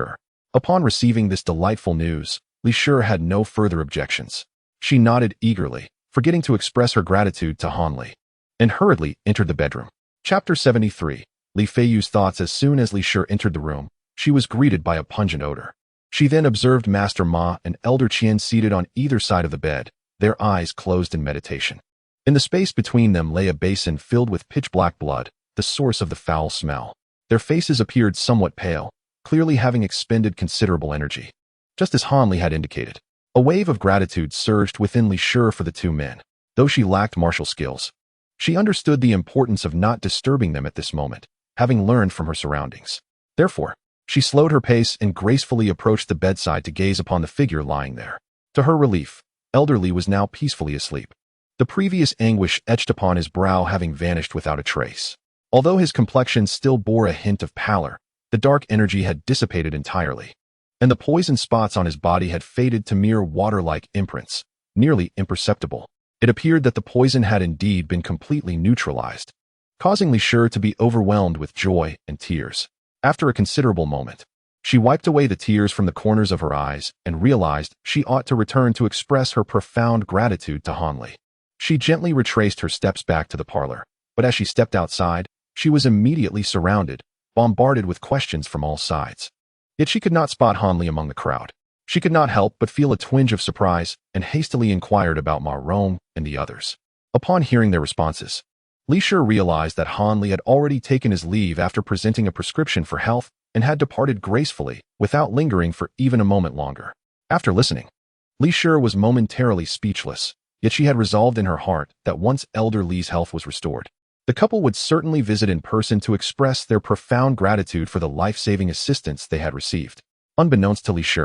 Upon receiving this delightful news, Li Shi had no further objections. She nodded eagerly, forgetting to express her gratitude to Han Li, and hurriedly entered the bedroom. Chapter 73. Li Feiyu's thoughts. As soon as Li Shi entered the room, she was greeted by a pungent odor. She then observed Master Ma and Elder Qian seated on either side of the bed, their eyes closed in meditation. In the space between them lay a basin filled with pitch-black blood, the source of the foul smell. Their faces appeared somewhat pale, clearly having expended considerable energy. Just as Han Li had indicated, a wave of gratitude surged within Li Shi for the two men. Though she lacked martial skills, she understood the importance of not disturbing them at this moment, having learned from her surroundings. Therefore, she slowed her pace and gracefully approached the bedside to gaze upon the figure lying there. To her relief, Elder Li was now peacefully asleep, the previous anguish etched upon his brow having vanished without a trace. Although his complexion still bore a hint of pallor, the dark energy had dissipated entirely, and the poison spots on his body had faded to mere water-like imprints, nearly imperceptible. It appeared that the poison had indeed been completely neutralized, causing Li Shi to be overwhelmed with joy and tears. After a considerable moment, she wiped away the tears from the corners of her eyes and realized she ought to return to express her profound gratitude to Han Li. She gently retraced her steps back to the parlor, but as she stepped outside, she was immediately surrounded, bombarded with questions from all sides. Yet she could not spot Han Li among the crowd. She could not help but feel a twinge of surprise and hastily inquired about Ma Rong and the others. Upon hearing their responses, Li Shi realized that Han Li had already taken his leave after presenting a prescription for health and had departed gracefully without lingering for even a moment longer. After listening, Li Shi was momentarily speechless, yet she had resolved in her heart that once Elder Li's health was restored, the couple would certainly visit in person to express their profound gratitude for the life-saving assistance they had received. Unbeknownst to Li Shi,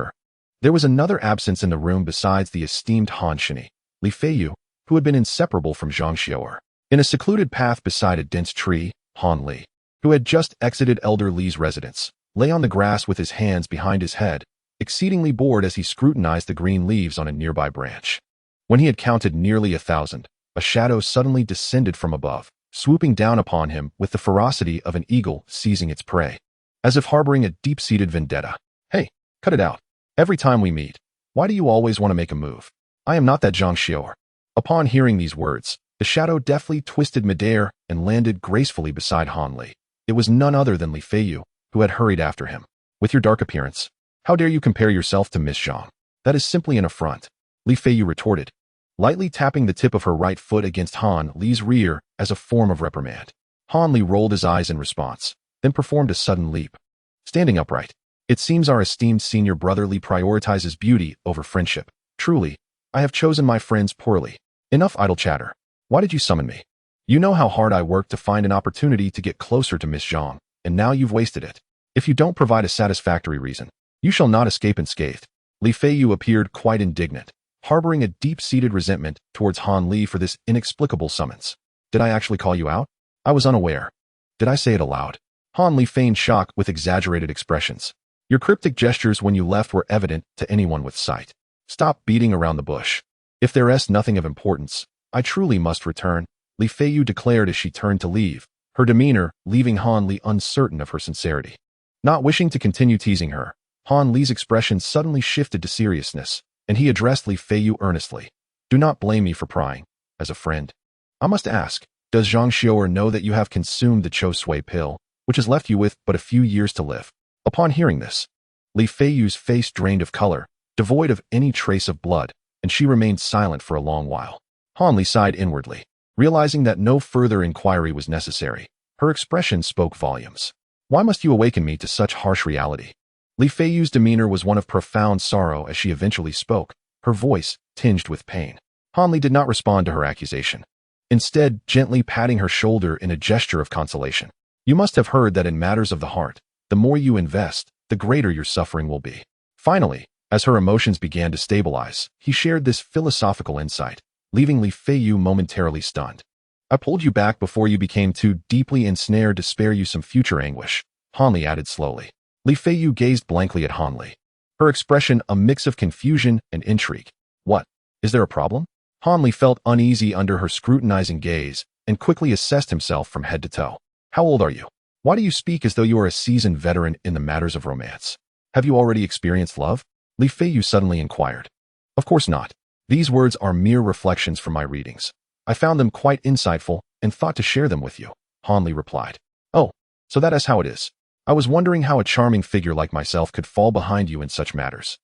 there was another absence in the room besides the esteemed Han Shini, Li Feiyu, who had been inseparable from Zhang Xiao'er. In a secluded path beside a dense tree, Han Li, who had just exited Elder Li's residence, lay on the grass with his hands behind his head, exceedingly bored as he scrutinized the green leaves on a nearby branch. When he had counted nearly 1,000, a shadow suddenly descended from above, swooping down upon him with the ferocity of an eagle seizing its prey, as if harboring a deep-seated vendetta. Hey, cut it out. Every time we meet, why do you always want to make a move? I am not that Zhang Xiao'er. Upon hearing these words, the shadow deftly twisted midair and landed gracefully beside Han Li. It was none other than Li Feiyu, who had hurried after him. With your dark appearance, how dare you compare yourself to Miss Zhang? That is simply an affront, Li Feiyu retorted, lightly tapping the tip of her right foot against Han Li's rear as a form of reprimand. Han Li rolled his eyes in response, then performed a sudden leap. Standing upright, it seems our esteemed senior brother Li prioritizes beauty over friendship. Truly, I have chosen my friends poorly. Enough idle chatter. Why did you summon me? You know how hard I worked to find an opportunity to get closer to Miss Zhang, and now you've wasted it. If you don't provide a satisfactory reason, you shall not escape unscathed. Li Feiyu appeared quite indignant, harboring a deep-seated resentment towards Han Li for this inexplicable summons. Did I actually call you out? I was unaware. Did I say it aloud? Han Li feigned shock with exaggerated expressions. Your cryptic gestures when you left were evident to anyone with sight. Stop beating around the bush. If there is nothing of importance, I truly must return, Li Feiyu declared as she turned to leave, her demeanor leaving Han Li uncertain of her sincerity. Not wishing to continue teasing her, Han Li's expression suddenly shifted to seriousness, and he addressed Li Feiyu earnestly. Do not blame me for prying. As a friend, I must ask, does Zhang Xiao'er know that you have consumed the Cho Sui pill, which has left you with but a few years to live? Upon hearing this, Li Feiyu's face drained of color, devoid of any trace of blood, and she remained silent for a long while. Han Li sighed inwardly, realizing that no further inquiry was necessary. Her expression spoke volumes. Why must you awaken me to such harsh reality? Li Feiyu's demeanor was one of profound sorrow as she eventually spoke, her voice tinged with pain. Han Li did not respond to her accusation, instead gently patting her shoulder in a gesture of consolation. You must have heard that in matters of the heart, the more you invest, the greater your suffering will be. Finally, as her emotions began to stabilize, he shared this philosophical insight, leaving Li Feiyu momentarily stunned. I pulled you back before you became too deeply ensnared to spare you some future anguish, Han Li added slowly. Li Feiyu gazed blankly at Han Li, her expression a mix of confusion and intrigue. What? Is there a problem? Han Li felt uneasy under her scrutinizing gaze and quickly assessed himself from head to toe. How old are you? Why do you speak as though you are a seasoned veteran in the matters of romance? Have you already experienced love? Li Feiyu suddenly inquired. Of course not. These words are mere reflections from my readings. I found them quite insightful and thought to share them with you, Han Li replied. Oh, so that is how it is. I was wondering how a charming figure like myself could fall behind you in such matters.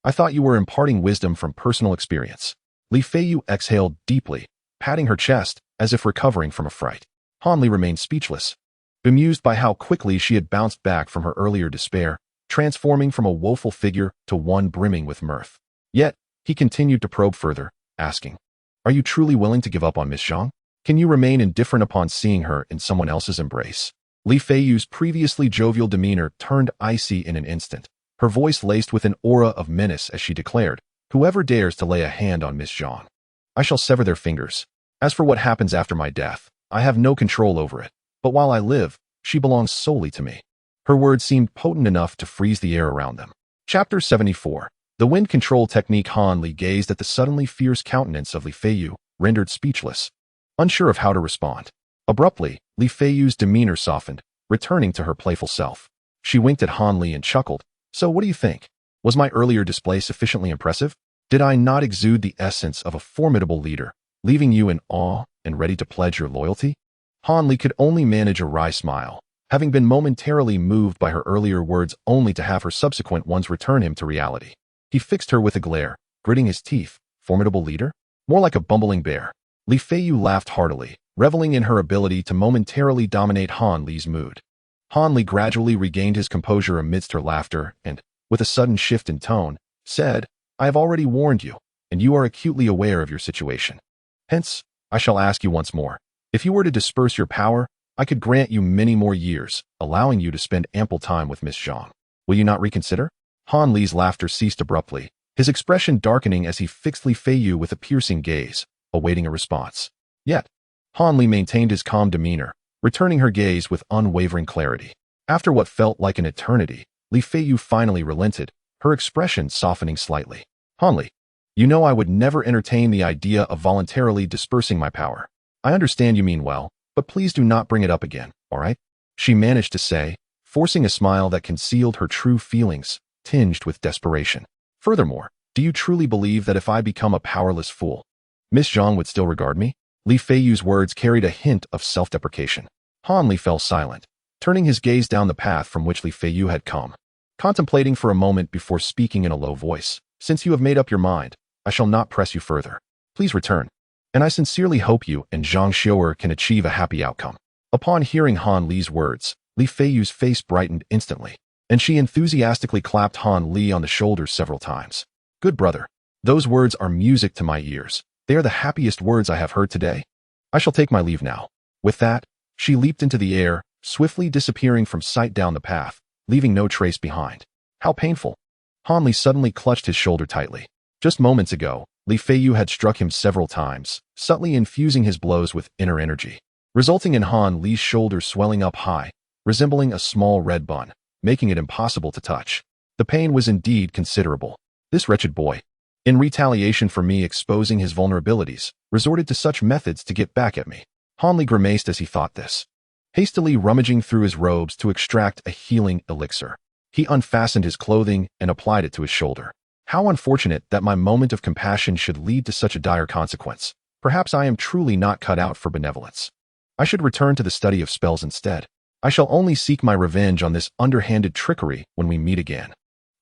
I thought you were imparting wisdom from personal experience. Li Feiyu exhaled deeply, patting her chest as if recovering from a fright. Han Li remained speechless, bemused by how quickly she had bounced back from her earlier despair, transforming from a woeful figure to one brimming with mirth. Yet, he continued to probe further, asking, Are you truly willing to give up on Miss Zhang? Can you remain indifferent upon seeing her in someone else's embrace? Li Feiyu's previously jovial demeanor turned icy in an instant, her voice laced with an aura of menace as she declared, Whoever dares to lay a hand on Miss Zhang, I shall sever their fingers. As for what happens after my death, I have no control over it, but while I live, she belongs solely to me. Her words seemed potent enough to freeze the air around them. Chapter 74. The wind control technique. Han Li gazed at the suddenly fierce countenance of Li Feiyu, rendered speechless, unsure of how to respond. Abruptly, Li Feiyu's demeanor softened, returning to her playful self. She winked at Han Li and chuckled. So what do you think? Was my earlier display sufficiently impressive? Did I not exude the essence of a formidable leader, leaving you in awe and ready to pledge your loyalty? Han Li could only manage a wry smile, having been momentarily moved by her earlier words only to have her subsequent ones return him to reality. He fixed her with a glare, gritting his teeth. Formidable leader? More like a bumbling bear. Li Feiyu laughed heartily, reveling in her ability to momentarily dominate Han Li's mood. Han Li gradually regained his composure amidst her laughter and, with a sudden shift in tone, said, I have already warned you, and you are acutely aware of your situation. Hence, I shall ask you once more. If you were to disperse your power, I could grant you many more years, allowing you to spend ample time with Miss Zhang. Will you not reconsider? Han Li's laughter ceased abruptly, his expression darkening as he fixed Li Feiyu with a piercing gaze, awaiting a response. Yet, Han Li maintained his calm demeanor, returning her gaze with unwavering clarity. After what felt like an eternity, Li Feiyu finally relented, her expression softening slightly. Han Li, you know I would never entertain the idea of voluntarily dispersing my power. I understand you mean well, but please do not bring it up again, all right? She managed to say, forcing a smile that concealed her true feelings, tinged with desperation. Furthermore, do you truly believe that if I become a powerless fool, Miss Zhang would still regard me? Li Feiyu's words carried a hint of self-deprecation. Han Li fell silent, turning his gaze down the path from which Li Feiyu had come, contemplating for a moment before speaking in a low voice. Since you have made up your mind, I shall not press you further. Please return. And I sincerely hope you and Zhang Xiu'er can achieve a happy outcome. Upon hearing Han Li's words, Li Feiyu's face brightened instantly, and she enthusiastically clapped Han Li on the shoulders several times. Good brother. Those words are music to my ears. They are the happiest words I have heard today. I shall take my leave now. With that, she leaped into the air, swiftly disappearing from sight down the path, leaving no trace behind. How painful. Han Li suddenly clutched his shoulder tightly. Just moments ago, Li Feiyu had struck him several times, subtly infusing his blows with inner energy, resulting in Han Li's shoulders swelling up high, resembling a small red bun, making it impossible to touch. The pain was indeed considerable. This wretched boy, in retaliation for me exposing his vulnerabilities, resorted to such methods to get back at me. Han Li grimaced as he thought this. Hastily rummaging through his robes to extract a healing elixir, he unfastened his clothing and applied it to his shoulder. How unfortunate that my moment of compassion should lead to such a dire consequence. Perhaps I am truly not cut out for benevolence. I should return to the study of spells instead. I shall only seek my revenge on this underhanded trickery when we meet again.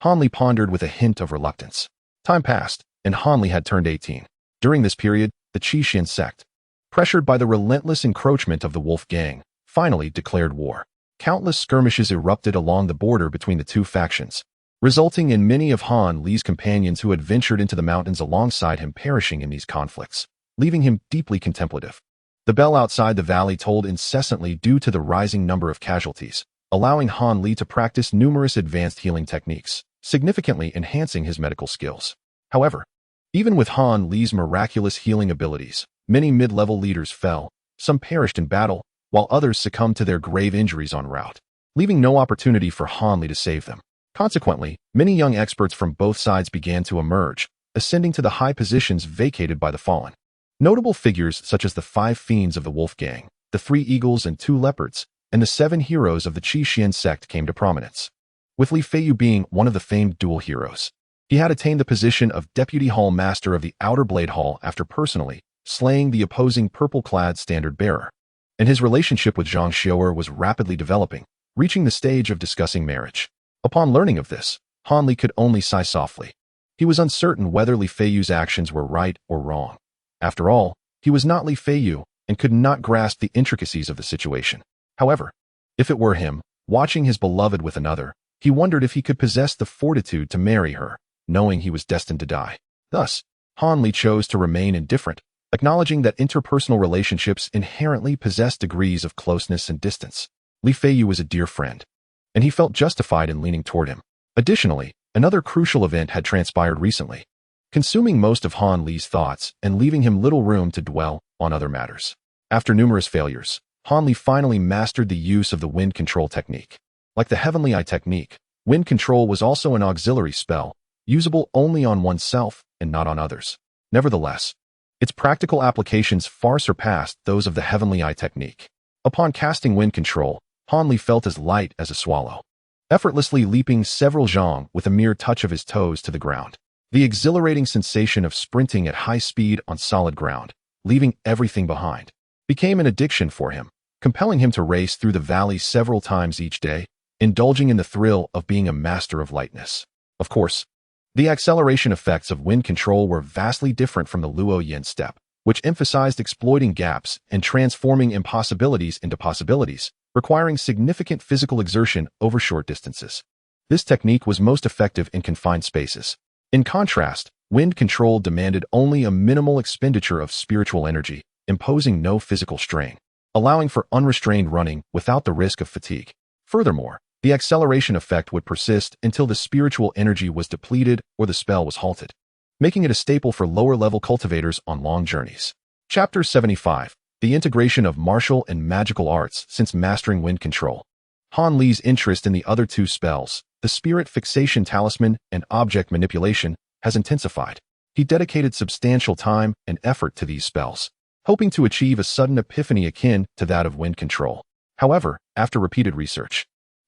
Han Li pondered with a hint of reluctance. Time passed, and Han Li had turned 18. During this period, the Qixin Sect, pressured by the relentless encroachment of the Wolf Gang, finally declared war. Countless skirmishes erupted along the border between the two factions, resulting in many of Han Li's companions who had ventured into the mountains alongside him perishing in these conflicts, leaving him deeply contemplative. The bell outside the valley tolled incessantly due to the rising number of casualties, allowing Han Li to practice numerous advanced healing techniques, significantly enhancing his medical skills. However, even with Han Li's miraculous healing abilities, many mid-level leaders fell, some perished in battle, while others succumbed to their grave injuries en route, leaving no opportunity for Han Li to save them. Consequently, many young experts from both sides began to emerge, ascending to the high positions vacated by the fallen. Notable figures such as the 5 fiends of the Wolf Gang, the 3 eagles and 2 leopards, and the 7 heroes of the Qixin Sect came to prominence, with Li Feiyu being one of the famed dual heroes. He had attained the position of Deputy Hall Master of the Outer Blade Hall after personally slaying the opposing purple-clad standard-bearer, and his relationship with Zhang Xiu'er was rapidly developing, reaching the stage of discussing marriage. Upon learning of this, Han Li could only sigh softly. He was uncertain whether Li Feiyu's actions were right or wrong. After all, he was not Li Feiyu and could not grasp the intricacies of the situation. However, if it were him, watching his beloved with another, he wondered if he could possess the fortitude to marry her, knowing he was destined to die. Thus, Han Li chose to remain indifferent, acknowledging that interpersonal relationships inherently possess degrees of closeness and distance. Li Feiyu was a dear friend, and he felt justified in leaning toward him. Additionally, another crucial event had transpired recently, consuming most of Han Li's thoughts and leaving him little room to dwell on other matters. After numerous failures, Han Li finally mastered the use of the wind control technique. Like the Heavenly Eye technique, wind control was also an auxiliary spell, usable only on oneself and not on others. Nevertheless, its practical applications far surpassed those of the Heavenly Eye technique. Upon casting wind control, Han Li felt as light as a swallow, effortlessly leaping several zhang with a mere touch of his toes to the ground. The exhilarating sensation of sprinting at high speed on solid ground, leaving everything behind, became an addiction for him, compelling him to race through the valley several times each day, indulging in the thrill of being a master of lightness. Of course, the acceleration effects of wind control were vastly different from the Luo Yin step, which emphasized exploiting gaps and transforming impossibilities into possibilities, requiring significant physical exertion over short distances. This technique was most effective in confined spaces. In contrast, wind control demanded only a minimal expenditure of spiritual energy, imposing no physical strain, allowing for unrestrained running without the risk of fatigue. Furthermore, The acceleration effect would persist until the spiritual energy was depleted or the spell was halted, making it a staple for lower-level cultivators on long journeys. Chapter 75. The integration of martial and magical arts since mastering wind control. Han Li's interest in the other two spells, the spirit fixation talisman and object manipulation, has intensified. He dedicated substantial time and effort to these spells, hoping to achieve a sudden epiphany akin to that of wind control. However, after repeated research,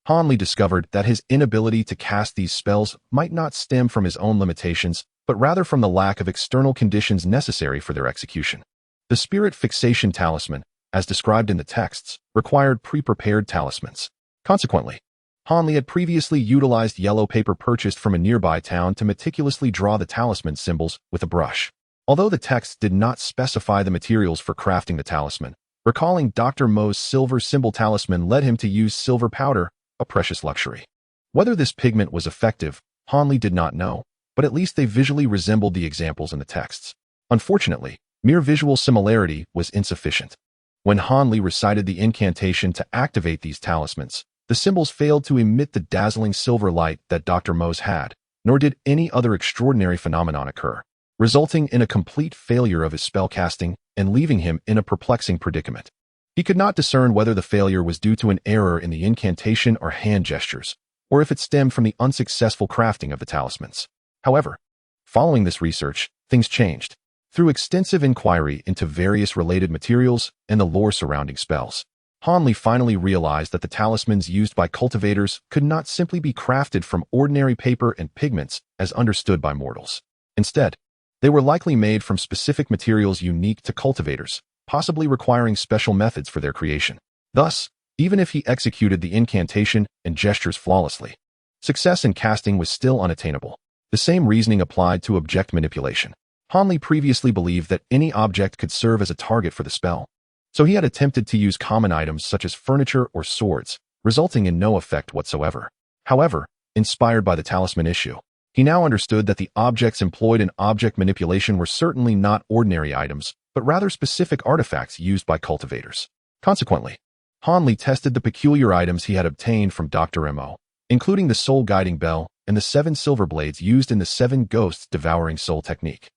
Han Li discovered that his inability to cast these spells might not stem from his own limitations, but rather from the lack of external conditions necessary for their execution. The spirit fixation talisman, as described in the texts, required pre-prepared talismans. Consequently, Han Li had previously utilized yellow paper purchased from a nearby town to meticulously draw the talisman symbols with a brush. Although the texts did not specify the materials for crafting the talisman, recalling Dr. Mo's silver symbol talisman led him to use silver powder, a precious luxury. Whether this pigment was effective, Han Li did not know, but at least they visually resembled the examples in the texts. Unfortunately, mere visual similarity was insufficient. When Han Li recited the incantation to activate these talismans, the symbols failed to emit the dazzling silver light that Dr. Mo's had, nor did any other extraordinary phenomenon occur, resulting in a complete failure of his spellcasting and leaving him in a perplexing predicament. He could not discern whether the failure was due to an error in the incantation or hand gestures, or if it stemmed from the unsuccessful crafting of the talismans. However, following this research, things changed. Through extensive inquiry into various related materials and the lore surrounding spells, Han Li finally realized that the talismans used by cultivators could not simply be crafted from ordinary paper and pigments as understood by mortals. Instead, they were likely made from specific materials unique to cultivators, possibly requiring special methods for their creation. Thus, even if he executed the incantation and gestures flawlessly, success in casting was still unattainable. The same reasoning applied to object manipulation. Han Li previously believed that any object could serve as a target for the spell, so he had attempted to use common items such as furniture or swords, resulting in no effect whatsoever. However, inspired by the talisman issue, he now understood that the objects employed in object manipulation were certainly not ordinary items, but rather specific artifacts used by cultivators. Consequently, Han Li tested the peculiar items he had obtained from Dr. Mo, including the soul-guiding bell and the 7 silver blades used in the 7 ghosts devouring soul technique,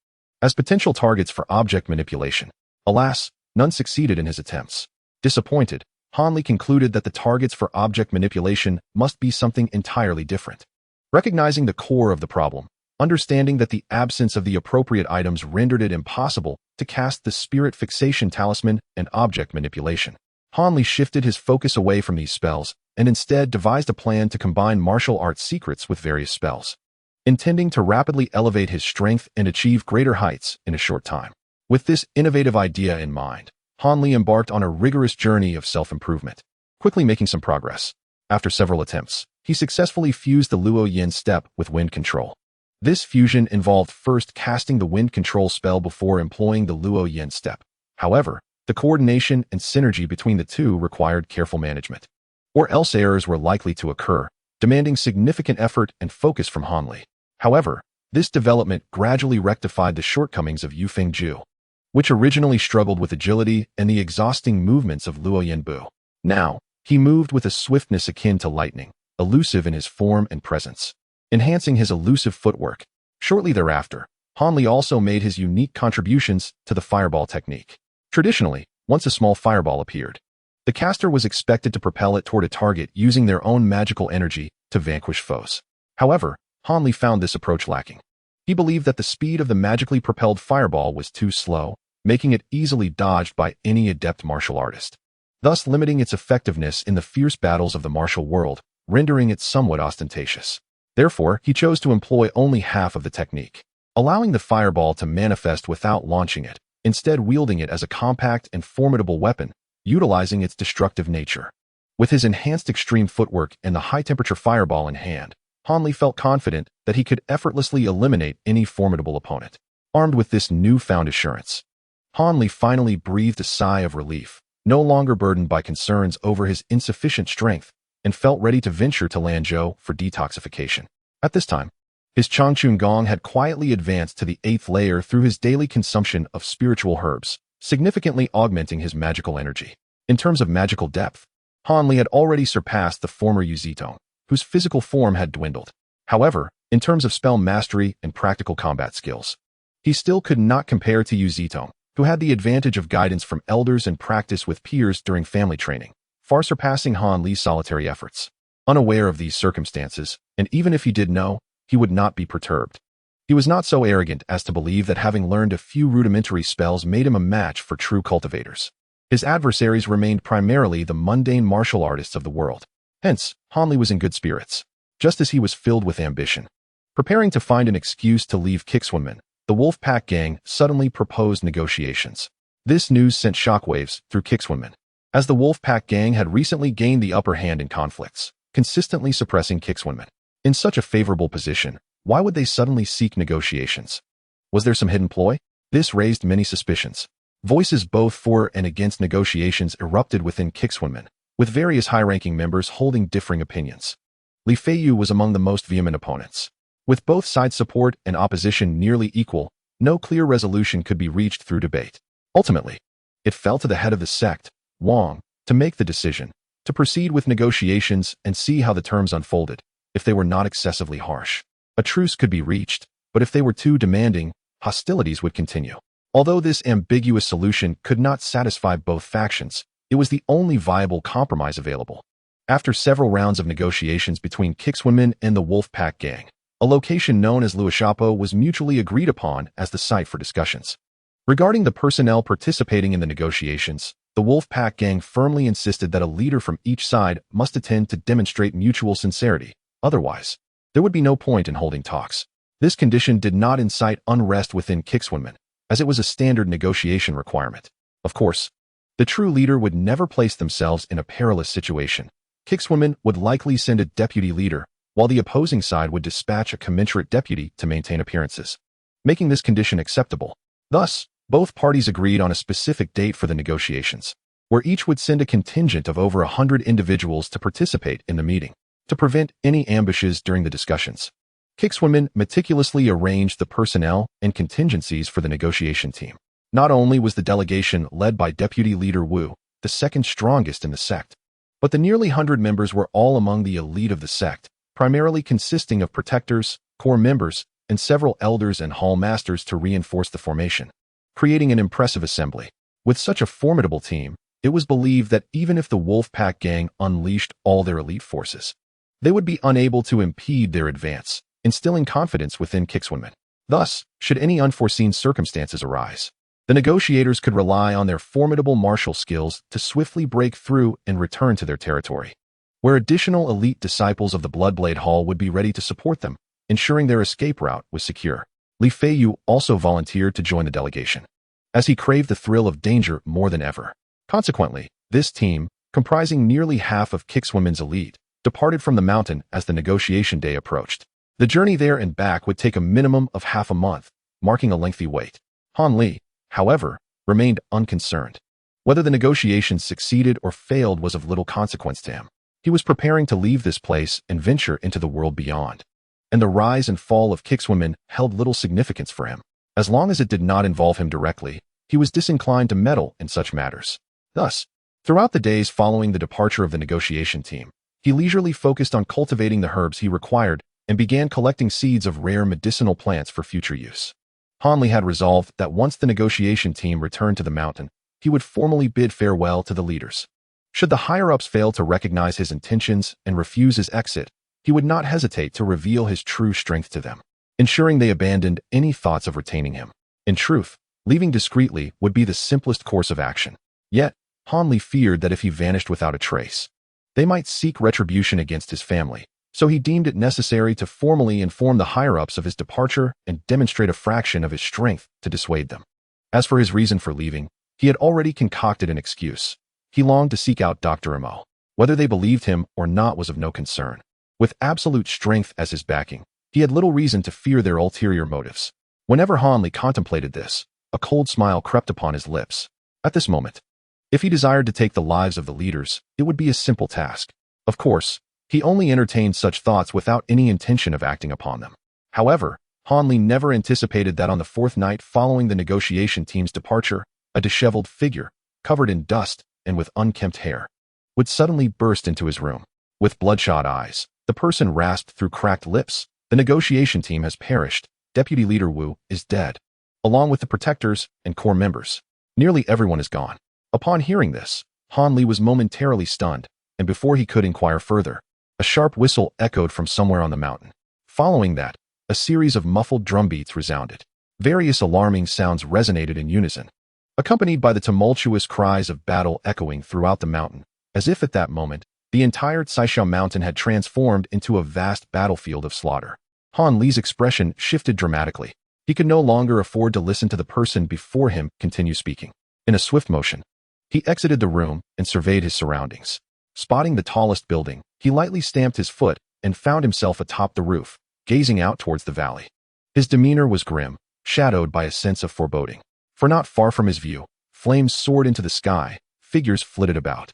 as potential targets for object manipulation. Alas, none succeeded in his attempts. Disappointed, Han Li concluded that the targets for object manipulation must be something entirely different. Recognizing the core of the problem, understanding that the absence of the appropriate items rendered it impossible to cast the spirit fixation talisman and object manipulation, Han Li shifted his focus away from these spells and instead devised a plan to combine martial arts secrets with various spells, intending to rapidly elevate his strength and achieve greater heights in a short time. With this innovative idea in mind, Han Li embarked on a rigorous journey of self-improvement, quickly making some progress. After several attempts, he successfully fused the Luo Yin step with wind control. This fusion involved first casting the wind control spell before employing the Luo Yin step. However, the coordination and synergy between the two required careful management, or else errors were likely to occur, demanding significant effort and focus from Han Li. However, this development gradually rectified the shortcomings of Yufeng Ju, which originally struggled with agility and the exhausting movements of Luo Yin Bu. Now, he moved with a swiftness akin to lightning, elusive in his form and presence, enhancing his elusive footwork. Shortly thereafter, Han Li also made his unique contributions to the fireball technique. Traditionally, once a small fireball appeared, the caster was expected to propel it toward a target using their own magical energy to vanquish foes. However, Han Li found this approach lacking. He believed that the speed of the magically propelled fireball was too slow, making it easily dodged by any adept martial artist, thus limiting its effectiveness in the fierce battles of the martial world, rendering it somewhat ostentatious. Therefore, he chose to employ only half of the technique, allowing the fireball to manifest without launching it, instead wielding it as a compact and formidable weapon, utilizing its destructive nature. With his enhanced extreme footwork and the high-temperature fireball in hand, Han Li felt confident that he could effortlessly eliminate any formidable opponent. Armed with this newfound assurance, Han Li finally breathed a sigh of relief, no longer burdened by concerns over his insufficient strength, and felt ready to venture to Lanzhou for detoxification. At this time, his Changchun Gong had quietly advanced to the 8th layer through his daily consumption of spiritual herbs, significantly augmenting his magical energy. In terms of magical depth, Han Li had already surpassed the former Yuzitong, whose physical form had dwindled. However, in terms of spell mastery and practical combat skills, he still could not compare to Yu Zitong, who had the advantage of guidance from elders and practice with peers during family training, far surpassing Han Li's solitary efforts. Unaware of these circumstances, and even if he did know, he would not be perturbed. He was not so arrogant as to believe that having learned a few rudimentary spells made him a match for true cultivators. His adversaries remained primarily the mundane martial artists of the world. Hence, Han Li was in good spirits, just as he was filled with ambition. Preparing to find an excuse to leave Kixwinmen, the Wolf Pack gang suddenly proposed negotiations. This news sent shockwaves through Kixwinmen, as the Wolf Pack gang had recently gained the upper hand in conflicts, consistently suppressing Kixwinmen. In such a favorable position, why would they suddenly seek negotiations? Was there some hidden ploy? This raised many suspicions. Voices both for and against negotiations erupted within Kixwinmen, with various high-ranking members holding differing opinions. Li Feiyu was among the most vehement opponents. With both sides' support and opposition nearly equal, no clear resolution could be reached through debate. Ultimately, it fell to the head of the sect, Wang, to make the decision, to proceed with negotiations and see how the terms unfolded. If they were not excessively harsh, a truce could be reached, but if they were too demanding, hostilities would continue. Although this ambiguous solution could not satisfy both factions, it was the only viable compromise available. After several rounds of negotiations between Kixwinmen and the Wolf Pack gang, a location known as Luoshapo was mutually agreed upon as the site for discussions. Regarding the personnel participating in the negotiations, the Wolf Pack gang firmly insisted that a leader from each side must attend to demonstrate mutual sincerity. Otherwise, there would be no point in holding talks. This condition did not incite unrest within Kixwinmen, as it was a standard negotiation requirement. Of course, the true leader would never place themselves in a perilous situation. Kixwinmen would likely send a deputy leader, while the opposing side would dispatch a commensurate deputy to maintain appearances, making this condition acceptable. Thus, both parties agreed on a specific date for the negotiations, where each would send a contingent of over 100 individuals to participate in the meeting. To prevent any ambushes during the discussions, Kixwinmen meticulously arranged the personnel and contingencies for the negotiation team. Not only was the delegation led by Deputy Leader Wu, the second strongest in the sect, but the nearly 100 members were all among the elite of the sect, primarily consisting of protectors, core members, and several elders and hall masters to reinforce the formation, creating an impressive assembly. With such a formidable team, it was believed that even if the Wolf Pack gang unleashed all their elite forces, they would be unable to impede their advance, instilling confidence within Kixwinmen. Thus, should any unforeseen circumstances arise, the negotiators could rely on their formidable martial skills to swiftly break through and return to their territory, where additional elite disciples of the Bloodblade Hall would be ready to support them, ensuring their escape route was secure. Li Feiyu also volunteered to join the delegation, as he craved the thrill of danger more than ever. Consequently, this team, comprising nearly half of Kixwinmen's elite, departed from the mountain as the negotiation day approached. The journey there and back would take a minimum of half a month, marking a lengthy wait. Han Li, however, remained unconcerned. Whether the negotiations succeeded or failed was of little consequence to him. He was preparing to leave this place and venture into the world beyond, and the rise and fall of Kixwinmen held little significance for him. As long as it did not involve him directly, he was disinclined to meddle in such matters. Thus, throughout the days following the departure of the negotiation team, he leisurely focused on cultivating the herbs he required and began collecting seeds of rare medicinal plants for future use. Han Li had resolved that once the negotiation team returned to the mountain, he would formally bid farewell to the leaders. Should the higher-ups fail to recognize his intentions and refuse his exit, he would not hesitate to reveal his true strength to them, ensuring they abandoned any thoughts of retaining him. In truth, leaving discreetly would be the simplest course of action. Yet, Han Li feared that if he vanished without a trace, they might seek retribution against his family, so he deemed it necessary to formally inform the higher-ups of his departure and demonstrate a fraction of his strength to dissuade them. As for his reason for leaving, he had already concocted an excuse. He longed to seek out Dr. Mo. Whether they believed him or not was of no concern. With absolute strength as his backing, he had little reason to fear their ulterior motives. Whenever Han Li contemplated this, a cold smile crept upon his lips. At this moment, if he desired to take the lives of the leaders, it would be a simple task. Of course, he only entertained such thoughts without any intention of acting upon them. However, Han Li never anticipated that on the fourth night following the negotiation team's departure, a disheveled figure, covered in dust and with unkempt hair, would suddenly burst into his room. With bloodshot eyes, The person rasped through cracked lips. The negotiation team has perished. Deputy Leader Wu is dead, along with the protectors and core members. Nearly everyone is gone. Upon hearing this, Han Li was momentarily stunned, and before he could inquire further, a sharp whistle echoed from somewhere on the mountain. Following that, a series of muffled drum beats resounded. Various alarming sounds resonated in unison, accompanied by the tumultuous cries of battle echoing throughout the mountain, as if at that moment, the entire Caisha mountain had transformed into a vast battlefield of slaughter. Han Li's expression shifted dramatically. He could no longer afford to listen to the person before him continue speaking. In a swift motion, he exited the room and surveyed his surroundings. Spotting the tallest building, he lightly stamped his foot and found himself atop the roof, gazing out towards the valley. His demeanor was grim, shadowed by a sense of foreboding. For not far from his view, flames soared into the sky, figures flitted about,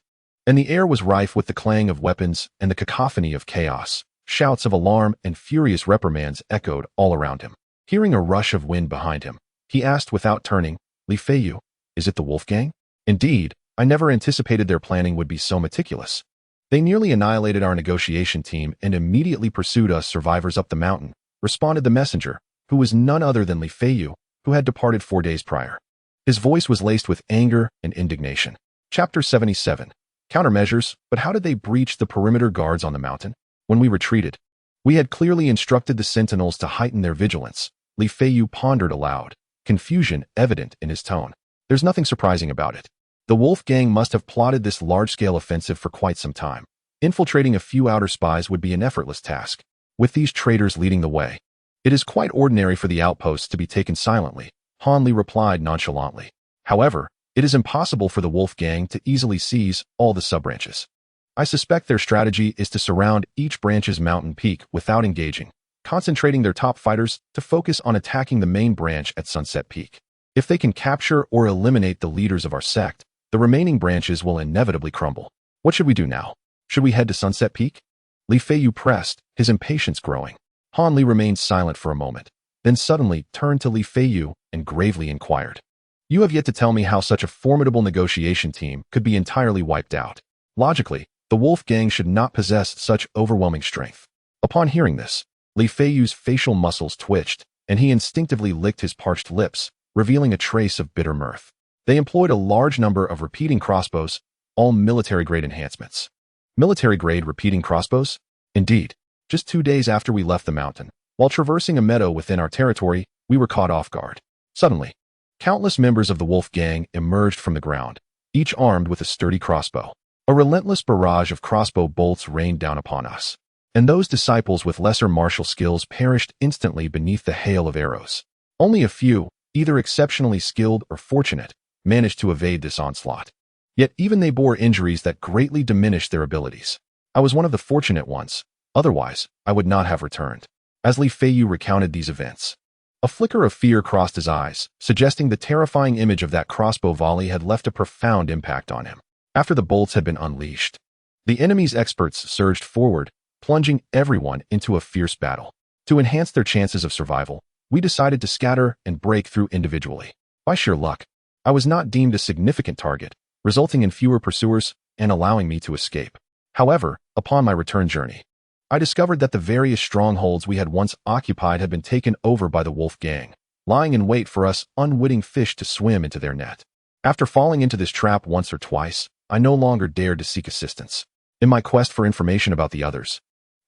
and the air was rife with the clang of weapons and the cacophony of chaos. Shouts of alarm and furious reprimands echoed all around him. Hearing a rush of wind behind him, he asked without turning, "Li Feiyu, is it the Wolf Gang?" "Indeed, I never anticipated their planning would be so meticulous. They nearly annihilated our negotiation team and immediately pursued us survivors up the mountain," responded the messenger, who was none other than Li Feiyu, who had departed 4 days prior. His voice was laced with anger and indignation. Chapter 77. Countermeasures. But how did they breach the perimeter guards on the mountain? When we retreated, we had clearly instructed the sentinels to heighten their vigilance. Li Feiyu pondered aloud, confusion evident in his tone. There's nothing surprising about it. The Wolf Gang must have plotted this large-scale offensive for quite some time. Infiltrating a few outer spies would be an effortless task, with these traitors leading the way. It is quite ordinary for the outposts to be taken silently, Han Li replied nonchalantly. However, it is impossible for the Wolf Gang to easily seize all the sub-branches. I suspect their strategy is to surround each branch's mountain peak without engaging, concentrating their top fighters to focus on attacking the main branch at Sunset Peak. If they can capture or eliminate the leaders of our sect, the remaining branches will inevitably crumble. What should we do now? Should we head to Sunset Peak? Li Feiyu pressed, his impatience growing. Han Li remained silent for a moment, then suddenly turned to Li Feiyu and gravely inquired. You have yet to tell me how such a formidable negotiation team could be entirely wiped out. Logically, the Wolf Gang should not possess such overwhelming strength. Upon hearing this, Li Feiyu's facial muscles twitched, and he instinctively licked his parched lips, revealing a trace of bitter mirth. They employed a large number of repeating crossbows, all military-grade enhancements. Military-grade repeating crossbows? Indeed. Just 2 days after we left the mountain, while traversing a meadow within our territory, we were caught off guard. Suddenly, countless members of the Wolf Gang emerged from the ground, each armed with a sturdy crossbow. A relentless barrage of crossbow bolts rained down upon us, and those disciples with lesser martial skills perished instantly beneath the hail of arrows. Only a few, either exceptionally skilled or fortunate, managed to evade this onslaught. Yet even they bore injuries that greatly diminished their abilities. I was one of the fortunate ones, otherwise I would not have returned. As Li Feiyu recounted these events, a flicker of fear crossed his eyes, suggesting the terrifying image of that crossbow volley had left a profound impact on him. After the bolts had been unleashed, the enemy's experts surged forward, plunging everyone into a fierce battle. To enhance their chances of survival, we decided to scatter and break through individually. By sheer luck, I was not deemed a significant target, resulting in fewer pursuers and allowing me to escape. However, upon my return journey, I discovered that the various strongholds we had once occupied had been taken over by the Wolf Gang, lying in wait for us unwitting fish to swim into their net. After falling into this trap once or twice, I no longer dared to seek assistance. In my quest for information about the others,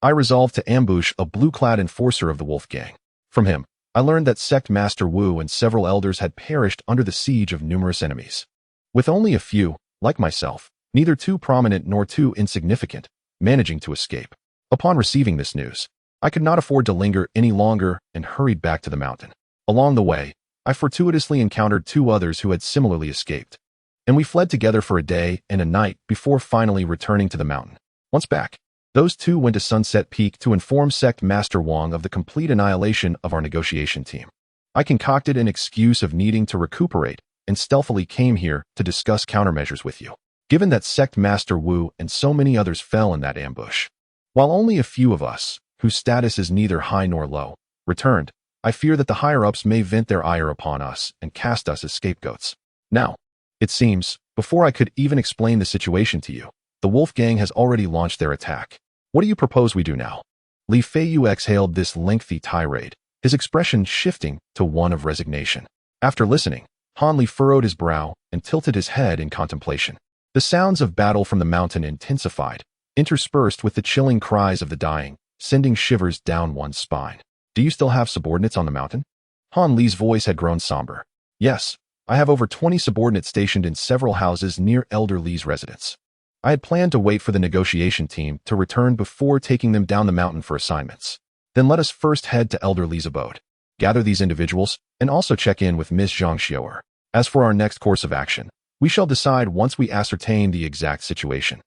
I resolved to ambush a blue-clad enforcer of the Wolf Gang. From him, I learned that Sect Master Wu and several elders had perished under the siege of numerous enemies, with only a few, like myself, neither too prominent nor too insignificant, managing to escape. Upon receiving this news, I could not afford to linger any longer and hurried back to the mountain. Along the way, I fortuitously encountered 2 others who had similarly escaped, and we fled together for a day and a night before finally returning to the mountain. Once back, those 2 went to Sunset Peak to inform Sect Master Wang of the complete annihilation of our negotiation team. I concocted an excuse of needing to recuperate and stealthily came here to discuss countermeasures with you, given that Sect Master Wu and so many others fell in that ambush. While only a few of us, whose status is neither high nor low, returned, I fear that the higher-ups may vent their ire upon us and cast us as scapegoats. Now, it seems, before I could even explain the situation to you, the Wolf Gang has already launched their attack. What do you propose we do now? Li Feiyu exhaled this lengthy tirade, his expression shifting to one of resignation. After listening, Han Li furrowed his brow and tilted his head in contemplation. The sounds of battle from the mountain intensified, interspersed with the chilling cries of the dying, sending shivers down one's spine. Do you still have subordinates on the mountain? Han Li's voice had grown somber. Yes, I have over 20 subordinates stationed in several houses near Elder Li's residence. I had planned to wait for the negotiation team to return before taking them down the mountain for assignments. Then let us first head to Elder Li's abode, gather these individuals, and also check in with Miss Zhang Xiu'er. As for our next course of action, we shall decide once we ascertain the exact situation.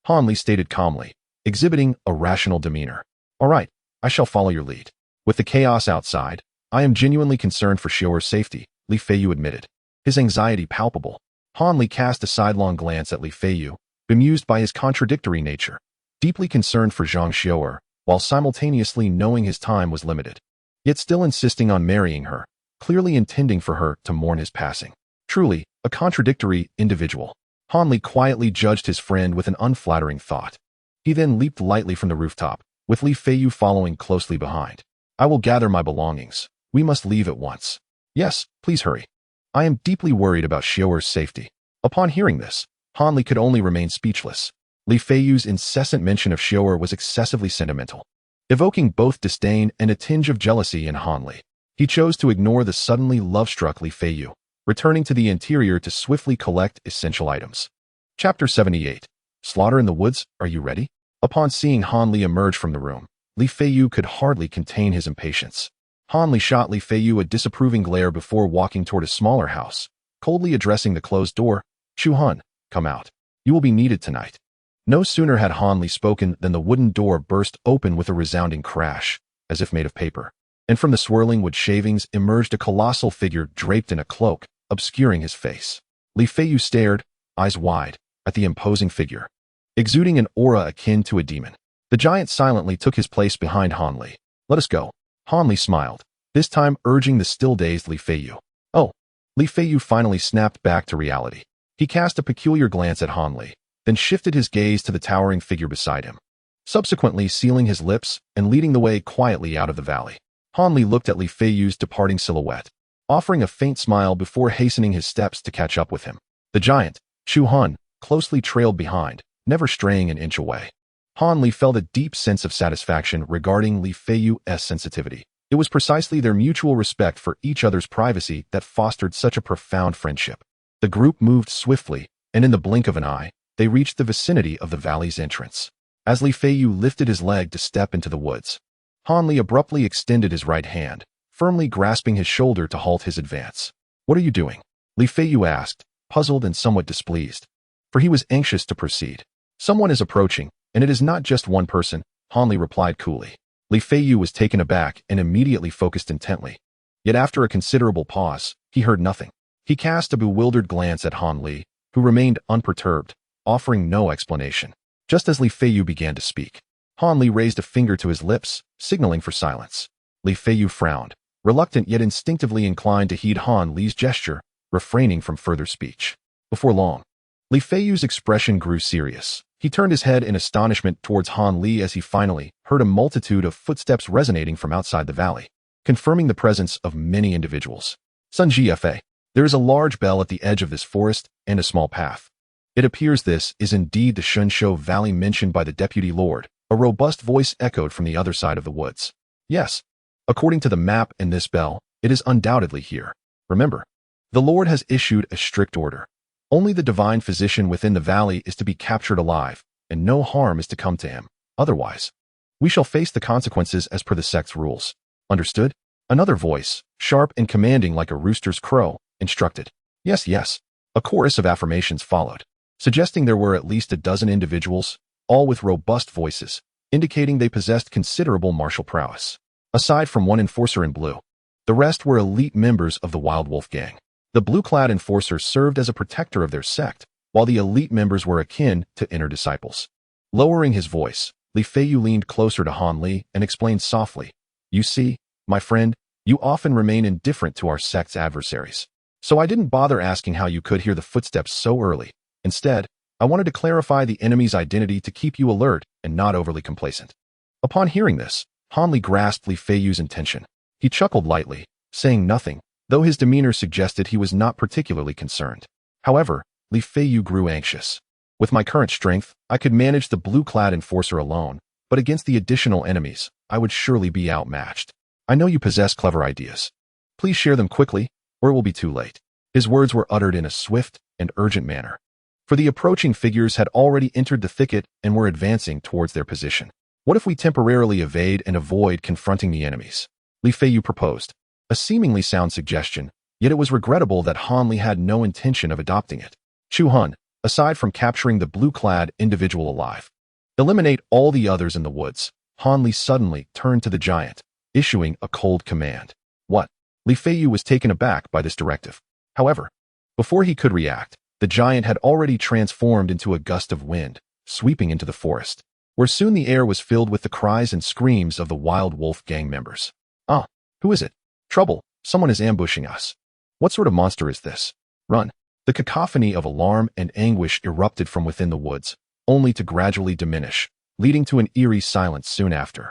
Han Li stated calmly, exhibiting a rational demeanor. All right, I shall follow your lead. With the chaos outside, I am genuinely concerned for Xiu'er's safety, Li Feiyu admitted, his anxiety palpable. Han Li cast a sidelong glance at Li Feiyu, bemused by his contradictory nature, deeply concerned for Zhang Xiu'er, while simultaneously knowing his time was limited, yet still insisting on marrying her, clearly intending for her to mourn his passing. Truly, a contradictory individual. Han Li quietly judged his friend with an unflattering thought. He then leaped lightly from the rooftop, with Li Feiyu following closely behind. I will gather my belongings. We must leave at once. Yes, please hurry. I am deeply worried about Xiu'er's safety. Upon hearing this, Han Li could only remain speechless. Li Feiyu's incessant mention of Xiu'er was excessively sentimental, evoking both disdain and a tinge of jealousy in Han Li. He chose to ignore the suddenly love-struck Li Feiyu, returning to the interior to swiftly collect essential items. Chapter 78. Slaughter in the Woods, are you ready? Upon seeing Han Li emerge from the room, Li Feiyu could hardly contain his impatience. Han Li shot Li Feiyu a disapproving glare before walking toward a smaller house, coldly addressing the closed door. Chu Han, come out. You will be needed tonight. No sooner had Han Li spoken than the wooden door burst open with a resounding crash, as if made of paper, and from the swirling wood shavings emerged a colossal figure draped in a cloak, obscuring his face. Li Feiyu stared, eyes wide, at the imposing figure, exuding an aura akin to a demon. The giant silently took his place behind Han Li. Let us go. Han Li smiled, this time urging the still-dazed Li Feiyu. Oh. Li Feiyu finally snapped back to reality. He cast a peculiar glance at Han Li, then shifted his gaze to the towering figure beside him, subsequently sealing his lips and leading the way quietly out of the valley. Han Li looked at Li Feiyu's departing silhouette, offering a faint smile before hastening his steps to catch up with him. The giant, Chu Han, closely trailed behind, never straying an inch away. Han Li felt a deep sense of satisfaction regarding Li Feiyu's sensitivity. It was precisely their mutual respect for each other's privacy that fostered such a profound friendship. The group moved swiftly, and in the blink of an eye, they reached the vicinity of the valley's entrance. As Li Feiyu lifted his leg to step into the woods, Han Li abruptly extended his right hand, firmly grasping his shoulder to halt his advance. What are you doing? Li Feiyu asked, puzzled and somewhat displeased, for he was anxious to proceed. Someone is approaching, and it is not just one person, Han Li replied coolly. Li Feiyu was taken aback and immediately focused intently. Yet after a considerable pause, he heard nothing. He cast a bewildered glance at Han Li, who remained unperturbed, offering no explanation. Just as Li Feiyu began to speak, Han Li raised a finger to his lips, signaling for silence. Li Feiyu frowned, reluctant yet instinctively inclined to heed Han Li's gesture, refraining from further speech. Before long, Li Feiyu's expression grew serious. He turned his head in astonishment towards Han Li as he finally heard a multitude of footsteps resonating from outside the valley, confirming the presence of many individuals. Sun Jiafe. There is a large bell at the edge of this forest and a small path. It appears this is indeed the Shunshou Valley mentioned by the Deputy Lord, a robust voice echoed from the other side of the woods. Yes. According to the map and this bell, it is undoubtedly here. Remember, the Lord has issued a strict order. Only the divine physician within the valley is to be captured alive, and no harm is to come to him. Otherwise, we shall face the consequences as per the sect's rules. Understood? Another voice, sharp and commanding like a rooster's crow, instructed. Yes, yes. A chorus of affirmations followed, suggesting there were at least a dozen individuals, all with robust voices, indicating they possessed considerable martial prowess. Aside from one enforcer in blue, the rest were elite members of the Wild Wolf Gang. The blue-clad enforcer served as a protector of their sect, while the elite members were akin to inner disciples. Lowering his voice, Li Feiyu leaned closer to Han Li and explained softly, You see, my friend, you often remain indifferent to our sect's adversaries. So I didn't bother asking how you could hear the footsteps so early. Instead, I wanted to clarify the enemy's identity to keep you alert and not overly complacent. Upon hearing this, Han Li grasped Li Feiyu's intention. He chuckled lightly, saying nothing, though his demeanor suggested he was not particularly concerned. However, Li Feiyu grew anxious. With my current strength, I could manage the blue-clad enforcer alone, but against the additional enemies, I would surely be outmatched. I know you possess clever ideas. Please share them quickly, or it will be too late. His words were uttered in a swift and urgent manner. For the approaching figures had already entered the thicket and were advancing towards their position. What if we temporarily evade and avoid confronting the enemies? Li Feiyu proposed. A seemingly sound suggestion, yet it was regrettable that Han Li had no intention of adopting it. Chu Hun, aside from capturing the blue-clad individual alive, eliminate all the others in the woods. Han Li suddenly turned to the giant, issuing a cold command. What? Li Feiyu was taken aback by this directive. However, before he could react, the giant had already transformed into a gust of wind, sweeping into the forest, where soon the air was filled with the cries and screams of the wild wolf gang members. Ah, who is it? Trouble, someone is ambushing us. What sort of monster is this? Run. The cacophony of alarm and anguish erupted from within the woods, only to gradually diminish, leading to an eerie silence soon after.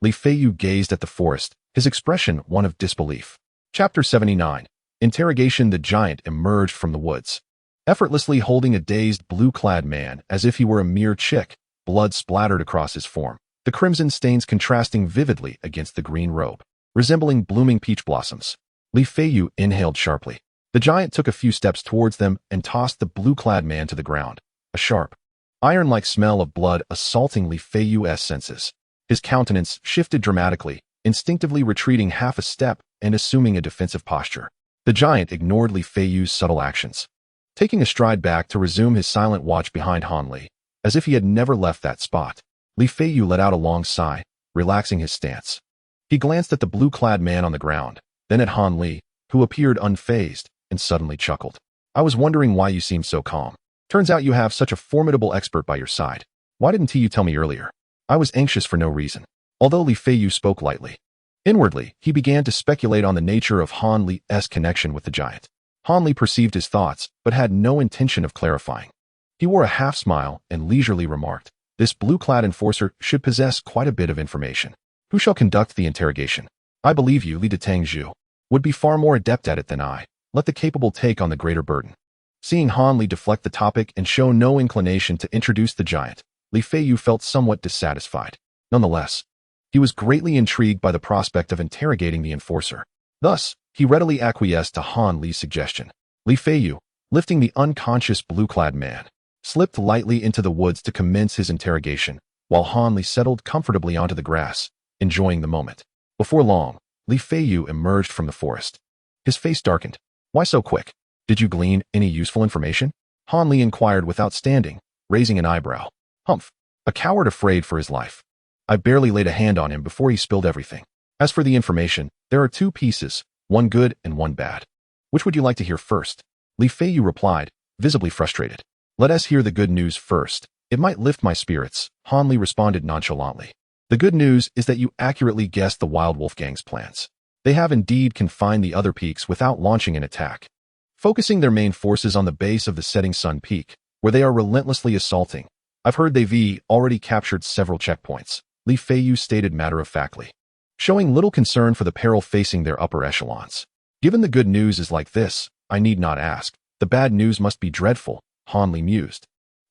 Li Feiyu gazed at the forest, his expression one of disbelief. Chapter 79. Interrogation. The giant emerged from the woods, effortlessly holding a dazed blue-clad man as if he were a mere chick. Blood splattered across his form, the crimson stains contrasting vividly against the green robe, resembling blooming peach blossoms. Li Feiyu inhaled sharply. The giant took a few steps towards them and tossed the blue-clad man to the ground, a sharp, iron-like smell of blood assaulting Li Feiyu's senses. His countenance shifted dramatically, instinctively retreating half a step and assuming a defensive posture. The giant ignored Li Feiyu's subtle actions, taking a stride back to resume his silent watch behind Han Li, as if he had never left that spot. Li Feiyu let out a long sigh, relaxing his stance. He glanced at the blue-clad man on the ground, then at Han Li, who appeared unfazed, and suddenly chuckled. I was wondering why you seemed so calm. Turns out you have such a formidable expert by your side. Why didn't you tell me earlier? I was anxious for no reason. Although Li Feiyu spoke lightly, inwardly, he began to speculate on the nature of Han Li's connection with the giant. Han Li perceived his thoughts, but had no intention of clarifying. He wore a half-smile and leisurely remarked, this blue-clad enforcer should possess quite a bit of information. Who shall conduct the interrogation? I believe you, Li Detangzhu, would be far more adept at it than I. Let the capable take on the greater burden. Seeing Han Li deflect the topic and show no inclination to introduce the giant, Li Feiyu felt somewhat dissatisfied. Nonetheless, he was greatly intrigued by the prospect of interrogating the enforcer. Thus, he readily acquiesced to Han Li's suggestion. Li Feiyu, lifting the unconscious blue-clad man, slipped lightly into the woods to commence his interrogation, while Han Li settled comfortably onto the grass, enjoying the moment. Before long, Li Feiyu emerged from the forest. His face darkened. Why so quick? Did you glean any useful information? Han Li inquired without standing, raising an eyebrow. Humph. A coward afraid for his life. I barely laid a hand on him before he spilled everything. As for the information, there are two pieces, one good and one bad. Which would you like to hear first? Li Feiyu replied, visibly frustrated. Let us hear the good news first. It might lift my spirits, Han Li responded nonchalantly. The good news is that you accurately guessed the Wild Wolf Gang's plans. They have indeed confined the other peaks without launching an attack, focusing their main forces on the base of the setting sun peak, where they are relentlessly assaulting. I've heard they've already captured several checkpoints, Li Feiyu stated matter-of-factly, showing little concern for the peril facing their upper echelons. Given the good news is like this, I need not ask. The bad news must be dreadful, Han Li mused,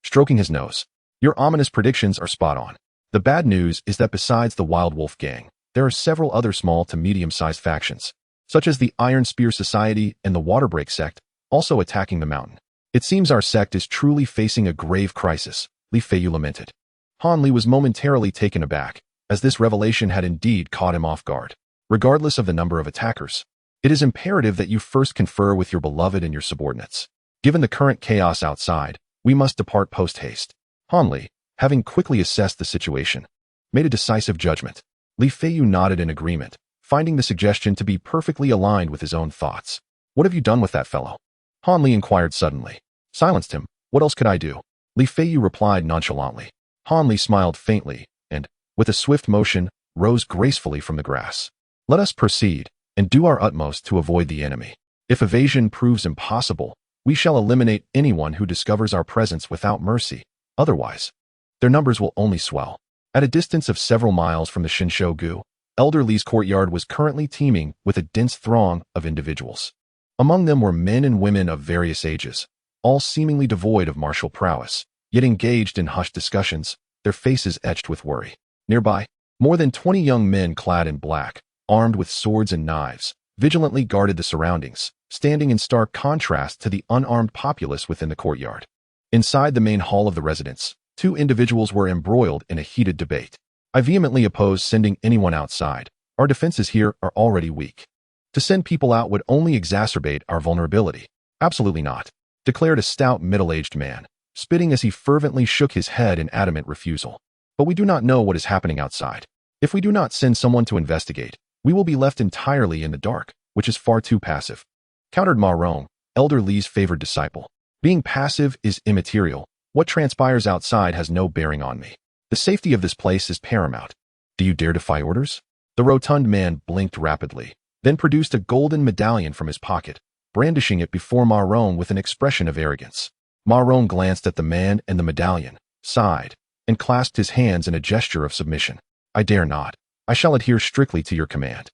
stroking his nose. Your ominous predictions are spot on. The bad news is that besides the Wild Wolf Gang, there are several other small to medium-sized factions, such as the Iron Spear Society and the Waterbreak Sect, also attacking the mountain. It seems our sect is truly facing a grave crisis, Li Feiyu lamented. Han Li was momentarily taken aback, as this revelation had indeed caught him off guard. Regardless of the number of attackers, it is imperative that you first confer with your beloved and your subordinates. Given the current chaos outside, we must depart post-haste. Han Li, having quickly assessed the situation, made a decisive judgment. Li Feiyu nodded in agreement, finding the suggestion to be perfectly aligned with his own thoughts. What have you done with that fellow? Han Li inquired suddenly. Silenced him. What else could I do? Li Feiyu replied nonchalantly. Han Li smiled faintly, and, with a swift motion, rose gracefully from the grass. Let us proceed, and do our utmost to avoid the enemy. If evasion proves impossible, We shall eliminate anyone who discovers our presence without mercy. Otherwise, their numbers will only swell. At a distance of several miles from the Shinsho-gu, Elder Li's courtyard was currently teeming with a dense throng of individuals. Among them were men and women of various ages, all seemingly devoid of martial prowess, yet engaged in hushed discussions, their faces etched with worry. Nearby, more than 20 young men clad in black, armed with swords and knives, vigilantly guarded the surroundings, standing in stark contrast to the unarmed populace within the courtyard. Inside the main hall of the residence, two individuals were embroiled in a heated debate. I vehemently oppose sending anyone outside. Our defenses here are already weak. To send people out would only exacerbate our vulnerability. Absolutely not, declared a stout middle-aged man, spitting as he fervently shook his head in adamant refusal. But we do not know what is happening outside. If we do not send someone to investigate, we will be left entirely in the dark, which is far too passive, countered Ma Rong, Elder Li's favored disciple. Being passive is immaterial. What transpires outside has no bearing on me. The safety of this place is paramount. Do you dare defy orders? The rotund man blinked rapidly, then produced a golden medallion from his pocket, brandishing it before Ma Rong with an expression of arrogance. Ma Rong glanced at the man and the medallion, sighed, and clasped his hands in a gesture of submission. I dare not. I shall adhere strictly to your command.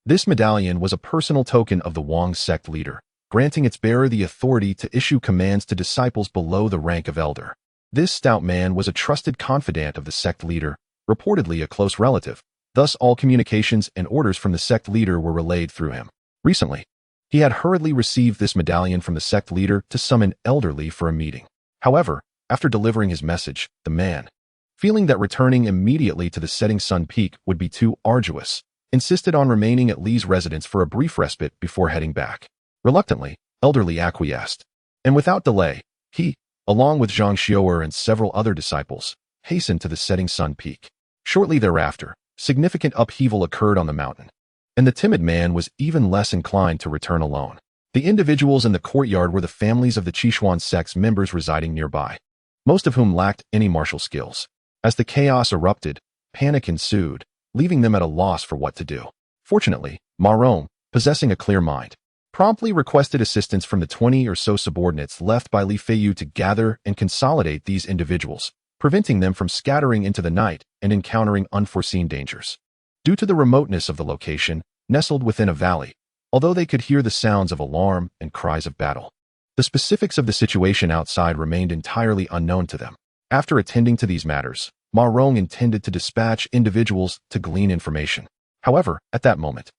This medallion was a personal token of the Wang sect leader, granting its bearer the authority to issue commands to disciples below the rank of elder. This stout man was a trusted confidant of the sect leader, reportedly a close relative. Thus all communications and orders from the sect leader were relayed through him. Recently, he had hurriedly received this medallion from the sect leader to summon Elder Li for a meeting. However, after delivering his message, the man, feeling that returning immediately to the setting sun peak would be too arduous, insisted on remaining at Li's residence for a brief respite before heading back. Reluctantly, Elder Li acquiesced, and without delay, he, along with Zhang Xiu'er and several other disciples, hastened to the setting sun peak. Shortly thereafter, significant upheaval occurred on the mountain, and the timid man was even less inclined to return alone. The individuals in the courtyard were the families of the Qishuan sect's members residing nearby, most of whom lacked any martial skills. As the chaos erupted, panic ensued, leaving them at a loss for what to do. Fortunately, Ma Rong, possessing a clear mind, promptly requested assistance from the 20 or so subordinates left by Li Feiyu to gather and consolidate these individuals, preventing them from scattering into the night and encountering unforeseen dangers. Due to the remoteness of the location, nestled within a valley, although they could hear the sounds of alarm and cries of battle, the specifics of the situation outside remained entirely unknown to them. After attending to these matters, Ma Rong intended to dispatch individuals to glean information. However, at that moment,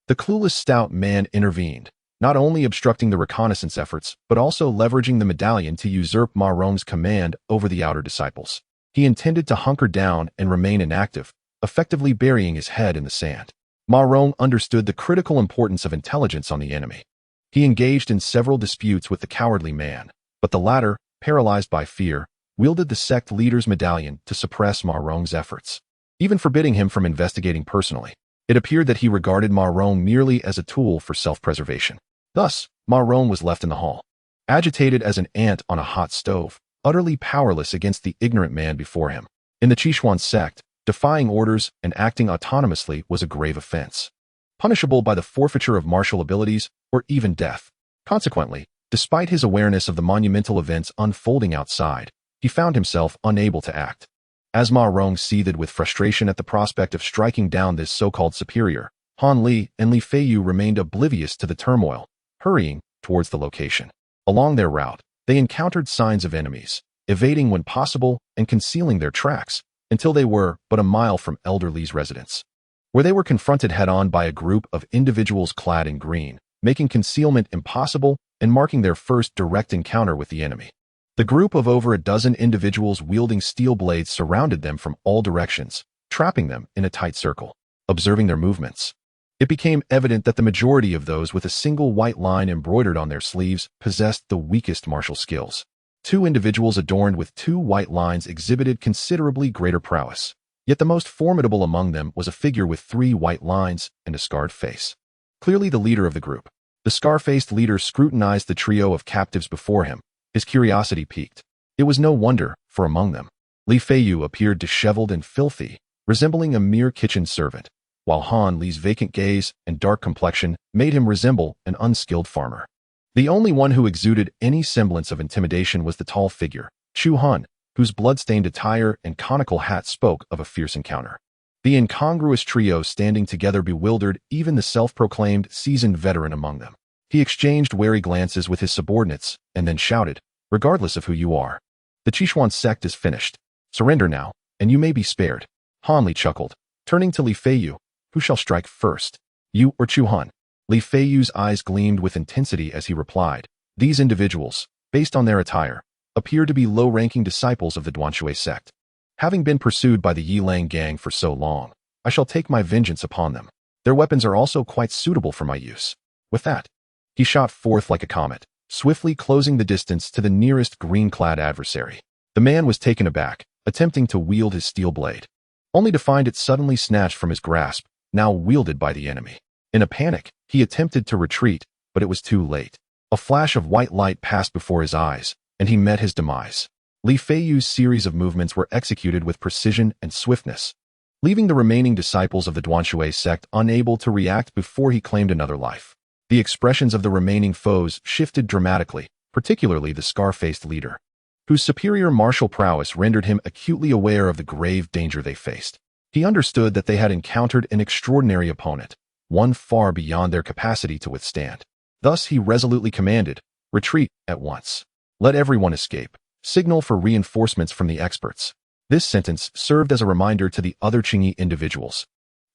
the clueless stout man intervened, not only obstructing the reconnaissance efforts, but also leveraging the medallion to usurp Ma Rong's command over the outer disciples. He intended to hunker down and remain inactive, effectively burying his head in the sand. Ma Rong understood the critical importance of intelligence on the enemy. He engaged in several disputes with the cowardly man, but the latter, paralyzed by fear, wielded the sect leader's medallion to suppress Ma Rong's efforts, even forbidding him from investigating personally. It appeared that he regarded Ma Rong merely as a tool for self-preservation. Thus, Ma Rong was left in the hall, agitated as an ant on a hot stove, utterly powerless against the ignorant man before him. In the Qishuan sect, defying orders and acting autonomously was a grave offense, punishable by the forfeiture of martial abilities or even death. Consequently, despite his awareness of the monumental events unfolding outside, he found himself unable to act. As Ma Rong seethed with frustration at the prospect of striking down this so-called superior, Han Li and Li Feiyu remained oblivious to the turmoil, hurrying towards the location. Along their route, they encountered signs of enemies, evading when possible and concealing their tracks, until they were but a mile from Elder Li's residence, where they were confronted head-on by a group of individuals clad in green, making concealment impossible and marking their first direct encounter with the enemy. The group of over a dozen individuals wielding steel blades surrounded them from all directions, trapping them in a tight circle. Observing their movements, it became evident that the majority of those with a single white line embroidered on their sleeves possessed the weakest martial skills. Two individuals adorned with two white lines exhibited considerably greater prowess, yet the most formidable among them was a figure with 3 white lines and a scarred face. Clearly the leader of the group, the scar-faced leader scrutinized the trio of captives before him. His curiosity piqued. It was no wonder, for among them, Li Feiyu appeared disheveled and filthy, resembling a mere kitchen servant, while Han Li's vacant gaze and dark complexion made him resemble an unskilled farmer. The only one who exuded any semblance of intimidation was the tall figure, Chu Hun, whose blood-stained attire and conical hat spoke of a fierce encounter. The incongruous trio standing together bewildered even the self-proclaimed seasoned veteran among them. He exchanged wary glances with his subordinates and then shouted, "Regardless of who you are, the Qishuan sect is finished. Surrender now, and you may be spared." Han Li chuckled, turning to Li Feiyu, "Who shall strike first, you or Chu Han?" Li Feiyu's eyes gleamed with intensity as he replied, "These individuals, based on their attire, appear to be low-ranking disciples of the Duanshui sect. Having been pursued by the Yilang gang for so long, I shall take my vengeance upon them. Their weapons are also quite suitable for my use." With that, he shot forth like a comet, swiftly closing the distance to the nearest green-clad adversary. The man was taken aback, attempting to wield his steel blade, only to find it suddenly snatched from his grasp, now wielded by the enemy. In a panic, he attempted to retreat, but it was too late. A flash of white light passed before his eyes, and he met his demise. Li Feiyu's series of movements were executed with precision and swiftness, leaving the remaining disciples of the Duanshui sect unable to react before he claimed another life. The expressions of the remaining foes shifted dramatically, particularly the scar-faced leader, whose superior martial prowess rendered him acutely aware of the grave danger they faced. He understood that they had encountered an extraordinary opponent, one far beyond their capacity to withstand. Thus he resolutely commanded, "Retreat at once. Let everyone escape. Signal for reinforcements from the experts." This sentence served as a reminder to the other Qingyi individuals,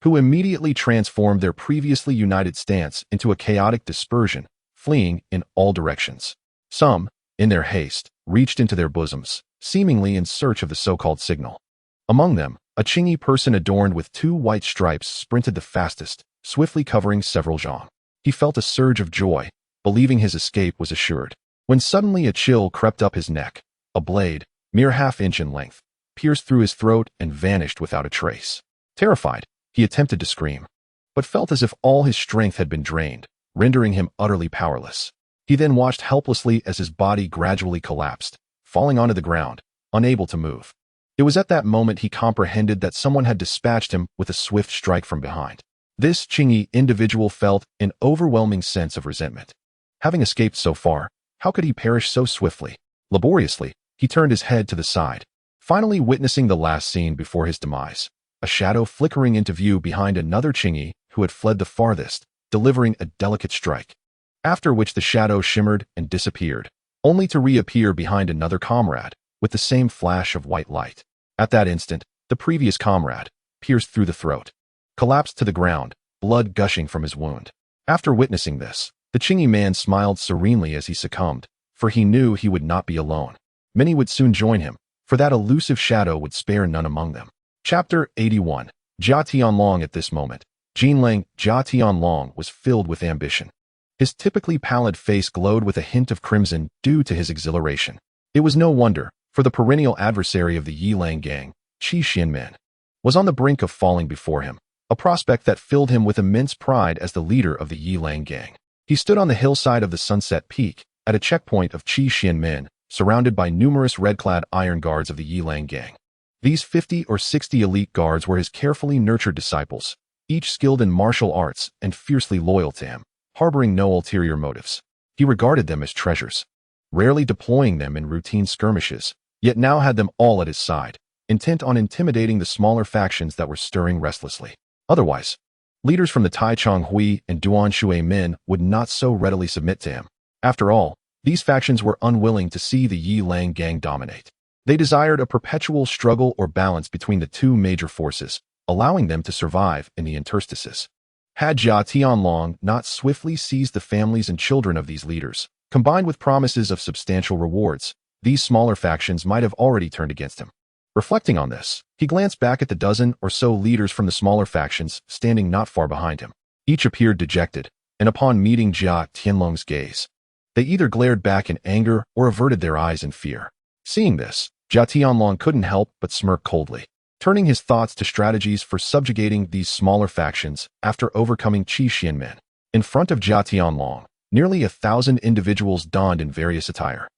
who immediately transformed their previously united stance into a chaotic dispersion, fleeing in all directions. Some, in their haste, reached into their bosoms, seemingly in search of the so-called signal. Among them, a Qingyi person adorned with 2 white stripes sprinted the fastest, swiftly covering several zhang. He felt a surge of joy, believing his escape was assured, when suddenly a chill crept up his neck. A blade, mere half-inch in length, pierced through his throat and vanished without a trace. Terrified, he attempted to scream, but felt as if all his strength had been drained, rendering him utterly powerless. He then watched helplessly as his body gradually collapsed, falling onto the ground, unable to move. It was at that moment he comprehended that someone had dispatched him with a swift strike from behind. This Qingyi individual felt an overwhelming sense of resentment. Having escaped so far, how could he perish so swiftly? Laboriously, he turned his head to the side, finally witnessing the last scene before his demise, a shadow flickering into view behind another Qingyi who had fled the farthest, delivering a delicate strike, after which the shadow shimmered and disappeared, only to reappear behind another comrade, with the same flash of white light. At that instant, the previous comrade, pierced through the throat, collapsed to the ground, blood gushing from his wound. After witnessing this, the Qingyi man smiled serenely as he succumbed, for he knew he would not be alone. Many would soon join him, for that elusive shadow would spare none among them. Chapter 81. Jia Tianlong. At this moment, Jinlang Jia Tianlong was filled with ambition. His typically pallid face glowed with a hint of crimson due to his exhilaration. It was no wonder, for the perennial adversary of the Yilang gang, Qi Xianmen, was on the brink of falling before him, a prospect that filled him with immense pride as the leader of the Yilang gang. He stood on the hillside of the Sunset Peak, at a checkpoint of Qi Xianmen, surrounded by numerous red-clad iron guards of the Yilang gang. These 50 or 60 elite guards were his carefully nurtured disciples, each skilled in martial arts and fiercely loyal to him, harboring no ulterior motives. He regarded them as treasures, rarely deploying them in routine skirmishes, yet now had them all at his side, intent on intimidating the smaller factions that were stirring restlessly. Otherwise, leaders from the Taichung Hui and Duanshui men would not so readily submit to him. After all, these factions were unwilling to see the Yilang gang dominate. They desired a perpetual struggle or balance between the two major forces, allowing them to survive in the interstices. Had Jia Tianlong not swiftly seized the families and children of these leaders, combined with promises of substantial rewards, these smaller factions might have already turned against him. Reflecting on this, he glanced back at the dozen or so leaders from the smaller factions standing not far behind him. Each appeared dejected, and upon meeting Jia Tianlong's gaze, they either glared back in anger or averted their eyes in fear. Seeing this, Jia Tianlong couldn't help but smirk coldly, turning his thoughts to strategies for subjugating these smaller factions after overcoming Qi Xianmen. In front of Jia Tianlong, nearly 1,000 individuals donned in various attire,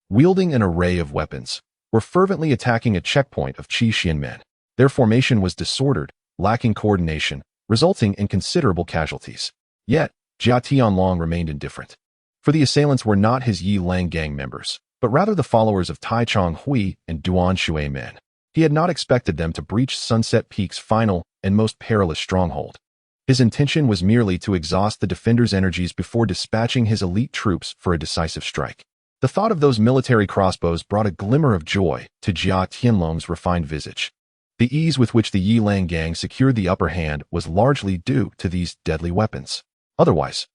wielding an array of weapons, were fervently attacking a checkpoint of Qi Xianmen. Their formation was disordered, lacking coordination, resulting in considerable casualties. Yet, Jia Tianlong remained indifferent. For the assailants were not his Yi Lang gang members, but rather the followers of Tai Chong Hui and Duan Shui men. He had not expected them to breach Sunset Peak's final and most perilous stronghold. His intention was merely to exhaust the defenders' energies before dispatching his elite troops for a decisive strike. The thought of those military crossbows brought a glimmer of joy to Jia Tianlong's refined visage. The ease with which the Yi Lang gang secured the upper hand was largely due to these deadly weapons. Otherwise,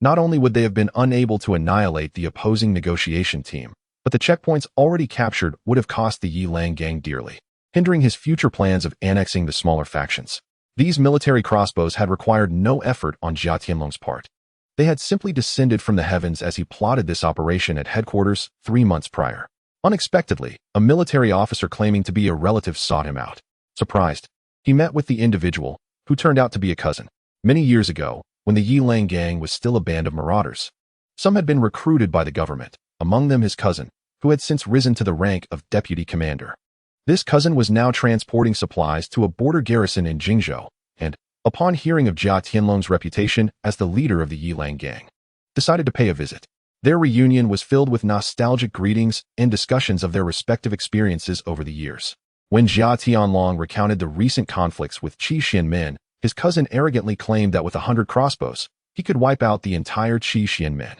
not only would they have been unable to annihilate the opposing negotiation team, but the checkpoints already captured would have cost the Yi Lang gang dearly, hindering his future plans of annexing the smaller factions. These military crossbows had required no effort on Jia Tianlong's part. They had simply descended from the heavens as he plotted this operation at headquarters 3 months prior. Unexpectedly, a military officer claiming to be a relative sought him out. Surprised, he met with the individual, who turned out to be a cousin. Many years ago, when the Yi Lang gang was still a band of marauders, some had been recruited by the government, among them his cousin, who had since risen to the rank of deputy commander. This cousin was now transporting supplies to a border garrison in Jingzhou, and, upon hearing of Jia Tianlong's reputation as the leader of the Yi Lang gang, decided to pay a visit. Their reunion was filled with nostalgic greetings and discussions of their respective experiences over the years. When Jia Tianlong recounted the recent conflicts with Qi Xian men, his cousin arrogantly claimed that with 100 crossbows, he could wipe out the entire Qi Xian men.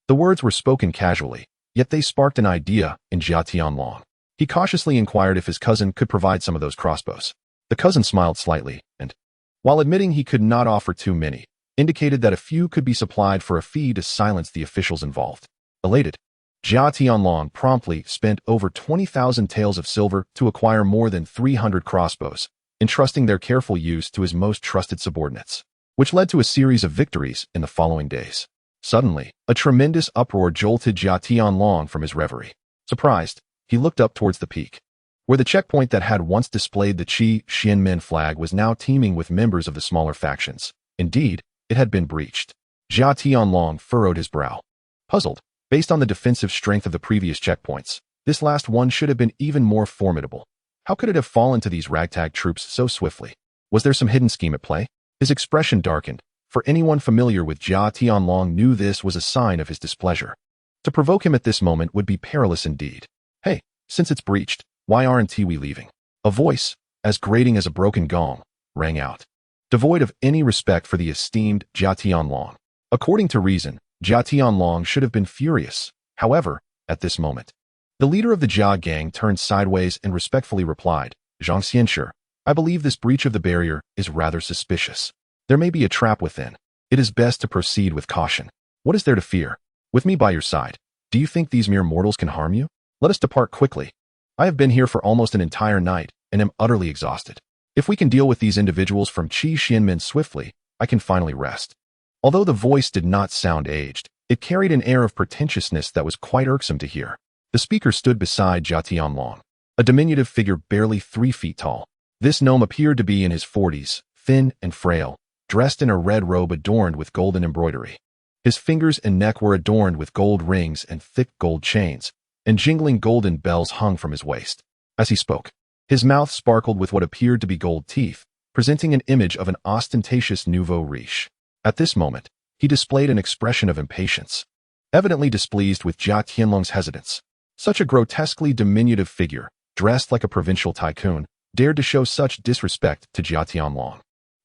The words were spoken casually, yet they sparked an idea in Jia Tianlong. He cautiously inquired if his cousin could provide some of those crossbows. The cousin smiled slightly and, while admitting he could not offer too many, indicated that a few could be supplied for a fee to silence the officials involved. Elated, Jia Tianlong promptly spent over 20,000 taels of silver to acquire more than 300 crossbows, entrusting their careful use to his most trusted subordinates, which led to a series of victories in the following days. Suddenly, a tremendous uproar jolted Jia Tianlong from his reverie. Surprised, he looked up towards the peak, where the checkpoint that had once displayed the Qi Xian men flag was now teeming with members of the smaller factions. Indeed, it had been breached. Jia Tianlong furrowed his brow. Puzzled, based on the defensive strength of the previous checkpoints, this last one should have been even more formidable. How could it have fallen to these ragtag troops so swiftly? Was there some hidden scheme at play? His expression darkened, for anyone familiar with Jia Tianlong knew this was a sign of his displeasure. To provoke him at this moment would be perilous indeed. Hey, since it's breached, why aren't we leaving? A voice, as grating as a broken gong, rang out, devoid of any respect for the esteemed Jia Tianlong. According to reason, Jia Tianlong should have been furious. However, at this moment, the leader of the Jia gang turned sideways and respectfully replied, Zhang Xianshi, I believe this breach of the barrier is rather suspicious. There may be a trap within. It is best to proceed with caution. What is there to fear? With me by your side, do you think these mere mortals can harm you? Let us depart quickly. I have been here for almost an entire night and am utterly exhausted. If we can deal with these individuals from Qi Xian men swiftly, I can finally rest. Although the voice did not sound aged, it carried an air of pretentiousness that was quite irksome to hear. The speaker stood beside Jia Tianlong, a diminutive figure barely 3 feet tall. This gnome appeared to be in his 40s, thin and frail, dressed in a red robe adorned with golden embroidery. His fingers and neck were adorned with gold rings and thick gold chains, and jingling golden bells hung from his waist. As he spoke, his mouth sparkled with what appeared to be gold teeth, presenting an image of an ostentatious nouveau riche. At this moment, he displayed an expression of impatience, evidently displeased with Jia Tianlong's hesitance. Such a grotesquely diminutive figure, dressed like a provincial tycoon, dared to show such disrespect to Jia Tianlong,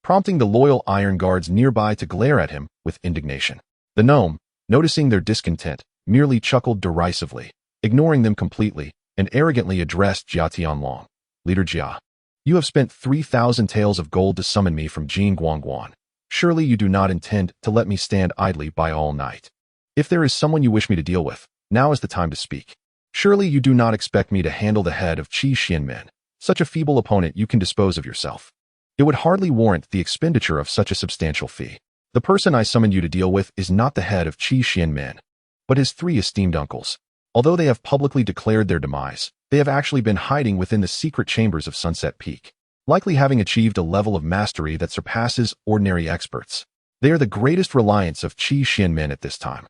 prompting the loyal iron guards nearby to glare at him with indignation. The gnome, noticing their discontent, merely chuckled derisively, ignoring them completely, and arrogantly addressed Jia Tianlong. Leader Jia, you have spent 3,000 taels of gold to summon me from Jingguangguan. Surely you do not intend to let me stand idly by all night. If there is someone you wish me to deal with, now is the time to speak. Surely you do not expect me to handle the head of Qi Xian men. Such a feeble opponent, you can dispose of yourself. It would hardly warrant the expenditure of such a substantial fee. The person I summoned you to deal with is not the head of Qi Xian men, but his 3 esteemed uncles. Although they have publicly declared their demise, they have actually been hiding within the secret chambers of Sunset Peak, likely having achieved a level of mastery that surpasses ordinary experts. They are the greatest reliance of Qi Xian men at this time,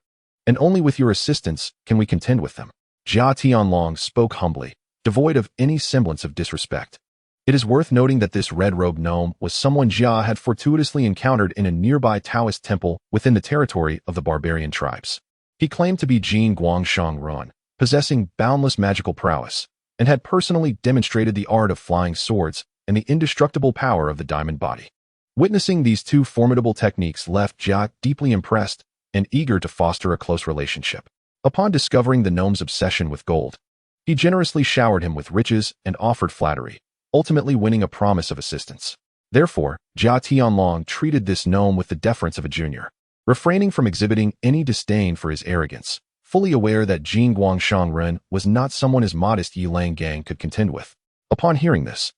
and only with your assistance can we contend with them. Jia Tianlong spoke humbly, devoid of any semblance of disrespect. It is worth noting that this red-robed gnome was someone Jia had fortuitously encountered in a nearby Taoist temple within the territory of the barbarian tribes. He claimed to be Jin Guangshang Ruan, possessing boundless magical prowess, and had personally demonstrated the art of flying swords and the indestructible power of the diamond body. Witnessing these two formidable techniques left Jia deeply impressed and eager to foster a close relationship. Upon discovering the gnome's obsession with gold, he generously showered him with riches and offered flattery, ultimately winning a promise of assistance. Therefore, Jia Tianlong treated this gnome with the deference of a junior, refraining from exhibiting any disdain for his arrogance, fully aware that Jin Guangshang Ren was not someone his modest Yilang gang could contend with. Upon hearing this,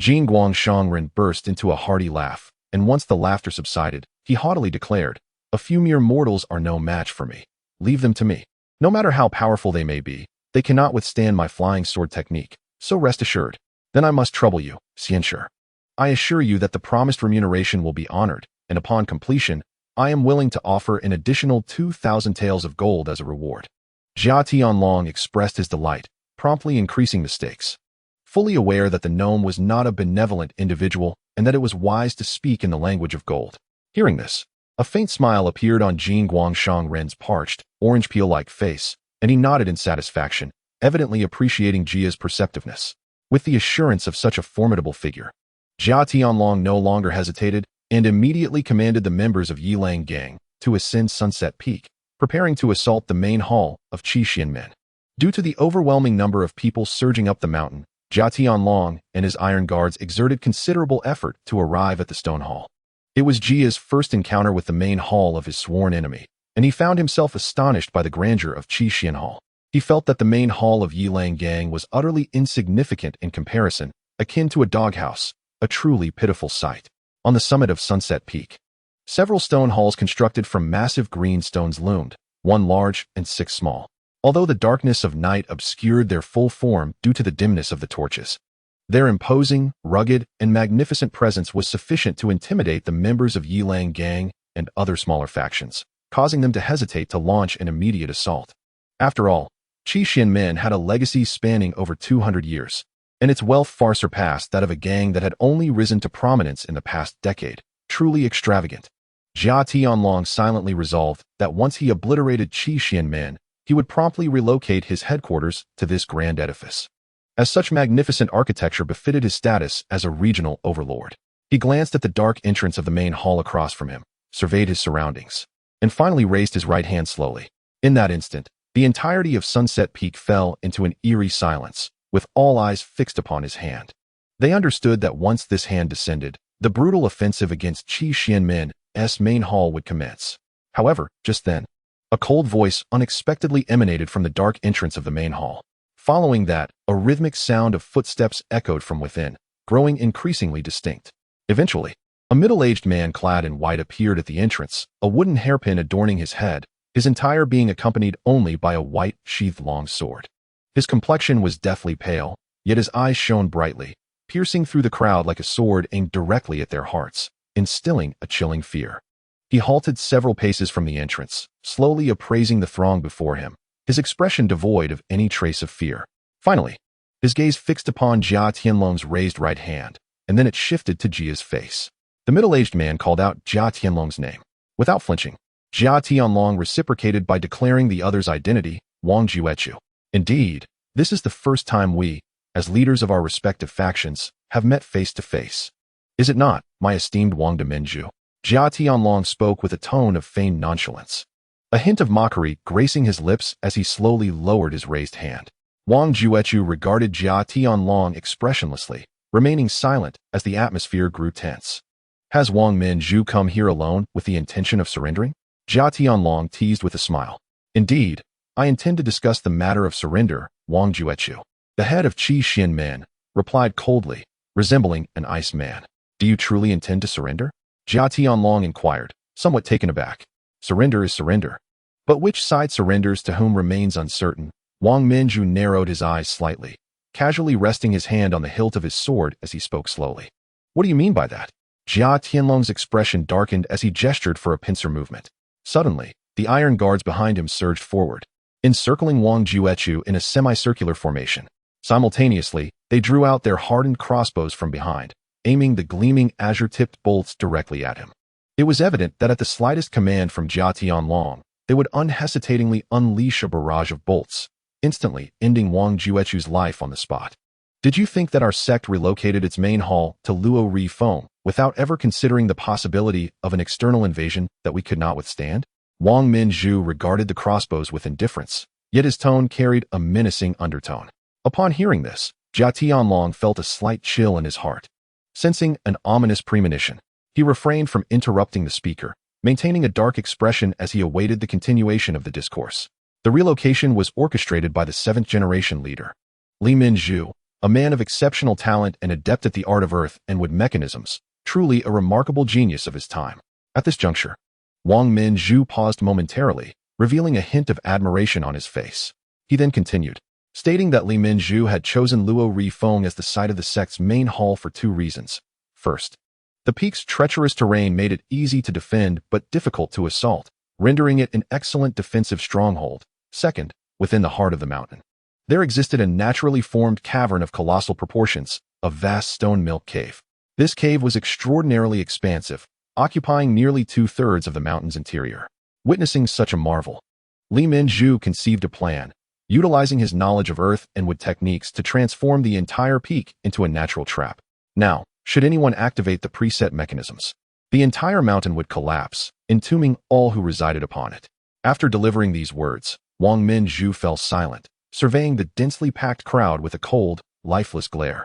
Jin Guangshang Ren burst into a hearty laugh, and once the laughter subsided, he haughtily declared, "A few mere mortals are no match for me. Leave them to me. No matter how powerful they may be, they cannot withstand my flying sword technique, so rest assured. Then I must trouble you, Xianshi. I assure you that the promised remuneration will be honored, and upon completion, I am willing to offer an additional 2,000 taels of gold as a reward." Jia Tianlong expressed his delight, promptly increasing the stakes. Fully aware that the gnome was not a benevolent individual and that it was wise to speak in the language of gold. Hearing this, a faint smile appeared on Jin Guangshang Ren's parched, orange peel-like face, and he nodded in satisfaction, evidently appreciating Jia's perceptiveness. With the assurance of such a formidable figure, Jia Tianlong no longer hesitated and immediately commanded the members of Yilang Gang to ascend Sunset Peak, preparing to assault the main hall of Qixianmen. Due to the overwhelming number of people surging up the mountain, Jia Tianlong and his iron guards exerted considerable effort to arrive at the stone hall. It was Jia's first encounter with the main hall of his sworn enemy, and he found himself astonished by the grandeur of Qixian Hall. He felt that the main hall of Yilang Gang was utterly insignificant in comparison, akin to a doghouse, a truly pitiful sight. On the summit of Sunset Peak, several stone halls constructed from massive green stones loomed, one large and 6 small. Although the darkness of night obscured their full form due to the dimness of the torches, their imposing, rugged, and magnificent presence was sufficient to intimidate the members of Yilang Gang and other smaller factions, causing them to hesitate to launch an immediate assault. After all, Qixianmen had a legacy spanning over 200 years, and its wealth far surpassed that of a gang that had only risen to prominence in the past decade. Truly extravagant. Jia Tianlong silently resolved that once he obliterated Qixianmen, he would promptly relocate his headquarters to this grand edifice, as such magnificent architecture befitted his status as a regional overlord. He glanced at the dark entrance of the main hall across from him, surveyed his surroundings, and finally raised his right hand slowly. In that instant, the entirety of Sunset Peak fell into an eerie silence, with all eyes fixed upon his hand. They understood that once this hand descended, the brutal offensive against Qixianmen's main hall would commence. However, just then, a cold voice unexpectedly emanated from the dark entrance of the main hall. Following that, a rhythmic sound of footsteps echoed from within, growing increasingly distinct. Eventually, a middle-aged man clad in white appeared at the entrance, a wooden hairpin adorning his head, his entire being accompanied only by a white, sheathed long sword. His complexion was deathly pale, yet his eyes shone brightly, piercing through the crowd like a sword aimed directly at their hearts, instilling a chilling fear. He halted several paces from the entrance, slowly appraising the throng before him, his expression devoid of any trace of fear. Finally, his gaze fixed upon Jia Tianlong's raised right hand, and then it shifted to Jia's face. The middle-aged man called out Jia Tianlong's name. Without flinching, Jia Tianlong reciprocated by declaring the other's identity, Wang Juechu. Indeed, this is the first time we, as leaders of our respective factions, have met face to face. Is it not, my esteemed Wang Demenju? Jia Tianlong spoke with a tone of feigned nonchalance, a hint of mockery gracing his lips as he slowly lowered his raised hand. Wang Juechu regarded Jia Tianlong expressionlessly, remaining silent as the atmosphere grew tense. Has Wang Minju come here alone with the intention of surrendering? Jia Tianlong teased with a smile. Indeed, I intend to discuss the matter of surrender, Wang Juechu. The head of Qixianmen replied coldly, resembling an ice man. Do you truly intend to surrender? Jia Tianlong inquired, somewhat taken aback. Surrender is surrender. But which side surrenders to whom remains uncertain. Wang Minju narrowed his eyes slightly, casually resting his hand on the hilt of his sword as he spoke slowly. What do you mean by that? Jia Tianlong's expression darkened as he gestured for a pincer movement. Suddenly, the iron guards behind him surged forward, encircling Wang Juechu in a semicircular formation. Simultaneously, they drew out their hardened crossbows from behind, aiming the gleaming azure-tipped bolts directly at him. It was evident that at the slightest command from Jia Tianlong, they would unhesitatingly unleash a barrage of bolts, instantly ending Wang Juechu's life on the spot. Did you think that our sect relocated its main hall to Luo Ri Feng without ever considering the possibility of an external invasion that we could not withstand? Wang Minzhu regarded the crossbows with indifference, yet his tone carried a menacing undertone. Upon hearing this, Jia Tianlong felt a slight chill in his heart. Sensing an ominous premonition, he refrained from interrupting the speaker, maintaining a dark expression as he awaited the continuation of the discourse. The relocation was orchestrated by the seventh-generation leader, Li Minzhu, a man of exceptional talent and adept at the art of earth and wood mechanisms, truly a remarkable genius of his time. At this juncture, Wang Minzhu paused momentarily, revealing a hint of admiration on his face. He then continued, stating that Li Minzhu had chosen Luo Ri Feng as the site of the sect's main hall for two reasons. First, the peak's treacherous terrain made it easy to defend but difficult to assault, rendering it an excellent defensive stronghold. Second, within the heart of the mountain, there existed a naturally formed cavern of colossal proportions, a vast stone milk cave. This cave was extraordinarily expansive, occupying nearly 2/3 of the mountain's interior. Witnessing such a marvel, Li Minzhu conceived a plan, utilizing his knowledge of earth and wood techniques to transform the entire peak into a natural trap. Now, should anyone activate the preset mechanisms, the entire mountain would collapse, entombing all who resided upon it. After delivering these words, Wang Minzhu fell silent, surveying the densely packed crowd with a cold, lifeless glare.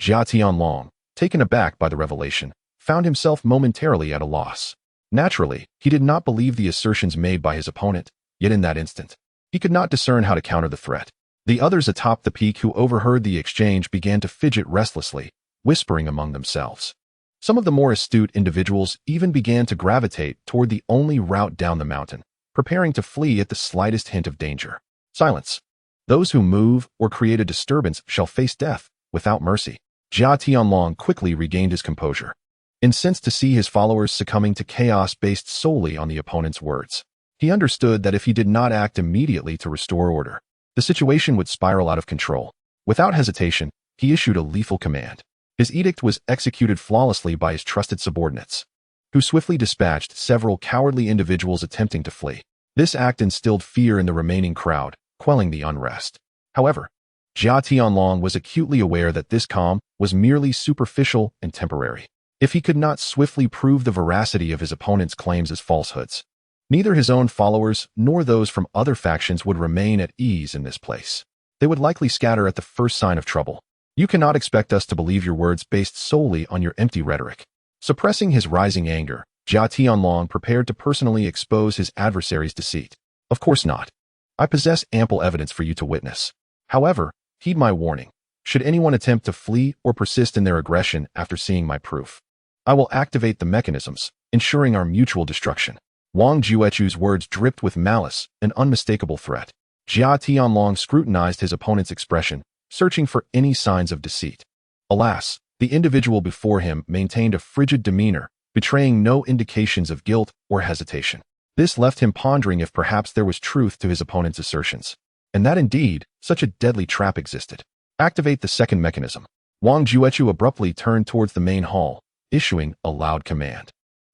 Jia Tianlong, taken aback by the revelation, found himself momentarily at a loss. Naturally, he did not believe the assertions made by his opponent, yet in that instant, he could not discern how to counter the threat. The others atop the peak who overheard the exchange began to fidget restlessly, whispering among themselves. Some of the more astute individuals even began to gravitate toward the only route down the mountain, preparing to flee at the slightest hint of danger. Silence. Those who move or create a disturbance shall face death, without mercy. Jia Tianlong quickly regained his composure, incensed to see his followers succumbing to chaos based solely on the opponent's words. He understood that if he did not act immediately to restore order, the situation would spiral out of control. Without hesitation, he issued a lethal command. His edict was executed flawlessly by his trusted subordinates, who swiftly dispatched several cowardly individuals attempting to flee. This act instilled fear in the remaining crowd, quelling the unrest. However, Jia Tianlong was acutely aware that this calm was merely superficial and temporary. If he could not swiftly prove the veracity of his opponent's claims as falsehoods, neither his own followers nor those from other factions would remain at ease in this place. They would likely scatter at the first sign of trouble. You cannot expect us to believe your words based solely on your empty rhetoric. Suppressing his rising anger, Jia Tianlong prepared to personally expose his adversary's deceit. Of course not. I possess ample evidence for you to witness. However, heed my warning. Should anyone attempt to flee or persist in their aggression after seeing my proof, I will activate the mechanisms, ensuring our mutual destruction. Wang Juechu's words dripped with malice, an unmistakable threat. Jia Tianlong scrutinized his opponent's expression, searching for any signs of deceit. Alas, the individual before him maintained a frigid demeanor, betraying no indications of guilt or hesitation. This left him pondering if perhaps there was truth to his opponent's assertions, and that indeed, such a deadly trap existed. Activate the second mechanism. Wang Juechu abruptly turned towards the main hall, issuing a loud command.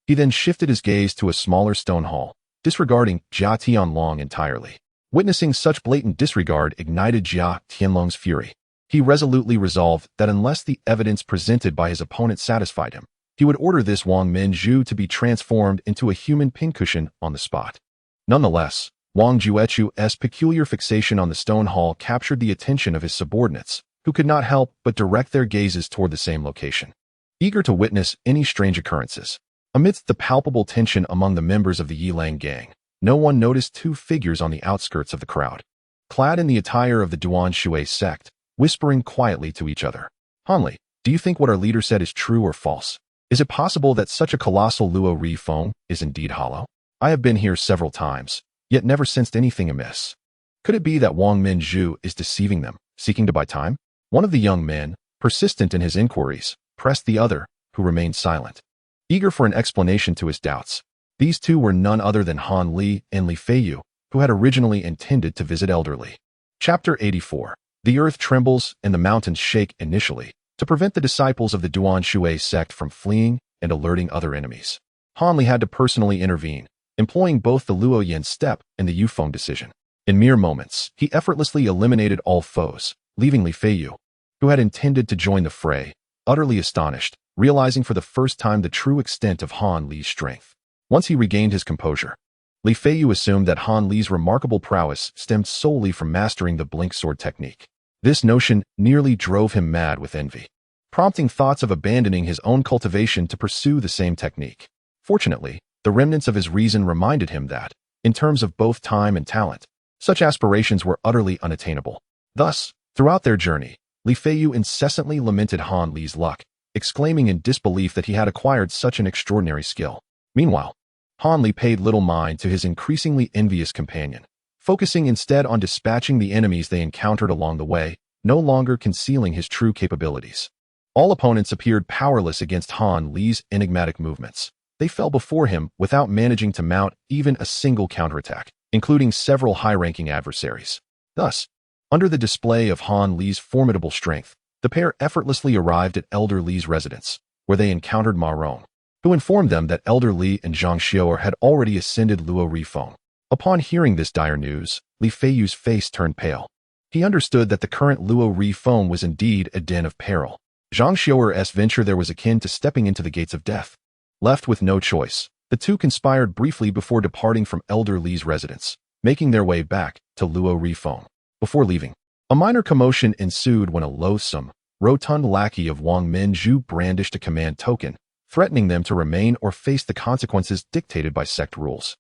He then shifted his gaze to a smaller stone hall, disregarding Jia Tianlong entirely. Witnessing such blatant disregard ignited Jia Tianlong's fury. He resolutely resolved that unless the evidence presented by his opponent satisfied him, he would order this Wang Minzhu to be transformed into a human pincushion on the spot. Nonetheless, Wang Juechu's peculiar fixation on the stone hall captured the attention of his subordinates, who could not help but direct their gazes toward the same location, eager to witness any strange occurrences. Amidst the palpable tension among the members of the Yilang gang, no one noticed two figures on the outskirts of the crowd, clad in the attire of the Duan Shui sect, whispering quietly to each other. Hanli, do you think what our leader said is true or false? Is it possible that such a colossal Luo Ri Feng is indeed hollow? I have been here several times, yet never sensed anything amiss. Could it be that Wang Minzhu is deceiving them, seeking to buy time? One of the young men, persistent in his inquiries, pressed the other, who remained silent, eager for an explanation to his doubts. These two were none other than Han Li and Li Feiyu, who had originally intended to visit Elderly. Chapter 84. The earth trembles and the mountains shake initially, to prevent the disciples of the Duan Shui sect from fleeing and alerting other enemies. Han Li had to personally intervene, employing both the Luo Yin step and the Yufeng decision. In mere moments, he effortlessly eliminated all foes, leaving Li Feiyu, who had intended to join the fray, utterly astonished, realizing for the first time the true extent of Han Li's strength. Once he regained his composure, Li Feiyu assumed that Han Li's remarkable prowess stemmed solely from mastering the blink sword technique. This notion nearly drove him mad with envy, prompting thoughts of abandoning his own cultivation to pursue the same technique. Fortunately, the remnants of his reason reminded him that, in terms of both time and talent, such aspirations were utterly unattainable. Thus, throughout their journey, Li Feiyu incessantly lamented Han Li's luck, exclaiming in disbelief that he had acquired such an extraordinary skill. Meanwhile, Han Li paid little mind to his increasingly envious companion, focusing instead on dispatching the enemies they encountered along the way, no longer concealing his true capabilities. All opponents appeared powerless against Han Li's enigmatic movements. They fell before him without managing to mount even a single counterattack, including several high-ranking adversaries. Thus, under the display of Han Li's formidable strength, the pair effortlessly arrived at Elder Li's residence, where they encountered Ma Rong, who informed them that Elder Li and Zhang Xiao had already ascended Luo Rifeng. Upon hearing this dire news, Li Feiyu's face turned pale. He understood that the current Luo Rifeng was indeed a den of peril. Zhang Xiao's venture there was akin to stepping into the gates of death. Left with no choice, the two conspired briefly before departing from Elder Li's residence, making their way back to Luo Rifeng. Before leaving, a minor commotion ensued when a loathsome, rotund lackey of Wang Minzhu brandished a command token, threatening them to remain or face the consequences dictated by sect rules.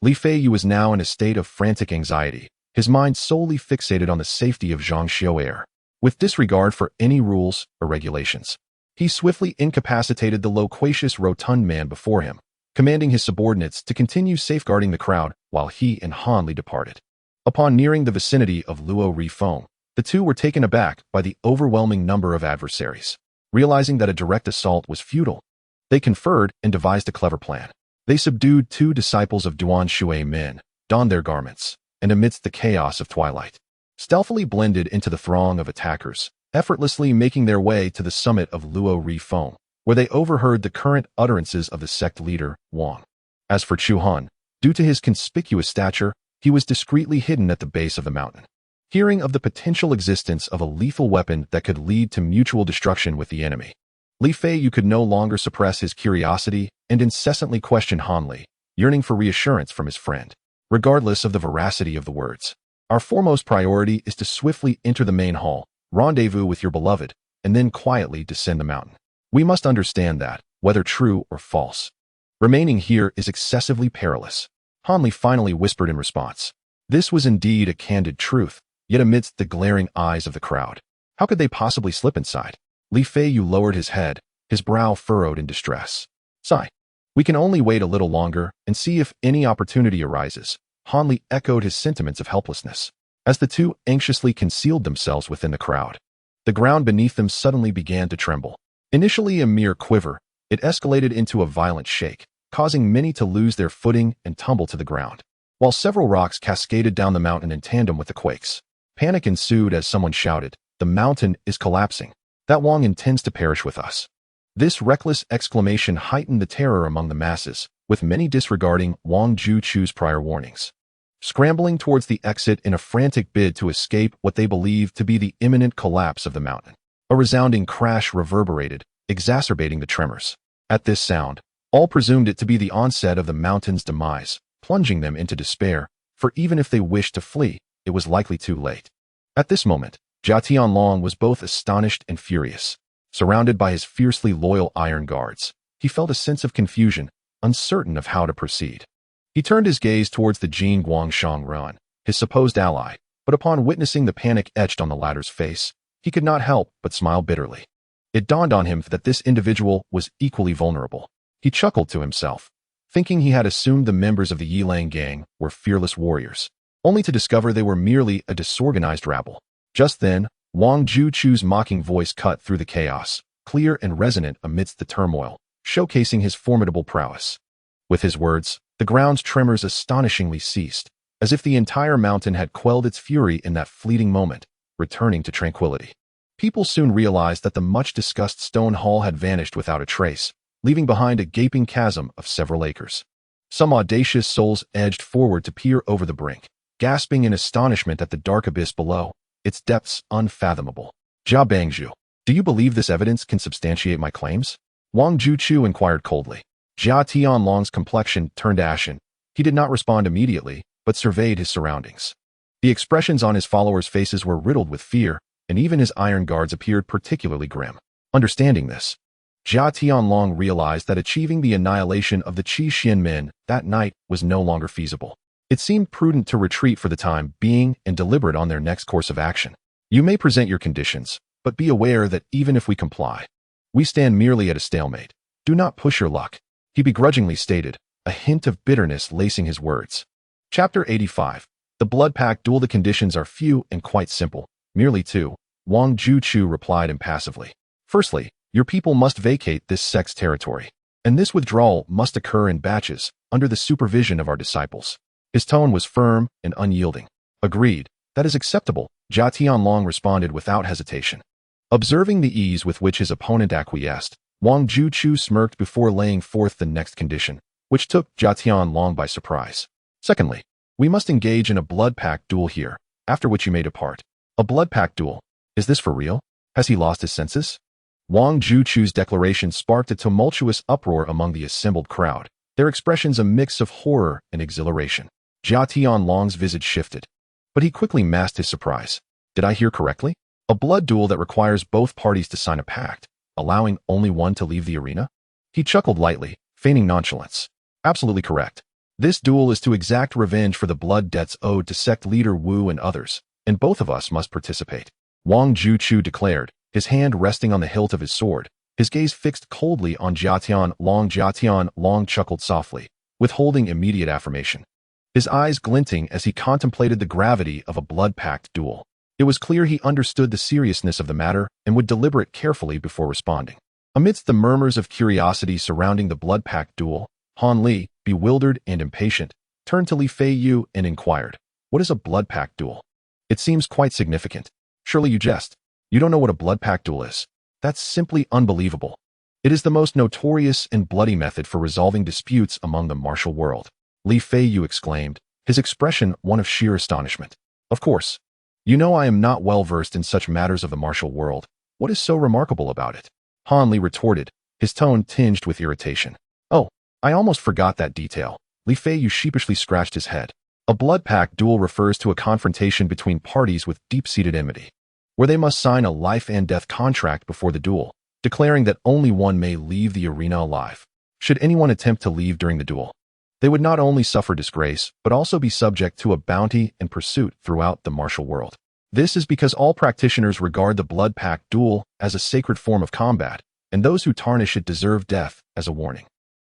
Li Feiyu was now in a state of frantic anxiety, his mind solely fixated on the safety of Zhang Xiao, with disregard for any rules or regulations. He swiftly incapacitated the loquacious rotund man before him, commanding his subordinates to continue safeguarding the crowd while he and Han Li departed. Upon nearing the vicinity of Luo Rifeng, the two were taken aback by the overwhelming number of adversaries. Realizing that a direct assault was futile, they conferred and devised a clever plan. They subdued two disciples of Duan Shui Min, donned their garments, and amidst the chaos of twilight, stealthily blended into the throng of attackers, effortlessly making their way to the summit of Luo Rifeng, where they overheard the current utterances of the sect leader, Wang. As for Chu Han, due to his conspicuous stature, he was discreetly hidden at the base of the mountain. Hearing of the potential existence of a lethal weapon that could lead to mutual destruction with the enemy, Li Feiyu could no longer suppress his curiosity and incessantly question Han Li, yearning for reassurance from his friend. Regardless of the veracity of the words, our foremost priority is to swiftly enter the main hall, rendezvous with your beloved, and then quietly descend the mountain. We must understand that, whether true or false, remaining here is excessively perilous. Han Li finally whispered in response. This was indeed a candid truth, yet amidst the glaring eyes of the crowd, how could they possibly slip inside? Li Feiyu lowered his head, his brow furrowed in distress. Sigh. We can only wait a little longer and see if any opportunity arises. Han Li echoed his sentiments of helplessness. As the two anxiously concealed themselves within the crowd, the ground beneath them suddenly began to tremble. Initially a mere quiver, it escalated into a violent shake, causing many to lose their footing and tumble to the ground, while several rocks cascaded down the mountain in tandem with the quakes. Panic ensued as someone shouted, "The mountain is collapsing. That Wang intends to perish with us." This reckless exclamation heightened the terror among the masses, with many disregarding Wang Juchu's prior warnings. Scrambling towards the exit in a frantic bid to escape what they believed to be the imminent collapse of the mountain, a resounding crash reverberated, exacerbating the tremors. At this sound, all presumed it to be the onset of the mountain's demise, plunging them into despair, for even if they wished to flee, it was likely too late. At this moment, Jia Tianlong was both astonished and furious. Surrounded by his fiercely loyal iron guards, he felt a sense of confusion, uncertain of how to proceed. He turned his gaze towards the Jin Guangshang Ran, his supposed ally, but upon witnessing the panic etched on the latter's face, he could not help but smile bitterly. It dawned on him that this individual was equally vulnerable. He chuckled to himself, thinking he had assumed the members of the Yilang gang were fearless warriors, only to discover they were merely a disorganized rabble. Just then, Wang Juchu's mocking voice cut through the chaos, clear and resonant amidst the turmoil, showcasing his formidable prowess. With his words, the ground's tremors astonishingly ceased, as if the entire mountain had quelled its fury in that fleeting moment, returning to tranquility. People soon realized that the much-discussed stone hall had vanished without a trace, leaving behind a gaping chasm of several acres. Some audacious souls edged forward to peer over the brink, gasping in astonishment at the dark abyss below, its depths unfathomable. Jia Bangzhu, do you believe this evidence can substantiate my claims? Wang Juchu inquired coldly. Jia Tianlong's complexion turned ashen. He did not respond immediately, but surveyed his surroundings. The expressions on his followers' faces were riddled with fear, and even his iron guards appeared particularly grim. Understanding this, Jia Tianlong realized that achieving the annihilation of the Qi Xianmen that night was no longer feasible. It seemed prudent to retreat for the time being and deliberate on their next course of action. You may present your conditions, but be aware that even if we comply, we stand merely at a stalemate. Do not push your luck, he begrudgingly stated, a hint of bitterness lacing his words. Chapter 85. The Blood Pact Duel. The conditions are few and quite simple, merely two, Wang Juchu replied impassively. Firstly, your people must vacate this sect's territory, and this withdrawal must occur in batches, under the supervision of our disciples. His tone was firm and unyielding. Agreed, that is acceptable, Jia Tianlong responded without hesitation. Observing the ease with which his opponent acquiesced, Wang Juchu smirked before laying forth the next condition, which took Jia Tianlong by surprise. Secondly, we must engage in a blood pact duel here, after which you may depart. A blood pact duel? Is this for real? Has he lost his senses? Wang Juchu's declaration sparked a tumultuous uproar among the assembled crowd, their expressions a mix of horror and exhilaration. Jia Tianlong's visage shifted, but he quickly masked his surprise. Did I hear correctly? A blood duel that requires both parties to sign a pact, allowing only one to leave the arena? He chuckled lightly, feigning nonchalance. Absolutely correct. This duel is to exact revenge for the blood debts owed to sect leader Wu and others, and both of us must participate. Wang Juchu declared, his hand resting on the hilt of his sword, his gaze fixed coldly on Jia Tianlong. Jia Tianlong chuckled softly, withholding immediate affirmation. His eyes glinting as he contemplated the gravity of a blood pact duel. It was clear he understood the seriousness of the matter and would deliberate carefully before responding. Amidst the murmurs of curiosity surrounding the blood pact duel, Han Li, bewildered and impatient, turned to Li Feiyu and inquired, what is a blood pact duel? It seems quite significant. Surely you jest. You don't know what a blood pact duel is. That's simply unbelievable. It is the most notorious and bloody method for resolving disputes among the martial world. Li Feiyu exclaimed, his expression one of sheer astonishment. Of course. You know I am not well versed in such matters of the martial world. What is so remarkable about it? Han Li retorted, his tone tinged with irritation. Oh, I almost forgot that detail. Li Feiyu sheepishly scratched his head. A blood pact duel refers to a confrontation between parties with deep-seated enmity, where they must sign a life and death contract before the duel, declaring that only one may leave the arena alive. Should anyone attempt to leave during the duel, they would not only suffer disgrace, but also be subject to a bounty and pursuit throughout the martial world. This is because all practitioners regard the blood pact duel as a sacred form of combat, and those who tarnish it deserve death as a warning.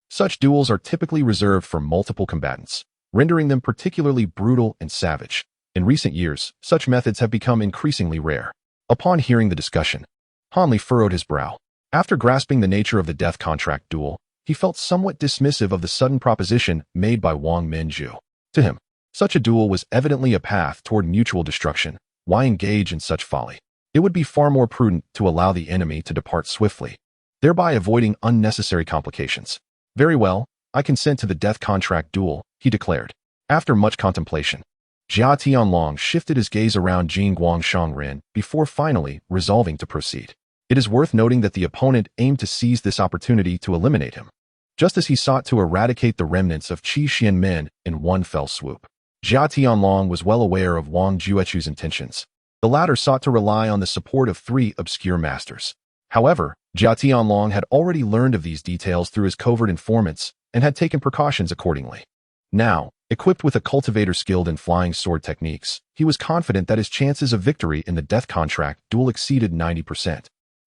Such duels are typically reserved for multiple combatants, rendering them particularly brutal and savage. In recent years, such methods have become increasingly rare. Upon hearing the discussion, Han Li furrowed his brow. After grasping the nature of the death contract duel, he felt somewhat dismissive of the sudden proposition made by Wang Minju. To him, such a duel was evidently a path toward mutual destruction. Why engage in such folly? It would be far more prudent to allow the enemy to depart swiftly, thereby avoiding unnecessary complications. Very well, I consent to the death contract duel, he declared. After much contemplation, Jia Tianlong shifted his gaze around Jing Guangshangren before finally resolving to proceed. It is worth noting that the opponent aimed to seize this opportunity to eliminate him, just as he sought to eradicate the remnants of Qi Xianmen in one fell swoop. Jia Tianlong was well aware of Wang Juechu's intentions. The latter sought to rely on the support of 3 obscure masters. However, Jia Tianlong had already learned of these details through his covert informants and had taken precautions accordingly. Now, equipped with a cultivator skilled in flying sword techniques, he was confident that his chances of victory in the death contract duel exceeded 90%.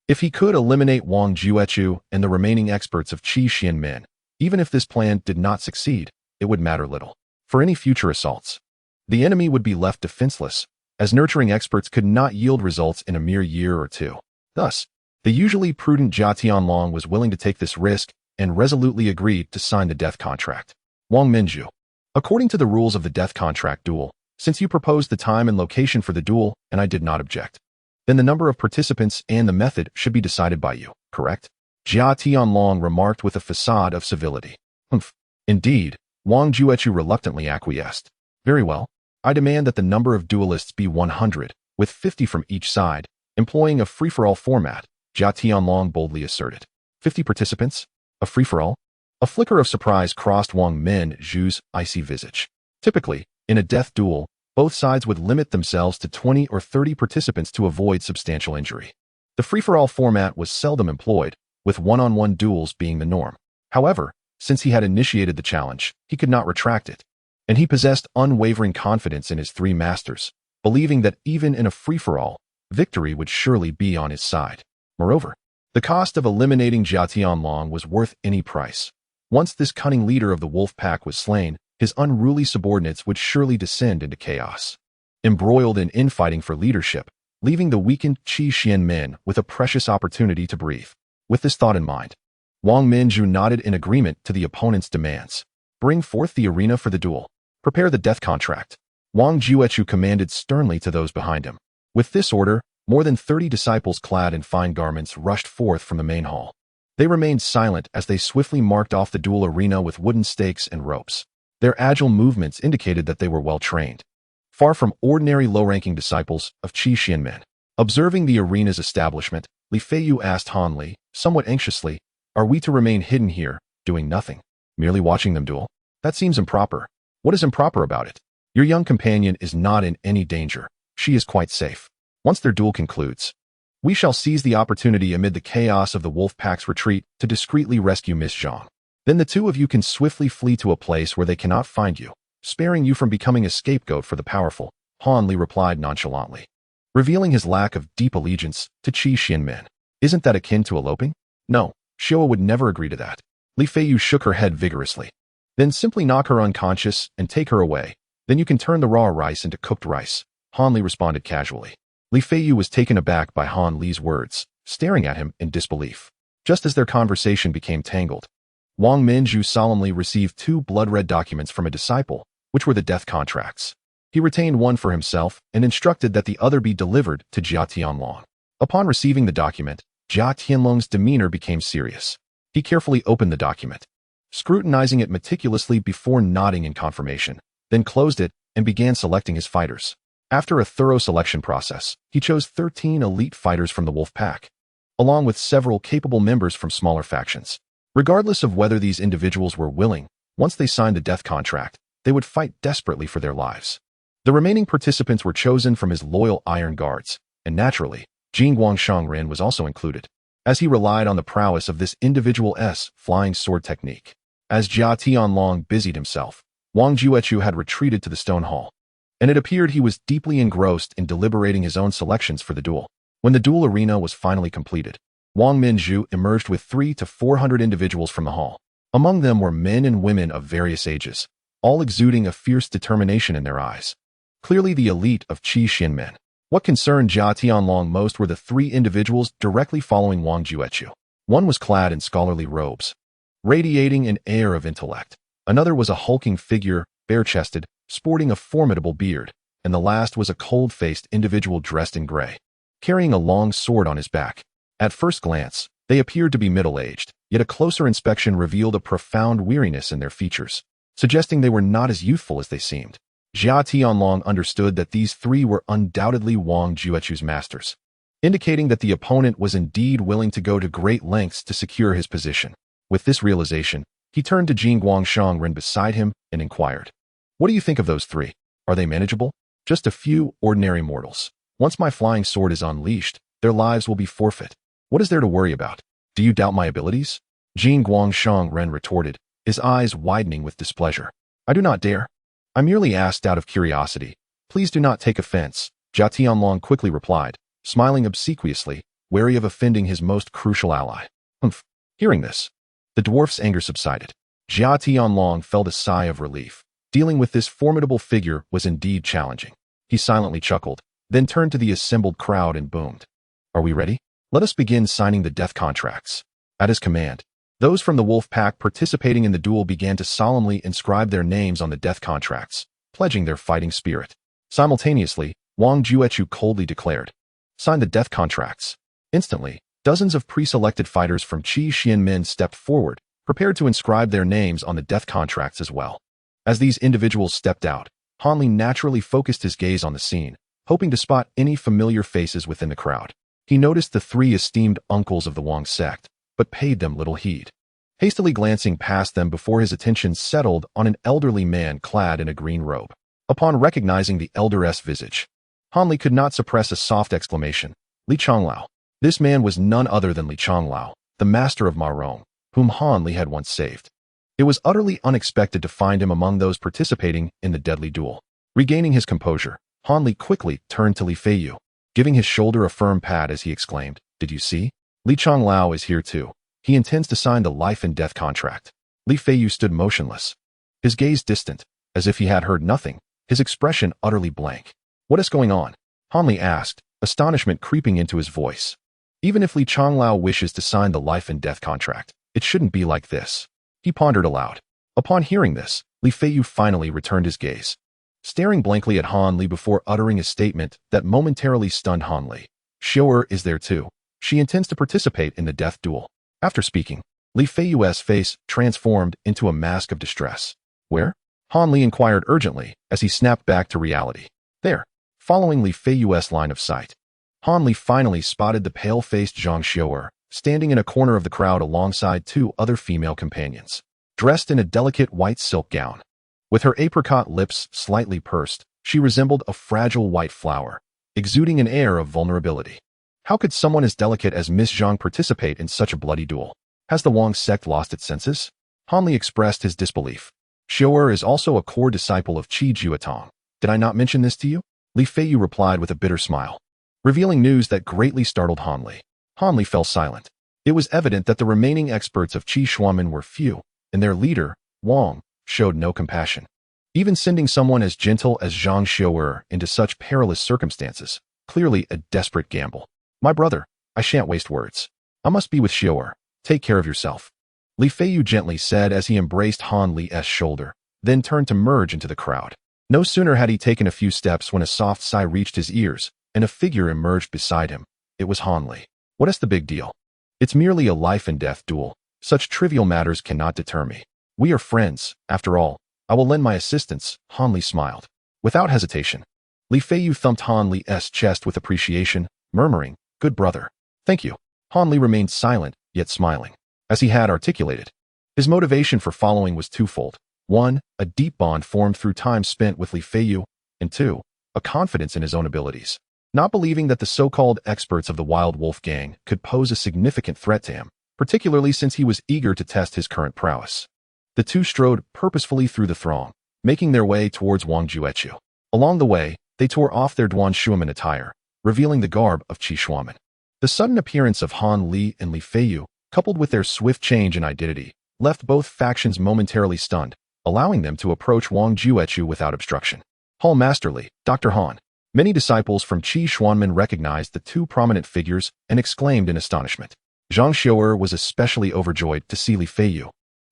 If he could eliminate Wang Juechu and the remaining experts of Qi Xianmen, even if this plan did not succeed, it would matter little. For any future assaults, the enemy would be left defenseless, as nurturing experts could not yield results in a mere year or two. Thus, the usually prudent Jia Tianlong was willing to take this risk and resolutely agreed to sign the death contract. Wang Minju, according to the rules of the death contract duel, since you proposed the time and location for the duel and I did not object, then the number of participants and the method should be decided by you, correct? Jia Tianlong remarked with a facade of civility. Humph. Indeed, Wang Juechu reluctantly acquiesced. Very well. I demand that the number of duelists be 100, with 50 from each side, employing a free-for-all format, Jia Tianlong boldly asserted. 50 participants? A free-for-all? A flicker of surprise crossed Wang Minzhu's icy visage. Typically, in a death duel, both sides would limit themselves to 20 or 30 participants to avoid substantial injury. The free-for-all format was seldom employed, with one-on-one duels being the norm. However, since he had initiated the challenge, he could not retract it, and he possessed unwavering confidence in his three masters, believing that even in a free-for-all, victory would surely be on his side. Moreover, the cost of eliminating Jia Tianlong was worth any price. Once this cunning leader of the wolf pack was slain, his unruly subordinates would surely descend into chaos, embroiled in infighting for leadership, leaving the weakened Qi Xianmin with a precious opportunity to breathe. With this thought in mind, Wang Minzhu nodded in agreement to the opponent's demands. Bring forth the arena for the duel. Prepare the death contract. Wang Juechu commanded sternly to those behind him. With this order, more than 30 disciples clad in fine garments rushed forth from the main hall. They remained silent as they swiftly marked off the duel arena with wooden stakes and ropes. Their agile movements indicated that they were well trained, far from ordinary low-ranking disciples of Qi Xianmin. Observing the arena's establishment, Li Feiyu asked Han Li, somewhat anxiously, "Are we to remain hidden here, doing nothing, merely watching them duel? That seems improper." "What is improper about it? Your young companion is not in any danger. She is quite safe. Once their duel concludes, we shall seize the opportunity amid the chaos of the wolf pack's retreat to discreetly rescue Miss Zhang. Then the two of you can swiftly flee to a place where they cannot find you, sparing you from becoming a scapegoat for the powerful," Han Li replied nonchalantly, revealing his lack of deep allegiance to Qi Xianmin. "Isn't that akin to eloping?" "No, Xiao would never agree to that." Li Feiyu shook her head vigorously. "Then simply knock her unconscious and take her away. Then you can turn the raw rice into cooked rice," Han Li responded casually. Li Feiyu was taken aback by Han Li's words, staring at him in disbelief. Just as their conversation became tangled, Wang Minzhu solemnly received 2 blood-red documents from a disciple, which were the death contracts. He retained one for himself and instructed that the other be delivered to Jia Tianlong. Upon receiving the document, Jia Tianlong's demeanor became serious. He carefully opened the document, scrutinizing it meticulously before nodding in confirmation, then closed it and began selecting his fighters. After a thorough selection process, he chose 13 elite fighters from the wolf pack, along with several capable members from smaller factions. Regardless of whether these individuals were willing, once they signed the death contract, they would fight desperately for their lives. The remaining participants were chosen from his loyal Iron Guards, and naturally, Jing Guangshangren was also included, as he relied on the prowess of this individual's flying sword technique. As Jia Tianlong busied himself, Wang Juechu had retreated to the stone hall, and it appeared he was deeply engrossed in deliberating his own selections for the duel. When the duel arena was finally completed, Wang Minzhu emerged with 300 to 400 individuals from the hall. Among them were men and women of various ages, all exuding a fierce determination in their eyes. Clearly the elite of Qi Xianmin. What concerned Jia Tianlong most were the 3 individuals directly following Wang Juechu. One was clad in scholarly robes, radiating an air of intellect. Another was a hulking figure, bare-chested, sporting a formidable beard, and the last was a cold-faced individual dressed in gray, carrying a long sword on his back. At first glance, they appeared to be middle-aged, yet a closer inspection revealed a profound weariness in their features, suggesting they were not as youthful as they seemed. Jia Tianlong understood that these 3 were undoubtedly Wang Juechu's masters, indicating that the opponent was indeed willing to go to great lengths to secure his position. With this realization, he turned to Jing Guangshangren beside him and inquired, "What do you think of those 3? Are they manageable?" "Just a few ordinary mortals. Once my flying sword is unleashed, their lives will be forfeit. What is there to worry about? Do you doubt my abilities?" Jing Guangshangren retorted, his eyes widening with displeasure. "I do not dare. I merely asked out of curiosity. Please do not take offense," Jia Tianlong quickly replied, smiling obsequiously, wary of offending his most crucial ally. Humph. Hearing this, the dwarf's anger subsided. Jia Tianlong felt a sigh of relief. Dealing with this formidable figure was indeed challenging. He silently chuckled, then turned to the assembled crowd and boomed, "Are we ready? Let us begin signing the death contracts." At his command, those from the wolf pack participating in the duel began to solemnly inscribe their names on the death contracts, pledging their fighting spirit. Simultaneously, Wang Juechu coldly declared, "Sign the death contracts." Instantly, dozens of pre-selected fighters from Qi Xianmin stepped forward, prepared to inscribe their names on the death contracts as well. As these individuals stepped out, Han Li naturally focused his gaze on the scene, hoping to spot any familiar faces within the crowd. He noticed the three esteemed uncles of the Wang sect, but paid them little heed. Hastily glancing past them before his attention settled on an elderly man clad in a green robe. Upon recognizing the elder's visage, Han Li could not suppress a soft exclamation. Li Changlao. This man was none other than Li Changlao, the master of Ma Rong, whom Han Li had once saved. It was utterly unexpected to find him among those participating in the deadly duel. Regaining his composure, Han Li quickly turned to Li Feiyu, giving his shoulder a firm pat as he exclaimed, "Did you see? Li Changlao is here too. He intends to sign the life and death contract." Li Feiyu stood motionless, his gaze distant, as if he had heard nothing, his expression utterly blank. "What is going on?" Han Li asked, astonishment creeping into his voice. Even if Li Changlao wishes to sign the life and death contract, it shouldn't be like this. He pondered aloud. Upon hearing this, Li Feiyu finally returned his gaze, staring blankly at Han Li before uttering a statement that momentarily stunned Han Li. "Xiu'er is there too. She intends to participate in the death duel." After speaking, Li Feiyu's face transformed into a mask of distress. "Where?" Han Li inquired urgently as he snapped back to reality. "There." Following Li Feiyu's line of sight, Han Li finally spotted the pale-faced Zhang Xiu'er, standing in a corner of the crowd alongside two other female companions, dressed in a delicate white silk gown. With her apricot lips slightly pursed, she resembled a fragile white flower, exuding an air of vulnerability. How could someone as delicate as Miss Zhang participate in such a bloody duel? Has the Wang sect lost its senses? Han Li expressed his disbelief. "Xiu'er is also a core disciple of Qi Juetong. Did I not mention this to you?" Li Feiyu replied with a bitter smile, revealing news that greatly startled Han Li. Han Li fell silent. It was evident that the remaining experts of Qi Xuanmen were few, and their leader, Wang, showed no compassion. Even sending someone as gentle as Zhang Xiu'er into such perilous circumstances, clearly a desperate gamble. "My brother, I shan't waste words. I must be with Xiu'er. Take care of yourself," Li Feiyu gently said as he embraced Han Li's shoulder, then turned to merge into the crowd. No sooner had he taken a few steps when a soft sigh reached his ears, and a figure emerged beside him. It was Han Li. "What is the big deal? It's merely a life and death duel. Such trivial matters cannot deter me. We are friends, after all. I will lend my assistance," Han Li smiled. Without hesitation, Li Feiyu thumped Han Li's chest with appreciation, murmuring, "Good brother. Thank you." Han Li remained silent, yet smiling. As he had articulated, his motivation for following was twofold. 1. A deep bond formed through time spent with Li Feiyu, and 2. A confidence in his own abilities. Not believing that the so-called experts of the Wild Wolf Gang could pose a significant threat to him, particularly since he was eager to test his current prowess. The two strode purposefully through the throng, making their way towards Wang Juechu. Along the way, they tore off their Duan Shuaman attire, revealing the garb of Qi Xuanmen. The sudden appearance of Han Li and Li Feiyu, coupled with their swift change in identity, left both factions momentarily stunned, allowing them to approach Wang Juechu without obstruction. "Hall Master Li, Dr. Han." Many disciples from Qi Xuanmen recognized the two prominent figures and exclaimed in astonishment. Zhang Xiu'er was especially overjoyed to see Li Feiyu,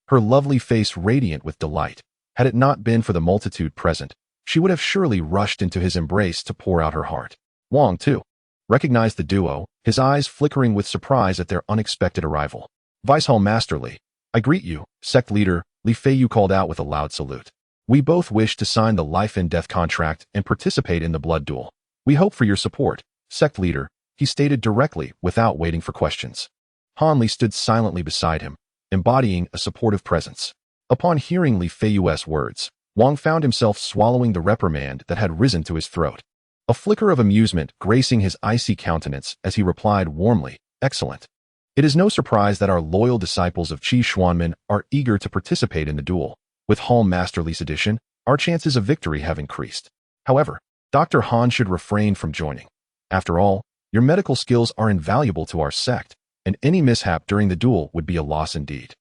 her lovely face radiant with delight. Had it not been for the multitude present, she would have surely rushed into his embrace to pour out her heart. Wang, too, recognized the duo, his eyes flickering with surprise at their unexpected arrival. "Vice Hall Master Li, I greet you." Sect leader Li Feiyu called out with a loud salute. "We both wish to sign the life and death contract and participate in the blood duel. We hope for your support." Sect leader, he stated directly without waiting for questions. Han Li stood silently beside him, embodying a supportive presence. Upon hearing Li Feiyu's words, Wang found himself swallowing the reprimand that had risen to his throat. A flicker of amusement gracing his icy countenance as he replied warmly, "Excellent. It is no surprise that our loyal disciples of Qi Xuanmen are eager to participate in the duel. With Hall Master Li's addition, our chances of victory have increased. However, Dr. Han should refrain from joining. After all, your medical skills are invaluable to our sect, and any mishap during the duel would be a loss indeed."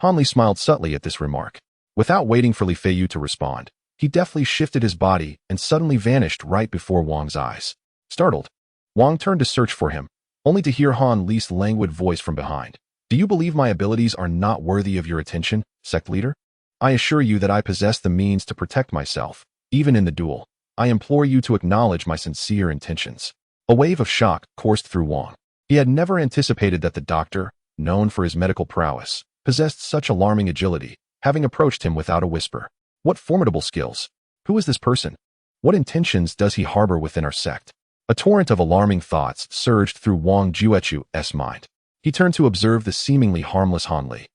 Han Li smiled subtly at this remark. Without waiting for Li Feiyu to respond, he deftly shifted his body and suddenly vanished right before Wang's eyes. Startled, Wang turned to search for him, only to hear Han Li's languid voice from behind. "Do you believe my abilities are not worthy of your attention, sect leader? I assure you that I possess the means to protect myself, even in the duel. I implore you to acknowledge my sincere intentions." A wave of shock coursed through Wang. He had never anticipated that the doctor, known for his medical prowess, possessed such alarming agility, having approached him without a whisper. What formidable skills! Who is this person? What intentions does he harbor within our sect? A torrent of alarming thoughts surged through Wang Juechu's mind. He turned to observe the seemingly harmless Han Li,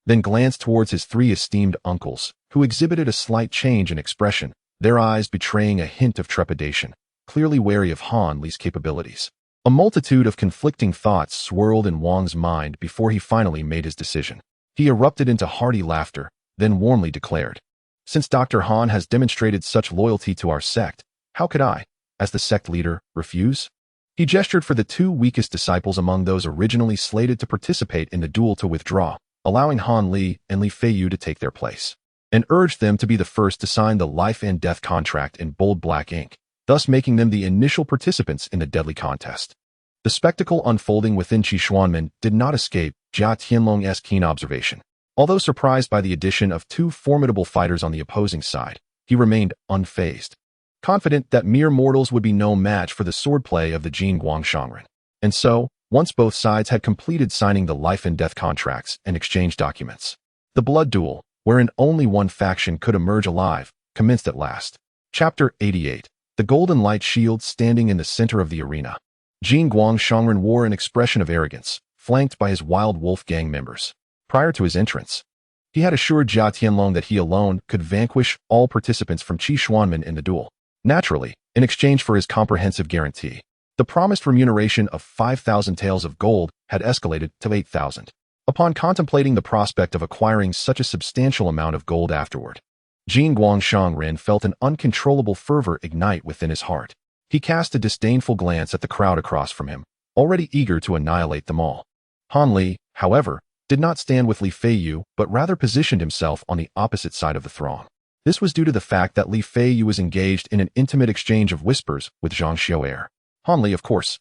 then glanced towards his three esteemed uncles, who exhibited a slight change in expression, their eyes betraying a hint of trepidation, clearly wary of Han Li's capabilities. A multitude of conflicting thoughts swirled in Wang's mind before he finally made his decision. He erupted into hearty laughter, then warmly declared, "Since Dr. Han has demonstrated such loyalty to our sect, how could I, as the sect leader, refuse?" He gestured for the two weakest disciples among those originally slated to participate in the duel to withdraw, allowing Han Li and Li Feiyu to take their place, and urged them to be the first to sign the life and death contract in bold black ink, thus making them the initial participants in the deadly contest. The spectacle unfolding within Qi Xuanmen did not escape Jia Tianlong's keen observation. Although surprised by the addition of two formidable fighters on the opposing side, he remained unfazed, confident that mere mortals would be no match for the swordplay of the Jin Guangshangren. And so, once both sides had completed signing the life and death contracts and exchanged documents, the blood duel, wherein only one faction could emerge alive, commenced at last. Chapter 88. The golden light shield standing in the center of the arena. Jin Guangshangren wore an expression of arrogance, flanked by his wild wolf gang members. Prior to his entrance, he had assured Jia Tianlong that he alone could vanquish all participants from Qi Xuanmen in the duel. Naturally, in exchange for his comprehensive guarantee, the promised remuneration of 5,000 taels of gold had escalated to 8,000. Upon contemplating the prospect of acquiring such a substantial amount of gold afterward, Jin Guangshangren felt an uncontrollable fervor ignite within his heart. He cast a disdainful glance at the crowd across from him, already eager to annihilate them all. Han Li, however, did not stand with Li Feiyu, but rather positioned himself on the opposite side of the throng. This was due to the fact that Li Feiyu was engaged in an intimate exchange of whispers with Zhang Xiu'er. Han Li, of course,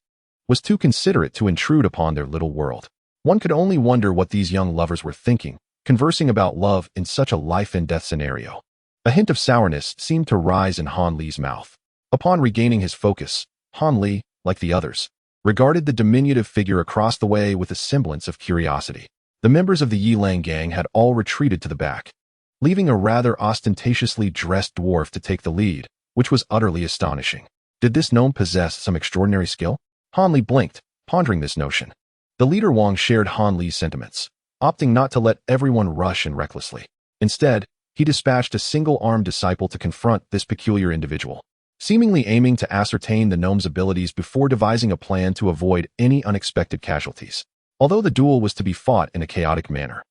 was too considerate to intrude upon their little world. One could only wonder what these young lovers were thinking, conversing about love in such a life-and-death scenario. A hint of sourness seemed to rise in Han Li's mouth. Upon regaining his focus, Han Li, like the others, regarded the diminutive figure across the way with a semblance of curiosity. The members of the Yilang gang had all retreated to the back, leaving a rather ostentatiously dressed dwarf to take the lead, which was utterly astonishing. Did this gnome possess some extraordinary skill? Han Li blinked, pondering this notion. The leader Wang shared Han Li's sentiments, opting not to let everyone rush in recklessly. Instead, he dispatched a single-armed disciple to confront this peculiar individual, seemingly aiming to ascertain the gnome's abilities before devising a plan to avoid any unexpected casualties. Although the duel was to be fought in a chaotic manner,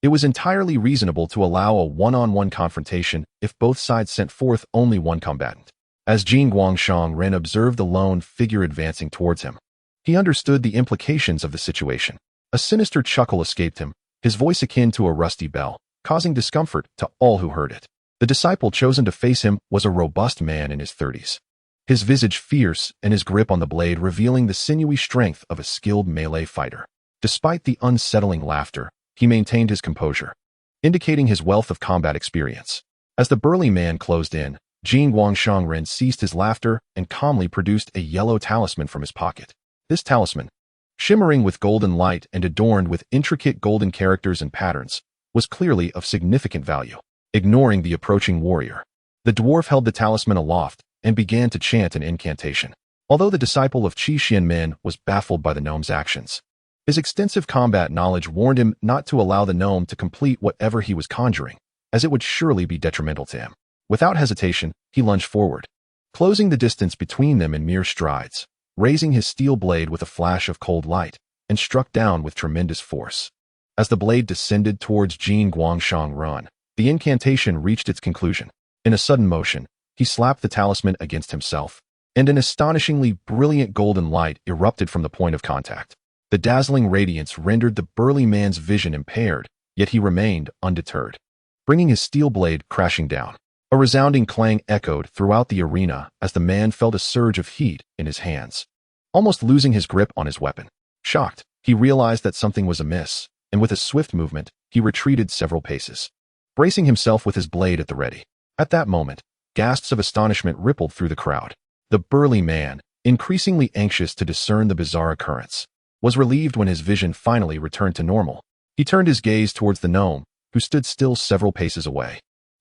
it was entirely reasonable to allow a one-on-one confrontation if both sides sent forth only one combatant. As Jin Guangshangren observed the lone figure advancing towards him, he understood the implications of the situation. A sinister chuckle escaped him, his voice akin to a rusty bell, causing discomfort to all who heard it. The disciple chosen to face him was a robust man in his 30s, his visage fierce and his grip on the blade revealing the sinewy strength of a skilled melee fighter. Despite the unsettling laughter, he maintained his composure, indicating his wealth of combat experience. As the burly man closed in, Jin Guangshangren ceased his laughter and calmly produced a yellow talisman from his pocket. This talisman, shimmering with golden light and adorned with intricate golden characters and patterns, was clearly of significant value. Ignoring the approaching warrior, the dwarf held the talisman aloft and began to chant an incantation. Although the disciple of Qi Xianmen was baffled by the gnome's actions, his extensive combat knowledge warned him not to allow the gnome to complete whatever he was conjuring, as it would surely be detrimental to him. Without hesitation, he lunged forward, closing the distance between them in mere strides, raising his steel blade with a flash of cold light, and struck down with tremendous force. As the blade descended towards Jin Guangshangren, the incantation reached its conclusion. In a sudden motion, he slapped the talisman against himself, and an astonishingly brilliant golden light erupted from the point of contact. The dazzling radiance rendered the burly man's vision impaired, yet he remained undeterred, bringing his steel blade crashing down. A resounding clang echoed throughout the arena as the man felt a surge of heat in his hands, almost losing his grip on his weapon. Shocked, he realized that something was amiss, and with a swift movement, he retreated several paces, bracing himself with his blade at the ready. At that moment, gasps of astonishment rippled through the crowd. The burly man, increasingly anxious to discern the bizarre occurrence, was relieved when his vision finally returned to normal. He turned his gaze towards the gnome, who stood still several paces away.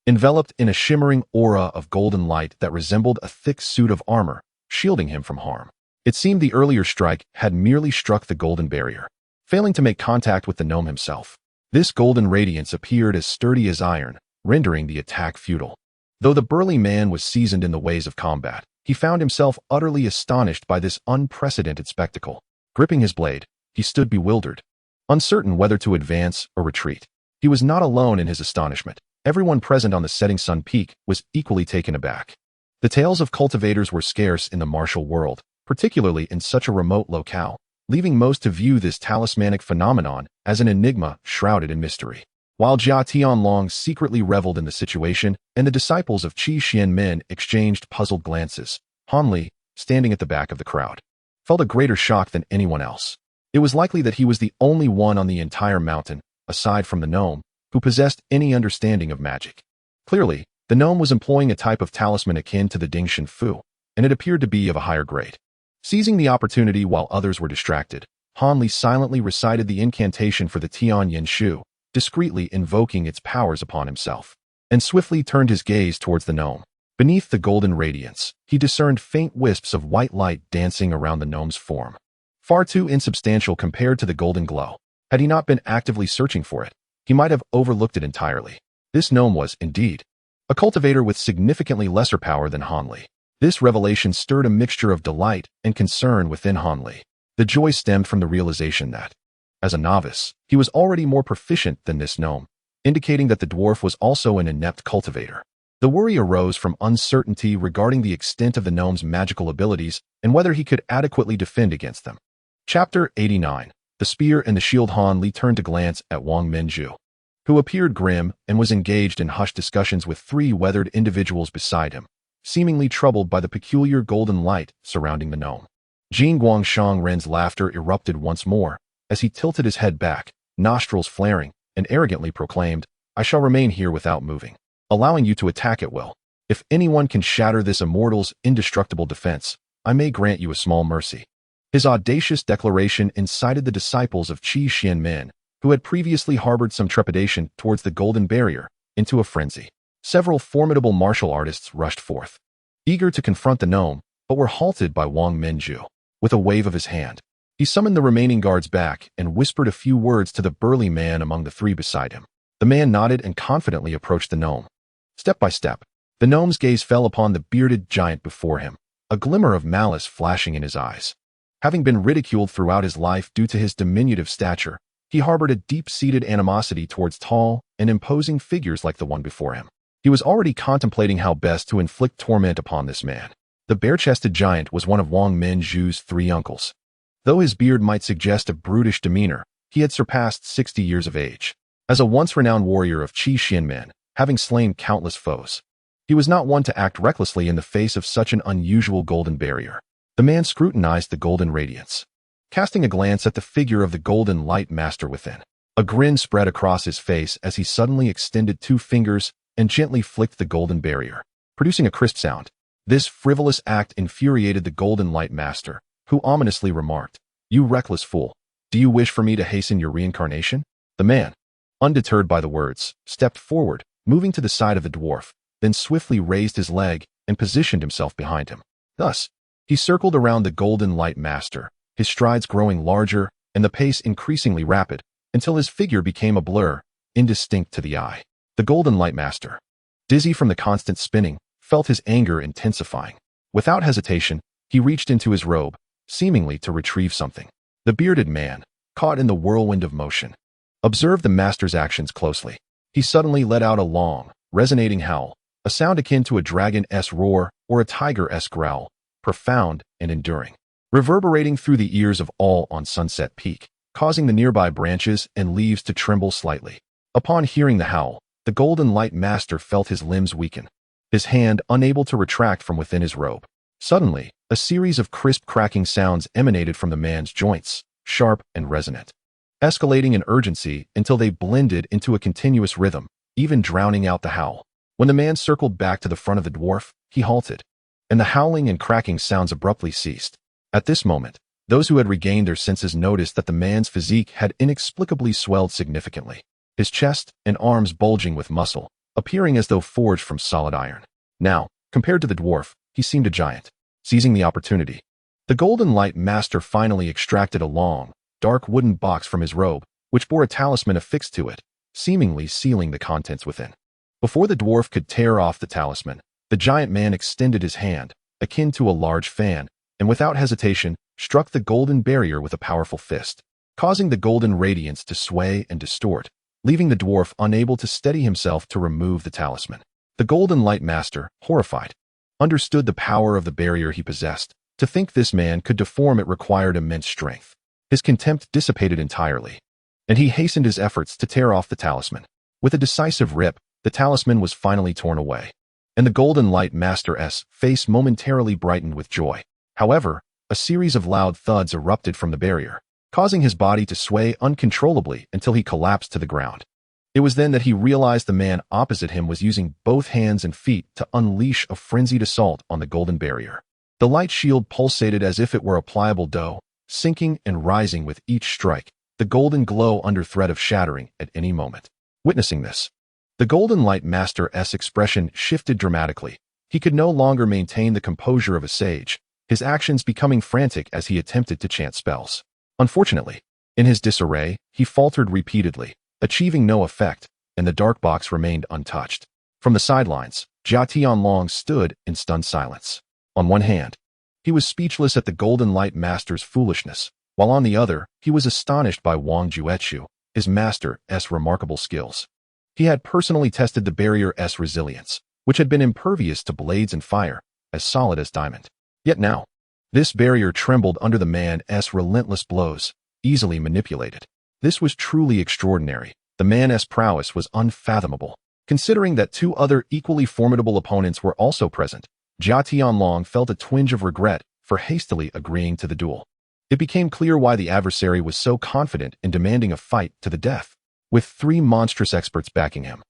enveloped in a shimmering aura of golden light that resembled a thick suit of armor, shielding him from harm. It seemed the earlier strike had merely struck the golden barrier, failing to make contact with the gnome himself. This golden radiance appeared as sturdy as iron, rendering the attack futile. Though the burly man was seasoned in the ways of combat, he found himself utterly astonished by this unprecedented spectacle. Gripping his blade, he stood bewildered, uncertain whether to advance or retreat. He was not alone in his astonishment. Everyone present on the setting sun peak was equally taken aback. The tales of cultivators were scarce in the martial world, particularly in such a remote locale, leaving most to view this talismanic phenomenon as an enigma shrouded in mystery. While Jia Tianlong secretly reveled in the situation and the disciples of Qi Xianmen exchanged puzzled glances, Han Li, standing at the back of the crowd, felt a greater shock than anyone else. It was likely that he was the only one on the entire mountain, aside from the gnome, who possessed any understanding of magic. Clearly, the gnome was employing a type of talisman akin to the Dingshan Fu, and it appeared to be of a higher grade. Seizing the opportunity while others were distracted, Han Li silently recited the incantation for the Tian Yin Shu, discreetly invoking its powers upon himself, and swiftly turned his gaze towards the gnome. Beneath the golden radiance, he discerned faint wisps of white light dancing around the gnome's form. Far too insubstantial compared to the golden glow. Had he not been actively searching for it, he might have overlooked it entirely. This gnome was, indeed, a cultivator with significantly lesser power than Han Li. This revelation stirred a mixture of delight and concern within Han Li. The joy stemmed from the realization that, as a novice, he was already more proficient than this gnome, indicating that the dwarf was also an inept cultivator. The worry arose from uncertainty regarding the extent of the gnome's magical abilities and whether he could adequately defend against them. Chapter 89. The Spear and the Shield. Han Li turned to glance at Wang Minju, who appeared grim and was engaged in hushed discussions with three weathered individuals beside him, seemingly troubled by the peculiar golden light surrounding the gnome. Jin Guangshang Ren's laughter erupted once more as he tilted his head back, nostrils flaring, and arrogantly proclaimed, "I shall remain here without moving, allowing you to attack at will. If anyone can shatter this immortal's indestructible defense, I may grant you a small mercy." His audacious declaration incited the disciples of Qi Xianmen, who had previously harbored some trepidation towards the golden barrier, into a frenzy. Several formidable martial artists rushed forth, eager to confront the gnome, but were halted by Wang Minju. With a wave of his hand, he summoned the remaining guards back and whispered a few words to the burly man among the three beside him. The man nodded and confidently approached the gnome. Step by step, the gnome's gaze fell upon the bearded giant before him, a glimmer of malice flashing in his eyes. Having been ridiculed throughout his life due to his diminutive stature, he harbored a deep-seated animosity towards tall and imposing figures like the one before him. He was already contemplating how best to inflict torment upon this man. The bare-chested giant was one of Wang Minju's three uncles. Though his beard might suggest a brutish demeanor, he had surpassed 60 years of age. As a once-renowned warrior of Qi Xianmen, having slain countless foes, he was not one to act recklessly in the face of such an unusual golden barrier. The man scrutinized the golden radiance, casting a glance at the figure of the golden light master within. A grin spread across his face as he suddenly extended two fingers and gently flicked the golden barrier, producing a crisp sound. This frivolous act infuriated the golden light master, who ominously remarked, "You reckless fool, do you wish for me to hasten your reincarnation?" The man, undeterred by the words, stepped forward, moving to the side of the dwarf, then swiftly raised his leg and positioned himself behind him. Thus, he circled around the golden light master, his strides growing larger and the pace increasingly rapid, until his figure became a blur, indistinct to the eye. The golden light master, dizzy from the constant spinning, felt his anger intensifying. Without hesitation, he reached into his robe, seemingly to retrieve something. The bearded man, caught in the whirlwind of motion, observed the master's actions closely. He suddenly let out a long, resonating howl, a sound akin to a dragon-esque roar or a tiger-esque growl, profound and enduring, reverberating through the ears of all on Sunset Peak, causing the nearby branches and leaves to tremble slightly. Upon hearing the howl, the golden light master felt his limbs weaken, his hand unable to retract from within his robe. Suddenly, a series of crisp cracking sounds emanated from the man's joints, sharp and resonant, escalating in urgency until they blended into a continuous rhythm, even drowning out the howl. When the man circled back to the front of the dwarf, he halted, and the howling and cracking sounds abruptly ceased. At this moment, those who had regained their senses noticed that the man's physique had inexplicably swelled significantly, his chest and arms bulging with muscle, appearing as though forged from solid iron. Now, compared to the dwarf, he seemed a giant. Seizing the opportunity, the Golden Light Master finally extracted a long, dark wooden box from his robe, which bore a talisman affixed to it, seemingly sealing the contents within. Before the dwarf could tear off the talisman, the giant man extended his hand, akin to a large fan, and without hesitation, struck the golden barrier with a powerful fist, causing the golden radiance to sway and distort, leaving the dwarf unable to steady himself to remove the talisman. The Golden Light Master, horrified, understood the power of the barrier he possessed. To think this man could deform it required immense strength. His contempt dissipated entirely, and he hastened his efforts to tear off the talisman. With a decisive rip, the talisman was finally torn away, and the Golden Light Master's face momentarily brightened with joy. However, a series of loud thuds erupted from the barrier, causing his body to sway uncontrollably until he collapsed to the ground. It was then that he realized the man opposite him was using both hands and feet to unleash a frenzied assault on the golden barrier. The light shield pulsated as if it were a pliable dough, sinking and rising with each strike, the golden glow under threat of shattering at any moment. Witnessing this, the Golden Light Master's expression shifted dramatically. He could no longer maintain the composure of a sage, his actions becoming frantic as he attempted to chant spells. Unfortunately, in his disarray, he faltered repeatedly, achieving no effect, and the dark box remained untouched. From the sidelines, Jia Tianlong stood in stunned silence. On one hand, he was speechless at the Golden Light Master's foolishness, while on the other, he was astonished by Wang Juechu, his master's remarkable skills. He had personally tested the barrier's resilience, which had been impervious to blades and fire, as solid as diamond. Yet now, this barrier trembled under the man's relentless blows, easily manipulated. This was truly extraordinary. The man's prowess was unfathomable. Considering that two other equally formidable opponents were also present, Jia Tianlong felt a twinge of regret for hastily agreeing to the duel. It became clear why the adversary was so confident in demanding a fight to the death. With three monstrous experts backing him,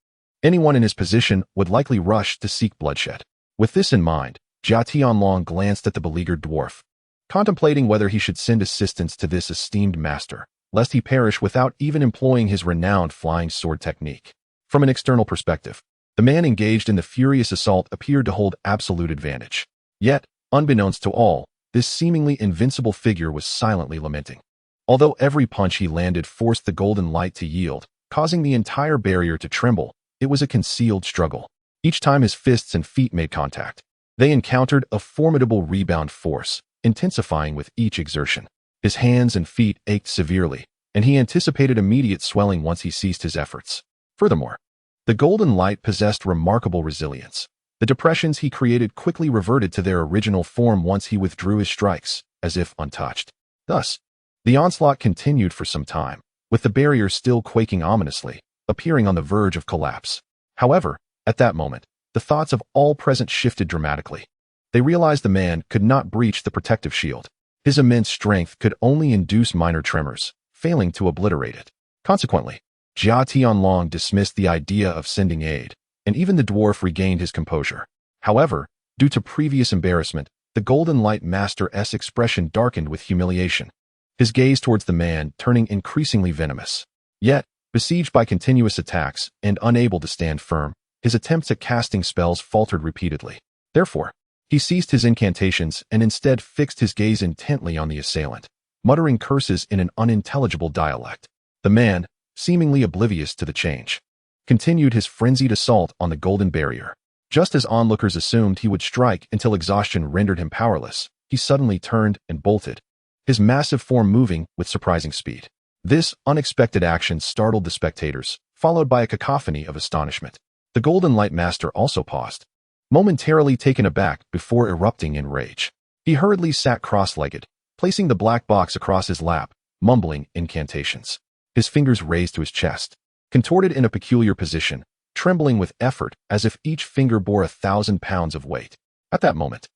anyone in his position would likely rush to seek bloodshed. With this in mind, Jia Tianlong glanced at the beleaguered dwarf, contemplating whether he should send assistance to this esteemed master, lest he perish without even employing his renowned flying sword technique. From an external perspective, the man engaged in the furious assault appeared to hold absolute advantage. Yet, unbeknownst to all, this seemingly invincible figure was silently lamenting. Although every punch he landed forced the golden light to yield, causing the entire barrier to tremble, it was a concealed struggle. Each time his fists and feet made contact, they encountered a formidable rebound force, intensifying with each exertion. His hands and feet ached severely, and he anticipated immediate swelling once he ceased his efforts. Furthermore, the golden light possessed remarkable resilience. The depressions he created quickly reverted to their original form once he withdrew his strikes, as if untouched. Thus, the onslaught continued for some time, with the barrier still quaking ominously, appearing on the verge of collapse. However, at that moment, the thoughts of all present shifted dramatically. They realized the man could not breach the protective shield. His immense strength could only induce minor tremors, failing to obliterate it. Consequently, Jia Tianlong dismissed the idea of sending aid, and even the dwarf regained his composure. However, due to previous embarrassment, the Golden Light Master's expression darkened with humiliation, his gaze towards the man turning increasingly venomous. Yet, besieged by continuous attacks and unable to stand firm, his attempts at casting spells faltered repeatedly. Therefore, he ceased his incantations and instead fixed his gaze intently on the assailant, muttering curses in an unintelligible dialect. The man, seemingly oblivious to the change, continued his frenzied assault on the golden barrier. Just as onlookers assumed he would strike until exhaustion rendered him powerless, he suddenly turned and bolted, his massive form moving with surprising speed. This unexpected action startled the spectators, followed by a cacophony of astonishment. The Golden Light Master also paused, momentarily taken aback before erupting in rage. He hurriedly sat cross-legged, placing the black box across his lap, mumbling incantations. His fingers raised to his chest, contorted in a peculiar position, trembling with effort as if each finger bore 1,000 pounds of weight. At that moment,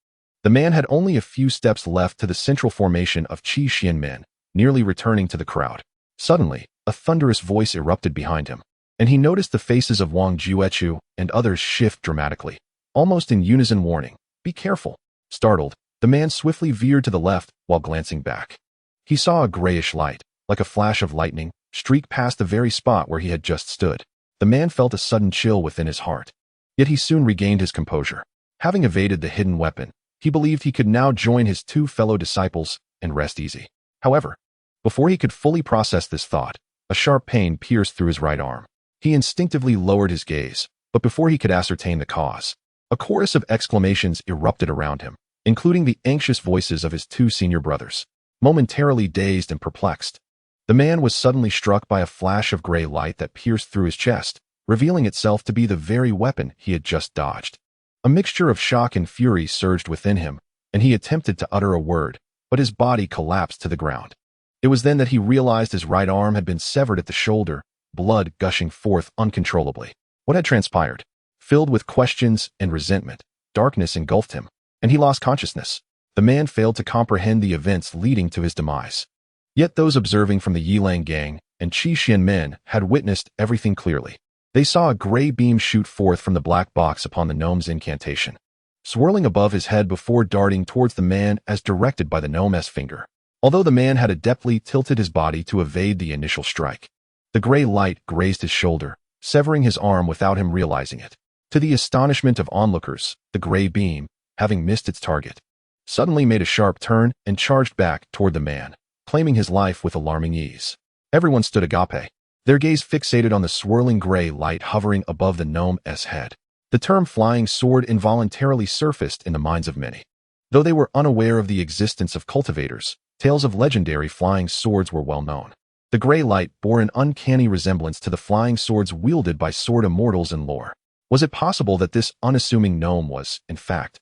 the man had only a few steps left to the central formation of Qi Xianmen, nearly returning to the crowd. Suddenly, a thunderous voice erupted behind him, and he noticed the faces of Wang Juechu and others shift dramatically, almost in unison warning, "Be careful." Startled, the man swiftly veered to the left while glancing back. He saw a grayish light, like a flash of lightning, streak past the very spot where he had just stood. The man felt a sudden chill within his heart. Yet he soon regained his composure. Having evaded the hidden weapon, he believed he could now join his two fellow disciples and rest easy. However, before he could fully process this thought, a sharp pain pierced through his right arm. He instinctively lowered his gaze, but before he could ascertain the cause, a chorus of exclamations erupted around him, including the anxious voices of his two senior brothers. Momentarily dazed and perplexed, the man was suddenly struck by a flash of gray light that pierced through his chest, revealing itself to be the very weapon he had just dodged. A mixture of shock and fury surged within him, and he attempted to utter a word, but his body collapsed to the ground. It was then that he realized his right arm had been severed at the shoulder, blood gushing forth uncontrollably. What had transpired? Filled with questions and resentment, darkness engulfed him, and he lost consciousness. The man failed to comprehend the events leading to his demise. Yet those observing from the Yilang gang and Qi Xianmen had witnessed everything clearly. They saw a gray beam shoot forth from the black box upon the gnome's incantation, swirling above his head before darting towards the man as directed by the gnome's finger. Although the man had adeptly tilted his body to evade the initial strike, the gray light grazed his shoulder, severing his arm without him realizing it. To the astonishment of onlookers, the gray beam, having missed its target, suddenly made a sharp turn and charged back toward the man, claiming his life with alarming ease. Everyone stood agape, their gaze fixated on the swirling gray light hovering above the gnome's head. The term flying sword involuntarily surfaced in the minds of many. Though they were unaware of the existence of cultivators, tales of legendary flying swords were well known. The gray light bore an uncanny resemblance to the flying swords wielded by sword immortals in lore. Was it possible that this unassuming gnome was, in fact,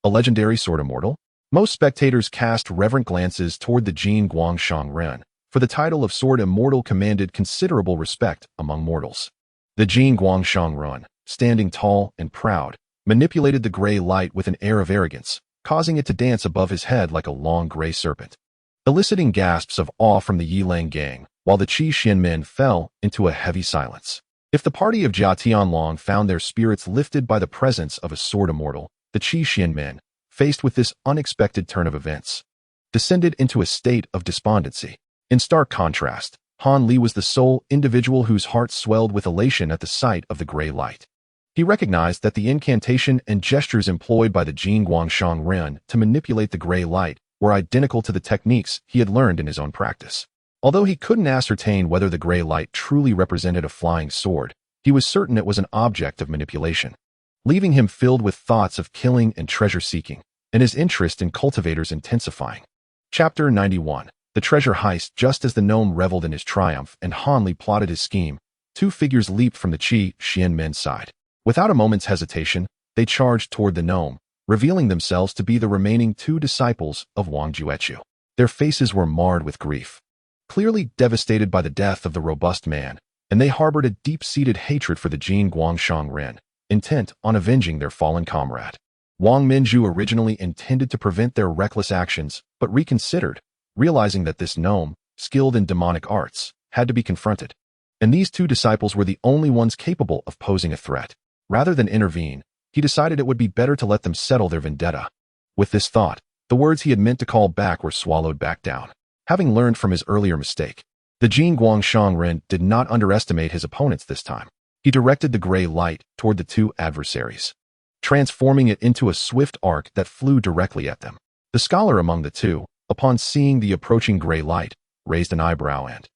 a legendary sword immortal? Most spectators cast reverent glances toward the Jin Guangshang Ren, for the title of sword immortal commanded considerable respect among mortals. The Jin Guangshang Ren, standing tall and proud, manipulated the gray light with an air of arrogance, causing it to dance above his head like a long gray serpent, eliciting gasps of awe from the Yilang gang, while the Qi Xianmen fell into a heavy silence. If the party of Jia Tianlong found their spirits lifted by the presence of a sword immortal, the Qi Xianmen, faced with this unexpected turn of events, descended into a state of despondency. In stark contrast, Han Li was the sole individual whose heart swelled with elation at the sight of the gray light. He recognized that the incantation and gestures employed by the Jin Guangshang Ren to manipulate the gray light were identical to the techniques he had learned in his own practice. Although he couldn't ascertain whether the gray light truly represented a flying sword, he was certain it was an object of manipulation, leaving him filled with thoughts of killing and treasure-seeking, and his interest in cultivators intensifying. Chapter 91. The treasure heist. Just as the gnome reveled in his triumph and Han Li plotted his scheme, two figures leaped from the Qi Xianmen's side. Without a moment's hesitation, they charged toward the gnome, revealing themselves to be the remaining two disciples of Wang Juechu. Their faces were marred with grief, clearly devastated by the death of the robust man, and they harbored a deep-seated hatred for the Jin Guangshang Ren, intent on avenging their fallen comrade. Wang Minju originally intended to prevent their reckless actions, but reconsidered, realizing that this gnome, skilled in demonic arts, had to be confronted. And these two disciples were the only ones capable of posing a threat. Rather than intervene, he decided it would be better to let them settle their vendetta. With this thought, the words he had meant to call back were swallowed back down. Having learned from his earlier mistake, the Jin Guangshang Ren did not underestimate his opponents this time. He directed the gray light toward the two adversaries, transforming it into a swift arc that flew directly at them. The scholar among the two, upon seeing the approaching gray light, raised an eyebrow and,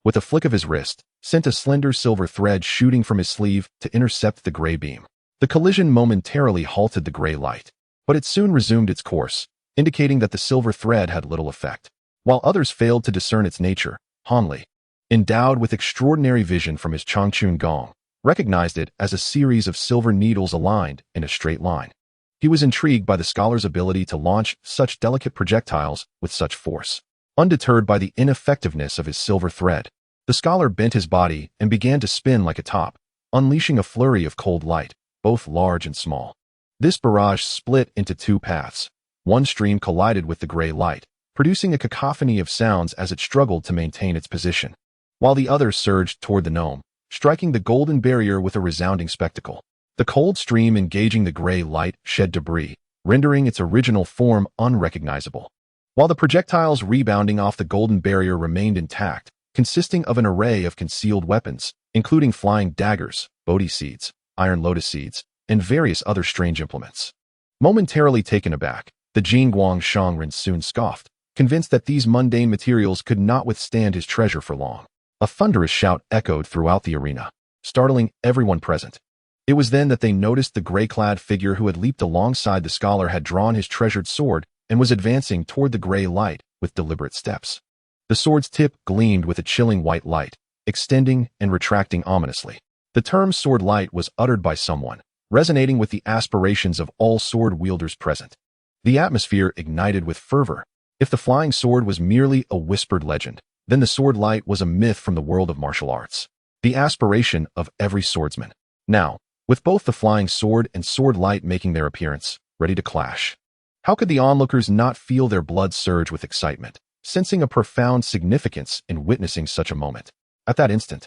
with a flick of his wrist, sent a slender silver thread shooting from his sleeve to intercept the gray beam. The collision momentarily halted the gray light, but it soon resumed its course, indicating that the silver thread had little effect. While others failed to discern its nature, Han Li, endowed with extraordinary vision from his Changchun Gong, recognized it as a series of silver needles aligned in a straight line. He was intrigued by the scholar's ability to launch such delicate projectiles with such force. Undeterred by the ineffectiveness of his silver thread, the scholar bent his body and began to spin like a top, unleashing a flurry of cold light, both large and small. This barrage split into two paths. One stream collided with the gray light, producing a cacophony of sounds as it struggled to maintain its position, while the other surged toward the gnome, striking the golden barrier with a resounding spectacle. The cold stream engaging the gray light shed debris, rendering its original form unrecognizable, while the projectiles rebounding off the golden barrier remained intact, consisting of an array of concealed weapons, including flying daggers, Bodhi seeds, iron lotus seeds, and various other strange implements. Momentarily taken aback, the Jingguang Shangren soon scoffed, convinced that these mundane materials could not withstand his treasure for long. A thunderous shout echoed throughout the arena, startling everyone present. It was then that they noticed the gray-clad figure who had leaped alongside the scholar had drawn his treasured sword and was advancing toward the gray light with deliberate steps. The sword's tip gleamed with a chilling white light, extending and retracting ominously. The term sword light was uttered by someone, resonating with the aspirations of all sword wielders present. The atmosphere ignited with fervor. If the flying sword was merely a whispered legend, then the sword light was a myth from the world of martial arts, the aspiration of every swordsman. Now, with both the flying sword and sword light making their appearance, ready to clash, how could the onlookers not feel their blood surge with excitement, sensing a profound significance in witnessing such a moment? At that instant,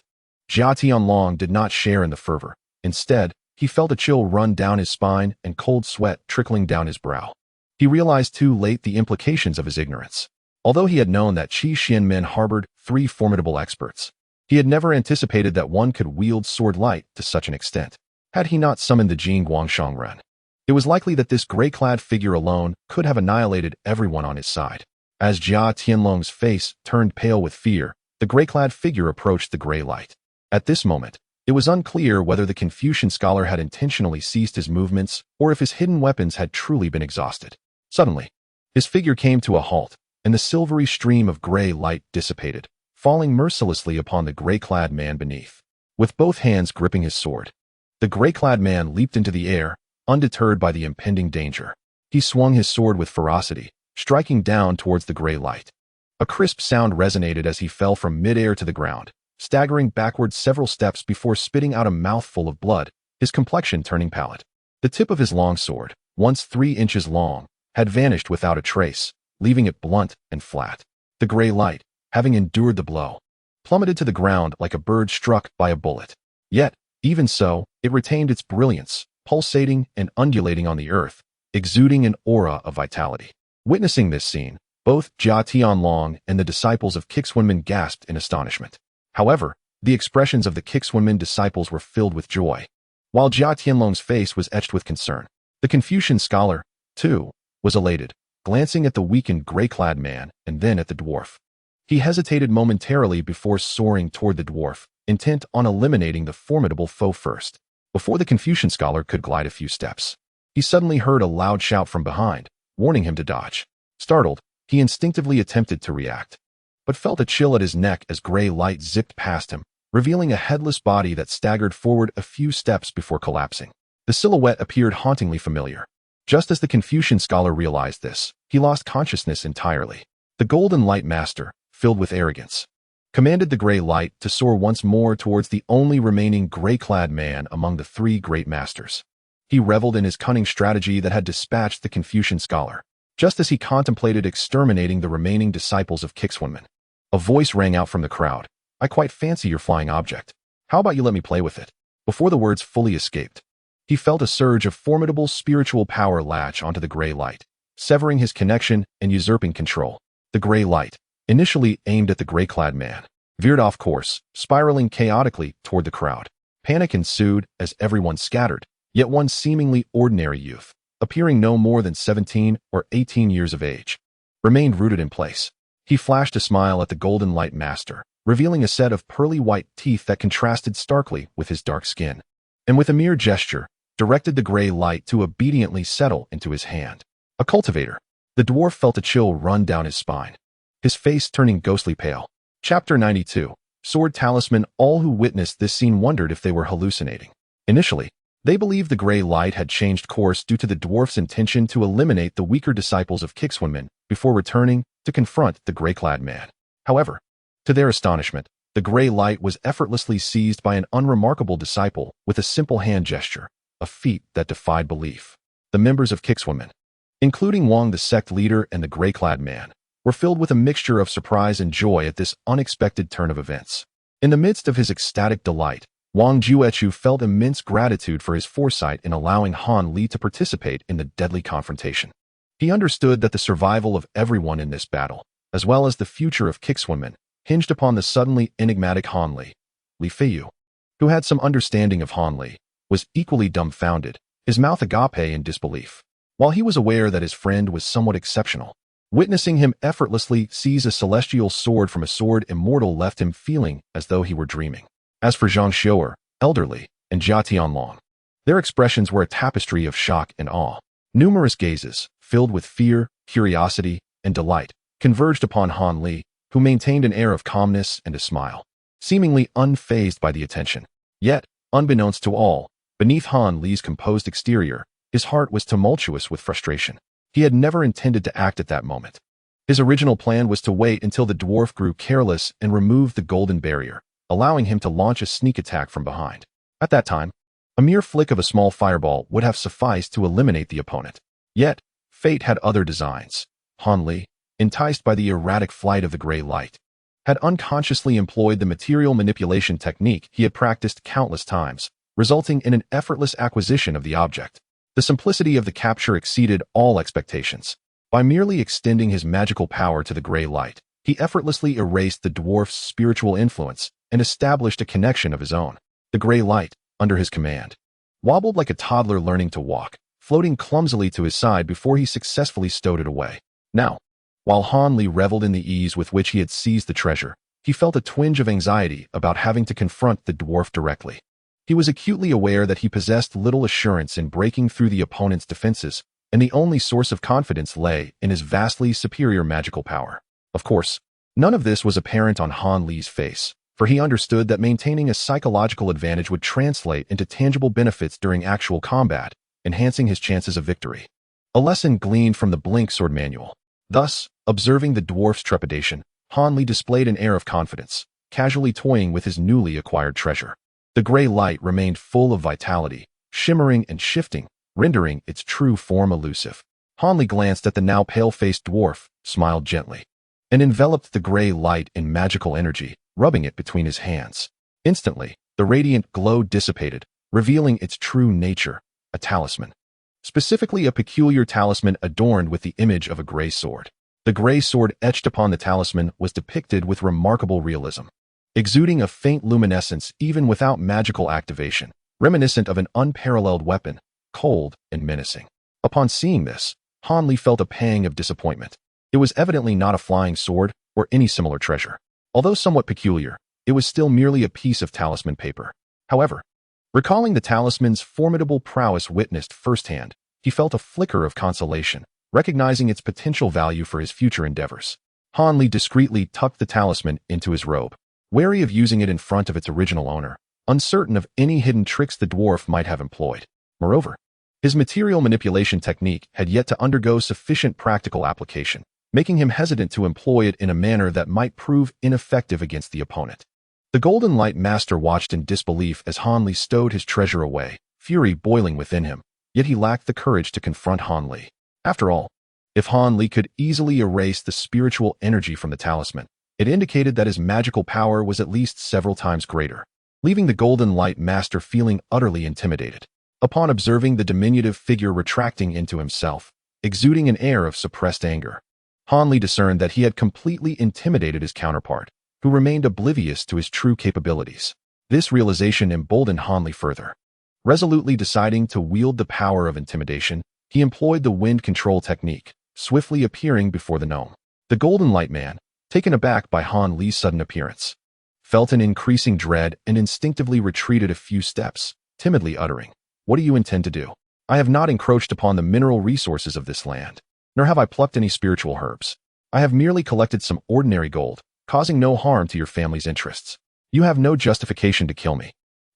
Jia Tianlong did not share in the fervor. Instead, he felt a chill run down his spine and cold sweat trickling down his brow. He realized too late the implications of his ignorance. Although he had known that Qi Xianmen harbored 3 formidable experts, he had never anticipated that one could wield sword light to such an extent. Had he not summoned the Jing Guangshangren, it was likely that this gray-clad figure alone could have annihilated everyone on his side. As Jia Tianlong's face turned pale with fear, the gray-clad figure approached the gray light. At this moment, it was unclear whether the Confucian scholar had intentionally ceased his movements or if his hidden weapons had truly been exhausted. Suddenly, his figure came to a halt, and the silvery stream of gray light dissipated, falling mercilessly upon the gray-clad man beneath. With both hands gripping his sword, the gray-clad man leaped into the air, undeterred by the impending danger. He swung his sword with ferocity, striking down towards the gray light. A crisp sound resonated as he fell from mid-air to the ground, staggering backward several steps before spitting out a mouthful of blood, his complexion turning pallid. The tip of his long sword, once 3 inches long, had vanished without a trace, leaving it blunt and flat. The gray light, having endured the blow, plummeted to the ground like a bird struck by a bullet. Yet, even so, it retained its brilliance, pulsating and undulating on the earth, exuding an aura of vitality. Witnessing this scene, both Jia Tianlong and the disciples of Kixwenmen gasped in astonishment. However, the expressions of the Kixwenmen disciples were filled with joy, while Jia Tianlong's face was etched with concern. The Confucian scholar, too, was elated, glancing at the weakened gray-clad man and then at the dwarf. He hesitated momentarily before soaring toward the dwarf, intent on eliminating the formidable foe first. Before the Confucian scholar could glide a few steps, he suddenly heard a loud shout from behind, warning him to dodge. Startled, he instinctively attempted to react, but felt a chill at his neck as gray light zipped past him, revealing a headless body that staggered forward a few steps before collapsing. The silhouette appeared hauntingly familiar. Just as the Confucian scholar realized this, he lost consciousness entirely. The Golden Light Master, filled with arrogance, commanded the gray light to soar once more towards the only remaining gray-clad man among the 3 great masters. He reveled in his cunning strategy that had dispatched the Confucian scholar, just as he contemplated exterminating the remaining disciples of Kixwenmen. A voice rang out from the crowd. "I quite fancy your flying object. How about you let me play with it?" Before the words fully escaped, he felt a surge of formidable spiritual power latch onto the gray light, severing his connection and usurping control. The gray light, initially aimed at the gray-clad man, veered off course, spiraling chaotically toward the crowd. Panic ensued as everyone scattered, yet one seemingly ordinary youth, appearing no more than 17 or 18 years of age, remained rooted in place. He flashed a smile at the Golden Light Master, revealing a set of pearly white teeth that contrasted starkly with his dark skin, and with a mere gesture, directed the gray light to obediently settle into his hand. A cultivator. The dwarf felt a chill run down his spine, his face turning ghostly pale. Chapter 92. Sword Talisman. All who witnessed this scene wondered if they were hallucinating. Initially, they believed the gray light had changed course due to the dwarf's intention to eliminate the weaker disciples of Kixwenmen before returning to confront the gray-clad man. However, to their astonishment, the gray light was effortlessly seized by an unremarkable disciple with a simple hand gesture, a feat that defied belief. The members of Kixwenmen, including Wang the sect leader and the gray-clad man, were filled with a mixture of surprise and joy at this unexpected turn of events. In the midst of his ecstatic delight, Wang Juechu felt immense gratitude for his foresight in allowing Han Li to participate in the deadly confrontation. He understood that the survival of everyone in this battle, as well as the future of Kixwenmen, hinged upon the suddenly enigmatic Han Li Feiyu. who had some understanding of Han Li, was equally dumbfounded, his mouth agape in disbelief. While he was aware that his friend was somewhat exceptional, witnessing him effortlessly seize a celestial sword from a sword immortal left him feeling as though he were dreaming. As for Zhang Xiu'er, elderly, and Jia Tianlong, their expressions were a tapestry of shock and awe. Numerous gazes, filled with fear, curiosity, and delight, converged upon Han Li, who maintained an air of calmness and a smile, seemingly unfazed by the attention. Yet, unbeknownst to all, beneath Han Li's composed exterior, his heart was tumultuous with frustration. He had never intended to act at that moment. His original plan was to wait until the dwarf grew careless and remove the golden barrier, allowing him to launch a sneak attack from behind. At that time, a mere flick of a small fireball would have sufficed to eliminate the opponent. Yet, fate had other designs. Han Li, enticed by the erratic flight of the gray light, had unconsciously employed the material manipulation technique he had practiced countless times, resulting in an effortless acquisition of the object. The simplicity of the capture exceeded all expectations. By merely extending his magical power to the gray light, he effortlessly erased the dwarf's spiritual influence and established a connection of his own. The gray light, under his command, wobbled like a toddler learning to walk, floating clumsily to his side before he successfully stowed it away. Now, while Han Li reveled in the ease with which he had seized the treasure, he felt a twinge of anxiety about having to confront the dwarf directly. He was acutely aware that he possessed little assurance in breaking through the opponent's defenses, and the only source of confidence lay in his vastly superior magical power. Of course, none of this was apparent on Han Li's face, for he understood that maintaining a psychological advantage would translate into tangible benefits during actual combat, enhancing his chances of victory. A lesson gleaned from the Blink Sword Manual. Thus, observing the dwarf's trepidation, Han Li displayed an air of confidence, casually toying with his newly acquired treasure. The gray light remained full of vitality, shimmering and shifting, rendering its true form elusive. Han Li glanced at the now pale-faced dwarf, smiled gently, and enveloped the gray light in magical energy, rubbing it between his hands. Instantly, the radiant glow dissipated, revealing its true nature, a talisman. Specifically a peculiar talisman adorned with the image of a gray sword. The gray sword etched upon the talisman was depicted with remarkable realism, exuding a faint luminescence even without magical activation, reminiscent of an unparalleled weapon, cold and menacing. Upon seeing this, Han Li felt a pang of disappointment. It was evidently not a flying sword or any similar treasure. Although somewhat peculiar, it was still merely a piece of talisman paper. However, recalling the talisman's formidable prowess witnessed firsthand, he felt a flicker of consolation, recognizing its potential value for his future endeavors. Han Li discreetly tucked the talisman into his robe, wary of using it in front of its original owner, uncertain of any hidden tricks the dwarf might have employed. Moreover, his material manipulation technique had yet to undergo sufficient practical application, making him hesitant to employ it in a manner that might prove ineffective against the opponent. The Golden Light Master watched in disbelief as Han Li stowed his treasure away, fury boiling within him, yet he lacked the courage to confront Han Li. After all, if Han Li could easily erase the spiritual energy from the talisman, it indicated that his magical power was at least several times greater, leaving the Golden Light Master feeling utterly intimidated. Upon observing the diminutive figure retracting into himself, exuding an air of suppressed anger, Han Li discerned that he had completely intimidated his counterpart, who remained oblivious to his true capabilities. This realization emboldened Han Li further. Resolutely deciding to wield the power of intimidation, he employed the wind control technique, swiftly appearing before the gnome. The Golden Light Man, taken aback by Han Li's sudden appearance, felt an increasing dread and instinctively retreated a few steps, timidly uttering, "What do you intend to do? I have not encroached upon the mineral resources of this land, nor have I plucked any spiritual herbs. I have merely collected some ordinary gold, causing no harm to your family's interests. You have no justification to kill me."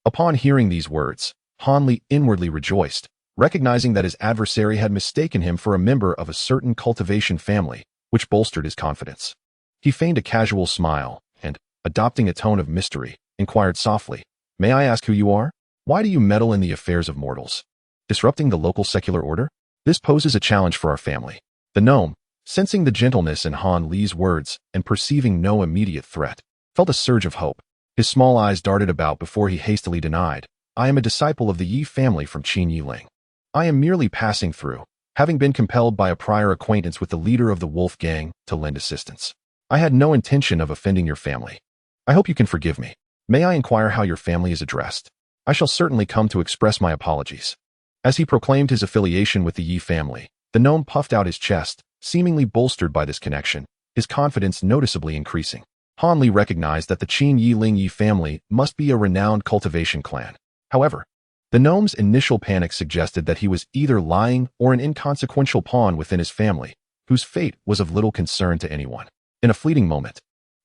Upon hearing these words, Han Li inwardly rejoiced, recognizing that his adversary had mistaken him for a member of a certain cultivation family, which bolstered his confidence. He feigned a casual smile, and, adopting a tone of mystery, inquired softly, "May I ask who you are? Why do you meddle in the affairs of mortals? Disrupting the local secular order? This poses a challenge for our family." The gnome, sensing the gentleness in Han Li's words and perceiving no immediate threat, felt a surge of hope. His small eyes darted about before he hastily denied, "I am a disciple of the Yi family from Qin Yiling. I am merely passing through, having been compelled by a prior acquaintance with the leader of the Wolf Gang to lend assistance. I had no intention of offending your family. I hope you can forgive me." May I inquire how your family is addressed? I shall certainly come to express my apologies." As he proclaimed his affiliation with the Yi family, the gnome puffed out his chest, seemingly bolstered by this connection, his confidence noticeably increasing. Han Li recognized that the Qin Yi Ling Yi family must be a renowned cultivation clan. However, the gnome's initial panic suggested that he was either lying or an inconsequential pawn within his family, whose fate was of little concern to anyone. In a fleeting moment,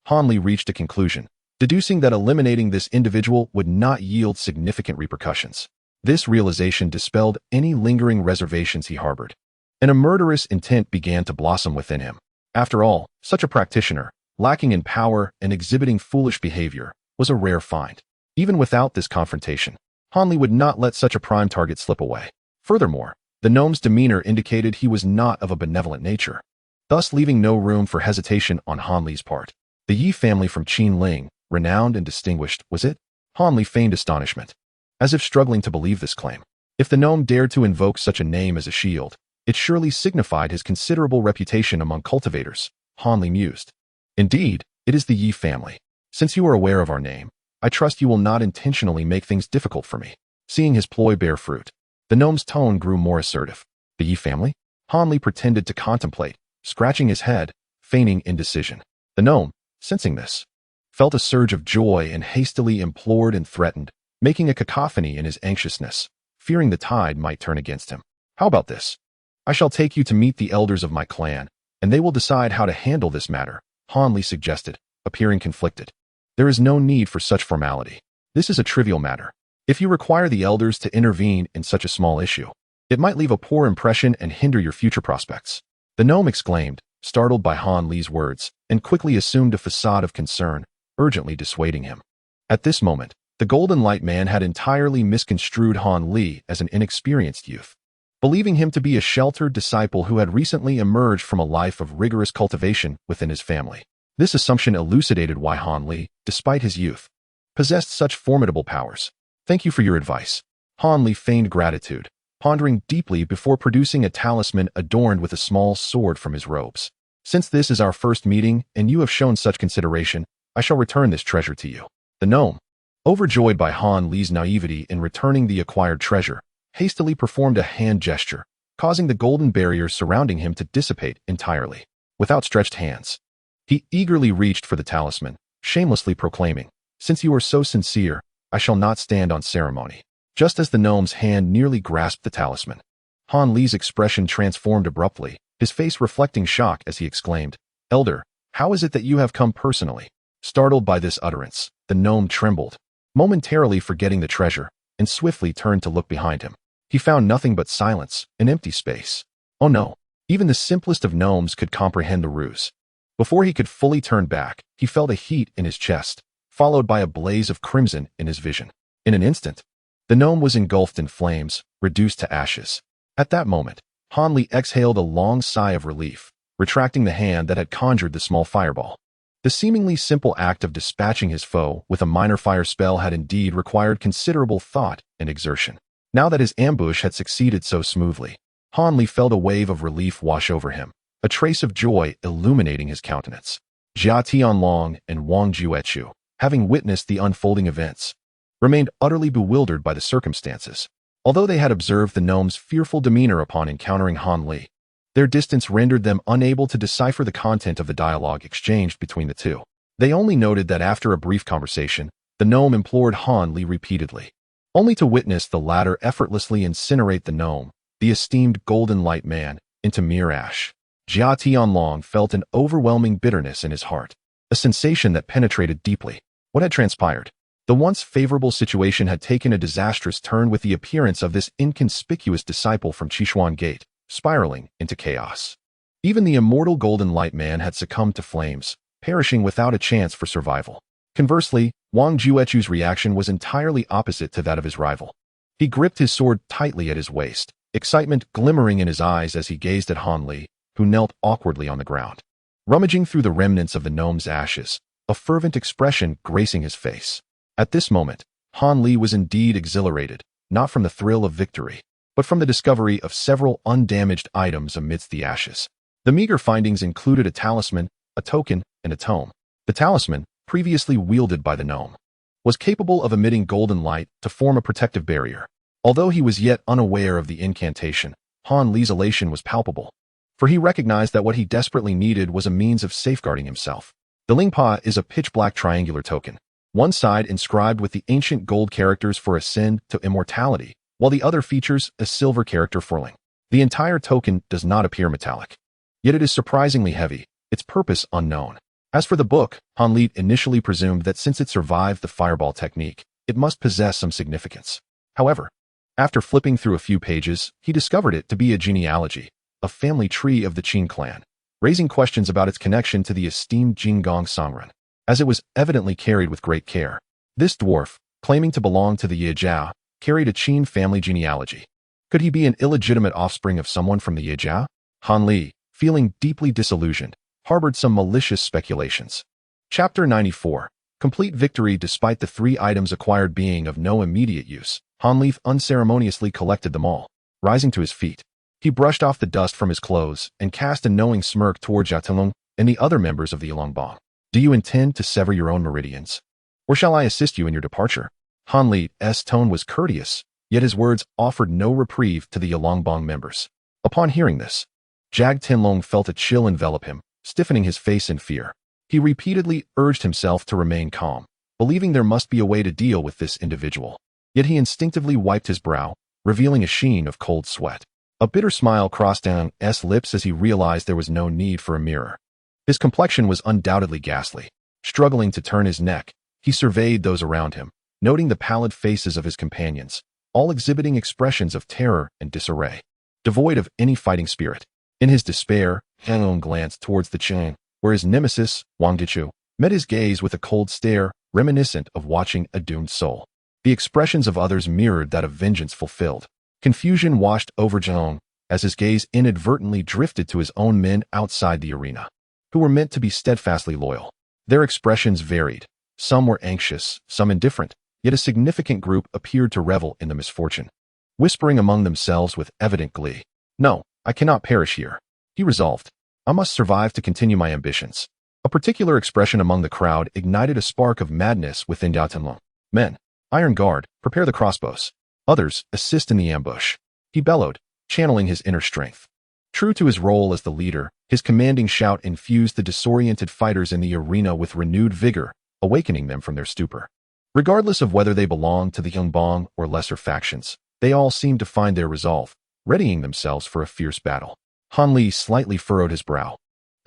Han Li reached a conclusion, deducing that eliminating this individual would not yield significant repercussions. This realization dispelled any lingering reservations he harbored, and a murderous intent began to blossom within him. After all, such a practitioner, lacking in power and exhibiting foolish behavior, was a rare find. Even without this confrontation, Han Li would not let such a prime target slip away. Furthermore, the gnome's demeanor indicated he was not of a benevolent nature, thus leaving no room for hesitation on Han Li's part. The Yi family from Qin Ling, renowned and distinguished, was it? Han Li feigned astonishment, as if struggling to believe this claim. If the gnome dared to invoke such a name as a shield, it surely signified his considerable reputation among cultivators, Han Li mused. Indeed, it is the Yi family. Since you are aware of our name, I trust you will not intentionally make things difficult for me. Seeing his ploy bear fruit, the gnome's tone grew more assertive. The Yi family? Han Li pretended to contemplate, scratching his head, feigning indecision. The gnome, sensing this, felt a surge of joy and hastily implored and threatened, making a cacophony in his anxiousness, fearing the tide might turn against him. How about this? I shall take you to meet the elders of my clan, and they will decide how to handle this matter, Han Li suggested, appearing conflicted. There is no need for such formality. This is a trivial matter. If you require the elders to intervene in such a small issue, it might leave a poor impression and hinder your future prospects. The gnome exclaimed, startled by Han Li's words, and quickly assumed a facade of concern, urgently dissuading him. At this moment, the Golden Light Man had entirely misconstrued Han Li as an inexperienced youth, believing him to be a sheltered disciple who had recently emerged from a life of rigorous cultivation within his family. This assumption elucidated why Han Li, despite his youth, possessed such formidable powers. Thank you for your advice. Han Li feigned gratitude, pondering deeply before producing a talisman adorned with a small sword from his robes. Since this is our first meeting and you have shown such consideration, I shall return this treasure to you. The gnome, overjoyed by Han Li's naivety in returning the acquired treasure, hastily performed a hand gesture, causing the golden barrier surrounding him to dissipate entirely. With outstretched hands, he eagerly reached for the talisman, shamelessly proclaiming, "Since you are so sincere, I shall not stand on ceremony." Just as the gnome's hand nearly grasped the talisman, Han Li's expression transformed abruptly, his face reflecting shock as he exclaimed, "Elder, how is it that you have come personally?" Startled by this utterance, the gnome trembled, momentarily forgetting the treasure, and swiftly turned to look behind him. He found nothing but silence, an empty space. Oh no, even the simplest of gnomes could comprehend the ruse. Before he could fully turn back, he felt a heat in his chest, followed by a blaze of crimson in his vision. In an instant, the gnome was engulfed in flames, reduced to ashes. At that moment, Han Li exhaled a long sigh of relief, retracting the hand that had conjured the small fireball. The seemingly simple act of dispatching his foe with a minor fire spell had indeed required considerable thought and exertion. Now that his ambush had succeeded so smoothly, Han Li felt a wave of relief wash over him, a trace of joy illuminating his countenance. Jia Tianlong and Wang Juechu, having witnessed the unfolding events, remained utterly bewildered by the circumstances. Although they had observed the gnome's fearful demeanor upon encountering Han Li, their distance rendered them unable to decipher the content of the dialogue exchanged between the two. They only noted that after a brief conversation, the gnome implored Han Li repeatedly, only to witness the latter effortlessly incinerate the gnome, the esteemed Golden Light Man, into mere ash. Jia Tianlong felt an overwhelming bitterness in his heart, a sensation that penetrated deeply. What had transpired? The once favorable situation had taken a disastrous turn with the appearance of this inconspicuous disciple from Qishuan Gate, spiraling into chaos. Even the immortal Golden Light Man had succumbed to flames, perishing without a chance for survival. Conversely, Wang Juechu's reaction was entirely opposite to that of his rival. He gripped his sword tightly at his waist, excitement glimmering in his eyes as he gazed at Han Li, who knelt awkwardly on the ground, rummaging through the remnants of the gnome's ashes, a fervent expression gracing his face. At this moment, Han Li was indeed exhilarated, not from the thrill of victory, but from the discovery of several undamaged items amidst the ashes. The meager findings included a talisman, a token, and a tome. The talisman, previously wielded by the gnome, was capable of emitting golden light to form a protective barrier. Although he was yet unaware of the incantation, Han Li's elation was palpable, for he recognized that what he desperately needed was a means of safeguarding himself. The Lingpa is a pitch-black triangular token, one side inscribed with the ancient gold characters for ascend to immortality, while the other features a silver character for ling. The entire token does not appear metallic, yet it is surprisingly heavy, its purpose unknown. As for the book, Han Li initially presumed that since it survived the fireball technique, it must possess some significance. However, after flipping through a few pages, he discovered it to be a genealogy, a family tree of the Qin clan, raising questions about its connection to the esteemed Jinggong Songren, as it was evidently carried with great care. This dwarf, claiming to belong to the Yijiao, carried a Qin family genealogy. Could he be an illegitimate offspring of someone from the Yijiao? Han Li, feeling deeply disillusioned, harbored some malicious speculations. Chapter 94. Complete victory. Despite the 3 items acquired being of no immediate use, Han Li unceremoniously collected them all. Rising to his feet, he brushed off the dust from his clothes and cast a knowing smirk toward Jia Tenlong and the other members of the Yulongbang. Do you intend to sever your own meridians? Or shall I assist you in your departure? Han Li's tone was courteous, yet his words offered no reprieve to the Yulongbang members. Upon hearing this, Jia Tenlong felt a chill envelop him, stiffening his face in fear. He repeatedly urged himself to remain calm, believing there must be a way to deal with this individual. Yet he instinctively wiped his brow, revealing a sheen of cold sweat. A bitter smile crossed Dan's lips as he realized there was no need for a mirror. His complexion was undoubtedly ghastly. Struggling to turn his neck, he surveyed those around him, noting the pallid faces of his companions, all exhibiting expressions of terror and disarray, devoid of any fighting spirit. In his despair, Han glanced towards the Qin, where his nemesis, Wang Dichu, met his gaze with a cold stare reminiscent of watching a doomed soul. The expressions of others mirrored that of vengeance fulfilled. Confusion washed over Zhang as his gaze inadvertently drifted to his own men outside the arena, who were meant to be steadfastly loyal. Their expressions varied. Some were anxious, some indifferent, yet a significant group appeared to revel in the misfortune, whispering among themselves with evident glee. No, I cannot perish here, he resolved. I must survive to continue my ambitions. A particular expression among the crowd ignited a spark of madness within Jia Tenlong. Men, iron guard, prepare the crossbows. Others, assist in the ambush, he bellowed, channeling his inner strength. True to his role as the leader, his commanding shout infused the disoriented fighters in the arena with renewed vigor, awakening them from their stupor. Regardless of whether they belonged to the Yulongbang or lesser factions, they all seemed to find their resolve, readying themselves for a fierce battle. Han Li slightly furrowed his brow,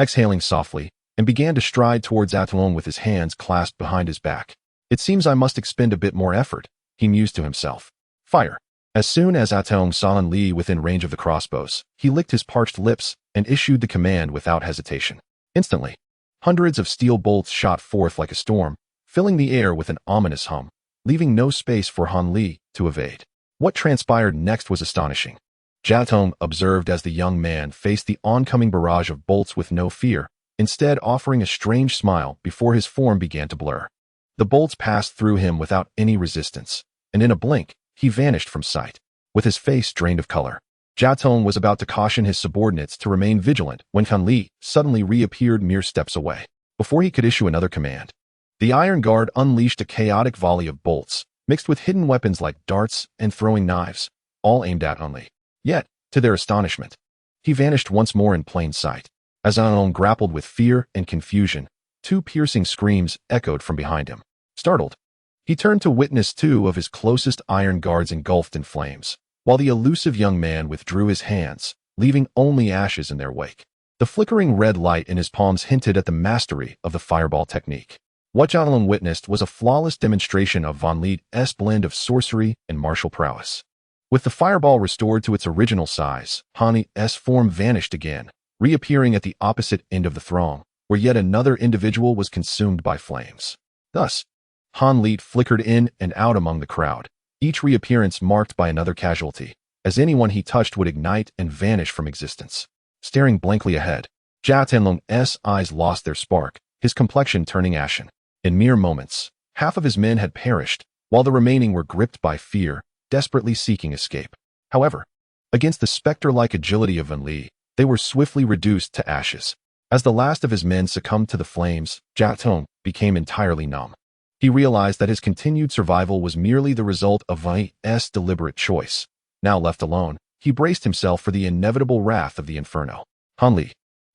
exhaling softly, and began to stride towards Jia Tenlong with his hands clasped behind his back. It seems I must expend a bit more effort, he mused to himself. Fire. As soon as Jia Tenlong saw Han Li within range of the crossbows, he licked his parched lips and issued the command without hesitation. Instantly, hundreds of steel bolts shot forth like a storm, filling the air with an ominous hum, leaving no space for Han Li to evade. What transpired next was astonishing. Jia Tenlong observed as the young man faced the oncoming barrage of bolts with no fear, instead offering a strange smile before his form began to blur. The bolts passed through him without any resistance, and in a blink, he vanished from sight. With his face drained of color, Jia Tenlong was about to caution his subordinates to remain vigilant when Han Li suddenly reappeared mere steps away. Before he could issue another command, the Iron Guard unleashed a chaotic volley of bolts, mixed with hidden weapons like darts and throwing knives, all aimed at Han Li. Yet, to their astonishment, he vanished once more in plain sight. As Han Li grappled with fear and confusion, 2 piercing screams echoed from behind him. Startled, he turned to witness 2 of his closest Iron Guards engulfed in flames, while the elusive young man withdrew his hands, leaving only ashes in their wake. The flickering red light in his palms hinted at the mastery of the fireball technique. What Jia Tenlong witnessed was a flawless demonstration of Van Li's blend of sorcery and martial prowess. With the fireball restored to its original size, Han Li's form vanished again, reappearing at the opposite end of the throng, where yet another individual was consumed by flames. Thus, Han Li flickered in and out among the crowd, each reappearance marked by another casualty, as anyone he touched would ignite and vanish from existence. Staring blankly ahead, Jia Tenlong's eyes lost their spark, his complexion turning ashen. In mere moments, half of his men had perished, while the remaining were gripped by fear, desperately seeking escape. However, against the specter-like agility of Van Li, they were swiftly reduced to ashes. As the last of his men succumbed to the flames, Jia Tenlong became entirely numb. He realized that his continued survival was merely the result of Vai's deliberate choice. Now left alone, he braced himself for the inevitable wrath of the inferno. Han Li,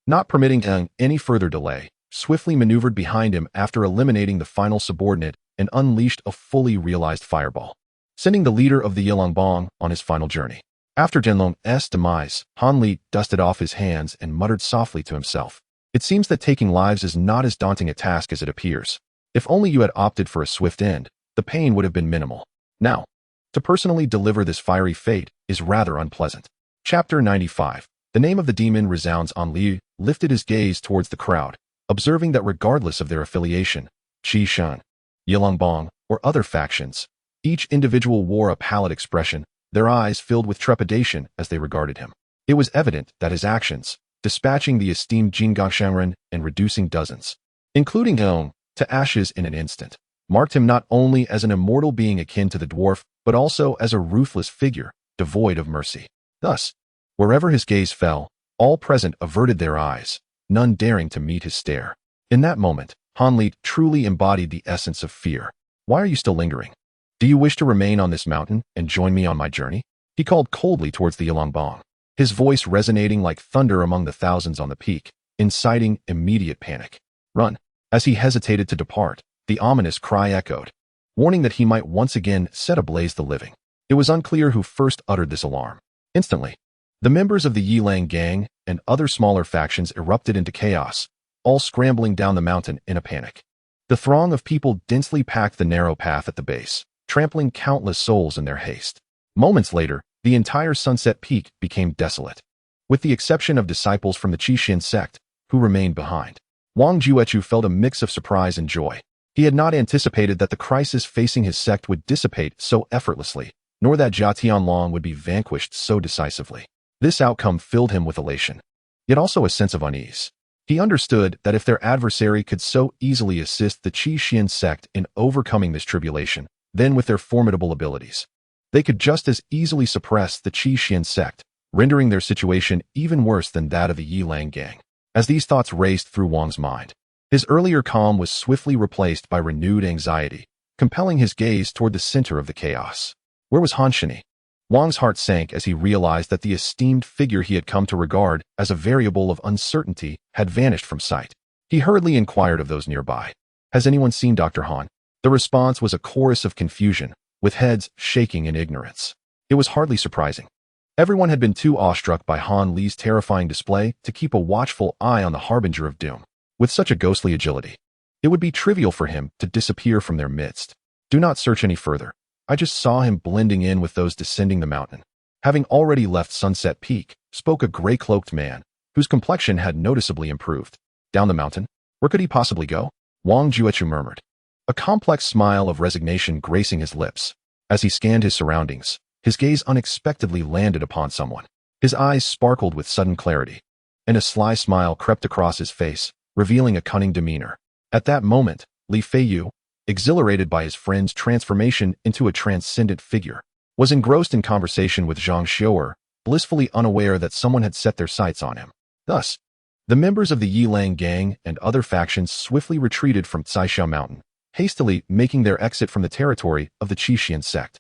not permitting any further delay, swiftly maneuvered behind him after eliminating the final subordinate and unleashed a fully realized fireball, sending the leader of the Yilongbang on his final journey. After Zhenlong's demise, Han Li dusted off his hands and muttered softly to himself. It seems that taking lives is not as daunting a task as it appears. If only you had opted for a swift end, the pain would have been minimal. Now, to personally deliver this fiery fate is rather unpleasant. Chapter 95. The name of the demon resounds on Li lifted his gaze towards the crowd, observing that regardless of their affiliation, Qi Shan, Yilongbang, or other factions, each individual wore a pallid expression, their eyes filled with trepidation as they regarded him. It was evident that his actions, dispatching the esteemed Jinggangshanren and reducing dozens, including Hong, to ashes in an instant, marked him not only as an immortal being akin to the dwarf, but also as a ruthless figure, devoid of mercy. Thus, wherever his gaze fell, all present averted their eyes, none daring to meet his stare. In that moment, Han Li truly embodied the essence of fear. Why are you still lingering? Do you wish to remain on this mountain and join me on my journey? He called coldly towards the Yilongbang, his voice resonating like thunder among the thousands on the peak, inciting immediate panic. Run! As he hesitated to depart, the ominous cry echoed, warning that he might once again set ablaze the living. It was unclear who first uttered this alarm. Instantly, the members of the Yilang gang and other smaller factions erupted into chaos, all scrambling down the mountain in a panic. The throng of people densely packed the narrow path at the base, trampling countless souls in their haste. Moments later, the entire Sunset Peak became desolate, with the exception of disciples from the Qixin sect, who remained behind. Wang Juechu felt a mix of surprise and joy. He had not anticipated that the crisis facing his sect would dissipate so effortlessly, nor that Jia Tianlong would be vanquished so decisively. This outcome filled him with elation, yet also a sense of unease. He understood that if their adversary could so easily assist the Qixin sect in overcoming this tribulation, then with their formidable abilities, they could just as easily suppress the Qixin sect, rendering their situation even worse than that of the Yilang gang. As these thoughts raced through Wang's mind, his earlier calm was swiftly replaced by renewed anxiety, compelling his gaze toward the center of the chaos. Where was Han Shini? Wang's heart sank as he realized that the esteemed figure he had come to regard as a variable of uncertainty had vanished from sight. He hurriedly inquired of those nearby, "Has anyone seen Dr. Han?" The response was a chorus of confusion, with heads shaking in ignorance. It was hardly surprising. Everyone had been too awestruck by Han Li's terrifying display to keep a watchful eye on the harbinger of doom. With such a ghostly agility, it would be trivial for him to disappear from their midst. Do not search any further. I just saw him blending in with those descending the mountain. Having already left Sunset Peak, spoke a gray-cloaked man, whose complexion had noticeably improved. Down the mountain? Where could he possibly go? Wang Juechu murmured, a complex smile of resignation gracing his lips. As he scanned his surroundings, his gaze unexpectedly landed upon someone. His eyes sparkled with sudden clarity, and a sly smile crept across his face, revealing a cunning demeanor. At that moment, Li Feiyu, exhilarated by his friend's transformation into a transcendent figure, was engrossed in conversation with Zhang Xiu'er, blissfully unaware that someone had set their sights on him. Thus, the members of the Yilang gang and other factions swiftly retreated from Caisha Mountain, hastily making their exit from the territory of the Qixin sect.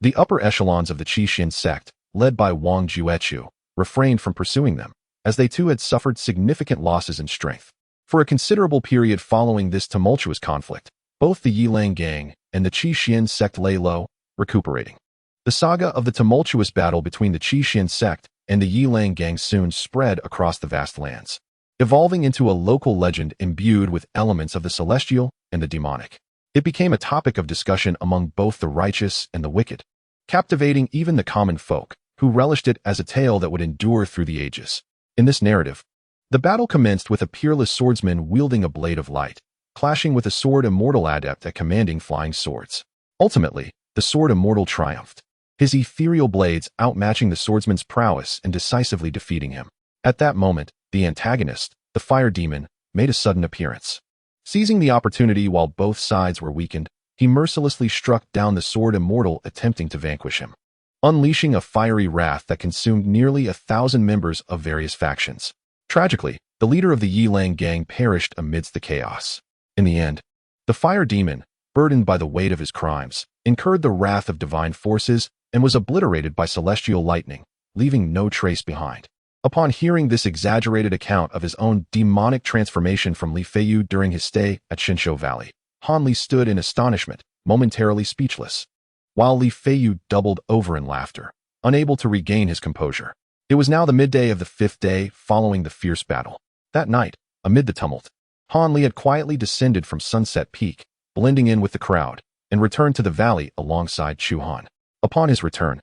The upper echelons of the Qixin sect, led by Wang Juechu, refrained from pursuing them, as they too had suffered significant losses in strength. For a considerable period following this tumultuous conflict, both the Yilang gang and the Qixin sect lay low, recuperating. The saga of the tumultuous battle between the Qixin sect and the Yilang gang soon spread across the vast lands, evolving into a local legend imbued with elements of the celestial and the demonic. It became a topic of discussion among both the righteous and the wicked, captivating even the common folk, who relished it as a tale that would endure through the ages. In this narrative, the battle commenced with a peerless swordsman wielding a blade of light, clashing with a sword immortal adept at commanding flying swords. Ultimately, the sword immortal triumphed, his ethereal blades outmatching the swordsman's prowess and decisively defeating him. At that moment, the antagonist, the fire demon, made a sudden appearance. Seizing the opportunity while both sides were weakened, he mercilessly struck down the sword immortal attempting to vanquish him, unleashing a fiery wrath that consumed nearly 1,000 members of various factions. Tragically, the leader of the Yilang gang perished amidst the chaos. In the end, the fire demon, burdened by the weight of his crimes, incurred the wrath of divine forces and was obliterated by celestial lightning, leaving no trace behind. Upon hearing this exaggerated account of his own demonic transformation from Li Feiyu during his stay at Shinsho Valley, Han Li stood in astonishment, momentarily speechless, while Li Feiyu doubled over in laughter, unable to regain his composure. It was now the midday of the 5th day following the fierce battle. That night, amid the tumult, Han Li had quietly descended from Sunset Peak, blending in with the crowd, and returned to the valley alongside Chu Han. Upon his return,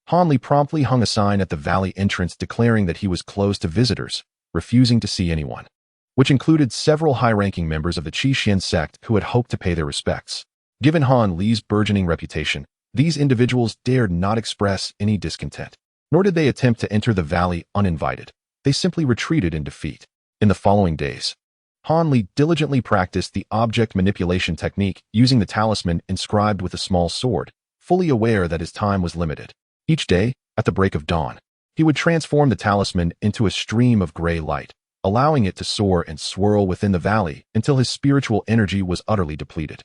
Han Li promptly hung a sign at the valley entrance declaring that he was closed to visitors, refusing to see anyone, which included several high-ranking members of the Qi Sect who had hoped to pay their respects. Given Han Li's burgeoning reputation, these individuals dared not express any discontent, nor did they attempt to enter the valley uninvited. They simply retreated in defeat. In the following days, Han Li diligently practiced the object manipulation technique using the talisman inscribed with a small sword, fully aware that his time was limited. Each day, at the break of dawn, he would transform the talisman into a stream of gray light, allowing it to soar and swirl within the valley until his spiritual energy was utterly depleted.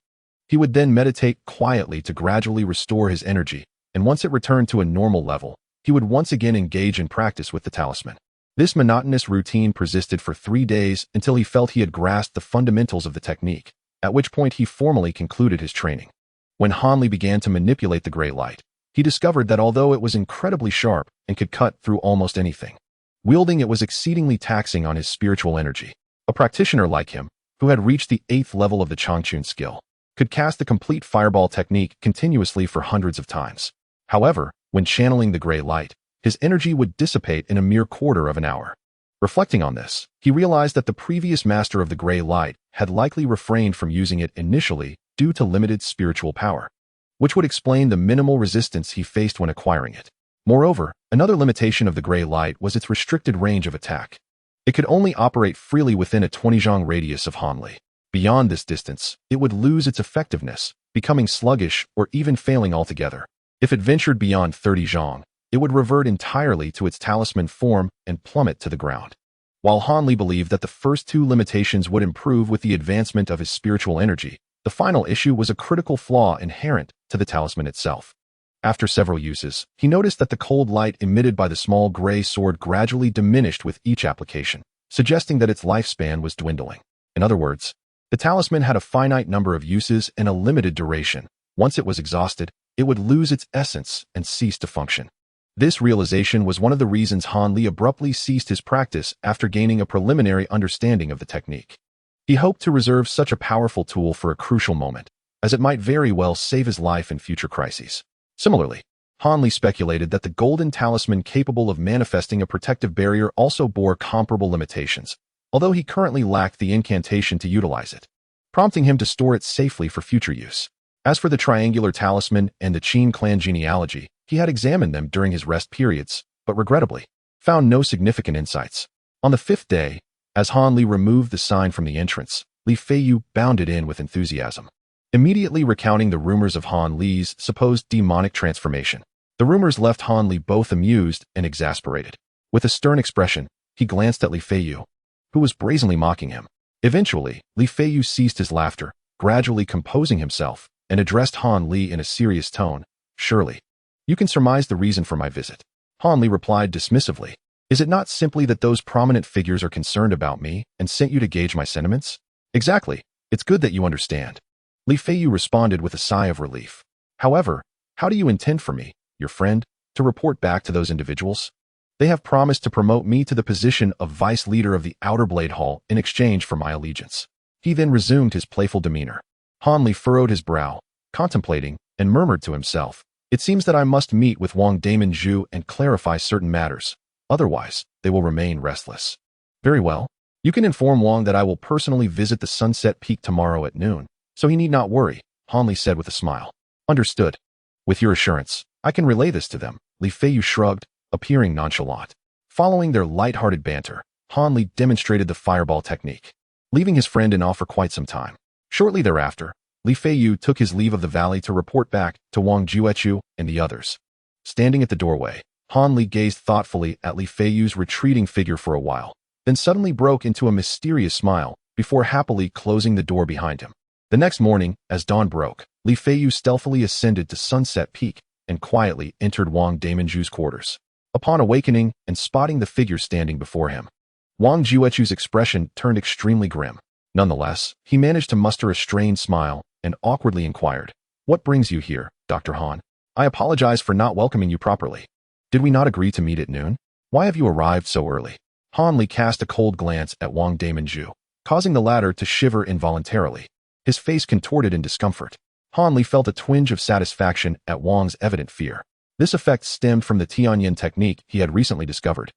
He would then meditate quietly to gradually restore his energy, and once it returned to a normal level, he would once again engage in practice with the talisman. This monotonous routine persisted for 3 days until he felt he had grasped the fundamentals of the technique, at which point he formally concluded his training. When Han Li began to manipulate the gray light, he discovered that although it was incredibly sharp and could cut through almost anything, wielding it was exceedingly taxing on his spiritual energy. A practitioner like him, who had reached the 8th level of the Changchun skill, could cast the complete fireball technique continuously for hundreds of times. However, when channeling the gray light, his energy would dissipate in a mere quarter of an hour. Reflecting on this, he realized that the previous master of the gray light had likely refrained from using it initially due to limited spiritual power, which would explain the minimal resistance he faced when acquiring it. Moreover, another limitation of the gray light was its restricted range of attack. It could only operate freely within a 20 jianghu radius of Han Li. Beyond this distance, it would lose its effectiveness, becoming sluggish or even failing altogether. If it ventured beyond 30 jianghu, it would revert entirely to its talisman form and plummet to the ground. While Han Li believed that the first 2 limitations would improve with the advancement of his spiritual energy, the final issue was a critical flaw inherent to the talisman itself. After several uses, he noticed that the cold light emitted by the small gray sword gradually diminished with each application, suggesting that its lifespan was dwindling. In other words, the talisman had a finite number of uses and a limited duration. Once it was exhausted, it would lose its essence and cease to function. This realization was one of the reasons Han Li abruptly ceased his practice after gaining a preliminary understanding of the technique. He hoped to reserve such a powerful tool for a crucial moment, as it might very well save his life in future crises. Similarly, Han Li speculated that the golden talisman capable of manifesting a protective barrier also bore comparable limitations, although he currently lacked the incantation to utilize it, prompting him to store it safely for future use. As for the triangular talisman and the Qin clan genealogy, he had examined them during his rest periods, but regrettably, found no significant insights. On the 5th day, as Han Li removed the sign from the entrance, Li Feiyu bounded in with enthusiasm, immediately recounting the rumors of Han Li's supposed demonic transformation. The rumors left Han Li both amused and exasperated. With a stern expression, he glanced at Li Feiyu, who was brazenly mocking him. Eventually, Li Feiyu ceased his laughter, gradually composing himself, and addressed Han Li in a serious tone. "Surely, you can surmise the reason for my visit." Han Li replied dismissively. "Is it not simply that those prominent figures are concerned about me and sent you to gauge my sentiments?" "Exactly. It's good that you understand." Li Feiyu responded with a sigh of relief. "However, how do you intend for me, your friend, to report back to those individuals? They have promised to promote me to the position of vice leader of the Outer Blade Hall in exchange for my allegiance." He then resumed his playful demeanor. Han Li furrowed his brow, contemplating, and murmured to himself, "It seems that I must meet with Wang Damon Zhu and clarify certain matters. Otherwise, they will remain restless." "Very well. You can inform Wang that I will personally visit the Sunset Peak tomorrow at noon, so he need not worry," Han Li said with a smile. "Understood. With your assurance, I can relay this to them." Li Feiyu shrugged, appearing nonchalant. Following their light-hearted banter, Han Li demonstrated the fireball technique, leaving his friend in awe for quite some time. Shortly thereafter, Li Feiyu took his leave of the valley to report back to Wang Juechu and the others. Standing at the doorway, Han Li gazed thoughtfully at Li Feiyu's retreating figure for a while, then suddenly broke into a mysterious smile before happily closing the door behind him. The next morning, as dawn broke, Li Feiyu stealthily ascended to Sunset Peak and quietly entered Wang Damonju's quarters. Upon awakening and spotting the figure standing before him, Wang Juechu's expression turned extremely grim. Nonetheless, he managed to muster a strained smile and awkwardly inquired, "What brings you here, Dr. Han? I apologize for not welcoming you properly. Did we not agree to meet at noon? Why have you arrived so early?" Han Li cast a cold glance at Wang Damonju, causing the latter to shiver involuntarily. His face contorted in discomfort. Han Li felt a twinge of satisfaction at Wang's evident fear. This effect stemmed from the Tianyin technique he had recently discovered,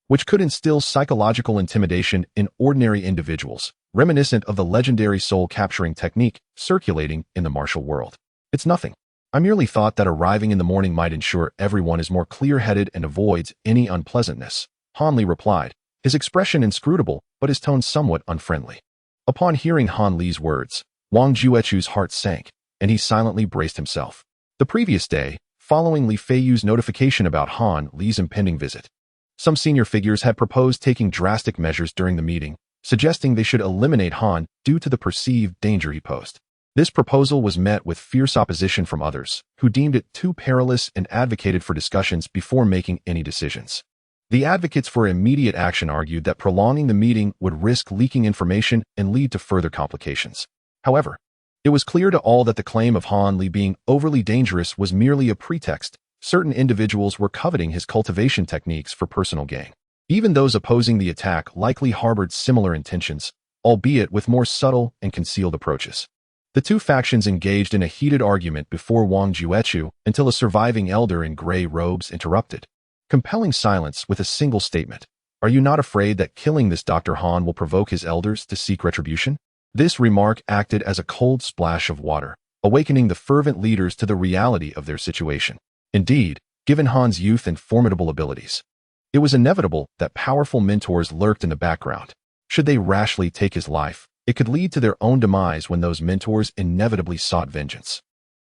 which could instill psychological intimidation in ordinary individuals, reminiscent of the legendary soul-capturing technique circulating in the martial world. "It's nothing. I merely thought that arriving in the morning might ensure everyone is more clear-headed and avoids any unpleasantness," Han Li replied, his expression inscrutable but his tone somewhat unfriendly. Upon hearing Han Li's words, Wang Juechu's heart sank, and he silently braced himself. The previous day, following Li Feiyu's notification about Han Li's impending visit, some senior figures had proposed taking drastic measures during the meeting, suggesting they should eliminate Han due to the perceived danger he posed. This proposal was met with fierce opposition from others, who deemed it too perilous and advocated for discussions before making any decisions. The advocates for immediate action argued that prolonging the meeting would risk leaking information and lead to further complications. However, it was clear to all that the claim of Han Li being overly dangerous was merely a pretext. Certain individuals were coveting his cultivation techniques for personal gain. Even those opposing the attack likely harbored similar intentions, albeit with more subtle and concealed approaches. The two factions engaged in a heated argument before Wang Juechu until a surviving elder in gray robes interrupted, compelling silence with a single statement. "Are you not afraid that killing this Dr. Han will provoke his elders to seek retribution?" This remark acted as a cold splash of water, awakening the fervent leaders to the reality of their situation. Indeed, given Han's youth and formidable abilities, it was inevitable that powerful mentors lurked in the background. Should they rashly take his life, it could lead to their own demise when those mentors inevitably sought vengeance.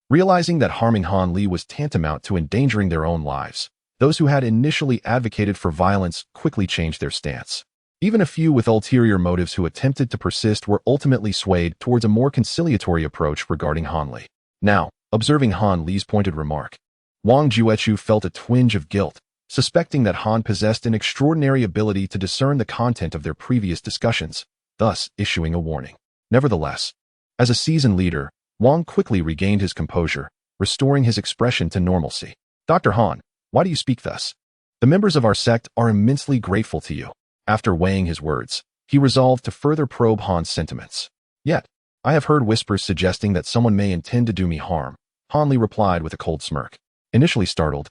Realizing that harming Han Li was tantamount to endangering their own lives, those who had initially advocated for violence quickly changed their stance. Even a few with ulterior motives who attempted to persist were ultimately swayed towards a more conciliatory approach regarding Han Li. Now, observing Han Li's pointed remark, Wang Juechu felt a twinge of guilt, suspecting that Han possessed an extraordinary ability to discern the content of their previous discussions, thus issuing a warning. Nevertheless, as a seasoned leader, Wang quickly regained his composure, restoring his expression to normalcy. "Dr. Han, why do you speak thus? The members of our sect are immensely grateful to you." After weighing his words, he resolved to further probe Han's sentiments. "Yet, I have heard whispers suggesting that someone may intend to do me harm," Han Li replied with a cold smirk. Initially startled,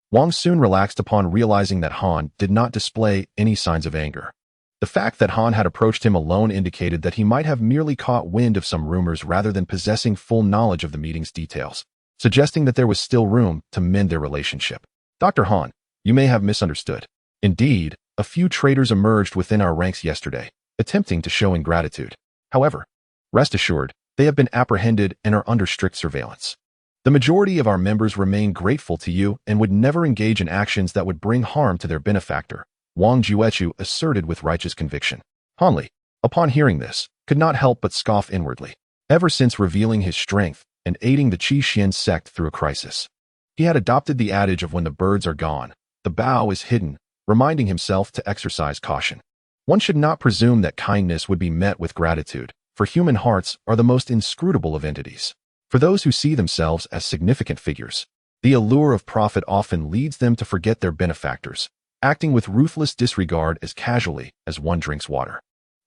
Wang soon relaxed upon realizing that Han did not display any signs of anger. The fact that Han had approached him alone indicated that he might have merely caught wind of some rumors rather than possessing full knowledge of the meeting's details, suggesting that there was still room to mend their relationship. "Dr. Han, you may have misunderstood. Indeed, a few traitors emerged within our ranks yesterday, attempting to show ingratitude. However, rest assured, they have been apprehended and are under strict surveillance. The majority of our members remain grateful to you and would never engage in actions that would bring harm to their benefactor," Wang Juechu asserted with righteous conviction. Han Li, upon hearing this, could not help but scoff inwardly. Ever since revealing his strength and aiding the Qi sect through a crisis, he had adopted the adage of when the birds are gone, the bough is hidden, reminding himself to exercise caution. One should not presume that kindness would be met with gratitude, for human hearts are the most inscrutable of entities. For those who see themselves as significant figures, the allure of profit often leads them to forget their benefactors, acting with ruthless disregard as casually as one drinks water.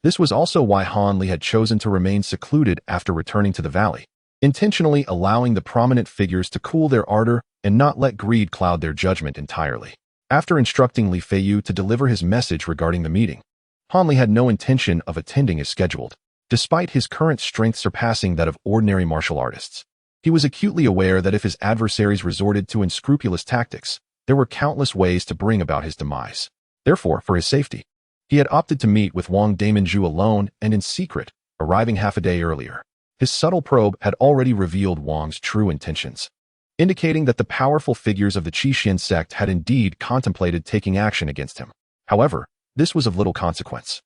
This was also why Han Li had chosen to remain secluded after returning to the valley, intentionally allowing the prominent figures to cool their ardor and not let greed cloud their judgment entirely. After instructing Li Feiyu to deliver his message regarding the meeting, Han Li had no intention of attending as scheduled, despite his current strength surpassing that of ordinary martial artists. He was acutely aware that if his adversaries resorted to unscrupulous tactics, there were countless ways to bring about his demise. Therefore, for his safety, he had opted to meet with Wang Damonju alone and in secret, arriving half a day earlier. His subtle probe had already revealed Wang's true intentions, indicating that the powerful figures of the Qi sect had indeed contemplated taking action against him. However, this was of little consequence.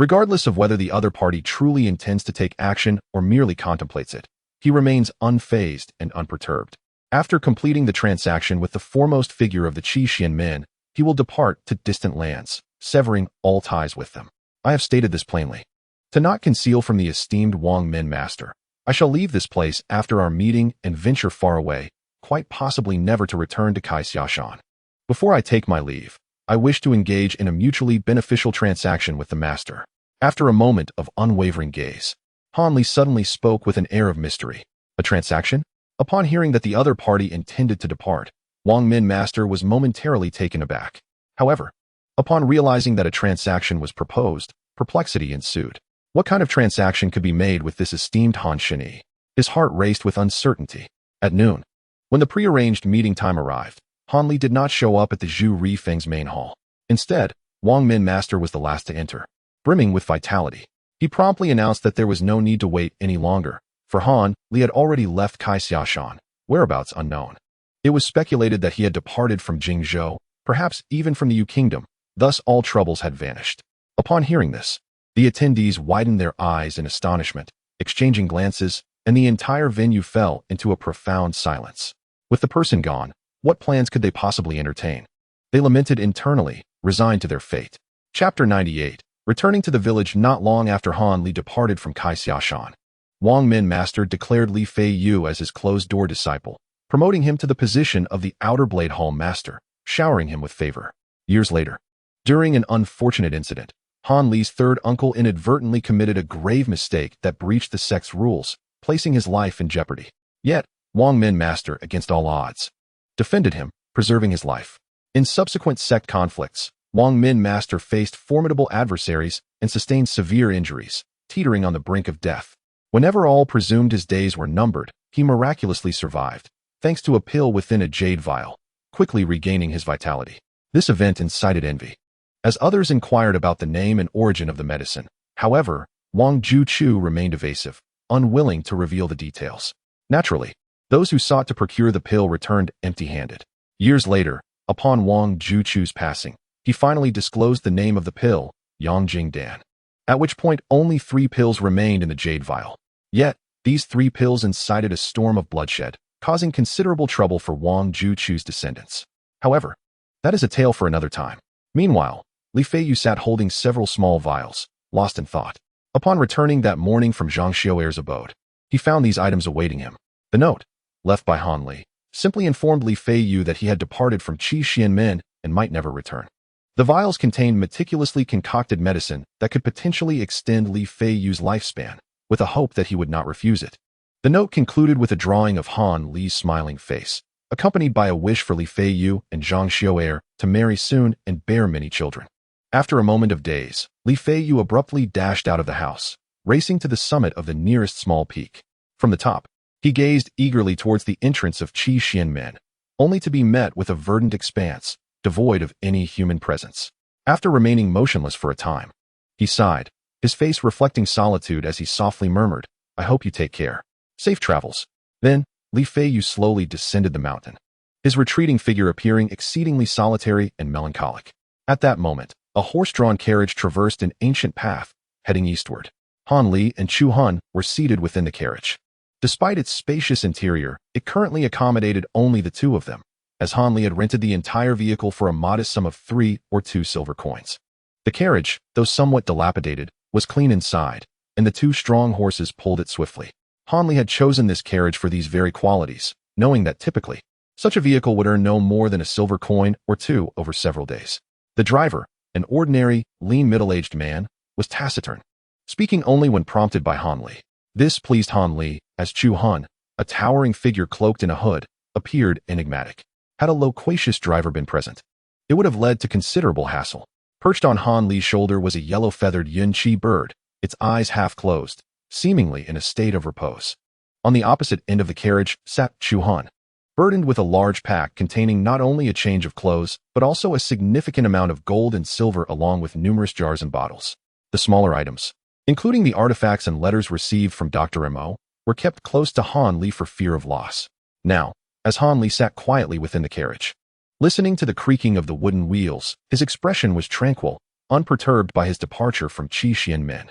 Regardless of whether the other party truly intends to take action or merely contemplates it, he remains unfazed and unperturbed. After completing the transaction with the foremost figure of the Qi Xianmen, he will depart to distant lands, severing all ties with them. I have stated this plainly. To not conceal from the esteemed Wang Min master, I shall leave this place after our meeting and venture far away, quite possibly never to return to Kaixiashan. Before I take my leave, I wish to engage in a mutually beneficial transaction with the master. After a moment of unwavering gaze, Han Li suddenly spoke with an air of mystery. A transaction? Upon hearing that the other party intended to depart, Wang Min master was momentarily taken aback. However, upon realizing that a transaction was proposed, perplexity ensued. What kind of transaction could be made with this esteemed Han Shini? His heart raced with uncertainty. At noon, when the prearranged meeting time arrived, Han Li did not show up at the Zhu Rifeng's main hall. Instead, Wang Min master was the last to enter. Brimming with vitality, he promptly announced that there was no need to wait any longer, for Han Li had already left Kaixiashan, whereabouts unknown. It was speculated that he had departed from Jingzhou, perhaps even from the Yu Kingdom, thus all troubles had vanished. Upon hearing this, the attendees widened their eyes in astonishment, exchanging glances, and the entire venue fell into a profound silence. With the person gone, what plans could they possibly entertain? They lamented internally, resigned to their fate. Chapter 98. Returning to the village not long after Han Li departed from Kaixiashan, Wang Min master declared Li Feiyu as his closed-door disciple, promoting him to the position of the Outer Blade Hall master, showering him with favor. Years later, during an unfortunate incident, Han Li's third uncle inadvertently committed a grave mistake that breached the sect's rules, placing his life in jeopardy. Yet, Wang Min master, against all odds, defended him, preserving his life. In subsequent sect conflicts, Wang Min master faced formidable adversaries and sustained severe injuries, teetering on the brink of death. Whenever all presumed his days were numbered, he miraculously survived, thanks to a pill within a jade vial, quickly regaining his vitality. This event incited envy. As others inquired about the name and origin of the medicine, however, Wang Juchu remained evasive, unwilling to reveal the details. Naturally, those who sought to procure the pill returned empty-handed. Years later, upon Wang Juchu's passing, he finally disclosed the name of the pill, Yangjing Dan. At which point only 3 pills remained in the jade vial. Yet, these 3 pills incited a storm of bloodshed, causing considerable trouble for Wang Juchu's descendants. However, that is a tale for another time. Meanwhile, Li Feiyu sat holding several small vials, lost in thought. Upon returning that morning from Zhang Xiuer's abode, he found these items awaiting him. The note, left by Han Li, simply informed Li Feiyu that he had departed from Qi Xianmen and might never return. The vials contained meticulously concocted medicine that could potentially extend Li Feiyu's lifespan, with a hope that he would not refuse it. The note concluded with a drawing of Han Li's smiling face, accompanied by a wish for Li Feiyu and Zhang Xiuer to marry soon and bear many children. After a moment of daze, Li Feiyu abruptly dashed out of the house, racing to the summit of the nearest small peak. From the top, he gazed eagerly towards the entrance of Qi Xianmen, only to be met with a verdant expanse, devoid of any human presence. After remaining motionless for a time, he sighed, his face reflecting solitude as he softly murmured, "I hope you take care. Safe travels." Then, Li Feiyu slowly descended the mountain, his retreating figure appearing exceedingly solitary and melancholic. At that moment, a horse-drawn carriage traversed an ancient path, heading eastward. Han Li and Chu Han were seated within the carriage. Despite its spacious interior, it currently accommodated only the 2 of them, as Han Li had rented the entire vehicle for a modest sum of 3 or 2 silver coins. The carriage, though somewhat dilapidated, was clean inside, and the 2 strong horses pulled it swiftly. Han Li had chosen this carriage for these very qualities, knowing that typically, such a vehicle would earn no more than a silver coin or 2 over several days. The driver, an ordinary, lean middle-aged man, was taciturn, speaking only when prompted by Han Li. This pleased Han Li, as Chu Han, a towering figure cloaked in a hood, appeared enigmatic. Had a loquacious driver been present, it would have led to considerable hassle. Perched on Han Li's shoulder was a yellow-feathered yunqi bird, its eyes half closed, seemingly in a state of repose. On the opposite end of the carriage sat Chu Han, burdened with a large pack containing not only a change of clothes, but also a significant amount of gold and silver along with numerous jars and bottles. The smaller items, including the artifacts and letters received from Dr. Mo, were kept close to Han Li for fear of loss. Now, as Han Li sat quietly within the carriage, listening to the creaking of the wooden wheels, his expression was tranquil, unperturbed by his departure from Qi Xianmen.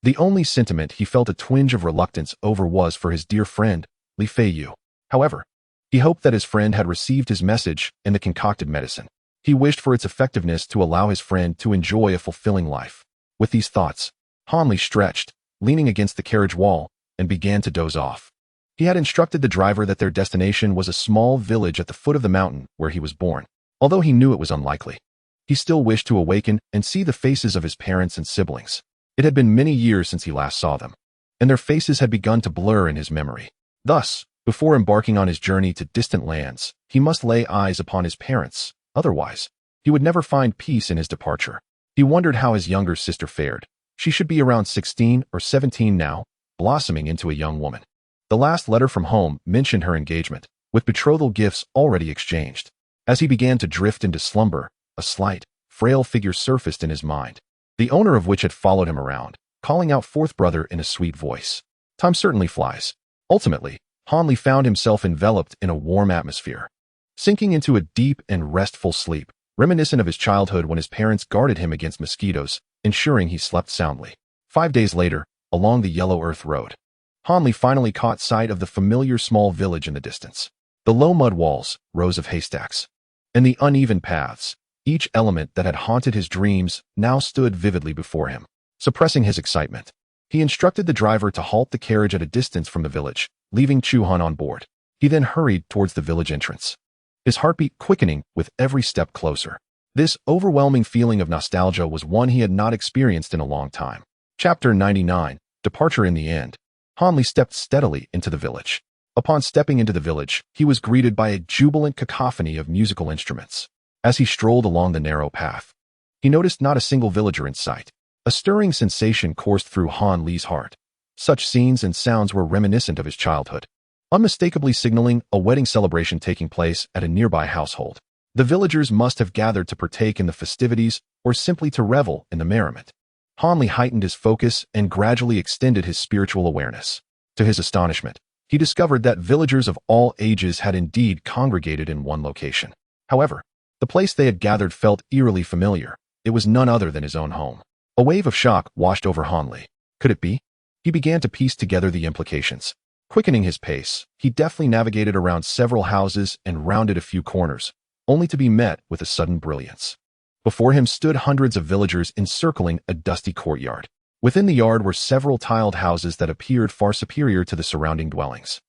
The only sentiment he felt a twinge of reluctance over was for his dear friend, Li Feiyu. However, he hoped that his friend had received his message and the concocted medicine. He wished for its effectiveness to allow his friend to enjoy a fulfilling life. With these thoughts, Han Li stretched, leaning against the carriage wall, and began to doze off. He had instructed the driver that their destination was a small village at the foot of the mountain where he was born. Although he knew it was unlikely, he still wished to awaken and see the faces of his parents and siblings. It had been many years since he last saw them, and their faces had begun to blur in his memory. Thus, before embarking on his journey to distant lands, he must lay eyes upon his parents. Otherwise, he would never find peace in his departure. He wondered how his younger sister fared. She should be around 16 or 17 now, blossoming into a young woman. The last letter from home mentioned her engagement, with betrothal gifts already exchanged. As he began to drift into slumber, a slight, frail figure surfaced in his mind, the owner of which had followed him around, calling out fourth brother in a sweet voice. Time certainly flies. Ultimately, Han Li found himself enveloped in a warm atmosphere, sinking into a deep and restful sleep, reminiscent of his childhood when his parents guarded him against mosquitoes, ensuring he slept soundly. 5 days later, along the yellow earth road, Han Li finally caught sight of the familiar small village in the distance. The low mud walls, rows of haystacks, and the uneven paths, each element that had haunted his dreams, now stood vividly before him. Suppressing his excitement, he instructed the driver to halt the carriage at a distance from the village, leaving Chu Han on board. He then hurried towards the village entrance, his heartbeat quickening with every step closer. This overwhelming feeling of nostalgia was one he had not experienced in a long time. Chapter 99, Departure in the End. Han Li stepped steadily into the village. Upon stepping into the village, he was greeted by a jubilant cacophony of musical instruments. As he strolled along the narrow path, he noticed not a single villager in sight. A stirring sensation coursed through Han Li's heart. Such scenes and sounds were reminiscent of his childhood, unmistakably signaling a wedding celebration taking place at a nearby household. The villagers must have gathered to partake in the festivities or simply to revel in the merriment. Han Li heightened his focus and gradually extended his spiritual awareness. To his astonishment, he discovered that villagers of all ages had indeed congregated in one location. However, the place they had gathered felt eerily familiar. It was none other than his own home. A wave of shock washed over Han Li. Could it be? He began to piece together the implications. Quickening his pace, he deftly navigated around several houses and rounded a few corners, only to be met with a sudden brilliance. Before him stood hundreds of villagers encircling a dusty courtyard. Within the yard were several tiled houses that appeared far superior to the surrounding dwellings,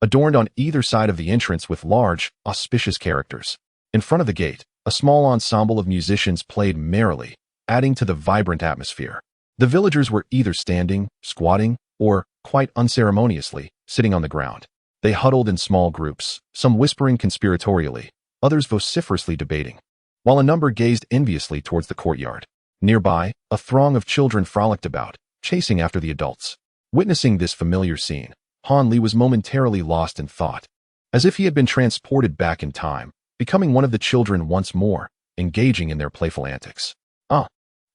adorned on either side of the entrance with large, auspicious characters. In front of the gate, a small ensemble of musicians played merrily, adding to the vibrant atmosphere. The villagers were either standing, squatting, or, quite unceremoniously, sitting on the ground. They huddled in small groups, some whispering conspiratorially, others vociferously debating, while a number gazed enviously towards the courtyard. Nearby, a throng of children frolicked about, chasing after the adults. Witnessing this familiar scene, Han Li was momentarily lost in thought, as if he had been transported back in time, becoming one of the children once more, engaging in their playful antics.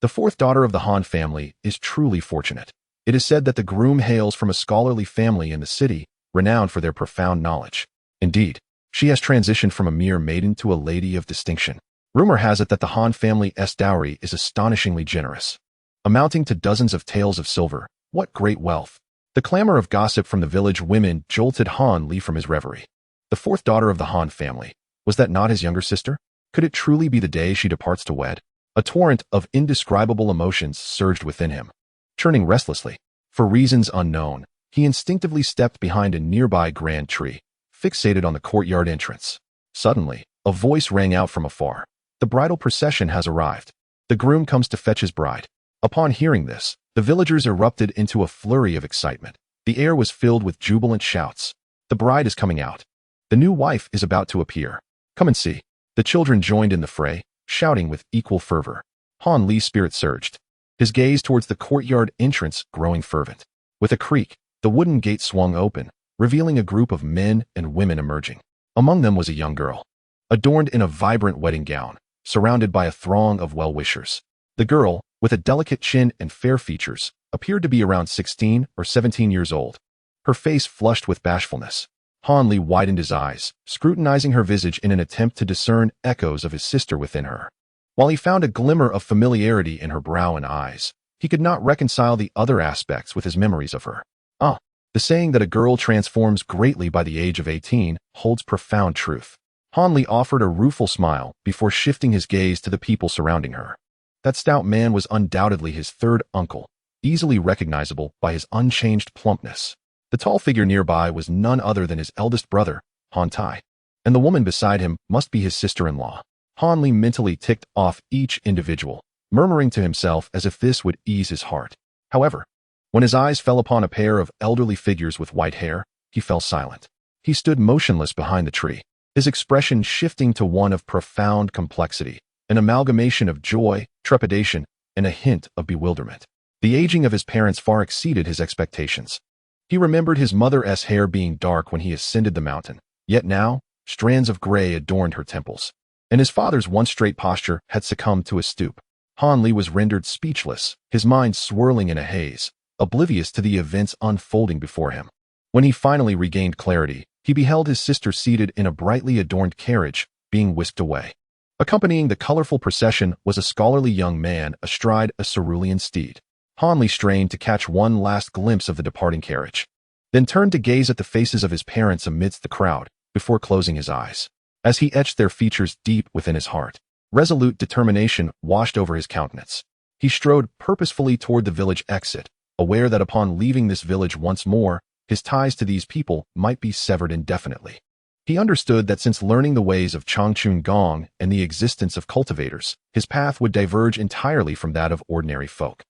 The fourth daughter of the Han family is truly fortunate. It is said that the groom hails from a scholarly family in the city, renowned for their profound knowledge. Indeed, she has transitioned from a mere maiden to a lady of distinction. Rumor has it that the Han family's dowry is astonishingly generous, amounting to dozens of taels of silver. What great wealth! The clamor of gossip from the village women jolted Han Li from his reverie. The fourth daughter of the Han family, was that not his younger sister? Could it truly be the day she departs to wed? A torrent of indescribable emotions surged within him. Churning restlessly, for reasons unknown, he instinctively stepped behind a nearby grand tree, fixated on the courtyard entrance. Suddenly, a voice rang out from afar. The bridal procession has arrived. The groom comes to fetch his bride. Upon hearing this, the villagers erupted into a flurry of excitement. The air was filled with jubilant shouts. The bride is coming out. The new wife is about to appear. Come and see. The children joined in the fray, shouting with equal fervor. Han Li's spirit surged, his gaze towards the courtyard entrance growing fervent. With a creak, the wooden gate swung open, revealing a group of men and women emerging. Among them was a young girl, adorned in a vibrant wedding gown, surrounded by a throng of well-wishers. The girl, with a delicate chin and fair features, appeared to be around 16 or 17 years old. Her face flushed with bashfulness. Han Li widened his eyes, scrutinizing her visage in an attempt to discern echoes of his sister within her. While he found a glimmer of familiarity in her brow and eyes, he could not reconcile the other aspects with his memories of her. The saying that a girl transforms greatly by the age of 18 holds profound truth. Han Li offered a rueful smile before shifting his gaze to the people surrounding her. That stout man was undoubtedly his third uncle, easily recognizable by his unchanged plumpness. The tall figure nearby was none other than his eldest brother, Han Tai, and the woman beside him must be his sister-in-law. Han Li mentally ticked off each individual, murmuring to himself as if this would ease his heart. However, when his eyes fell upon a pair of elderly figures with white hair, he fell silent. He stood motionless behind the tree, his expression shifting to one of profound complexity, an amalgamation of joy, trepidation, and a hint of bewilderment. The aging of his parents far exceeded his expectations. He remembered his mother's hair being dark when he ascended the mountain, yet now, strands of gray adorned her temples, and his father's once straight posture had succumbed to a stoop. Han Li was rendered speechless, his mind swirling in a haze, oblivious to the events unfolding before him. When he finally regained clarity, he beheld his sister seated in a brightly adorned carriage, being whisked away. Accompanying the colorful procession was a scholarly young man astride a cerulean steed. Han Li strained to catch one last glimpse of the departing carriage, then turned to gaze at the faces of his parents amidst the crowd, before closing his eyes. As he etched their features deep within his heart, resolute determination washed over his countenance. He strode purposefully toward the village exit, aware that upon leaving this village once more, his ties to these people might be severed indefinitely. He understood that since learning the ways of Changchun Gong and the existence of cultivators, his path would diverge entirely from that of ordinary folk.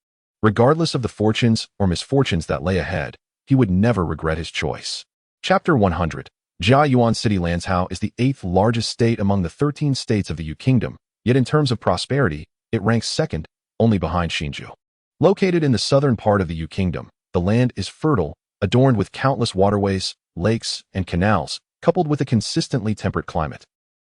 Regardless of the fortunes or misfortunes that lay ahead, he would never regret his choice. Chapter 100. Jiayuan City Lanzhou is the 8th largest state among the 13 states of the Yu Kingdom, yet in terms of prosperity, it ranks second, only behind Hsinchu. Located in the southern part of the Yu Kingdom, the land is fertile, adorned with countless waterways, lakes, and canals, coupled with a consistently temperate climate,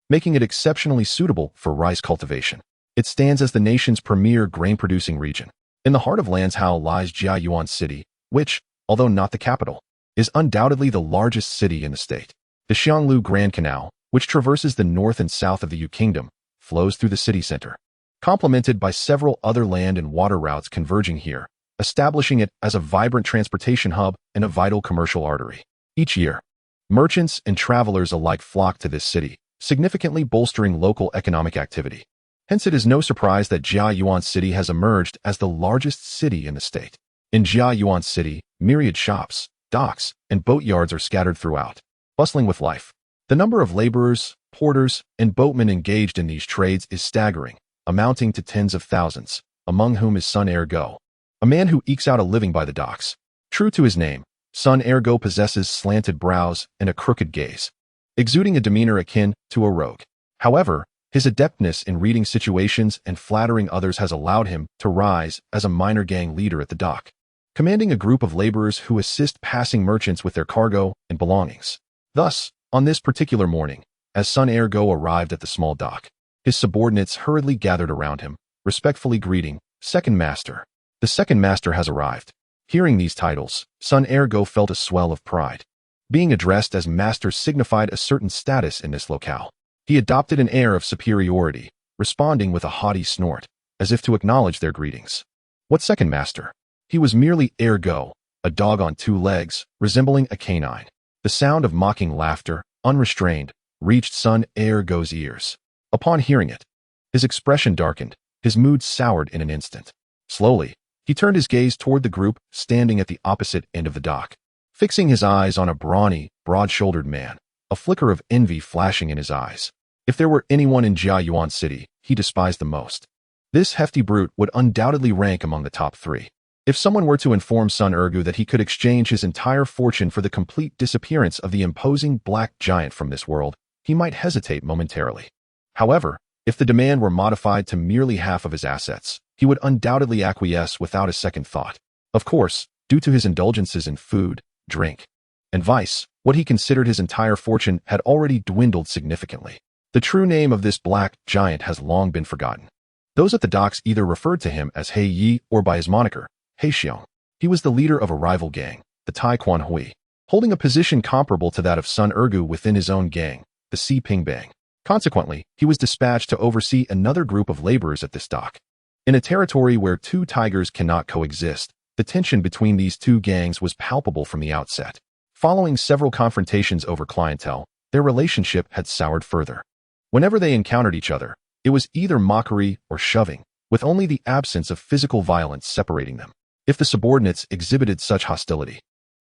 making it exceptionally suitable for rice cultivation. It stands as the nation's premier grain-producing region. In the heart of Lanzhou lies Jiayuan City, which, although not the capital, is undoubtedly the largest city in the state. The Xianglu Grand Canal, which traverses the north and south of the Yu Kingdom, flows through the city center, complemented by several other land and water routes converging here, establishing it as a vibrant transportation hub and a vital commercial artery. Each year, merchants and travelers alike flock to this city, significantly bolstering local economic activity. Hence, it is no surprise that Jiayuan City has emerged as the largest city in the state. In Jiayuan City, myriad shops, docks, and boatyards are scattered throughout, bustling with life. The number of laborers, porters, and boatmen engaged in these trades is staggering, amounting to tens of thousands, among whom is Sun Ergo, a man who ekes out a living by the docks. True to his name, Sun Ergo possesses slanted brows and a crooked gaze, exuding a demeanor akin to a rogue. However, his adeptness in reading situations and flattering others has allowed him to rise as a minor gang leader at the dock, commanding a group of laborers who assist passing merchants with their cargo and belongings. Thus, on this particular morning, as Sun Ergo arrived at the small dock, his subordinates hurriedly gathered around him, respectfully greeting, "Second Master." The Second Master has arrived. Hearing these titles, Sun Ergo felt a swell of pride. Being addressed as Master signified a certain status in this locale. He adopted an air of superiority, responding with a haughty snort, as if to acknowledge their greetings. What Second Master? He was merely Ergo, a dog on two legs, resembling a canine. The sound of mocking laughter, unrestrained, reached Sun Ergo's ears. Upon hearing it, his expression darkened, his mood soured in an instant. Slowly, he turned his gaze toward the group standing at the opposite end of the dock, fixing his eyes on a brawny, broad-shouldered man, a flicker of envy flashing in his eyes. If there were anyone in Jiayuan City he despised the most, this hefty brute would undoubtedly rank among the top 3. If someone were to inform Sun Ergu that he could exchange his entire fortune for the complete disappearance of the imposing black giant from this world, he might hesitate momentarily. However, if the demand were modified to merely half of his assets, he would undoubtedly acquiesce without a second thought. Of course, due to his indulgences in food, drink, and vice, what he considered his entire fortune had already dwindled significantly. The true name of this black giant has long been forgotten. Those at the docks either referred to him as He Yi or by his moniker, He Xiong. He was the leader of a rival gang, the Tai Quan Hui, holding a position comparable to that of Sun Ergu within his own gang, the Si Ping Bang. Consequently, he was dispatched to oversee another group of laborers at this dock. In a territory where two tigers cannot coexist, the tension between these two gangs was palpable from the outset. Following several confrontations over clientele, their relationship had soured further. Whenever they encountered each other, it was either mockery or shoving, with only the absence of physical violence separating them. If the subordinates exhibited such hostility,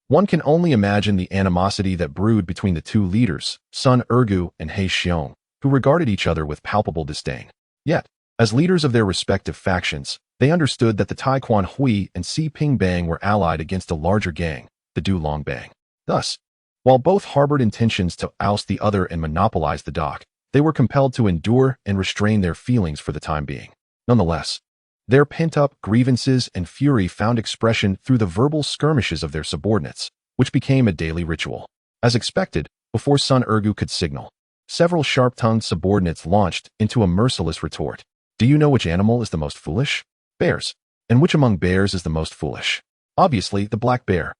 one can only imagine the animosity that brewed between the two leaders, Sun Ergu and He Xiong, who regarded each other with palpable disdain. Yet, as leaders of their respective factions, they understood that the Tai Quan Hui and Si Ping Bang were allied against a larger gang, the Du Long Bang. Thus, while both harbored intentions to oust the other and monopolize the dock, they were compelled to endure and restrain their feelings for the time being. Nonetheless, their pent-up grievances and fury found expression through the verbal skirmishes of their subordinates, which became a daily ritual. As expected, before Sun Ergu could signal, several sharp-tongued subordinates launched into a merciless retort. Do you know which animal is the most foolish? Bears. And which among bears is the most foolish? Obviously, the black bear.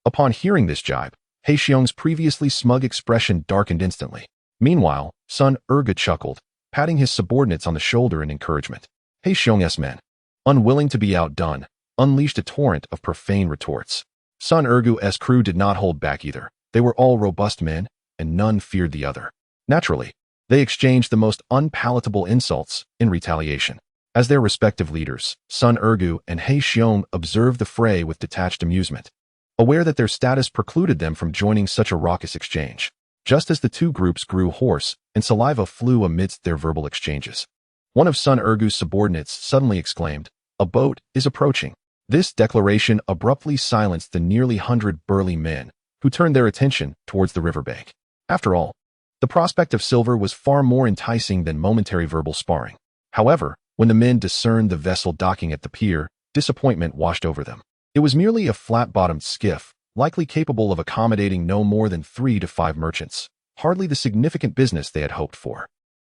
Upon hearing this jibe, He Xiong's previously smug expression darkened instantly. Meanwhile, Sun Ergu chuckled, patting his subordinates on the shoulder in encouragement. He Xiong's men, unwilling to be outdone, unleashed a torrent of profane retorts. Sun Ergu's crew did not hold back either. They were all robust men, and none feared the other. Naturally, they exchanged the most unpalatable insults in retaliation. As their respective leaders, Sun Ergu and He Xiong observed the fray with detached amusement, aware that their status precluded them from joining such a raucous exchange. Just as the two groups grew hoarse and saliva flew amidst their verbal exchanges, one of Sun Ergu's subordinates suddenly exclaimed, "A boat is approaching." This declaration abruptly silenced the nearly 100 burly men, who turned their attention towards the riverbank. After all, the prospect of silver was far more enticing than momentary verbal sparring. However, when the men discerned the vessel docking at the pier, disappointment washed over them. It was merely a flat-bottomed skiff, likely capable of accommodating no more than 3 to 5 merchants, hardly the significant business they had hoped for.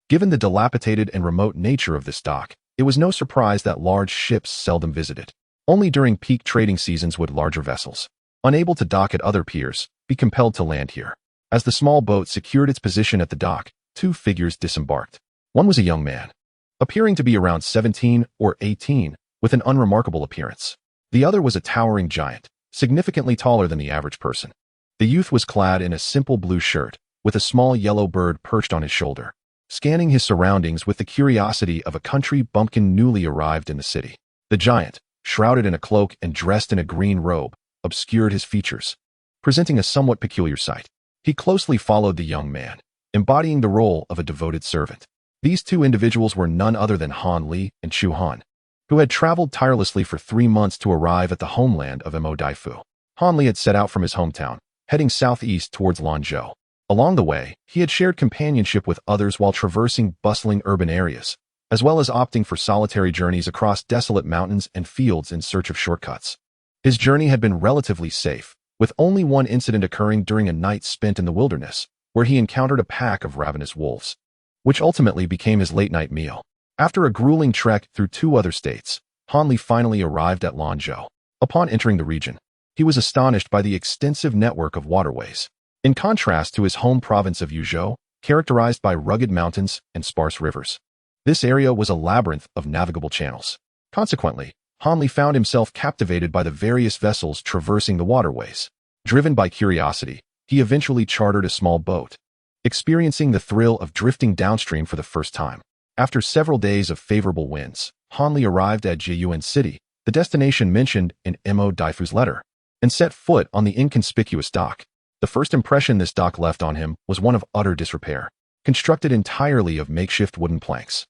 Given the dilapidated and remote nature of this dock, it was no surprise that large ships seldom visited. Only during peak trading seasons would larger vessels, unable to dock at other piers, be compelled to land here. As the small boat secured its position at the dock, two figures disembarked. One was a young man, appearing to be around 17 or 18, with an unremarkable appearance. The other was a towering giant, significantly taller than the average person. The youth was clad in a simple blue shirt, with a small yellow bird perched on his shoulder, scanning his surroundings with the curiosity of a country bumpkin newly arrived in the city. The giant, shrouded in a cloak and dressed in a green robe, obscured his features, presenting a somewhat peculiar sight. He closely followed the young man, embodying the role of a devoted servant. These two individuals were none other than Han Li and Chu Han, who had traveled tirelessly for 3 months to arrive at the homeland of Mo Daifu. Han Li had set out from his hometown, heading southeast towards Lanzhou. Along the way, he had shared companionship with others while traversing bustling urban areas, as well as opting for solitary journeys across desolate mountains and fields in search of shortcuts. His journey had been relatively safe, with only one incident occurring during a night spent in the wilderness, where he encountered a pack of ravenous wolves, which ultimately became his late-night meal. After a grueling trek through 2 other states, Han Li finally arrived at Lanzhou. Upon entering the region, he was astonished by the extensive network of waterways. In contrast to his home province of Yuzhou, characterized by rugged mountains and sparse rivers, this area was a labyrinth of navigable channels. Consequently, Han Li found himself captivated by the various vessels traversing the waterways. Driven by curiosity, he eventually chartered a small boat, experiencing the thrill of drifting downstream for the first time. After several days of favorable winds, Han Li arrived at Jianghu City, the destination mentioned in Mo Daifu's letter, and set foot on the inconspicuous dock. The first impression this dock left on him was one of utter disrepair, constructed entirely of makeshift wooden planks.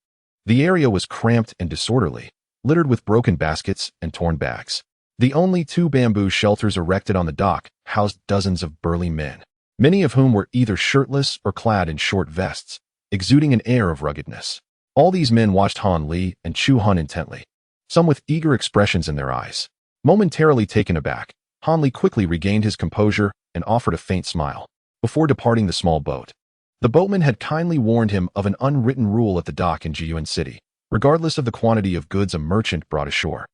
The area was cramped and disorderly, littered with broken baskets and torn bags. The only 2 bamboo shelters erected on the dock housed dozens of burly men, many of whom were either shirtless or clad in short vests, exuding an air of ruggedness. All these men watched Han Li and Chu Han intently, some with eager expressions in their eyes. Momentarily taken aback, Han Li quickly regained his composure and offered a faint smile before departing the small boat. The boatman had kindly warned him of an unwritten rule at the dock in Jianghu City. Regardless of the quantity of goods a merchant brought ashore,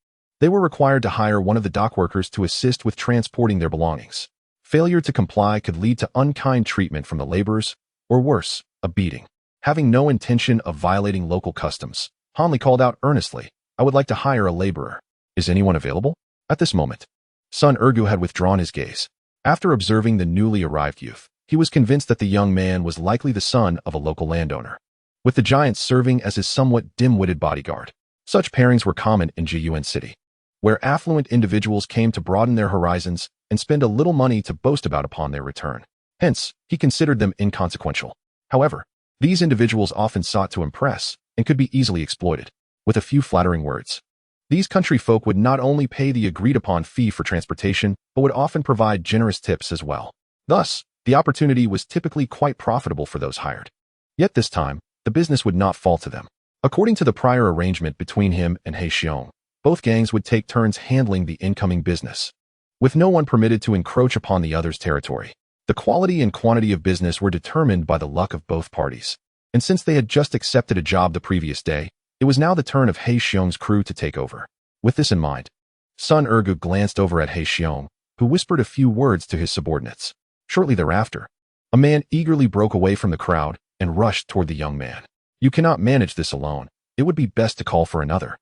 they were required to hire one of the dock workers to assist with transporting their belongings. Failure to comply could lead to unkind treatment from the laborers, or worse, a beating. Having no intention of violating local customs, Hanli called out earnestly, "I would like to hire a laborer. Is anyone available?" At this moment, Sun Ergu had withdrawn his gaze. After observing the newly arrived youth, he was convinced that the young man was likely the son of a local landowner, with the giant serving as his somewhat dim-witted bodyguard. Such pairings were common in Jiyuan City, where affluent individuals came to broaden their horizons and spend a little money to boast about upon their return. Hence, he considered them inconsequential. However, these individuals often sought to impress and could be easily exploited. With a few flattering words, these country folk would not only pay the agreed-upon fee for transportation, but would often provide generous tips as well. Thus, the opportunity was typically quite profitable for those hired. Yet this time, the business would not fall to them. According to the prior arrangement between him and He Xiong, both gangs would take turns handling the incoming business, with no one permitted to encroach upon the other's territory. The quality and quantity of business were determined by the luck of both parties. And since they had just accepted a job the previous day, it was now the turn of He Xiong's crew to take over. With this in mind, Sun Ergu glanced over at He Xiong, who whispered a few words to his subordinates. Shortly thereafter, a man eagerly broke away from the crowd and rushed toward the young man. "You cannot manage this alone. It would be best to call for another."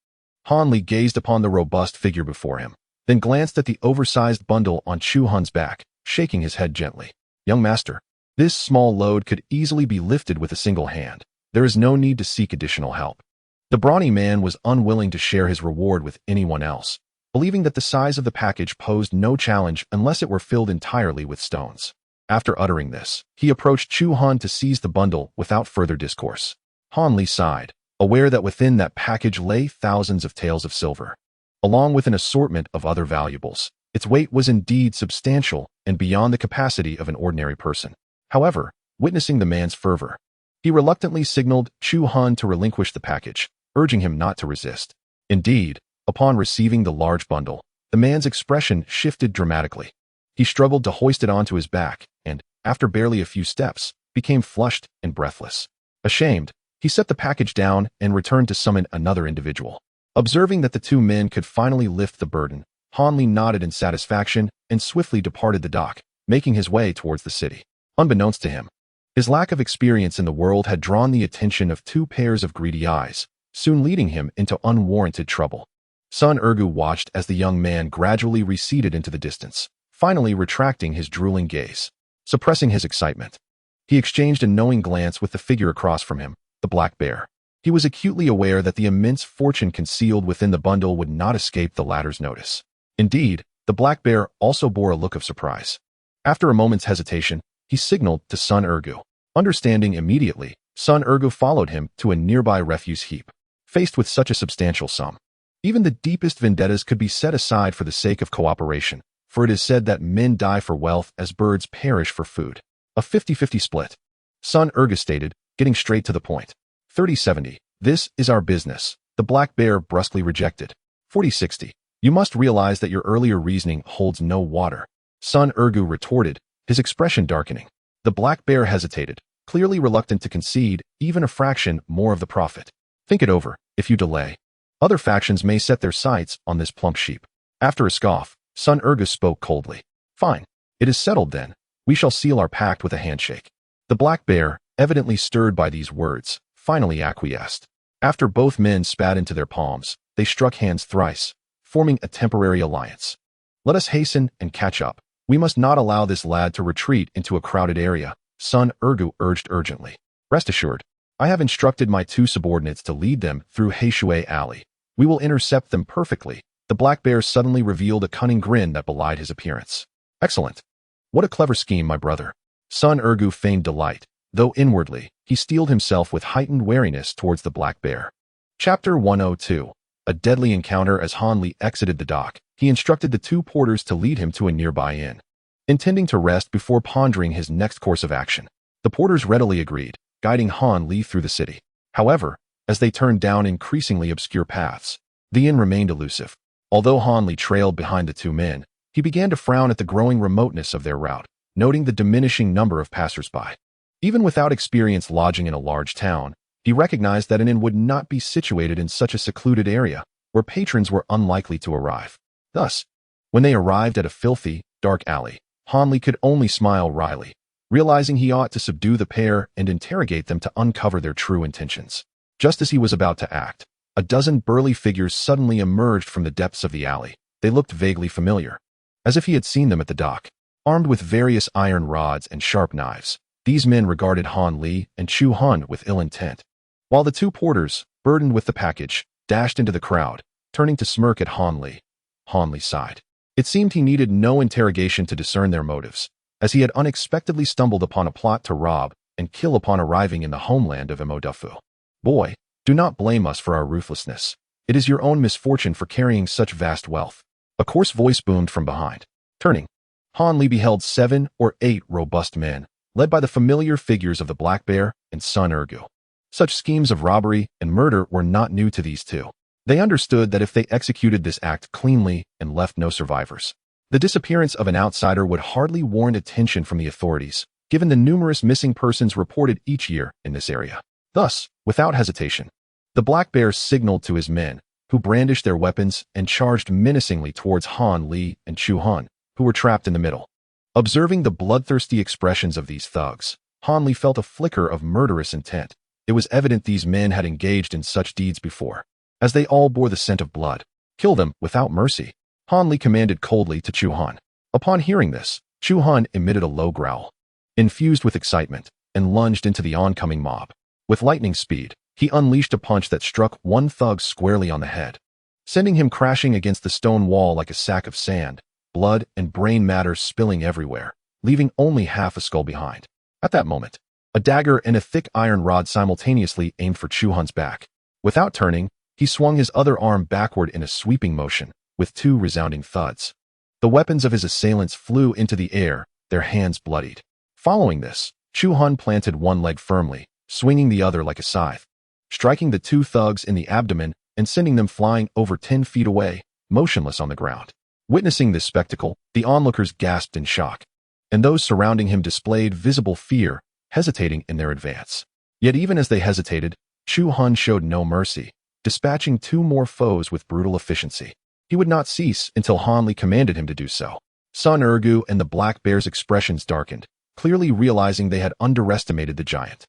Han Li gazed upon the robust figure before him, then glanced at the oversized bundle on Chu Hun's back, shaking his head gently. "Young master, this small load could easily be lifted with a single hand. There is no need to seek additional help." The brawny man was unwilling to share his reward with anyone else, believing that the size of the package posed no challenge unless it were filled entirely with stones. After uttering this, he approached Chu Hun to seize the bundle without further discourse. Han Li sighed, aware that within that package lay thousands of taels of silver, along with an assortment of other valuables. Its weight was indeed substantial and beyond the capacity of an ordinary person. However, witnessing the man's fervor, he reluctantly signaled Chu Hun to relinquish the package, urging him not to resist. Indeed, upon receiving the large bundle, the man's expression shifted dramatically. He struggled to hoist it onto his back and, after barely a few steps, became flushed and breathless. Ashamed, he set the package down and returned to summon another individual. Observing that the two men could finally lift the burden, Han Li nodded in satisfaction and swiftly departed the dock, making his way towards the city. Unbeknownst to him, his lack of experience in the world had drawn the attention of two pairs of greedy eyes, soon leading him into unwarranted trouble. Sun Ergu watched as the young man gradually receded into the distance, finally retracting his drooling gaze. Suppressing his excitement, he exchanged a knowing glance with the figure across from him, the black bear. He was acutely aware that the immense fortune concealed within the bundle would not escape the latter's notice. Indeed, the black bear also bore a look of surprise. After a moment's hesitation, he signaled to Sun Ergu. Understanding immediately, Sun Ergu followed him to a nearby refuse heap. Faced with such a substantial sum, even the deepest vendettas could be set aside for the sake of cooperation, for it is said that men die for wealth as birds perish for food. A 50-50 split. Sun Ergu stated, getting straight to the point. 30-70. This is our business, the black bear brusquely rejected. 40-60. You must realize that your earlier reasoning holds no water. Sun Ergu retorted, his expression darkening. The black bear hesitated, clearly reluctant to concede even a fraction more of the profit. Think it over. If you delay, other factions may set their sights on this plump sheep. After a scoff, Sun Ergu spoke coldly. Fine. It is settled then. We shall seal our pact with a handshake. The black bear, evidently stirred by these words, finally acquiesced. After both men spat into their palms, they struck hands thrice, forming a temporary alliance. Let us hasten and catch up. We must not allow this lad to retreat into a crowded area, Sun Ergu urged urgently. Rest assured, I have instructed my two subordinates to lead them through Heishui Alley. We will intercept them perfectly. The black bear suddenly revealed a cunning grin that belied his appearance. Excellent. What a clever scheme, my brother. Sun Ergu feigned delight, though inwardly, he steeled himself with heightened wariness towards the black bear. Chapter 102. A deadly encounter. As Han Li exited the dock, he instructed the two porters to lead him to a nearby inn, intending to rest before pondering his next course of action. The porters readily agreed, guiding Han Li through the city. However, as they turned down increasingly obscure paths, the inn remained elusive. Although Han Li trailed behind the two men, he began to frown at the growing remoteness of their route, noting the diminishing number of passers-by. Even without experience lodging in a large town, he recognized that an inn would not be situated in such a secluded area where patrons were unlikely to arrive. Thus, when they arrived at a filthy, dark alley, Han Li could only smile wryly. realizing he ought to subdue the pair and interrogate them to uncover their true intentions. Just as he was about to act, a dozen burly figures suddenly emerged from the depths of the alley. They looked vaguely familiar, as if he had seen them at the dock. Armed with various iron rods and sharp knives, these men regarded Han Li and Chu Hun with ill intent, while the two porters, burdened with the package, dashed into the crowd, turning to smirk at Han Li. Han Li sighed. It seemed he needed no interrogation to discern their motives, as he had unexpectedly stumbled upon a plot to rob and kill upon arriving in the homeland of Imodufu. Boy, do not blame us for our ruthlessness. It is your own misfortune for carrying such vast wealth. A coarse voice boomed from behind. Turning, Han Li beheld 7 or 8 robust men, led by the familiar figures of the Black Bear and Sun Ergu. Such schemes of robbery and murder were not new to these two. They understood that if they executed this act cleanly and left no survivors, the disappearance of an outsider would hardly warrant attention from the authorities, given the numerous missing persons reported each year in this area. Thus, without hesitation, the Black Bear signaled to his men, who brandished their weapons and charged menacingly towards Han Li and Chu Hun, who were trapped in the middle. Observing the bloodthirsty expressions of these thugs, Han Li felt a flicker of murderous intent. It was evident these men had engaged in such deeds before, as they all bore the scent of blood. Kill them without mercy, Han Li commanded coldly to Chu Hun. Upon hearing this, Chu Hun emitted a low growl, infused with excitement, and lunged into the oncoming mob. With lightning speed, he unleashed a punch that struck one thug squarely on the head, sending him crashing against the stone wall like a sack of sand, blood and brain matter spilling everywhere, leaving only half a skull behind. At that moment, a dagger and a thick iron rod simultaneously aimed for Chu Hun's back. Without turning, he swung his other arm backward in a sweeping motion, with 2 resounding thuds. The weapons of his assailants flew into the air, their hands bloodied. Following this, Chu Hun planted one leg firmly, swinging the other like a scythe, striking the 2 thugs in the abdomen and sending them flying over 10 feet away, motionless on the ground. Witnessing this spectacle, the onlookers gasped in shock, and those surrounding him displayed visible fear, hesitating in their advance. Yet even as they hesitated, Chu Hun showed no mercy, dispatching 2 more foes with brutal efficiency. He would not cease until Han Li commanded him to do so. Sun Ergu and the Black Bear's expressions darkened, clearly realizing they had underestimated the giant.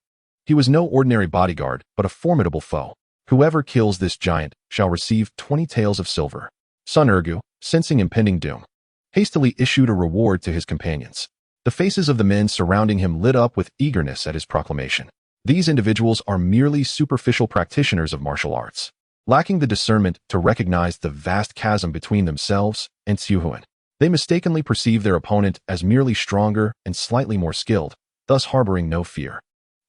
He was no ordinary bodyguard, but a formidable foe. Whoever kills this giant shall receive 20 taels of silver. Sun Ergu, sensing impending doom, hastily issued a reward to his companions. The faces of the men surrounding him lit up with eagerness at his proclamation. These individuals are merely superficial practitioners of martial arts, lacking the discernment to recognize the vast chasm between themselves and Xiuhuan. They mistakenly perceive their opponent as merely stronger and slightly more skilled, thus harboring no fear.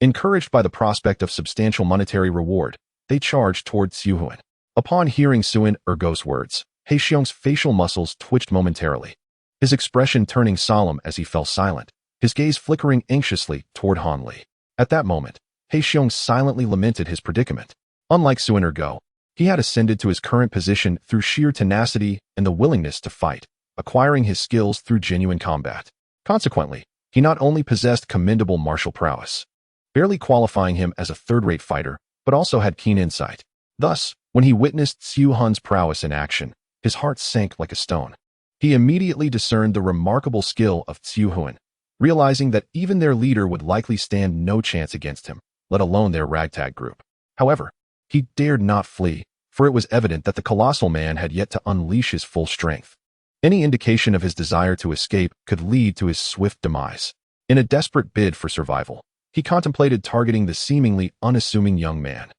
Encouraged by the prospect of substantial monetary reward, they charged toward Xiuhuan. Upon hearing Sun Ergu's words, He Xiong's facial muscles twitched momentarily, his expression turning solemn as he fell silent, his gaze flickering anxiously toward Han Li. At that moment, He Xiong silently lamented his predicament. Unlike Sun Ergu, he had ascended to his current position through sheer tenacity and the willingness to fight, acquiring his skills through genuine combat. Consequently, he not only possessed commendable martial prowess, barely qualifying him as a third-rate fighter, but also had keen insight. Thus, when he witnessed Xiu Hun's prowess in action, his heart sank like a stone. He immediately discerned the remarkable skill of Xiu Hun, realizing that even their leader would likely stand no chance against him, let alone their ragtag group. However, he dared not flee, for it was evident that the colossal man had yet to unleash his full strength. Any indication of his desire to escape could lead to his swift demise. In a desperate bid for survival, he contemplated targeting the seemingly unassuming young man,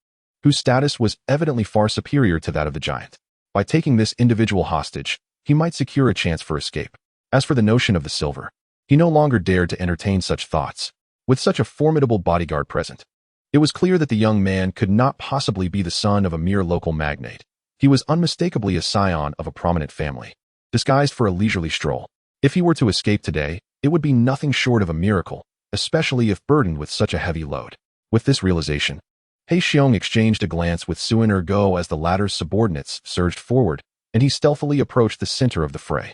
whose status was evidently far superior to that of the giant. By taking this individual hostage, he might secure a chance for escape. As for the notion of the silver, he no longer dared to entertain such thoughts. With such a formidable bodyguard present, it was clear that the young man could not possibly be the son of a mere local magnate. He was unmistakably a scion of a prominent family, disguised for a leisurely stroll. If he were to escape today, it would be nothing short of a miracle, especially if burdened with such a heavy load. With this realization, He Xiong exchanged a glance with Sun Ergu as the latter's subordinates surged forward, and he stealthily approached the center of the fray.